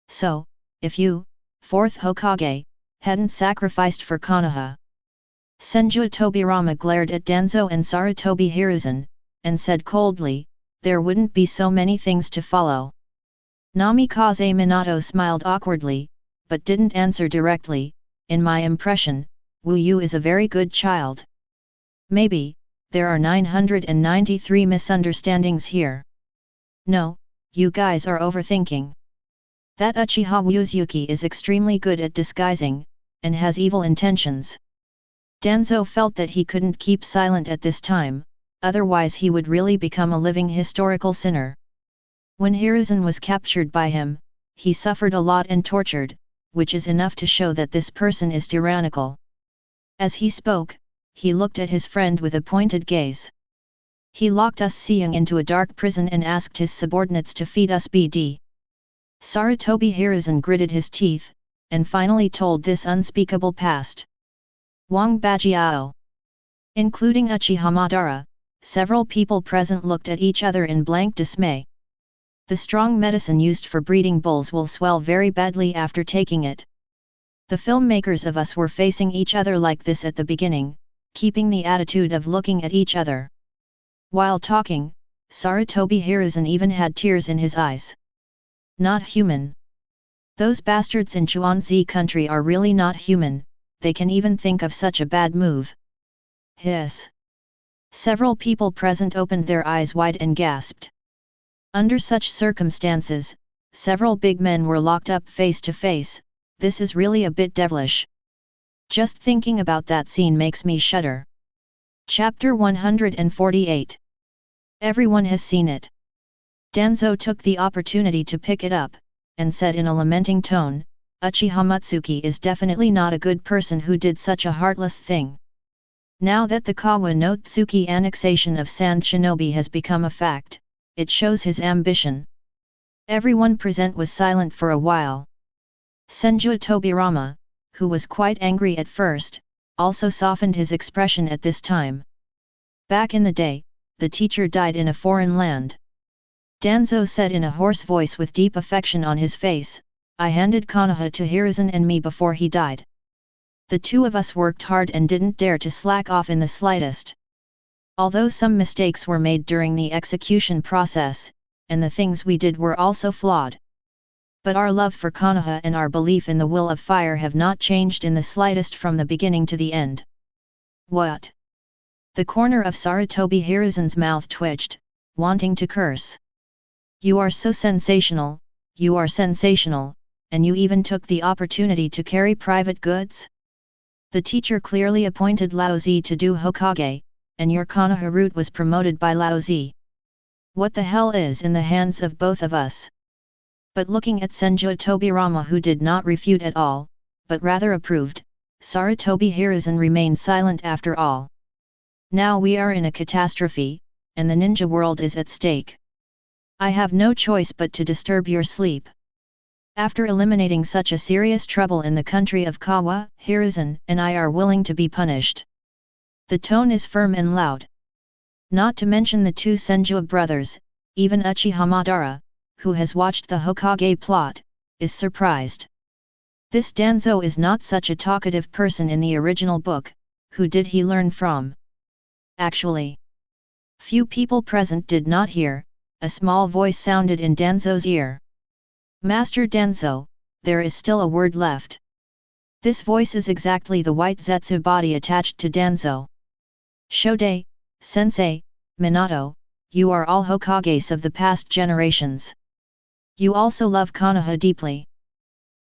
So, if you, fourth Hokage, hadn't sacrificed for Konoha. Senju Tobirama glared at Danzo and Sarutobi Hiruzen, and said coldly, there wouldn't be so many things to follow. Namikaze Minato smiled awkwardly, but didn't answer directly. In my impression, Wu Yu is a very good child. Maybe, there are 993 misunderstandings here. No, you guys are overthinking. That Uchiha Uzuki is extremely good at disguising, and has evil intentions. Danzo felt that he couldn't keep silent at this time, otherwise he would really become a living historical sinner. When Hiruzen was captured by him, he suffered a lot and tortured, which is enough to show that this person is tyrannical. As he spoke, he looked at his friend with a pointed gaze. He locked us seeing into a dark prison and asked his subordinates to feed us BD. Sarutobi Hiruzen gritted his teeth, and finally told this unspeakable past. Wang Bajiao. Including Uchiha Madara, several people present looked at each other in blank dismay. The strong medicine used for breeding bulls will swell very badly after taking it. The filmmakers of us were facing each other like this at the beginning, keeping the attitude of looking at each other. While talking, Sarutobi Hiruzen even had tears in his eyes. Not human. Those bastards in Chuanzi country are really not human, they can even think of such a bad move. Hiss. Several people present opened their eyes wide and gasped. Under such circumstances, several big men were locked up face to face. This is really a bit devilish. Just thinking about that scene makes me shudder. Chapter 148. Everyone has seen it. Danzo took the opportunity to pick it up, and said in a lamenting tone, Uchiha Mutsuki is definitely not a good person who did such a heartless thing. Now that the Kawa no Tsuki annexation of Sand Shinobi has become a fact, it shows his ambition. Everyone present was silent for a while. Senju Tobirama, who was quite angry at first, also softened his expression at this time. Back in the day, the teacher died in a foreign land. Danzo said in a hoarse voice with deep affection on his face, I handed Konoha to Hiruzen and me before he died. The two of us worked hard and didn't dare to slack off in the slightest. Although some mistakes were made during the execution process, and the things we did were also flawed. But our love for Konoha and our belief in the will of fire have not changed in the slightest from the beginning to the end. What? The corner of Sarutobi Hiruzen's mouth twitched, wanting to curse. You are so sensational, and you even took the opportunity to carry private goods? The teacher clearly appointed Laozi to do Hokage, and your Konoha route was promoted by Laozi. What the hell is in the hands of both of us? But looking at Senju Tobirama, who did not refute at all, but rather approved, Sarutobi Hiruzen remained silent after all. Now we are in a catastrophe, and the ninja world is at stake. I have no choice but to disturb your sleep. After eliminating such a serious trouble in the country of Kawa, Hiruzen and I are willing to be punished. The tone is firm and loud. Not to mention the two Senju brothers, even Uchiha Madara, who has watched the Hokage plot, is surprised. This Danzo is not such a talkative person in the original book, who did he learn from? Actually, few people present did not hear, a small voice sounded in Danzo's ear. Master Danzo, there is still a word left. This voice is exactly the white Zetsu body attached to Danzo. Shode, Sensei, Minato, you are all Hokages of the past generations. You also love Konoha deeply.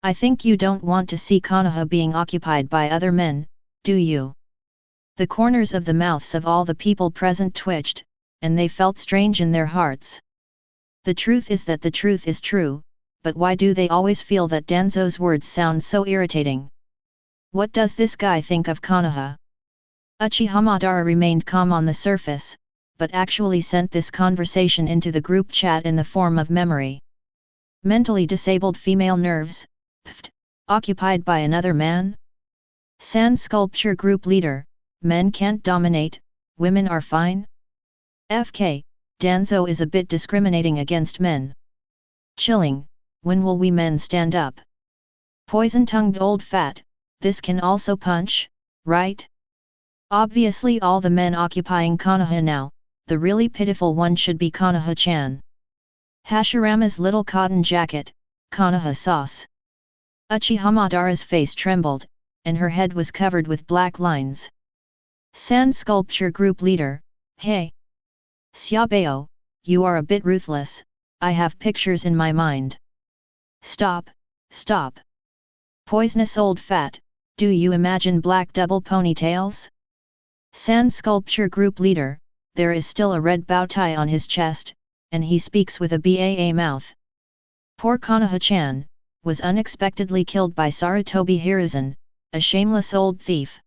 I think you don't want to see Konoha being occupied by other men, do you? The corners of the mouths of all the people present twitched, and they felt strange in their hearts. The truth is that the truth is true, but why do they always feel that Danzo's words sound so irritating? What does this guy think of Konoha? Uchiha Madara remained calm on the surface, but actually sent this conversation into the group chat in the form of memory. Mentally disabled female nerves, pft, occupied by another man? Sand sculpture group leader, men can't dominate, women are fine? FK, Danzo is a bit discriminating against men. Chilling, when will we men stand up? Poison-tongued old fat, this can also punch, right? Obviously all the men occupying Konoha now, the really pitiful one should be Konoha-chan. Hashirama's little cotton jacket, Konoha sauce. Uchiha Madara's face trembled, and her head was covered with black lines. Sand sculpture group leader, hey! Xiaobao, you are a bit ruthless, I have pictures in my mind. Stop, stop. Poisonous old fat, do you imagine black double ponytails? Sand sculpture group leader, there is still a red bow tie on his chest, and he speaks with a baa mouth. Poor Konoha-chan, was unexpectedly killed by Sarutobi Hiruzen, a shameless old thief.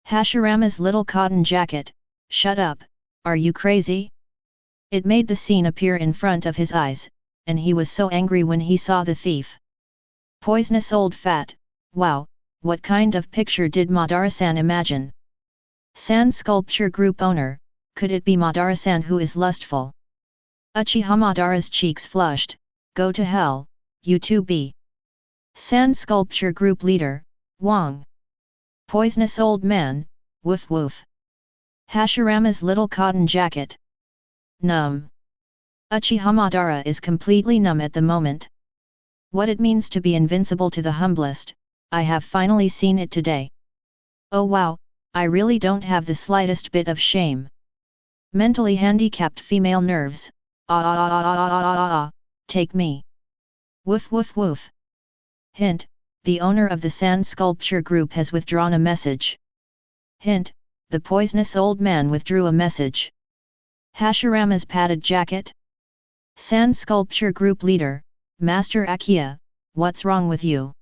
Hashirama's little cotton jacket, shut up, are you crazy? It made the scene appear in front of his eyes, and he was so angry when he saw the thief. Poisonous old fat, wow, what kind of picture did Madara-san imagine? Sand sculpture group owner, could it be Madara-san who is lustful? Uchiha Madara's cheeks flushed, go to hell, you too be. Sand sculpture group leader, Wang. Poisonous old man, woof woof. Hashirama's little cotton jacket. Numb. Uchiha Madara is completely numb at the moment, What it means to be invincible to the humblest, I have finally seen it today. Oh wow, I really don't have the slightest bit of shame. Mentally handicapped female nerves, take me. Woof woof woof. Hint, the owner of the sand sculpture group has withdrawn a message. Hint, the poisonous old man withdrew a message. Hashirama's padded jacket? Sand sculpture group leader, Master Akiya, what's wrong with you?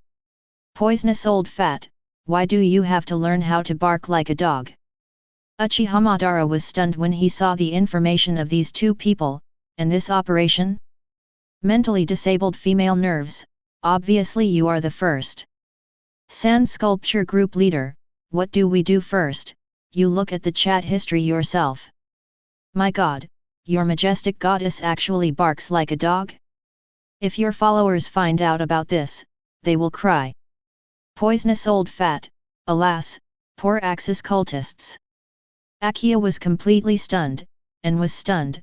Poisonous old fat, why do you have to learn how to bark like a dog? Uchiha Madara was stunned when he saw the information of these two people, and this operation? Mentally disabled female nerves, obviously you are the first. Sand sculpture group leader, what do we do first? You look at the chat history yourself. My god, your majestic goddess actually barks like a dog? If your followers find out about this, they will cry. Poisonous old fat, alas, poor Axis cultists. Akiya was completely stunned, and was stunned.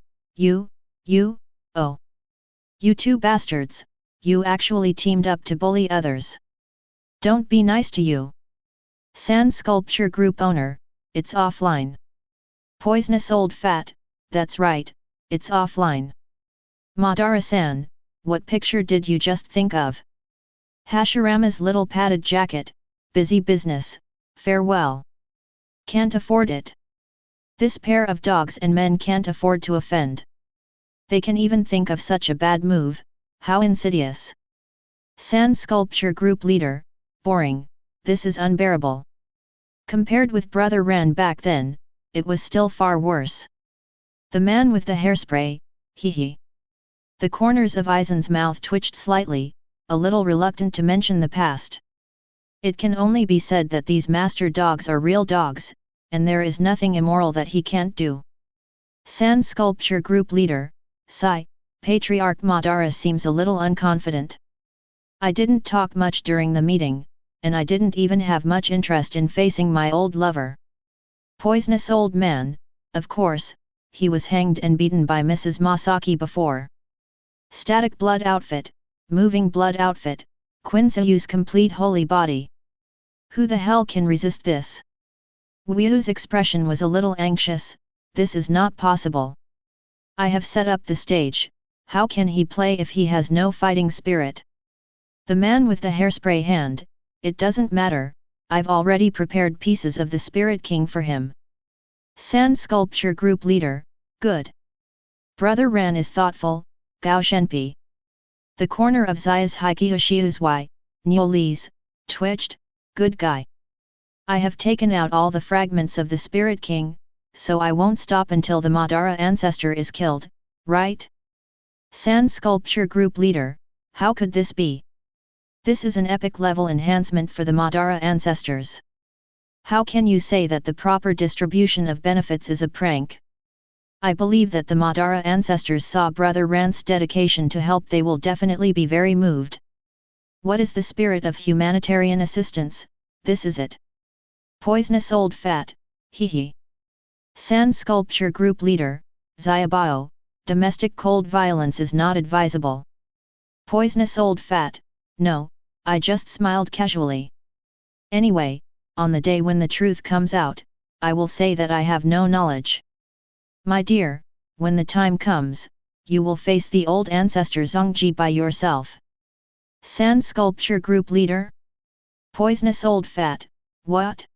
Oh. You two bastards, you actually teamed up to bully others. Don't be nice to you. Sand sculpture group owner, it's offline. Poisonous old fat, that's right, it's offline. Madara-san, what picture did you just think of? Hashirama's little padded jacket, busy business, farewell. Can't afford it. This pair of dogs and men can't afford to offend. They can even think of such a bad move, how insidious. Sand sculpture group leader, boring, this is unbearable. Compared with Brother Ran back then, it was still far worse. The man with the hairspray, hee. The corners of Aizen's mouth twitched slightly, a little reluctant to mention the past. It can only be said that these master dogs are real dogs, and there is nothing immoral that he can't do. Sand sculpture group leader, sigh, Patriarch Madara seems a little unconfident. I didn't talk much during the meeting, and I didn't even have much interest in facing my old lover. Poisonous old man, of course, he was hanged and beaten by Mrs. Masaki before. Static blood outfit, moving blood outfit, Quincyu's complete holy body. Who the hell can resist this? Wyu's expression was a little anxious, this is not possible. I have set up the stage, how can he play if he has no fighting spirit? The man with the hairspray hand, it doesn't matter, I've already prepared pieces of the Spirit King for him. Sand sculpture group leader, good. Brother Ran is thoughtful, Gao Shenpi. The corner of Zai's Hikihoshiu's Nyoli's, twitched, good guy. I have taken out all the fragments of the Spirit King, so I won't stop until the Madara ancestor is killed, right? Sand sculpture group leader, how could this be? This is an epic level enhancement for the Madara ancestors. How can you say that the proper distribution of benefits is a prank? I believe that the Madara ancestors saw Brother Ran's dedication to help, they will definitely be very moved. What is the spirit of humanitarian assistance? This is it. Poisonous old fat, hee. Sand sculpture group leader, Zayabao, domestic cold violence is not advisable. Poisonous old fat, no, I just smiled casually. Anyway, on the day when the truth comes out, I will say that I have no knowledge. My dear, when the time comes, you will face the old ancestor Zongji by yourself. Sand sculpture group leader? Poisonous old fat, what?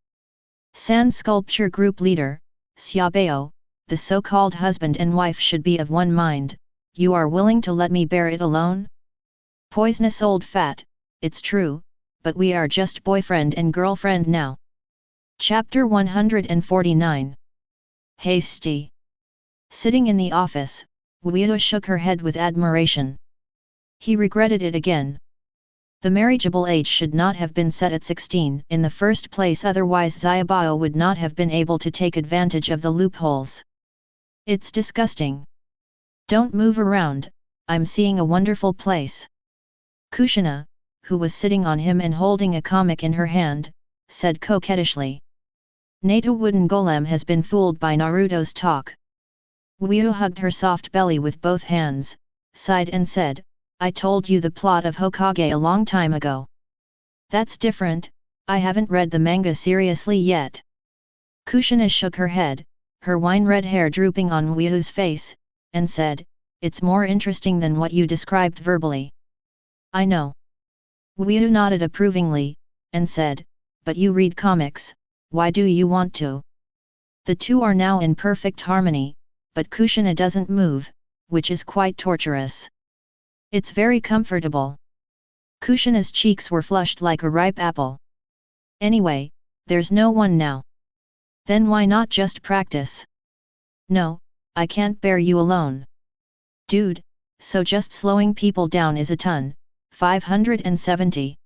Sand sculpture group leader, Xiaobao, the so-called husband and wife should be of one mind, you are willing to let me bear it alone? Poisonous old fat, it's true, but we are just boyfriend and girlfriend now. Chapter 149. Hasty. Sitting in the office, Wyu shook her head with admiration. He regretted it again. The marriageable age should not have been set at 16 in the first place, otherwise Zayabao would not have been able to take advantage of the loopholes. It's disgusting. Don't move around, I'm seeing a wonderful place. Kushina, who was sitting on him and holding a comic in her hand, said coquettishly. Nato Wooden Golem has been fooled by Naruto's talk. Wyu hugged her soft belly with both hands, sighed and said, I told you the plot of Hokage a long time ago. That's different, I haven't read the manga seriously yet. Kushina shook her head, her wine-red hair drooping on Wuyu's face, and said, "It's more interesting than what you described verbally." "I know." Wuyu nodded approvingly, and said, "But you read comics, why do you want to?" The two are now in perfect harmony, but Kushina doesn't move, which is quite torturous. It's very comfortable. Kushina's cheeks were flushed like a ripe apple. "Anyway, there's no one now. Then why not just practice?" "No, I can't bear you alone. Dude, so just slowing people down is a ton." 570.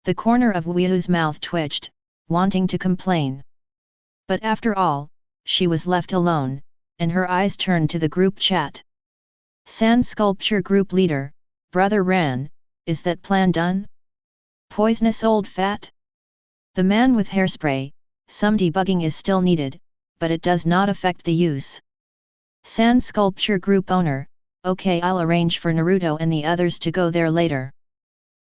The corner of Wuyu's mouth twitched, wanting to complain. But after all, she was left alone, and her eyes turned to the group chat. "Sand Sculpture Group Leader, Brother Ran, is that plan done? Poisonous old fat?" "The man with hairspray, some debugging is still needed, but it does not affect the use." Sand Sculpture Group Owner, "Okay, I'll arrange for Naruto and the others to go there later."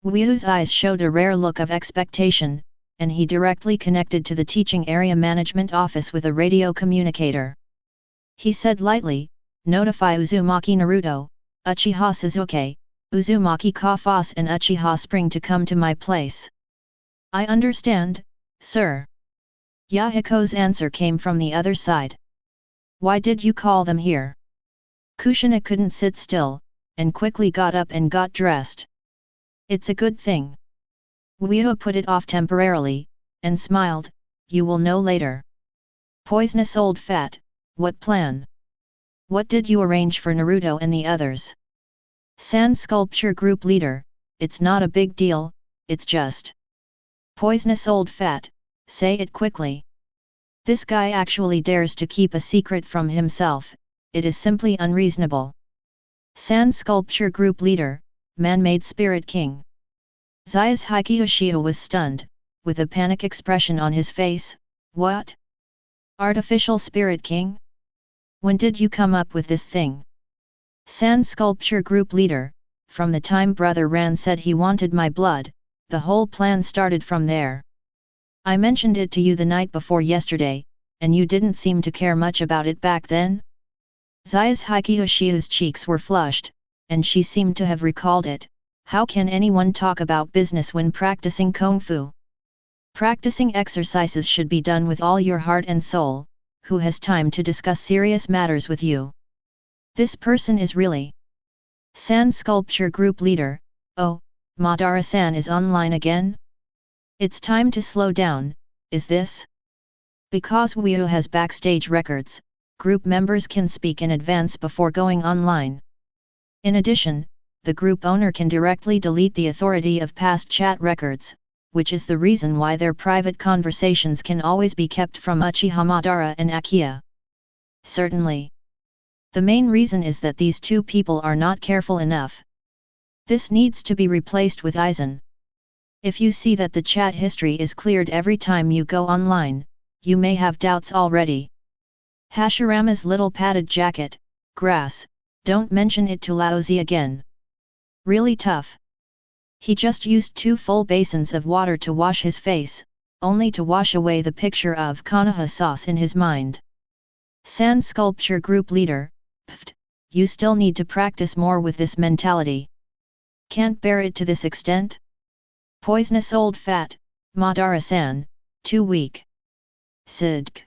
Wuyu's eyes showed a rare look of expectation, and he directly connected to the teaching area management office with a radio communicator. He said lightly, "Notify Uzumaki Naruto, Uchiha Suzuki, Uzumaki Kafas and Uchiha Spring to come to my place." "I understand, sir." Yahiko's answer came from the other side. "Why did you call them here?" Kushina couldn't sit still, and quickly got up and got dressed. "It's a good thing." Wuyu put it off temporarily, and smiled, "You will know later." "Poisonous old fat, what plan? What did you arrange for Naruto and the others?" Sand Sculpture Group Leader, "It's not a big deal, it's just." "Poisonous old fat, say it quickly." This guy actually dares to keep a secret from himself, it is simply unreasonable. Sand Sculpture Group Leader, Man-Made Spirit King. Zai's Uchiha was stunned, with a panic expression on his face. "What? Artificial Spirit King? When did you come up with this thing?" Sand Sculpture Group Leader, "From the time Brother Ran said he wanted my blood, the whole plan started from there. I mentioned it to you the night before yesterday, and you didn't seem to care much about it back then?" Zai's Uchiha's cheeks were flushed, and she seemed to have recalled it. How can anyone talk about business when practicing Kung Fu? Practicing exercises should be done with all your heart and soul. Who has time to discuss serious matters with you? This person is really Sand Sculpture Group Leader. "Oh, Madara-san is online again? It's time to slow down, is this?" Because Wuyu has backstage records, group members can speak in advance before going online. In addition, the group owner can directly delete the authority of past chat records, which is the reason why their private conversations can always be kept from Uchiha Madara and Akiya. Certainly. The main reason is that these two people are not careful enough. This needs to be replaced with Aizen. If you see that the chat history is cleared every time you go online, you may have doubts already. Hashirama's little padded jacket, grass, don't mention it to Laozi again. Really tough. He just used 2 full basins of water to wash his face, only to wash away the picture of Konoha sauce in his mind. Sand Sculpture Group Leader, "Pfft, you still need to practice more with this mentality. Can't bear it to this extent? Poisonous old fat, Madara-san, too weak." "Sidk.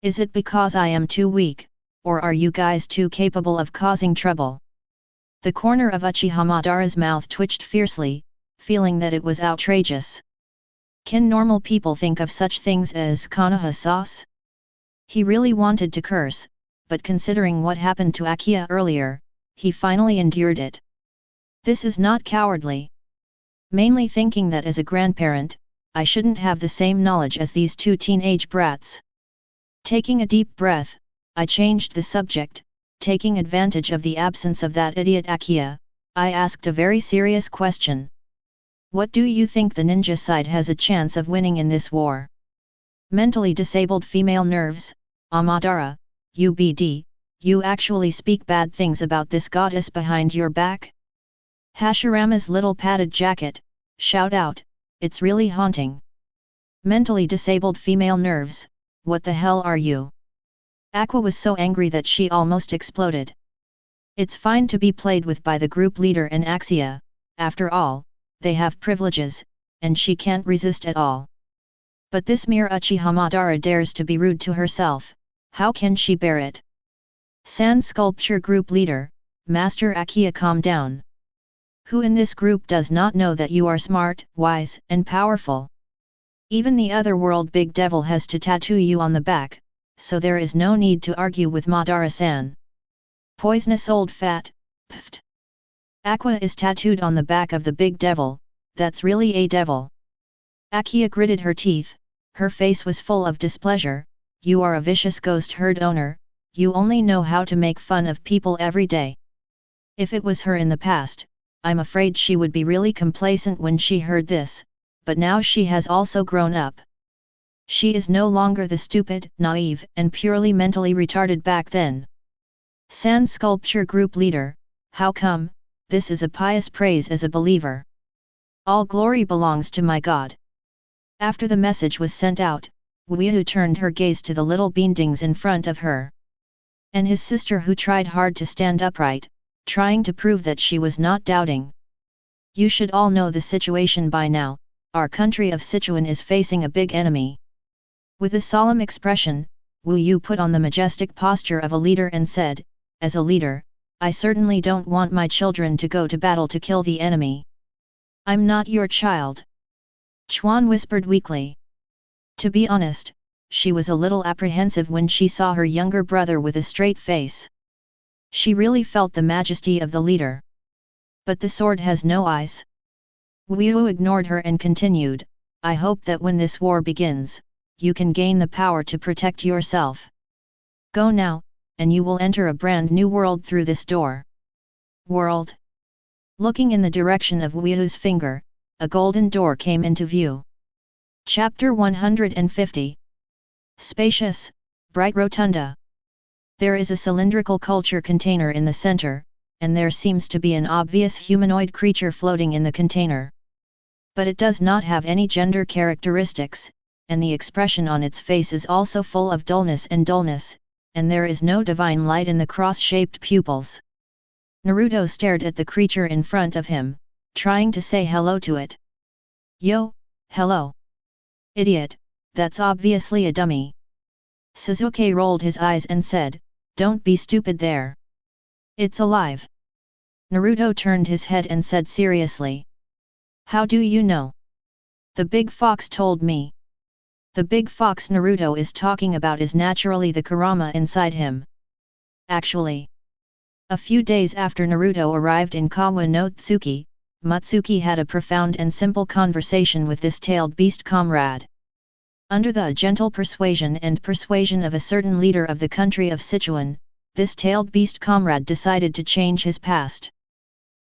Is it because I am too weak, or are you guys too capable of causing trouble?" The corner of Uchiha Madara's mouth twitched fiercely, feeling that it was outrageous. Can normal people think of such things as Konoha sauce? He really wanted to curse, but considering what happened to Akiya earlier, he finally endured it. This is not cowardly. Mainly thinking that as a grandparent, I shouldn't have the same knowledge as these 2 teenage brats. Taking a deep breath, I changed the subject. Taking advantage of the absence of that idiot Akiya, I asked a very serious question. "What do you think the ninja side has a chance of winning in this war?" "Mentally disabled female nerves, Amadara, UBD, you actually speak bad things about this goddess behind your back?" Hashirama's little padded jacket, shout out, it's really haunting. Mentally disabled female nerves, what the hell are you? Aqua was so angry that she almost exploded. It's fine to be played with by the group leader and Axia, after all, they have privileges, and she can't resist at all. But this mere Uchiha Madara dares to be rude to herself, how can she bear it? Sand Sculpture Group Leader, Master Akia, calm down. Who in this group does not know that you are smart, wise, and powerful? Even the otherworld big devil has to tattoo you on the back, so there is no need to argue with Madara-san. Poisonous old fat, pft. Aqua is tattooed on the back of the big devil, that's really a devil. Akia gritted her teeth, her face was full of displeasure, you are a vicious ghost herd owner, you only know how to make fun of people every day. If it was her in the past, I'm afraid she would be really complacent when she heard this, but now she has also grown up. She is no longer the stupid, naive, and purely mentally retarded back then. Sand Sculpture Group Leader, how come, this is a pious praise as a believer. All glory belongs to my God. After the message was sent out, Wuihu turned her gaze to the little beindings in front of her. And his sister, who tried hard to stand upright, trying to prove that she was not doubting. You should all know the situation by now, our country of Sichuan is facing a big enemy. With a solemn expression, Wu Yu put on the majestic posture of a leader and said, as a leader, I certainly don't want my children to go to battle to kill the enemy. I'm not your child. Chuan whispered weakly. To be honest, she was a little apprehensive when she saw her younger brother with a straight face. She really felt the majesty of the leader. But the sword has no eyes. Wu Yu ignored her and continued, I hope that when this war begins, you can gain the power to protect yourself. Go now, and you will enter a brand new world through this door. World? Looking in the direction of Wu Yu's finger, a golden door came into view. Chapter 150. Spacious, bright rotunda. There is a cylindrical culture container in the center, and there seems to be an obvious humanoid creature floating in the container. But it does not have any gender characteristics, and the expression on its face is also full of dullness, and there is no divine light in the cross-shaped pupils. Naruto stared at the creature in front of him, trying to say hello to it. Yo, hello. Idiot, that's obviously a dummy. Sasuke rolled his eyes and said, don't be stupid there. It's alive. Naruto turned his head and said seriously. How do you know? The big fox told me. The big fox Naruto is talking about is naturally the Kurama inside him. Actually, a few days after Naruto arrived in Kawa no Tsuki, Mutsuki had a profound and simple conversation with this tailed beast comrade. Under the gentle persuasion of a certain leader of the country of Sichuan, this tailed beast comrade decided to change his past.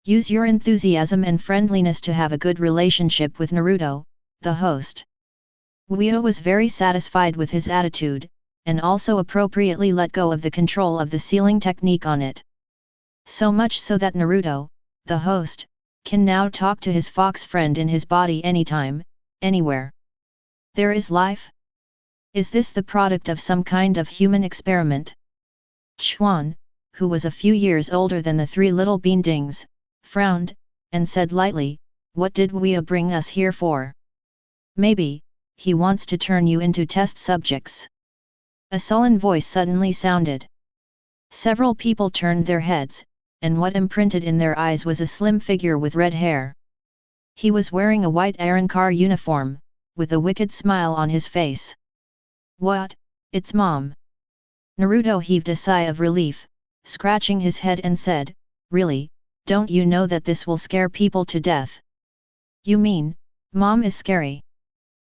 Use your enthusiasm and friendliness to have a good relationship with Naruto, the host. Wu Yu was very satisfied with his attitude, and also appropriately let go of the control of the sealing technique on it. So much so that Naruto, the host, can now talk to his fox friend in his body anytime, anywhere. There is life? Is this the product of some kind of human experiment? Chuan, who was a few years older than the three little beindings, frowned, and said lightly, what did Wu Yu bring us here for? Maybe, he wants to turn you into test subjects. A sullen voice suddenly sounded. Several people turned their heads, and what imprinted in their eyes was a slim figure with red hair. He was wearing a white Arrancar uniform, with a wicked smile on his face. What, it's Mom. Naruto heaved a sigh of relief, scratching his head and said, really, don't you know that this will scare people to death? You mean, Mom is scary?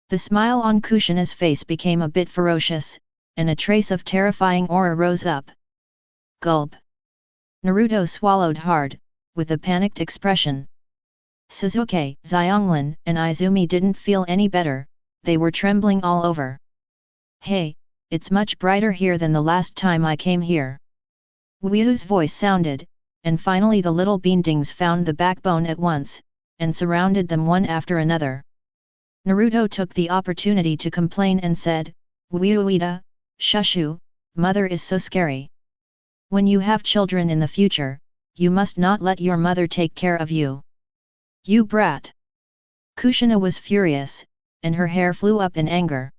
The smile on Kushina's face became a bit ferocious, and a trace of terrifying aura rose up. Gulp. Naruto swallowed hard, with a panicked expression. Sasuke, Xianglin, and Izumi didn't feel any better, they were trembling all over. Hey, it's much brighter here than the last time I came here. Wu Yu's voice sounded, and finally the little beandings found the backbone at once, and surrounded them one after another. Naruto took the opportunity to complain and said, "Uita, shushu, mother is so scary. When you have children in the future, you must not let your mother take care of you. You brat." Kushina was furious, and her hair flew up in anger.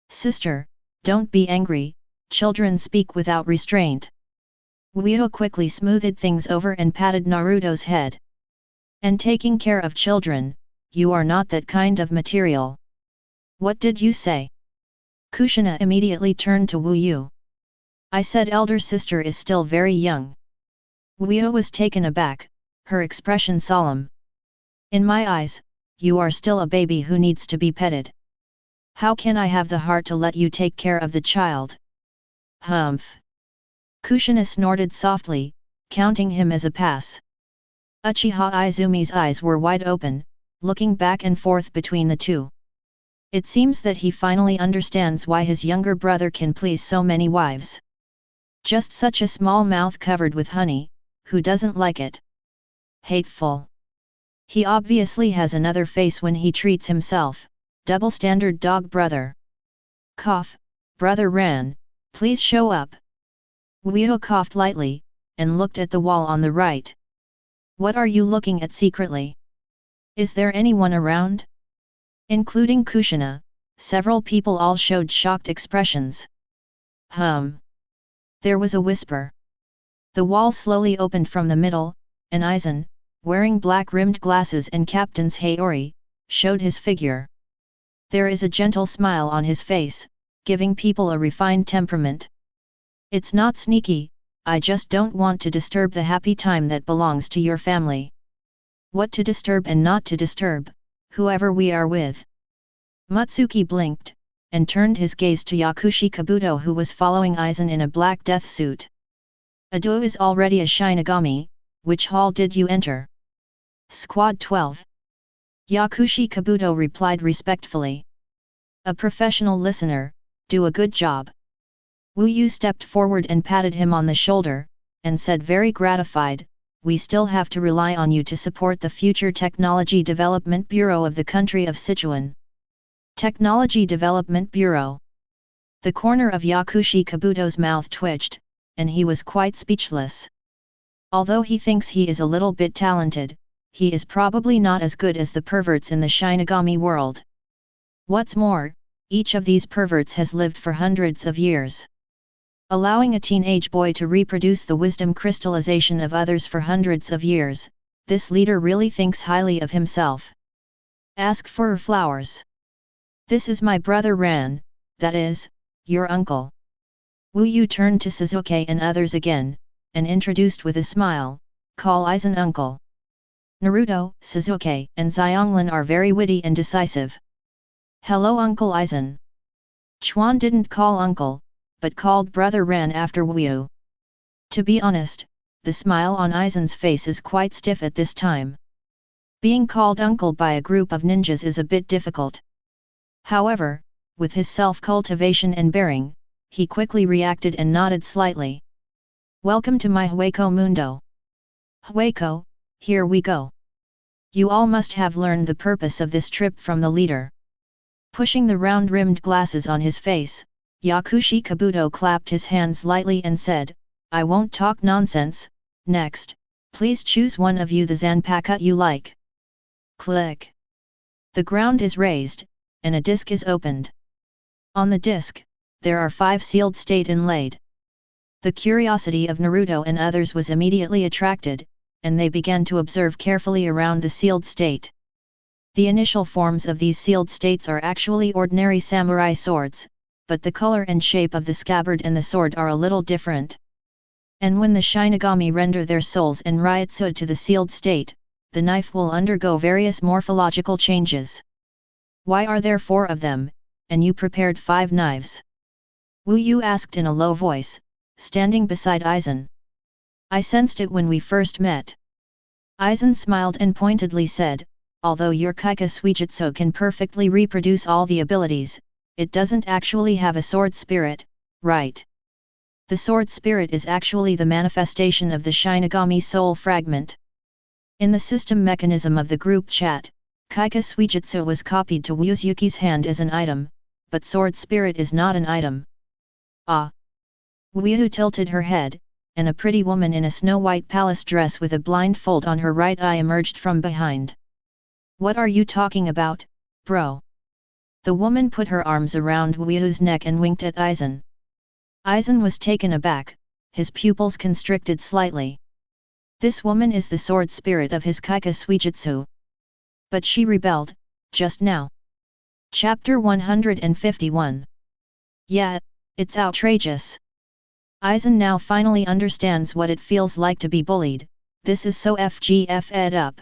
"Sister, don't be angry, children speak without restraint." Uito quickly smoothed things over and patted Naruto's head. "And taking care of children, you are not that kind of material." "What did you say?" Kushina immediately turned to Wu Yu. "I said elder sister is still very young." Uito was taken aback, her expression solemn. "In my eyes, you are still a baby who needs to be petted. How can I have the heart to let you take care of the child?" "Humph!" Kushina snorted softly, counting him as a pass. Uchiha Izumi's eyes were wide open, looking back and forth between the two. It seems that he finally understands why his younger brother can please so many wives. Just such a small mouth covered with honey, who doesn't like it? Hateful. He obviously has another face when he treats himself, double standard dog brother. Cough, brother Ran, please show up. Uito coughed lightly, and looked at the wall on the right. "What are you looking at secretly? Is there anyone around?" Including Kushina, several people all showed shocked expressions. There was a whisper. The wall slowly opened from the middle, and Aizen, wearing black-rimmed glasses and Captain's Haori, showed his figure. There is a gentle smile on his face, giving people a refined temperament. "It's not sneaky, I just don't want to disturb the happy time that belongs to your family." "What to disturb and not to disturb, whoever we are with." Mutsuki blinked, and turned his gaze to Yakushi Kabuto who was following Aizen in a black death suit. "Ado is already a Shinigami, which hall did you enter?" "Squad 12. Yakushi Kabuto replied respectfully. "A professional listener, do a good job." Wu Yu stepped forward and patted him on the shoulder, and said very gratified, "We still have to rely on you to support the future Technology Development Bureau of the country of Sichuan." Technology Development Bureau. The corner of Yakushi Kabuto's mouth twitched, and he was quite speechless. Although he thinks he is a little bit talented, he is probably not as good as the perverts in the Shinigami world. What's more, each of these perverts has lived for hundreds of years. Allowing a teenage boy to reproduce the wisdom crystallization of others for hundreds of years, this leader really thinks highly of himself. "Ask for flowers. This is my brother Ran, that is, your uncle." Wu Yu turned to Sasuke and others again, and introduced with a smile, "Call Aizen uncle." Naruto, Sasuke, and Xianglin are very witty and decisive. "Hello Uncle Aizen." Chuan didn't call uncle, but called brother Ran after Wu Yu. To be honest, the smile on Aizen's face is quite stiff at this time. Being called uncle by a group of ninjas is a bit difficult. However, with his self-cultivation and bearing, he quickly reacted and nodded slightly. "Welcome to my Hueco Mundo." "Hueco, here we go. You all must have learned the purpose of this trip from the leader." Pushing the round-rimmed glasses on his face, Yakushi Kabuto clapped his hands lightly and said, "I won't talk nonsense. Next, please choose one of you the Zanpakuto you like." Click. The ground is raised, and a disc is opened. On the disc, there are 5 sealed state inlaid. The curiosity of Naruto and others was immediately attracted, and they began to observe carefully around the sealed state. The initial forms of these sealed states are actually ordinary samurai swords, but the color and shape of the scabbard and the sword are a little different. And when the Shinigami render their souls and Ryutsu to the sealed state, the knife will undergo various morphological changes. "Why are there 4 of them, and you prepared 5 knives?" Wu Yu asked in a low voice, standing beside Aizen. "I sensed it when we first met." Aizen smiled and pointedly said, "Although your Kyōka Suigetsu can perfectly reproduce all the abilities, it doesn't actually have a sword spirit, right?" The sword spirit is actually the manifestation of the Shinigami soul fragment. In the system mechanism of the group chat, Kyōka Suigetsu was copied to Wuzuyuki's hand as an item, but sword spirit is not an item. Ah! Wuyuu tilted her head, and a pretty woman in a snow-white palace dress with a blindfold on her right eye emerged from behind. What are you talking about, bro? The woman put her arms around Wuyuu's neck and winked at Aizen. Aizen was taken aback, his pupils constricted slightly. This woman is the sword spirit of his Kyōka Suigetsu. But she rebelled, just now. Chapter 151. Yeah, it's outrageous. Aizen now finally understands what it feels like to be bullied. This is so FGF-ed up.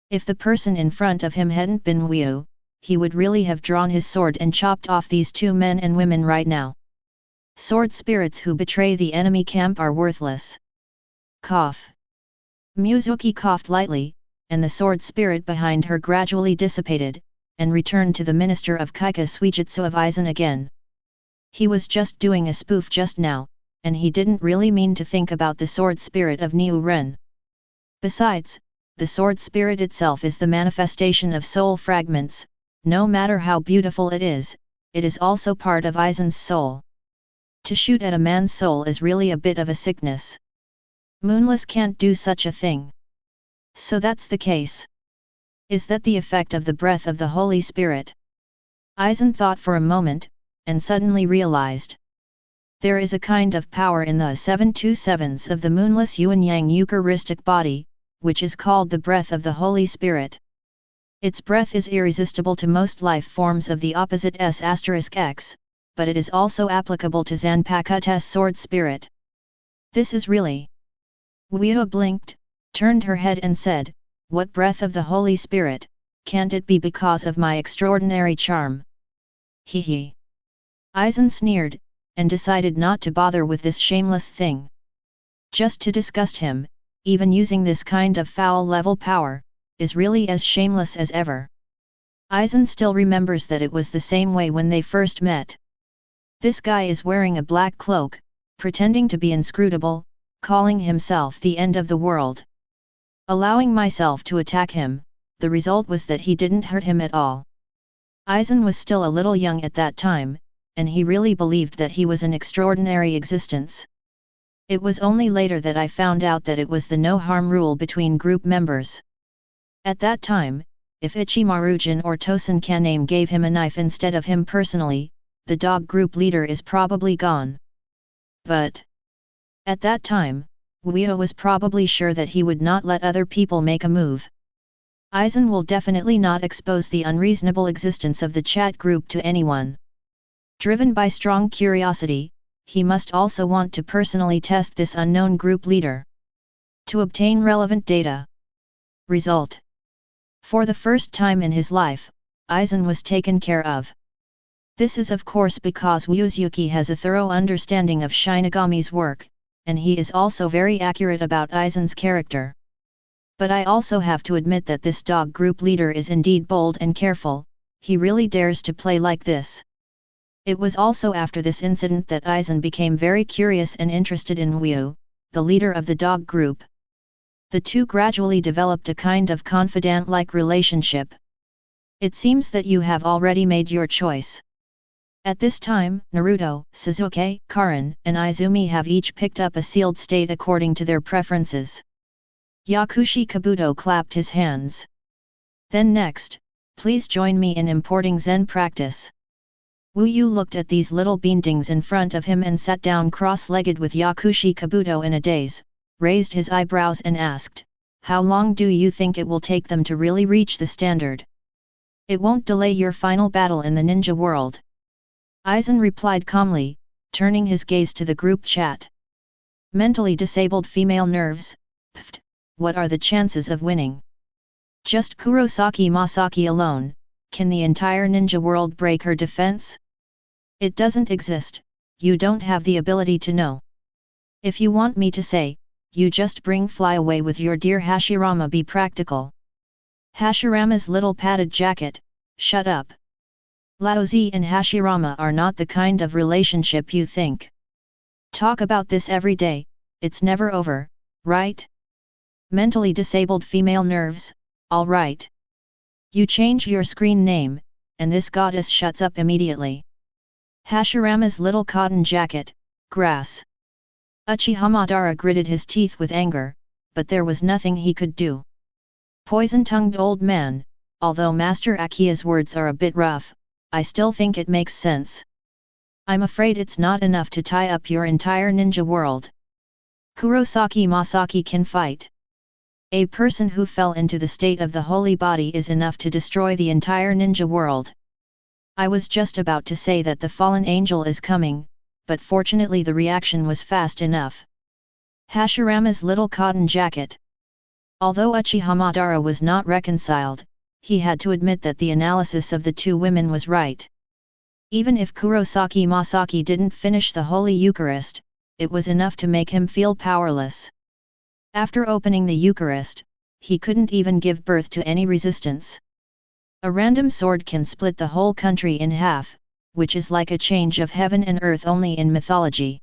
If the person in front of him hadn't been Wuyuu, he would really have drawn his sword and chopped off these two men and women right now. Sword spirits who betray the enemy camp are worthless. Cough. Mizuki coughed lightly, and the sword spirit behind her gradually dissipated, and returned to the Minister of Kyōka Suigetsu of Aizen again. He was just doing a spoof just now, and he didn't really mean to think about the sword spirit of Niu Ren. Besides, the sword spirit itself is the manifestation of soul fragments. No matter how beautiful it is also part of Aizen's soul. To shoot at a man's soul is really a bit of a sickness. Moonless can't do such a thing. So that's the case. Is that the effect of the breath of the Holy Spirit? Aizen thought for a moment, and suddenly realized. There is a kind of power in the 727s of the moonless Junyang Eucharistic body, which is called the breath of the Holy Spirit. Its breath is irresistible to most life forms of the opposite S**X, but it is also applicable to Zanpakute's sword spirit. This is really... Wuyuu blinked, turned her head and said, "What breath of the Holy Spirit? Can't it be because of my extraordinary charm?" Hee. Aizen sneered, and decided not to bother with this shameless thing. Just to disgust him, even using this kind of foul-level power, is really as shameless as ever. Aizen still remembers that it was the same way when they first met. This guy is wearing a black cloak, pretending to be inscrutable, calling himself the end of the world. Allowing myself to attack him, the result was that he didn't hurt him at all. Aizen was still a little young at that time, and he really believed that he was an extraordinary existence. It was only later that I found out that it was the no-harm rule between group members. At that time, if Ichimaru-jin or Tosen Kaname gave him a knife instead of him personally, the dog group leader is probably gone. But at that time, Wuyuu was probably sure that he would not let other people make a move. Aizen will definitely not expose the unreasonable existence of the chat group to anyone. Driven by strong curiosity, he must also want to personally test this unknown group leader. To obtain relevant data. Result. For the first time in his life, Aizen was taken care of. This is of course because Wuzuyuki has a thorough understanding of Shinigami's work, and he is also very accurate about Aizen's character. But I also have to admit that this dog group leader is indeed bold and careful, he really dares to play like this. It was also after this incident that Aizen became very curious and interested in Wuyuu, the leader of the dog group. The two gradually developed a kind of confidant-like relationship. It seems that you have already made your choice. At this time, Naruto, Sasuke, Karin, and Izumi have each picked up a sealed state according to their preferences. Yakushi Kabuto clapped his hands. Then next, please join me in importing Zen practice. Wuyuu looked at these little beantings in front of him and sat down cross-legged with Yakushi Kabuto in a daze, raised his eyebrows and asked, "How long do you think it will take them to really reach the standard?" "It won't delay your final battle in the ninja world." Aizen replied calmly, turning his gaze to the group chat. Mentally disabled female nerves, pfft, what are the chances of winning? Just Kurosaki Masaki alone, can the entire ninja world break her defense? It doesn't exist, you don't have the ability to know. If you want me to say, you just bring fly away with your dear Hashirama, be practical. Hashirama's little padded jacket, shut up. Laozi and Hashirama are not the kind of relationship you think. Talk about this every day, it's never over, right? Mentally disabled female nerves, alright. You change your screen name, and this goddess shuts up immediately. Hashirama's little cotton jacket, grass. Uchiha Madara gritted his teeth with anger, but there was nothing he could do. Poison-tongued old man, although Master Akia's words are a bit rough, I still think it makes sense. I'm afraid it's not enough to tie up your entire ninja world. Kurosaki Masaki can fight. A person who fell into the state of the holy body is enough to destroy the entire ninja world. I was just about to say that the fallen angel is coming, but fortunately the reaction was fast enough. Hashirama's little cotton jacket. Although Uchiha Madara was not reconciled, he had to admit that the analysis of the two women was right. Even if Kurosaki Masaki didn't finish the Holy Eucharist, it was enough to make him feel powerless. After opening the Eucharist, he couldn't even give birth to any resistance. A random sword can split the whole country in half, which is like a change of heaven and earth only in mythology.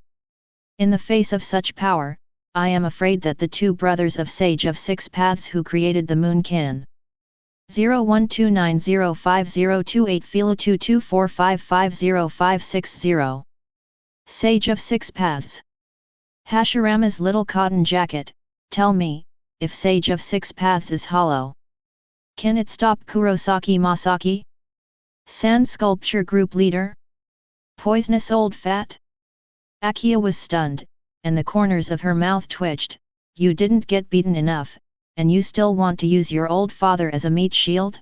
In the face of such power, I am afraid that the two brothers of Sage of Six Paths who created the moon can. 0129050228 Philo 2245505560. Sage of Six Paths. Hashirama's little cotton jacket, tell me, if Sage of Six Paths is hollow, can it stop Kurosaki Masaki? Sand Sculpture Group Leader? Poisonous old fat? Akiya was stunned, and the corners of her mouth twitched. You didn't get beaten enough, and you still want to use your old father as a meat shield?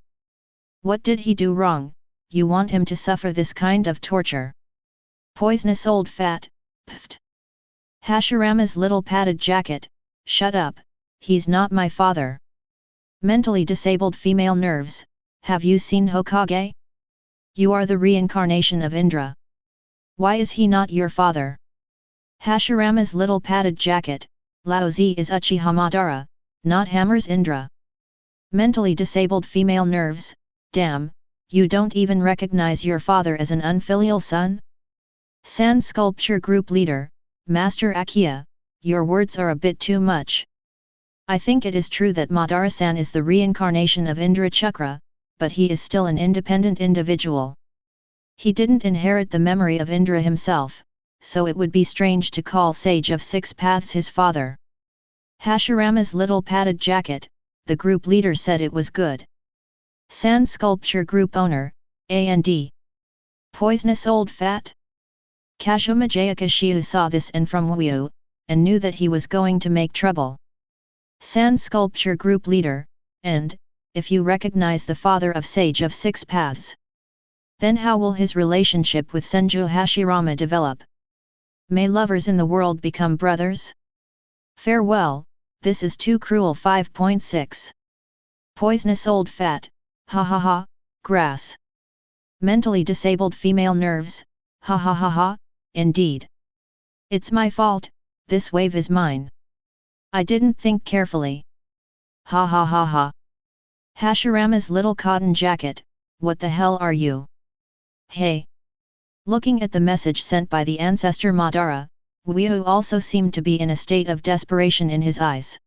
What did he do wrong, you want him to suffer this kind of torture? Poisonous old fat, pfft. Hashirama's little padded jacket, shut up, he's not my father. Mentally disabled female nerves, have you seen Hokage? You are the reincarnation of Indra. Why is he not your father? Hashirama's little padded jacket, Laozi is Uchiha Madara, not Hammer's Indra. Mentally disabled female nerves, damn, you don't even recognize your father as an unfilial son? Sand Sculpture Group Leader, Master Akiya, your words are a bit too much. I think it is true that Madara-san is the reincarnation of Indra Chakra, but he is still an independent individual. He didn't inherit the memory of Indra himself, so it would be strange to call Sage of Six Paths his father. Hashirama's little padded jacket, the group leader said it was good. Sand Sculpture Group Owner, A&D. Poisonous old fat? Kazuma Jayakashiu saw this and from Wyu, and knew that he was going to make trouble. Sand Sculpture Group Leader, and, if you recognize the father of Sage of Six Paths, then how will his relationship with Senju Hashirama develop? May lovers in the world become brothers? Farewell, this is too cruel. 5.6. Poisonous old fat, ha ha ha, grass. Mentally disabled female nerves, ha ha ha ha, indeed. It's my fault, this wave is mine. I didn't think carefully. Ha ha ha ha. Hashirama's little cotton jacket, what the hell are you? Hey! Looking at the message sent by the ancestor Madara, Wyu also seemed to be in a state of desperation in his eyes.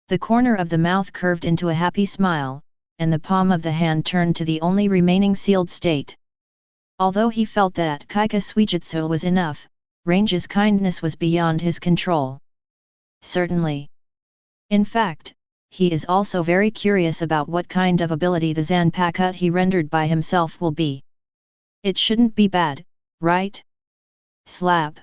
The corner of the mouth curved into a happy smile, and the palm of the hand turned to the only remaining sealed state. Although he felt that Kyōka Suigetsu was enough, Range's kindness was beyond his control. Certainly. In fact, he is also very curious about what kind of ability the Zanpakuto he rendered by himself will be. It shouldn't be bad, right? Slap.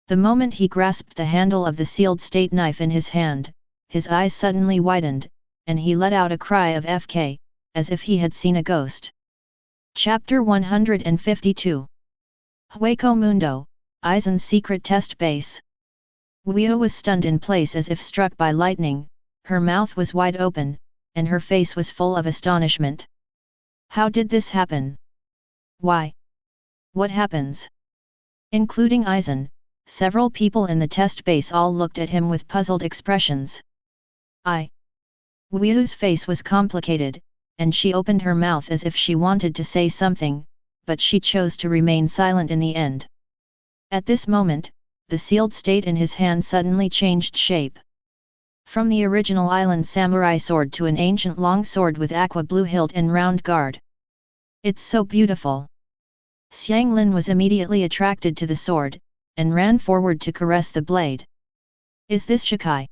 The moment he grasped the handle of the sealed state knife in his hand, his eyes suddenly widened, and he let out a cry of FK, as if he had seen a ghost. Chapter 152. Hueco Mundo, Aizen's secret test base. Wyu was stunned in place as if struck by lightning, her mouth was wide open, and her face was full of astonishment. How did this happen? Why? What happens? Including Aizen, several people in the test base all looked at him with puzzled expressions. Wyu's face was complicated, and she opened her mouth as if she wanted to say something, but she chose to remain silent in the end. At this moment, the sealed state in his hand suddenly changed shape. From the original island samurai sword to an ancient long sword with aqua blue hilt and round guard. It's so beautiful. Xianglin was immediately attracted to the sword, and ran forward to caress the blade. Is this Shikai?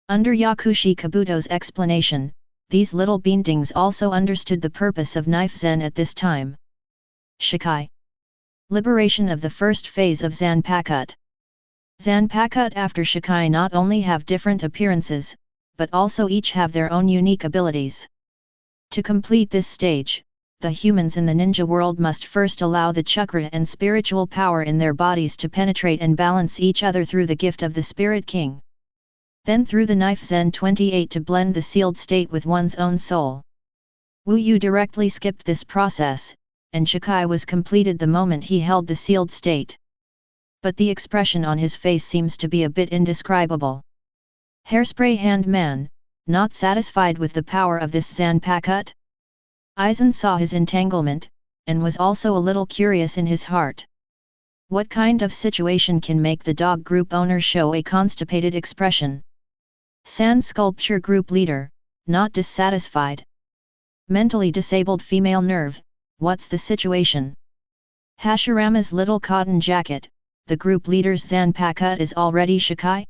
Under Yakushi Kabuto's explanation, these little beintings also understood the purpose of knife zen at this time. Shikai. Liberation of the first phase of Zanpakuto. Zanpakuto after Shikai not only have different appearances, but also each have their own unique abilities. To complete this stage, the humans in the ninja world must first allow the chakra and spiritual power in their bodies to penetrate and balance each other through the gift of the Spirit King. Then through the knife Zen 28 to blend the sealed state with one's own soul. Wu Yu directly skipped this process, and Shikai was completed the moment he held the sealed state. But the expression on his face seems to be a bit indescribable. Hairspray hand man, not satisfied with the power of this Zanpakuto? Aizen saw his entanglement, and was also a little curious in his heart. What kind of situation can make the dog group owner show a constipated expression? Sand sculpture group leader, not dissatisfied. Mentally disabled female nerve, what's the situation? Hashirama's little cotton jacket, the group leader's Zanpakuto is already Shikai?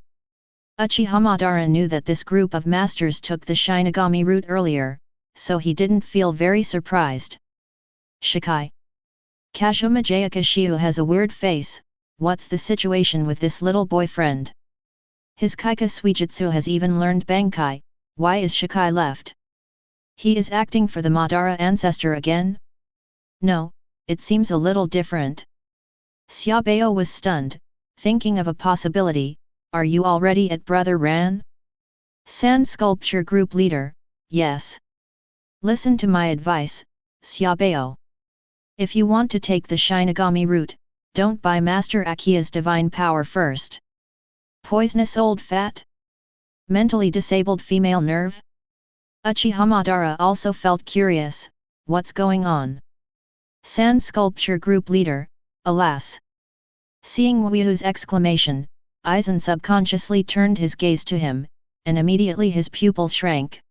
Uchiha Madara knew that this group of masters took the Shinigami route earlier, so he didn't feel very surprised. Shikai. Kazuma Jayakashiu has a weird face, what's the situation with this little boyfriend? His Kyōka Suigetsu has even learned Bankai, why is Shikai left? He is acting for the Madara ancestor again? No, it seems a little different. Xiaobao was stunned, thinking of a possibility, are you already at Brother Ran? Sand sculpture group leader, yes. Listen to my advice, Xiaobao. If you want to take the Shinigami route, don't buy Master Akia's divine power first. Poisonous old fat? Mentally disabled female nerve? Uchiha Madara also felt curious, what's going on? Sand sculpture group leader, alas. Seeing Wuyu's exclamation, Aizen subconsciously turned his gaze to him, and immediately his pupils shrank.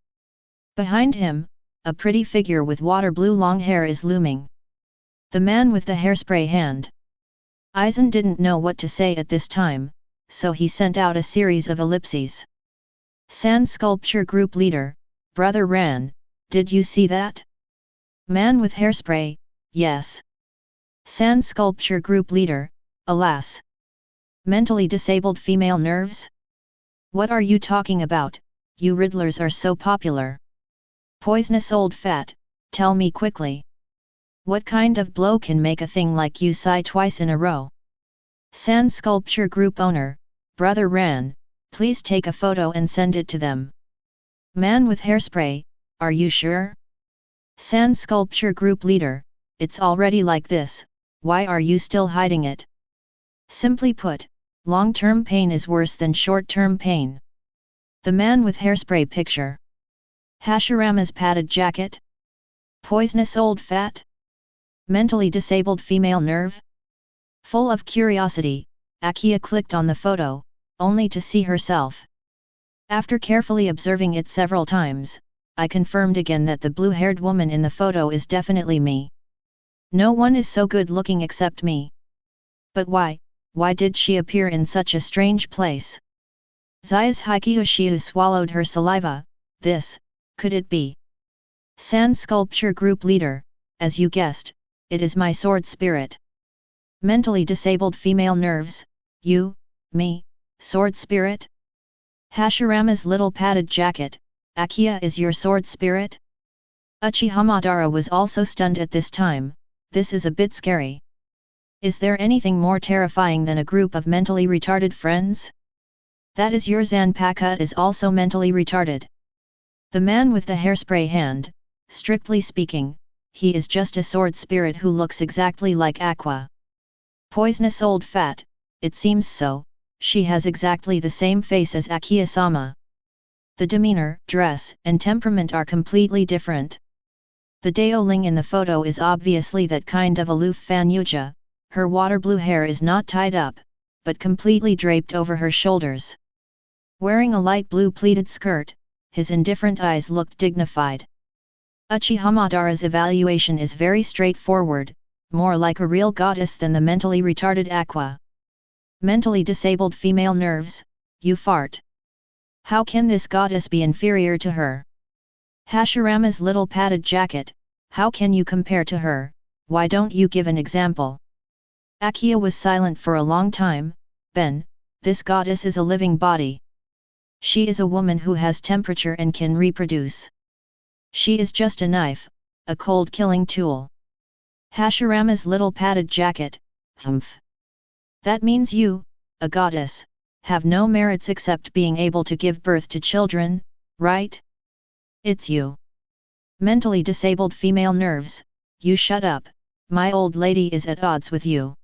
Behind him, a pretty figure with water blue long hair is looming. The man with the hairspray hand. Aizen didn't know what to say at this time, so he sent out a series of ellipses. Sand sculpture group leader, Brother Ran, did you see that? Man with hairspray, yes. Sand sculpture group leader, alas. Mentally disabled female nerves? What are you talking about, you riddlers are so popular. Poisonous old fat, tell me quickly. What kind of blow can make a thing like you sigh twice in a row? Sand sculpture group owner, Brother Ran, please take a photo and send it to them. Man with hairspray, are you sure? Sand sculpture group leader, it's already like this, why are you still hiding it? Simply put, long-term pain is worse than short-term pain. The man with hairspray picture. Hashirama's padded jacket? Poisonous old fat? Mentally disabled female nerve? Full of curiosity, Akiya clicked on the photo, only to see herself. After carefully observing it several times, I confirmed again that the blue-haired woman in the photo is definitely me. No one is so good-looking except me. But why did she appear in such a strange place? Zayas Hikiyoshiu swallowed her saliva, could it be? Sand sculpture group leader, as you guessed, it is my sword spirit. Mentally disabled female nerves, you, me, sword spirit? Hashirama's little padded jacket, Akiya is your sword spirit? Uchiha Madara was also stunned at this time, this is a bit scary. Is there anything more terrifying than a group of mentally retarded friends? That is your Zanpakuto is also mentally retarded. The man with the hairspray hand, strictly speaking, he is just a sword spirit who looks exactly like Aqua. Poisonous old fat, it seems so, she has exactly the same face as Akiya-sama. The demeanor, dress, and temperament are completely different. The Daoling in the photo is obviously that kind of aloof Fanyuja, her water blue hair is not tied up, but completely draped over her shoulders. Wearing a light blue pleated skirt, his indifferent eyes looked dignified. Uchiha Madara's evaluation is very straightforward, more like a real goddess than the mentally retarded Aqua. Mentally disabled female nerves, you fart. How can this goddess be inferior to her? Hashirama's little padded jacket, how can you compare to her? Why don't you give an example? Akiya was silent for a long time. Ben, this goddess is a living body. She is a woman who has temperature and can reproduce. She is just a knife, a cold killing tool. Hashirama's little padded jacket, humph. That means you, a goddess, have no merits except being able to give birth to children, right? It's you. Mentally disabled female nerves, you shut up, my old lady is at odds with you.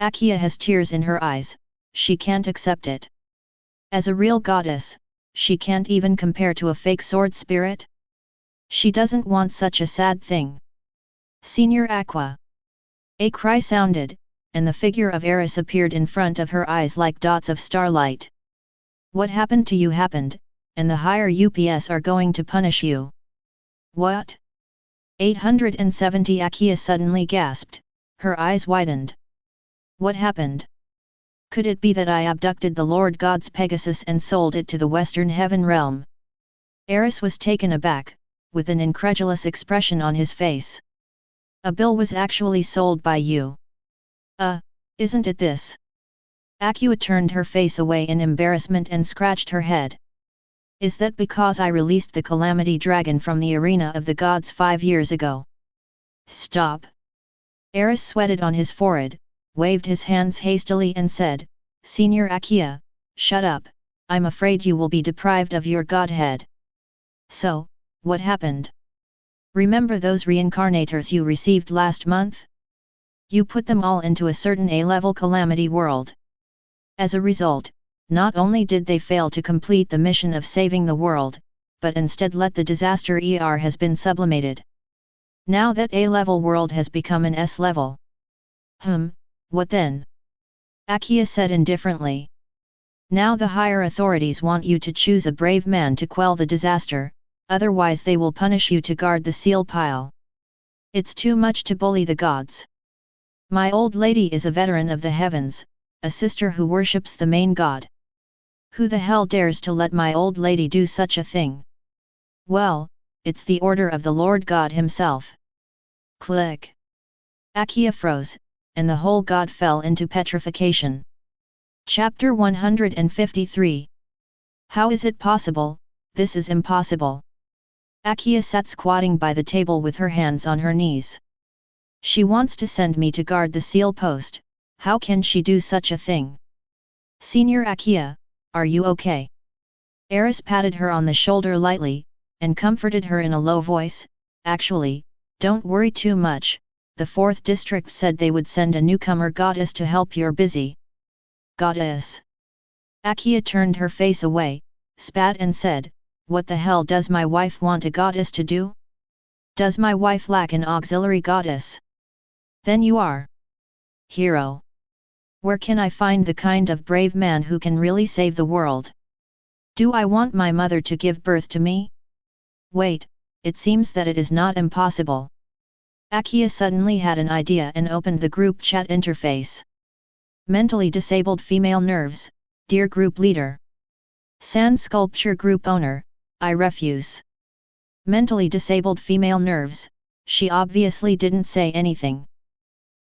Akiya has tears in her eyes, she can't accept it. As a real goddess, she can't even compare to a fake sword spirit? She doesn't want such a sad thing. Senior Aqua. A cry sounded, and the figure of Eris appeared in front of her eyes like dots of starlight. What happened to you happened, and the higher UPS are going to punish you. What? 870 Akiya suddenly gasped, her eyes widened. What happened? Could it be that I abducted the Lord God's Pegasus and sold it to the Western Heaven Realm? Eris was taken aback, with an incredulous expression on his face. A bill was actually sold by you. Isn't it this? Akua turned her face away in embarrassment and scratched her head. Is that because I released the Calamity Dragon from the arena of the gods 5 years ago? Stop! Eris sweated on his forehead, waved his hands hastily and said, Senior Akiya, shut up, I'm afraid you will be deprived of your godhead. So, what happened? Remember those reincarnators you received last month? You put them all into a certain A-level calamity world. As a result, not only did they fail to complete the mission of saving the world, but instead let the disaster has been sublimated. Now that A-level world has become an S-level. What then? Akiya said indifferently. Now the higher authorities want you to choose a brave man to quell the disaster, otherwise they will punish you to guard the seal pile. It's too much to bully the gods. My old lady is a veteran of the heavens, a sister who worships the main god. Who the hell dares to let my old lady do such a thing? Well, it's the order of the Lord God himself. Click. Akiya froze, and the whole god fell into petrification. Chapter 153. How is it possible? This is impossible. Akiya sat squatting by the table with her hands on her knees. She wants to send me to guard the seal post, how can she do such a thing? Senior Akiya, are you okay? Eris patted her on the shoulder lightly, and comforted her in a low voice, actually, don't worry too much, the 4th district said they would send a newcomer goddess to help your busy. Goddess? Akiya turned her face away, spat and said, what the hell does my wife want a goddess to do? Does my wife lack an auxiliary goddess? Then you are. Hero. Where can I find the kind of brave man who can really save the world? Do I want my mother to give birth to me? Wait, it seems that it is not impossible. Akiya suddenly had an idea and opened the group chat interface. Mentally disabled female nerves, dear group leader. Sand sculpture group owner, I refuse. Mentally disabled female nerves, she obviously didn't say anything.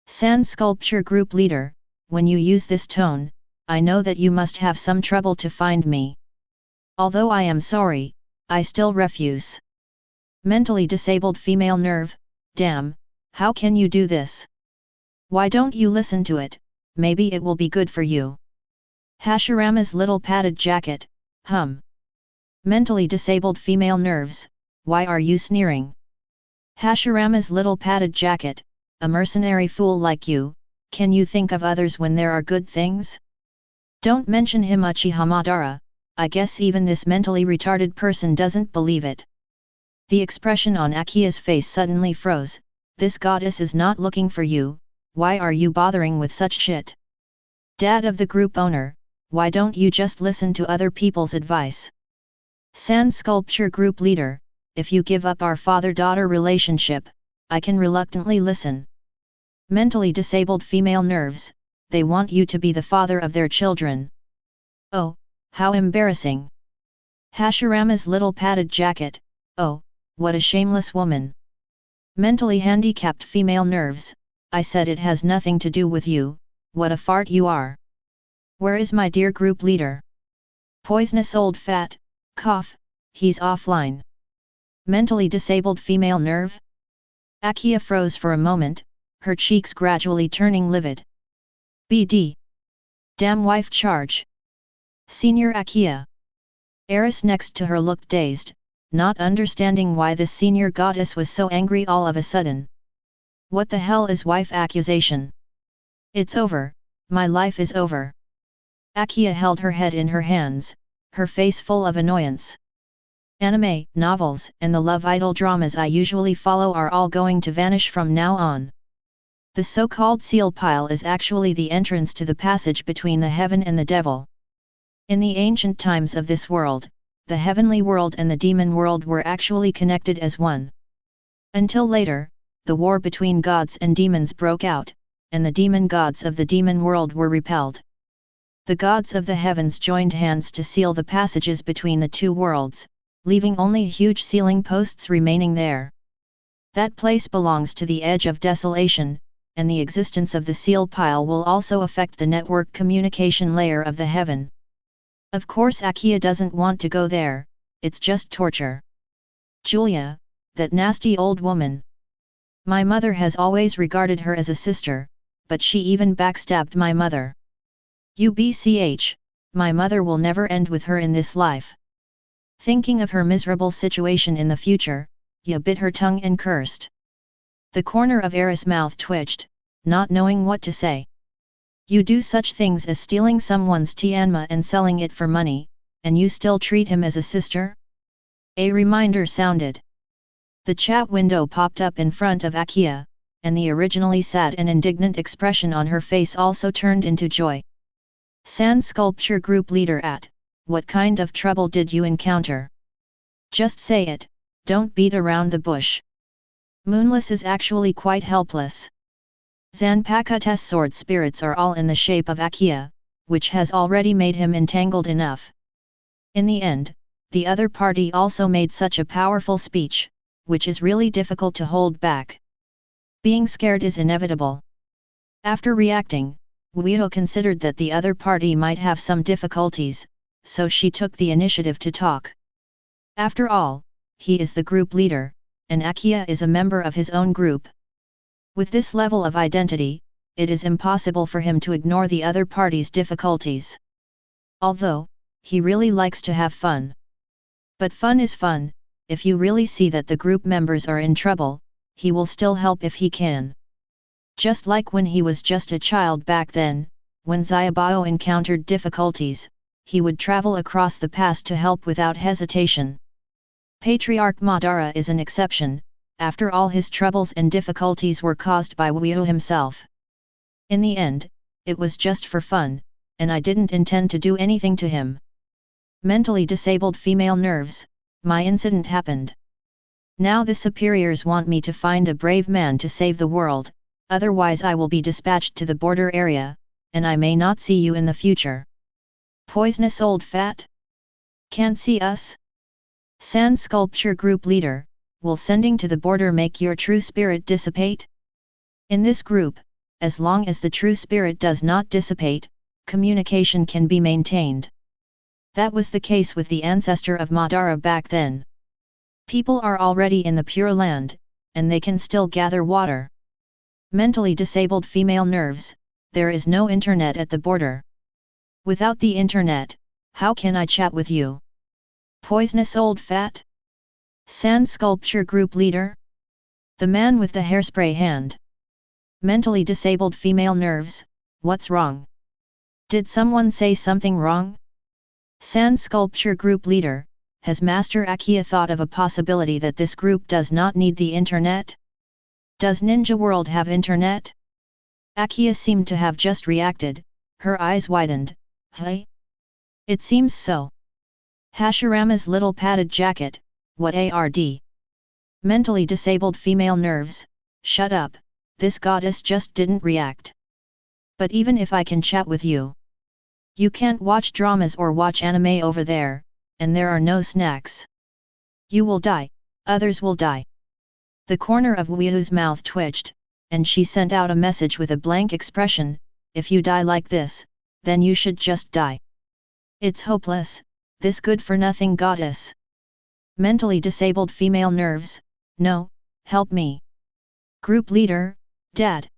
Sand sculpture group leader, when you use this tone, I know that you must have some trouble to find me. Although I am sorry, I still refuse. Mentally disabled female nerve, damn, how can you do this? Why don't you listen to it, maybe it will be good for you. Hashirama's little padded jacket, Mentally disabled female nerves, why are you sneering? Hashirama's little padded jacket, a mercenary fool like you, can you think of others when there are good things? Don't mention him Uchiha Madara, I guess even this mentally retarded person doesn't believe it. The expression on Akiya's face suddenly froze, this goddess is not looking for you, why are you bothering with such shit? Dad of the group owner, why don't you just listen to other people's advice? Sand sculpture group leader, if you give up our father-daughter relationship, I can reluctantly listen. Mentally disabled female nerves, they want you to be the father of their children. Oh, how embarrassing. Hashirama's little padded jacket, oh, what a shameless woman. Mentally handicapped female nerves, I said it has nothing to do with you, what a fart you are. Where is my dear group leader? Poisonous old fat, cough, he's offline. Mentally disabled female nerve? Akiya froze for a moment, her cheeks gradually turning livid. BD. Damn wife charge. Senior Akiya. Eris next to her looked dazed, not understanding why this senior goddess was so angry all of a sudden. What the hell is wife accusation? It's over, my life is over. Akiya held her head in her hands, her face full of annoyance. Anime, novels, and the love idol dramas I usually follow are all going to vanish from now on. The so-called seal pile is actually the entrance to the passage between the heaven and the devil. In the ancient times of this world, the heavenly world and the demon world were actually connected as one. Until later, the war between gods and demons broke out, and the demon gods of the demon world were repelled. The gods of the heavens joined hands to seal the passages between the two worlds, leaving only huge sealing posts remaining there. That place belongs to the edge of desolation, and the existence of the seal pile will also affect the network communication layer of the heaven. Of course Akiya doesn't want to go there, it's just torture. Julia, that nasty old woman. My mother has always regarded her as a sister, but she even backstabbed my mother. UBCH, my mother will never end with her in this life. Thinking of her miserable situation in the future, Ya bit her tongue and cursed. The corner of Eris' mouth twitched, not knowing what to say. You do such things as stealing someone's Tianma and selling it for money, and you still treat him as a sister? A reminder sounded. The chat window popped up in front of Akiya, and the originally sad and indignant expression on her face also turned into joy. Sand sculpture group leader at, what kind of trouble did you encounter? Just say it, don't beat around the bush. Moonless is actually quite helpless. Zanpakute's sword spirits are all in the shape of Akiya, which has already made him entangled enough. In the end, the other party also made such a powerful speech, which is really difficult to hold back. Being scared is inevitable. After reacting, Uchiha considered that the other party might have some difficulties, so she took the initiative to talk. After all, he is the group leader, and Akiya is a member of his own group. With this level of identity, it is impossible for him to ignore the other party's difficulties. Although, he really likes to have fun. But fun is fun, if you really see that the group members are in trouble, he will still help if he can. Just like when he was just a child back then, when Zayabao encountered difficulties, he would travel across the past to help without hesitation. Patriarch Madara is an exception, after all his troubles and difficulties were caused by Uchiha himself. In the end, it was just for fun, and I didn't intend to do anything to him. Mentally disabled female nerves, my incident happened. Now the superiors want me to find a brave man to save the world, otherwise I will be dispatched to the border area, and I may not see you in the future. Poisonous old fat? Can't see us? Sand sculpture group leader, will sending to the border make your true spirit dissipate? In this group, as long as the true spirit does not dissipate, communication can be maintained. That was the case with the ancestor of Madara back then. People are already in the Pure Land, and they can still gather water. Mentally disabled female nerves, there is no internet at the border. Without the internet, how can I chat with you? Poisonous old fat? Sand sculpture group leader? The man with the hairspray hand. Mentally disabled female nerves, what's wrong? Did someone say something wrong? Sand sculpture group leader, has Master Akiya thought of a possibility that this group does not need the internet? Does Ninja World have internet? Akiya seemed to have just reacted, Her eyes widened. Hey? It seems so. Hashirama's little padded jacket, what ard? Mentally disabled female nerves, shut up, this goddess just didn't react. But even if I can chat with you, you can't watch dramas or watch anime over there, and there are no snacks. You will die, others will die. The corner of Wuyu's mouth twitched, and she sent out a message with a blank expression, if you die like this, then you should just die. It's hopeless, this good-for-nothing goddess. Mentally disabled female nerves, no, help me. Group leader, Dad.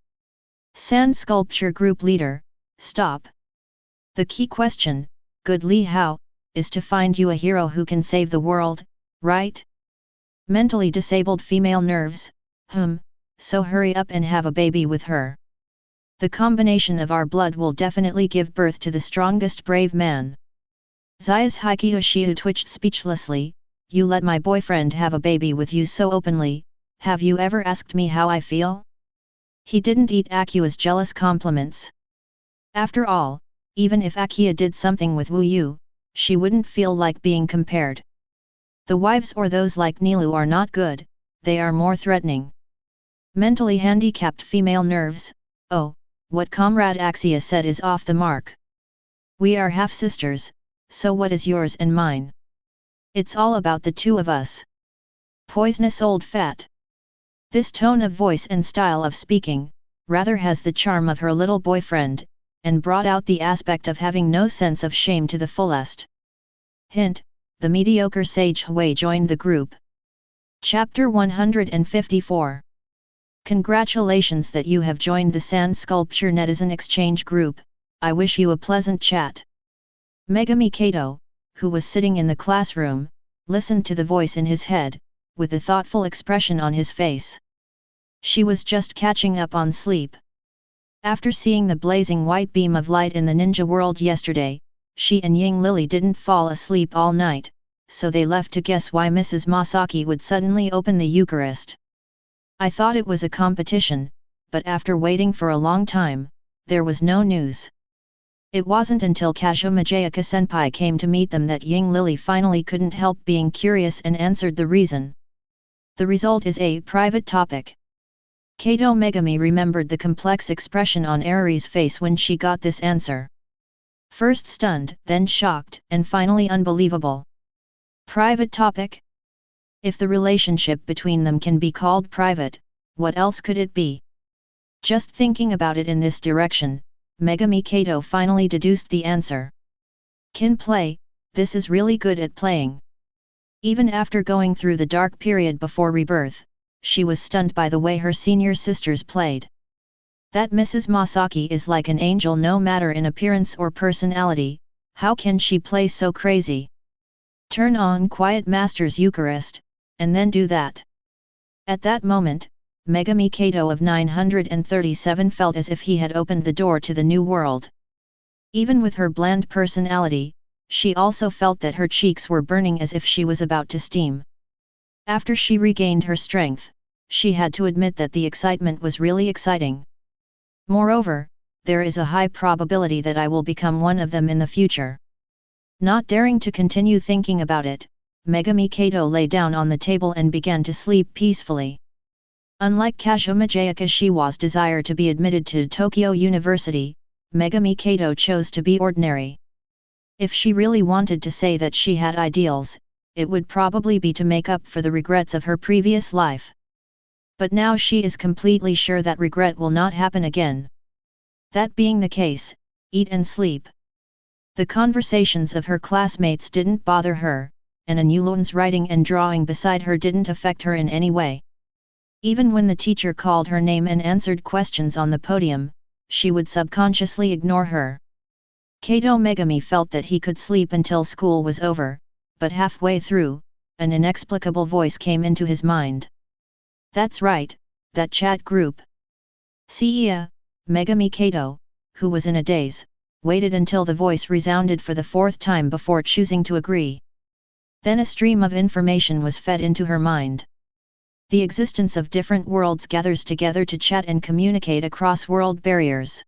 Sand sculpture group leader, stop. The key question, good Li Hao, is to find you a hero who can save the world, right? Mentally disabled female nerves, so hurry up and have a baby with her. The combination of our blood will definitely give birth to the strongest brave man. Zai's Hikiyoshiu twitched speechlessly. You let my boyfriend have a baby with you so openly, have you ever asked me how I feel? He didn't eat Akua's jealous compliments. After all, even if Akio did something with Wu Yu, she wouldn't feel like being compared. The wives or those like Nilu are not good, they are more threatening. Mentally handicapped female nerves, oh, what Comrade Axia said is off the mark. We are half-sisters, so what is yours and mine? It's all about the two of us. Poisonous old fat. This tone of voice and style of speaking, rather has the charm of her little boyfriend, and brought out the aspect of having no sense of shame to the fullest. Hint, the mediocre sage Hui joined the group. Chapter 154. Congratulations that you have joined the Sand Sculpture Netizen Exchange group, I wish you a pleasant chat. Megami Kato, who was sitting in the classroom, listened to the voice in his head, with a thoughtful expression on his face. She was just catching up on sleep. After seeing the blazing white beam of light in the ninja world yesterday, she and Ying Lily didn't fall asleep all night, so they left to guess why Mrs. Masaki would suddenly open the Eucharist. I thought it was a competition, but after waiting for a long time, there was no news. It wasn't until Kazuma Jayaka Senpai came to meet them that Ying Lily finally couldn't help being curious and answered the reason. The result is a private topic. Kato Megami remembered the complex expression on Ari's face when she got this answer. First stunned, then shocked, and finally unbelievable. Private topic? If the relationship between them can be called private, what else could it be? Just thinking about it in this direction, Megami Kato finally deduced the answer. Can play, this is really good at playing. Even after going through the dark period before rebirth, she was stunned by the way her senior sisters played. That Mrs. Masaki is like an angel no matter in appearance or personality, how can she play so crazy? Turn on Quiet Master's Eucharist, and then do that. At that moment, Megami Kato of 937 felt as if he had opened the door to the new world. Even with her bland personality, she also felt that her cheeks were burning as if she was about to steam. After she regained her strength, she had to admit that the excitement was really exciting. Moreover, there is a high probability that I will become one of them in the future. Not daring to continue thinking about it, Megami Kato lay down on the table and began to sleep peacefully. Unlike Kazuma Jayaka Shiwa's desire to be admitted to Tokyo University, Megami Kato chose to be ordinary. If she really wanted to say that she had ideals, it would probably be to make up for the regrets of her previous life. But now she is completely sure that regret will not happen again. That being the case, eat and sleep. The conversations of her classmates didn't bother her, and Anulon's writing and drawing beside her didn't affect her in any way. Even when the teacher called her name and answered questions on the podium, she would subconsciously ignore her. Kato Megami felt that he could sleep until school was over, but halfway through, an inexplicable voice came into his mind. That's right, that chat group. Seiya, Megami Kato, who was in a daze, waited until the voice resounded for the fourth time before choosing to agree. Then a stream of information was fed into her mind. The existence of different worlds gathers together to chat and communicate across world barriers.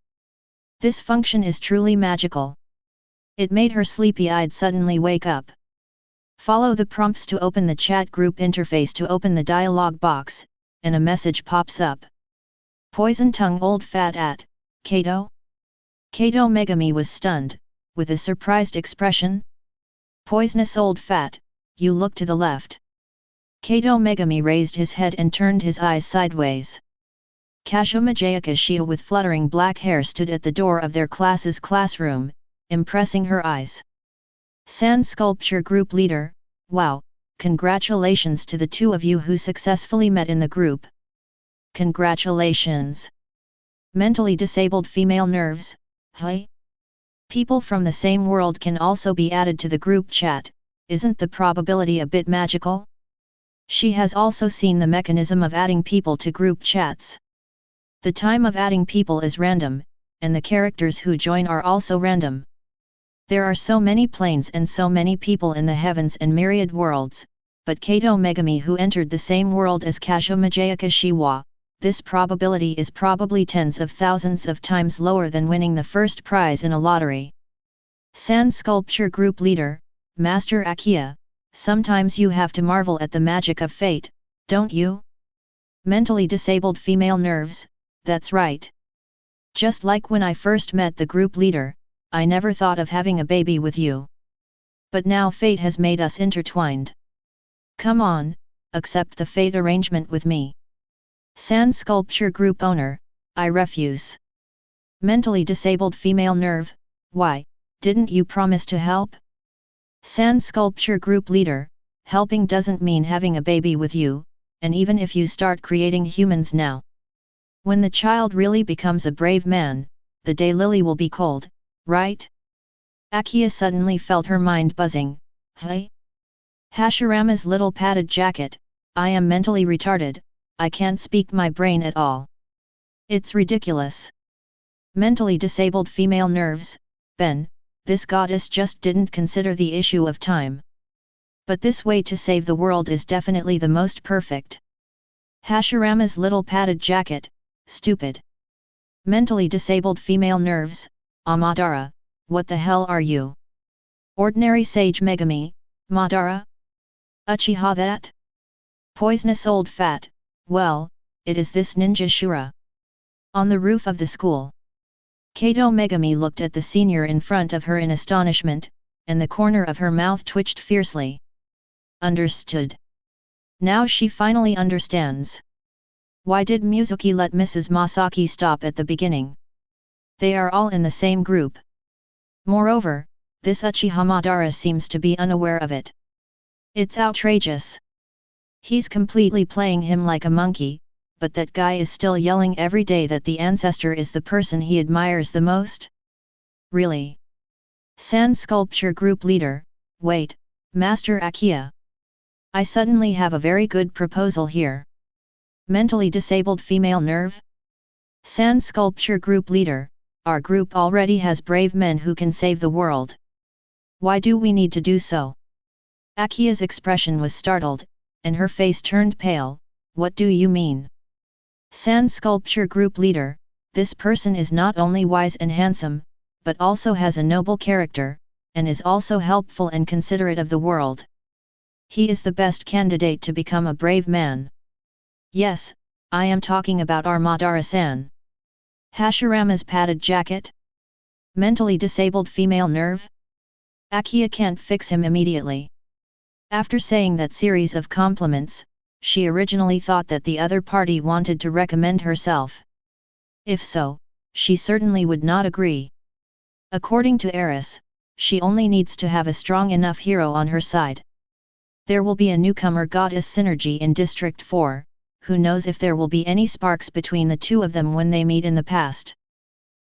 This function is truly magical. It made her sleepy-eyed suddenly wake up. Follow the prompts to open the chat group interface to open the dialog box, and a message pops up. Poison tongue old fat at, Kato? Kato Megami was stunned, with a surprised expression. Poisonous old fat, you look to the left. Kato Megami raised his head and turned his eyes sideways. Kazuma Jayakashita with fluttering black hair stood at the door of their class's classroom, impressing her eyes. Sand Sculpture Group Leader, wow, congratulations to the two of you who successfully met in the group. Congratulations. Mentally disabled female nerves, hey? People from the same world can also be added to the group chat, isn't the probability a bit magical? She has also seen the mechanism of adding people to group chats. The time of adding people is random, and the characters who join are also random. There are so many planes and so many people in the heavens and myriad worlds, but Kato Megami who entered the same world as Kazuma Jayakashiwa, this probability is probably tens of thousands of times lower than winning the first prize in a lottery. Sand Sculpture Group Leader, Master Akiya, sometimes you have to marvel at the magic of fate, don't you? Mentally disabled female nerves, that's right. Just like when I first met the group leader, I never thought of having a baby with you. But now fate has made us intertwined. Come on, accept the fate arrangement with me. Sand Sculpture Group Owner, I refuse. Mentally disabled female nerve, why, didn't you promise to help? Sand Sculpture Group Leader, helping doesn't mean having a baby with you, and even if you start creating humans now. When the child really becomes a brave man, the daylily will be cold, right? Akiya suddenly felt her mind buzzing, hey? Hashirama's little padded jacket, I am mentally retarded, I can't speak my brain at all. It's ridiculous. Mentally disabled female nerves, Ben, this goddess just didn't consider the issue of time. But this way to save the world is definitely the most perfect. Hashirama's little padded jacket, stupid. Mentally disabled female nerves, Amadara, what the hell are you? Ordinary Sage Megami, Madara? Uchiha that? Poisonous old fat, well, it is this ninja Shura. On the roof of the school. Kato Megami looked at the senior in front of her in astonishment, and the corner of her mouth twitched fiercely. Understood. Now she finally understands. Why did Mizuki let Mrs. Masaki stop at the beginning? They are all in the same group. Moreover, this Uchiha Madara seems to be unaware of it. It's outrageous. He's completely playing him like a monkey, but that guy is still yelling every day that the ancestor is the person he admires the most? Really? Sand Sculpture Group Leader, wait, Master Akiya. I suddenly have a very good proposal here. Mentally disabled female nerve? Sand Sculpture Group Leader, our group already has brave men who can save the world. Why do we need to do so? Akiya's expression was startled, and her face turned pale. What do you mean? Sand Sculpture Group Leader, this person is not only wise and handsome, but also has a noble character, and is also helpful and considerate of the world. He is the best candidate to become a brave man. Yes, I am talking about our Madara-san. Hashirama's padded jacket? Mentally disabled female nerve? Akiya can't fix him immediately. After saying that series of compliments, she originally thought that the other party wanted to recommend herself. If so, she certainly would not agree. According to Eris, she only needs to have a strong enough hero on her side. There will be a newcomer goddess synergy in District 4, who knows if there will be any sparks between the two of them when they meet in the past.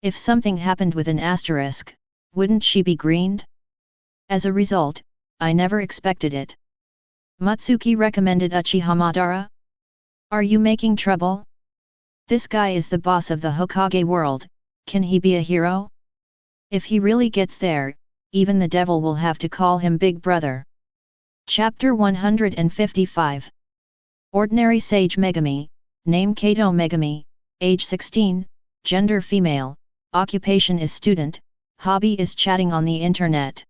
If something happened with an asterisk, wouldn't she be greened? As a result, I never expected it. Mutsuki recommended Uchiha Madara? Are you making trouble? This guy is the boss of the Hokage world, can he be a hero? If he really gets there, even the devil will have to call him Big Brother. Chapter 155. Ordinary Sage Megami, name Kato Megami, age 16, gender female, occupation is student, hobby is chatting on the internet.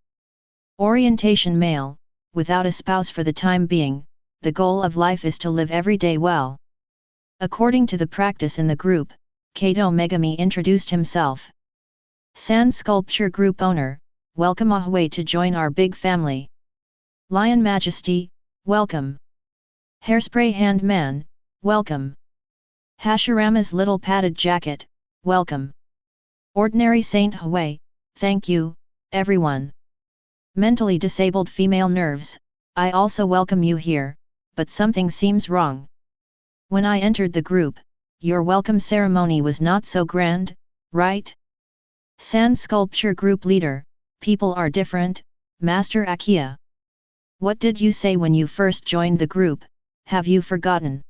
Orientation male, without a spouse for the time being, the goal of life is to live every day well. According to the practice in the group, Kato Megami introduced himself. Sand Sculpture Group Owner, welcome Ahway to join our big family. Lion Majesty, welcome. Hairspray Hand Man, welcome. Hashirama's Little Padded Jacket, welcome. Ordinary Saint Hway, thank you, everyone. Mentally disabled female nerves, I also welcome you here, but something seems wrong. When I entered the group, your welcome ceremony was not so grand, right? Sand Sculpture Group Leader, people are different, Master Akiya. What did you say when you first joined the group, have you forgotten?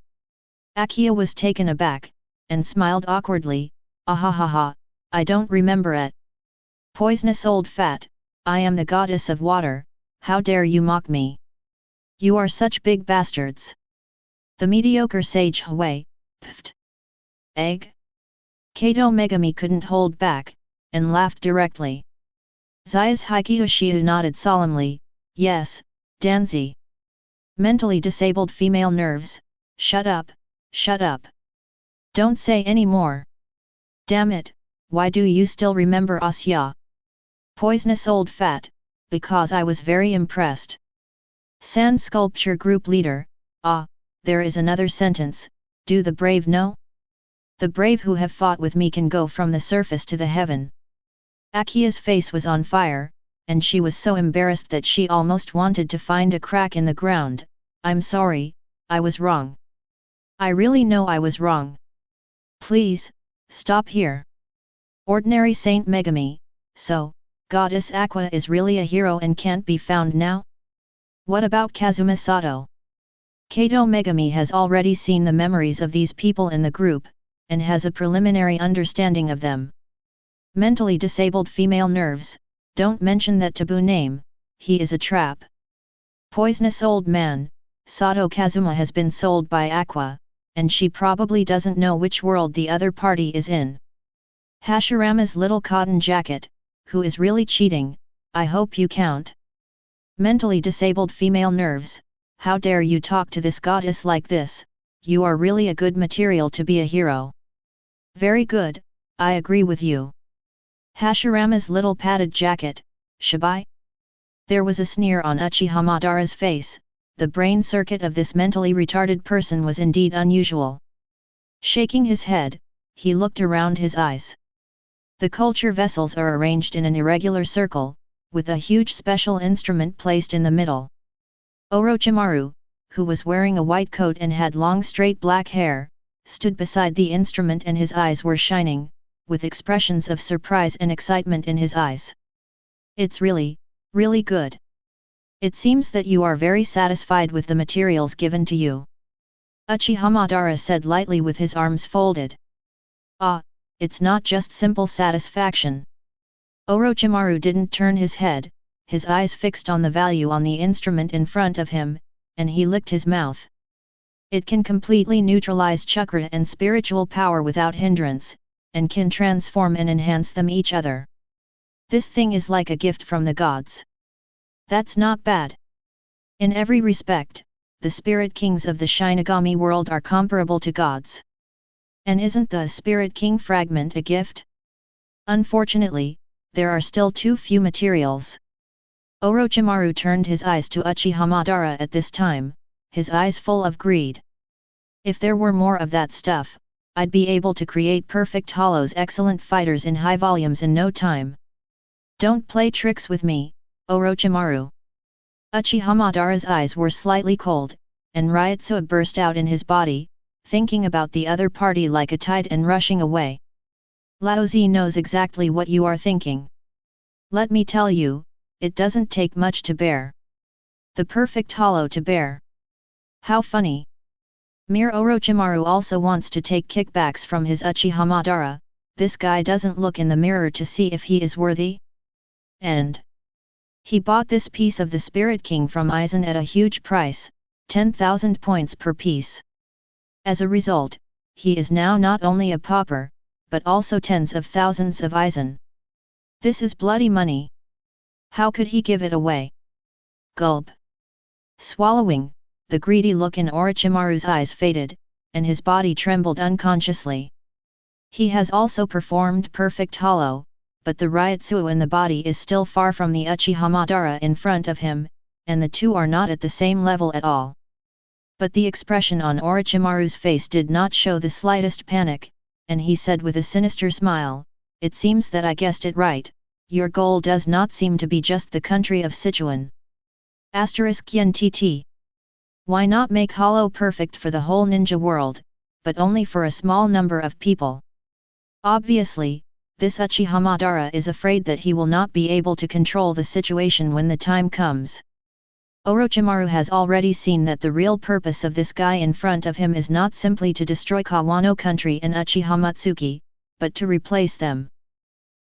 Akiya was taken aback, and smiled awkwardly, ahahaha, I don't remember it. Poisonous old fat, I am the goddess of water, how dare you mock me? You are such big bastards. The mediocre sage Hway, pfft. Egg? Kato Megami couldn't hold back, and laughed directly. Zayas Hikiyoshiu nodded solemnly, yes, Danzi. Mentally disabled female nerves, shut up, shut up. Don't say any more. Damn it, why do you still remember Asya? Poisonous old fat, because I was very impressed. Sand Sculpture Group Leader, there is another sentence, do the brave know? The brave who have fought with me can go from the surface to the heaven. Akiya's face was on fire, and she was so embarrassed that she almost wanted to find a crack in the ground. I'm sorry, I was wrong. I really know I was wrong. Please, stop here. Ordinary Saint Megami, so, Goddess Aqua is really a hero and can't be found now? What about Kazuma Sato? Kato Megami has already seen the memories of these people in the group, and has a preliminary understanding of them. Mentally disabled female nerves, don't mention that taboo name, he is a trap. Poisonous old man, Sato Kazuma has been sold by Aqua, and she probably doesn't know which world the other party is in. Hashirama's Little Cotton Jacket, who is really cheating, I hope you count. Mentally disabled female nerves, how dare you talk to this goddess like this, you are really a good material to be a hero. Very good, I agree with you. Hashirama's Little Padded Jacket, Shibai? There was a sneer on Uchiha Madara's face, the brain circuit of this mentally retarded person was indeed unusual. Shaking his head, he looked around his eyes. The culture vessels are arranged in an irregular circle, with a huge special instrument placed in the middle. Orochimaru, who was wearing a white coat and had long straight black hair, stood beside the instrument and his eyes were shining, with expressions of surprise and excitement in his eyes. It's really, really good. It seems that you are very satisfied with the materials given to you. Uchiha Madara said lightly with his arms folded. It's not just simple satisfaction. Orochimaru didn't turn his head, his eyes fixed on the value on the instrument in front of him, and he licked his mouth. It can completely neutralize chakra and spiritual power without hindrance, and can transform and enhance them each other. This thing is like a gift from the gods. That's not bad. In every respect, the spirit kings of the Shinigami world are comparable to gods. And isn't the Spirit King fragment a gift? Unfortunately, there are still too few materials. Orochimaru turned his eyes to Uchiha Madara at this time, his eyes full of greed. If there were more of that stuff, I'd be able to create perfect hollows, excellent fighters in high volumes in no time. Don't play tricks with me, Orochimaru. Uchiha Madara's eyes were slightly cold, and Ryotsuga burst out in his body, thinking about the other party like a tide and rushing away. Laozi knows exactly what you are thinking. Let me tell you, it doesn't take much to bear. The perfect hollow to bear. How funny. Mere Orochimaru also wants to take kickbacks from his Uchiha Madara, this guy doesn't look in the mirror to see if he is worthy. And he bought this piece of the Spirit King from Aizen at a huge price, 10,000 points per piece. As a result, he is now not only a pauper, but also tens of thousands of Eisen. This is bloody money. How could he give it away? Gulp. Swallowing, the greedy look in Orochimaru's eyes faded, and his body trembled unconsciously. He has also performed perfect hollow, but the Ryutsu in the body is still far from the Uchiha Madara in front of him, and the two are not at the same level at all. But the expression on Orochimaru's face did not show the slightest panic, and he said with a sinister smile, "It seems that I guessed it right, your goal does not seem to be just the country of Sichuan. *YNTT. Why not make hollow perfect for the whole ninja world, but only for a small number of people? Obviously, this Uchiha Madara is afraid that he will not be able to control the situation when the time comes. Orochimaru has already seen that the real purpose of this guy in front of him is not simply to destroy Kawano country and Uchiha Matsuki, but to replace them."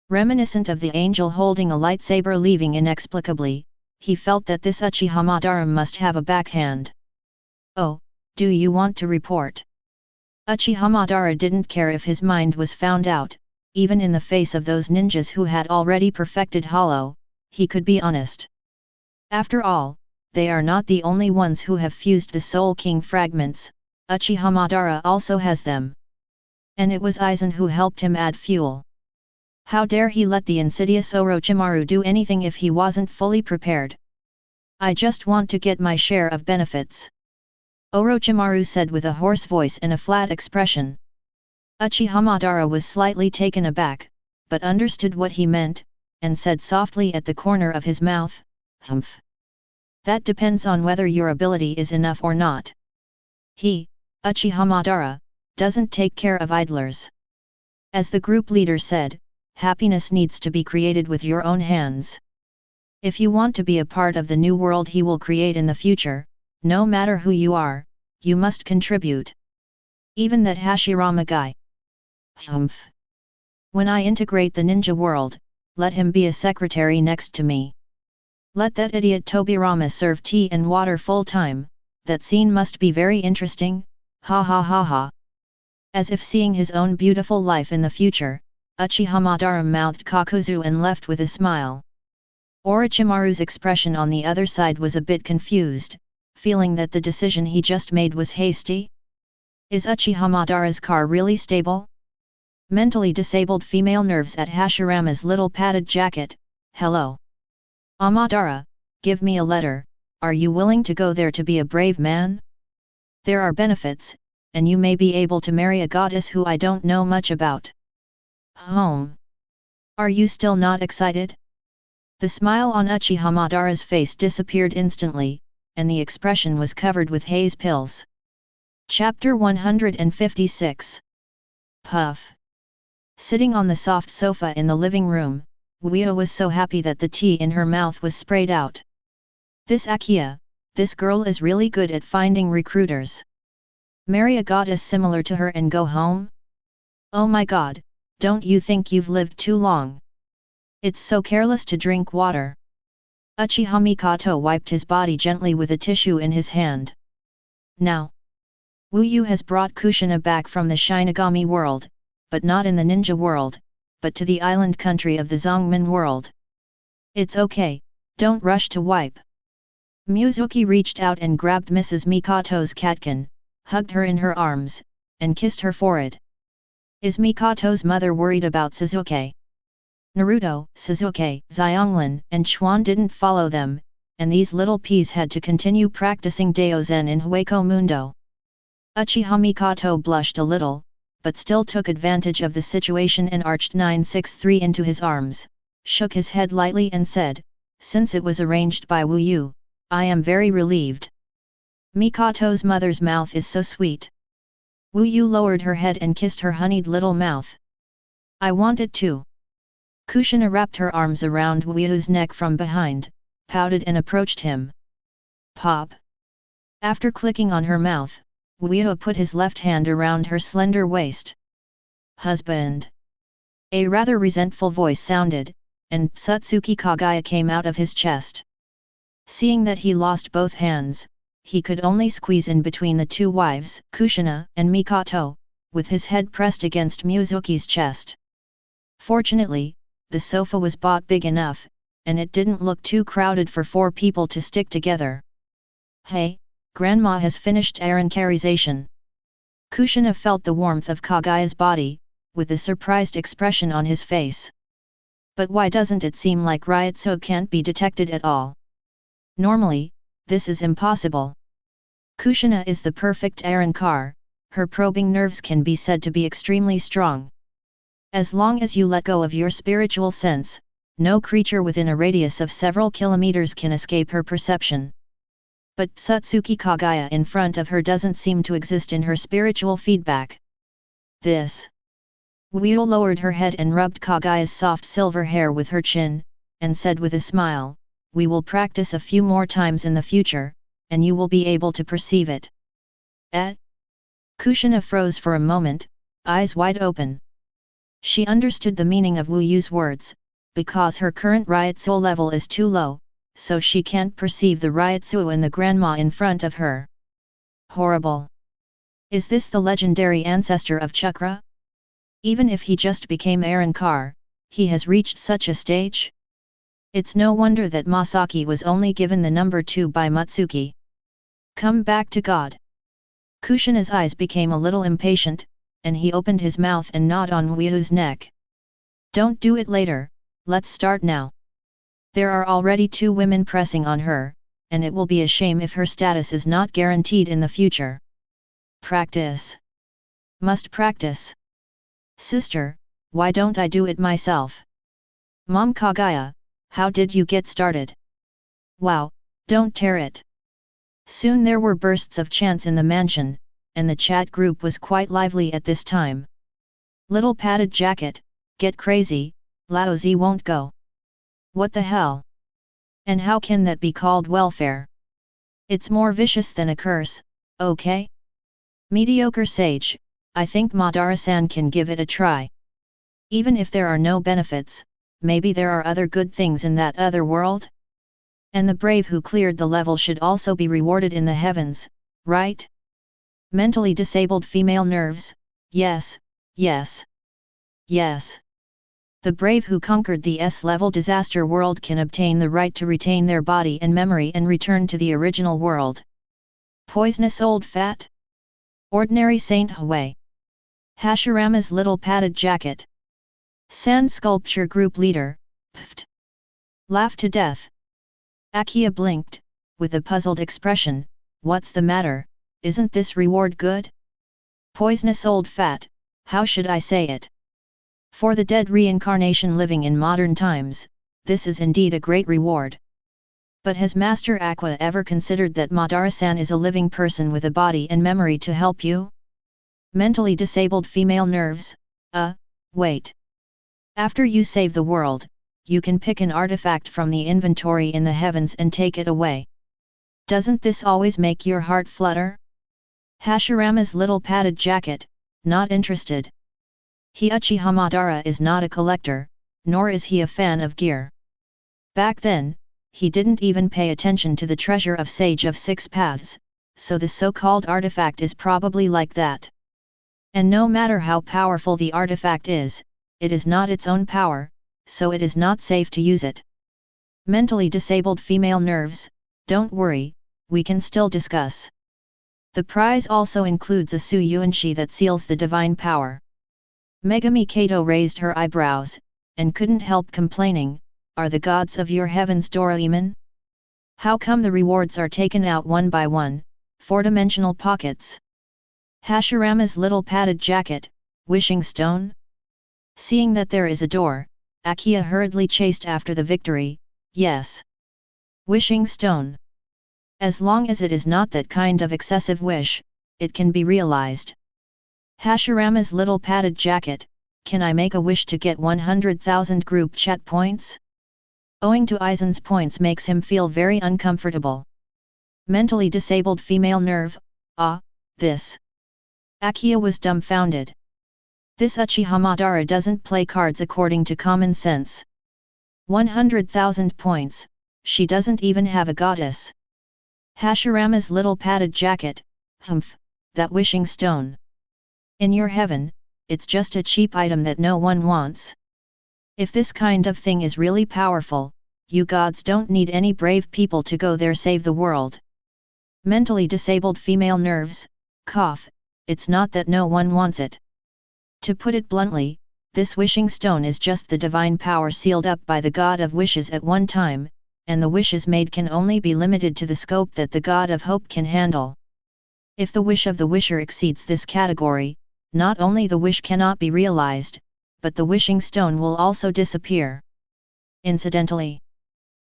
Reminiscent of the angel holding a lightsaber leaving inexplicably, he felt that this Uchiha Madara must have a backhand. "Oh, do you want to report?" Uchiha Madara didn't care if his mind was found out, even in the face of those ninjas who had already perfected hollow, he could be honest. After all, they are not the only ones who have fused the Soul King fragments, Uchiha Madara also has them. And it was Aizen who helped him add fuel. How dare he let the insidious Orochimaru do anything if he wasn't fully prepared? "I just want to get my share of benefits," Orochimaru said with a hoarse voice and a flat expression. Uchiha Madara was slightly taken aback, but understood what he meant, and said softly at the corner of his mouth, "Humph. That depends on whether your ability is enough or not. He, Uchiha Madara, doesn't take care of idlers. As the group leader said, happiness needs to be created with your own hands. If you want to be a part of the new world he will create in the future, no matter who you are, you must contribute. Even that Hashirama guy. Humph. When I integrate the ninja world, let him be a secretary next to me. Let that idiot Tobirama serve tea and water full time, that scene must be very interesting, ha ha ha ha." As if seeing his own beautiful life in the future, Uchiha Madara mouthed Kakuzu and left with a smile. Orochimaru's expression on the other side was a bit confused, feeling that the decision he just made was hasty. Is Uchiha Madara's car really stable? Mentally disabled female nerves at Hashirama's little padded jacket. "Hello. Amadara, give me a letter, are you willing to go there to be a brave man? There are benefits, and you may be able to marry a goddess who I don't know much about. Home. Are you still not excited?" The smile on Uchiha Madara's face disappeared instantly, and the expression was covered with haze pills. Chapter 156. Puff. Sitting on the soft sofa in the living room, Uia was so happy that the tea in her mouth was sprayed out. This Akia, this girl is really good at finding recruiters. Marry a goddess similar to her and go home? Oh my god, don't you think you've lived too long? It's so careless to drink water. Uchiha Mikoto wiped his body gently with a tissue in his hand. Now, Wu has brought Kushina back from the Shinigami world, but not in the ninja world, but to the island country of the Zongmin world. It's okay, don't rush to wipe. Mizuki reached out and grabbed Mrs. Mikoto's catkin, hugged her in her arms, and kissed her forehead. Is Mikoto's mother worried about Suzuki? Naruto, Suzuki, Xianglin, and Chuan didn't follow them, and these little peas had to continue practicing Daozen in Hueco Mundo. Uchiha Mikoto blushed a little, but still took advantage of the situation and arched 963 into his arms, shook his head lightly and said, "Since it was arranged by Wu Yu, I am very relieved. Mikoto's mother's mouth is so sweet." Wu Yu lowered her head and kissed her honeyed little mouth. "I want it too." Kushina wrapped her arms around Wu Yu's neck from behind, pouted and approached him. Pop. After clicking on her mouth, Wu Yu put his left hand around her slender waist. "Husband." A rather resentful voice sounded, and Satsuki Kagaya came out of his chest. Seeing that he lost both hands, he could only squeeze in between the two wives, Kushina and Mikoto, with his head pressed against Mizuki's chest. Fortunately, the sofa was bought big enough, and it didn't look too crowded for 4 people to stick together. "Hey, Grandma has finished Arankarization." Kushina felt the warmth of Kagaya's body, with a surprised expression on his face. "But why doesn't it seem like Ryutsu can't be detected at all? Normally, this is impossible." Kushina is the perfect Arankar, her probing nerves can be said to be extremely strong. As long as you let go of your spiritual sense, no creature within a radius of several kilometers can escape her perception. But Satsuki Kagaya in front of her doesn't seem to exist in her spiritual feedback. "This." Uio lowered her head and rubbed Kagaya's soft silver hair with her chin, and said with a smile, "We will practice a few more times in the future, and you will be able to perceive it." Kushina froze for a moment, eyes wide open. She understood the meaning of Wu Yu's words, because her current Ryutsu level is too low, so she can't perceive the Ryutsu in the grandma in front of her. Horrible! Is this the legendary ancestor of Chakra? Even if he just became Arankar, he has reached such a stage? It's no wonder that Masaki was only given the number 2 by Mutsuki. Come back to God. Kushina's eyes became a little impatient, and he opened his mouth and gnawed on Wyu's neck. "Don't do it later, let's start now. There are already 2 women pressing on her, and it will be a shame if her status is not guaranteed in the future." "Practice. Must practice. Sister, why don't I do it myself?" "Mom Kagaya, how did you get started?" "Wow, don't tear it." Soon there were bursts of chants in the mansion, and the chat group was quite lively at this time. "Little padded jacket, get crazy, Laozi won't go." "What the hell? And how can that be called welfare? It's more vicious than a curse, okay? Mediocre sage, I think Madara-san can give it a try. Even if there are no benefits, maybe there are other good things in that other world? And the brave who cleared the level should also be rewarded in the heavens, right? Mentally disabled female nerves, yes, yes, yes. The brave who conquered the S-level disaster world can obtain the right to retain their body and memory and return to the original world. Poisonous old fat? Ordinary Saint Hui. Hashirama's little padded jacket. Sand sculpture group leader, pft. Laugh to death. Akiya blinked, with a puzzled expression, "What's the matter, isn't this reward good?" Poisonous old fat, how should I say it? For the dead reincarnation living in modern times, this is indeed a great reward. But has Master Aqua ever considered that Madara-san is a living person with a body and memory to help you? Mentally disabled female nerves, wait. After you save the world, you can pick an artifact from the inventory in the heavens and take it away. Doesn't this always make your heart flutter? Hashirama's little padded jacket, not interested. Uchiha Madara is not a collector, nor is he a fan of gear. Back then, he didn't even pay attention to the treasure of Sage of Six Paths, so the so-called artifact is probably like that. And no matter how powerful the artifact is, it is not its own power, so it is not safe to use it. Mentally disabled female nerves, don't worry, we can still discuss. The prize also includes a Suyuanshi that seals the divine power. Megami Kato raised her eyebrows, and couldn't help complaining, "Are the gods of your heavens Doraemon? How come the rewards are taken out one by one, 4-dimensional pockets?" Hashirama's little padded jacket, wishing stone? Seeing that there is a door, Akiya hurriedly chased after the victory, yes. Wishing stone. As long as it is not that kind of excessive wish, it can be realized. Hashirama's little padded jacket, can I make a wish to get 100,000 group chat points? Owing to Aizen's points makes him feel very uncomfortable. Mentally disabled female nerve, this. Akiya was dumbfounded. This Uchiha Madara doesn't play cards according to common sense. 100,000 points, she doesn't even have a goddess. Hashirama's little padded jacket, humph, that wishing stone. In your heaven, it's just a cheap item that no one wants. If this kind of thing is really powerful, you gods don't need any brave people to go there save the world. Mentally disabled female nerves, cough, it's not that no one wants it. To put it bluntly, this wishing stone is just the divine power sealed up by the god of wishes at one time, and the wishes made can only be limited to the scope that the god of hope can handle. If the wish of the wisher exceeds this category, not only the wish cannot be realized, but the wishing stone will also disappear. Incidentally,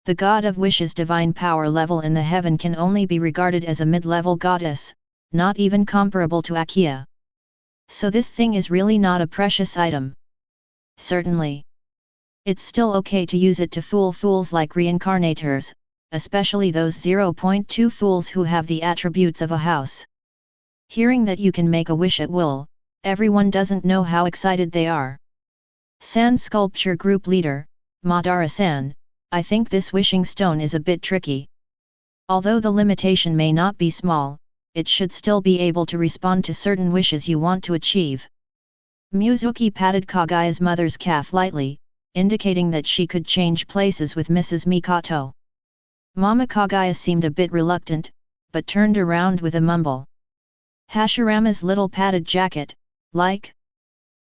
the god of wishes' divine power level in the heaven can only be regarded as a mid-level goddess, not even comparable to Uchiha. So this thing is really not a precious item. Certainly, it's still okay to use it to fool fools like reincarnators, especially those 0.2 fools who have the attributes of a house. Hearing that you can make a wish at will, everyone doesn't know how excited they are. Sand Sculpture Group Leader, Madara-san, I think this wishing stone is a bit tricky. Although the limitation may not be small, it should still be able to respond to certain wishes you want to achieve. Mizuki patted Kagaya's mother's calf lightly, indicating that she could change places with Mrs. Mikoto. Mama Kagaya seemed a bit reluctant, but turned around with a mumble. Hashirama's little padded jacket, like?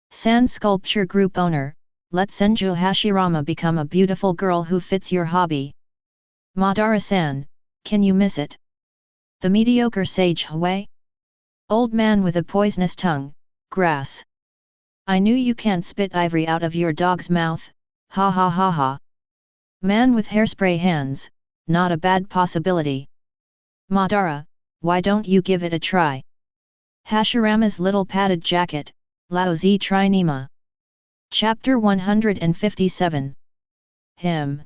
Sand Sculpture Group Owner, let Senju Hashirama become a beautiful girl who fits your hobby. Madara-san, can you miss it? The mediocre sage Hui? Old man with a poisonous tongue, grass. I knew you can't spit ivory out of your dog's mouth, ha ha ha ha. Man with hairspray hands, not a bad possibility. Madara, why don't you give it a try? Hashirama's little padded jacket, Lao Zi Trinema. Chapter 157. Uchiha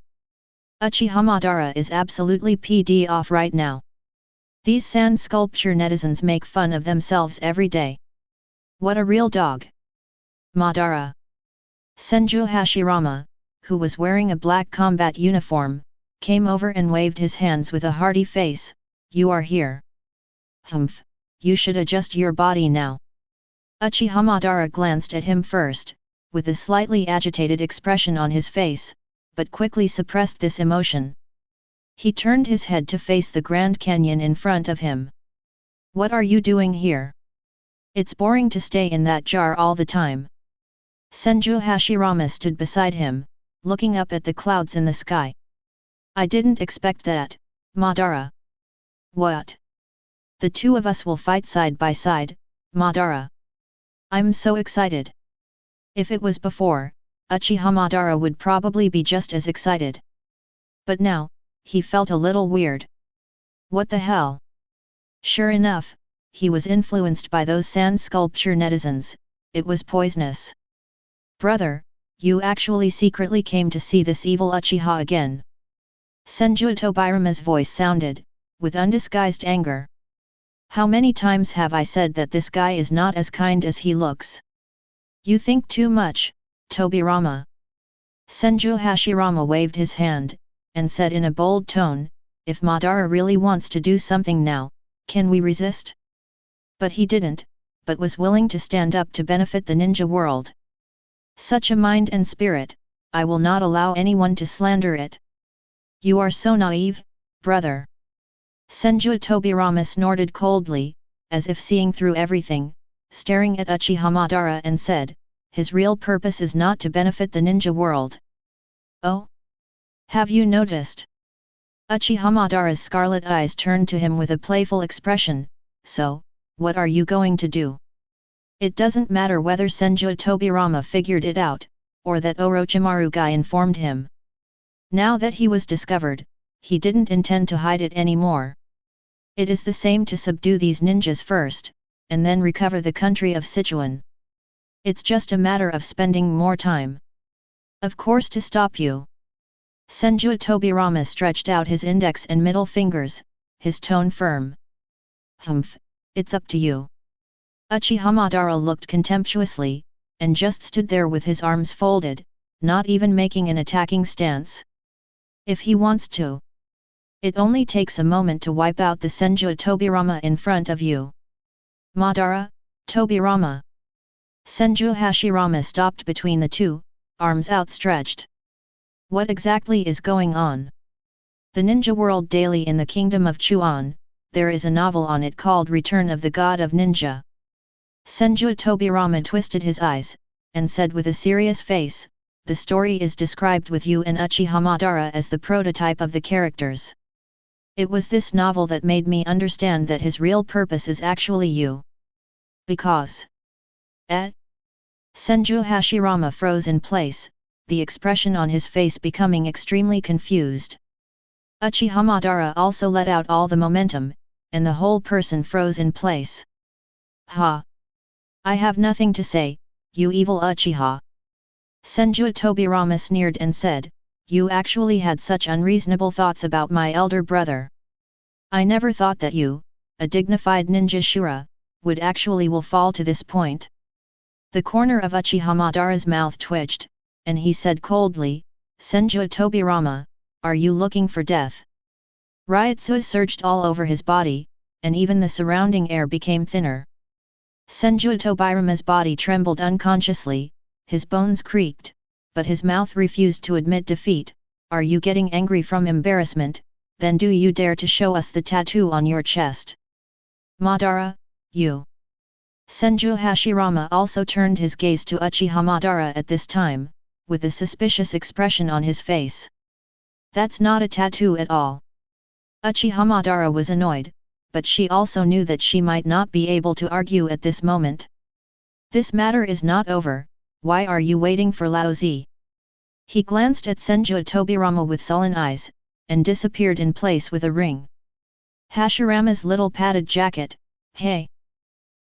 Madara is absolutely PD off right now. These sand sculpture netizens make fun of themselves every day. What a real dog! Madara. Senju Hashirama, who was wearing a black combat uniform, came over and waved his hands with a hearty face. You are here. Humph, you should adjust your body now. Uchiha Madara glanced at him first, with a slightly agitated expression on his face, but quickly suppressed this emotion. He turned his head to face the Grand Canyon in front of him. What are you doing here? It's boring to stay in that jar all the time. Senju Hashirama stood beside him, looking up at the clouds in the sky. I didn't expect that, Madara. What? The two of us will fight side by side, Madara. I'm so excited. If it was before, Uchiha Madara would probably be just as excited. But now, he felt a little weird. What the hell? Sure enough, he was influenced by those sand sculpture netizens. It was poisonous. Brother, you actually secretly came to see this evil Uchiha again. Senju Tobirama's voice sounded, with undisguised anger. How many times have I said that this guy is not as kind as he looks? You think too much, Tobirama. Senju Hashirama waved his hand, and said in a bold tone, if Madara really wants to do something now, can we resist? But he didn't, but was willing to stand up to benefit the ninja world. Such a mind and spirit, I will not allow anyone to slander it. You are so naive, brother. Senju Tobirama snorted coldly, as if seeing through everything, staring at Uchiha Madara and said, his real purpose is not to benefit the ninja world. Oh? Have you noticed? Uchiha Madara's scarlet eyes turned to him with a playful expression. So, what are you going to do? It doesn't matter whether Senju Tobirama figured it out, or that Orochimaru guy informed him. Now that he was discovered, he didn't intend to hide it anymore. It is the same to subdue these ninjas first, and then recover the country of Sichuan. It's just a matter of spending more time. Of course, to stop you. Senju Tobirama stretched out his index and middle fingers, his tone firm. Humph, it's up to you. Uchiha Madara looked contemptuously, and just stood there with his arms folded, not even making an attacking stance. If he wants to. It only takes a moment to wipe out the Senju Tobirama in front of you. Madara, Tobirama. Senju Hashirama stopped between the two, arms outstretched. What exactly is going on? The Ninja World Daily in the Kingdom of Chuan, there is a novel on it called Return of the God of Ninja. Senju Tobirama twisted his eyes, and said with a serious face, the story is described with you and Uchiha Madara as the prototype of the characters. It was this novel that made me understand that his real purpose is actually you. Because... Senju Hashirama froze in place, the expression on his face becoming extremely confused. Uchiha Madara also let out all the momentum, and the whole person froze in place. Ha! I have nothing to say, you evil Uchiha. Senju Tobirama sneered and said, you actually had such unreasonable thoughts about my elder brother. I never thought that you, a dignified ninja Shura, would actually will fall to this point. The corner of Uchiha Madara's mouth twitched, and he said coldly, Senju Tobirama, are you looking for death? Ryutsu surged all over his body, and even the surrounding air became thinner. Senju Tobirama's body trembled unconsciously, his bones creaked, but his mouth refused to admit defeat. Are you getting angry from embarrassment? Then do you dare to show us the tattoo on your chest? Madara, you. Senju Hashirama also turned his gaze to Uchiha Madara at this time, with a suspicious expression on his face. That's not a tattoo at all. Uchiha Madara was annoyed, but she also knew that she might not be able to argue at this moment. This matter is not over, why are you waiting for Laozi? He glanced at Senju Tobirama with sullen eyes, and disappeared in place with a ring. Hashirama's little padded jacket, hey!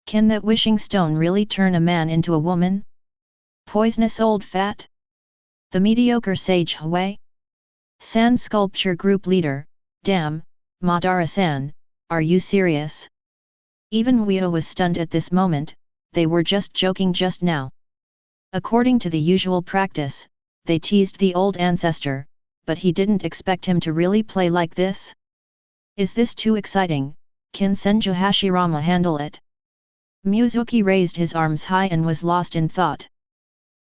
Can that wishing stone really turn a man into a woman? Poisonous old fat? The mediocre sage Hui? Sand Sculpture Group Leader, damn, Madara-san, are you serious? Even Weo was stunned at this moment, they were just joking just now. According to the usual practice, they teased the old ancestor, but he didn't expect him to really play like this. Is this too exciting? Can Senju Hashirama handle it? Mizuki raised his arms high and was lost in thought.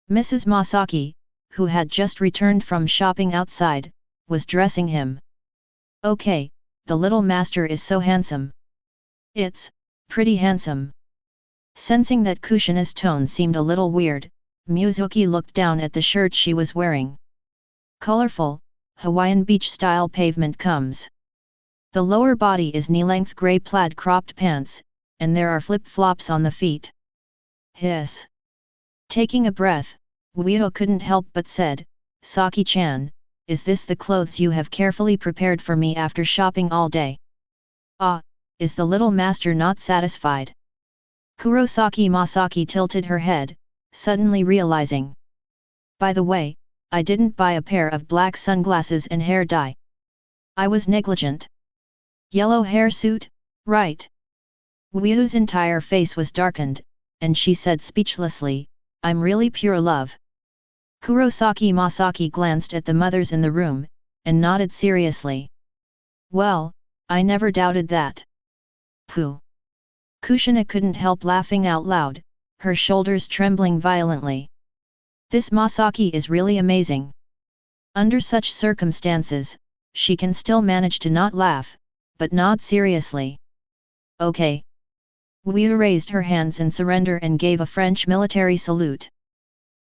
Mrs. Masaki, who had just returned from shopping outside, was dressing him. Okay, the little master is so handsome. It's pretty handsome. Sensing that Kushina's tone seemed a little weird, Mizuki looked down at the shirt she was wearing. Colorful, Hawaiian beach-style pavement comes. The lower body is knee-length grey plaid cropped pants, and there are flip-flops on the feet. Hiss. Taking a breath, Weo couldn't help but said, Saki-chan, is this the clothes you have carefully prepared for me after shopping all day? Ah, is the little master not satisfied? Kurosaki Masaki tilted her head, suddenly realizing. By the way, I didn't buy a pair of black sunglasses and hair dye. I was negligent. Yellow hair suit, right? Weo's entire face was darkened, and she said speechlessly, I'm really pure love. Kurosaki Masaki glanced at the mothers in the room, and nodded seriously. Well, I never doubted that. Pooh. Kushina couldn't help laughing out loud, her shoulders trembling violently. This Masaki is really amazing. Under such circumstances, she can still manage to not laugh, but nod seriously. Okay. Weo raised her hands in surrender and gave a French military salute.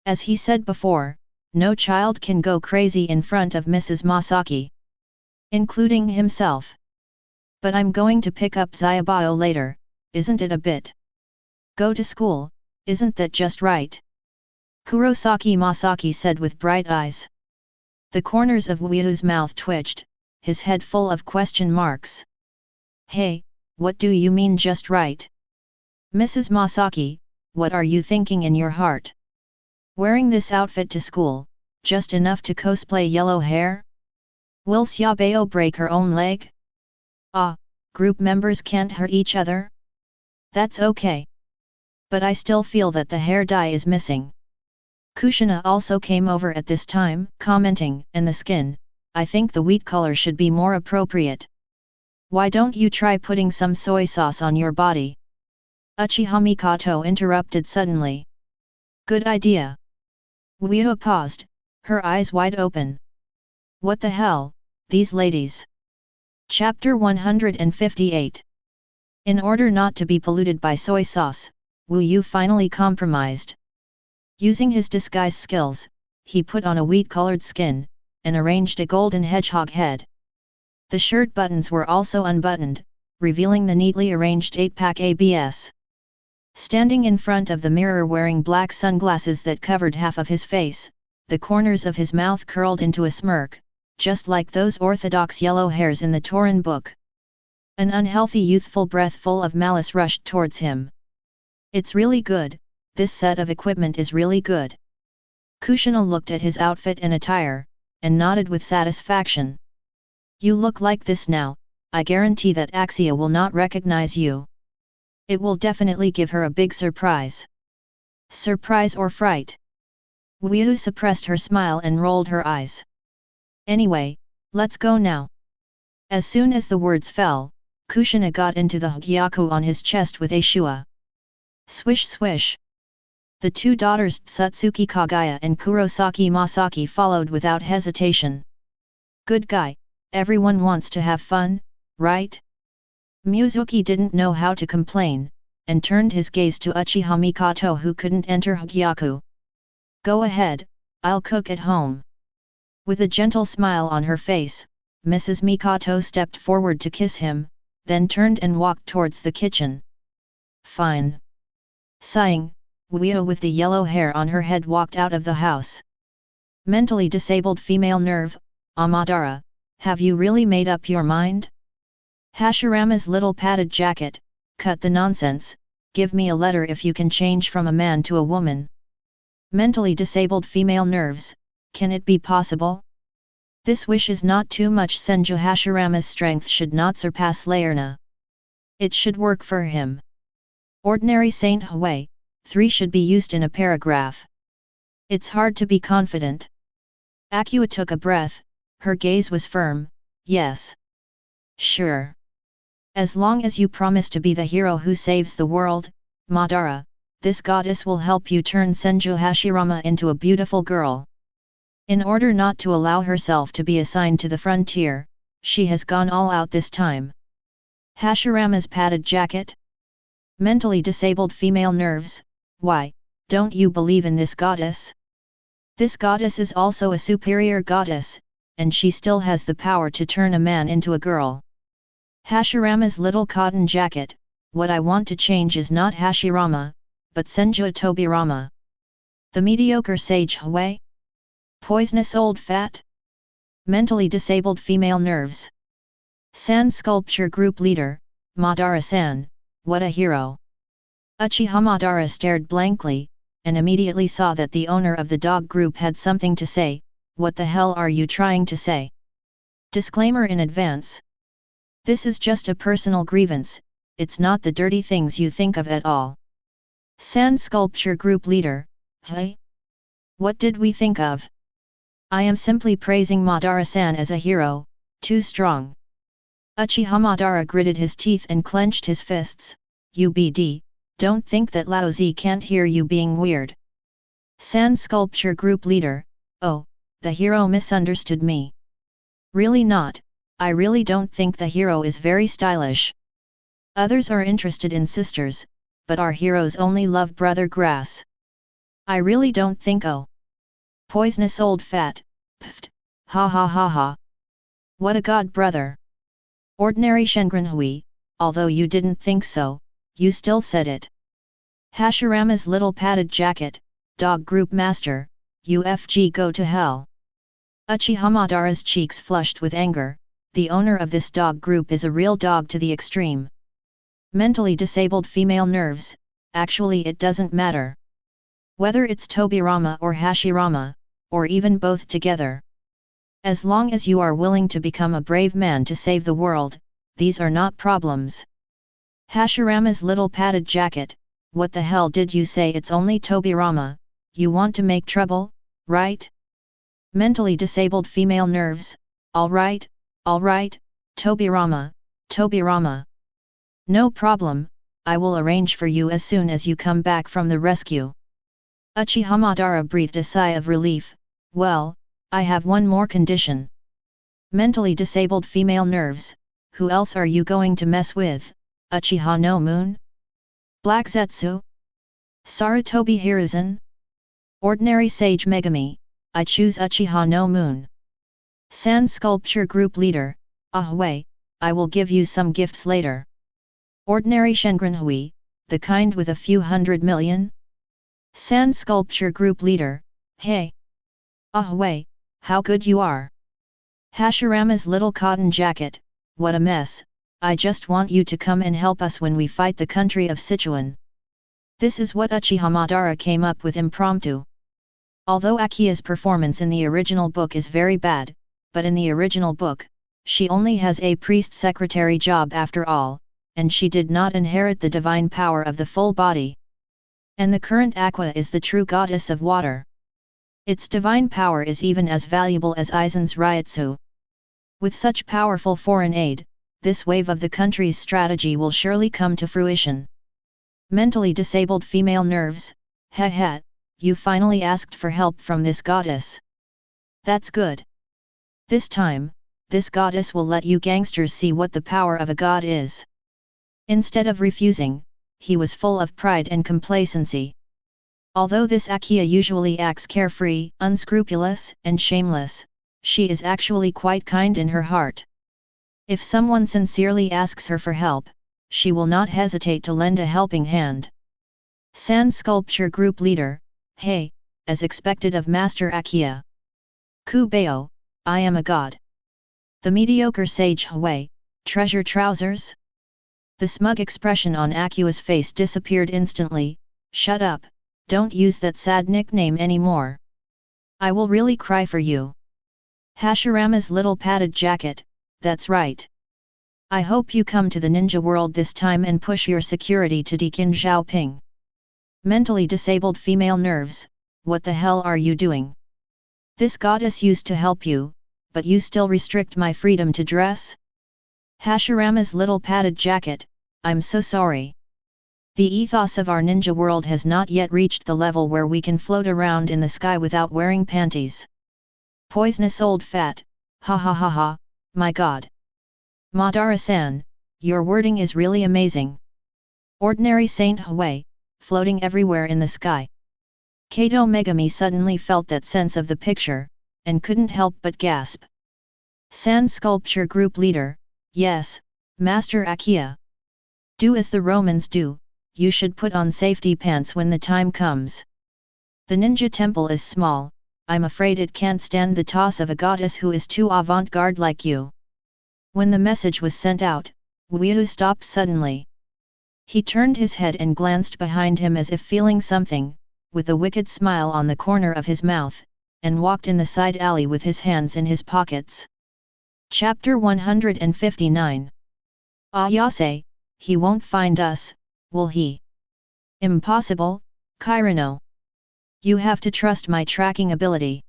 As he said before, no child can go crazy in front of Mrs. Masaki. Including himself. But I'm going to pick up Zyabao later, isn't it a bit? Go to school, isn't that just right? Kurosaki Masaki said with bright eyes. The corners of Weo's mouth twitched, his head full of question marks. Hey, what do you mean just right? Mrs. Masaki, what are you thinking in your heart? Wearing this outfit to school, just enough to cosplay yellow hair? Will Xiaobao break her own leg? Ah, group members can't hurt each other? That's okay. But I still feel that the hair dye is missing. Kushina also came over at this time, commenting, and the skin, I think the wheat color should be more appropriate. Why don't you try putting some soy sauce on your body? Uchiha Mikoto interrupted suddenly. Good idea. Uchiha paused, her eyes wide open. What the hell, these ladies? Chapter 158. In order not to be polluted by soy sauce, Wu Yu finally compromised. Using his disguise skills, he put on a wheat-colored skin, and arranged a golden hedgehog head. The shirt buttons were also unbuttoned, revealing the neatly arranged 8-pack abs. Standing in front of the mirror wearing black sunglasses that covered half of his face, the corners of his mouth curled into a smirk, just like those orthodox yellow hairs in the Torin book. An unhealthy youthful breath full of malice rushed towards him. It's really good, this set of equipment is really good. Kushina looked at his outfit and attire, and nodded with satisfaction. You look like this now, I guarantee that Axia will not recognize you. It will definitely give her a big surprise. Surprise or fright? Wu suppressed her smile and rolled her eyes. Anyway, let's go now. As soon as the words fell, Kushina got into the hugyaku on his chest with a shua. Swish swish. The two daughters Tsutsuki Kagaya and Kurosaki Masaki followed without hesitation. Good guy, everyone wants to have fun, right? Mizuki didn't know how to complain, and turned his gaze to Uchiha Mikoto who couldn't enter hugyaku. Go ahead, I'll cook at home. With a gentle smile on her face, Mrs. Mikoto stepped forward to kiss him, then turned and walked towards the kitchen. Fine. Sighing, Uchiha with the yellow hair on her head walked out of the house. Mentally disabled female nerve, Amadara, have you really made up your mind? Hashirama's little padded jacket, cut the nonsense, give me a letter if you can change from a man to a woman. Mentally disabled female nerves, can it be possible? This wish is not too much. Senju Hashirama's strength should not surpass Laerna. It should work for him. Ordinary Saint Hui, 3 should be used in a paragraph. It's hard to be confident. Akua took a breath, her gaze was firm, yes. Sure. As long as you promise to be the hero who saves the world, Madara, this goddess will help you turn Senju Hashirama into a beautiful girl. In order not to allow herself to be assigned to the frontier, she has gone all out this time. Hashirama's padded jacket? Mentally disabled female nerves, why, don't you believe in this goddess? This goddess is also a superior goddess, and she still has the power to turn a man into a girl. Hashirama's little cotton jacket, what I want to change is not Hashirama, but Senju Tobirama. The mediocre sage Hui? Poisonous old fat? Mentally disabled female nerves. Sand Sculpture Group Leader, Madara-san, what a hero. Uchiha Madara stared blankly, and immediately saw that the owner of the dog group had something to say. What the hell are you trying to say? Disclaimer in advance. This is just a personal grievance, it's not the dirty things you think of at all. Sand Sculpture Group Leader, hey? What did we think of? I am simply praising Madara-san as a hero, too strong. Uchiha Madara gritted his teeth and clenched his fists. UBD, don't think that Laozi can't hear you being weird. Sand Sculpture Group Leader, oh, the hero misunderstood me. Really not, I really don't think the hero is very stylish. Others are interested in sisters, but our heroes only love brother grass. I really don't think oh. Poisonous old fat, pft, ha ha ha ha. What a god brother. Ordinary Shengrenhui, although you didn't think so, you still said it. Hashirama's little padded jacket, dog group master, UFG go to hell. Uchiha Madara's cheeks flushed with anger, the owner of this dog group is a real dog to the extreme. Mentally disabled female nerves, actually it doesn't matter. Whether it's Tobirama or Hashirama, or even both together. As long as you are willing to become a brave man to save the world, these are not problems. Hashirama's little padded jacket, what the hell did you say? It's only Tobirama, you want to make trouble, right? Mentally disabled female nerves, alright, Tobirama, Tobirama. No problem, I will arrange for you as soon as you come back from the rescue. Uchiha Madara breathed a sigh of relief. Well, I have one more condition. Mentally disabled female nerves, who else are you going to mess with, Uchiha no Moon? Black Zetsu? Sarutobi Hiruzen? Ordinary Sage Megami, I choose Uchiha no Moon. Sand Sculpture Group Leader, Ahway, I will give you some gifts later. Ordinary Shengrenhui, the kind with a few 100 million? Sand Sculpture Group Leader, hey! Ahway, how good you are! Hashirama's little cotton jacket, what a mess, I just want you to come and help us when we fight the country of Sichuan. This is what Uchiha Madara came up with impromptu. Although Akia's performance in the original book is very bad, but in the original book, she only has a priest secretary job after all, and she did not inherit the divine power of the full body. And the current Aqua is the true goddess of water. Its divine power is even as valuable as Aizen's Ryutsu. With such powerful foreign aid, this wave of the country's strategy will surely come to fruition. Mentally disabled female nerves, heh, you finally asked for help from this goddess. That's good. This time, this goddess will let you gangsters see what the power of a god is. Instead of refusing, he was full of pride and complacency. Although this Akiya usually acts carefree, unscrupulous, and shameless, she is actually quite kind in her heart. If someone sincerely asks her for help, she will not hesitate to lend a helping hand. Sand Sculpture Group Leader, hey, as expected of Master Akiya. Kubeo, I am a god. The mediocre sage Huey, treasure trousers? The smug expression on Akia's face disappeared instantly. Shut up, don't use that sad nickname anymore. I will really cry for you. Hashirama's little padded jacket, that's right. I hope you come to the ninja world this time and push your security to Deakin Xiaoping. Mentally disabled female nerves, what the hell are you doing? This goddess used to help you, but you still restrict my freedom to dress? Hashirama's little padded jacket, I'm so sorry. The ethos of our ninja world has not yet reached the level where we can float around in the sky without wearing panties. Poisonous old fat, ha ha ha ha, my god. Madara-san, your wording is really amazing. Ordinary Saint Huey, floating everywhere in the sky. Kato Megami suddenly felt that sense of the picture, and couldn't help but gasp. Sand Sculpture Group Leader, yes, Master Akiya. Do as the Romans do, you should put on safety pants when the time comes. The ninja temple is small, I'm afraid it can't stand the toss of a goddess who is too avant-garde like you. When the message was sent out, Wyu stopped suddenly. He turned his head and glanced behind him as if feeling something, with a wicked smile on the corner of his mouth, and walked in the side alley with his hands in his pockets. Chapter 159. Ayase, he won't find us, will he? Impossible, Kirino. You have to trust my tracking ability.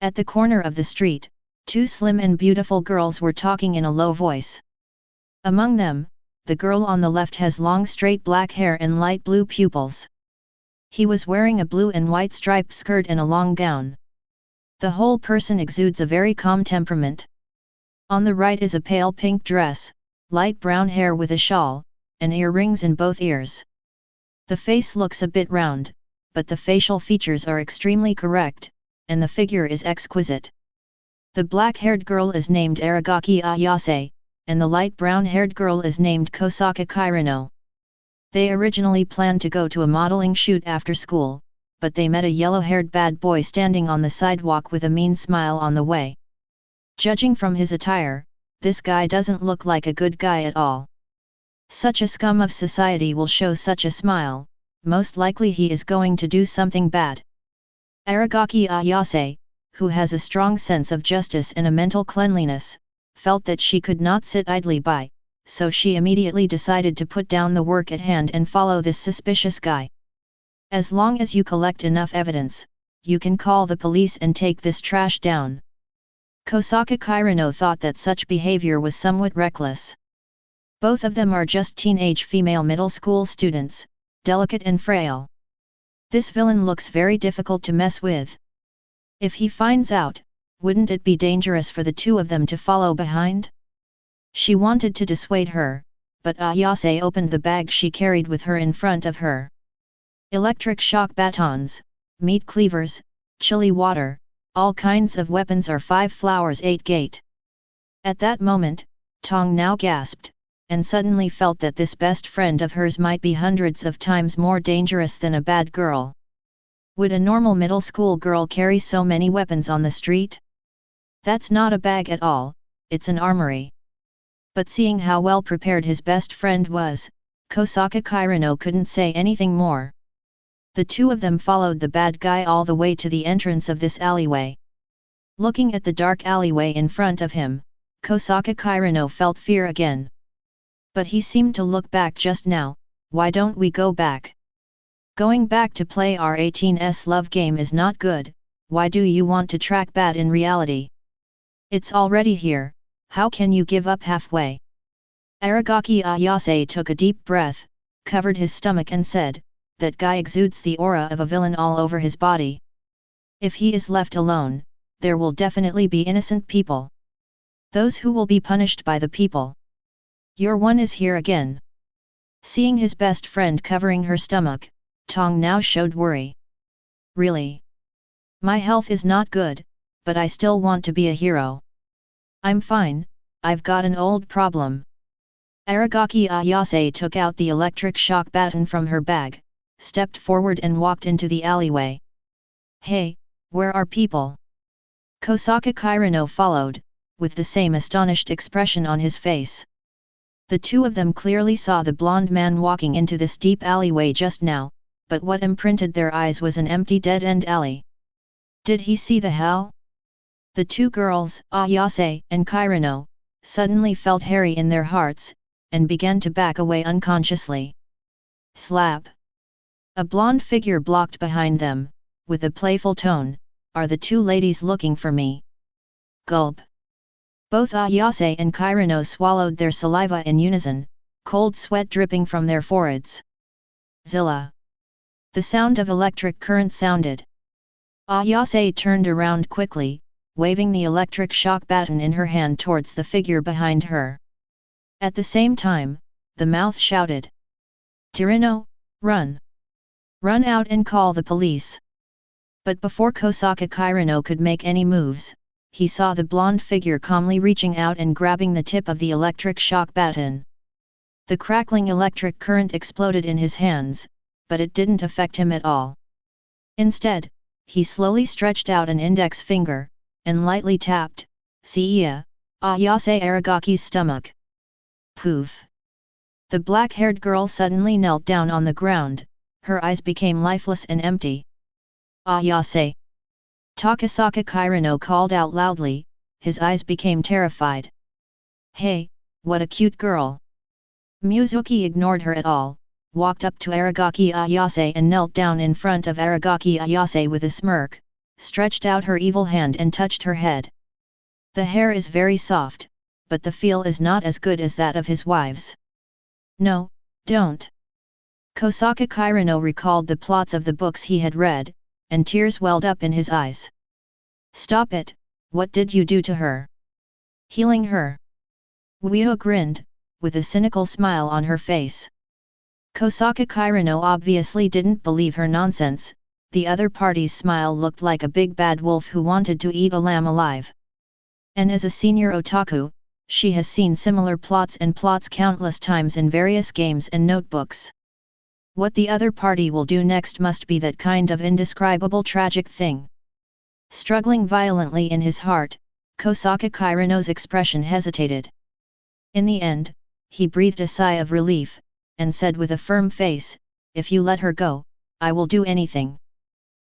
At the corner of the street, two slim and beautiful girls were talking in a low voice. Among them, the girl on the left has long straight black hair and light blue pupils. He was wearing a blue and white striped skirt and a long gown. The whole person exudes a very calm temperament. On the right is a pale pink dress, light brown hair with a shawl, and earrings in both ears. The face looks a bit round, but the facial features are extremely correct, and the figure is exquisite. The black-haired girl is named Aragaki Ayase, and the light brown-haired girl is named Kosaka Kirino. They originally planned to go to a modeling shoot after school, but they met a yellow-haired bad boy standing on the sidewalk with a mean smile on the way. Judging from his attire, this guy doesn't look like a good guy at all. Such a scum of society will show such a smile, most likely he is going to do something bad. Aragaki Ayase, who has a strong sense of justice and a mental cleanliness, felt that she could not sit idly by, so she immediately decided to put down the work at hand and follow this suspicious guy. As long as you collect enough evidence, you can call the police and take this trash down. Kosaka Kirino thought that such behavior was somewhat reckless. Both of them are just teenage female middle school students, delicate and frail. This villain looks very difficult to mess with. If he finds out, wouldn't it be dangerous for the two of them to follow behind? She wanted to dissuade her, but Ayase opened the bag she carried with her in front of her. Electric shock batons, meat cleavers, chili water, all kinds of weapons are 5 flowers 8 gate. At that moment, Tong now gasped, and suddenly felt that this best friend of hers might be hundreds of times more dangerous than a bad girl. Would a normal middle school girl carry so many weapons on the street? That's not a bag at all, it's an armory. But seeing how well prepared his best friend was, Kosaka Kirino couldn't say anything more. The two of them followed the bad guy all the way to the entrance of this alleyway. Looking at the dark alleyway in front of him, Kosaka Kirino felt fear again. But he seemed to look back just now. Why don't we go back? Going back to play our 18's love game is not good. Why do you want to track bad in reality? It's already here, how can you give up halfway? Aragaki Ayase took a deep breath, covered his stomach and said, that guy exudes the aura of a villain all over his body. If he is left alone, there will definitely be innocent people. Those who will be punished by the people. Your one is here again. Seeing his best friend covering her stomach, Tong now showed worry. Really? My health is not good, but I still want to be a hero. I'm fine, I've got an old problem. Aragaki Ayase took out the electric shock baton from her bag, stepped forward and walked into the alleyway. Hey, where are people? Kosaka Kirino followed, with the same astonished expression on his face. The two of them clearly saw the blonde man walking into this deep alleyway just now, but what imprinted their eyes was an empty dead-end alley. Did he see the hell? The two girls, Ayase and Kirino, suddenly felt Harry in their hearts, and began to back away unconsciously. Slap! A blonde figure blocked behind them, with a playful tone, "Are the two ladies looking for me?" Gulp! Both Ayase and Kirino swallowed their saliva in unison, cold sweat dripping from their foreheads. Zilla! The sound of electric current sounded. Ayase turned around quickly, waving the electric shock baton in her hand towards the figure behind her. At the same time, the mouth shouted. Tirino, run! Run out and call the police! But before Kosaka Kirino could make any moves, he saw the blonde figure calmly reaching out and grabbing the tip of the electric shock baton. The crackling electric current exploded in his hands, but it didn't affect him at all. Instead, he slowly stretched out an index finger, and lightly tapped, Seiya, Ayase Aragaki's stomach. Poof! The black-haired girl suddenly knelt down on the ground, her eyes became lifeless and empty. Ayase! Takasaka Kirino called out loudly, his eyes became terrified. Hey, what a cute girl! Mizuki ignored her at all, walked up to Aragaki Ayase and knelt down in front of Aragaki Ayase with a smirk, stretched out her evil hand and touched her head. The hair is very soft, but the feel is not as good as that of his wives. No, don't. Kosaka Kirino recalled the plots of the books he had read, and tears welled up in his eyes. Stop it, what did you do to her? Healing her? Uio grinned, with a cynical smile on her face. Kosaka Kirino obviously didn't believe her nonsense, the other party's smile looked like a big bad wolf who wanted to eat a lamb alive. And as a senior otaku, she has seen similar plots countless times in various games and notebooks. What the other party will do next must be that kind of indescribable tragic thing. Struggling violently in his heart, Kosaka Kirino's expression hesitated. In the end, he breathed a sigh of relief, and said with a firm face, if you let her go, I will do anything.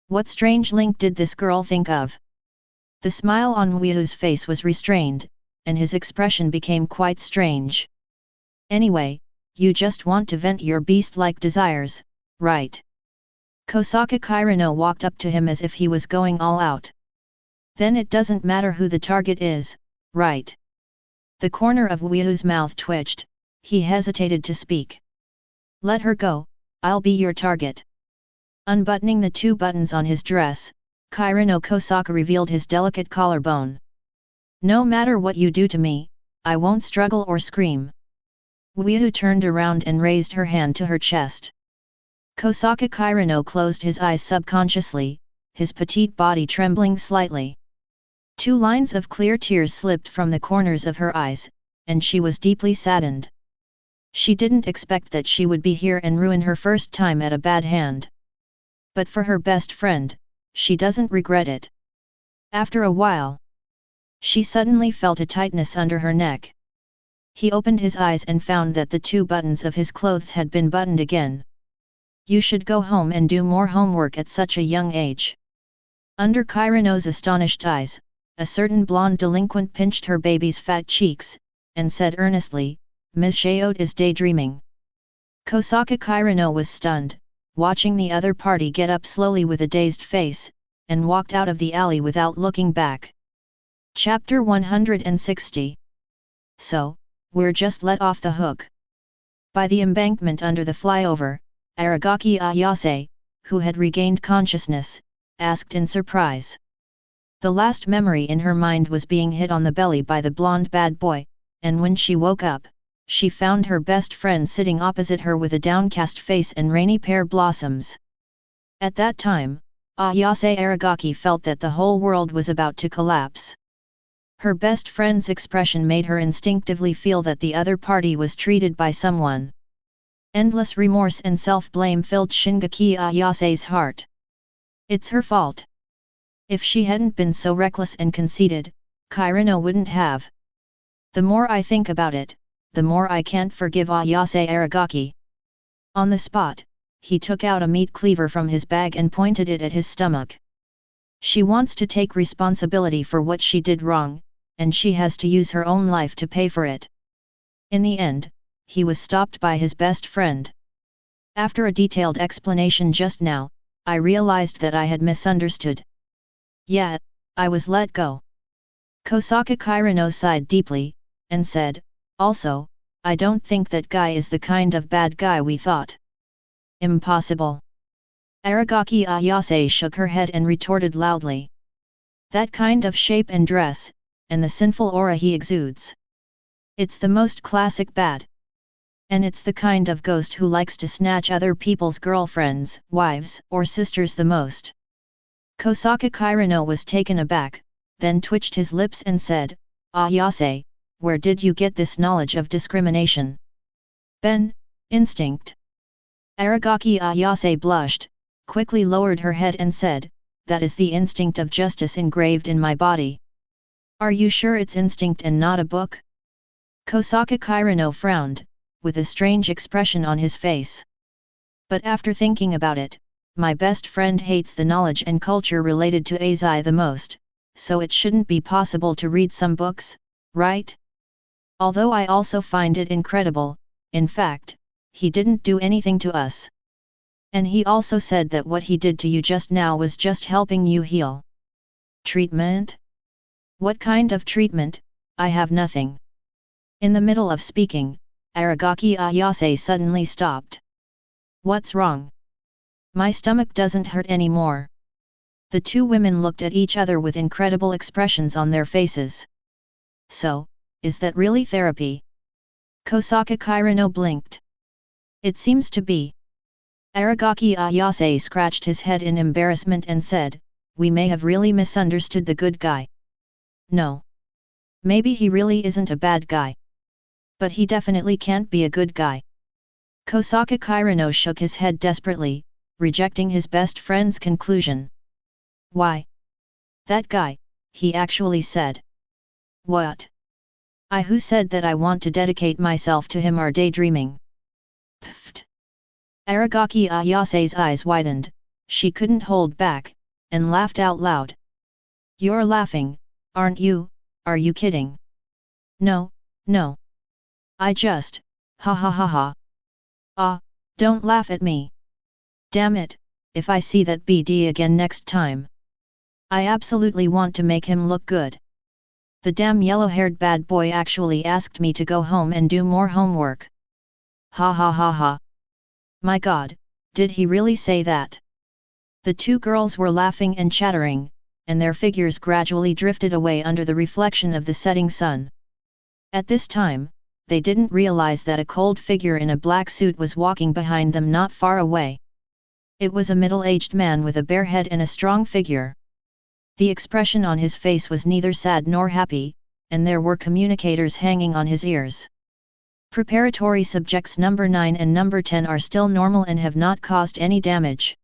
What strange link did this girl think of? The smile on Uio's face was restrained, and his expression became quite strange. Anyway, you just want to vent your beast-like desires, right? Kosaka Kirino walked up to him as if he was going all out. Then it doesn't matter who the target is, right? The corner of Uio's mouth twitched, he hesitated to speak. Let her go, I'll be your target. Unbuttoning the 2 buttons on his dress, Kirino Kosaka revealed his delicate collarbone. "No matter what you do to me, I won't struggle or scream." Uihu turned around and raised her hand to her chest. Kosaka Kirino closed his eyes subconsciously, his petite body trembling slightly. 2 lines of clear tears slipped from the corners of her eyes, and she was deeply saddened. She didn't expect that she would be here and ruin her first time at a bad hand. But for her best friend, she doesn't regret it. After a while, she suddenly felt a tightness under her neck. He opened his eyes and found that the 2 buttons of his clothes had been buttoned again. "You should go home and do more homework at such a young age." Under Kirino's astonished eyes, a certain blonde delinquent pinched her baby's fat cheeks, and said earnestly, "Ms. Shaote is daydreaming." Kosaka Kirino was stunned, watching the other party get up slowly with a dazed face, and walked out of the alley without looking back. Chapter 160. So, we're just let off the hook. By the embankment under the flyover, Aragaki Ayase, who had regained consciousness, asked in surprise. The last memory in her mind was being hit on the belly by the blonde bad boy, and when she woke up, she found her best friend sitting opposite her with a downcast face and rainy pear blossoms. At that time, Ayase Aragaki felt that the whole world was about to collapse. Her best friend's expression made her instinctively feel that the other party was treated by someone. Endless remorse and self-blame filled Shingeki Ayase's heart. It's her fault. If she hadn't been so reckless and conceited, Kirino wouldn't have. The more I think about it, the more I can't forgive Ayase Aragaki. On the spot, he took out a meat cleaver from his bag and pointed it at his stomach. She wants to take responsibility for what she did wrong, and she has to use her own life to pay for it. In the end, he was stopped by his best friend. After a detailed explanation just now, I realized that I had misunderstood. Yeah, I was let go. Kosaka Kirino sighed deeply, and said, "Also, I don't think that guy is the kind of bad guy we thought." Impossible. Aragaki Ayase shook her head and retorted loudly. That kind of shape and dress, and the sinful aura he exudes. It's the most classic bad. And it's the kind of ghost who likes to snatch other people's girlfriends, wives, or sisters the most. Kosaka Kirino was taken aback, then twitched his lips and said, "Ayase, where did you get this knowledge of discrimination?" "Ben, instinct." Aragaki Ayase blushed, quickly lowered her head and said, "That is the instinct of justice engraved in my body." "Are you sure it's instinct and not a book?" Kosaka Kirino frowned, with a strange expression on his face. "But after thinking about it, my best friend hates the knowledge and culture related to Azai the most, so it shouldn't be possible to read some books, right? Although I also find it incredible, in fact, he didn't do anything to us. And he also said that what he did to you just now was just helping you heal." "Treatment? What kind of treatment? I have nothing." In the middle of speaking, Aragaki Ayase suddenly stopped. "What's wrong? My stomach doesn't hurt anymore." The 2 women looked at each other with incredible expressions on their faces. "So, is that really therapy?" Kosaka Kirino blinked. "It seems to be." Aragaki Ayase scratched his head in embarrassment and said, "We may have really misunderstood the good guy. No. Maybe he really isn't a bad guy. But he definitely can't be a good guy." Kosaka Kirino shook his head desperately, rejecting his best friend's conclusion. "Why? That guy," he actually said. "What? Who said that I want to dedicate myself to him or daydreaming?" Pfft. Aragaki Ayase's eyes widened, she couldn't hold back, and laughed out loud. "You're laughing, aren't you? Are you kidding?" "No, no. I just, ha ha ha ha." "Ah, don't laugh at me. Damn it, if I see that BD again next time. I absolutely want to make him look good. The damn yellow-haired bad boy actually asked me to go home and do more homework. Ha ha ha ha. My god, did he really say that?" The two girls were laughing and chattering, and their figures gradually drifted away under the reflection of the setting sun. At this time, they didn't realize that a cold figure in a black suit was walking behind them not far away. It was a middle-aged man with a bare head and a strong figure. The expression on his face was neither sad nor happy, and there were communicators hanging on his ears. Preparatory subjects number 9 and number 10 are still normal and have not caused any damage.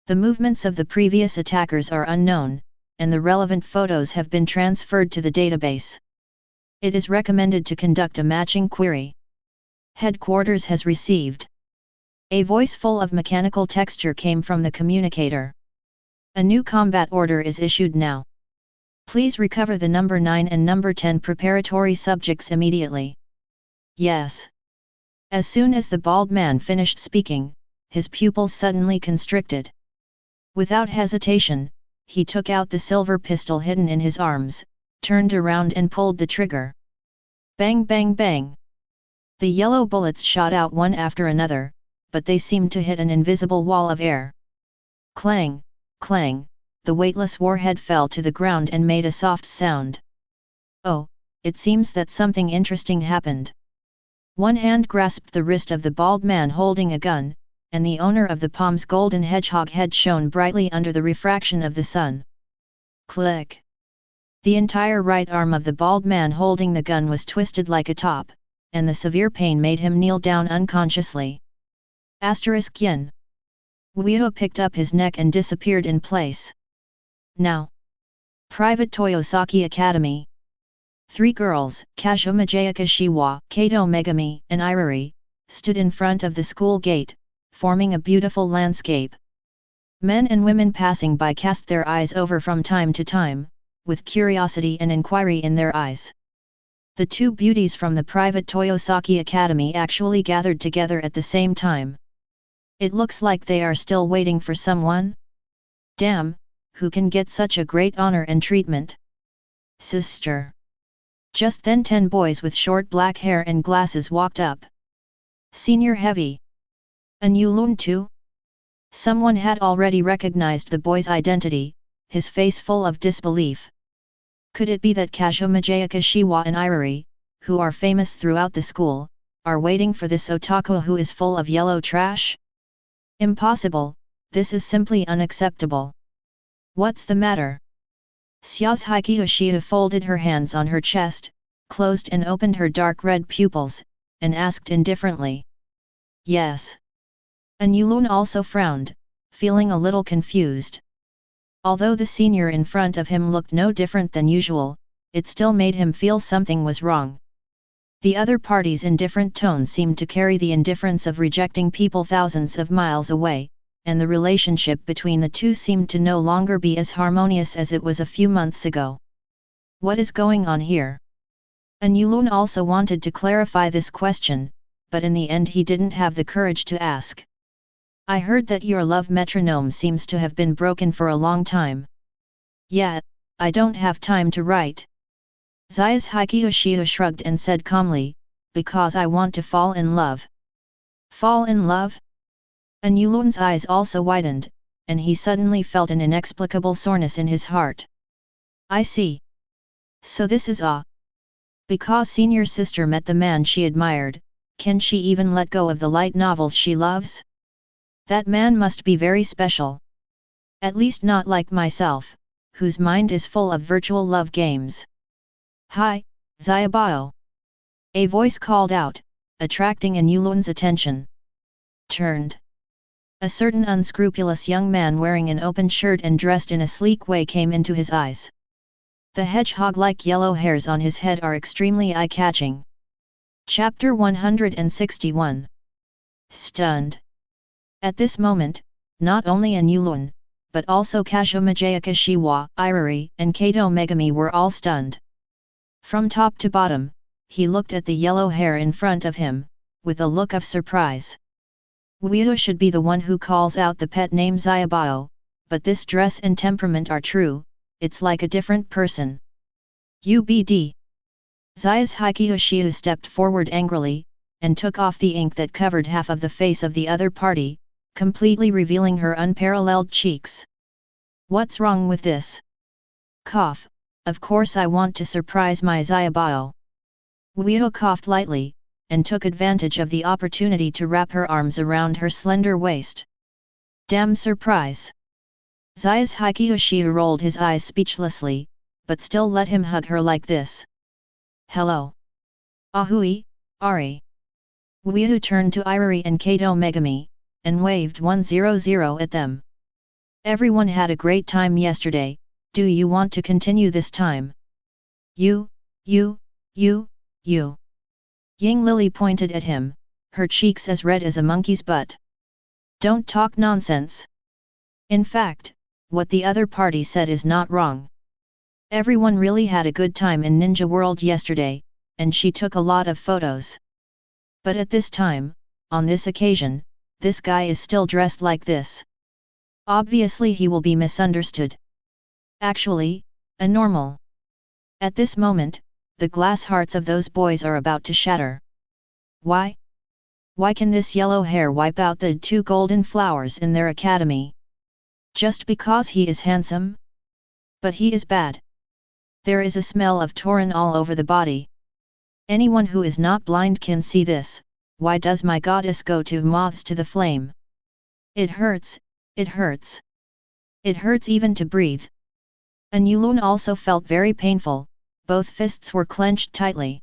The movements of the previous attackers are unknown, and the relevant photos have been transferred to the database. It is recommended to conduct a matching query. Headquarters has received. A voice full of mechanical texture came from the communicator. A new combat order is issued now. Please recover the number 9 and number 10 preparatory subjects immediately. Yes. As soon as the bald man finished speaking, his pupils suddenly constricted. Without hesitation, he took out the silver pistol hidden in his arms, turned around and pulled the trigger. Bang bang bang! The yellow bullets shot out one after another, but they seemed to hit an invisible wall of air. Clang, clang, the weightless warhead fell to the ground and made a soft sound. Oh, it seems that something interesting happened. One hand grasped the wrist of the bald man holding a gun, and the owner of the palm's golden hedgehog head shone brightly under the refraction of the sun. Click! The entire right arm of the bald man holding the gun was twisted like a top, and the severe pain made him kneel down unconsciously. *yen. Uchiha picked up his neck and disappeared in place. Now. Private Toyosaki Academy. 3 girls, Kazuma Jayakashiwa, Kato Megami, and Irari, stood in front of the school gate, forming a beautiful landscape. Men and women passing by cast their eyes over from time to time, with curiosity and inquiry in their eyes. The two beauties from the private Toyosaki Academy actually gathered together at the same time. It looks like they are still waiting for someone? Damn, who can get such a great honor and treatment? Sister. Just then 10 boys with short black hair and glasses walked up. Senior Heavy. A new loon too? Someone had already recognized the boy's identity, his face full of disbelief. Could it be that Kazuma Jayakashiwa and Irari, who are famous throughout the school, are waiting for this otaku who is full of yellow trash? Impossible, this is simply unacceptable. What's the matter? Syazuhiki Uchiha folded her hands on her chest, closed and opened her dark red pupils, and asked indifferently. Yes. Anulun also frowned, feeling a little confused. Although the senior in front of him looked no different than usual, it still made him feel something was wrong. The other parties in different tones seemed to carry the indifference of rejecting people thousands of miles away, and the relationship between the two seemed to no longer be as harmonious as it was a few months ago. What is going on here? Anulun also wanted to clarify this question, but in the end he didn't have the courage to ask. I heard that your love metronome seems to have been broken for a long time. Yeah, I don't have time to write. Syazuhiki Uchiha shrugged and said calmly, because I want to fall in love. Fall in love? Anulun's eyes also widened, and he suddenly felt an inexplicable soreness in his heart. I see. So this is because senior sister met the man she admired, can she even let go of the light novels she loves? That man must be very special. At least not like myself, whose mind is full of virtual love games. Hi, Zayabao. A voice called out, attracting Anulun's attention. Turned. A certain unscrupulous young man wearing an open shirt and dressed in a sleek way came into his eyes. The hedgehog-like yellow hairs on his head are extremely eye-catching. Chapter 161. Stunned. At this moment, not only Anulun, but also Kazuma Jayakashiwa, Irari, and Kato Megami were all stunned. From top to bottom, he looked at the yellow hair in front of him, with a look of surprise. Uchiha should be the one who calls out the pet name Zayabao, but this dress and temperament are true, it's like a different person. UBD. Syazuhiki Uchiha stepped forward angrily, and took off the ink that covered half of the face of the other party, completely revealing her unparalleled cheeks. What's wrong with this? Cough, of course I want to surprise my Zayabao. Uchiha coughed lightly, and took advantage of the opportunity to wrap her arms around her slender waist. Damn surprise! Zayas Hikyoshi rolled his eyes speechlessly, but still let him hug her like this. Hello. Ahui, Ari. Uchiha turned to Iriri and Kato Megami, and waved 100 at them. Everyone had a great time yesterday, do you want to continue this time? You. Ying Lily pointed at him, her cheeks as red as a monkey's butt. Don't talk nonsense. In fact, what the other party said is not wrong. Everyone really had a good time in Ninja World yesterday, and she took a lot of photos. But at this time, on this occasion, this guy is still dressed like this. Obviously he will be misunderstood. Actually, a normal. At this moment, the glass hearts of those boys are about to shatter. Why? Why can this yellow hair wipe out the 2 golden flowers in their academy? Just because he is handsome? But he is bad. There is a smell of Taurin all over the body. Anyone who is not blind can see this. Why does my goddess go to moths to the flame? It hurts, it hurts. It hurts even to breathe. Anulun also felt very painful, both fists were clenched tightly.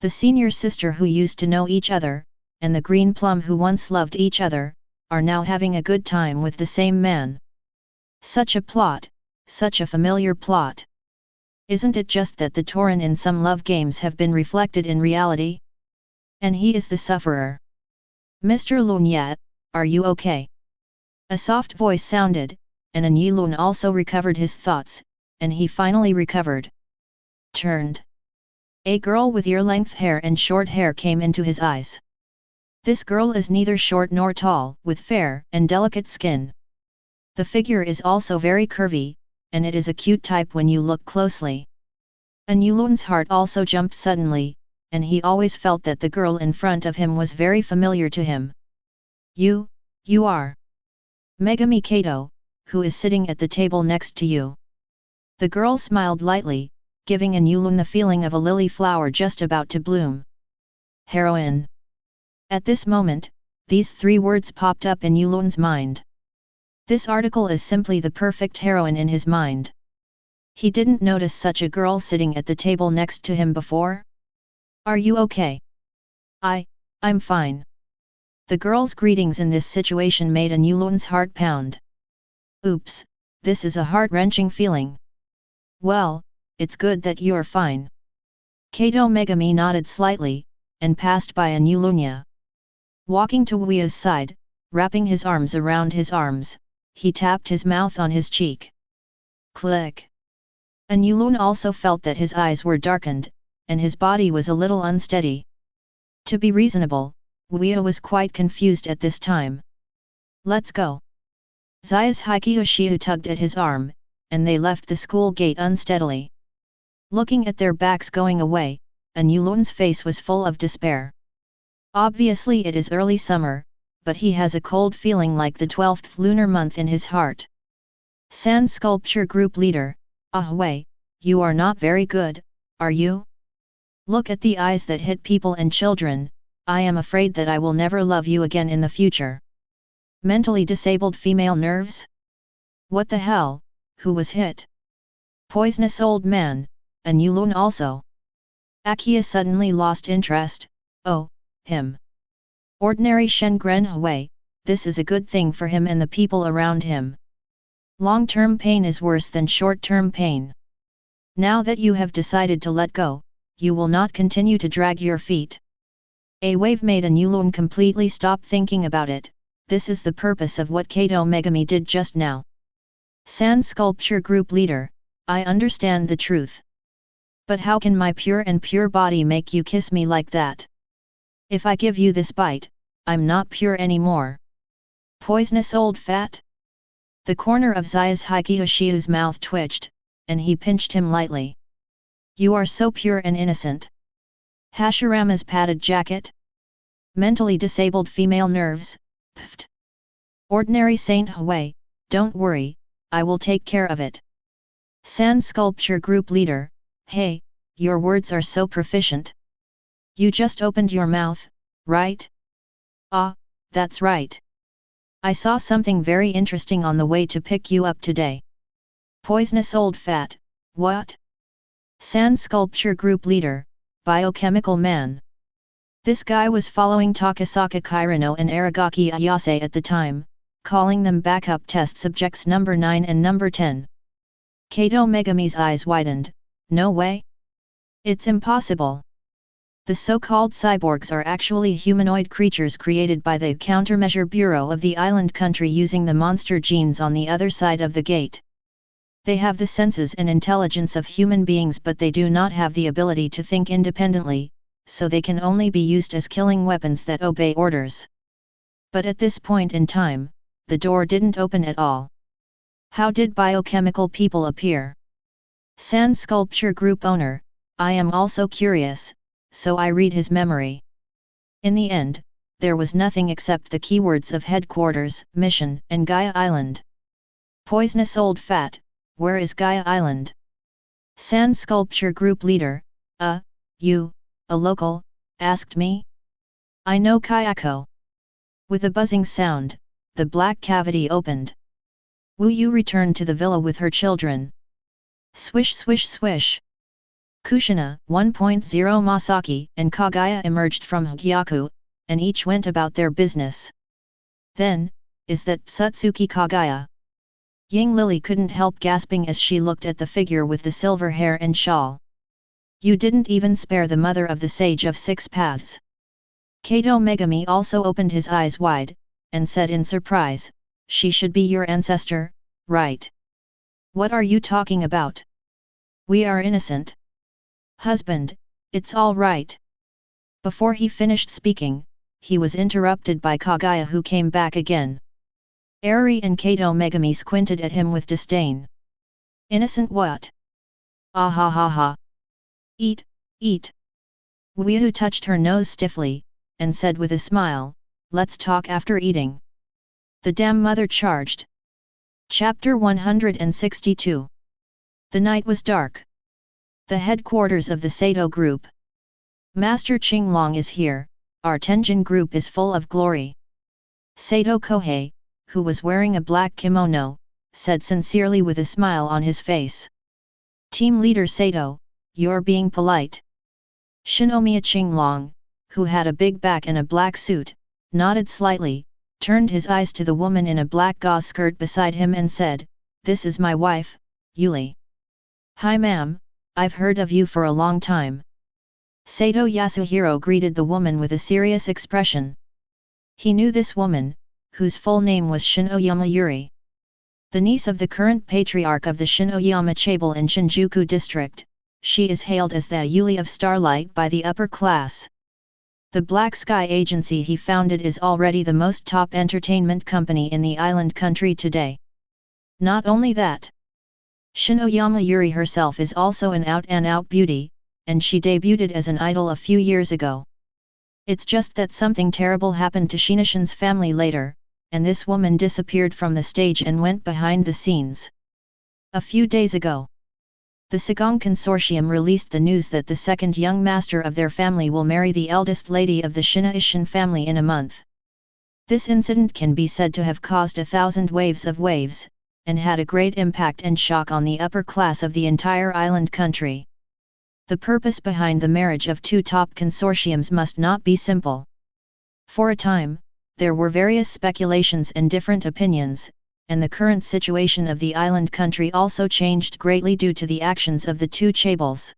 The senior sister who used to know each other, and the green plum who once loved each other, are now having a good time with the same man. Such a plot, such a familiar plot. Isn't it just that the Taurin in some love games have been reflected in reality? And he is the sufferer. Mr. Lunyat, are you okay? A soft voice sounded, and Anilun also recovered his thoughts, and he finally recovered. Turned. A girl with ear-length hair and short hair came into his eyes. This girl is neither short nor tall, with fair and delicate skin. The figure is also very curvy, and it is a cute type when you look closely. Anulun's heart also jumped suddenly, and he always felt that the girl in front of him was very familiar to him. You are Megami Kato, who is sitting at the table next to you. The girl smiled lightly, giving Anulun the feeling of a lily flower just about to bloom. Heroine. At this moment, these 3 words popped up in Yulun's mind. This article is simply the perfect heroine in his mind. He didn't notice such a girl sitting at the table next to him before. Are you okay? I'm fine. The girl's greetings in this situation made Anulun's heart pound. Oops, this is a heart-wrenching feeling. Well, it's good that you're fine. Kato Megami nodded slightly, and passed by Anulunya. Walking to Uchiha's side, wrapping his arms around his arms, he tapped his mouth on his cheek. Click. Anulun also felt that his eyes were darkened, and his body was a little unsteady. To be reasonable, Uchiha was quite confused at this time. Let's go. Zayas Hikyoshi tugged at his arm, and they left the school gate unsteadily. Looking at their backs going away, Anulun's face was full of despair. Obviously it is early summer, but he has a cold feeling like the 12th lunar month in his heart. Sand Sculpture Group Leader, Ahway, you are not very good, are you? Look at the eyes that hit people and children, I am afraid that I will never love you again in the future. Mentally disabled female nerves? What the hell, who was hit? Poisonous old man, Anulun also. Akia suddenly lost interest. Oh, him. Ordinary Shengren Hui, this is a good thing for him and the people around him. Long-term pain is worse than short-term pain. Now that you have decided to let go, you will not continue to drag your feet. A wave made Anulun completely stop thinking about it. This is the purpose of what Kato Megami did just now. Sand Sculpture Group Leader, I understand the truth. But how can my pure body make you kiss me like that? If I give you this bite, I'm not pure anymore. Poisonous old fat? The corner of Zayas Hikyoshiyu's mouth twitched, and he pinched him lightly. You are so pure and innocent. Hashirama's padded jacket? Mentally disabled female nerves, pft. Ordinary Saint Hui, don't worry, I will take care of it. Sand Sculpture Group Leader, hey, your words are so proficient. You just opened your mouth, right? Ah, that's right. I saw something very interesting on the way to pick you up today. Poisonous old fat, what? Sand Sculpture Group Leader, Biochemical Man. This guy was following Takasaka Kirino and Aragaki Ayase at the time, calling them backup test subjects number 9 and number 10. Kato Megami's eyes widened, no way? It's impossible. The so-called cyborgs are actually humanoid creatures created by the Countermeasure Bureau of the island country using the monster genes on the other side of the gate. They have the senses and intelligence of human beings, but they do not have the ability to think independently, so they can only be used as killing weapons that obey orders. But at this point in time, the door didn't open at all. How did biochemical people appear? Sand Sculpture Group Owner, I am also curious, so I read his memory. In the end, there was nothing except the keywords of headquarters, mission, and Gaia Island. Poisonous old fat, where is Gaia Island? Sand Sculpture Group Leader, you, a local, asked me? I know Kayako. With a buzzing sound, the black cavity opened. Wu Yu returned to the villa with her children. Swish swish swish. Kushina, 1.0 Masaki and Kagaya emerged from Hagyaku, and each went about their business. Then, is that Psutsuki Kagaya? Ying Lily couldn't help gasping as she looked at the figure with the silver hair and shawl. You didn't even spare the mother of the Sage of Six Paths. Kato Megami also opened his eyes wide, and said in surprise, she should be your ancestor, right? What are you talking about? We are innocent. Husband, it's all right. Before he finished speaking, he was interrupted by Kagaya, who came back again. Eri and Kato Megami squinted at him with disdain. Innocent what? Ah ha ha ha. Eat, eat. Wuyu touched her nose stiffly, and said with a smile, let's talk after eating. The damn mother charged. Chapter 162. The night was dark. The headquarters of the Sato group. Master Qinglong is here, our Tenjin group is full of glory. Sato Kohei, who was wearing a black kimono, said sincerely with a smile on his face. Team leader Sato, you're being polite. Shinomiya Qinglong, who had a big back and a black suit, nodded slightly, turned his eyes to the woman in a black gauze skirt beside him and said, this is my wife, Yuli. Hi ma'am, I've heard of you for a long time. Sato Yasuhiro greeted the woman with a serious expression. He knew this woman, whose full name was Shinoyama Yuri. The niece of the current patriarch of the Shinoyama Chable in Shinjuku district, she is hailed as the Yuli of Starlight by the upper class. The Black Sky agency he founded is already the most top entertainment company in the island country today. Not only that, Shinoyama Yuri herself is also an out-and-out beauty, and she debuted as an idol a few years ago. It's just that something terrible happened to Shinoshin's family later, and this woman disappeared from the stage and went behind the scenes. A few days ago, the Sagong Consortium released the news that the second young master of their family will marry the eldest lady of the Shinaishin family in a month. This incident can be said to have caused 1,000 waves, and had a great impact and shock on the upper class of the entire island country. The purpose behind the marriage of two top consortiums must not be simple. For a time, there were various speculations and different opinions, and the current situation of the island country also changed greatly due to the actions of the two chables.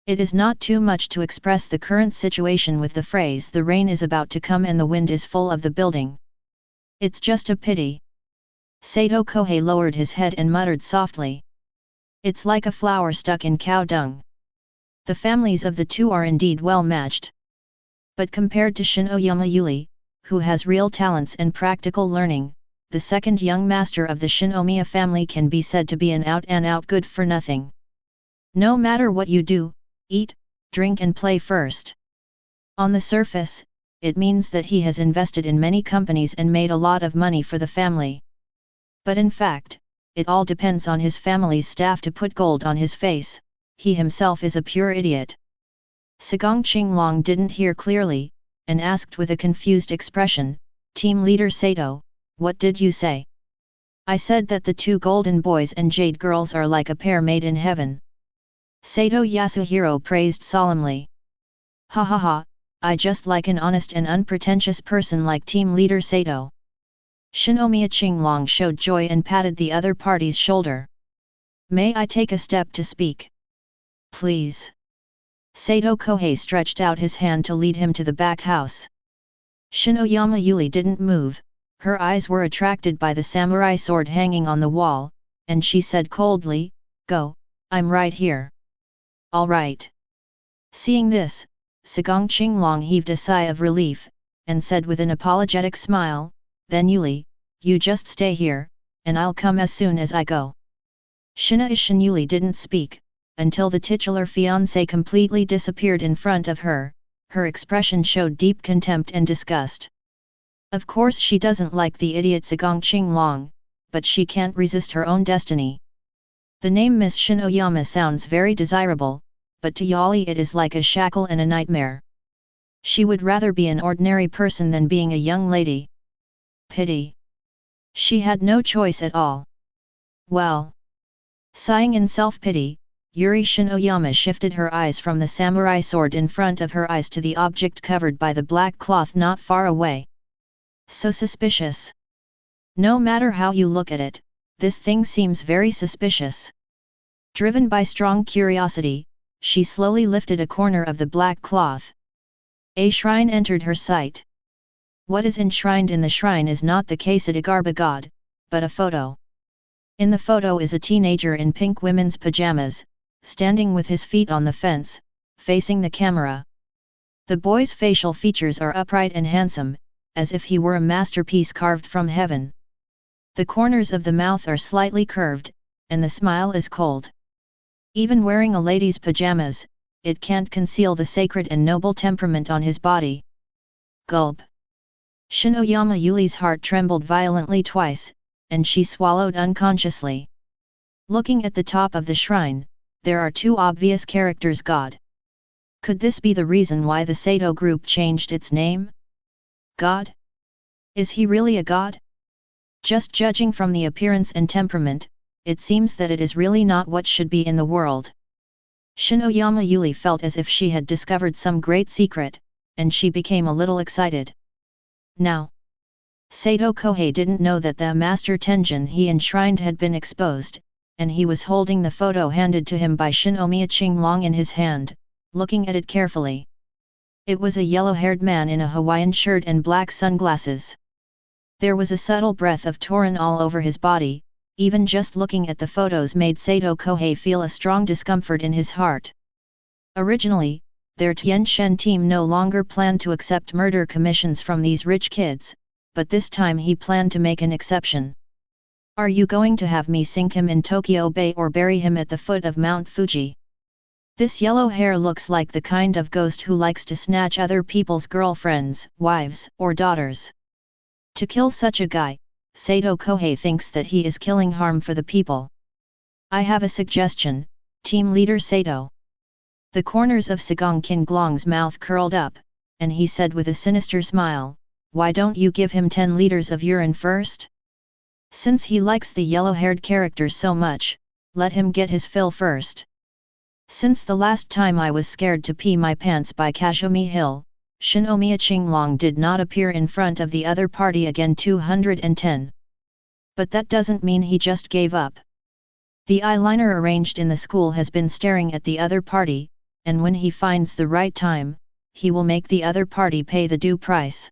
It is not too much to express the current situation with the phrase "the rain is about to come and the wind is full of the building." It's just a pity. Sato Kohei lowered his head and muttered softly. It's like a flower stuck in cow dung. The families of the two are indeed well matched. But compared to Shinoyama Yuli, who has real talents and practical learning, the second young master of the Shinomiya family can be said to be an out-and-out good-for-nothing. No matter what you do, eat, drink and play first. On the surface, it means that he has invested in many companies and made a lot of money for the family. But in fact, it all depends on his family's staff to put gold on his face. He himself is a pure idiot. Sagong Qinglong didn't hear clearly, and asked with a confused expression, Team Leader Sato, what did you say? I said that the two golden boys and jade girls are like a pair made in heaven. Sato Yasuhiro praised solemnly. Ha ha ha, I just like an honest and unpretentious person like Team Leader Sato. Shinomiya Qinglong showed joy and patted the other party's shoulder. May I take a step to speak? Please. Sato Kohei stretched out his hand to lead him to the back house. Shinoyama Yuli didn't move, her eyes were attracted by the samurai sword hanging on the wall, and she said coldly, Go, I'm right here. All right. Seeing this, Sagong Qinglong heaved a sigh of relief, and said with an apologetic smile, Then Yuli, you just stay here, and I'll come as soon as I go. Shina Ishin Yuli didn't speak, until the titular fiancé completely disappeared in front of her. Her expression showed deep contempt and disgust. Of course she doesn't like the idiot Sagong Qinglong, but she can't resist her own destiny. The name Miss Shinoyama sounds very desirable, but to Yali it is like a shackle and a nightmare. She would rather be an ordinary person than being a young lady. Pity. She had no choice at all. Well. Sighing in self-pity, Yuri Shinoyama shifted her eyes from the samurai sword in front of her eyes to the object covered by the black cloth not far away. So suspicious. No matter how you look at it, this thing seems very suspicious. Driven by strong curiosity, she slowly lifted a corner of the black cloth. A shrine entered her sight. What is enshrined in the shrine is not the Kasatagarbha god, but a photo. In the photo is a teenager in pink women's pajamas, standing with his feet on the fence, facing the camera. The boy's facial features are upright and handsome, as if he were a masterpiece carved from heaven. The corners of the mouth are slightly curved, and the smile is cold. Even wearing a lady's pajamas, it can't conceal the sacred and noble temperament on his body. Gulp. Shinoyama Yuli's heart trembled violently twice, and she swallowed unconsciously. Looking at the top of the shrine, there are two obvious characters God. Could this be the reason why the Sato group changed its name? God? Is he really a god? Just judging from the appearance and temperament, it seems that it is really not what should be in the world. Shinoyama Yuli felt as if she had discovered some great secret, and she became a little excited. Now, Sato Kohei didn't know that the master Tenjin he enshrined had been exposed, and he was holding the photo handed to him by Shinomiya Qinglong in his hand, looking at it carefully. It was a yellow-haired man in a Hawaiian shirt and black sunglasses. There was a subtle breath of Tauren all over his body. Even just looking at the photos made Sato Kohei feel a strong discomfort in his heart. Originally, their Tianchen team no longer planned to accept murder commissions from these rich kids, but this time he planned to make an exception. Are you going to have me sink him in Tokyo Bay or bury him at the foot of Mount Fuji? This yellow hair looks like the kind of ghost who likes to snatch other people's girlfriends, wives, or daughters. To kill such a guy, Sato Kohei thinks that he is killing harm for the people. I have a suggestion, Team Leader Sato. The corners of Sagong Qinglong's mouth curled up, and he said with a sinister smile, Why don't you give him 10 liters of urine first? Since he likes the yellow-haired characters so much, let him get his fill first. Since the last time I was scared to pee my pants by Kashumi Hill, Shinomiya Qinglong did not appear in front of the other party again 210. But that doesn't mean he just gave up. The eyeliner arranged in the school has been staring at the other party, and when he finds the right time, he will make the other party pay the due price.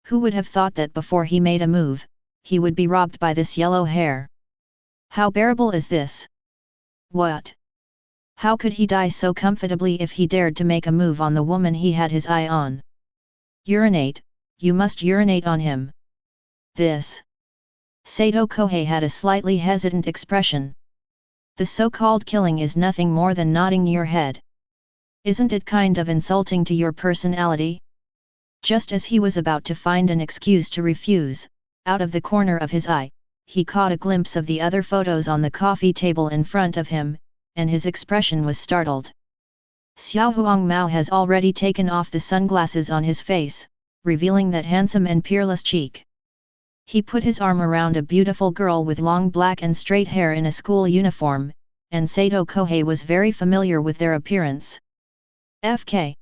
Who would have thought that before he made a move, he would be robbed by this yellow hair? How bearable is this? What? How could he die so comfortably if he dared to make a move on the woman he had his eye on? Urinate, you must urinate on him. This. Sato Kohei had a slightly hesitant expression. The so-called killing is nothing more than nodding your head. Isn't it kind of insulting to your personality? Just as he was about to find an excuse to refuse, out of the corner of his eye, he caught a glimpse of the other photos on the coffee table in front of him, and his expression was startled. Xiao Huang Mao has already taken off the sunglasses on his face, revealing that handsome and peerless cheek. He put his arm around a beautiful girl with long black and straight hair in a school uniform, and Sato Kohei was very familiar with their appearance. FK.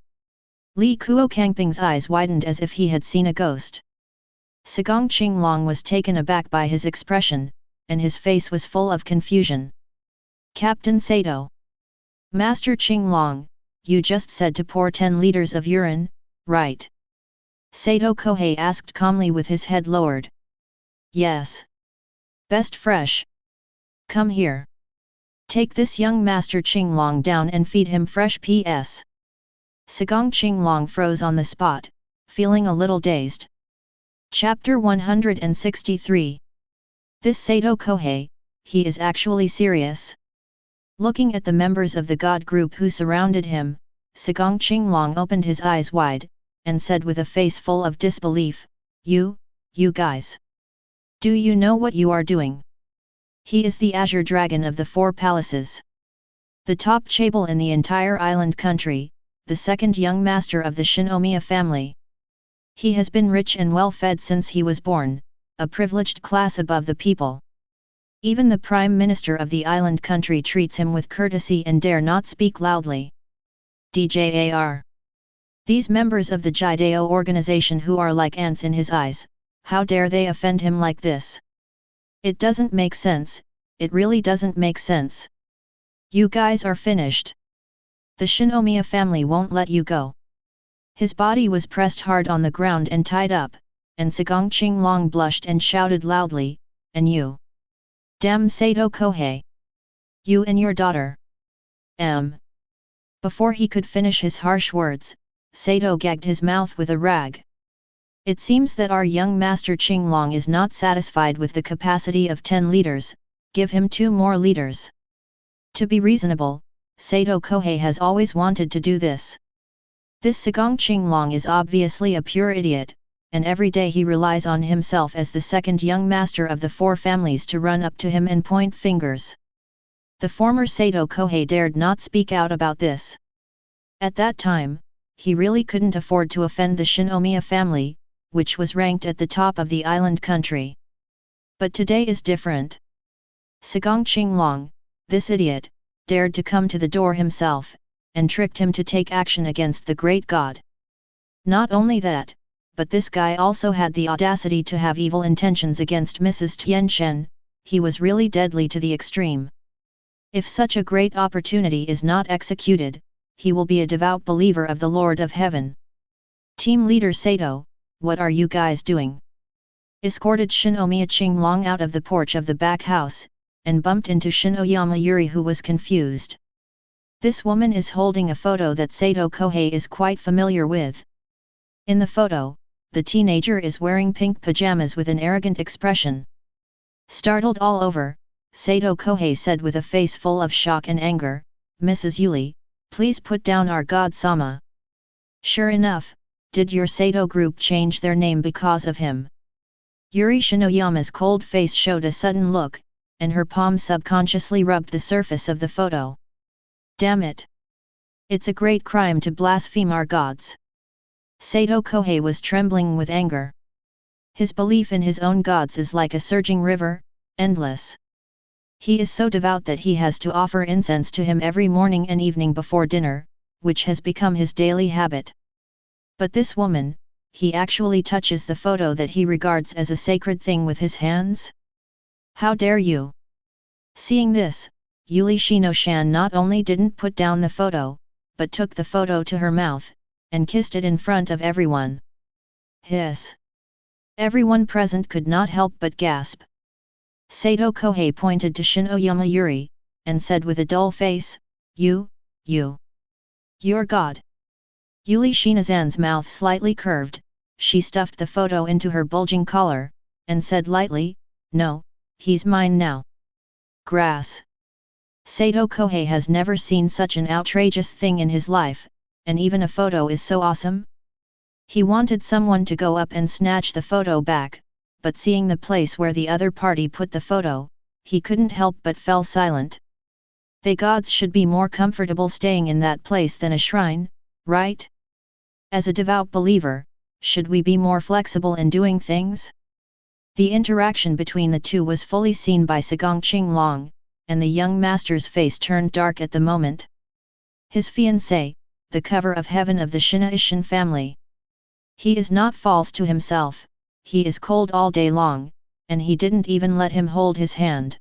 Li Kuo Kangping's eyes widened as if he had seen a ghost. Sagong Qinglong was taken aback by his expression, and his face was full of confusion. Captain Sato. Master Qinglong, you just said to pour 10 liters of urine, right? Sato Kohei asked calmly with his head lowered. Yes. Best fresh. Come here. Take this young Master Qinglong down and feed him fresh PS. Sagong Qinglong froze on the spot, feeling a little dazed. Chapter 163. This Sato Kohei, he is actually serious? Looking at the members of the god group who surrounded him, Sagong Qinglong opened his eyes wide, and said with a face full of disbelief, You guys. Do you know what you are doing? He is the Azure Dragon of the Four Palaces. The top chaebol in the entire island country, the second young master of the Shinomiya family. He has been rich and well-fed since he was born, a privileged class above the people. Even the Prime Minister of the island country treats him with courtesy and dare not speak loudly. DJAR. These members of the Jideo organization who are like ants in his eyes, how dare they offend him like this? It doesn't make sense, it really doesn't make sense. You guys are finished. The Shinomiya family won't let you go. His body was pressed hard on the ground and tied up, and Sagong Qinglong blushed and shouted loudly, And you? Damn Sato Kohei! You and your daughter! Before he could finish his harsh words, Sato gagged his mouth with a rag. It seems that our young master Qinglong is not satisfied with the capacity of 10 liters, give him 2 more liters. To be reasonable, Sato Kohei has always wanted to do this. This Sagong Qinglong is obviously a pure idiot, and every day he relies on himself as the second young master of the 4 families to run up to him and point fingers. The former Sato Kohei dared not speak out about this. At that time, he really couldn't afford to offend the Shinomiya family, which was ranked at the top of the island country. But today is different. Sagong Qinglong, this idiot, dared to come to the door himself, and tricked him to take action against the great god. Not only that, but this guy also had the audacity to have evil intentions against Mrs. Tianchen. He was really deadly to the extreme. If such a great opportunity is not executed, he will be a devout believer of the Lord of Heaven. Team leader Sato, what are you guys doing? Escorted Shinomiya Qinglong out of the porch of the back house, and bumped into Shinoyama Yuri, who was confused. This woman is holding a photo that Sato Kohei is quite familiar with. In the photo, the teenager is wearing pink pajamas with an arrogant expression. Startled all over, Sato Kohei said with a face full of shock and anger, Mrs. Yuli, please put down our god-sama. Sure enough, did your Sato group change their name because of him? Yuri Shinoyama's cold face showed a sudden look, and her palm subconsciously rubbed the surface of the photo. Damn it! It's a great crime to blaspheme our gods. Sato Kohei was trembling with anger. His belief in his own gods is like a surging river, endless. He is so devout that he has to offer incense to him every morning and evening before dinner, which has become his daily habit. But this woman, he actually touches the photo that he regards as a sacred thing with his hands? How dare you! Seeing this, Yuli Shino-shan not only didn't put down the photo, but took the photo to her mouth, and kissed it in front of everyone. Hiss! Everyone present could not help but gasp. Sato Kohei pointed to Shinoyama Yuri, and said with a dull face, You're God. Yuli Shinazan's mouth slightly curved, she stuffed the photo into her bulging collar, and said lightly, No, he's mine now. Grass. Sato Kohei has never seen such an outrageous thing in his life, and even a photo is so awesome? He wanted someone to go up and snatch the photo back, but seeing the place where the other party put the photo, he couldn't help but fell silent. They gods should be more comfortable staying in that place than a shrine, right? As a devout believer, should we be more flexible in doing things? The interaction between the two was fully seen by Sagong Qinglong, and the young master's face turned dark at the moment. His fiancée, the cover of heaven of the Shinaishin family. He is not false to himself, he is cold all day long, and he didn't even let him hold his hand.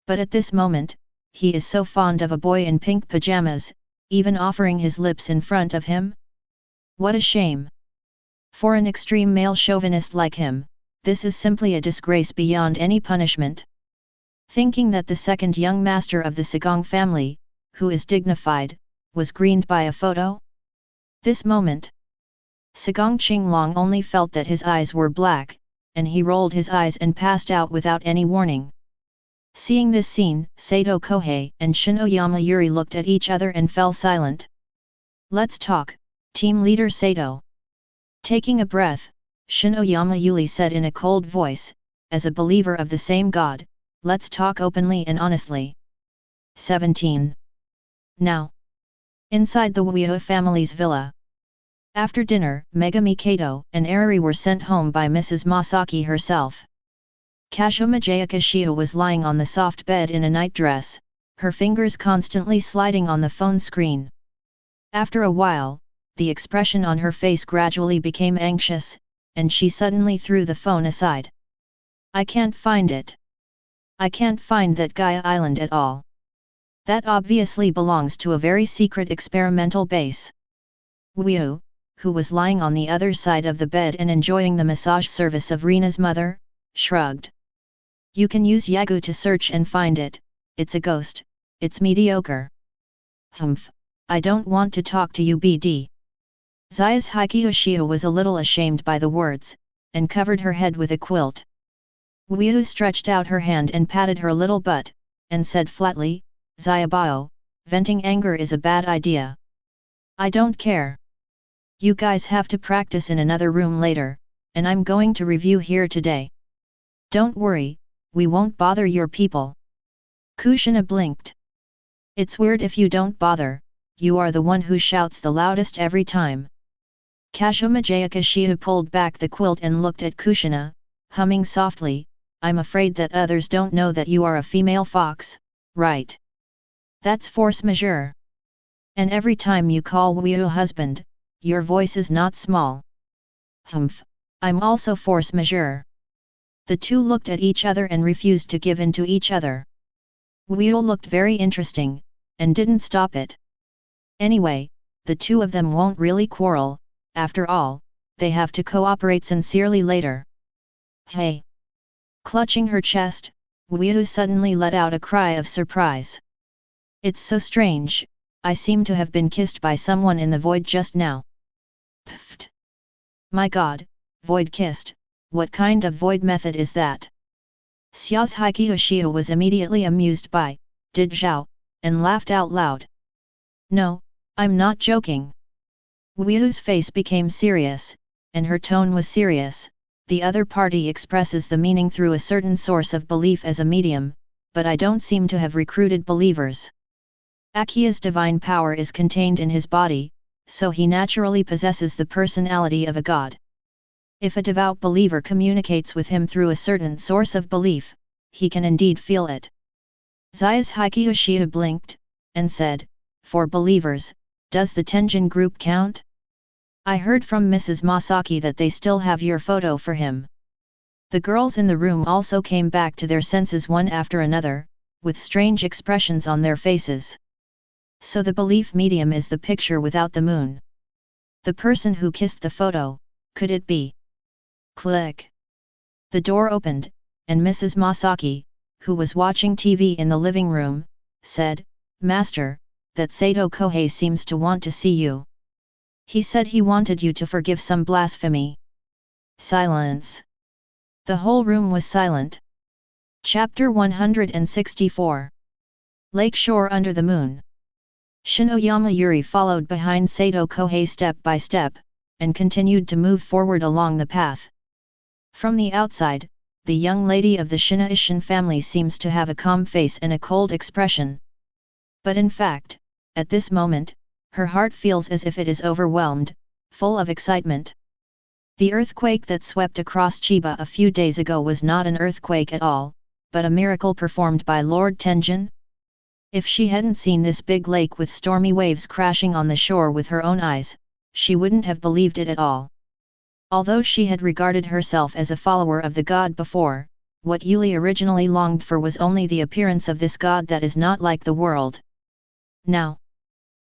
But at this moment, he is so fond of a boy in pink pajamas, even offering his lips in front of him? What a shame! For an extreme male chauvinist like him, this is simply a disgrace beyond any punishment. Thinking that the second young master of the Sagong family, who is dignified, was greened by a photo? This moment, Sagong Qinglong only felt that his eyes were black, and he rolled his eyes and passed out without any warning. Seeing this scene, Sato Kohei and Shinoyama Yuri looked at each other and fell silent. Let's talk, team leader Sato. Taking a breath, Shinoyama Yuri said in a cold voice, as a believer of the same god, let's talk openly and honestly. 17. Now. Inside the Uchiha family's villa. After dinner, Megami Kato and Arari were sent home by Mrs. Masaki herself. Kazuma Jayakishita was lying on the soft bed in a nightdress, her fingers constantly sliding on the phone screen. After a while, the expression on her face gradually became anxious, and she suddenly threw the phone aside. I can't find it. I can't find that Gaia Island at all. That obviously belongs to a very secret experimental base. Woo, who was lying on the other side of the bed and enjoying the massage service of Rina's mother, shrugged. You can use Yagu to search and find it, it's a ghost, it's mediocre. Humph, I don't want to talk to you BD. Zaya's Hikyoshita was a little ashamed by the words, and covered her head with a quilt. Woo stretched out her hand and patted her little butt, and said flatly, Zayabao, venting anger is a bad idea. I don't care. You guys have to practice in another room later, and I'm going to review here today. Don't worry, we won't bother your people. Kushina blinked. It's weird if you don't bother, you are the one who shouts the loudest every time. Kazuma Jayakishita pulled back the quilt and looked at Kushina, humming softly, I'm afraid that others don't know that you are a female fox, right? That's force majeure. And every time you call Woo husband, your voice is not small. Humph, I'm also force majeure. The two looked at each other and refused to give in to each other. Woo looked very interesting, and didn't stop it. Anyway, the two of them won't really quarrel, after all, they have to cooperate sincerely later. Hey! Clutching her chest, Woo suddenly let out a cry of surprise. It's so strange, I seem to have been kissed by someone in the void just now. Pfft! My god, void kissed, what kind of void method is that? Xiao's Hikyoshita was immediately amused by, did Zhao, and laughed out loud. No, I'm not joking. Woo's face became serious, and her tone was serious. The other party expresses the meaning through a certain source of belief as a medium, but I don't seem to have recruited believers. Akia's divine power is contained in his body, so he naturally possesses the personality of a god. If a devout believer communicates with him through a certain source of belief, he can indeed feel it. Zaya's Hikyoshita blinked, and said, for believers, does the Tenjin group count? I heard from Mrs. Masaki that they still have your photo for him. The girls in the room also came back to their senses one after another, with strange expressions on their faces. So the belief medium is the picture without the moon. The person who kissed the photo, could it be? Click. The door opened, and Mrs. Masaki, who was watching TV in the living room, said, Master, that Sato Kohei seems to want to see you. He said he wanted you to forgive some blasphemy. Silence. The whole room was silent. Chapter 164. Lakeshore under the moon. Shinoyama Yuri followed behind Sato Kohei step by step, and continued to move forward along the path. From the outside, the young lady of the Shinaishin family seems to have a calm face and a cold expression. But in fact, at this moment, her heart feels as if it is overwhelmed, full of excitement. The earthquake that swept across Chiba a few days ago was not an earthquake at all, but a miracle performed by Lord Tenjin. If she hadn't seen this big lake with stormy waves crashing on the shore with her own eyes, she wouldn't have believed it at all. Although she had regarded herself as a follower of the god before, what Yuli originally longed for was only the appearance of this god that is not like the world. Now,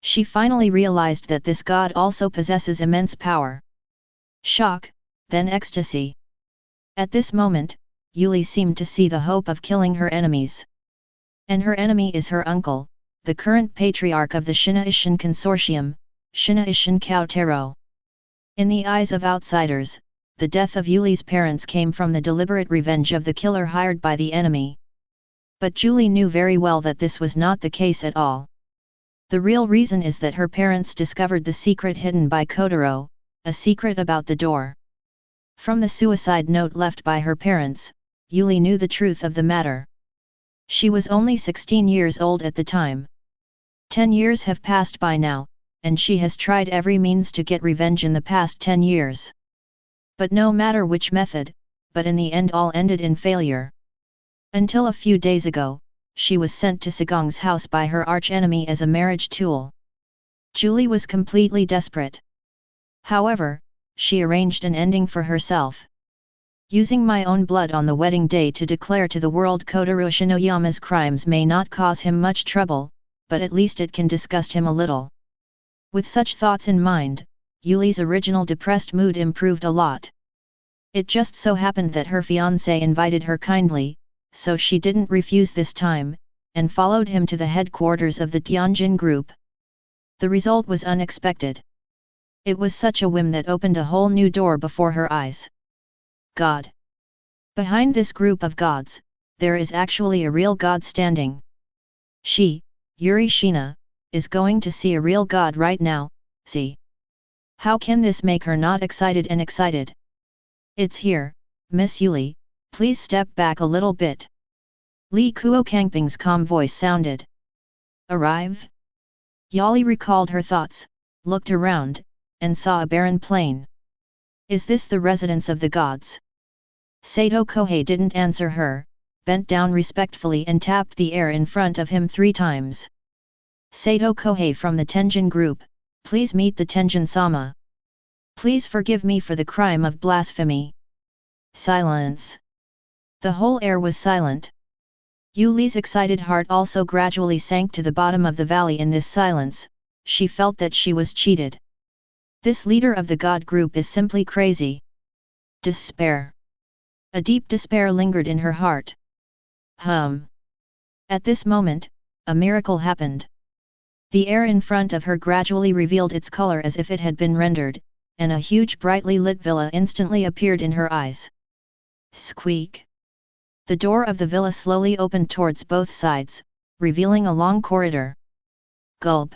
she finally realized that this god also possesses immense power. Shock, then ecstasy. At this moment, Yuli seemed to see the hope of killing her enemies. And her enemy is her uncle, the current patriarch of the Shinaishin Consortium, Shinaishin Kaotaro. In the eyes of outsiders, the death of Yuli's parents came from the deliberate revenge of the killer hired by the enemy. But Julie knew very well that this was not the case at all. The real reason is that her parents discovered the secret hidden by Kotaro, a secret about the door. From the suicide note left by her parents, Yuli knew the truth of the matter. She was only 16 years old at the time. 10 years have passed by now, and she has tried every means to get revenge in the past 10 years. But no matter which method, but in the end all ended in failure. Until a few days ago, she was sent to Sagong's house by her archenemy as a marriage tool. Julie was completely desperate. However, she arranged an ending for herself. Using my own blood on the wedding day to declare to the world Kotaro Shinoyama's crimes may not cause him much trouble, but at least it can disgust him a little. With such thoughts in mind, Yuli's original depressed mood improved a lot. It just so happened that her fiancé invited her kindly, so she didn't refuse this time, and followed him to the headquarters of the Tianjin group. The result was unexpected. It was such a whim that opened a whole new door before her eyes. God. Behind this group of gods, there is actually a real god standing. She, Yuri Shina, is going to see a real god right now. See. How can this make her not excited and excited? It's here, Miss Yuli, please step back a little bit. Li Kuo Kangping's calm voice sounded. Arrive? Yali recalled her thoughts, looked around, and saw a barren plain. Is this the residence of the gods? Sato Kohei didn't answer her, bent down respectfully and tapped the air in front of him 3 times. Sato Kohei from the Tenjin group, please meet the Tenjin-sama. Please forgive me for the crime of blasphemy. Silence. The whole air was silent. Yuli's excited heart also gradually sank to the bottom of the valley in this silence. She felt that she was cheated. This leader of the god group is simply crazy. Despair. A deep despair lingered in her heart. At this moment, a miracle happened. The air in front of her gradually revealed its color as if it had been rendered, and a huge brightly lit villa instantly appeared in her eyes. Squeak! The door of the villa slowly opened towards both sides, revealing a long corridor. Gulp!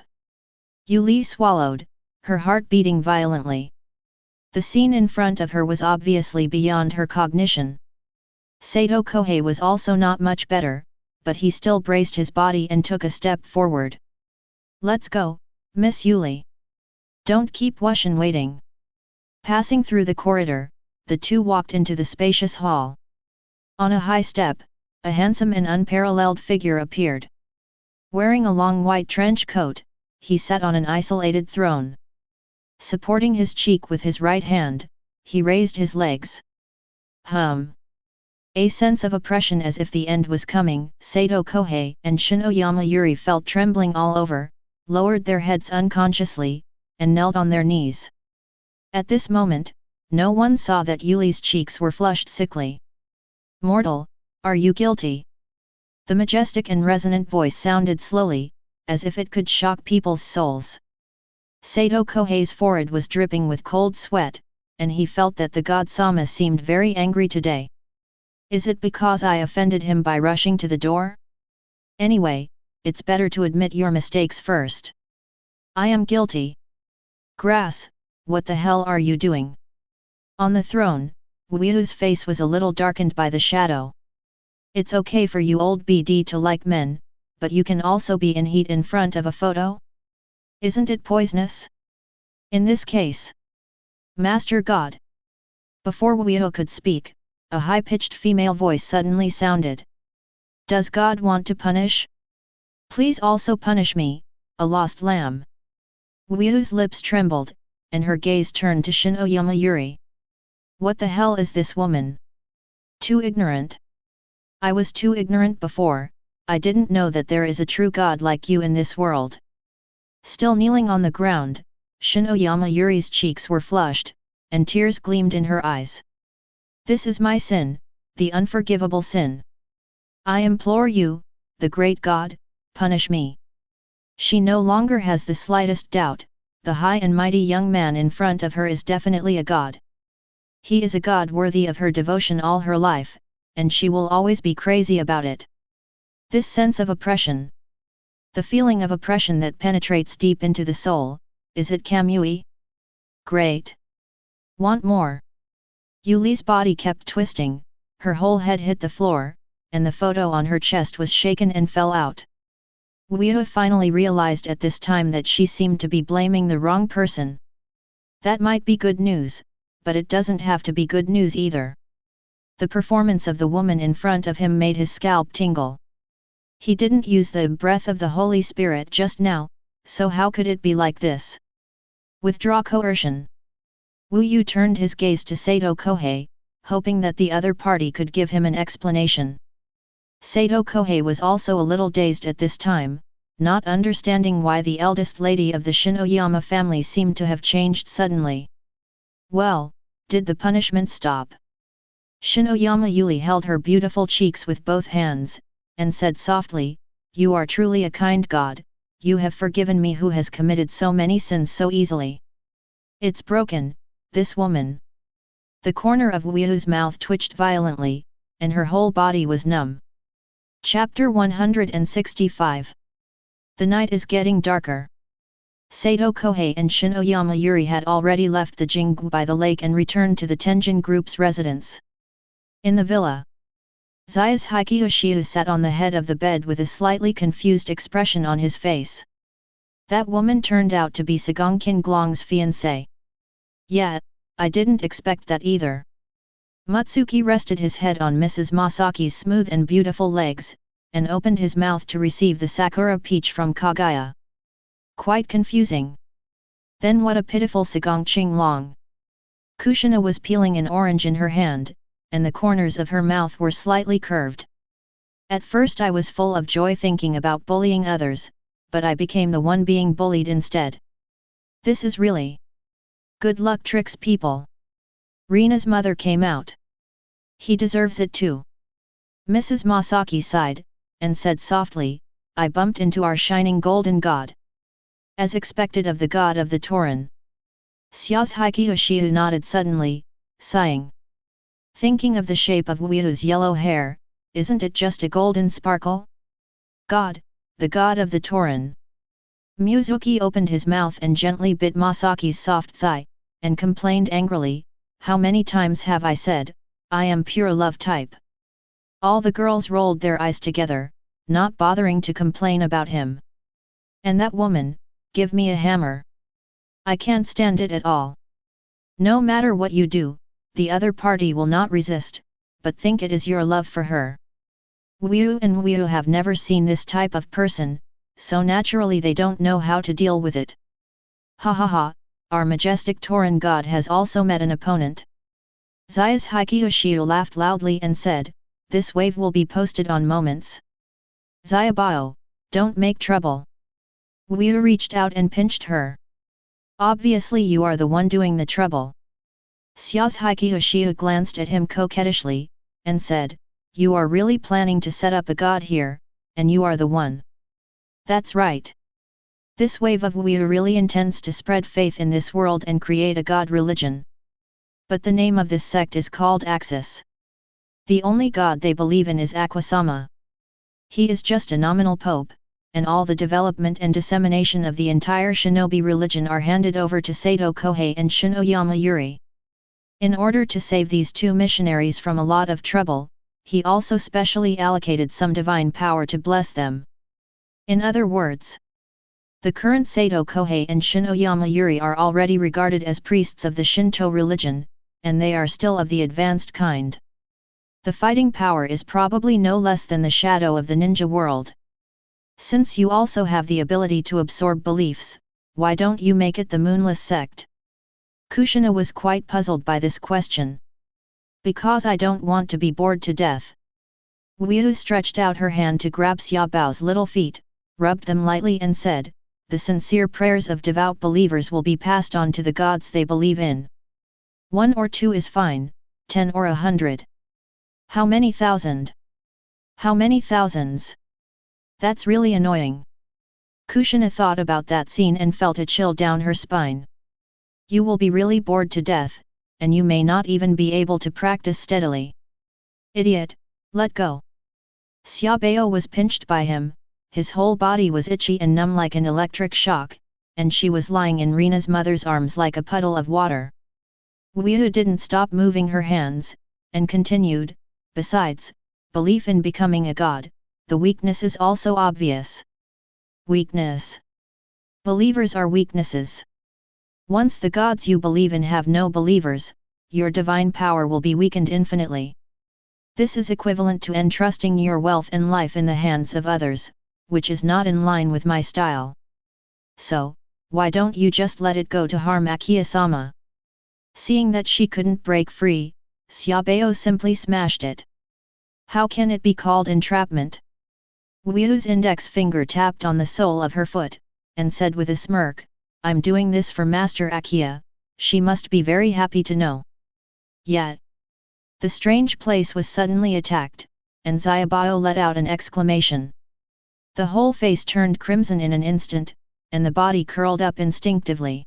Yuli swallowed, her heart beating violently. The scene in front of her was obviously beyond her cognition. Sato Kohei was also not much better, but he still braced his body and took a step forward. Let's go, Miss Yuli. Don't keep Wushin waiting. Passing through the corridor, the two walked into the spacious hall. On a high step, a handsome and unparalleled figure appeared. Wearing a long white trench coat, he sat on an isolated throne. Supporting his cheek with his right hand, he raised his legs. A sense of oppression as if the end was coming. Sato Kohei and Shinoyama Yuri felt trembling all over, lowered their heads unconsciously, and knelt on their knees. At this moment, no one saw that Yuli's cheeks were flushed sickly. Mortal, are you guilty? The majestic and resonant voice sounded slowly, as if it could shock people's souls. Sato Kohei's forehead was dripping with cold sweat, and he felt that the god Sama seemed very angry today. Is it because I offended him by rushing to the door? Anyway, it's better to admit your mistakes first. I am guilty. Grass, what the hell are you doing? On the throne, Wuiu's face was a little darkened by the shadow. It's okay for you old BD to like men, but you can also be in heat in front of a photo? Isn't it poisonous? In this case. Master God. Before Wuiu could speak, a high-pitched female voice suddenly sounded. Does God want to punish? Please also punish me, a lost lamb. Wuiu's lips trembled, and her gaze turned to Shinoyama Yuri. What the hell is this woman? Too ignorant. I was too ignorant before, I didn't know that there is a true God like you in this world. Still kneeling on the ground, Shinoyama Yuri's cheeks were flushed, and tears gleamed in her eyes. This is my sin, the unforgivable sin. I implore you, the great God, punish me. She no longer has the slightest doubt, the high and mighty young man in front of her is definitely a god. He is a god worthy of her devotion all her life, and she will always be crazy about it. This sense of oppression. The feeling of oppression that penetrates deep into the soul, is it Kamui? Great. Want more? Yuli's body kept twisting, her whole head hit the floor, and the photo on her chest was shaken and fell out. Wuiu finally realized at this time that she seemed to be blaming the wrong person. That might be good news, but it doesn't have to be good news either. The performance of the woman in front of him made his scalp tingle. He didn't use the breath of the Holy Spirit just now, so how could it be like this? Withdraw coercion. Wuiu turned his gaze to Sato Kohei, hoping that the other party could give him an explanation. Sato Kohei was also a little dazed at this time, not understanding why the eldest lady of the Shinoyama family seemed to have changed suddenly. Well, did the punishment stop? Shinoyama Yuli held her beautiful cheeks with both hands, and said softly, You are truly a kind God, you have forgiven me who has committed so many sins so easily. It's broken, this woman. The corner of Wuiu's mouth twitched violently, and her whole body was numb. Chapter 165. The night is getting darker. Sato Kohei and Shinoyama Yuri had already left the Jinggu by the lake and returned to the Tenjin group's residence. In the villa, Zai's Hikiyoshiu sat on the head of the bed with a slightly confused expression on his face. That woman turned out to be Sagong Qinglong's fiancée. Yeah, I didn't expect that either. Mutsuki rested his head on Mrs. Masaki's smooth and beautiful legs, and opened his mouth to receive the Sakura peach from Kagaya. Quite confusing. Then what a pitiful Sagong Qinglong. Kushina was peeling an orange in her hand, and the corners of her mouth were slightly curved. At first I was full of joy thinking about bullying others, but I became the one being bullied instead. This is really good luck tricks people. Rina's mother came out. He deserves it too. Mrs. Masaki sighed, and said softly, I bumped into our shining golden god. As expected of the god of the Torin. Xiao's Hikiyoshiu nodded suddenly, sighing. Thinking of the shape of Wuiu's yellow hair, isn't it just a golden sparkle? God, the god of the Torin. Mizuki opened his mouth and gently bit Masaki's soft thigh, and complained angrily, how many times have I said, I am pure love type. All the girls rolled their eyes together, not bothering to complain about him. And that woman, give me a hammer. I can't stand it at all. No matter what you do, the other party will not resist, but think it is your love for her. Wuiu and Wuiu have never seen this type of person, so naturally they don't know how to deal with it. Ha ha ha, our majestic Torin god has also met an opponent. Zai's Hikiyoshiu laughed loudly and said, this wave will be posted on Moments. Zayabao, don't make trouble. Wuiu reached out and pinched her. Obviously you are the one doing the trouble. Xiao's Hikiyoshiu glanced at him coquettishly, and said, you are really planning to set up a god here, and you are the one. That's right. This wave of Wuiu really intends to spread faith in this world and create a god religion. But the name of this sect is called Axis. The only god they believe in is Aquasama. He is just a nominal pope, and all the development and dissemination of the entire shinobi religion are handed over to Sato Kohei and Shinoyama Yuri. In order to save these two missionaries from a lot of trouble, he also specially allocated some divine power to bless them. In other words, the current Sato Kohei and Shinoyama Yuri are already regarded as priests of the Shinto religion, and they are still of the advanced kind. The fighting power is probably no less than the shadow of the ninja world. Since you also have the ability to absorb beliefs, why don't you make it the Moonless Sect? Kushina was quite puzzled by this question. Because I don't want to be bored to death. Wyu stretched out her hand to grab Xiaobao's little feet, rubbed them lightly and said, "The sincere prayers of devout believers will be passed on to the gods they believe in. 1 or 2 is fine, 10 or 100. How many thousand? How many thousands? That's really annoying." Kushina thought about that scene and felt a chill down her spine. You will be really bored to death, and you may not even be able to practice steadily. Idiot, let go. Xiaobao was pinched by him, his whole body was itchy and numb like an electric shock, and she was lying in Rina's mother's arms like a puddle of water. Wyu didn't stop moving her hands, and continued, "Besides, belief in becoming a god, the weakness is also obvious." Weakness. Believers are weaknesses. Once the gods you believe in have no believers, your divine power will be weakened infinitely. This is equivalent to entrusting your wealth and life in the hands of others, which is not in line with my style. So, why don't you just let it go to harm Akiya-sama? Seeing that she couldn't break free, Xiaobao simply smashed it. How can it be called entrapment? Wyu's index finger tapped on the sole of her foot, and said with a smirk, "I'm doing this for Master Akiya, she must be very happy to know." Yet, the strange place was suddenly attacked, and Xiaobao let out an exclamation. The whole face turned crimson in an instant, and the body curled up instinctively.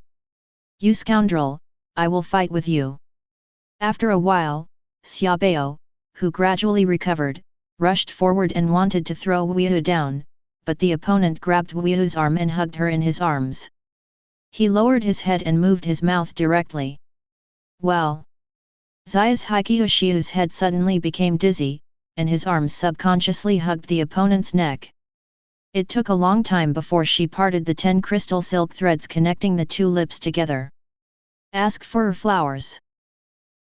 "You scoundrel, I will fight with you." After a while, Xiaobao, who gradually recovered, rushed forward and wanted to throw Wyu down, but the opponent grabbed Wyu's arm and hugged her in his arms. He lowered his head and moved his mouth directly. Well. Zai's Hikiyoshiu's head suddenly became dizzy, and his arms subconsciously hugged the opponent's neck. It took a long time before she parted the 10 crystal silk threads connecting the two lips together. "Ask for flowers."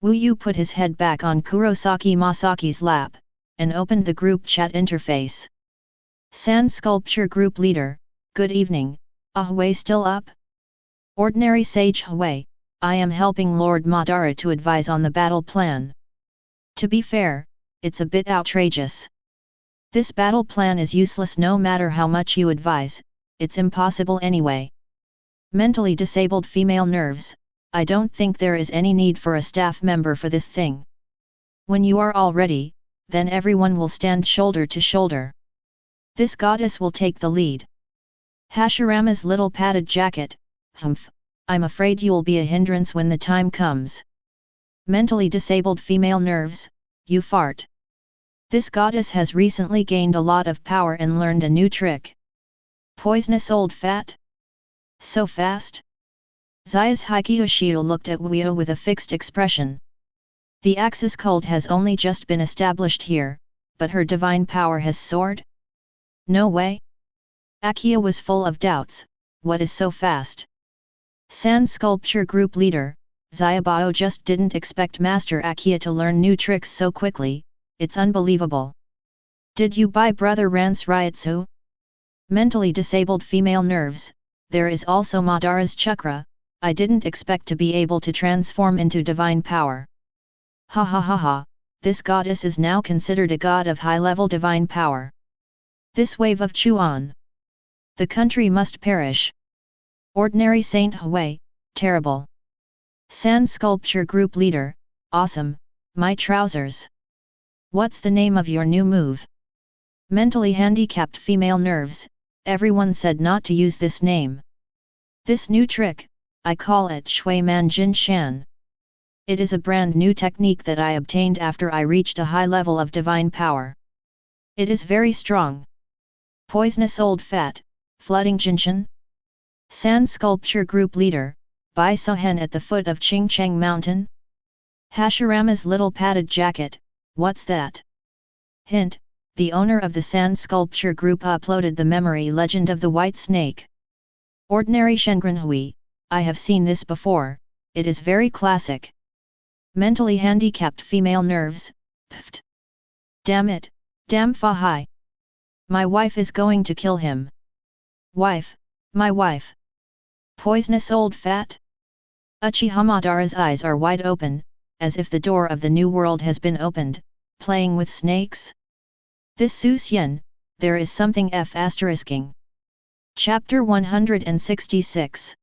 Wyu put his head back on Kurosaki Masaki's lap, and opened the group chat interface. Sand Sculpture Group Leader, "Good evening, Hui still up?" Ordinary Sage Hui, "I am helping Lord Madara to advise on the battle plan. To be fair, it's a bit outrageous. This battle plan is useless no matter how much you advise, it's impossible anyway. Mentally disabled female nerves, I don't think there is any need for a staff member for this thing. When you are all ready, then everyone will stand shoulder to shoulder. This goddess will take the lead." Hashirama's little padded jacket, "Humph, I'm afraid you'll be a hindrance when the time comes. Mentally disabled female nerves, you fart. This goddess has recently gained a lot of power and learned a new trick. Poisonous old fat? So fast?" Zai's Hikiyoshiu looked at Wyu with a fixed expression. The Axis cult has only just been established here, but her divine power has soared? No way. Akiya was full of doubts. What is so fast? Sand Sculpture Group Leader, Xiaobao just didn't expect Master Akiya to learn new tricks so quickly, it's unbelievable. Did you buy Brother Rance Ryatsu? Mentally disabled female nerves, there is also Madara's chakra, I didn't expect to be able to transform into divine power. Ha ha ha ha, this goddess is now considered a god of high-level divine power. This wave of Chuan. The country must perish. Ordinary Saint Hui, terrible. Sand Sculpture Group Leader, awesome, my trousers. What's the name of your new move? Mentally handicapped female nerves, everyone said not to use this name. This new trick, I call it Shui Man Jin Shan. It is a brand new technique that I obtained after I reached a high level of divine power. It is very strong. Poisonous old fat, flooding Jinshin? Sand sculpture group leader, Bai Sohen at the foot of Qingcheng Mountain? Hashirama's little padded jacket, what's that? Hint, the owner of the sand sculpture group uploaded the memory legend of the white snake. Ordinary Shengrenhui, I have seen this before, it is very classic. Mentally handicapped female nerves, pft. Damn it, damn Fahai. My wife is going to kill him. Wife, my wife. Poisonous old fat? Uchiha Madara's eyes are wide open, as if the door of the new world has been opened, playing with snakes? This Su Xian, there is something f***ing. Chapter 166.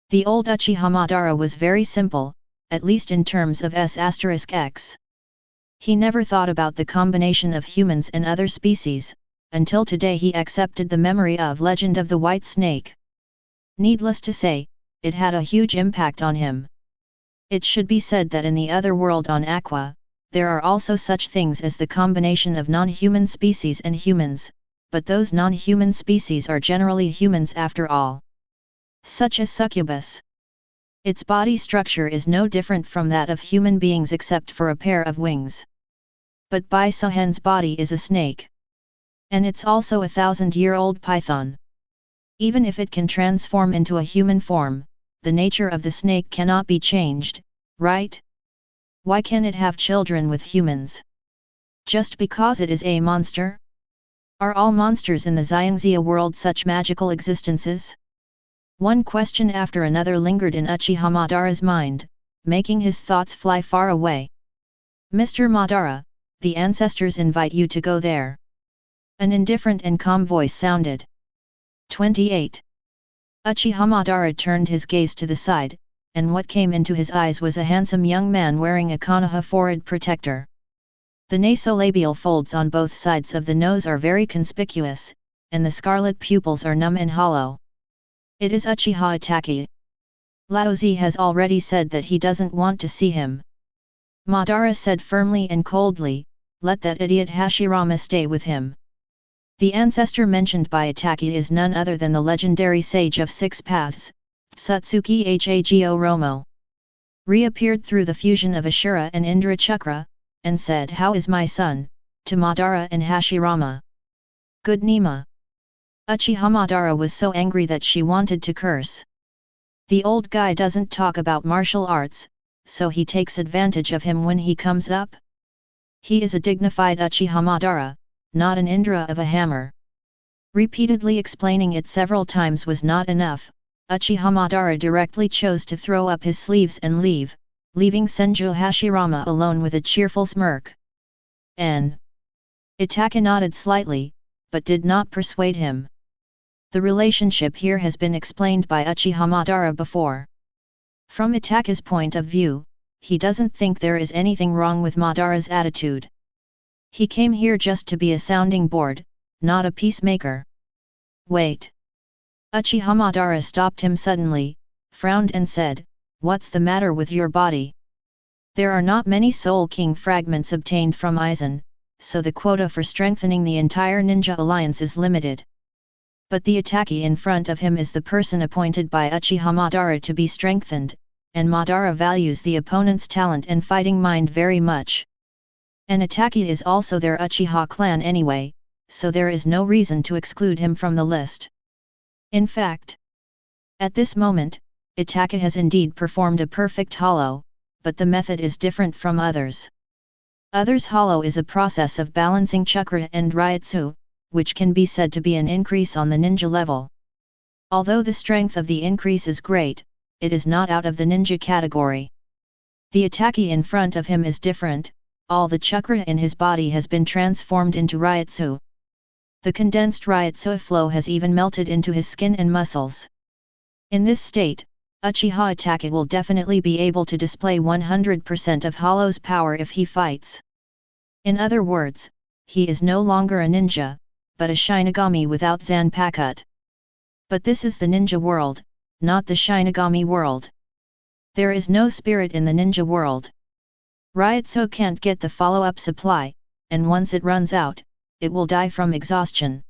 The old Uchiha Madara was very simple, at least in terms of s***x. He never thought about the combination of humans and other species, until today he accepted the memory of Legend of the White Snake. Needless to say, it had a huge impact on him. It should be said that in the other world on Aqua, there are also such things as the combination of non-human species and humans, but those non-human species are generally humans after all. Such as succubus. Its body structure is no different from that of human beings except for a pair of wings. But Bai Sohen's body is a snake. And it's also a 1,000-year-old python. Even if it can transform into a human form, the nature of the snake cannot be changed, right? Why can it have children with humans? Just because it is a monster? Are all monsters in the Xiangxia world such magical existences? One question after another lingered in Uchiha Madara's mind, making his thoughts fly far away. Mr. Madara, the ancestors invite you to go there. An indifferent and calm voice sounded. 28. Uchiha Madara turned his gaze to the side, and what came into his eyes was a handsome young man wearing a Konoha forehead protector. The nasolabial folds on both sides of the nose are very conspicuous, and the scarlet pupils are numb and hollow. It is Uchiha Itachi. Laozi has already said that he doesn't want to see him. Madara said firmly and coldly, let that idiot Hashirama stay with him. The ancestor mentioned by Itachi is none other than the legendary sage of six paths, Tsutsuki Hago Romo. Reappeared through the fusion of Ashura and Indra Chakra, and said, how is my son, to Madara and Hashirama. Good Nima. Uchiha Madara was so angry that she wanted to curse. The old guy doesn't talk about martial arts, so he takes advantage of him when he comes up. He is a dignified Uchiha Madara, not an Indra of a hammer. Repeatedly explaining it several times was not enough, Uchiha Madara directly chose to throw up his sleeves and leave, leaving Senju Hashirama alone with a cheerful smirk. Itachi nodded slightly, but did not persuade him. The relationship here has been explained by Uchiha Madara before. From Itachi's point of view, he doesn't think there is anything wrong with Madara's attitude. He came here just to be a sounding board, not a peacemaker. Wait. Uchiha Madara stopped him suddenly, frowned and said, what's the matter with your body? There are not many Soul King fragments obtained from Aizen, so the quota for strengthening the entire ninja alliance is limited. But the Itachi in front of him is the person appointed by Uchiha Madara to be strengthened, and Madara values the opponent's talent and fighting mind very much. And Itachi is also their Uchiha clan anyway, so there is no reason to exclude him from the list. In fact, at this moment, Itachi has indeed performed a perfect hollow, but the method is different from others. Others' hollow is a process of balancing chakra and ryutsu, which can be said to be an increase on the ninja level. Although the strength of the increase is great, it is not out of the ninja category. The Itachi in front of him is different, all the chakra in his body has been transformed into ryutsu. The condensed ryutsu flow has even melted into his skin and muscles. In this state, Uchiha Itachi will definitely be able to display 100% of Hollow's power if he fights. In other words, he is no longer a ninja, but a Shinigami without Zanpakuto. But this is the ninja world, not the Shinigami world. There is no spirit in the ninja world. Ryutsu can't get the follow-up supply, and once it runs out, it will die from exhaustion.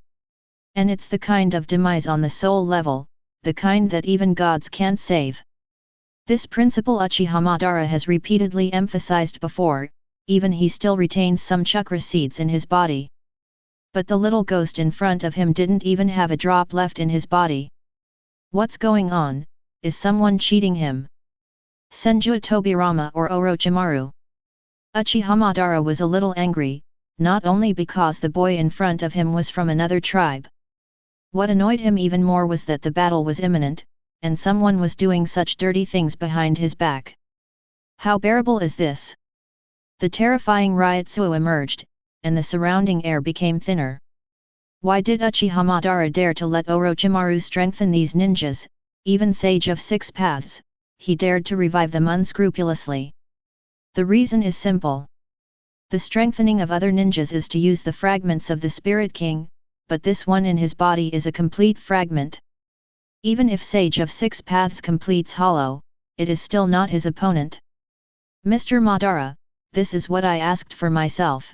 And it's the kind of demise on the soul level, the kind that even gods can't save. This principle Uchiha Madara has repeatedly emphasized before, even he still retains some chakra seeds in his body. But the little ghost in front of him didn't even have a drop left in his body. What's going on? Is someone cheating him? Senju Tobirama or Orochimaru? Uchiha Madara was a little angry, not only because the boy in front of him was from another tribe. What annoyed him even more was that the battle was imminent, and someone was doing such dirty things behind his back. How bearable is this? The terrifying Ryutsu emerged, and the surrounding air became thinner. Why did Uchiha Madara dare to let Orochimaru strengthen these ninjas, even Sage of Six Paths? He dared to revive them unscrupulously. The reason is simple. The strengthening of other ninjas is to use the fragments of the Spirit King, but this one in his body is a complete fragment. Even if Sage of Six Paths completes hollow, it is still not his opponent. Mr. Madara, this is what I asked for myself.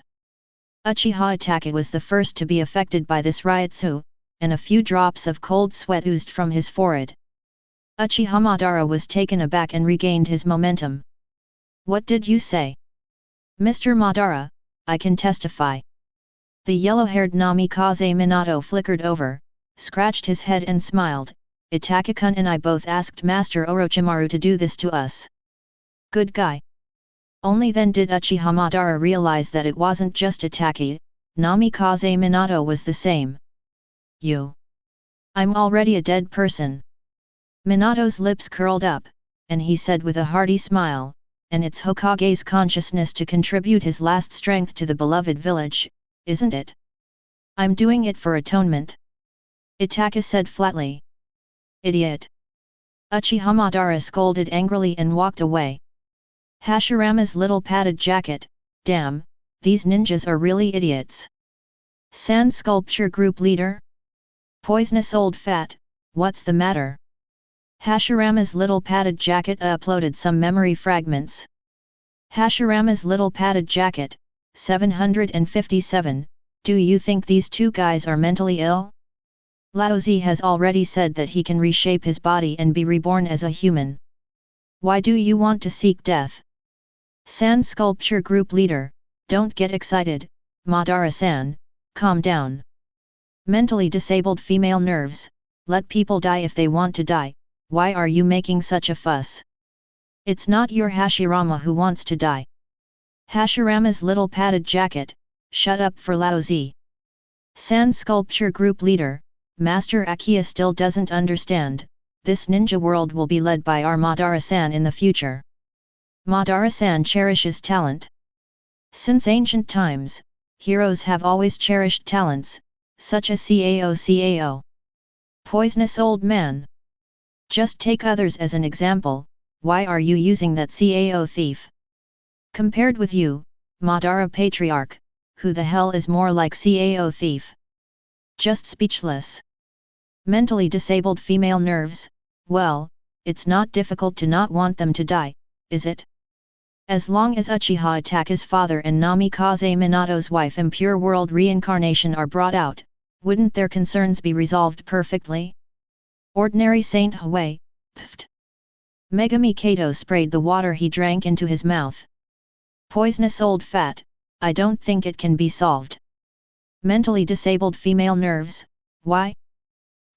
Uchiha Itachi was the first to be affected by this Ryutsu, and a few drops of cold sweat oozed from his forehead. Uchiha Madara was taken aback and regained his momentum. What did you say? Mr. Madara, I can testify. The yellow-haired Namikaze Minato flickered over, scratched his head and smiled. Itachi-kun and I both asked Master Orochimaru to do this to us. Good guy. Only then did Uchiha Madara realize that it wasn't just Itachi, Namikaze Minato was the same. You. I'm already a dead person. Minato's lips curled up, and he said with a hearty smile, and it's Hokage's consciousness to contribute his last strength to the beloved village, isn't it? I'm doing it for atonement. Itachi said flatly. Idiot! Uchiha Madara scolded angrily and walked away. Hashirama's little padded jacket, damn, these ninjas are really idiots. Sand Sculpture Group Leader? Poisonous old fat, what's the matter? Hashirama's little padded jacket uploaded some memory fragments. Hashirama's little padded jacket, 757, do you think these two guys are mentally ill? Laozi has already said that he can reshape his body and be reborn as a human. Why do you want to seek death? Sand Sculpture Group Leader, don't get excited, Madara-san, calm down. Mentally disabled female nerves, let people die if they want to die, why are you making such a fuss? It's not your Hashirama who wants to die. Hashirama's little padded jacket, shut up for Laozi. Sand Sculpture Group Leader, Master Akiya still doesn't understand, this ninja world will be led by our Madara-san in the future. Madara-san cherishes talent. Since ancient times, heroes have always cherished talents, such as Cao. Poisonous old man. Just take others as an example, why are you using that Cao thief? Compared with you, Madara Patriarch, who the hell is more like Cao thief? Just speechless. Mentally disabled female nerves, well, it's not difficult to not want them to die, is it? As long as Uchiha Itachi's father and Namikaze Minato's wife impure world reincarnation are brought out, wouldn't their concerns be resolved perfectly? Ordinary Saint Hui, pft. Megami Kato sprayed the water he drank into his mouth. Poisonous old fat, I don't think it can be solved. Mentally disabled female nerves, why?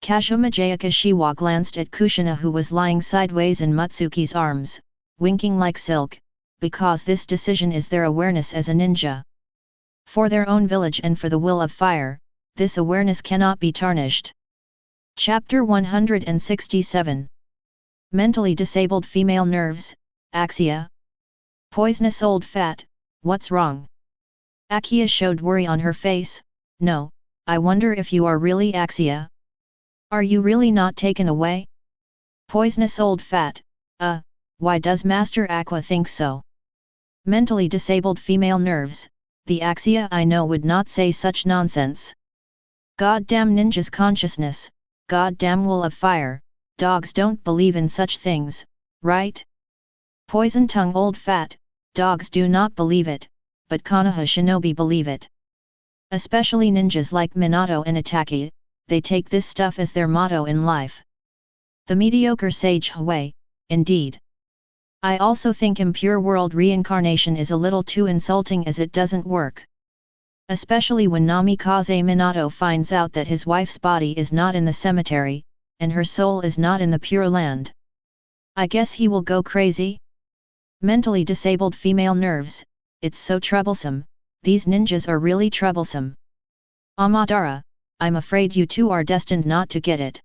Kazuma Jayakashiwa glanced at Kushina who was lying sideways in Mutsuki's arms, winking like silk, because this decision is their awareness as a ninja. For their own village and for the will of fire, this awareness cannot be tarnished. Chapter 167. Mentally disabled female nerves, Axia. Poisonous old fat, what's wrong? Akiya showed worry on her face. No, I wonder if you are really Axia. Are you really not taken away? Poisonous old fat, why does Master Aqua think so? Mentally disabled female nerves, the Axia I know would not say such nonsense. Goddamn ninja's consciousness, goddamn will of fire, dogs don't believe in such things, right? Poison tongue old fat, dogs do not believe it, but Konoha shinobi believe it. Especially ninjas like Minato and Itachi, they take this stuff as their motto in life. The mediocre sage Hui, indeed. I also think impure world reincarnation is a little too insulting as it doesn't work. Especially when Namikaze Minato finds out that his wife's body is not in the cemetery, and her soul is not in the Pure Land. I guess he will go crazy? Mentally disabled female nerves, it's so troublesome, these ninjas are really troublesome. Amadara, I'm afraid you two are destined not to get it.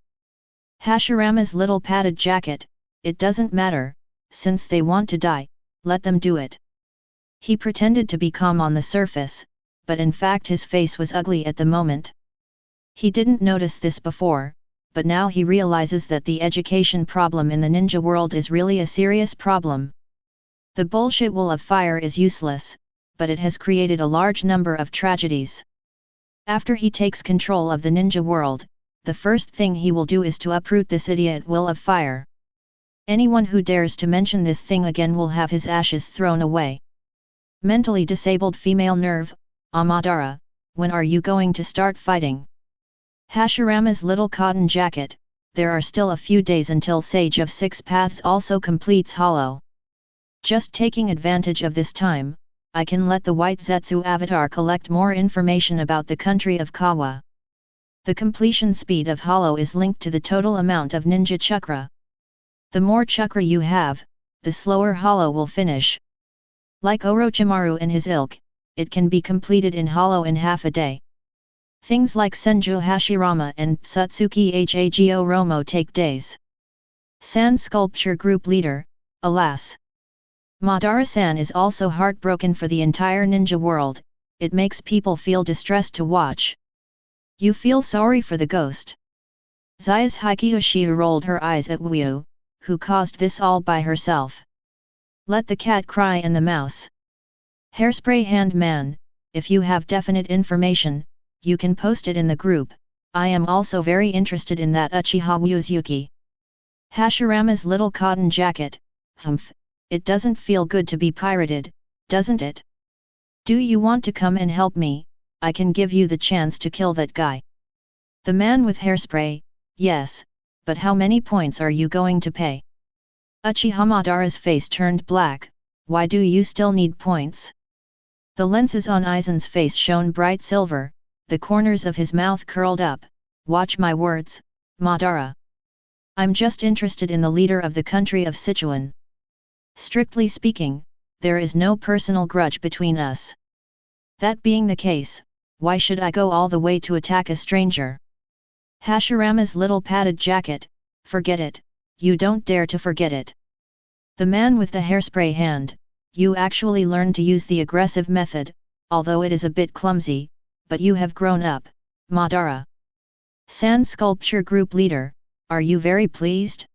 Hashirama's little padded jacket, it doesn't matter, since they want to die, let them do it. He pretended to be calm on the surface, but in fact his face was ugly at the moment. He didn't notice this before, but now he realizes that the education problem in the ninja world is really a serious problem. The bullshit wall of fire is useless, but it has created a large number of tragedies. After he takes control of the ninja world, the first thing he will do is to uproot this idiot will of fire. Anyone who dares to mention this thing again will have his ashes thrown away. Mentally disabled female nerve, Amadara, when are you going to start fighting? Hashirama's little cotton jacket, there are still a few days until Sage of Six Paths also completes Hollow. Just taking advantage of this time, I can let the White Zetsu avatar collect more information about the country of Kawa. The completion speed of Hollow is linked to the total amount of ninja chakra. The more chakra you have, the slower Hollow will finish. Like Orochimaru and his ilk, it can be completed in Hollow in half a day. Things like Senju Hashirama and Satsuki Hago Romo take days. Sand Sculpture Group Leader, alas. Madara-san is also heartbroken for the entire ninja world, it makes people feel distressed to watch. You feel sorry for the ghost. Zayas Hikyoshi rolled her eyes at Wyu, who caused this all by herself. Let the cat cry and the mouse. Hairspray Hand Man, if you have definite information, you can post it in the group. I am also very interested in that Uchiha Wuzuki. Hashirama's little cotton jacket, humph, it doesn't feel good to be pirated, doesn't it? Do you want to come and help me? I can give you the chance to kill that guy. The man with hairspray, yes, but how many points are you going to pay? Uchiha Madara's face turned black, why do you still need points? The lenses on Aizen's face shone bright silver, the corners of his mouth curled up, watch my words, Madara. I'm just interested in the leader of the country of Sichuan. Strictly speaking, there is no personal grudge between us. That being the case, why should I go all the way to attack a stranger? Hashirama's little padded jacket, forget it, you don't dare to forget it. The man with the hairspray hand, you actually learned to use the aggressive method, although it is a bit clumsy, but you have grown up, Madara. Sand Sculpture Group Leader, are you very pleased?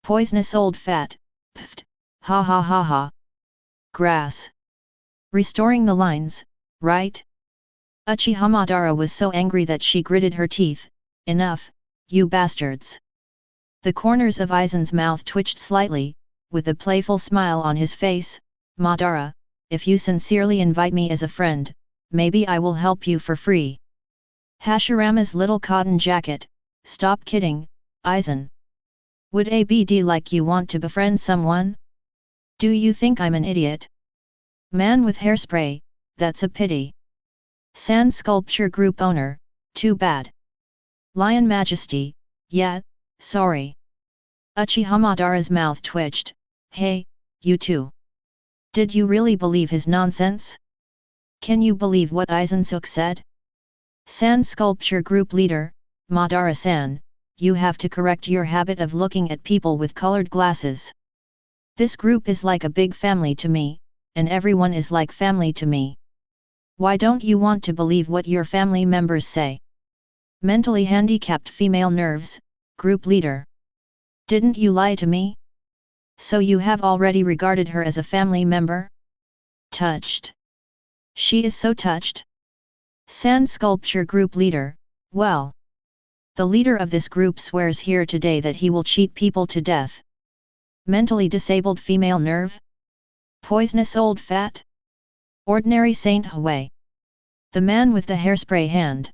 Poisonous old fat, pft, ha ha ha ha. Grass. Restoring the lines, right? Uchiha Madara was so angry that she gritted her teeth, enough, you bastards. The corners of Aizen's mouth twitched slightly, with a playful smile on his face, Madara, if you sincerely invite me as a friend, maybe I will help you for free. Hashirama's little cotton jacket, stop kidding, Aizen. Would ABD like you want to befriend someone? Do you think I'm an idiot? Man with hairspray, that's a pity. Sand Sculpture Group Owner, too bad. Lion Majesty, yeah, sorry. Uchiha Madara's mouth twitched, hey, you two. Did you really believe his nonsense? Can you believe what Aizen-suk said? Sand Sculpture Group Leader, Madara-san, you have to correct your habit of looking at people with colored glasses. This group is like a big family to me, and everyone is like family to me. Why don't you want to believe what your family members say? Mentally handicapped female nerves, Group Leader. Didn't you lie to me? So you have already regarded her as a family member? Touched. She is so touched. Sand Sculpture Group Leader, well. The leader of this group swears here today that he will cheat people to death. Mentally disabled female nerve? Poisonous old fat? Ordinary Saint Hui. The man with the hairspray hand.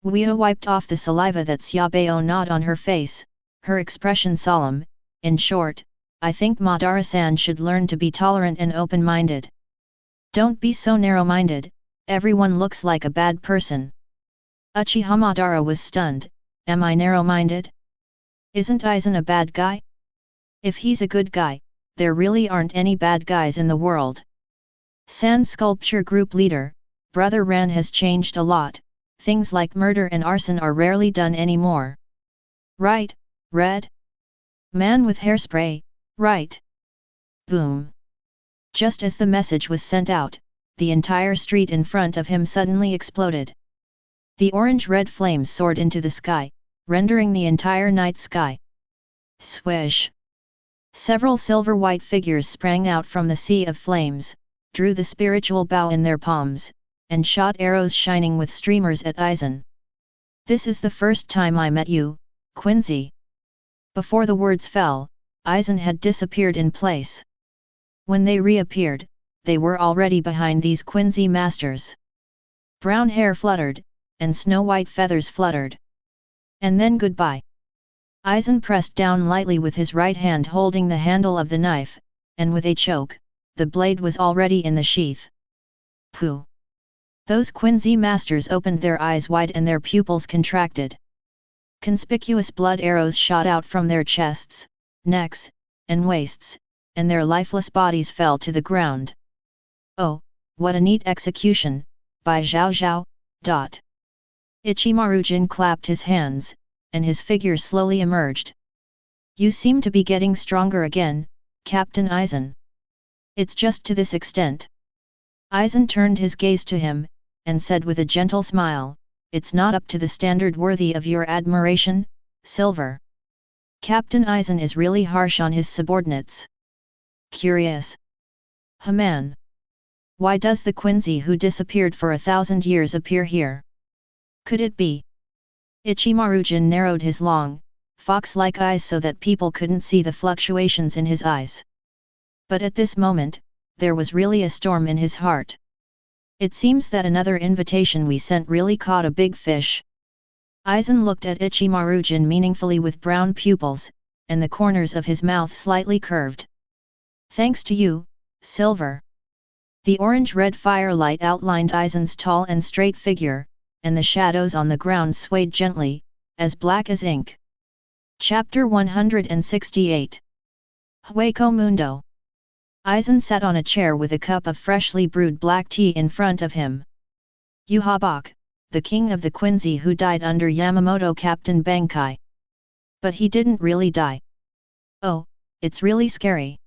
Uia wiped off the saliva that Xiaobao gnawed on her face, her expression solemn. In short, I think Madara-san should learn to be tolerant and open-minded. Don't be so narrow-minded, everyone looks like a bad person. Uchiha Madara was stunned. Am I narrow-minded? Isn't Aizen a bad guy? If he's a good guy, there really aren't any bad guys in the world. Sand Sculpture Group Leader, Brother Ran has changed a lot, things like murder and arson are rarely done anymore. Right, Red? Man with hairspray, right? Boom. Just as the message was sent out, the entire street in front of him suddenly exploded. The orange-red flames soared into the sky, rendering the entire night sky. Swish! Several silver-white figures sprang out from the sea of flames, drew the spiritual bow in their palms, and shot arrows shining with streamers at Aizen. This is the first time I met you, Quincy. Before the words fell, Aizen had disappeared in place. When they reappeared, they were already behind these Quincy masters. Brown hair fluttered, and snow-white feathers fluttered. And then goodbye. Aizen pressed down lightly with his right hand holding the handle of the knife, and with a choke, the blade was already in the sheath. Pooh! Those Quincy masters opened their eyes wide and their pupils contracted. Conspicuous blood arrows shot out from their chests, necks, and waists, and their lifeless bodies fell to the ground. Oh, what a neat execution, by Zhao Zhao. Ichimaru-jin clapped his hands, and his figure slowly emerged. You seem to be getting stronger again, Captain Aizen. It's just to this extent. Aizen turned his gaze to him, and said with a gentle smile, it's not up to the standard worthy of your admiration, Silver. Captain Aizen is really harsh on his subordinates. Curious. Man. Why does the Quincy who disappeared for 1,000 years appear here? Could it be? Ichimaru-jin narrowed his long, fox-like eyes so that people couldn't see the fluctuations in his eyes. But at this moment, there was really a storm in his heart. It seems that another invitation we sent really caught a big fish. Aizen looked at Ichimaru-jin meaningfully with brown pupils, and the corners of his mouth slightly curved. Thanks to you, Silver. The orange-red firelight outlined Aizen's tall and straight figure, and the shadows on the ground swayed gently, as black as ink. Chapter 168. Hueco Mundo. Aizen sat on a chair with a cup of freshly brewed black tea in front of him. Yuhabak, the king of the Quincy who died under Yamamoto Captain Bankai. But he didn't really die. Oh, it's really scary.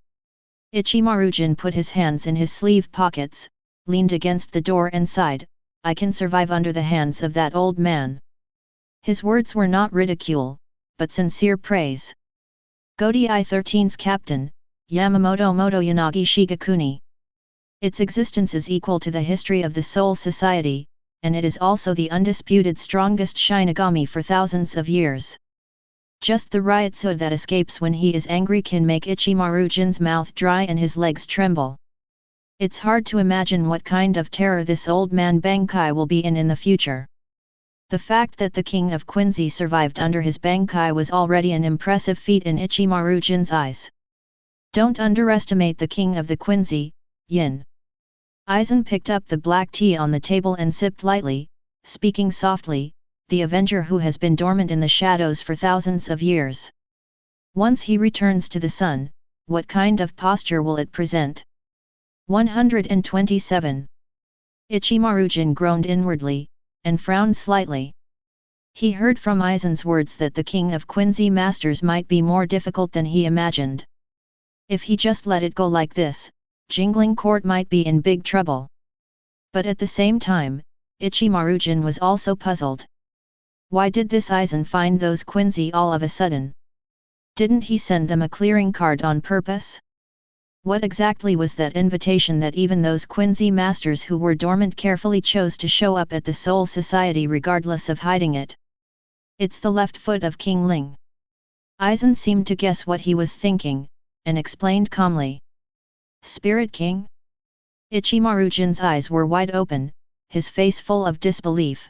Ichimaru-jin put his hands in his sleeve pockets, leaned against the door and sighed, I can survive under the hands of that old man. His words were not ridicule, but sincere praise. Godi I-13's captain, Yamamoto Motoyanagi Shigekuni. Its existence is equal to the history of the Soul Society, and it is also the undisputed strongest Shinigami for thousands of years. Just the ryotsu that escapes when he is angry can make Ichimaru-jin's mouth dry and his legs tremble. It's hard to imagine what kind of terror this old man Bankai will be in the future. The fact that the king of Quincy survived under his Bankai was already an impressive feat in Ichimaru-jin's eyes. Don't underestimate the king of the Quincy, Yin. Aizen picked up the black tea on the table and sipped lightly, speaking softly, the avenger who has been dormant in the shadows for thousands of years. Once he returns to the sun, what kind of posture will it present? 127. Ichimaru-jin groaned inwardly, and frowned slightly. He heard from Aizen's words that the king of Quincy masters might be more difficult than he imagined. If he just let it go like this, Jingling Court might be in big trouble. But at the same time, Ichimaru-jin was also puzzled. Why did this Aizen find those Quincy all of a sudden? Didn't he send them a clearing card on purpose? What exactly was that invitation that even those Quincy masters who were dormant carefully chose to show up at the Soul Society regardless of hiding it? It's the left foot of King Ling. Aizen seemed to guess what he was thinking, and explained calmly. Spirit King? Ichimaru-jin's eyes were wide open, his face full of disbelief.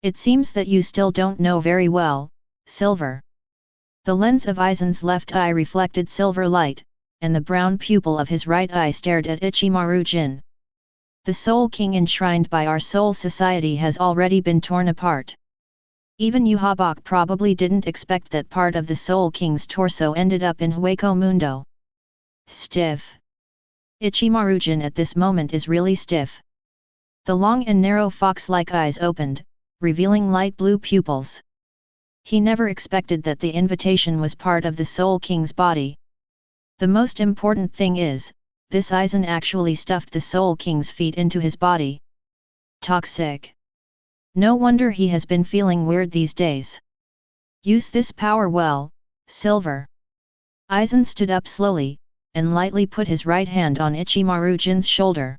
It seems that you still don't know very well, Silver. The lens of Aizen's left eye reflected silver light, and the brown pupil of his right eye stared at Ichimaru-jin. The Soul King enshrined by our Soul Society has already been torn apart. Even Yuhabok probably didn't expect that part of the Soul King's torso ended up in Hueco Mundo. Stiff. Ichimaru-jin at this moment is really stiff. The long and narrow fox-like eyes opened, revealing light blue pupils. He never expected that the invitation was part of the Soul King's body. The most important thing is, this Aizen actually stuffed the Soul King's feet into his body. Toxic. No wonder he has been feeling weird these days. Use this power well, Silver. Aizen stood up slowly, and lightly put his right hand on Ichimaru-jin's shoulder.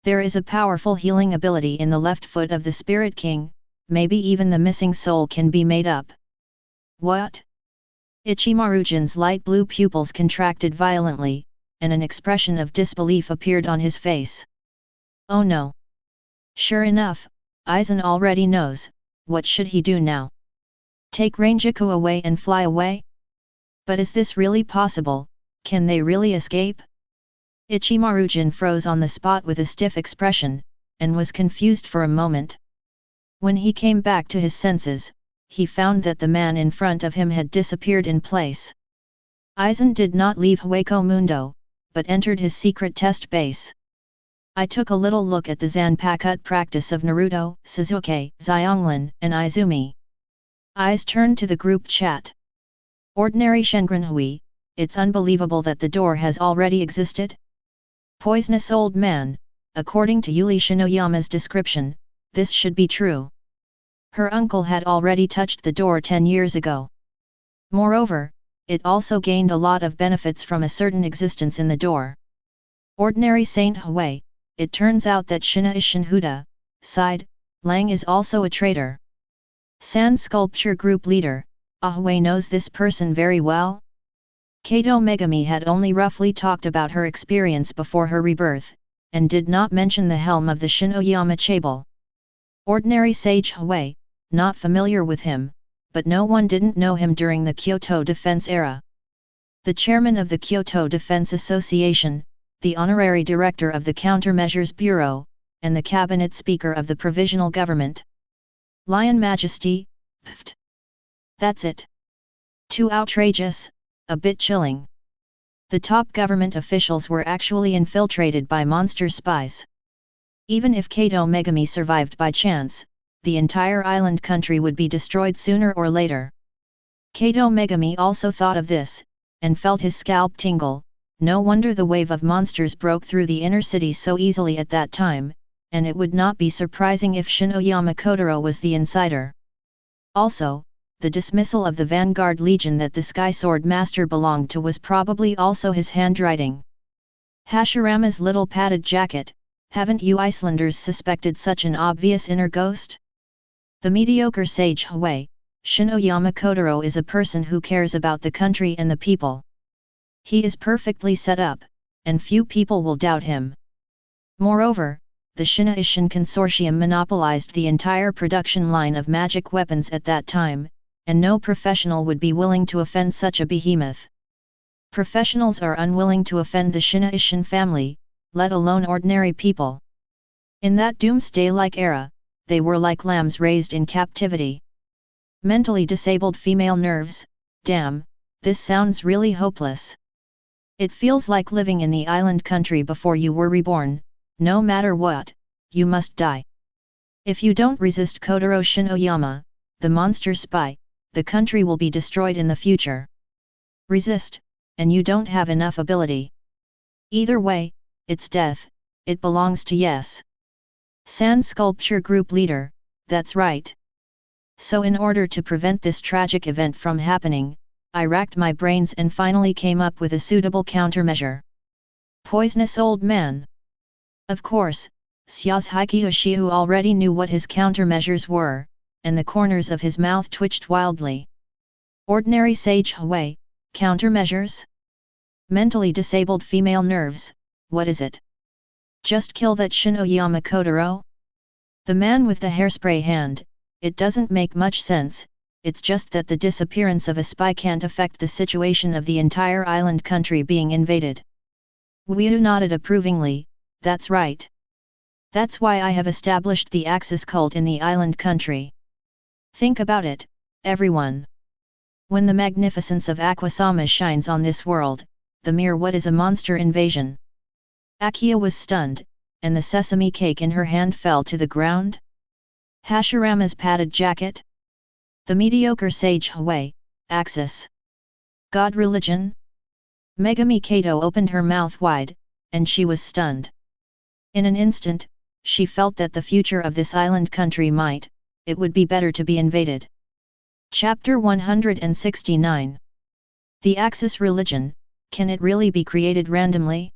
There is a powerful healing ability in the left foot of the Spirit King, maybe even the missing soul can be made up. What? Ichimaru-jin's light blue pupils contracted violently, and an expression of disbelief appeared on his face. Oh no! Sure enough, Aizen already knows. What should he do now? Take Rangiku away and fly away? But is this really possible? Can they really escape? Ichimaru-jin froze on the spot with a stiff expression, and was confused for a moment. When he came back to his senses, he found that the man in front of him had disappeared in place. Aizen did not leave Hueco Mundo, but entered his secret test base. I took a little look at the Zanpakuto practice of Naruto, Sasuke, Xianglin, and Izumi. Eyes turned to the group chat. Ordinary Shengenhui, it's unbelievable that the door has already existed. Poisonous old man, according to Yuli Shinoyama's description, this should be true. Her uncle had already touched the door 10 years ago. Moreover, it also gained a lot of benefits from a certain existence in the door. Ordinary Saint Hui, it turns out that Shina Ishinhuda, sighed, Lang is also a traitor. Sand Sculpture Group Leader, Ahui knows this person very well? Kato Megami had only roughly talked about her experience before her rebirth, and did not mention the helm of the Shinoyama Chable. Ordinary Sage Hui, not familiar with him, but no one didn't know him during the Kyoto Defense era. The chairman of the Kyoto Defense Association, the honorary director of the Countermeasures Bureau, and the cabinet speaker of the Provisional Government. Lion Majesty, pft. That's it. Too outrageous, a bit chilling. The top government officials were actually infiltrated by monster spies. Even if Kato Megami survived by chance, the entire island country would be destroyed sooner or later. Kato Megami also thought of this, and felt his scalp tingle. No wonder the wave of monsters broke through the inner city so easily at that time, and it would not be surprising if Shinoyama Kotaro was the insider. Also, the dismissal of the Vanguard Legion that the Sky Sword Master belonged to was probably also his handwriting. Hashirama's little padded jacket, haven't you Icelanders suspected such an obvious inner ghost? The mediocre sage Hui, Shinoyama Kotaro is a person who cares about the country and the people. He is perfectly set up, and few people will doubt him. Moreover, the Shina Ishin Consortium monopolized the entire production line of magic weapons at that time, and no professional would be willing to offend such a behemoth. Professionals are unwilling to offend the Shina Ishin family, let alone ordinary people. In that doomsday-like era, they were like lambs raised in captivity. Mentally disabled female nerves, damn, this sounds really hopeless. It feels like living in the island country before you were reborn. No matter what, you must die. If you don't resist Kotaro Shinoyama, the monster spy, the country will be destroyed in the future. Resist, and you don't have enough ability. Either way, it's death, it belongs to yes. Sand Sculpture Group Leader, that's right. So in order to prevent this tragic event from happening, I racked my brains and finally came up with a suitable countermeasure. Poisonous old man. Of course, Sasuke Uchiha already knew what his countermeasures were, and the corners of his mouth twitched wildly. Ordinary Sage Hui, countermeasures? Mentally disabled female nerves, what is it? Just kill that Shinoyama Kotaro? The man with the hairspray hand, It doesn't make much sense, it's just that the disappearance of a spy can't affect the situation of the entire island country being invaded. Wyu nodded approvingly, that's right. That's why I have established the Axis cult in the island country. Think about it, everyone. When the magnificence of Aquasama shines on this world, the mere what is a monster invasion. Akiya was stunned, and the sesame cake in her hand fell to the ground. Hashirama's padded jacket? The mediocre sage Huey, Axis. God religion? Megami Kato opened her mouth wide, and she was stunned. In an instant, she felt that the future of this island country it would be better to be invaded. Chapter 169. The Axis religion, can it really be created randomly?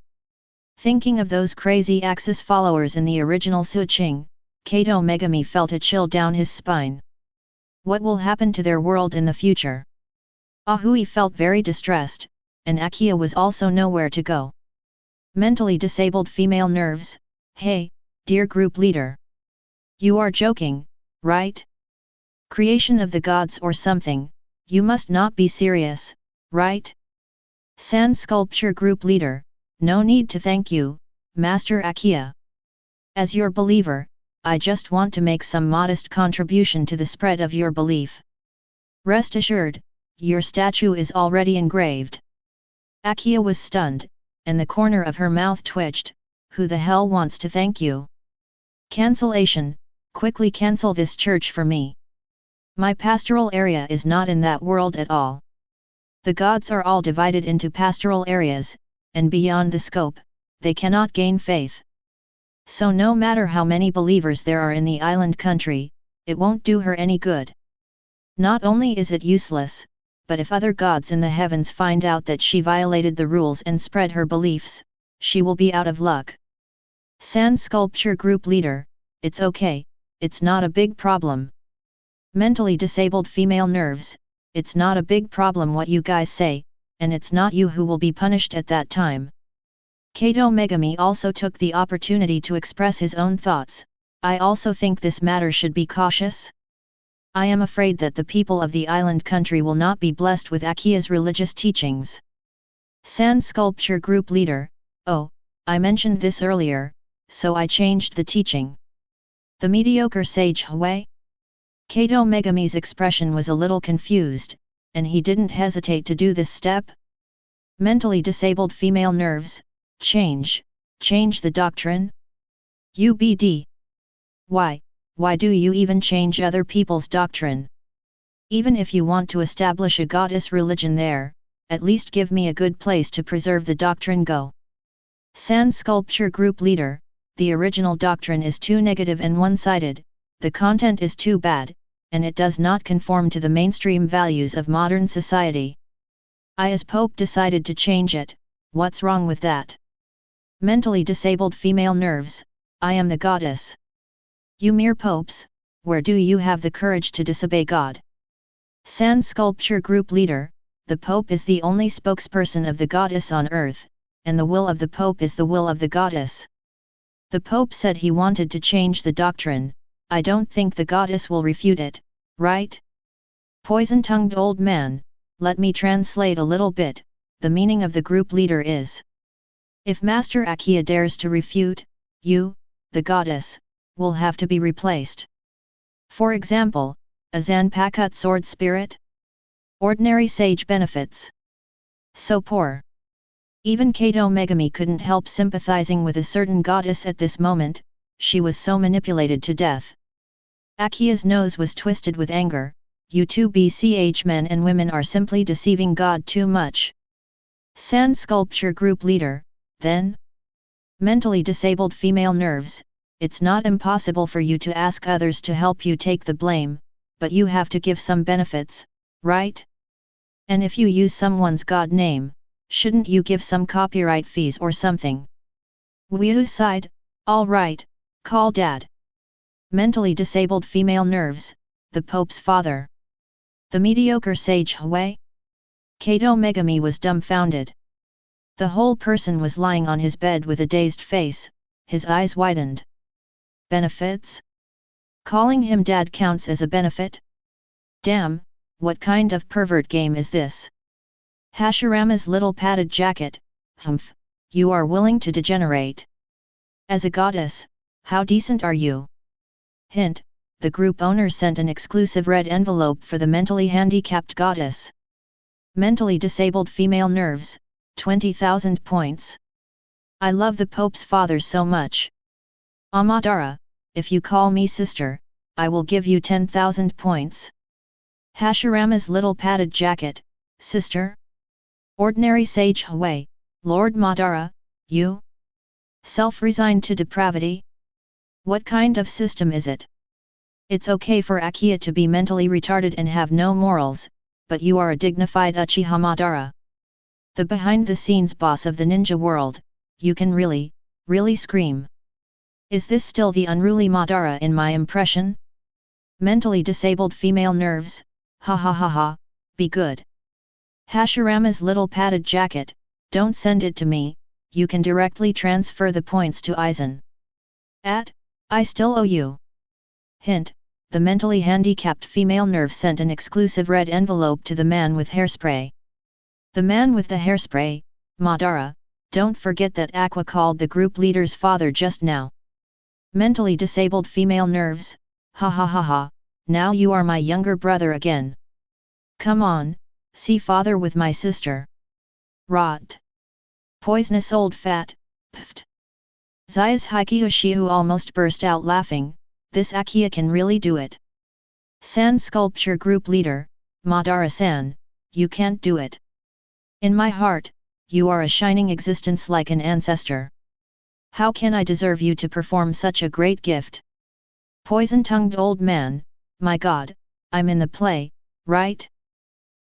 Thinking of those crazy Axis followers in the original Suching, Kato Megami felt a chill down his spine. What will happen to their world in the future? Ahui felt very distressed, and Akiya was also nowhere to go. Mentally disabled female nerves, hey, dear group leader. You are joking, right? Creation of the gods or something, you must not be serious, right? Sand sculpture group leader, no need to thank you, Master Akiya. As your believer, I just want to make some modest contribution to the spread of your belief. Rest assured, your statue is already engraved. Akiya was stunned, and the corner of her mouth twitched. Who the hell wants to thank you? Cancellation, quickly cancel this church for me. My pastoral area is not in that world at all. The gods are all divided into pastoral areas, and beyond the scope, they cannot gain faith. So no matter how many believers there are in the island country, it won't do her any good. Not only is it useless, but if other gods in the heavens find out that she violated the rules and spread her beliefs, she will be out of luck. Sand sculpture group leader, it's okay, it's not a big problem. Mentally disabled female nerves, it's not a big problem what you guys say, and it's not you who will be punished at that time. Kato Megami also took the opportunity to express his own thoughts. I also think this matter should be cautious. I am afraid that the people of the island country will not be blessed with Akiya's religious teachings. Sand sculpture group leader, oh, I mentioned this earlier, so I changed the teaching. The mediocre sage Huey? Kato Megami's expression was a little confused, and he didn't hesitate to do this step. Mentally disabled female nerves, change the doctrine? UBD. Why do you even change other people's doctrine? Even if you want to establish a goddess religion there, at least give me a good place to preserve the doctrine go. Sand sculpture group leader, the original doctrine is too negative and one-sided, the content is too bad, and it does not conform to the mainstream values of modern society. I as Pope decided to change it, what's wrong with that? Mentally disabled female nerves, I am the goddess. You mere popes, where do you have the courage to disobey God? Sand sculpture group leader, the Pope is the only spokesperson of the goddess on earth, and the will of the Pope is the will of the goddess. The Pope said he wanted to change the doctrine, I don't think the goddess will refute it, right? Poison-tongued old man, let me translate a little bit, the meaning of the group leader is: if Master Akiya dares to refute, you, the goddess, will have to be replaced. For example, a Zanpakuto sword spirit? Ordinary sage benefits. So poor. Even Kato Megami couldn't help sympathizing with a certain goddess at this moment, she was so manipulated to death. Akiya's nose was twisted with anger, you two BCH men and women are simply deceiving God too much. Sand sculpture group leader, then? Mentally disabled female nerves, it's not impossible for you to ask others to help you take the blame, but you have to give some benefits, right? And if you use someone's god name, shouldn't you give some copyright fees or something? Wyu sighed, all right, call dad. Mentally disabled female nerves, the Pope's father. The mediocre sage Huey? Kato Megami was dumbfounded. The whole person was lying on his bed with a dazed face, his eyes widened. Benefits? Calling him dad counts as a benefit? Damn, what kind of pervert game is this? Hashirama's little padded jacket, humph, you are willing to degenerate. As a goddess, how decent are you? Hint, the group owner sent an exclusive red envelope for the mentally handicapped goddess. Mentally disabled female nerves, 20,000 points. I love the Pope's father so much. Amadara, if you call me sister, I will give you 10,000 points. Hashirama's little padded jacket, sister? Ordinary sage Huey, Lord Madara, you? Self-resigned to depravity? What kind of system is it? It's okay for Akiya to be mentally retarded and have no morals, but you are a dignified Uchiha Madara. The behind-the-scenes boss of the ninja world, you can really scream. Is this still the unruly Madara in my impression? Mentally disabled female nerves, ha ha ha ha, be good. Hashirama's little padded jacket, don't send it to me, you can directly transfer the points to Aizen. I still owe you. Hint, the mentally handicapped female nerve sent an exclusive red envelope to the man with hairspray. The man with the hairspray, Madara, don't forget that Aqua called the group leader's father just now. Mentally disabled female nerves, ha ha ha ha, now you are my younger brother again. Come on, see father with my sister. Rot. Poisonous old fat, pft. Zai's Hikiyoshihu almost burst out laughing, this Akiya can really do it. Sand Sculpture Group Leader, Madara-san, you can't do it. In my heart, you are a shining existence like an ancestor. How can I deserve you to perform such a great gift? Poison-tongued old man, my god, I'm in the play, right?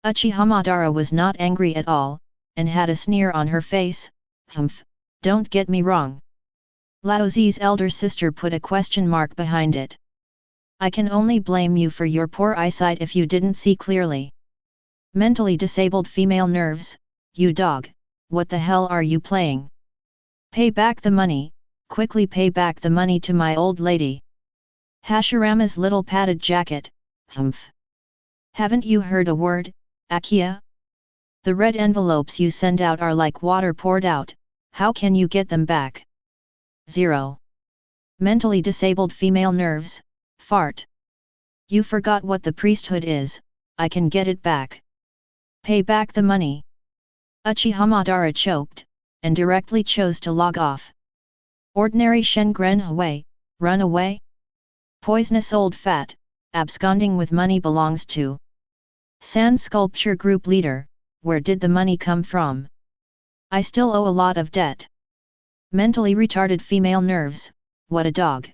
Uchiha Madara was not angry at all, and had a sneer on her face, humph, don't get me wrong. Laozi's elder sister put a question mark behind it. I can only blame you for your poor eyesight if you didn't see clearly. Mentally disabled female nerves, you dog, what the hell are you playing? Pay back the money, quickly pay back the money to my old lady. Hashirama's little padded jacket, humph. Haven't you heard a word, Akiya? The red envelopes you send out are like water poured out, how can you get them back? 0. Mentally disabled female nerves, fart. You forgot what the priesthood is, I can get it back. Pay back the money. Uchiha Madara choked, and directly chose to log off. Ordinary Shengren Huey, run away? Poisonous old fat, absconding with money belongs to Sand Sculpture Group Leader, where did the money come from? I still owe a lot of debt. Mentally retarded female nerves, what a dog.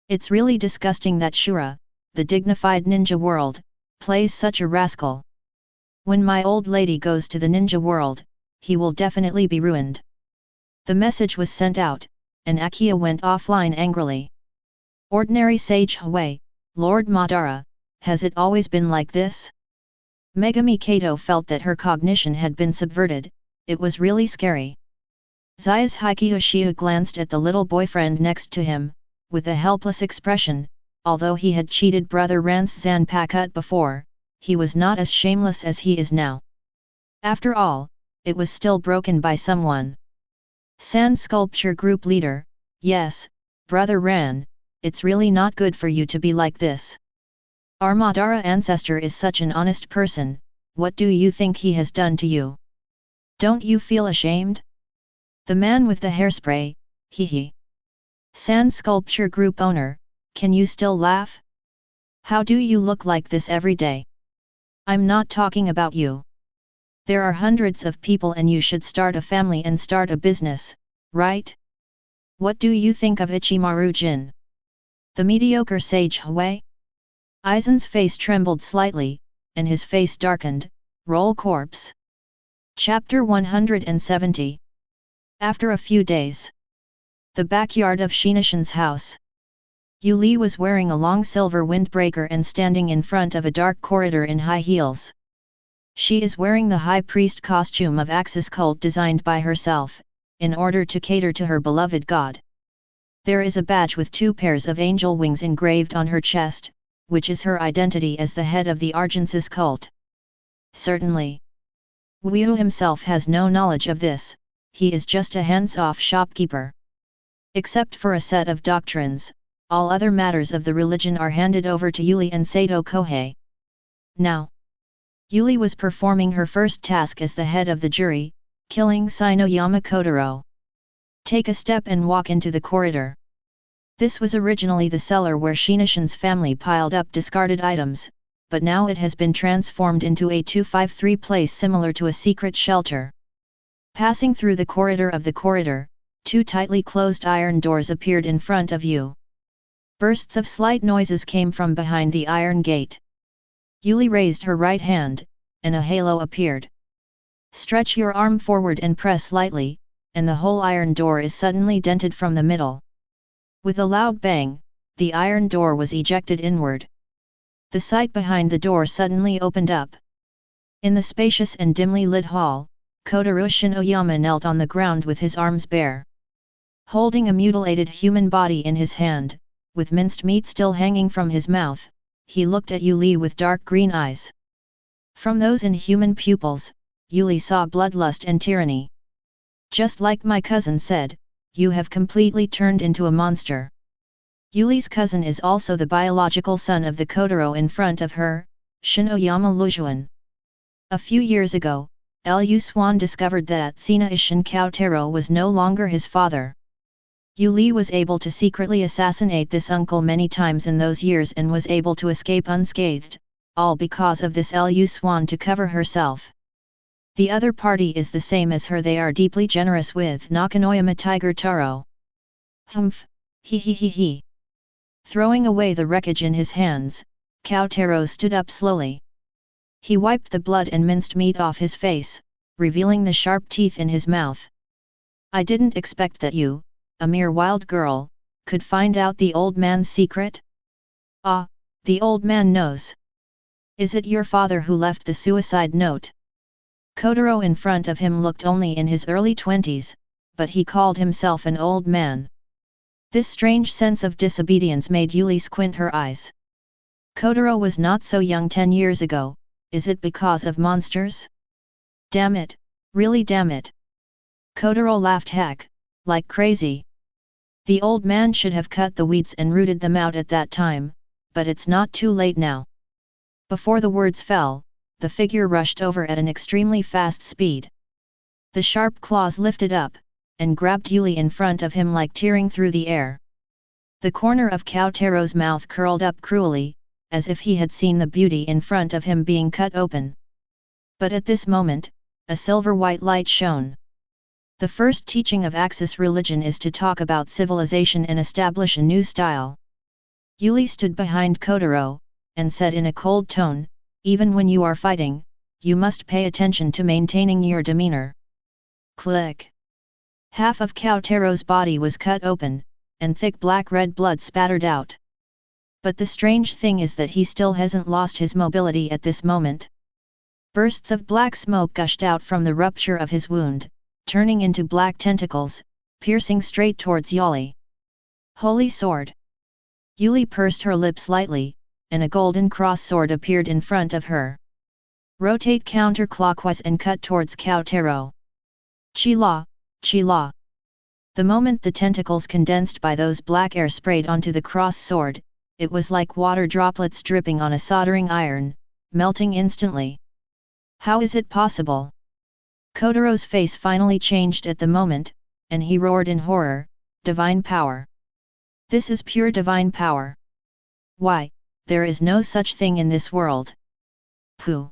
It's really disgusting that Shura, the dignified ninja world, plays such a rascal. When my old lady goes to the ninja world, he will definitely be ruined. The message was sent out, and Akiya went offline angrily. Ordinary Sage Huey, Lord Madara, has it always been like this? Megami Kato felt that her cognition had been subverted, it was really scary. Zai's Hikiyoshiha glanced at the little boyfriend next to him, with a helpless expression, although he had cheated brother Rance Zanpakut before, he was not as shameless as he is now. After all, it was still broken by someone. Sand Sculpture Group Leader, yes, brother Ran, it's really not good for you to be like this. Our Madara ancestor is such an honest person, what do you think he has done to you? Don't you feel ashamed? The man with the hairspray, hee hee. Sand Sculpture Group Owner, can you still laugh? How do you look like this every day? I'm not talking about you. There are hundreds of people and you should start a family and start a business, right? What do you think of Ichimaru Jin? The mediocre sage Huey? Aizen's face trembled slightly, and his face darkened, roll corpse. Chapter 170. After a few days. The backyard of Shinishin's house. Yu Li was wearing a long silver windbreaker and standing in front of a dark corridor in high heels. She is wearing the high priest costume of Axis cult designed by herself, in order to cater to her beloved god. There is a badge with 2 pairs of angel wings engraved on her chest, which is her identity as the head of the Argensis cult. Certainly. Wu himself has no knowledge of this, he is just a hands-off shopkeeper. Except for a set of doctrines, all other matters of the religion are handed over to Yuli and Sato Kohei. Now, Yuli was performing her first task as the head of the jury, killing Shinoyama Kotaro. Take a step and walk into the corridor. This was originally the cellar where Shinoshin's family piled up discarded items, but now it has been transformed into a 253 place similar to a secret shelter. Passing through the corridor, 2 tightly closed iron doors appeared in front of you. Bursts of slight noises came from behind the iron gate. Yuli raised her right hand, and a halo appeared. Stretch your arm forward and press lightly, and the whole iron door is suddenly dented from the middle. With a loud bang, the iron door was ejected inward. The sight behind the door suddenly opened up. In the spacious and dimly lit hall, Kotaro Shinoyama knelt on the ground with his arms bare. Holding a mutilated human body in his hand, with minced meat still hanging from his mouth, he looked at Yuli with dark green eyes. From those inhuman pupils, Yuli saw bloodlust and tyranny. Just like my cousin said, you have completely turned into a monster. Yuli's cousin is also the biological son of the Kotaro in front of her, Shinoyama Lujuan. A few years ago, Lu Swan discovered that Sina Ishin Kotaro was no longer his father. Yuli was able to secretly assassinate this uncle many times in those years and was able to escape unscathed, all because of this Lu Swan to cover herself. The other party is the same as her, they are deeply generous with Nakanoyama Tiger Taro. Humph, he. Throwing away the wreckage in his hands, Kotaro stood up slowly. He wiped the blood and minced meat off his face, revealing the sharp teeth in his mouth. I didn't expect that you, a mere wild girl, could find out the old man's secret? Ah, the old man knows. Is it your father who left the suicide note? Kotaro in front of him looked only in his early 20s, but he called himself an old man. This strange sense of disobedience made Yuli squint her eyes. Kotaro was not so young 10 years ago, is it because of monsters? Damn it, really damn it. Kotaro laughed like crazy. The old man should have cut the weeds and rooted them out at that time, but it's not too late now. Before the words fell, the figure rushed over at an extremely fast speed. The sharp claws lifted up, and grabbed Yuli in front of him like tearing through the air. The corner of Kotaro's mouth curled up cruelly, as if he had seen the beauty in front of him being cut open. But at this moment, a silver-white light shone. The first teaching of Axis religion is to talk about civilization and establish a new style. Yuli stood behind Kotaro, and said in a cold tone, even when you are fighting, you must pay attention to maintaining your demeanor. Click. Half of Kotaro's body was cut open, and thick black-red blood spattered out. But the strange thing is that he still hasn't lost his mobility at this moment. Bursts of black smoke gushed out from the rupture of his wound, turning into black tentacles, piercing straight towards Yuli. Holy sword! Yuli pursed her lips lightly, and a golden cross sword appeared in front of her. Rotate counterclockwise and cut towards Kotaro. Chi-la, Chi-la. The moment the tentacles condensed by those black air sprayed onto the cross sword, it was like water droplets dripping on a soldering iron, melting instantly. How is it possible? Kotaro's face finally changed at the moment, and he roared in horror, divine power. This is pure divine power. Why, there is no such thing in this world. Pooh.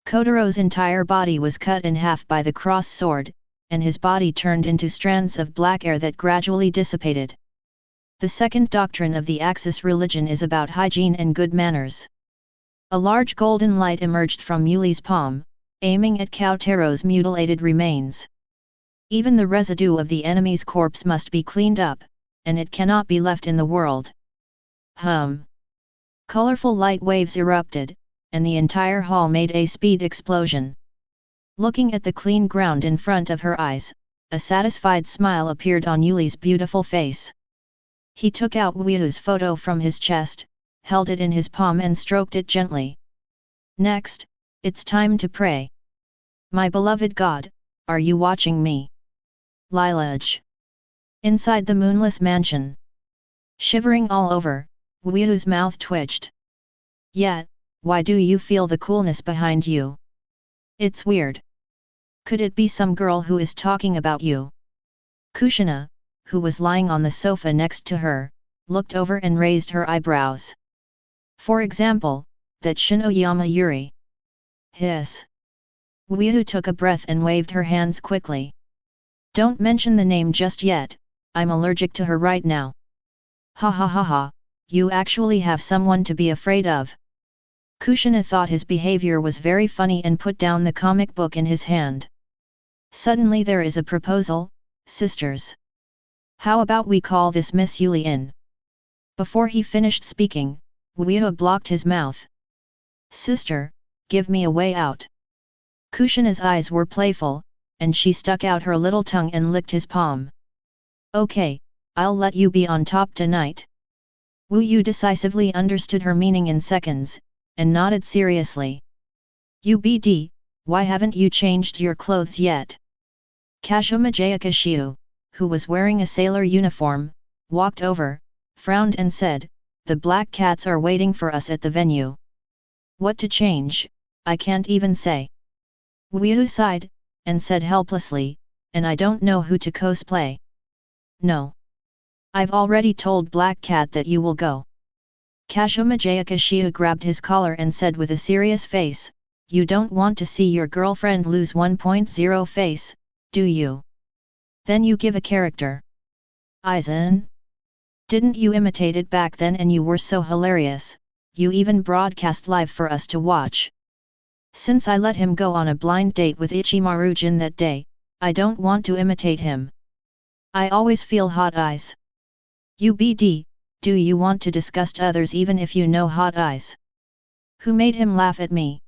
Kotaro's entire body was cut in half by the cross sword, and his body turned into strands of black air that gradually dissipated. The second doctrine of the Axis religion is about hygiene and good manners. A large golden light emerged from Yuli's palm, aiming at Kotaro's mutilated remains. Even the residue of the enemy's corpse must be cleaned up, and it cannot be left in the world. Colorful light waves erupted, and the entire hall made a speed explosion. Looking at the clean ground in front of her eyes, a satisfied smile appeared on Yuli's beautiful face. He took out Wu's photo from his chest, held it in his palm and stroked it gently. Next, it's time to pray. My beloved God, are you watching me? Lilaj. Inside the moonless mansion. Shivering all over, Wu's mouth twitched. Yet, why do you feel the coolness behind you? It's weird. Could it be some girl who is talking about you? Kushina, who was lying on the sofa next to her, looked over and raised her eyebrows. For example, that Shinoyama Yuri. Hiss. Wu took a breath and waved her hands quickly. Don't mention the name just yet, I'm allergic to her right now. Ha ha ha ha, you actually have someone to be afraid of. Kushina thought his behavior was very funny and put down the comic book in his hand. Suddenly there is a proposal, sisters. How about we call this Miss Yuli in? Before he finished speaking, Wu blocked his mouth. Sister, give me a way out. Kushina's eyes were playful, and she stuck out her little tongue and licked his palm. Okay, I'll let you be on top tonight. Wu decisively understood her meaning in seconds, and nodded seriously. UBD, why haven't you changed your clothes yet? Kashuma Jayakashiu, who was wearing a sailor uniform, walked over, frowned and said, the black cats are waiting for us at the venue. What to change, I can't even say. Wu sighed, and said helplessly, and I don't know who to cosplay. No. I've already told Black Cat that you will go. Kashuma Jayakashiu grabbed his collar and said with a serious face, you don't want to see your girlfriend lose 1.0 face, do you? Then you give a character. Aizen? Didn't you imitate it back then and you were so hilarious, you even broadcast live for us to watch. Since I let him go on a blind date with Ichimaru Jin that day, I don't want to imitate him. I always feel hot eyes. UBD, do you want to disgust others even if you know hot eyes? Who made him laugh at me?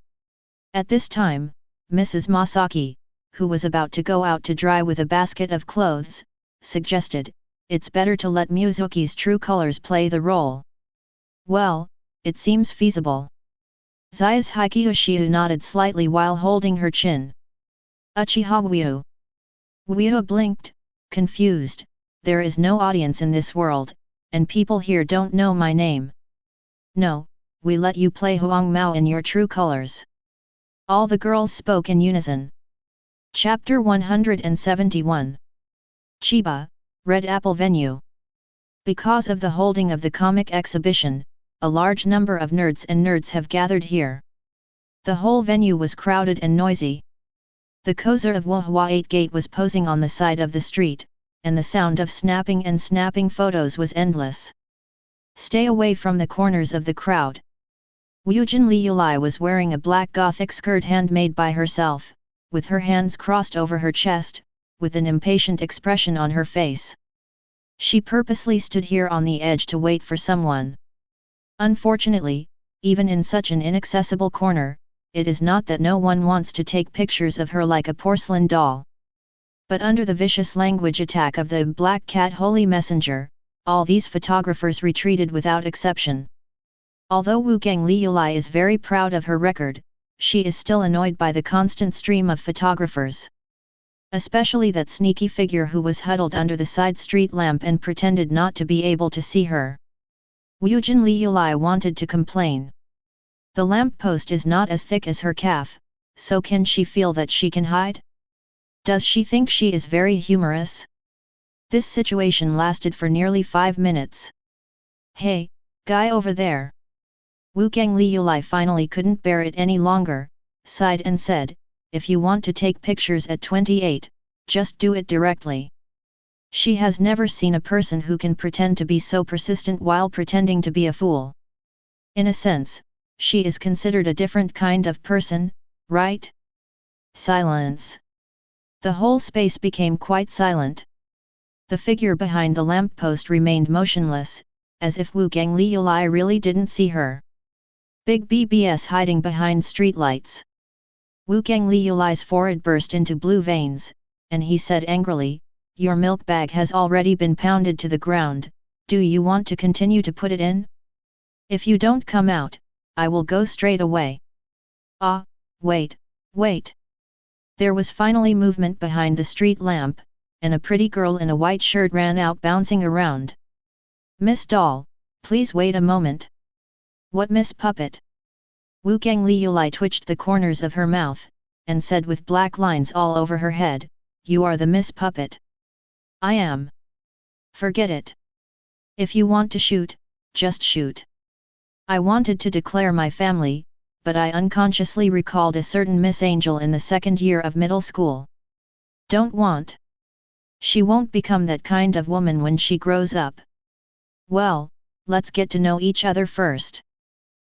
At this time, Mrs. Masaki, who was about to go out to dry with a basket of clothes, suggested, it's better to let Mizuki's true colors play the role. Well, it seems feasible. Zayas Hikiyoshiu nodded slightly while holding her chin. Uchiha Wu. Wu blinked, confused, there is no audience in this world, and people here don't know my name. No, we let you play Huang Mao in your true colors. All the girls spoke in unison. Chapter 171. Chiba, Red Apple Venue. Because of the holding of the comic exhibition, a large number of nerds have gathered here. The whole venue was crowded and noisy. The Koza of Wohwa 8 Gate was posing on the side of the street, and the sound of snapping photos was endless. Stay away from the corners of the crowd. Wujin Liulai was wearing a black gothic skirt handmade by herself, with her hands crossed over her chest, with an impatient expression on her face. She purposely stood here on the edge to wait for someone. Unfortunately, even in such an inaccessible corner, it is not that no one wants to take pictures of her like a porcelain doll. But under the vicious language attack of the Black Cat Holy Messenger, all these photographers retreated without exception. Although Wugang Liulai is very proud of her record, she is still annoyed by the constant stream of photographers. Especially that sneaky figure who was huddled under the side street lamp and pretended not to be able to see her. Wujin Liulai wanted to complain. The lamppost is not as thick as her calf, so can she feel that she can hide? Does she think she is very humorous? This situation lasted for nearly 5 minutes. Hey, guy over there! Wugang Liulai finally couldn't bear it any longer, sighed and said, if you want to take pictures at 28, just do it directly. She has never seen a person who can pretend to be so persistent while pretending to be a fool. In a sense, she is considered a different kind of person, right? Silence. The whole space became quite silent. The figure behind the lamppost remained motionless, as if Wugang Liulai really didn't see her. Big BBS hiding behind streetlights. Wugang Liulai's forehead burst into blue veins, and he said angrily, your milk bag has already been pounded to the ground, Do you want to continue to put it in? If you don't come out, I will go straight away. Ah, wait, wait. There was finally movement behind the street lamp, and a pretty girl in a white shirt ran out bouncing around. Miss Doll, please wait a moment. What, Miss Puppet? Wukong Liulai twitched the corners of her mouth, and said with black lines all over her head, You are the Miss Puppet. I am. Forget it. If you want to shoot, just shoot. I wanted to declare my family, but I unconsciously recalled a certain Miss Angel in the second year of middle school. Don't want. She won't become that kind of woman when she grows up. Well, let's get to know each other first.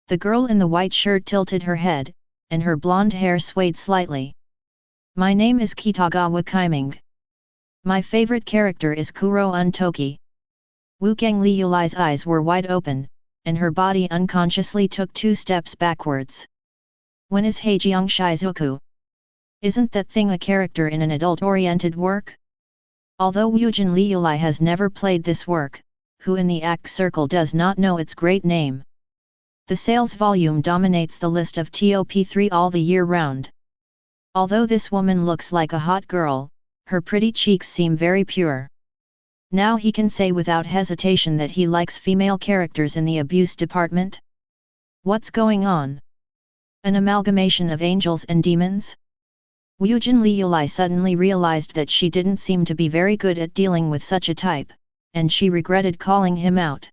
The girl in the white shirt tilted her head, and her blonde hair swayed slightly. My name is Kitagawa Kaiming. My favorite character is Kuro Untoki. Wukong Liulai's eyes were wide open, and her body unconsciously took 2 steps backwards. When is Heijiang Shizuku? Isn't that thing a character in an adult-oriented work? Although Wujin Liulai has never played this work, who in the act circle does not know its great name? The sales volume dominates the list of TOP3 all the year round. Although this woman looks like a hot girl, her pretty cheeks seem very pure. Now he can say without hesitation that he likes female characters in the abuse department? What's going on? An amalgamation of angels and demons? Wujin Liulai suddenly realized that she didn't seem to be very good at dealing with such a type, and she regretted calling him out.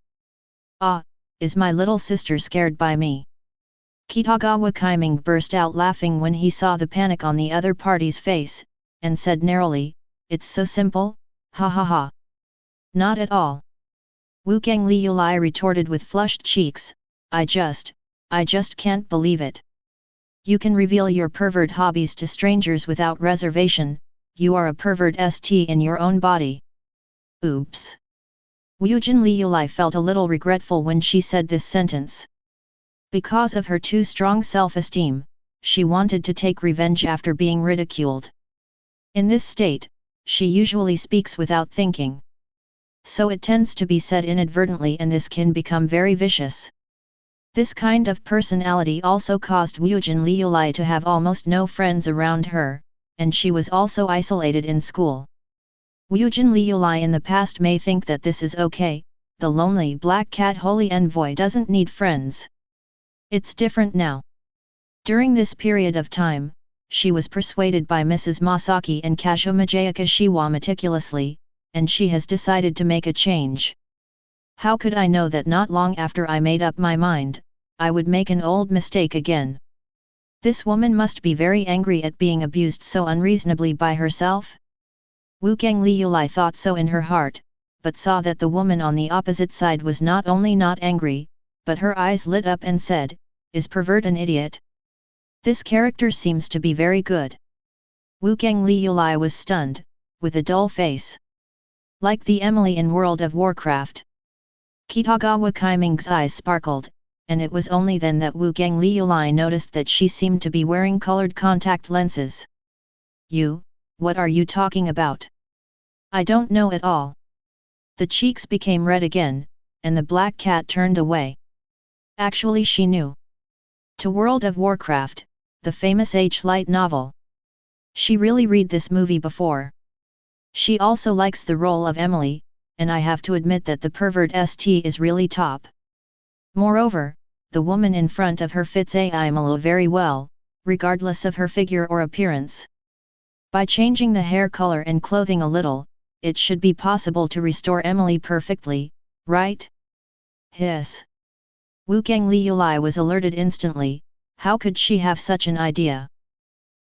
Ah, is my little sister scared by me? Kitagawa Kaiming burst out laughing when he saw the panic on the other party's face, and said narrowly, It's so simple, ha ha ha. Not at all. Wukong Liulai retorted with flushed cheeks, I just can't believe it. You can reveal your pervert hobbies to strangers without reservation, you are a pervert st in your own body. Oops. Wujin Liulai felt a little regretful when she said this sentence. Because of her too strong self-esteem, she wanted to take revenge after being ridiculed. In this state, she usually speaks without thinking. So it tends to be said inadvertently, and this can become very vicious. This kind of personality also caused Wujin Liulai to have almost no friends around her, and she was also isolated in school. Wujin Liulai in the past may think that this is okay, the lonely black cat holy envoy doesn't need friends. It's different now. During this period of time, she was persuaded by Mrs. Masaki and Kazumajaya Kashiwa meticulously, and she has decided to make a change. How could I know that not long after I made up my mind, I would make an old mistake again? This woman must be very angry at being abused so unreasonably by herself? Wukong Liulai thought so in her heart, but saw that the woman on the opposite side was not only not angry, but her eyes lit up and said, Is pervert an idiot? This character seems to be very good. Wukong Liulai was stunned, with a dull face. Like the Emily in World of Warcraft. Kitagawa Kaiming's eyes sparkled, and it was only then that Wukong Liulai noticed that she seemed to be wearing colored contact lenses. What are you talking about? I don't know at all. The cheeks became red again, and the black cat turned away. Actually she knew. To World of Warcraft, the famous H-light novel. She really read this movie before. She also likes the role of Emily, and I have to admit that the pervert st is really top. Moreover, the woman in front of her fits Emily very well, regardless of her figure or appearance. By changing the hair color and clothing a little, it should be possible to restore Emily perfectly, right? Hiss. Wukong Liulai was alerted instantly. How could she have such an idea?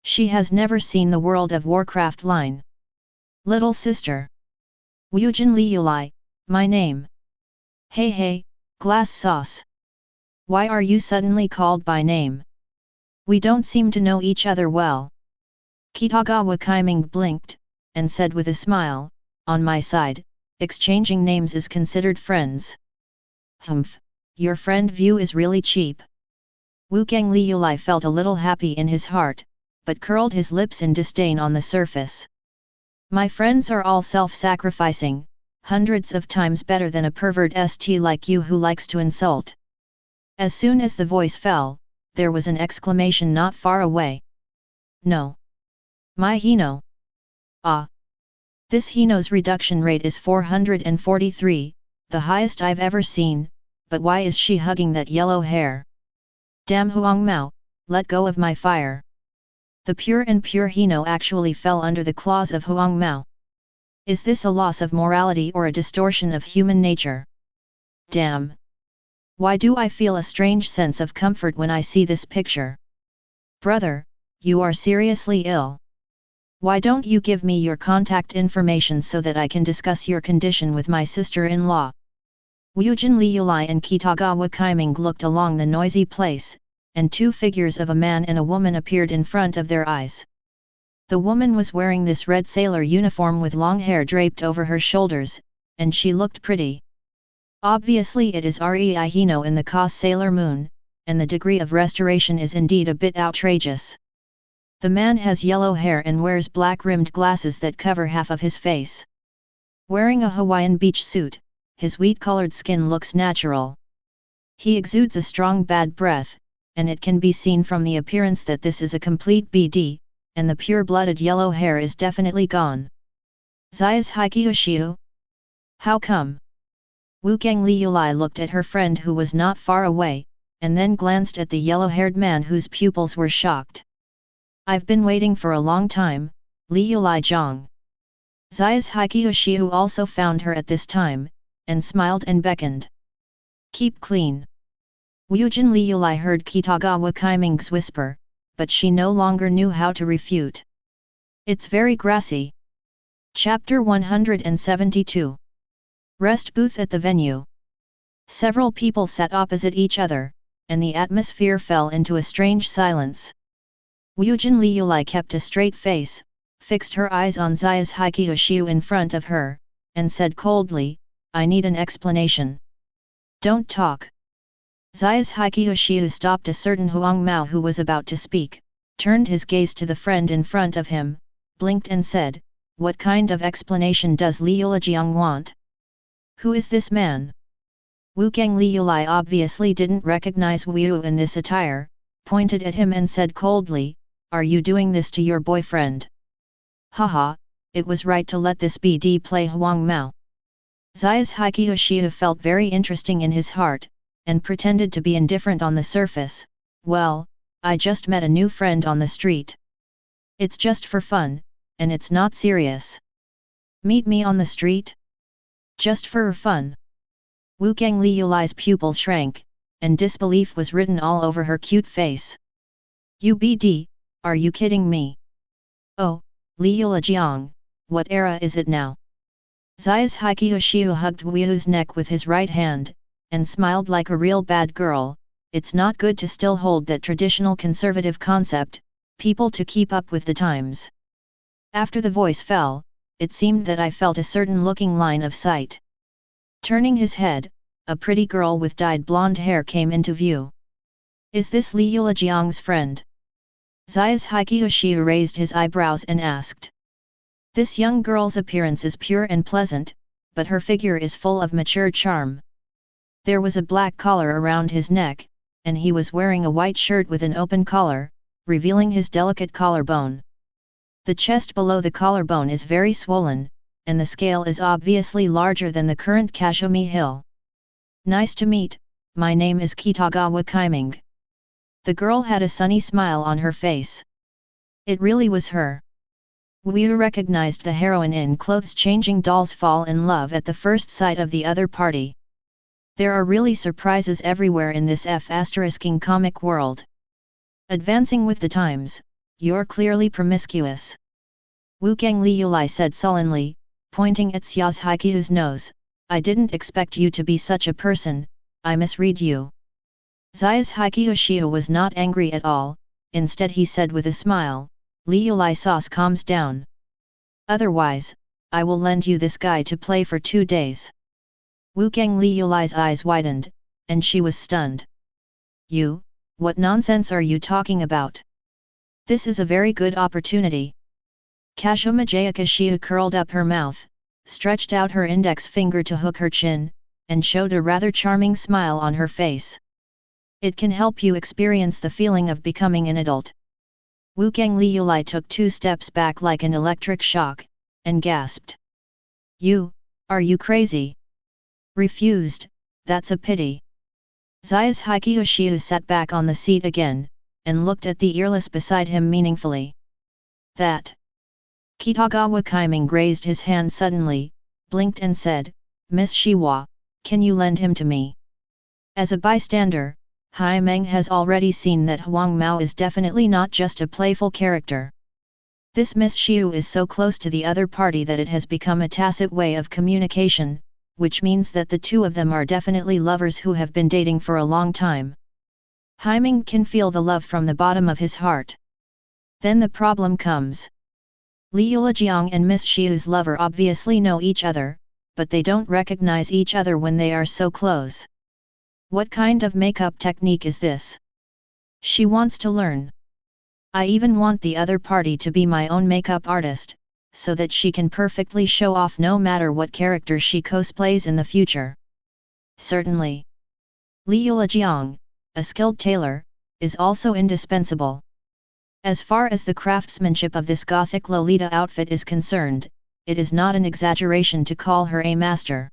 She has never seen the World of Warcraft line. Little sister. Wujin Liulai, my name. Hey, glass sauce. Why are you suddenly called by name? We don't seem to know each other well. Kitagawa Kaiming blinked, and said with a smile, On my side, exchanging names is considered friends. Humph, your friend view is really cheap. Wukong Liulai felt a little happy in his heart, but curled his lips in disdain on the surface. My friends are all self-sacrificing, hundreds of times better than a pervert st like you who likes to insult. As soon as the voice fell, there was an exclamation not far away. No. My Hino. Ah. This Hino's reduction rate is 443, the highest I've ever seen, but why is she hugging that yellow hair? Damn Huang Mao, let go of my fire. The pure and pure Hino actually fell under the claws of Huang Mao. Is this a loss of morality or a distortion of human nature? Damn! Why do I feel a strange sense of comfort when I see this picture? Brother, you are seriously ill. Why don't you give me your contact information so that I can discuss your condition with my sister-in-law? Wujin Liulai and Kitagawa Kaiming looked along the noisy place, and two figures of a man and a woman appeared in front of their eyes. The woman was wearing this red sailor uniform with long hair draped over her shoulders, and she looked pretty. Obviously it is Rei Hino in the Ka Sailor Moon, and the degree of restoration is indeed a bit outrageous. The man has yellow hair and wears black-rimmed glasses that cover half of his face. Wearing a Hawaiian beach suit, his wheat-colored skin looks natural. He exudes a strong bad breath, and it can be seen from the appearance that this is a complete BD, and the pure-blooded yellow hair is definitely gone. Zai's Haikyoshiu? How come? Wukang Liulai looked at her friend who was not far away, and then glanced at the yellow-haired man whose pupils were shocked. I've been waiting for a long time, Liulai Zhang. Zai's Haikyoshiu also found her at this time, and smiled and beckoned. Keep clean. Wujin Liulai heard Kitagawa Kaiming's whisper, but she no longer knew how to refute. It's very grassy. Chapter 172. Rest booth at the venue. Several people sat opposite each other, and the atmosphere fell into a strange silence. Wujin Liulai kept a straight face, fixed her eyes on Zai's Haikyoshiu in front of her, and said coldly, I need an explanation. Don't talk. Zai's Haikyoshiu stopped a certain Huang Mao who was about to speak, turned his gaze to the friend in front of him, blinked and said, what kind of explanation does Liula Jiang want? Who is this man? Wukang Liulai obviously didn't recognize Wu in this attire, pointed at him and said coldly, are you doing this to your boyfriend? Haha, it was right to let this BD play Huang Mao. Zai's Haikyoshiu felt very interesting in his heart, and pretended to be indifferent on the surface. Well, I just met a new friend on the street. It's just for fun, and it's not serious. Meet me on the street? Just for fun. Wukang Liulai's pupils shrank, and disbelief was written all over her cute face. UBD, are you kidding me? Oh, Liula Jiang, what era is it now? Zai's Haikyoshiu hugged Wu's neck with his right hand, and smiled like a real bad girl. It's not good to still hold that traditional conservative concept, people to keep up with the times. After the voice fell, it seemed that I felt a certain looking line of sight. Turning his head, a pretty girl with dyed blonde hair came into view. Is this Liula Jiang's friend? Zai's Haikyoshiu raised his eyebrows and asked. This young girl's appearance is pure and pleasant, but her figure is full of mature charm. There was a black collar around his neck, and he was wearing a white shirt with an open collar, revealing his delicate collarbone. The chest below the collarbone is very swollen, and the scale is obviously larger than the current Kashumi hill. Nice to meet, my name is Kitagawa Kaiming. The girl had a sunny smile on her face. It really was her. Wu recognized the heroine in Clothes Changing Dolls fall in love at the first sight of the other party. There are really surprises everywhere in this F***ing comic world. Advancing with the times, you're clearly promiscuous. Wukang Liulai said sullenly, pointing at Xiao's Haikyu's nose, I didn't expect you to be such a person, I misread you. Zai's Haikyoshiu was not angry at all, instead he said with a smile, Liulai sauce calms down. Otherwise, I will lend you this guy to play for 2 days. Wukang Liulai's eyes widened, and she was stunned. You, what nonsense are you talking about? This is a very good opportunity. Kashoma Jayakashiu curled up her mouth, stretched out her index finger to hook her chin, and showed a rather charming smile on her face. It can help you experience the feeling of becoming an adult. Wukong Liulai took 2 steps back like an electric shock, and gasped. Are you crazy? Refused, that's a pity. Zai's Haikyoshiu sat back on the seat again, and looked at the earless beside him meaningfully. That. Kitagawa Kaiming raised his hand suddenly, blinked and said, Miss Shiwa, can you lend him to me? As a bystander, Hai Meng has already seen that Huang Mao is definitely not just a playful character. This Miss Shiu is so close to the other party that it has become a tacit way of communication, which means that the two of them are definitely lovers who have been dating for a long time. Hai Meng can feel the love from the bottom of his heart. Then the problem comes. Liu Lijiang and Miss Shiu's lover obviously know each other, but they don't recognize each other when they are so close. What kind of makeup technique is this? She wants to learn. I even want the other party to be my own makeup artist, so that she can perfectly show off no matter what character she cosplays in the future. Certainly. Liu Lijiang, a skilled tailor, is also indispensable. As far as the craftsmanship of this gothic Lolita outfit is concerned, it is not an exaggeration to call her a master.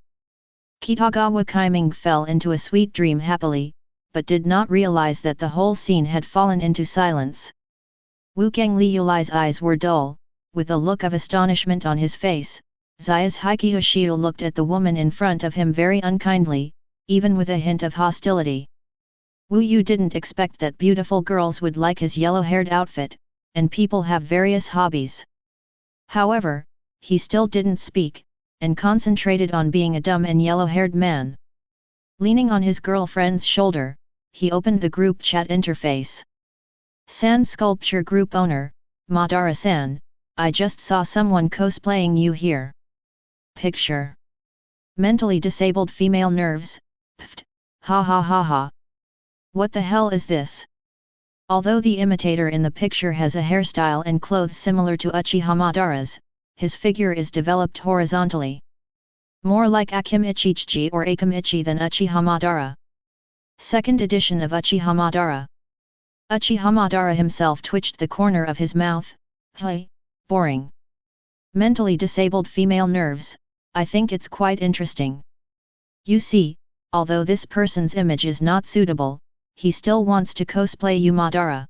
Kitagawa Kaiming fell into a sweet dream happily, but did not realize that the whole scene had fallen into silence. Wukong Liulai's eyes were dull, with a look of astonishment on his face. Zai's Haikyoshiu looked at the woman in front of him very unkindly, even with a hint of hostility. Wu Yu didn't expect that beautiful girls would like his yellow-haired outfit, and people have various hobbies. However, he still didn't speak, and concentrated on being a dumb and yellow-haired man. Leaning on his girlfriend's shoulder, he opened the group chat interface. San Sculpture Group owner, Madara-san, I just saw someone cosplaying you here. Picture. Mentally disabled female nerves, pft, ha ha ha ha. What the hell is this? Although the imitator in the picture has a hairstyle and clothes similar to Uchiha Madara's, his figure is developed horizontally. More like Akim Ichichi or Akam Ichi than Uchiha Madara. Second edition of Uchiha Madara. Uchiha Madara himself twitched the corner of his mouth. Hey, boring. Mentally disabled female nerves, I think it's quite interesting. You see, although this person's image is not suitable, he still wants to cosplay you Madara.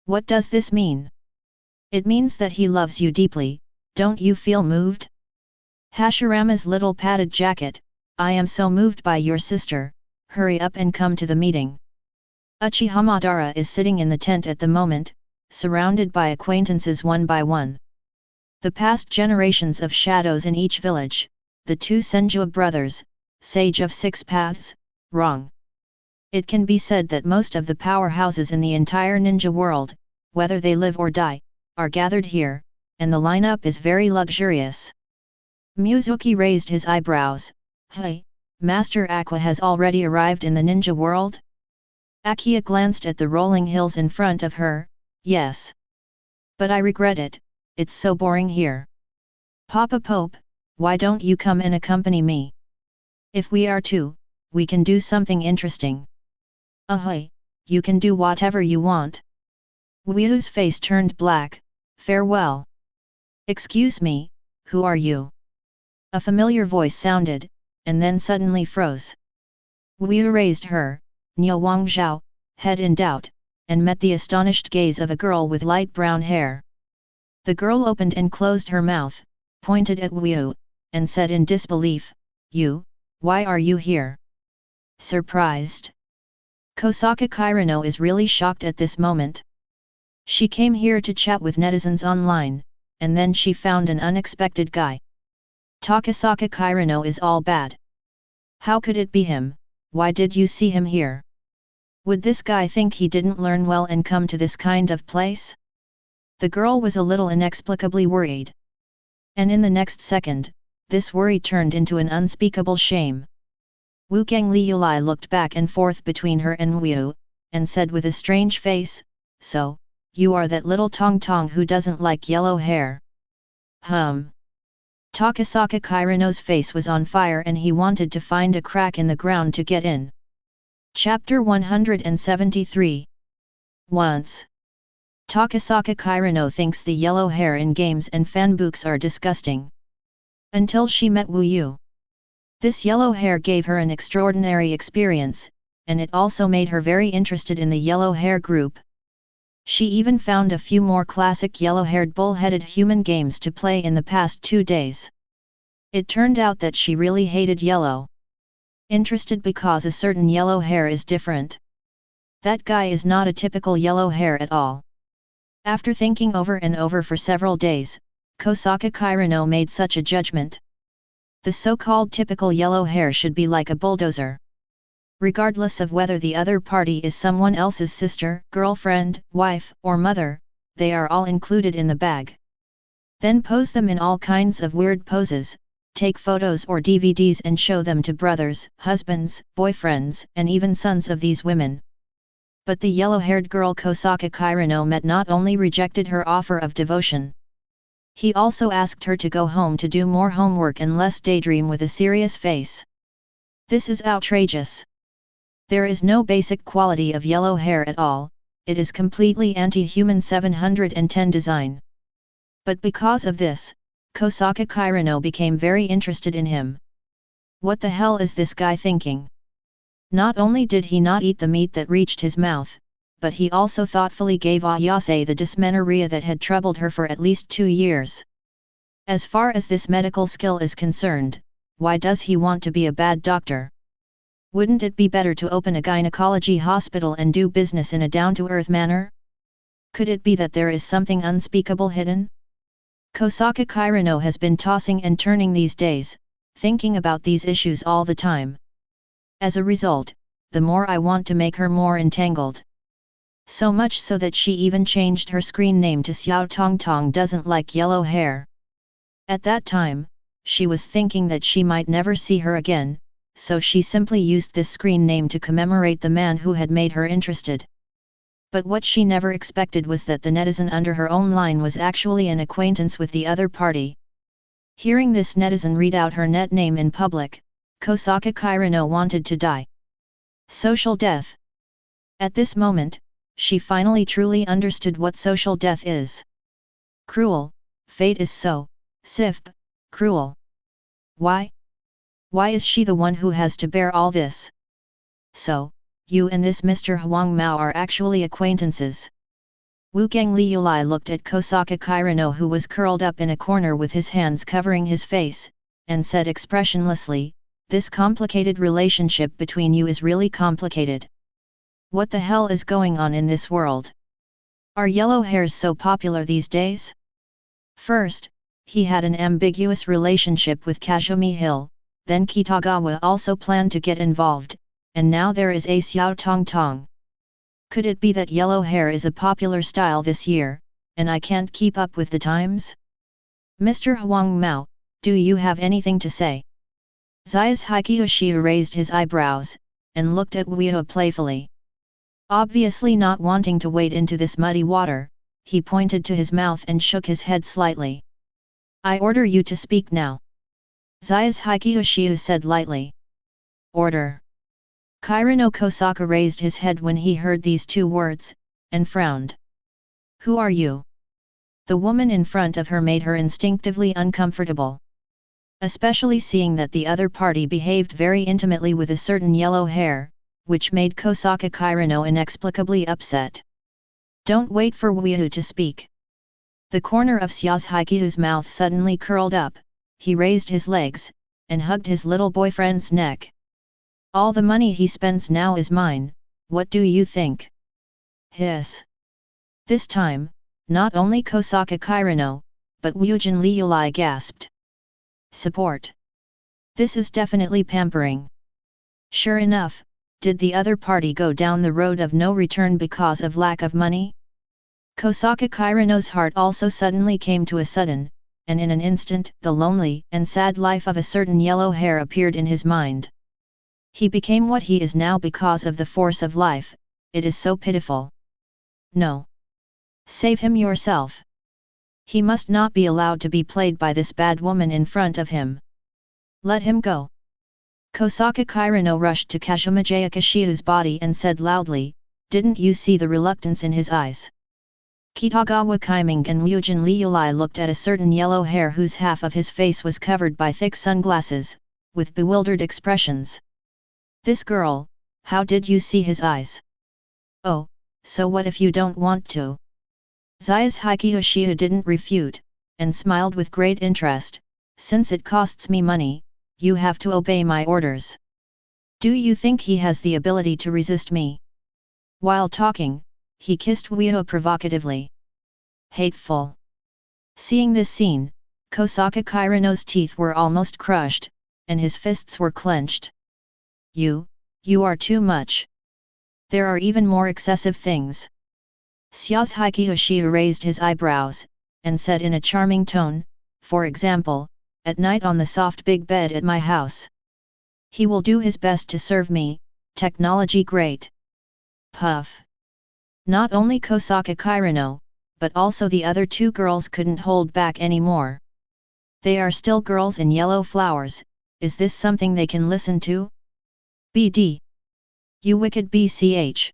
What does this mean? It means that he loves you deeply, don't you feel moved? Hashirama's little padded jacket, I am so moved by your sister, hurry up and come to the meeting. Uchiha Madara is sitting in the tent at the moment, surrounded by acquaintances one by one. The past generations of shadows in each village, the 2 Senju brothers, sage of 6 paths, wrong. It can be said that most of the powerhouses in the entire ninja world, whether they live or die, are gathered here, and the lineup is very luxurious. Mizuki raised his eyebrows. Hey, Master Aqua has already arrived in the ninja world? Akia glanced at the rolling hills in front of her. Yes. But I regret it, it's so boring here. Papa Pope, why don't you come and accompany me? If we are 2, we can do something interesting. Ahoy, you can do whatever you want. Wu's face turned black. Farewell. Excuse me, who are you? A familiar voice sounded, and then suddenly froze. Wu raised her, Niu Wangzhao, head in doubt, and met the astonished gaze of a girl with light brown hair. The girl opened and closed her mouth, pointed at Wu, and said in disbelief, You, why are you here? Surprised. Kosaka Kirano is really shocked at this moment. She came here to chat with netizens online, and then she found an unexpected guy. Takasaka Kirano is all bad. How could it be him? Why did you see him here? Would this guy think he didn't learn well and come to this kind of place? The girl was a little inexplicably worried. And in the next second, this worry turned into an unspeakable shame. Wukong Liulai looked back and forth between her and Wu, and said with a strange face, So, you are that little Tong Tong who doesn't like yellow hair. Takasaka Kirino's face was on fire and he wanted to find a crack in the ground to get in. Chapter 173. Once. Takasaka Kirino thinks the yellow hair in games and fanbooks are disgusting. Until she met Wu Yu. This yellow hair gave her an extraordinary experience, and it also made her very interested in the yellow hair group. She even found a few more classic yellow-haired bull-headed human games to play in the past 2 days. It turned out that she really hated yellow. Interested because a certain yellow hair is different. That guy is not a typical yellow hair at all. After thinking over and over for several days, Kosaka Kirino made such a judgment. The so-called typical yellow hair should be like a bulldozer. Regardless of whether the other party is someone else's sister, girlfriend, wife, or mother, they are all included in the bag. Then pose them in all kinds of weird poses, take photos or DVDs and show them to brothers, husbands, boyfriends, and even sons of these women. But the yellow-haired girl Kosaka Kirino met not only rejected her offer of devotion. He also asked her to go home to do more homework and less daydream with a serious face. This is outrageous. There is no basic quality of yellow hair at all, it is completely anti-human 710 design. But because of this, Kosaka Kirino became very interested in him. What the hell is this guy thinking? Not only did he not eat the meat that reached his mouth, but he also thoughtfully gave Ayase the dysmenorrhea that had troubled her for at least 2 years. As far as this medical skill is concerned, why does he want to be a bad doctor? Wouldn't it be better to open a gynecology hospital and do business in a down-to-earth manner? Could it be that there is something unspeakable hidden? Kosaka Kirino has been tossing and turning these days, thinking about these issues all the time. As a result, the more I want to make her more entangled. So much so that she even changed her screen name to Xiao Tongtong doesn't like yellow hair. At that time, she was thinking that she might never see her again, so she simply used this screen name to commemorate the man who had made her interested. But what she never expected was that the netizen under her own line was actually an acquaintance with the other party. Hearing this netizen read out her net name in public, Kosaka Kirino wanted to die. Social death. At this moment, she finally truly understood what social death is. Cruel, fate is so, cruel. Why? Why is she the one who has to bear all this? So, you and this Mr. Huang Mao are actually acquaintances. Wu Gangliuli looked at Kosaka Kirino who was curled up in a corner with his hands covering his face, and said expressionlessly, "This complicated relationship between you is really complicated. What the hell is going on in this world? Are yellow hairs so popular these days?" First, he had an ambiguous relationship with Kazumi Hill, then Kitagawa also planned to get involved, and now there is a Xiao Tongtong. Could it be that yellow hair is a popular style this year, and I can't keep up with the times? Mr. Huang Mao, do you have anything to say? Zaius Hikyoshi raised his eyebrows, and looked at Wu playfully. Obviously not wanting to wade into this muddy water, he pointed to his mouth and shook his head slightly. "I order you to speak now." Zaius Hikyoshi said lightly. "Order." Kirino Kosaka raised his head when he heard these 2 words, and frowned. "Who are you?" The woman in front of her made her instinctively uncomfortable. Especially seeing that the other party behaved very intimately with a certain yellow hair, which made Kosaka Kirino inexplicably upset. "Don't wait for Wu to speak." The corner of Xiao's Haikyu's mouth suddenly curled up, he raised his legs, and hugged his little boyfriend's neck. "All the money he spends now is mine, what do you think?" Hiss. This time, not only Kosaka Kirino, but Wujin Liuli gasped. Support. This is definitely pampering. Sure enough, did the other party go down the road of no return because of lack of money? Kosaka Kirino's heart also suddenly came to a sudden, and in an instant the lonely and sad life of a certain yellow hair appeared in his mind. He became what he is now because of the force of life, it is so pitiful. No. Save him yourself. He must not be allowed to be played by this bad woman in front of him. Let him go. Kosaka Kirino rushed to Kashima Jayakishiu's body and said loudly, "Didn't you see the reluctance in his eyes?" Kitagawa Kaiming and Ryujin Liulai looked at a certain yellow hair whose half of his face was covered by thick sunglasses, with bewildered expressions. "This girl, how did you see his eyes?" "Oh, so what if you don't want to?" Zayas Hikiyoshiya didn't refute, and smiled with great interest, "Since it costs me money, you have to obey my orders. Do you think he has the ability to resist me?" While talking, he kissed Wio provocatively. Hateful. Seeing this scene, Kosaka Kirino's teeth were almost crushed, and his fists were clenched. You are too much. There are even more excessive things." Syaz Hikiyoshiya raised his eyebrows, and said in a charming tone, "For example, at night on the soft big bed at my house. He will do his best to serve me, technology great." Puff. Not only Kosaka Kirino, but also the other two girls couldn't hold back anymore. They are still girls in yellow flowers, is this something they can listen to? BD. You wicked BCH.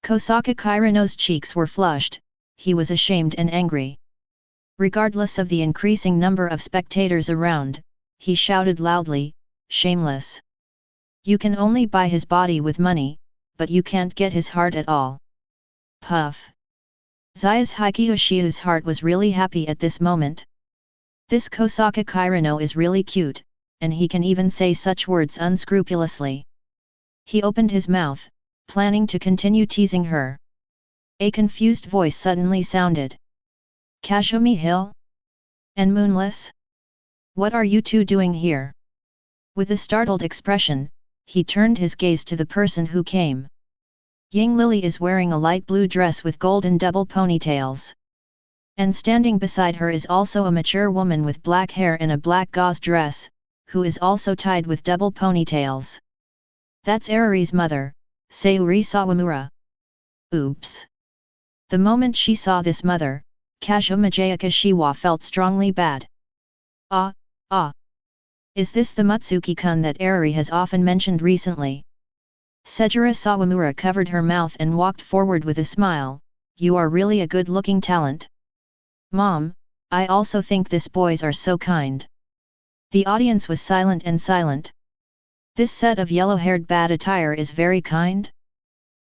Kosaka Kirino's cheeks were flushed, he was ashamed and angry. Regardless of the increasing number of spectators around, he shouted loudly, "Shameless! You can only buy his body with money, but you can't get his heart at all." Puff. Zayas Hikiyoshiu's heart was really happy at this moment. This Kosaka Kirino is really cute, and he can even say such words unscrupulously. He opened his mouth, planning to continue teasing her. A confused voice suddenly sounded. "Kashumi Hill? And Moonless? What are you two doing here?" With a startled expression, he turned his gaze to the person who came. Ying Lily is wearing a light blue dress with golden double ponytails. And standing beside her is also a mature woman with black hair in a black gauze dress, who is also tied with double ponytails. That's Arari's mother, Sayuri Sawamura. Oops! The moment she saw this mother, Kashima Jayakishiwa felt strongly bad. Ah! Is this the Mutsuki-kun that Arari has often mentioned recently? Sejira Sawamura covered her mouth and walked forward with a smile. "You are really a good-looking talent. Mom, I also think this boys are so kind." The audience was silent and silent. This set of yellow-haired bad attire is very kind?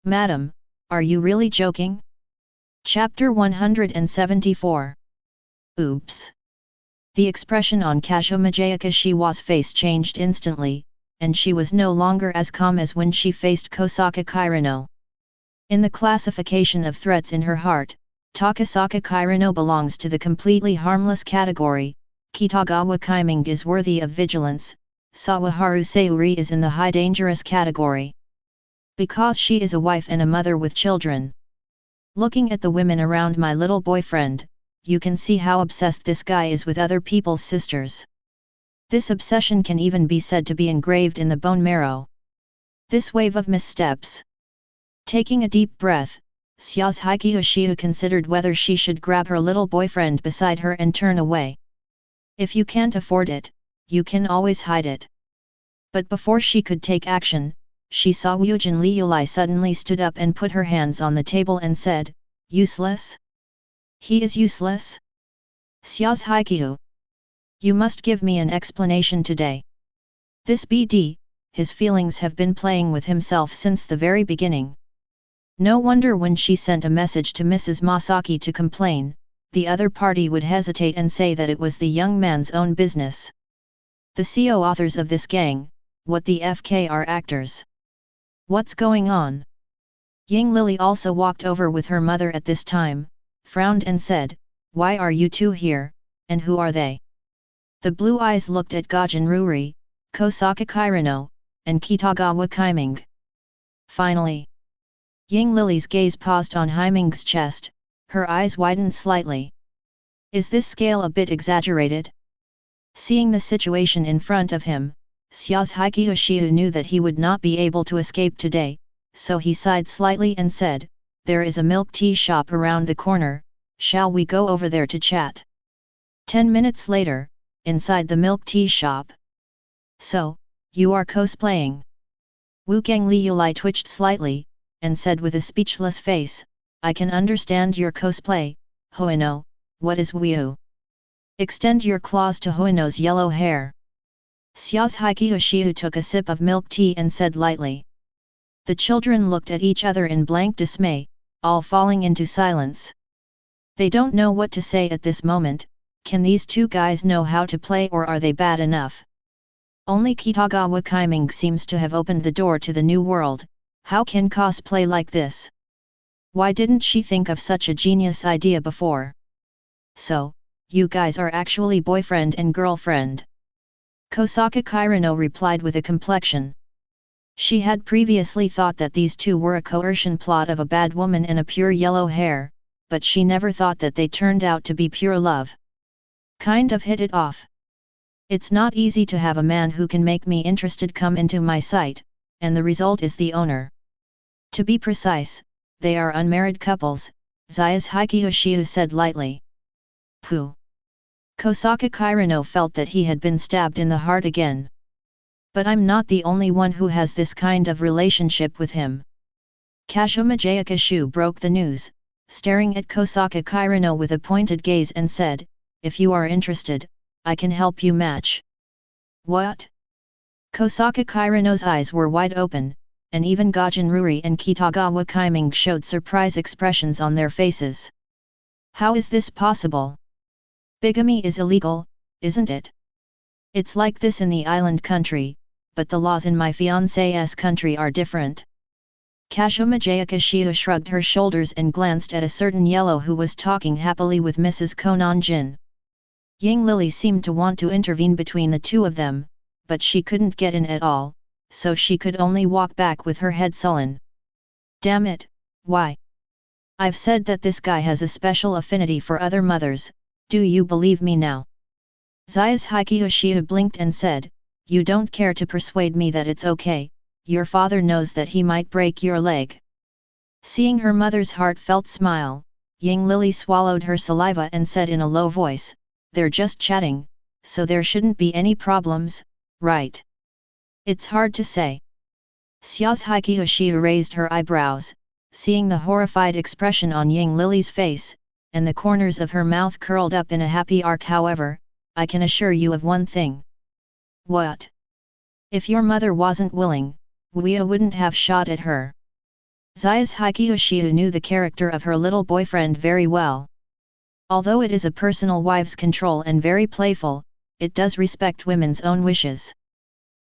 Madam, are you really joking? Chapter 174. Oops! The expression on Kashima Jayakishiwa's face changed instantly, and she was no longer as calm as when she faced Kosaka Kirino. In the classification of threats in her heart, Takasaka Kirino belongs to the completely harmless category, Kitagawa Kaiming is worthy of vigilance, Sawaharu Sayuri is in the high dangerous category. Because she is a wife and a mother with children. Looking at the women around my little boyfriend, you can see how obsessed this guy is with other people's sisters. This obsession can even be said to be engraved in the bone marrow. This wave of missteps. Taking a deep breath, Syaz Hikiyoshiya considered whether she should grab her little boyfriend beside her and turn away. If you can't afford it, you can always hide it. But before she could take action, she saw Ryujin Liulai suddenly stood up and put her hands on the table and said, "Useless? He is useless? Syaz Hikyu! You must give me an explanation today." This BD, his feelings have been playing with himself since the very beginning. No wonder when she sent a message to Mrs. Masaki to complain, the other party would hesitate and say that it was the young man's own business. The co-authors of this gang, what the FK are actors? What's going on? Ying Lily also walked over with her mother at this time, frowned and said, "Why are you two here, and who are they?" The blue eyes looked at Gajin Ruri, Kosaka Kirino, and Kitagawa Kaiming. Finally, Ying Lily's gaze paused on Haiming's chest, her eyes widened slightly. Is this scale a bit exaggerated? Seeing the situation in front of him, Syaz Hikiyoshiya knew that he would not be able to escape today, so he sighed slightly and said, "There is a milk tea shop around the corner, Shall we go over there to chat? 10 minutes later, inside the milk tea shop. So, you are cosplaying? Wukong Liuli twitched slightly, and said with a speechless face, I can understand your cosplay, Hoino. What is Wyu? Extend your claws to Hoino's yellow hair. Xiaohiki Hoshiu took a sip of milk tea and said lightly. The children looked at each other in blank dismay, all falling into silence. They don't know what to say at this moment. Can these two guys know how to play, or are they bad enough? Only Kitagawa Kaiming seems to have opened the door to the new world. How can cosplay like this? Why didn't she think of such a genius idea before? So, you guys are actually boyfriend and girlfriend? Kosaka Kirino replied with a complexion. She had previously thought that these two were a coercion plot of a bad woman and a pure yellow hair, but she never thought that they turned out to be pure love. Kind of hit it off. It's not easy to have a man who can make me interested come into my sight, and the result is the owner. To be precise, they are unmarried couples, Xiaohiki Hoshiu said lightly. Pooh. Kosaka Kirino felt that he had been stabbed in the heart again. But I'm not the only one who has this kind of relationship with him. Kashoma Jayakashu broke the news, staring at Kosaka Kirino with a pointed gaze and said, if you are interested, I can help you match. What? Kosaka Kirino's eyes were wide open, and even Gajin Ruri and Kitagawa Kaiming showed surprise expressions on their faces. How is this possible? Bigamy is illegal, isn't it? It's like this in the island country, but the laws in my fiancé's country are different. Kashoma Jayakashiya shrugged her shoulders and glanced at a certain yellow who was talking happily with Mrs. Konan Jin. Ying Lily seemed to want to intervene between the two of them, but she couldn't get in at all, so she could only walk back with her head sullen. Damn it, why? I've said that this guy has a special affinity for other mothers, do you believe me now? Xiaohiki Hoshiu blinked and said, you don't care to persuade me that it's okay, your father knows that he might break your leg. Seeing her mother's heartfelt smile, Ying Lily swallowed her saliva and said in a low voice, they're just chatting, so there shouldn't be any problems, right? It's hard to say. Xiaohiki Hoshiu raised her eyebrows, seeing the horrified expression on Ying Lily's face, and the corners of her mouth curled up in a happy arc. However, I can assure you of one thing. What? If your mother wasn't willing, Wia wouldn't have shot at her. Xiaohiki Hoshiu knew the character of her little boyfriend very well. Although it is a personal wives' control and very playful, it does respect women's own wishes.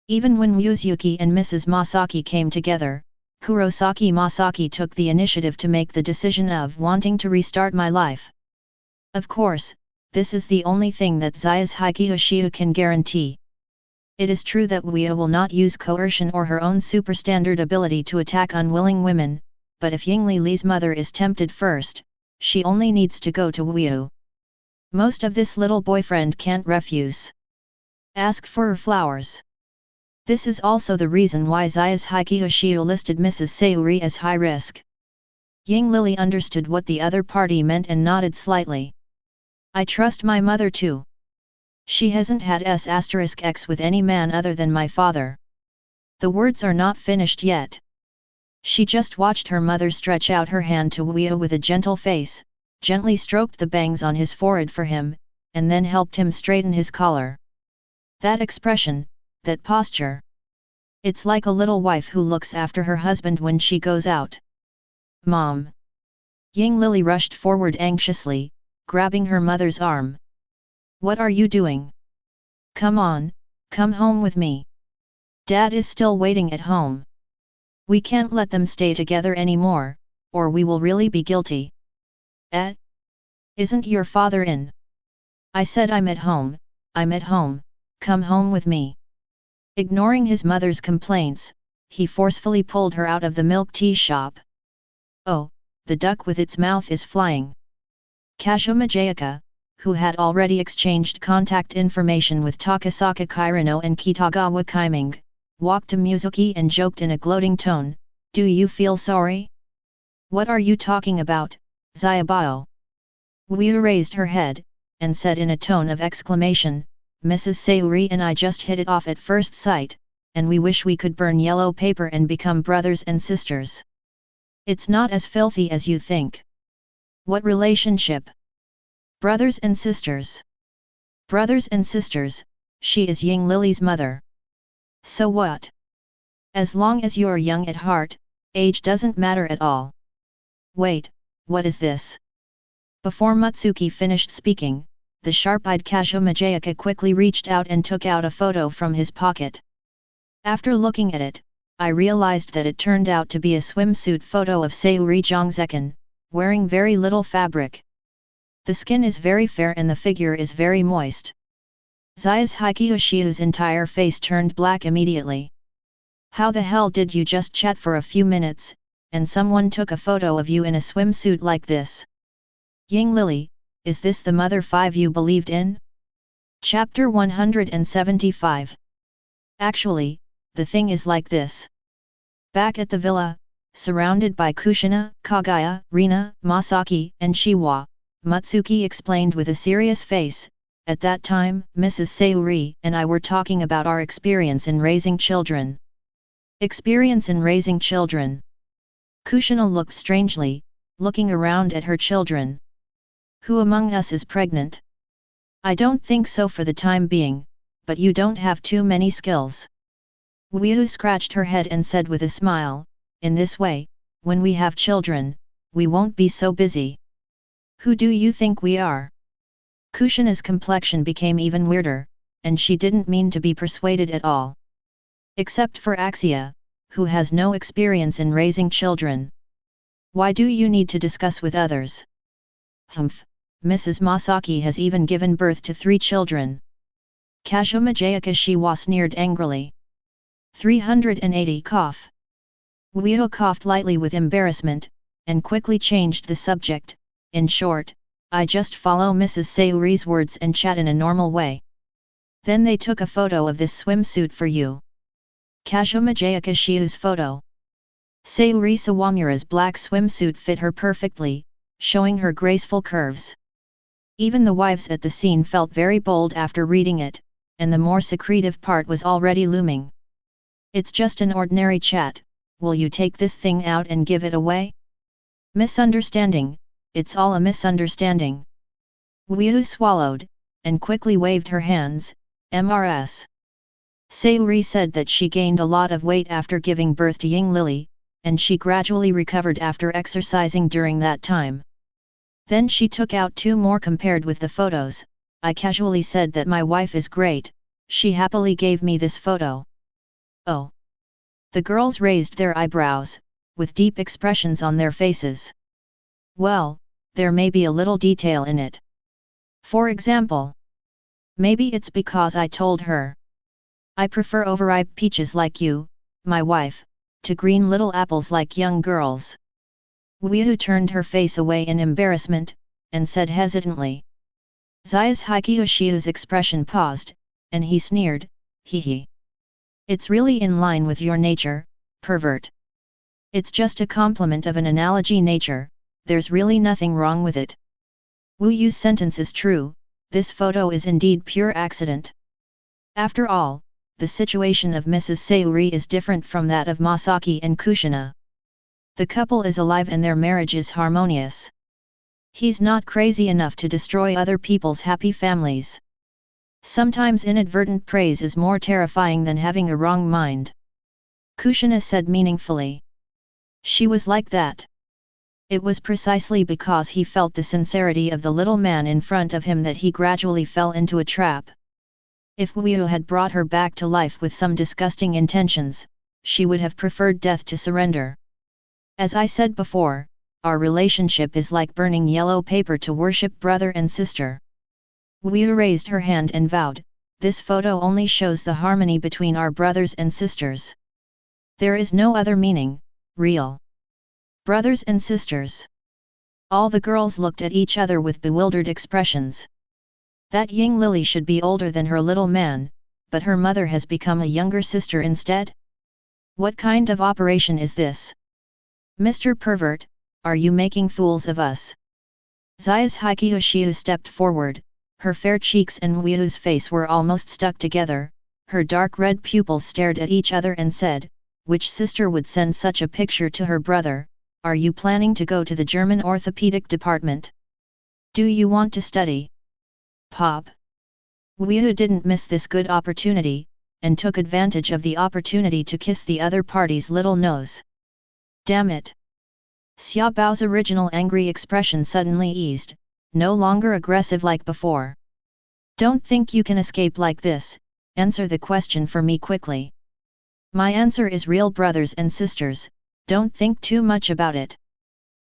Even when Mizuki and Mrs. Masaki came together, Kurosaki Masaki took the initiative to make the decision of wanting to restart my life. Of course, this is the only thing that Xiaohiki Hoshiu can guarantee. It is true that Wia will not use coercion or her own superstandard ability to attack unwilling women, but if Ying Li's mother is tempted first, she only needs to go to Wia. Most of this little boyfriend can't refuse. Ask for her flowers. This is also the reason why Xiaohiki Hoshiu listed Mrs. Sayuri as high risk. Ying Lily understood what the other party meant and nodded slightly. I trust my mother too. She hasn't had S*X with any man other than my father. The words are not finished yet. She just watched her mother stretch out her hand to Wia with a gentle face, gently stroked the bangs on his forehead for him, and then helped him straighten his collar. That expression, that posture. It's like a little wife who looks after her husband when she goes out. Mom! Ying Lily rushed forward anxiously, grabbing her mother's arm. What are you doing? Come on, come home with me. Dad is still waiting at home. We can't let them stay together anymore, or we will really be guilty. Isn't your father in? I said I'm at home, come home with me. Ignoring his mother's complaints, he forcefully pulled her out of the milk tea shop. Oh, the duck with its mouth is flying. Kashoma Jayaka, who had already exchanged contact information with Takasaka Kirino and Kitagawa Kaiming, walked to Mizuki and joked in a gloating tone, do you feel sorry? What are you talking about, Xiaobao? Wu raised her head, and said in a tone of exclamation, Mrs. Sayuri and I just hit it off at first sight, and we wish we could burn yellow paper and become brothers and sisters. It's not as filthy as you think. What relationship? Brothers and sisters. Brothers and sisters, she is Ying Lily's mother. So what? As long as you're young at heart, age doesn't matter at all. Wait, what is this? Before Mutsuki finished speaking, the sharp-eyed Kazuma Jayaka quickly reached out and took out a photo from his pocket. After looking at it, I realized that it turned out to be a swimsuit photo of Sayuri Jongzekan, wearing very little fabric. The skin is very fair and the figure is very moist. Zaya's Hikiyoshiu's entire face turned black immediately. How the hell did you just chat for a few minutes, and someone took a photo of you in a swimsuit like this? Ying Lily, is this the mother 5 you believed in? Chapter 175. Actually, the thing is like this. Back at the villa, surrounded by Kushina, Kagaya, Rina, Masaki, and Shiwa, Mutsuki explained with a serious face, at that time, Mrs. Sayuri and I were talking about our experience in raising children. Experience in raising children. Kushina looked strangely, looking around at her children. Who among us is pregnant? I don't think so for the time being, but you don't have too many skills. Wu scratched her head and said with a smile, in this way, when we have children, we won't be so busy. Who do you think we are? Kushina's complexion became even weirder, and she didn't mean to be persuaded at all. Except for Axia, who has no experience in raising children. Why do you need to discuss with others? Humph, Mrs. Masaki has even given birth to 3 children. Kazuma Jayaka Shiwa sneered angrily. 380 cough. Wu coughed lightly with embarrassment, and quickly changed the subject. In short, I just follow Mrs. Sayuri's words and chat in a normal way. Then they took a photo of this swimsuit for you. Kazuma Jayaka Shiu's photo. Sayuri Sawamura's black swimsuit fit her perfectly, showing her graceful curves. Even the wives at the scene felt very bold after reading it, and the more secretive part was already looming. It's just an ordinary chat, will you take this thing out and give it away? Misunderstanding, it's all a misunderstanding. Wu swallowed, and quickly waved her hands, MRS. Sayuri said that she gained a lot of weight after giving birth to Ying Lily, and she gradually recovered after exercising during that time. Then she took out 2 more compared with the photos. I casually said that my wife is great, she happily gave me this photo. Oh. The girls raised their eyebrows, with deep expressions on their faces. Well, there may be a little detail in it. For example, maybe it's because I told her. I prefer overripe peaches like you, my wife, to green little apples like young girls. Wu turned her face away in embarrassment, and said hesitantly. Zaya's Hikiyoshiu's expression paused, and he sneered, hee hee. It's really in line with your nature, pervert. It's just a compliment of an analogy nature, there's really nothing wrong with it. Wu's sentence is true, this photo is indeed pure accident. After all, the situation of Mrs. Sayuri is different from that of Masaki and Kushina. The couple is alive and their marriage is harmonious. He's not crazy enough to destroy other people's happy families. Sometimes inadvertent praise is more terrifying than having a wrong mind. Kushina said meaningfully. She was like that. It was precisely because he felt the sincerity of the little man in front of him that he gradually fell into a trap. If Wu had brought her back to life with some disgusting intentions, she would have preferred death to surrender. As I said before, our relationship is like burning yellow paper to worship brother and sister. Wu raised her hand and vowed, this photo only shows the harmony between our brothers and sisters. There is no other meaning, real. Brothers and sisters. All the girls looked at each other with bewildered expressions. That Ying Lily should be older than her little man, but her mother has become a younger sister instead? What kind of operation is this? Mr. Pervert, are you making fools of us? Zayas Hikiyoshiu stepped forward, her fair cheeks and Wyu's face were almost stuck together, her dark red pupils stared at each other and said, which sister would send such a picture to her brother? Are you planning to go to the German orthopedic department? Do you want to study? Pop. Wyu didn't miss this good opportunity, and took advantage of the opportunity to kiss the other party's little nose. Damn it! Xia Bao's original angry expression suddenly eased, no longer aggressive like before. Don't think you can escape like this, answer the question for me quickly. My answer is real brothers and sisters, don't think too much about it.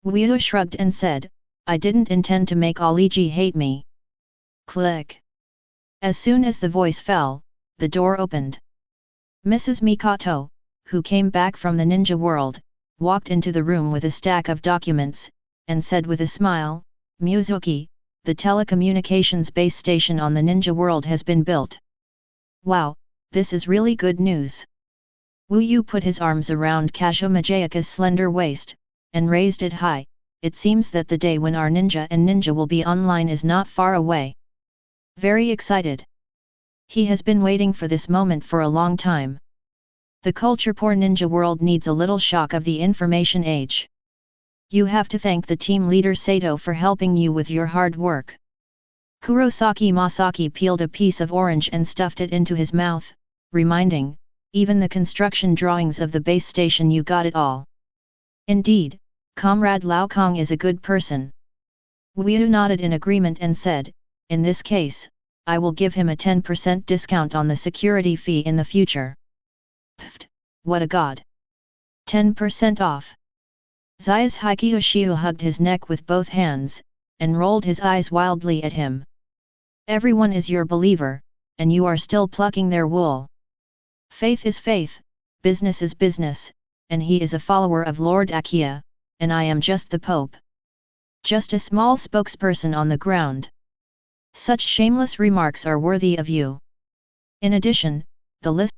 Wyu shrugged and said, I didn't intend to make Aliji hate me. Click. As soon as the voice fell, the door opened. Mrs. Mikoto, who came back from the ninja world, walked into the room with a stack of documents, and said with a smile, Mizuki, the telecommunications base station on the ninja world has been built. Wow, this is really good news. Wyu put his arms around Kazumajayaka's slender waist, and raised it high. It seems that the day when our ninja will be online is not far away. Very excited. He has been waiting for this moment for a long time. The culture-poor ninja world needs a little shock of the information age. You have to thank the team leader Sato for helping you with your hard work. Kurosaki Masaki peeled a piece of orange and stuffed it into his mouth, reminding, even the construction drawings of the base station you got it all. Indeed, Comrade Lao Kong is a good person. Wyu nodded in agreement and said, in this case, I will give him a 10% discount on the security fee in the future. Pfft, what a god! 10% off. Zayas Hikiyoshiu hugged his neck with both hands, and rolled his eyes wildly at him. Everyone is your believer, and you are still plucking their wool. Faith is faith, business is business, and he is a follower of Lord Akiya, and I am just the Pope. Just a small spokesperson on the ground. Such shameless remarks are worthy of you. In addition, the list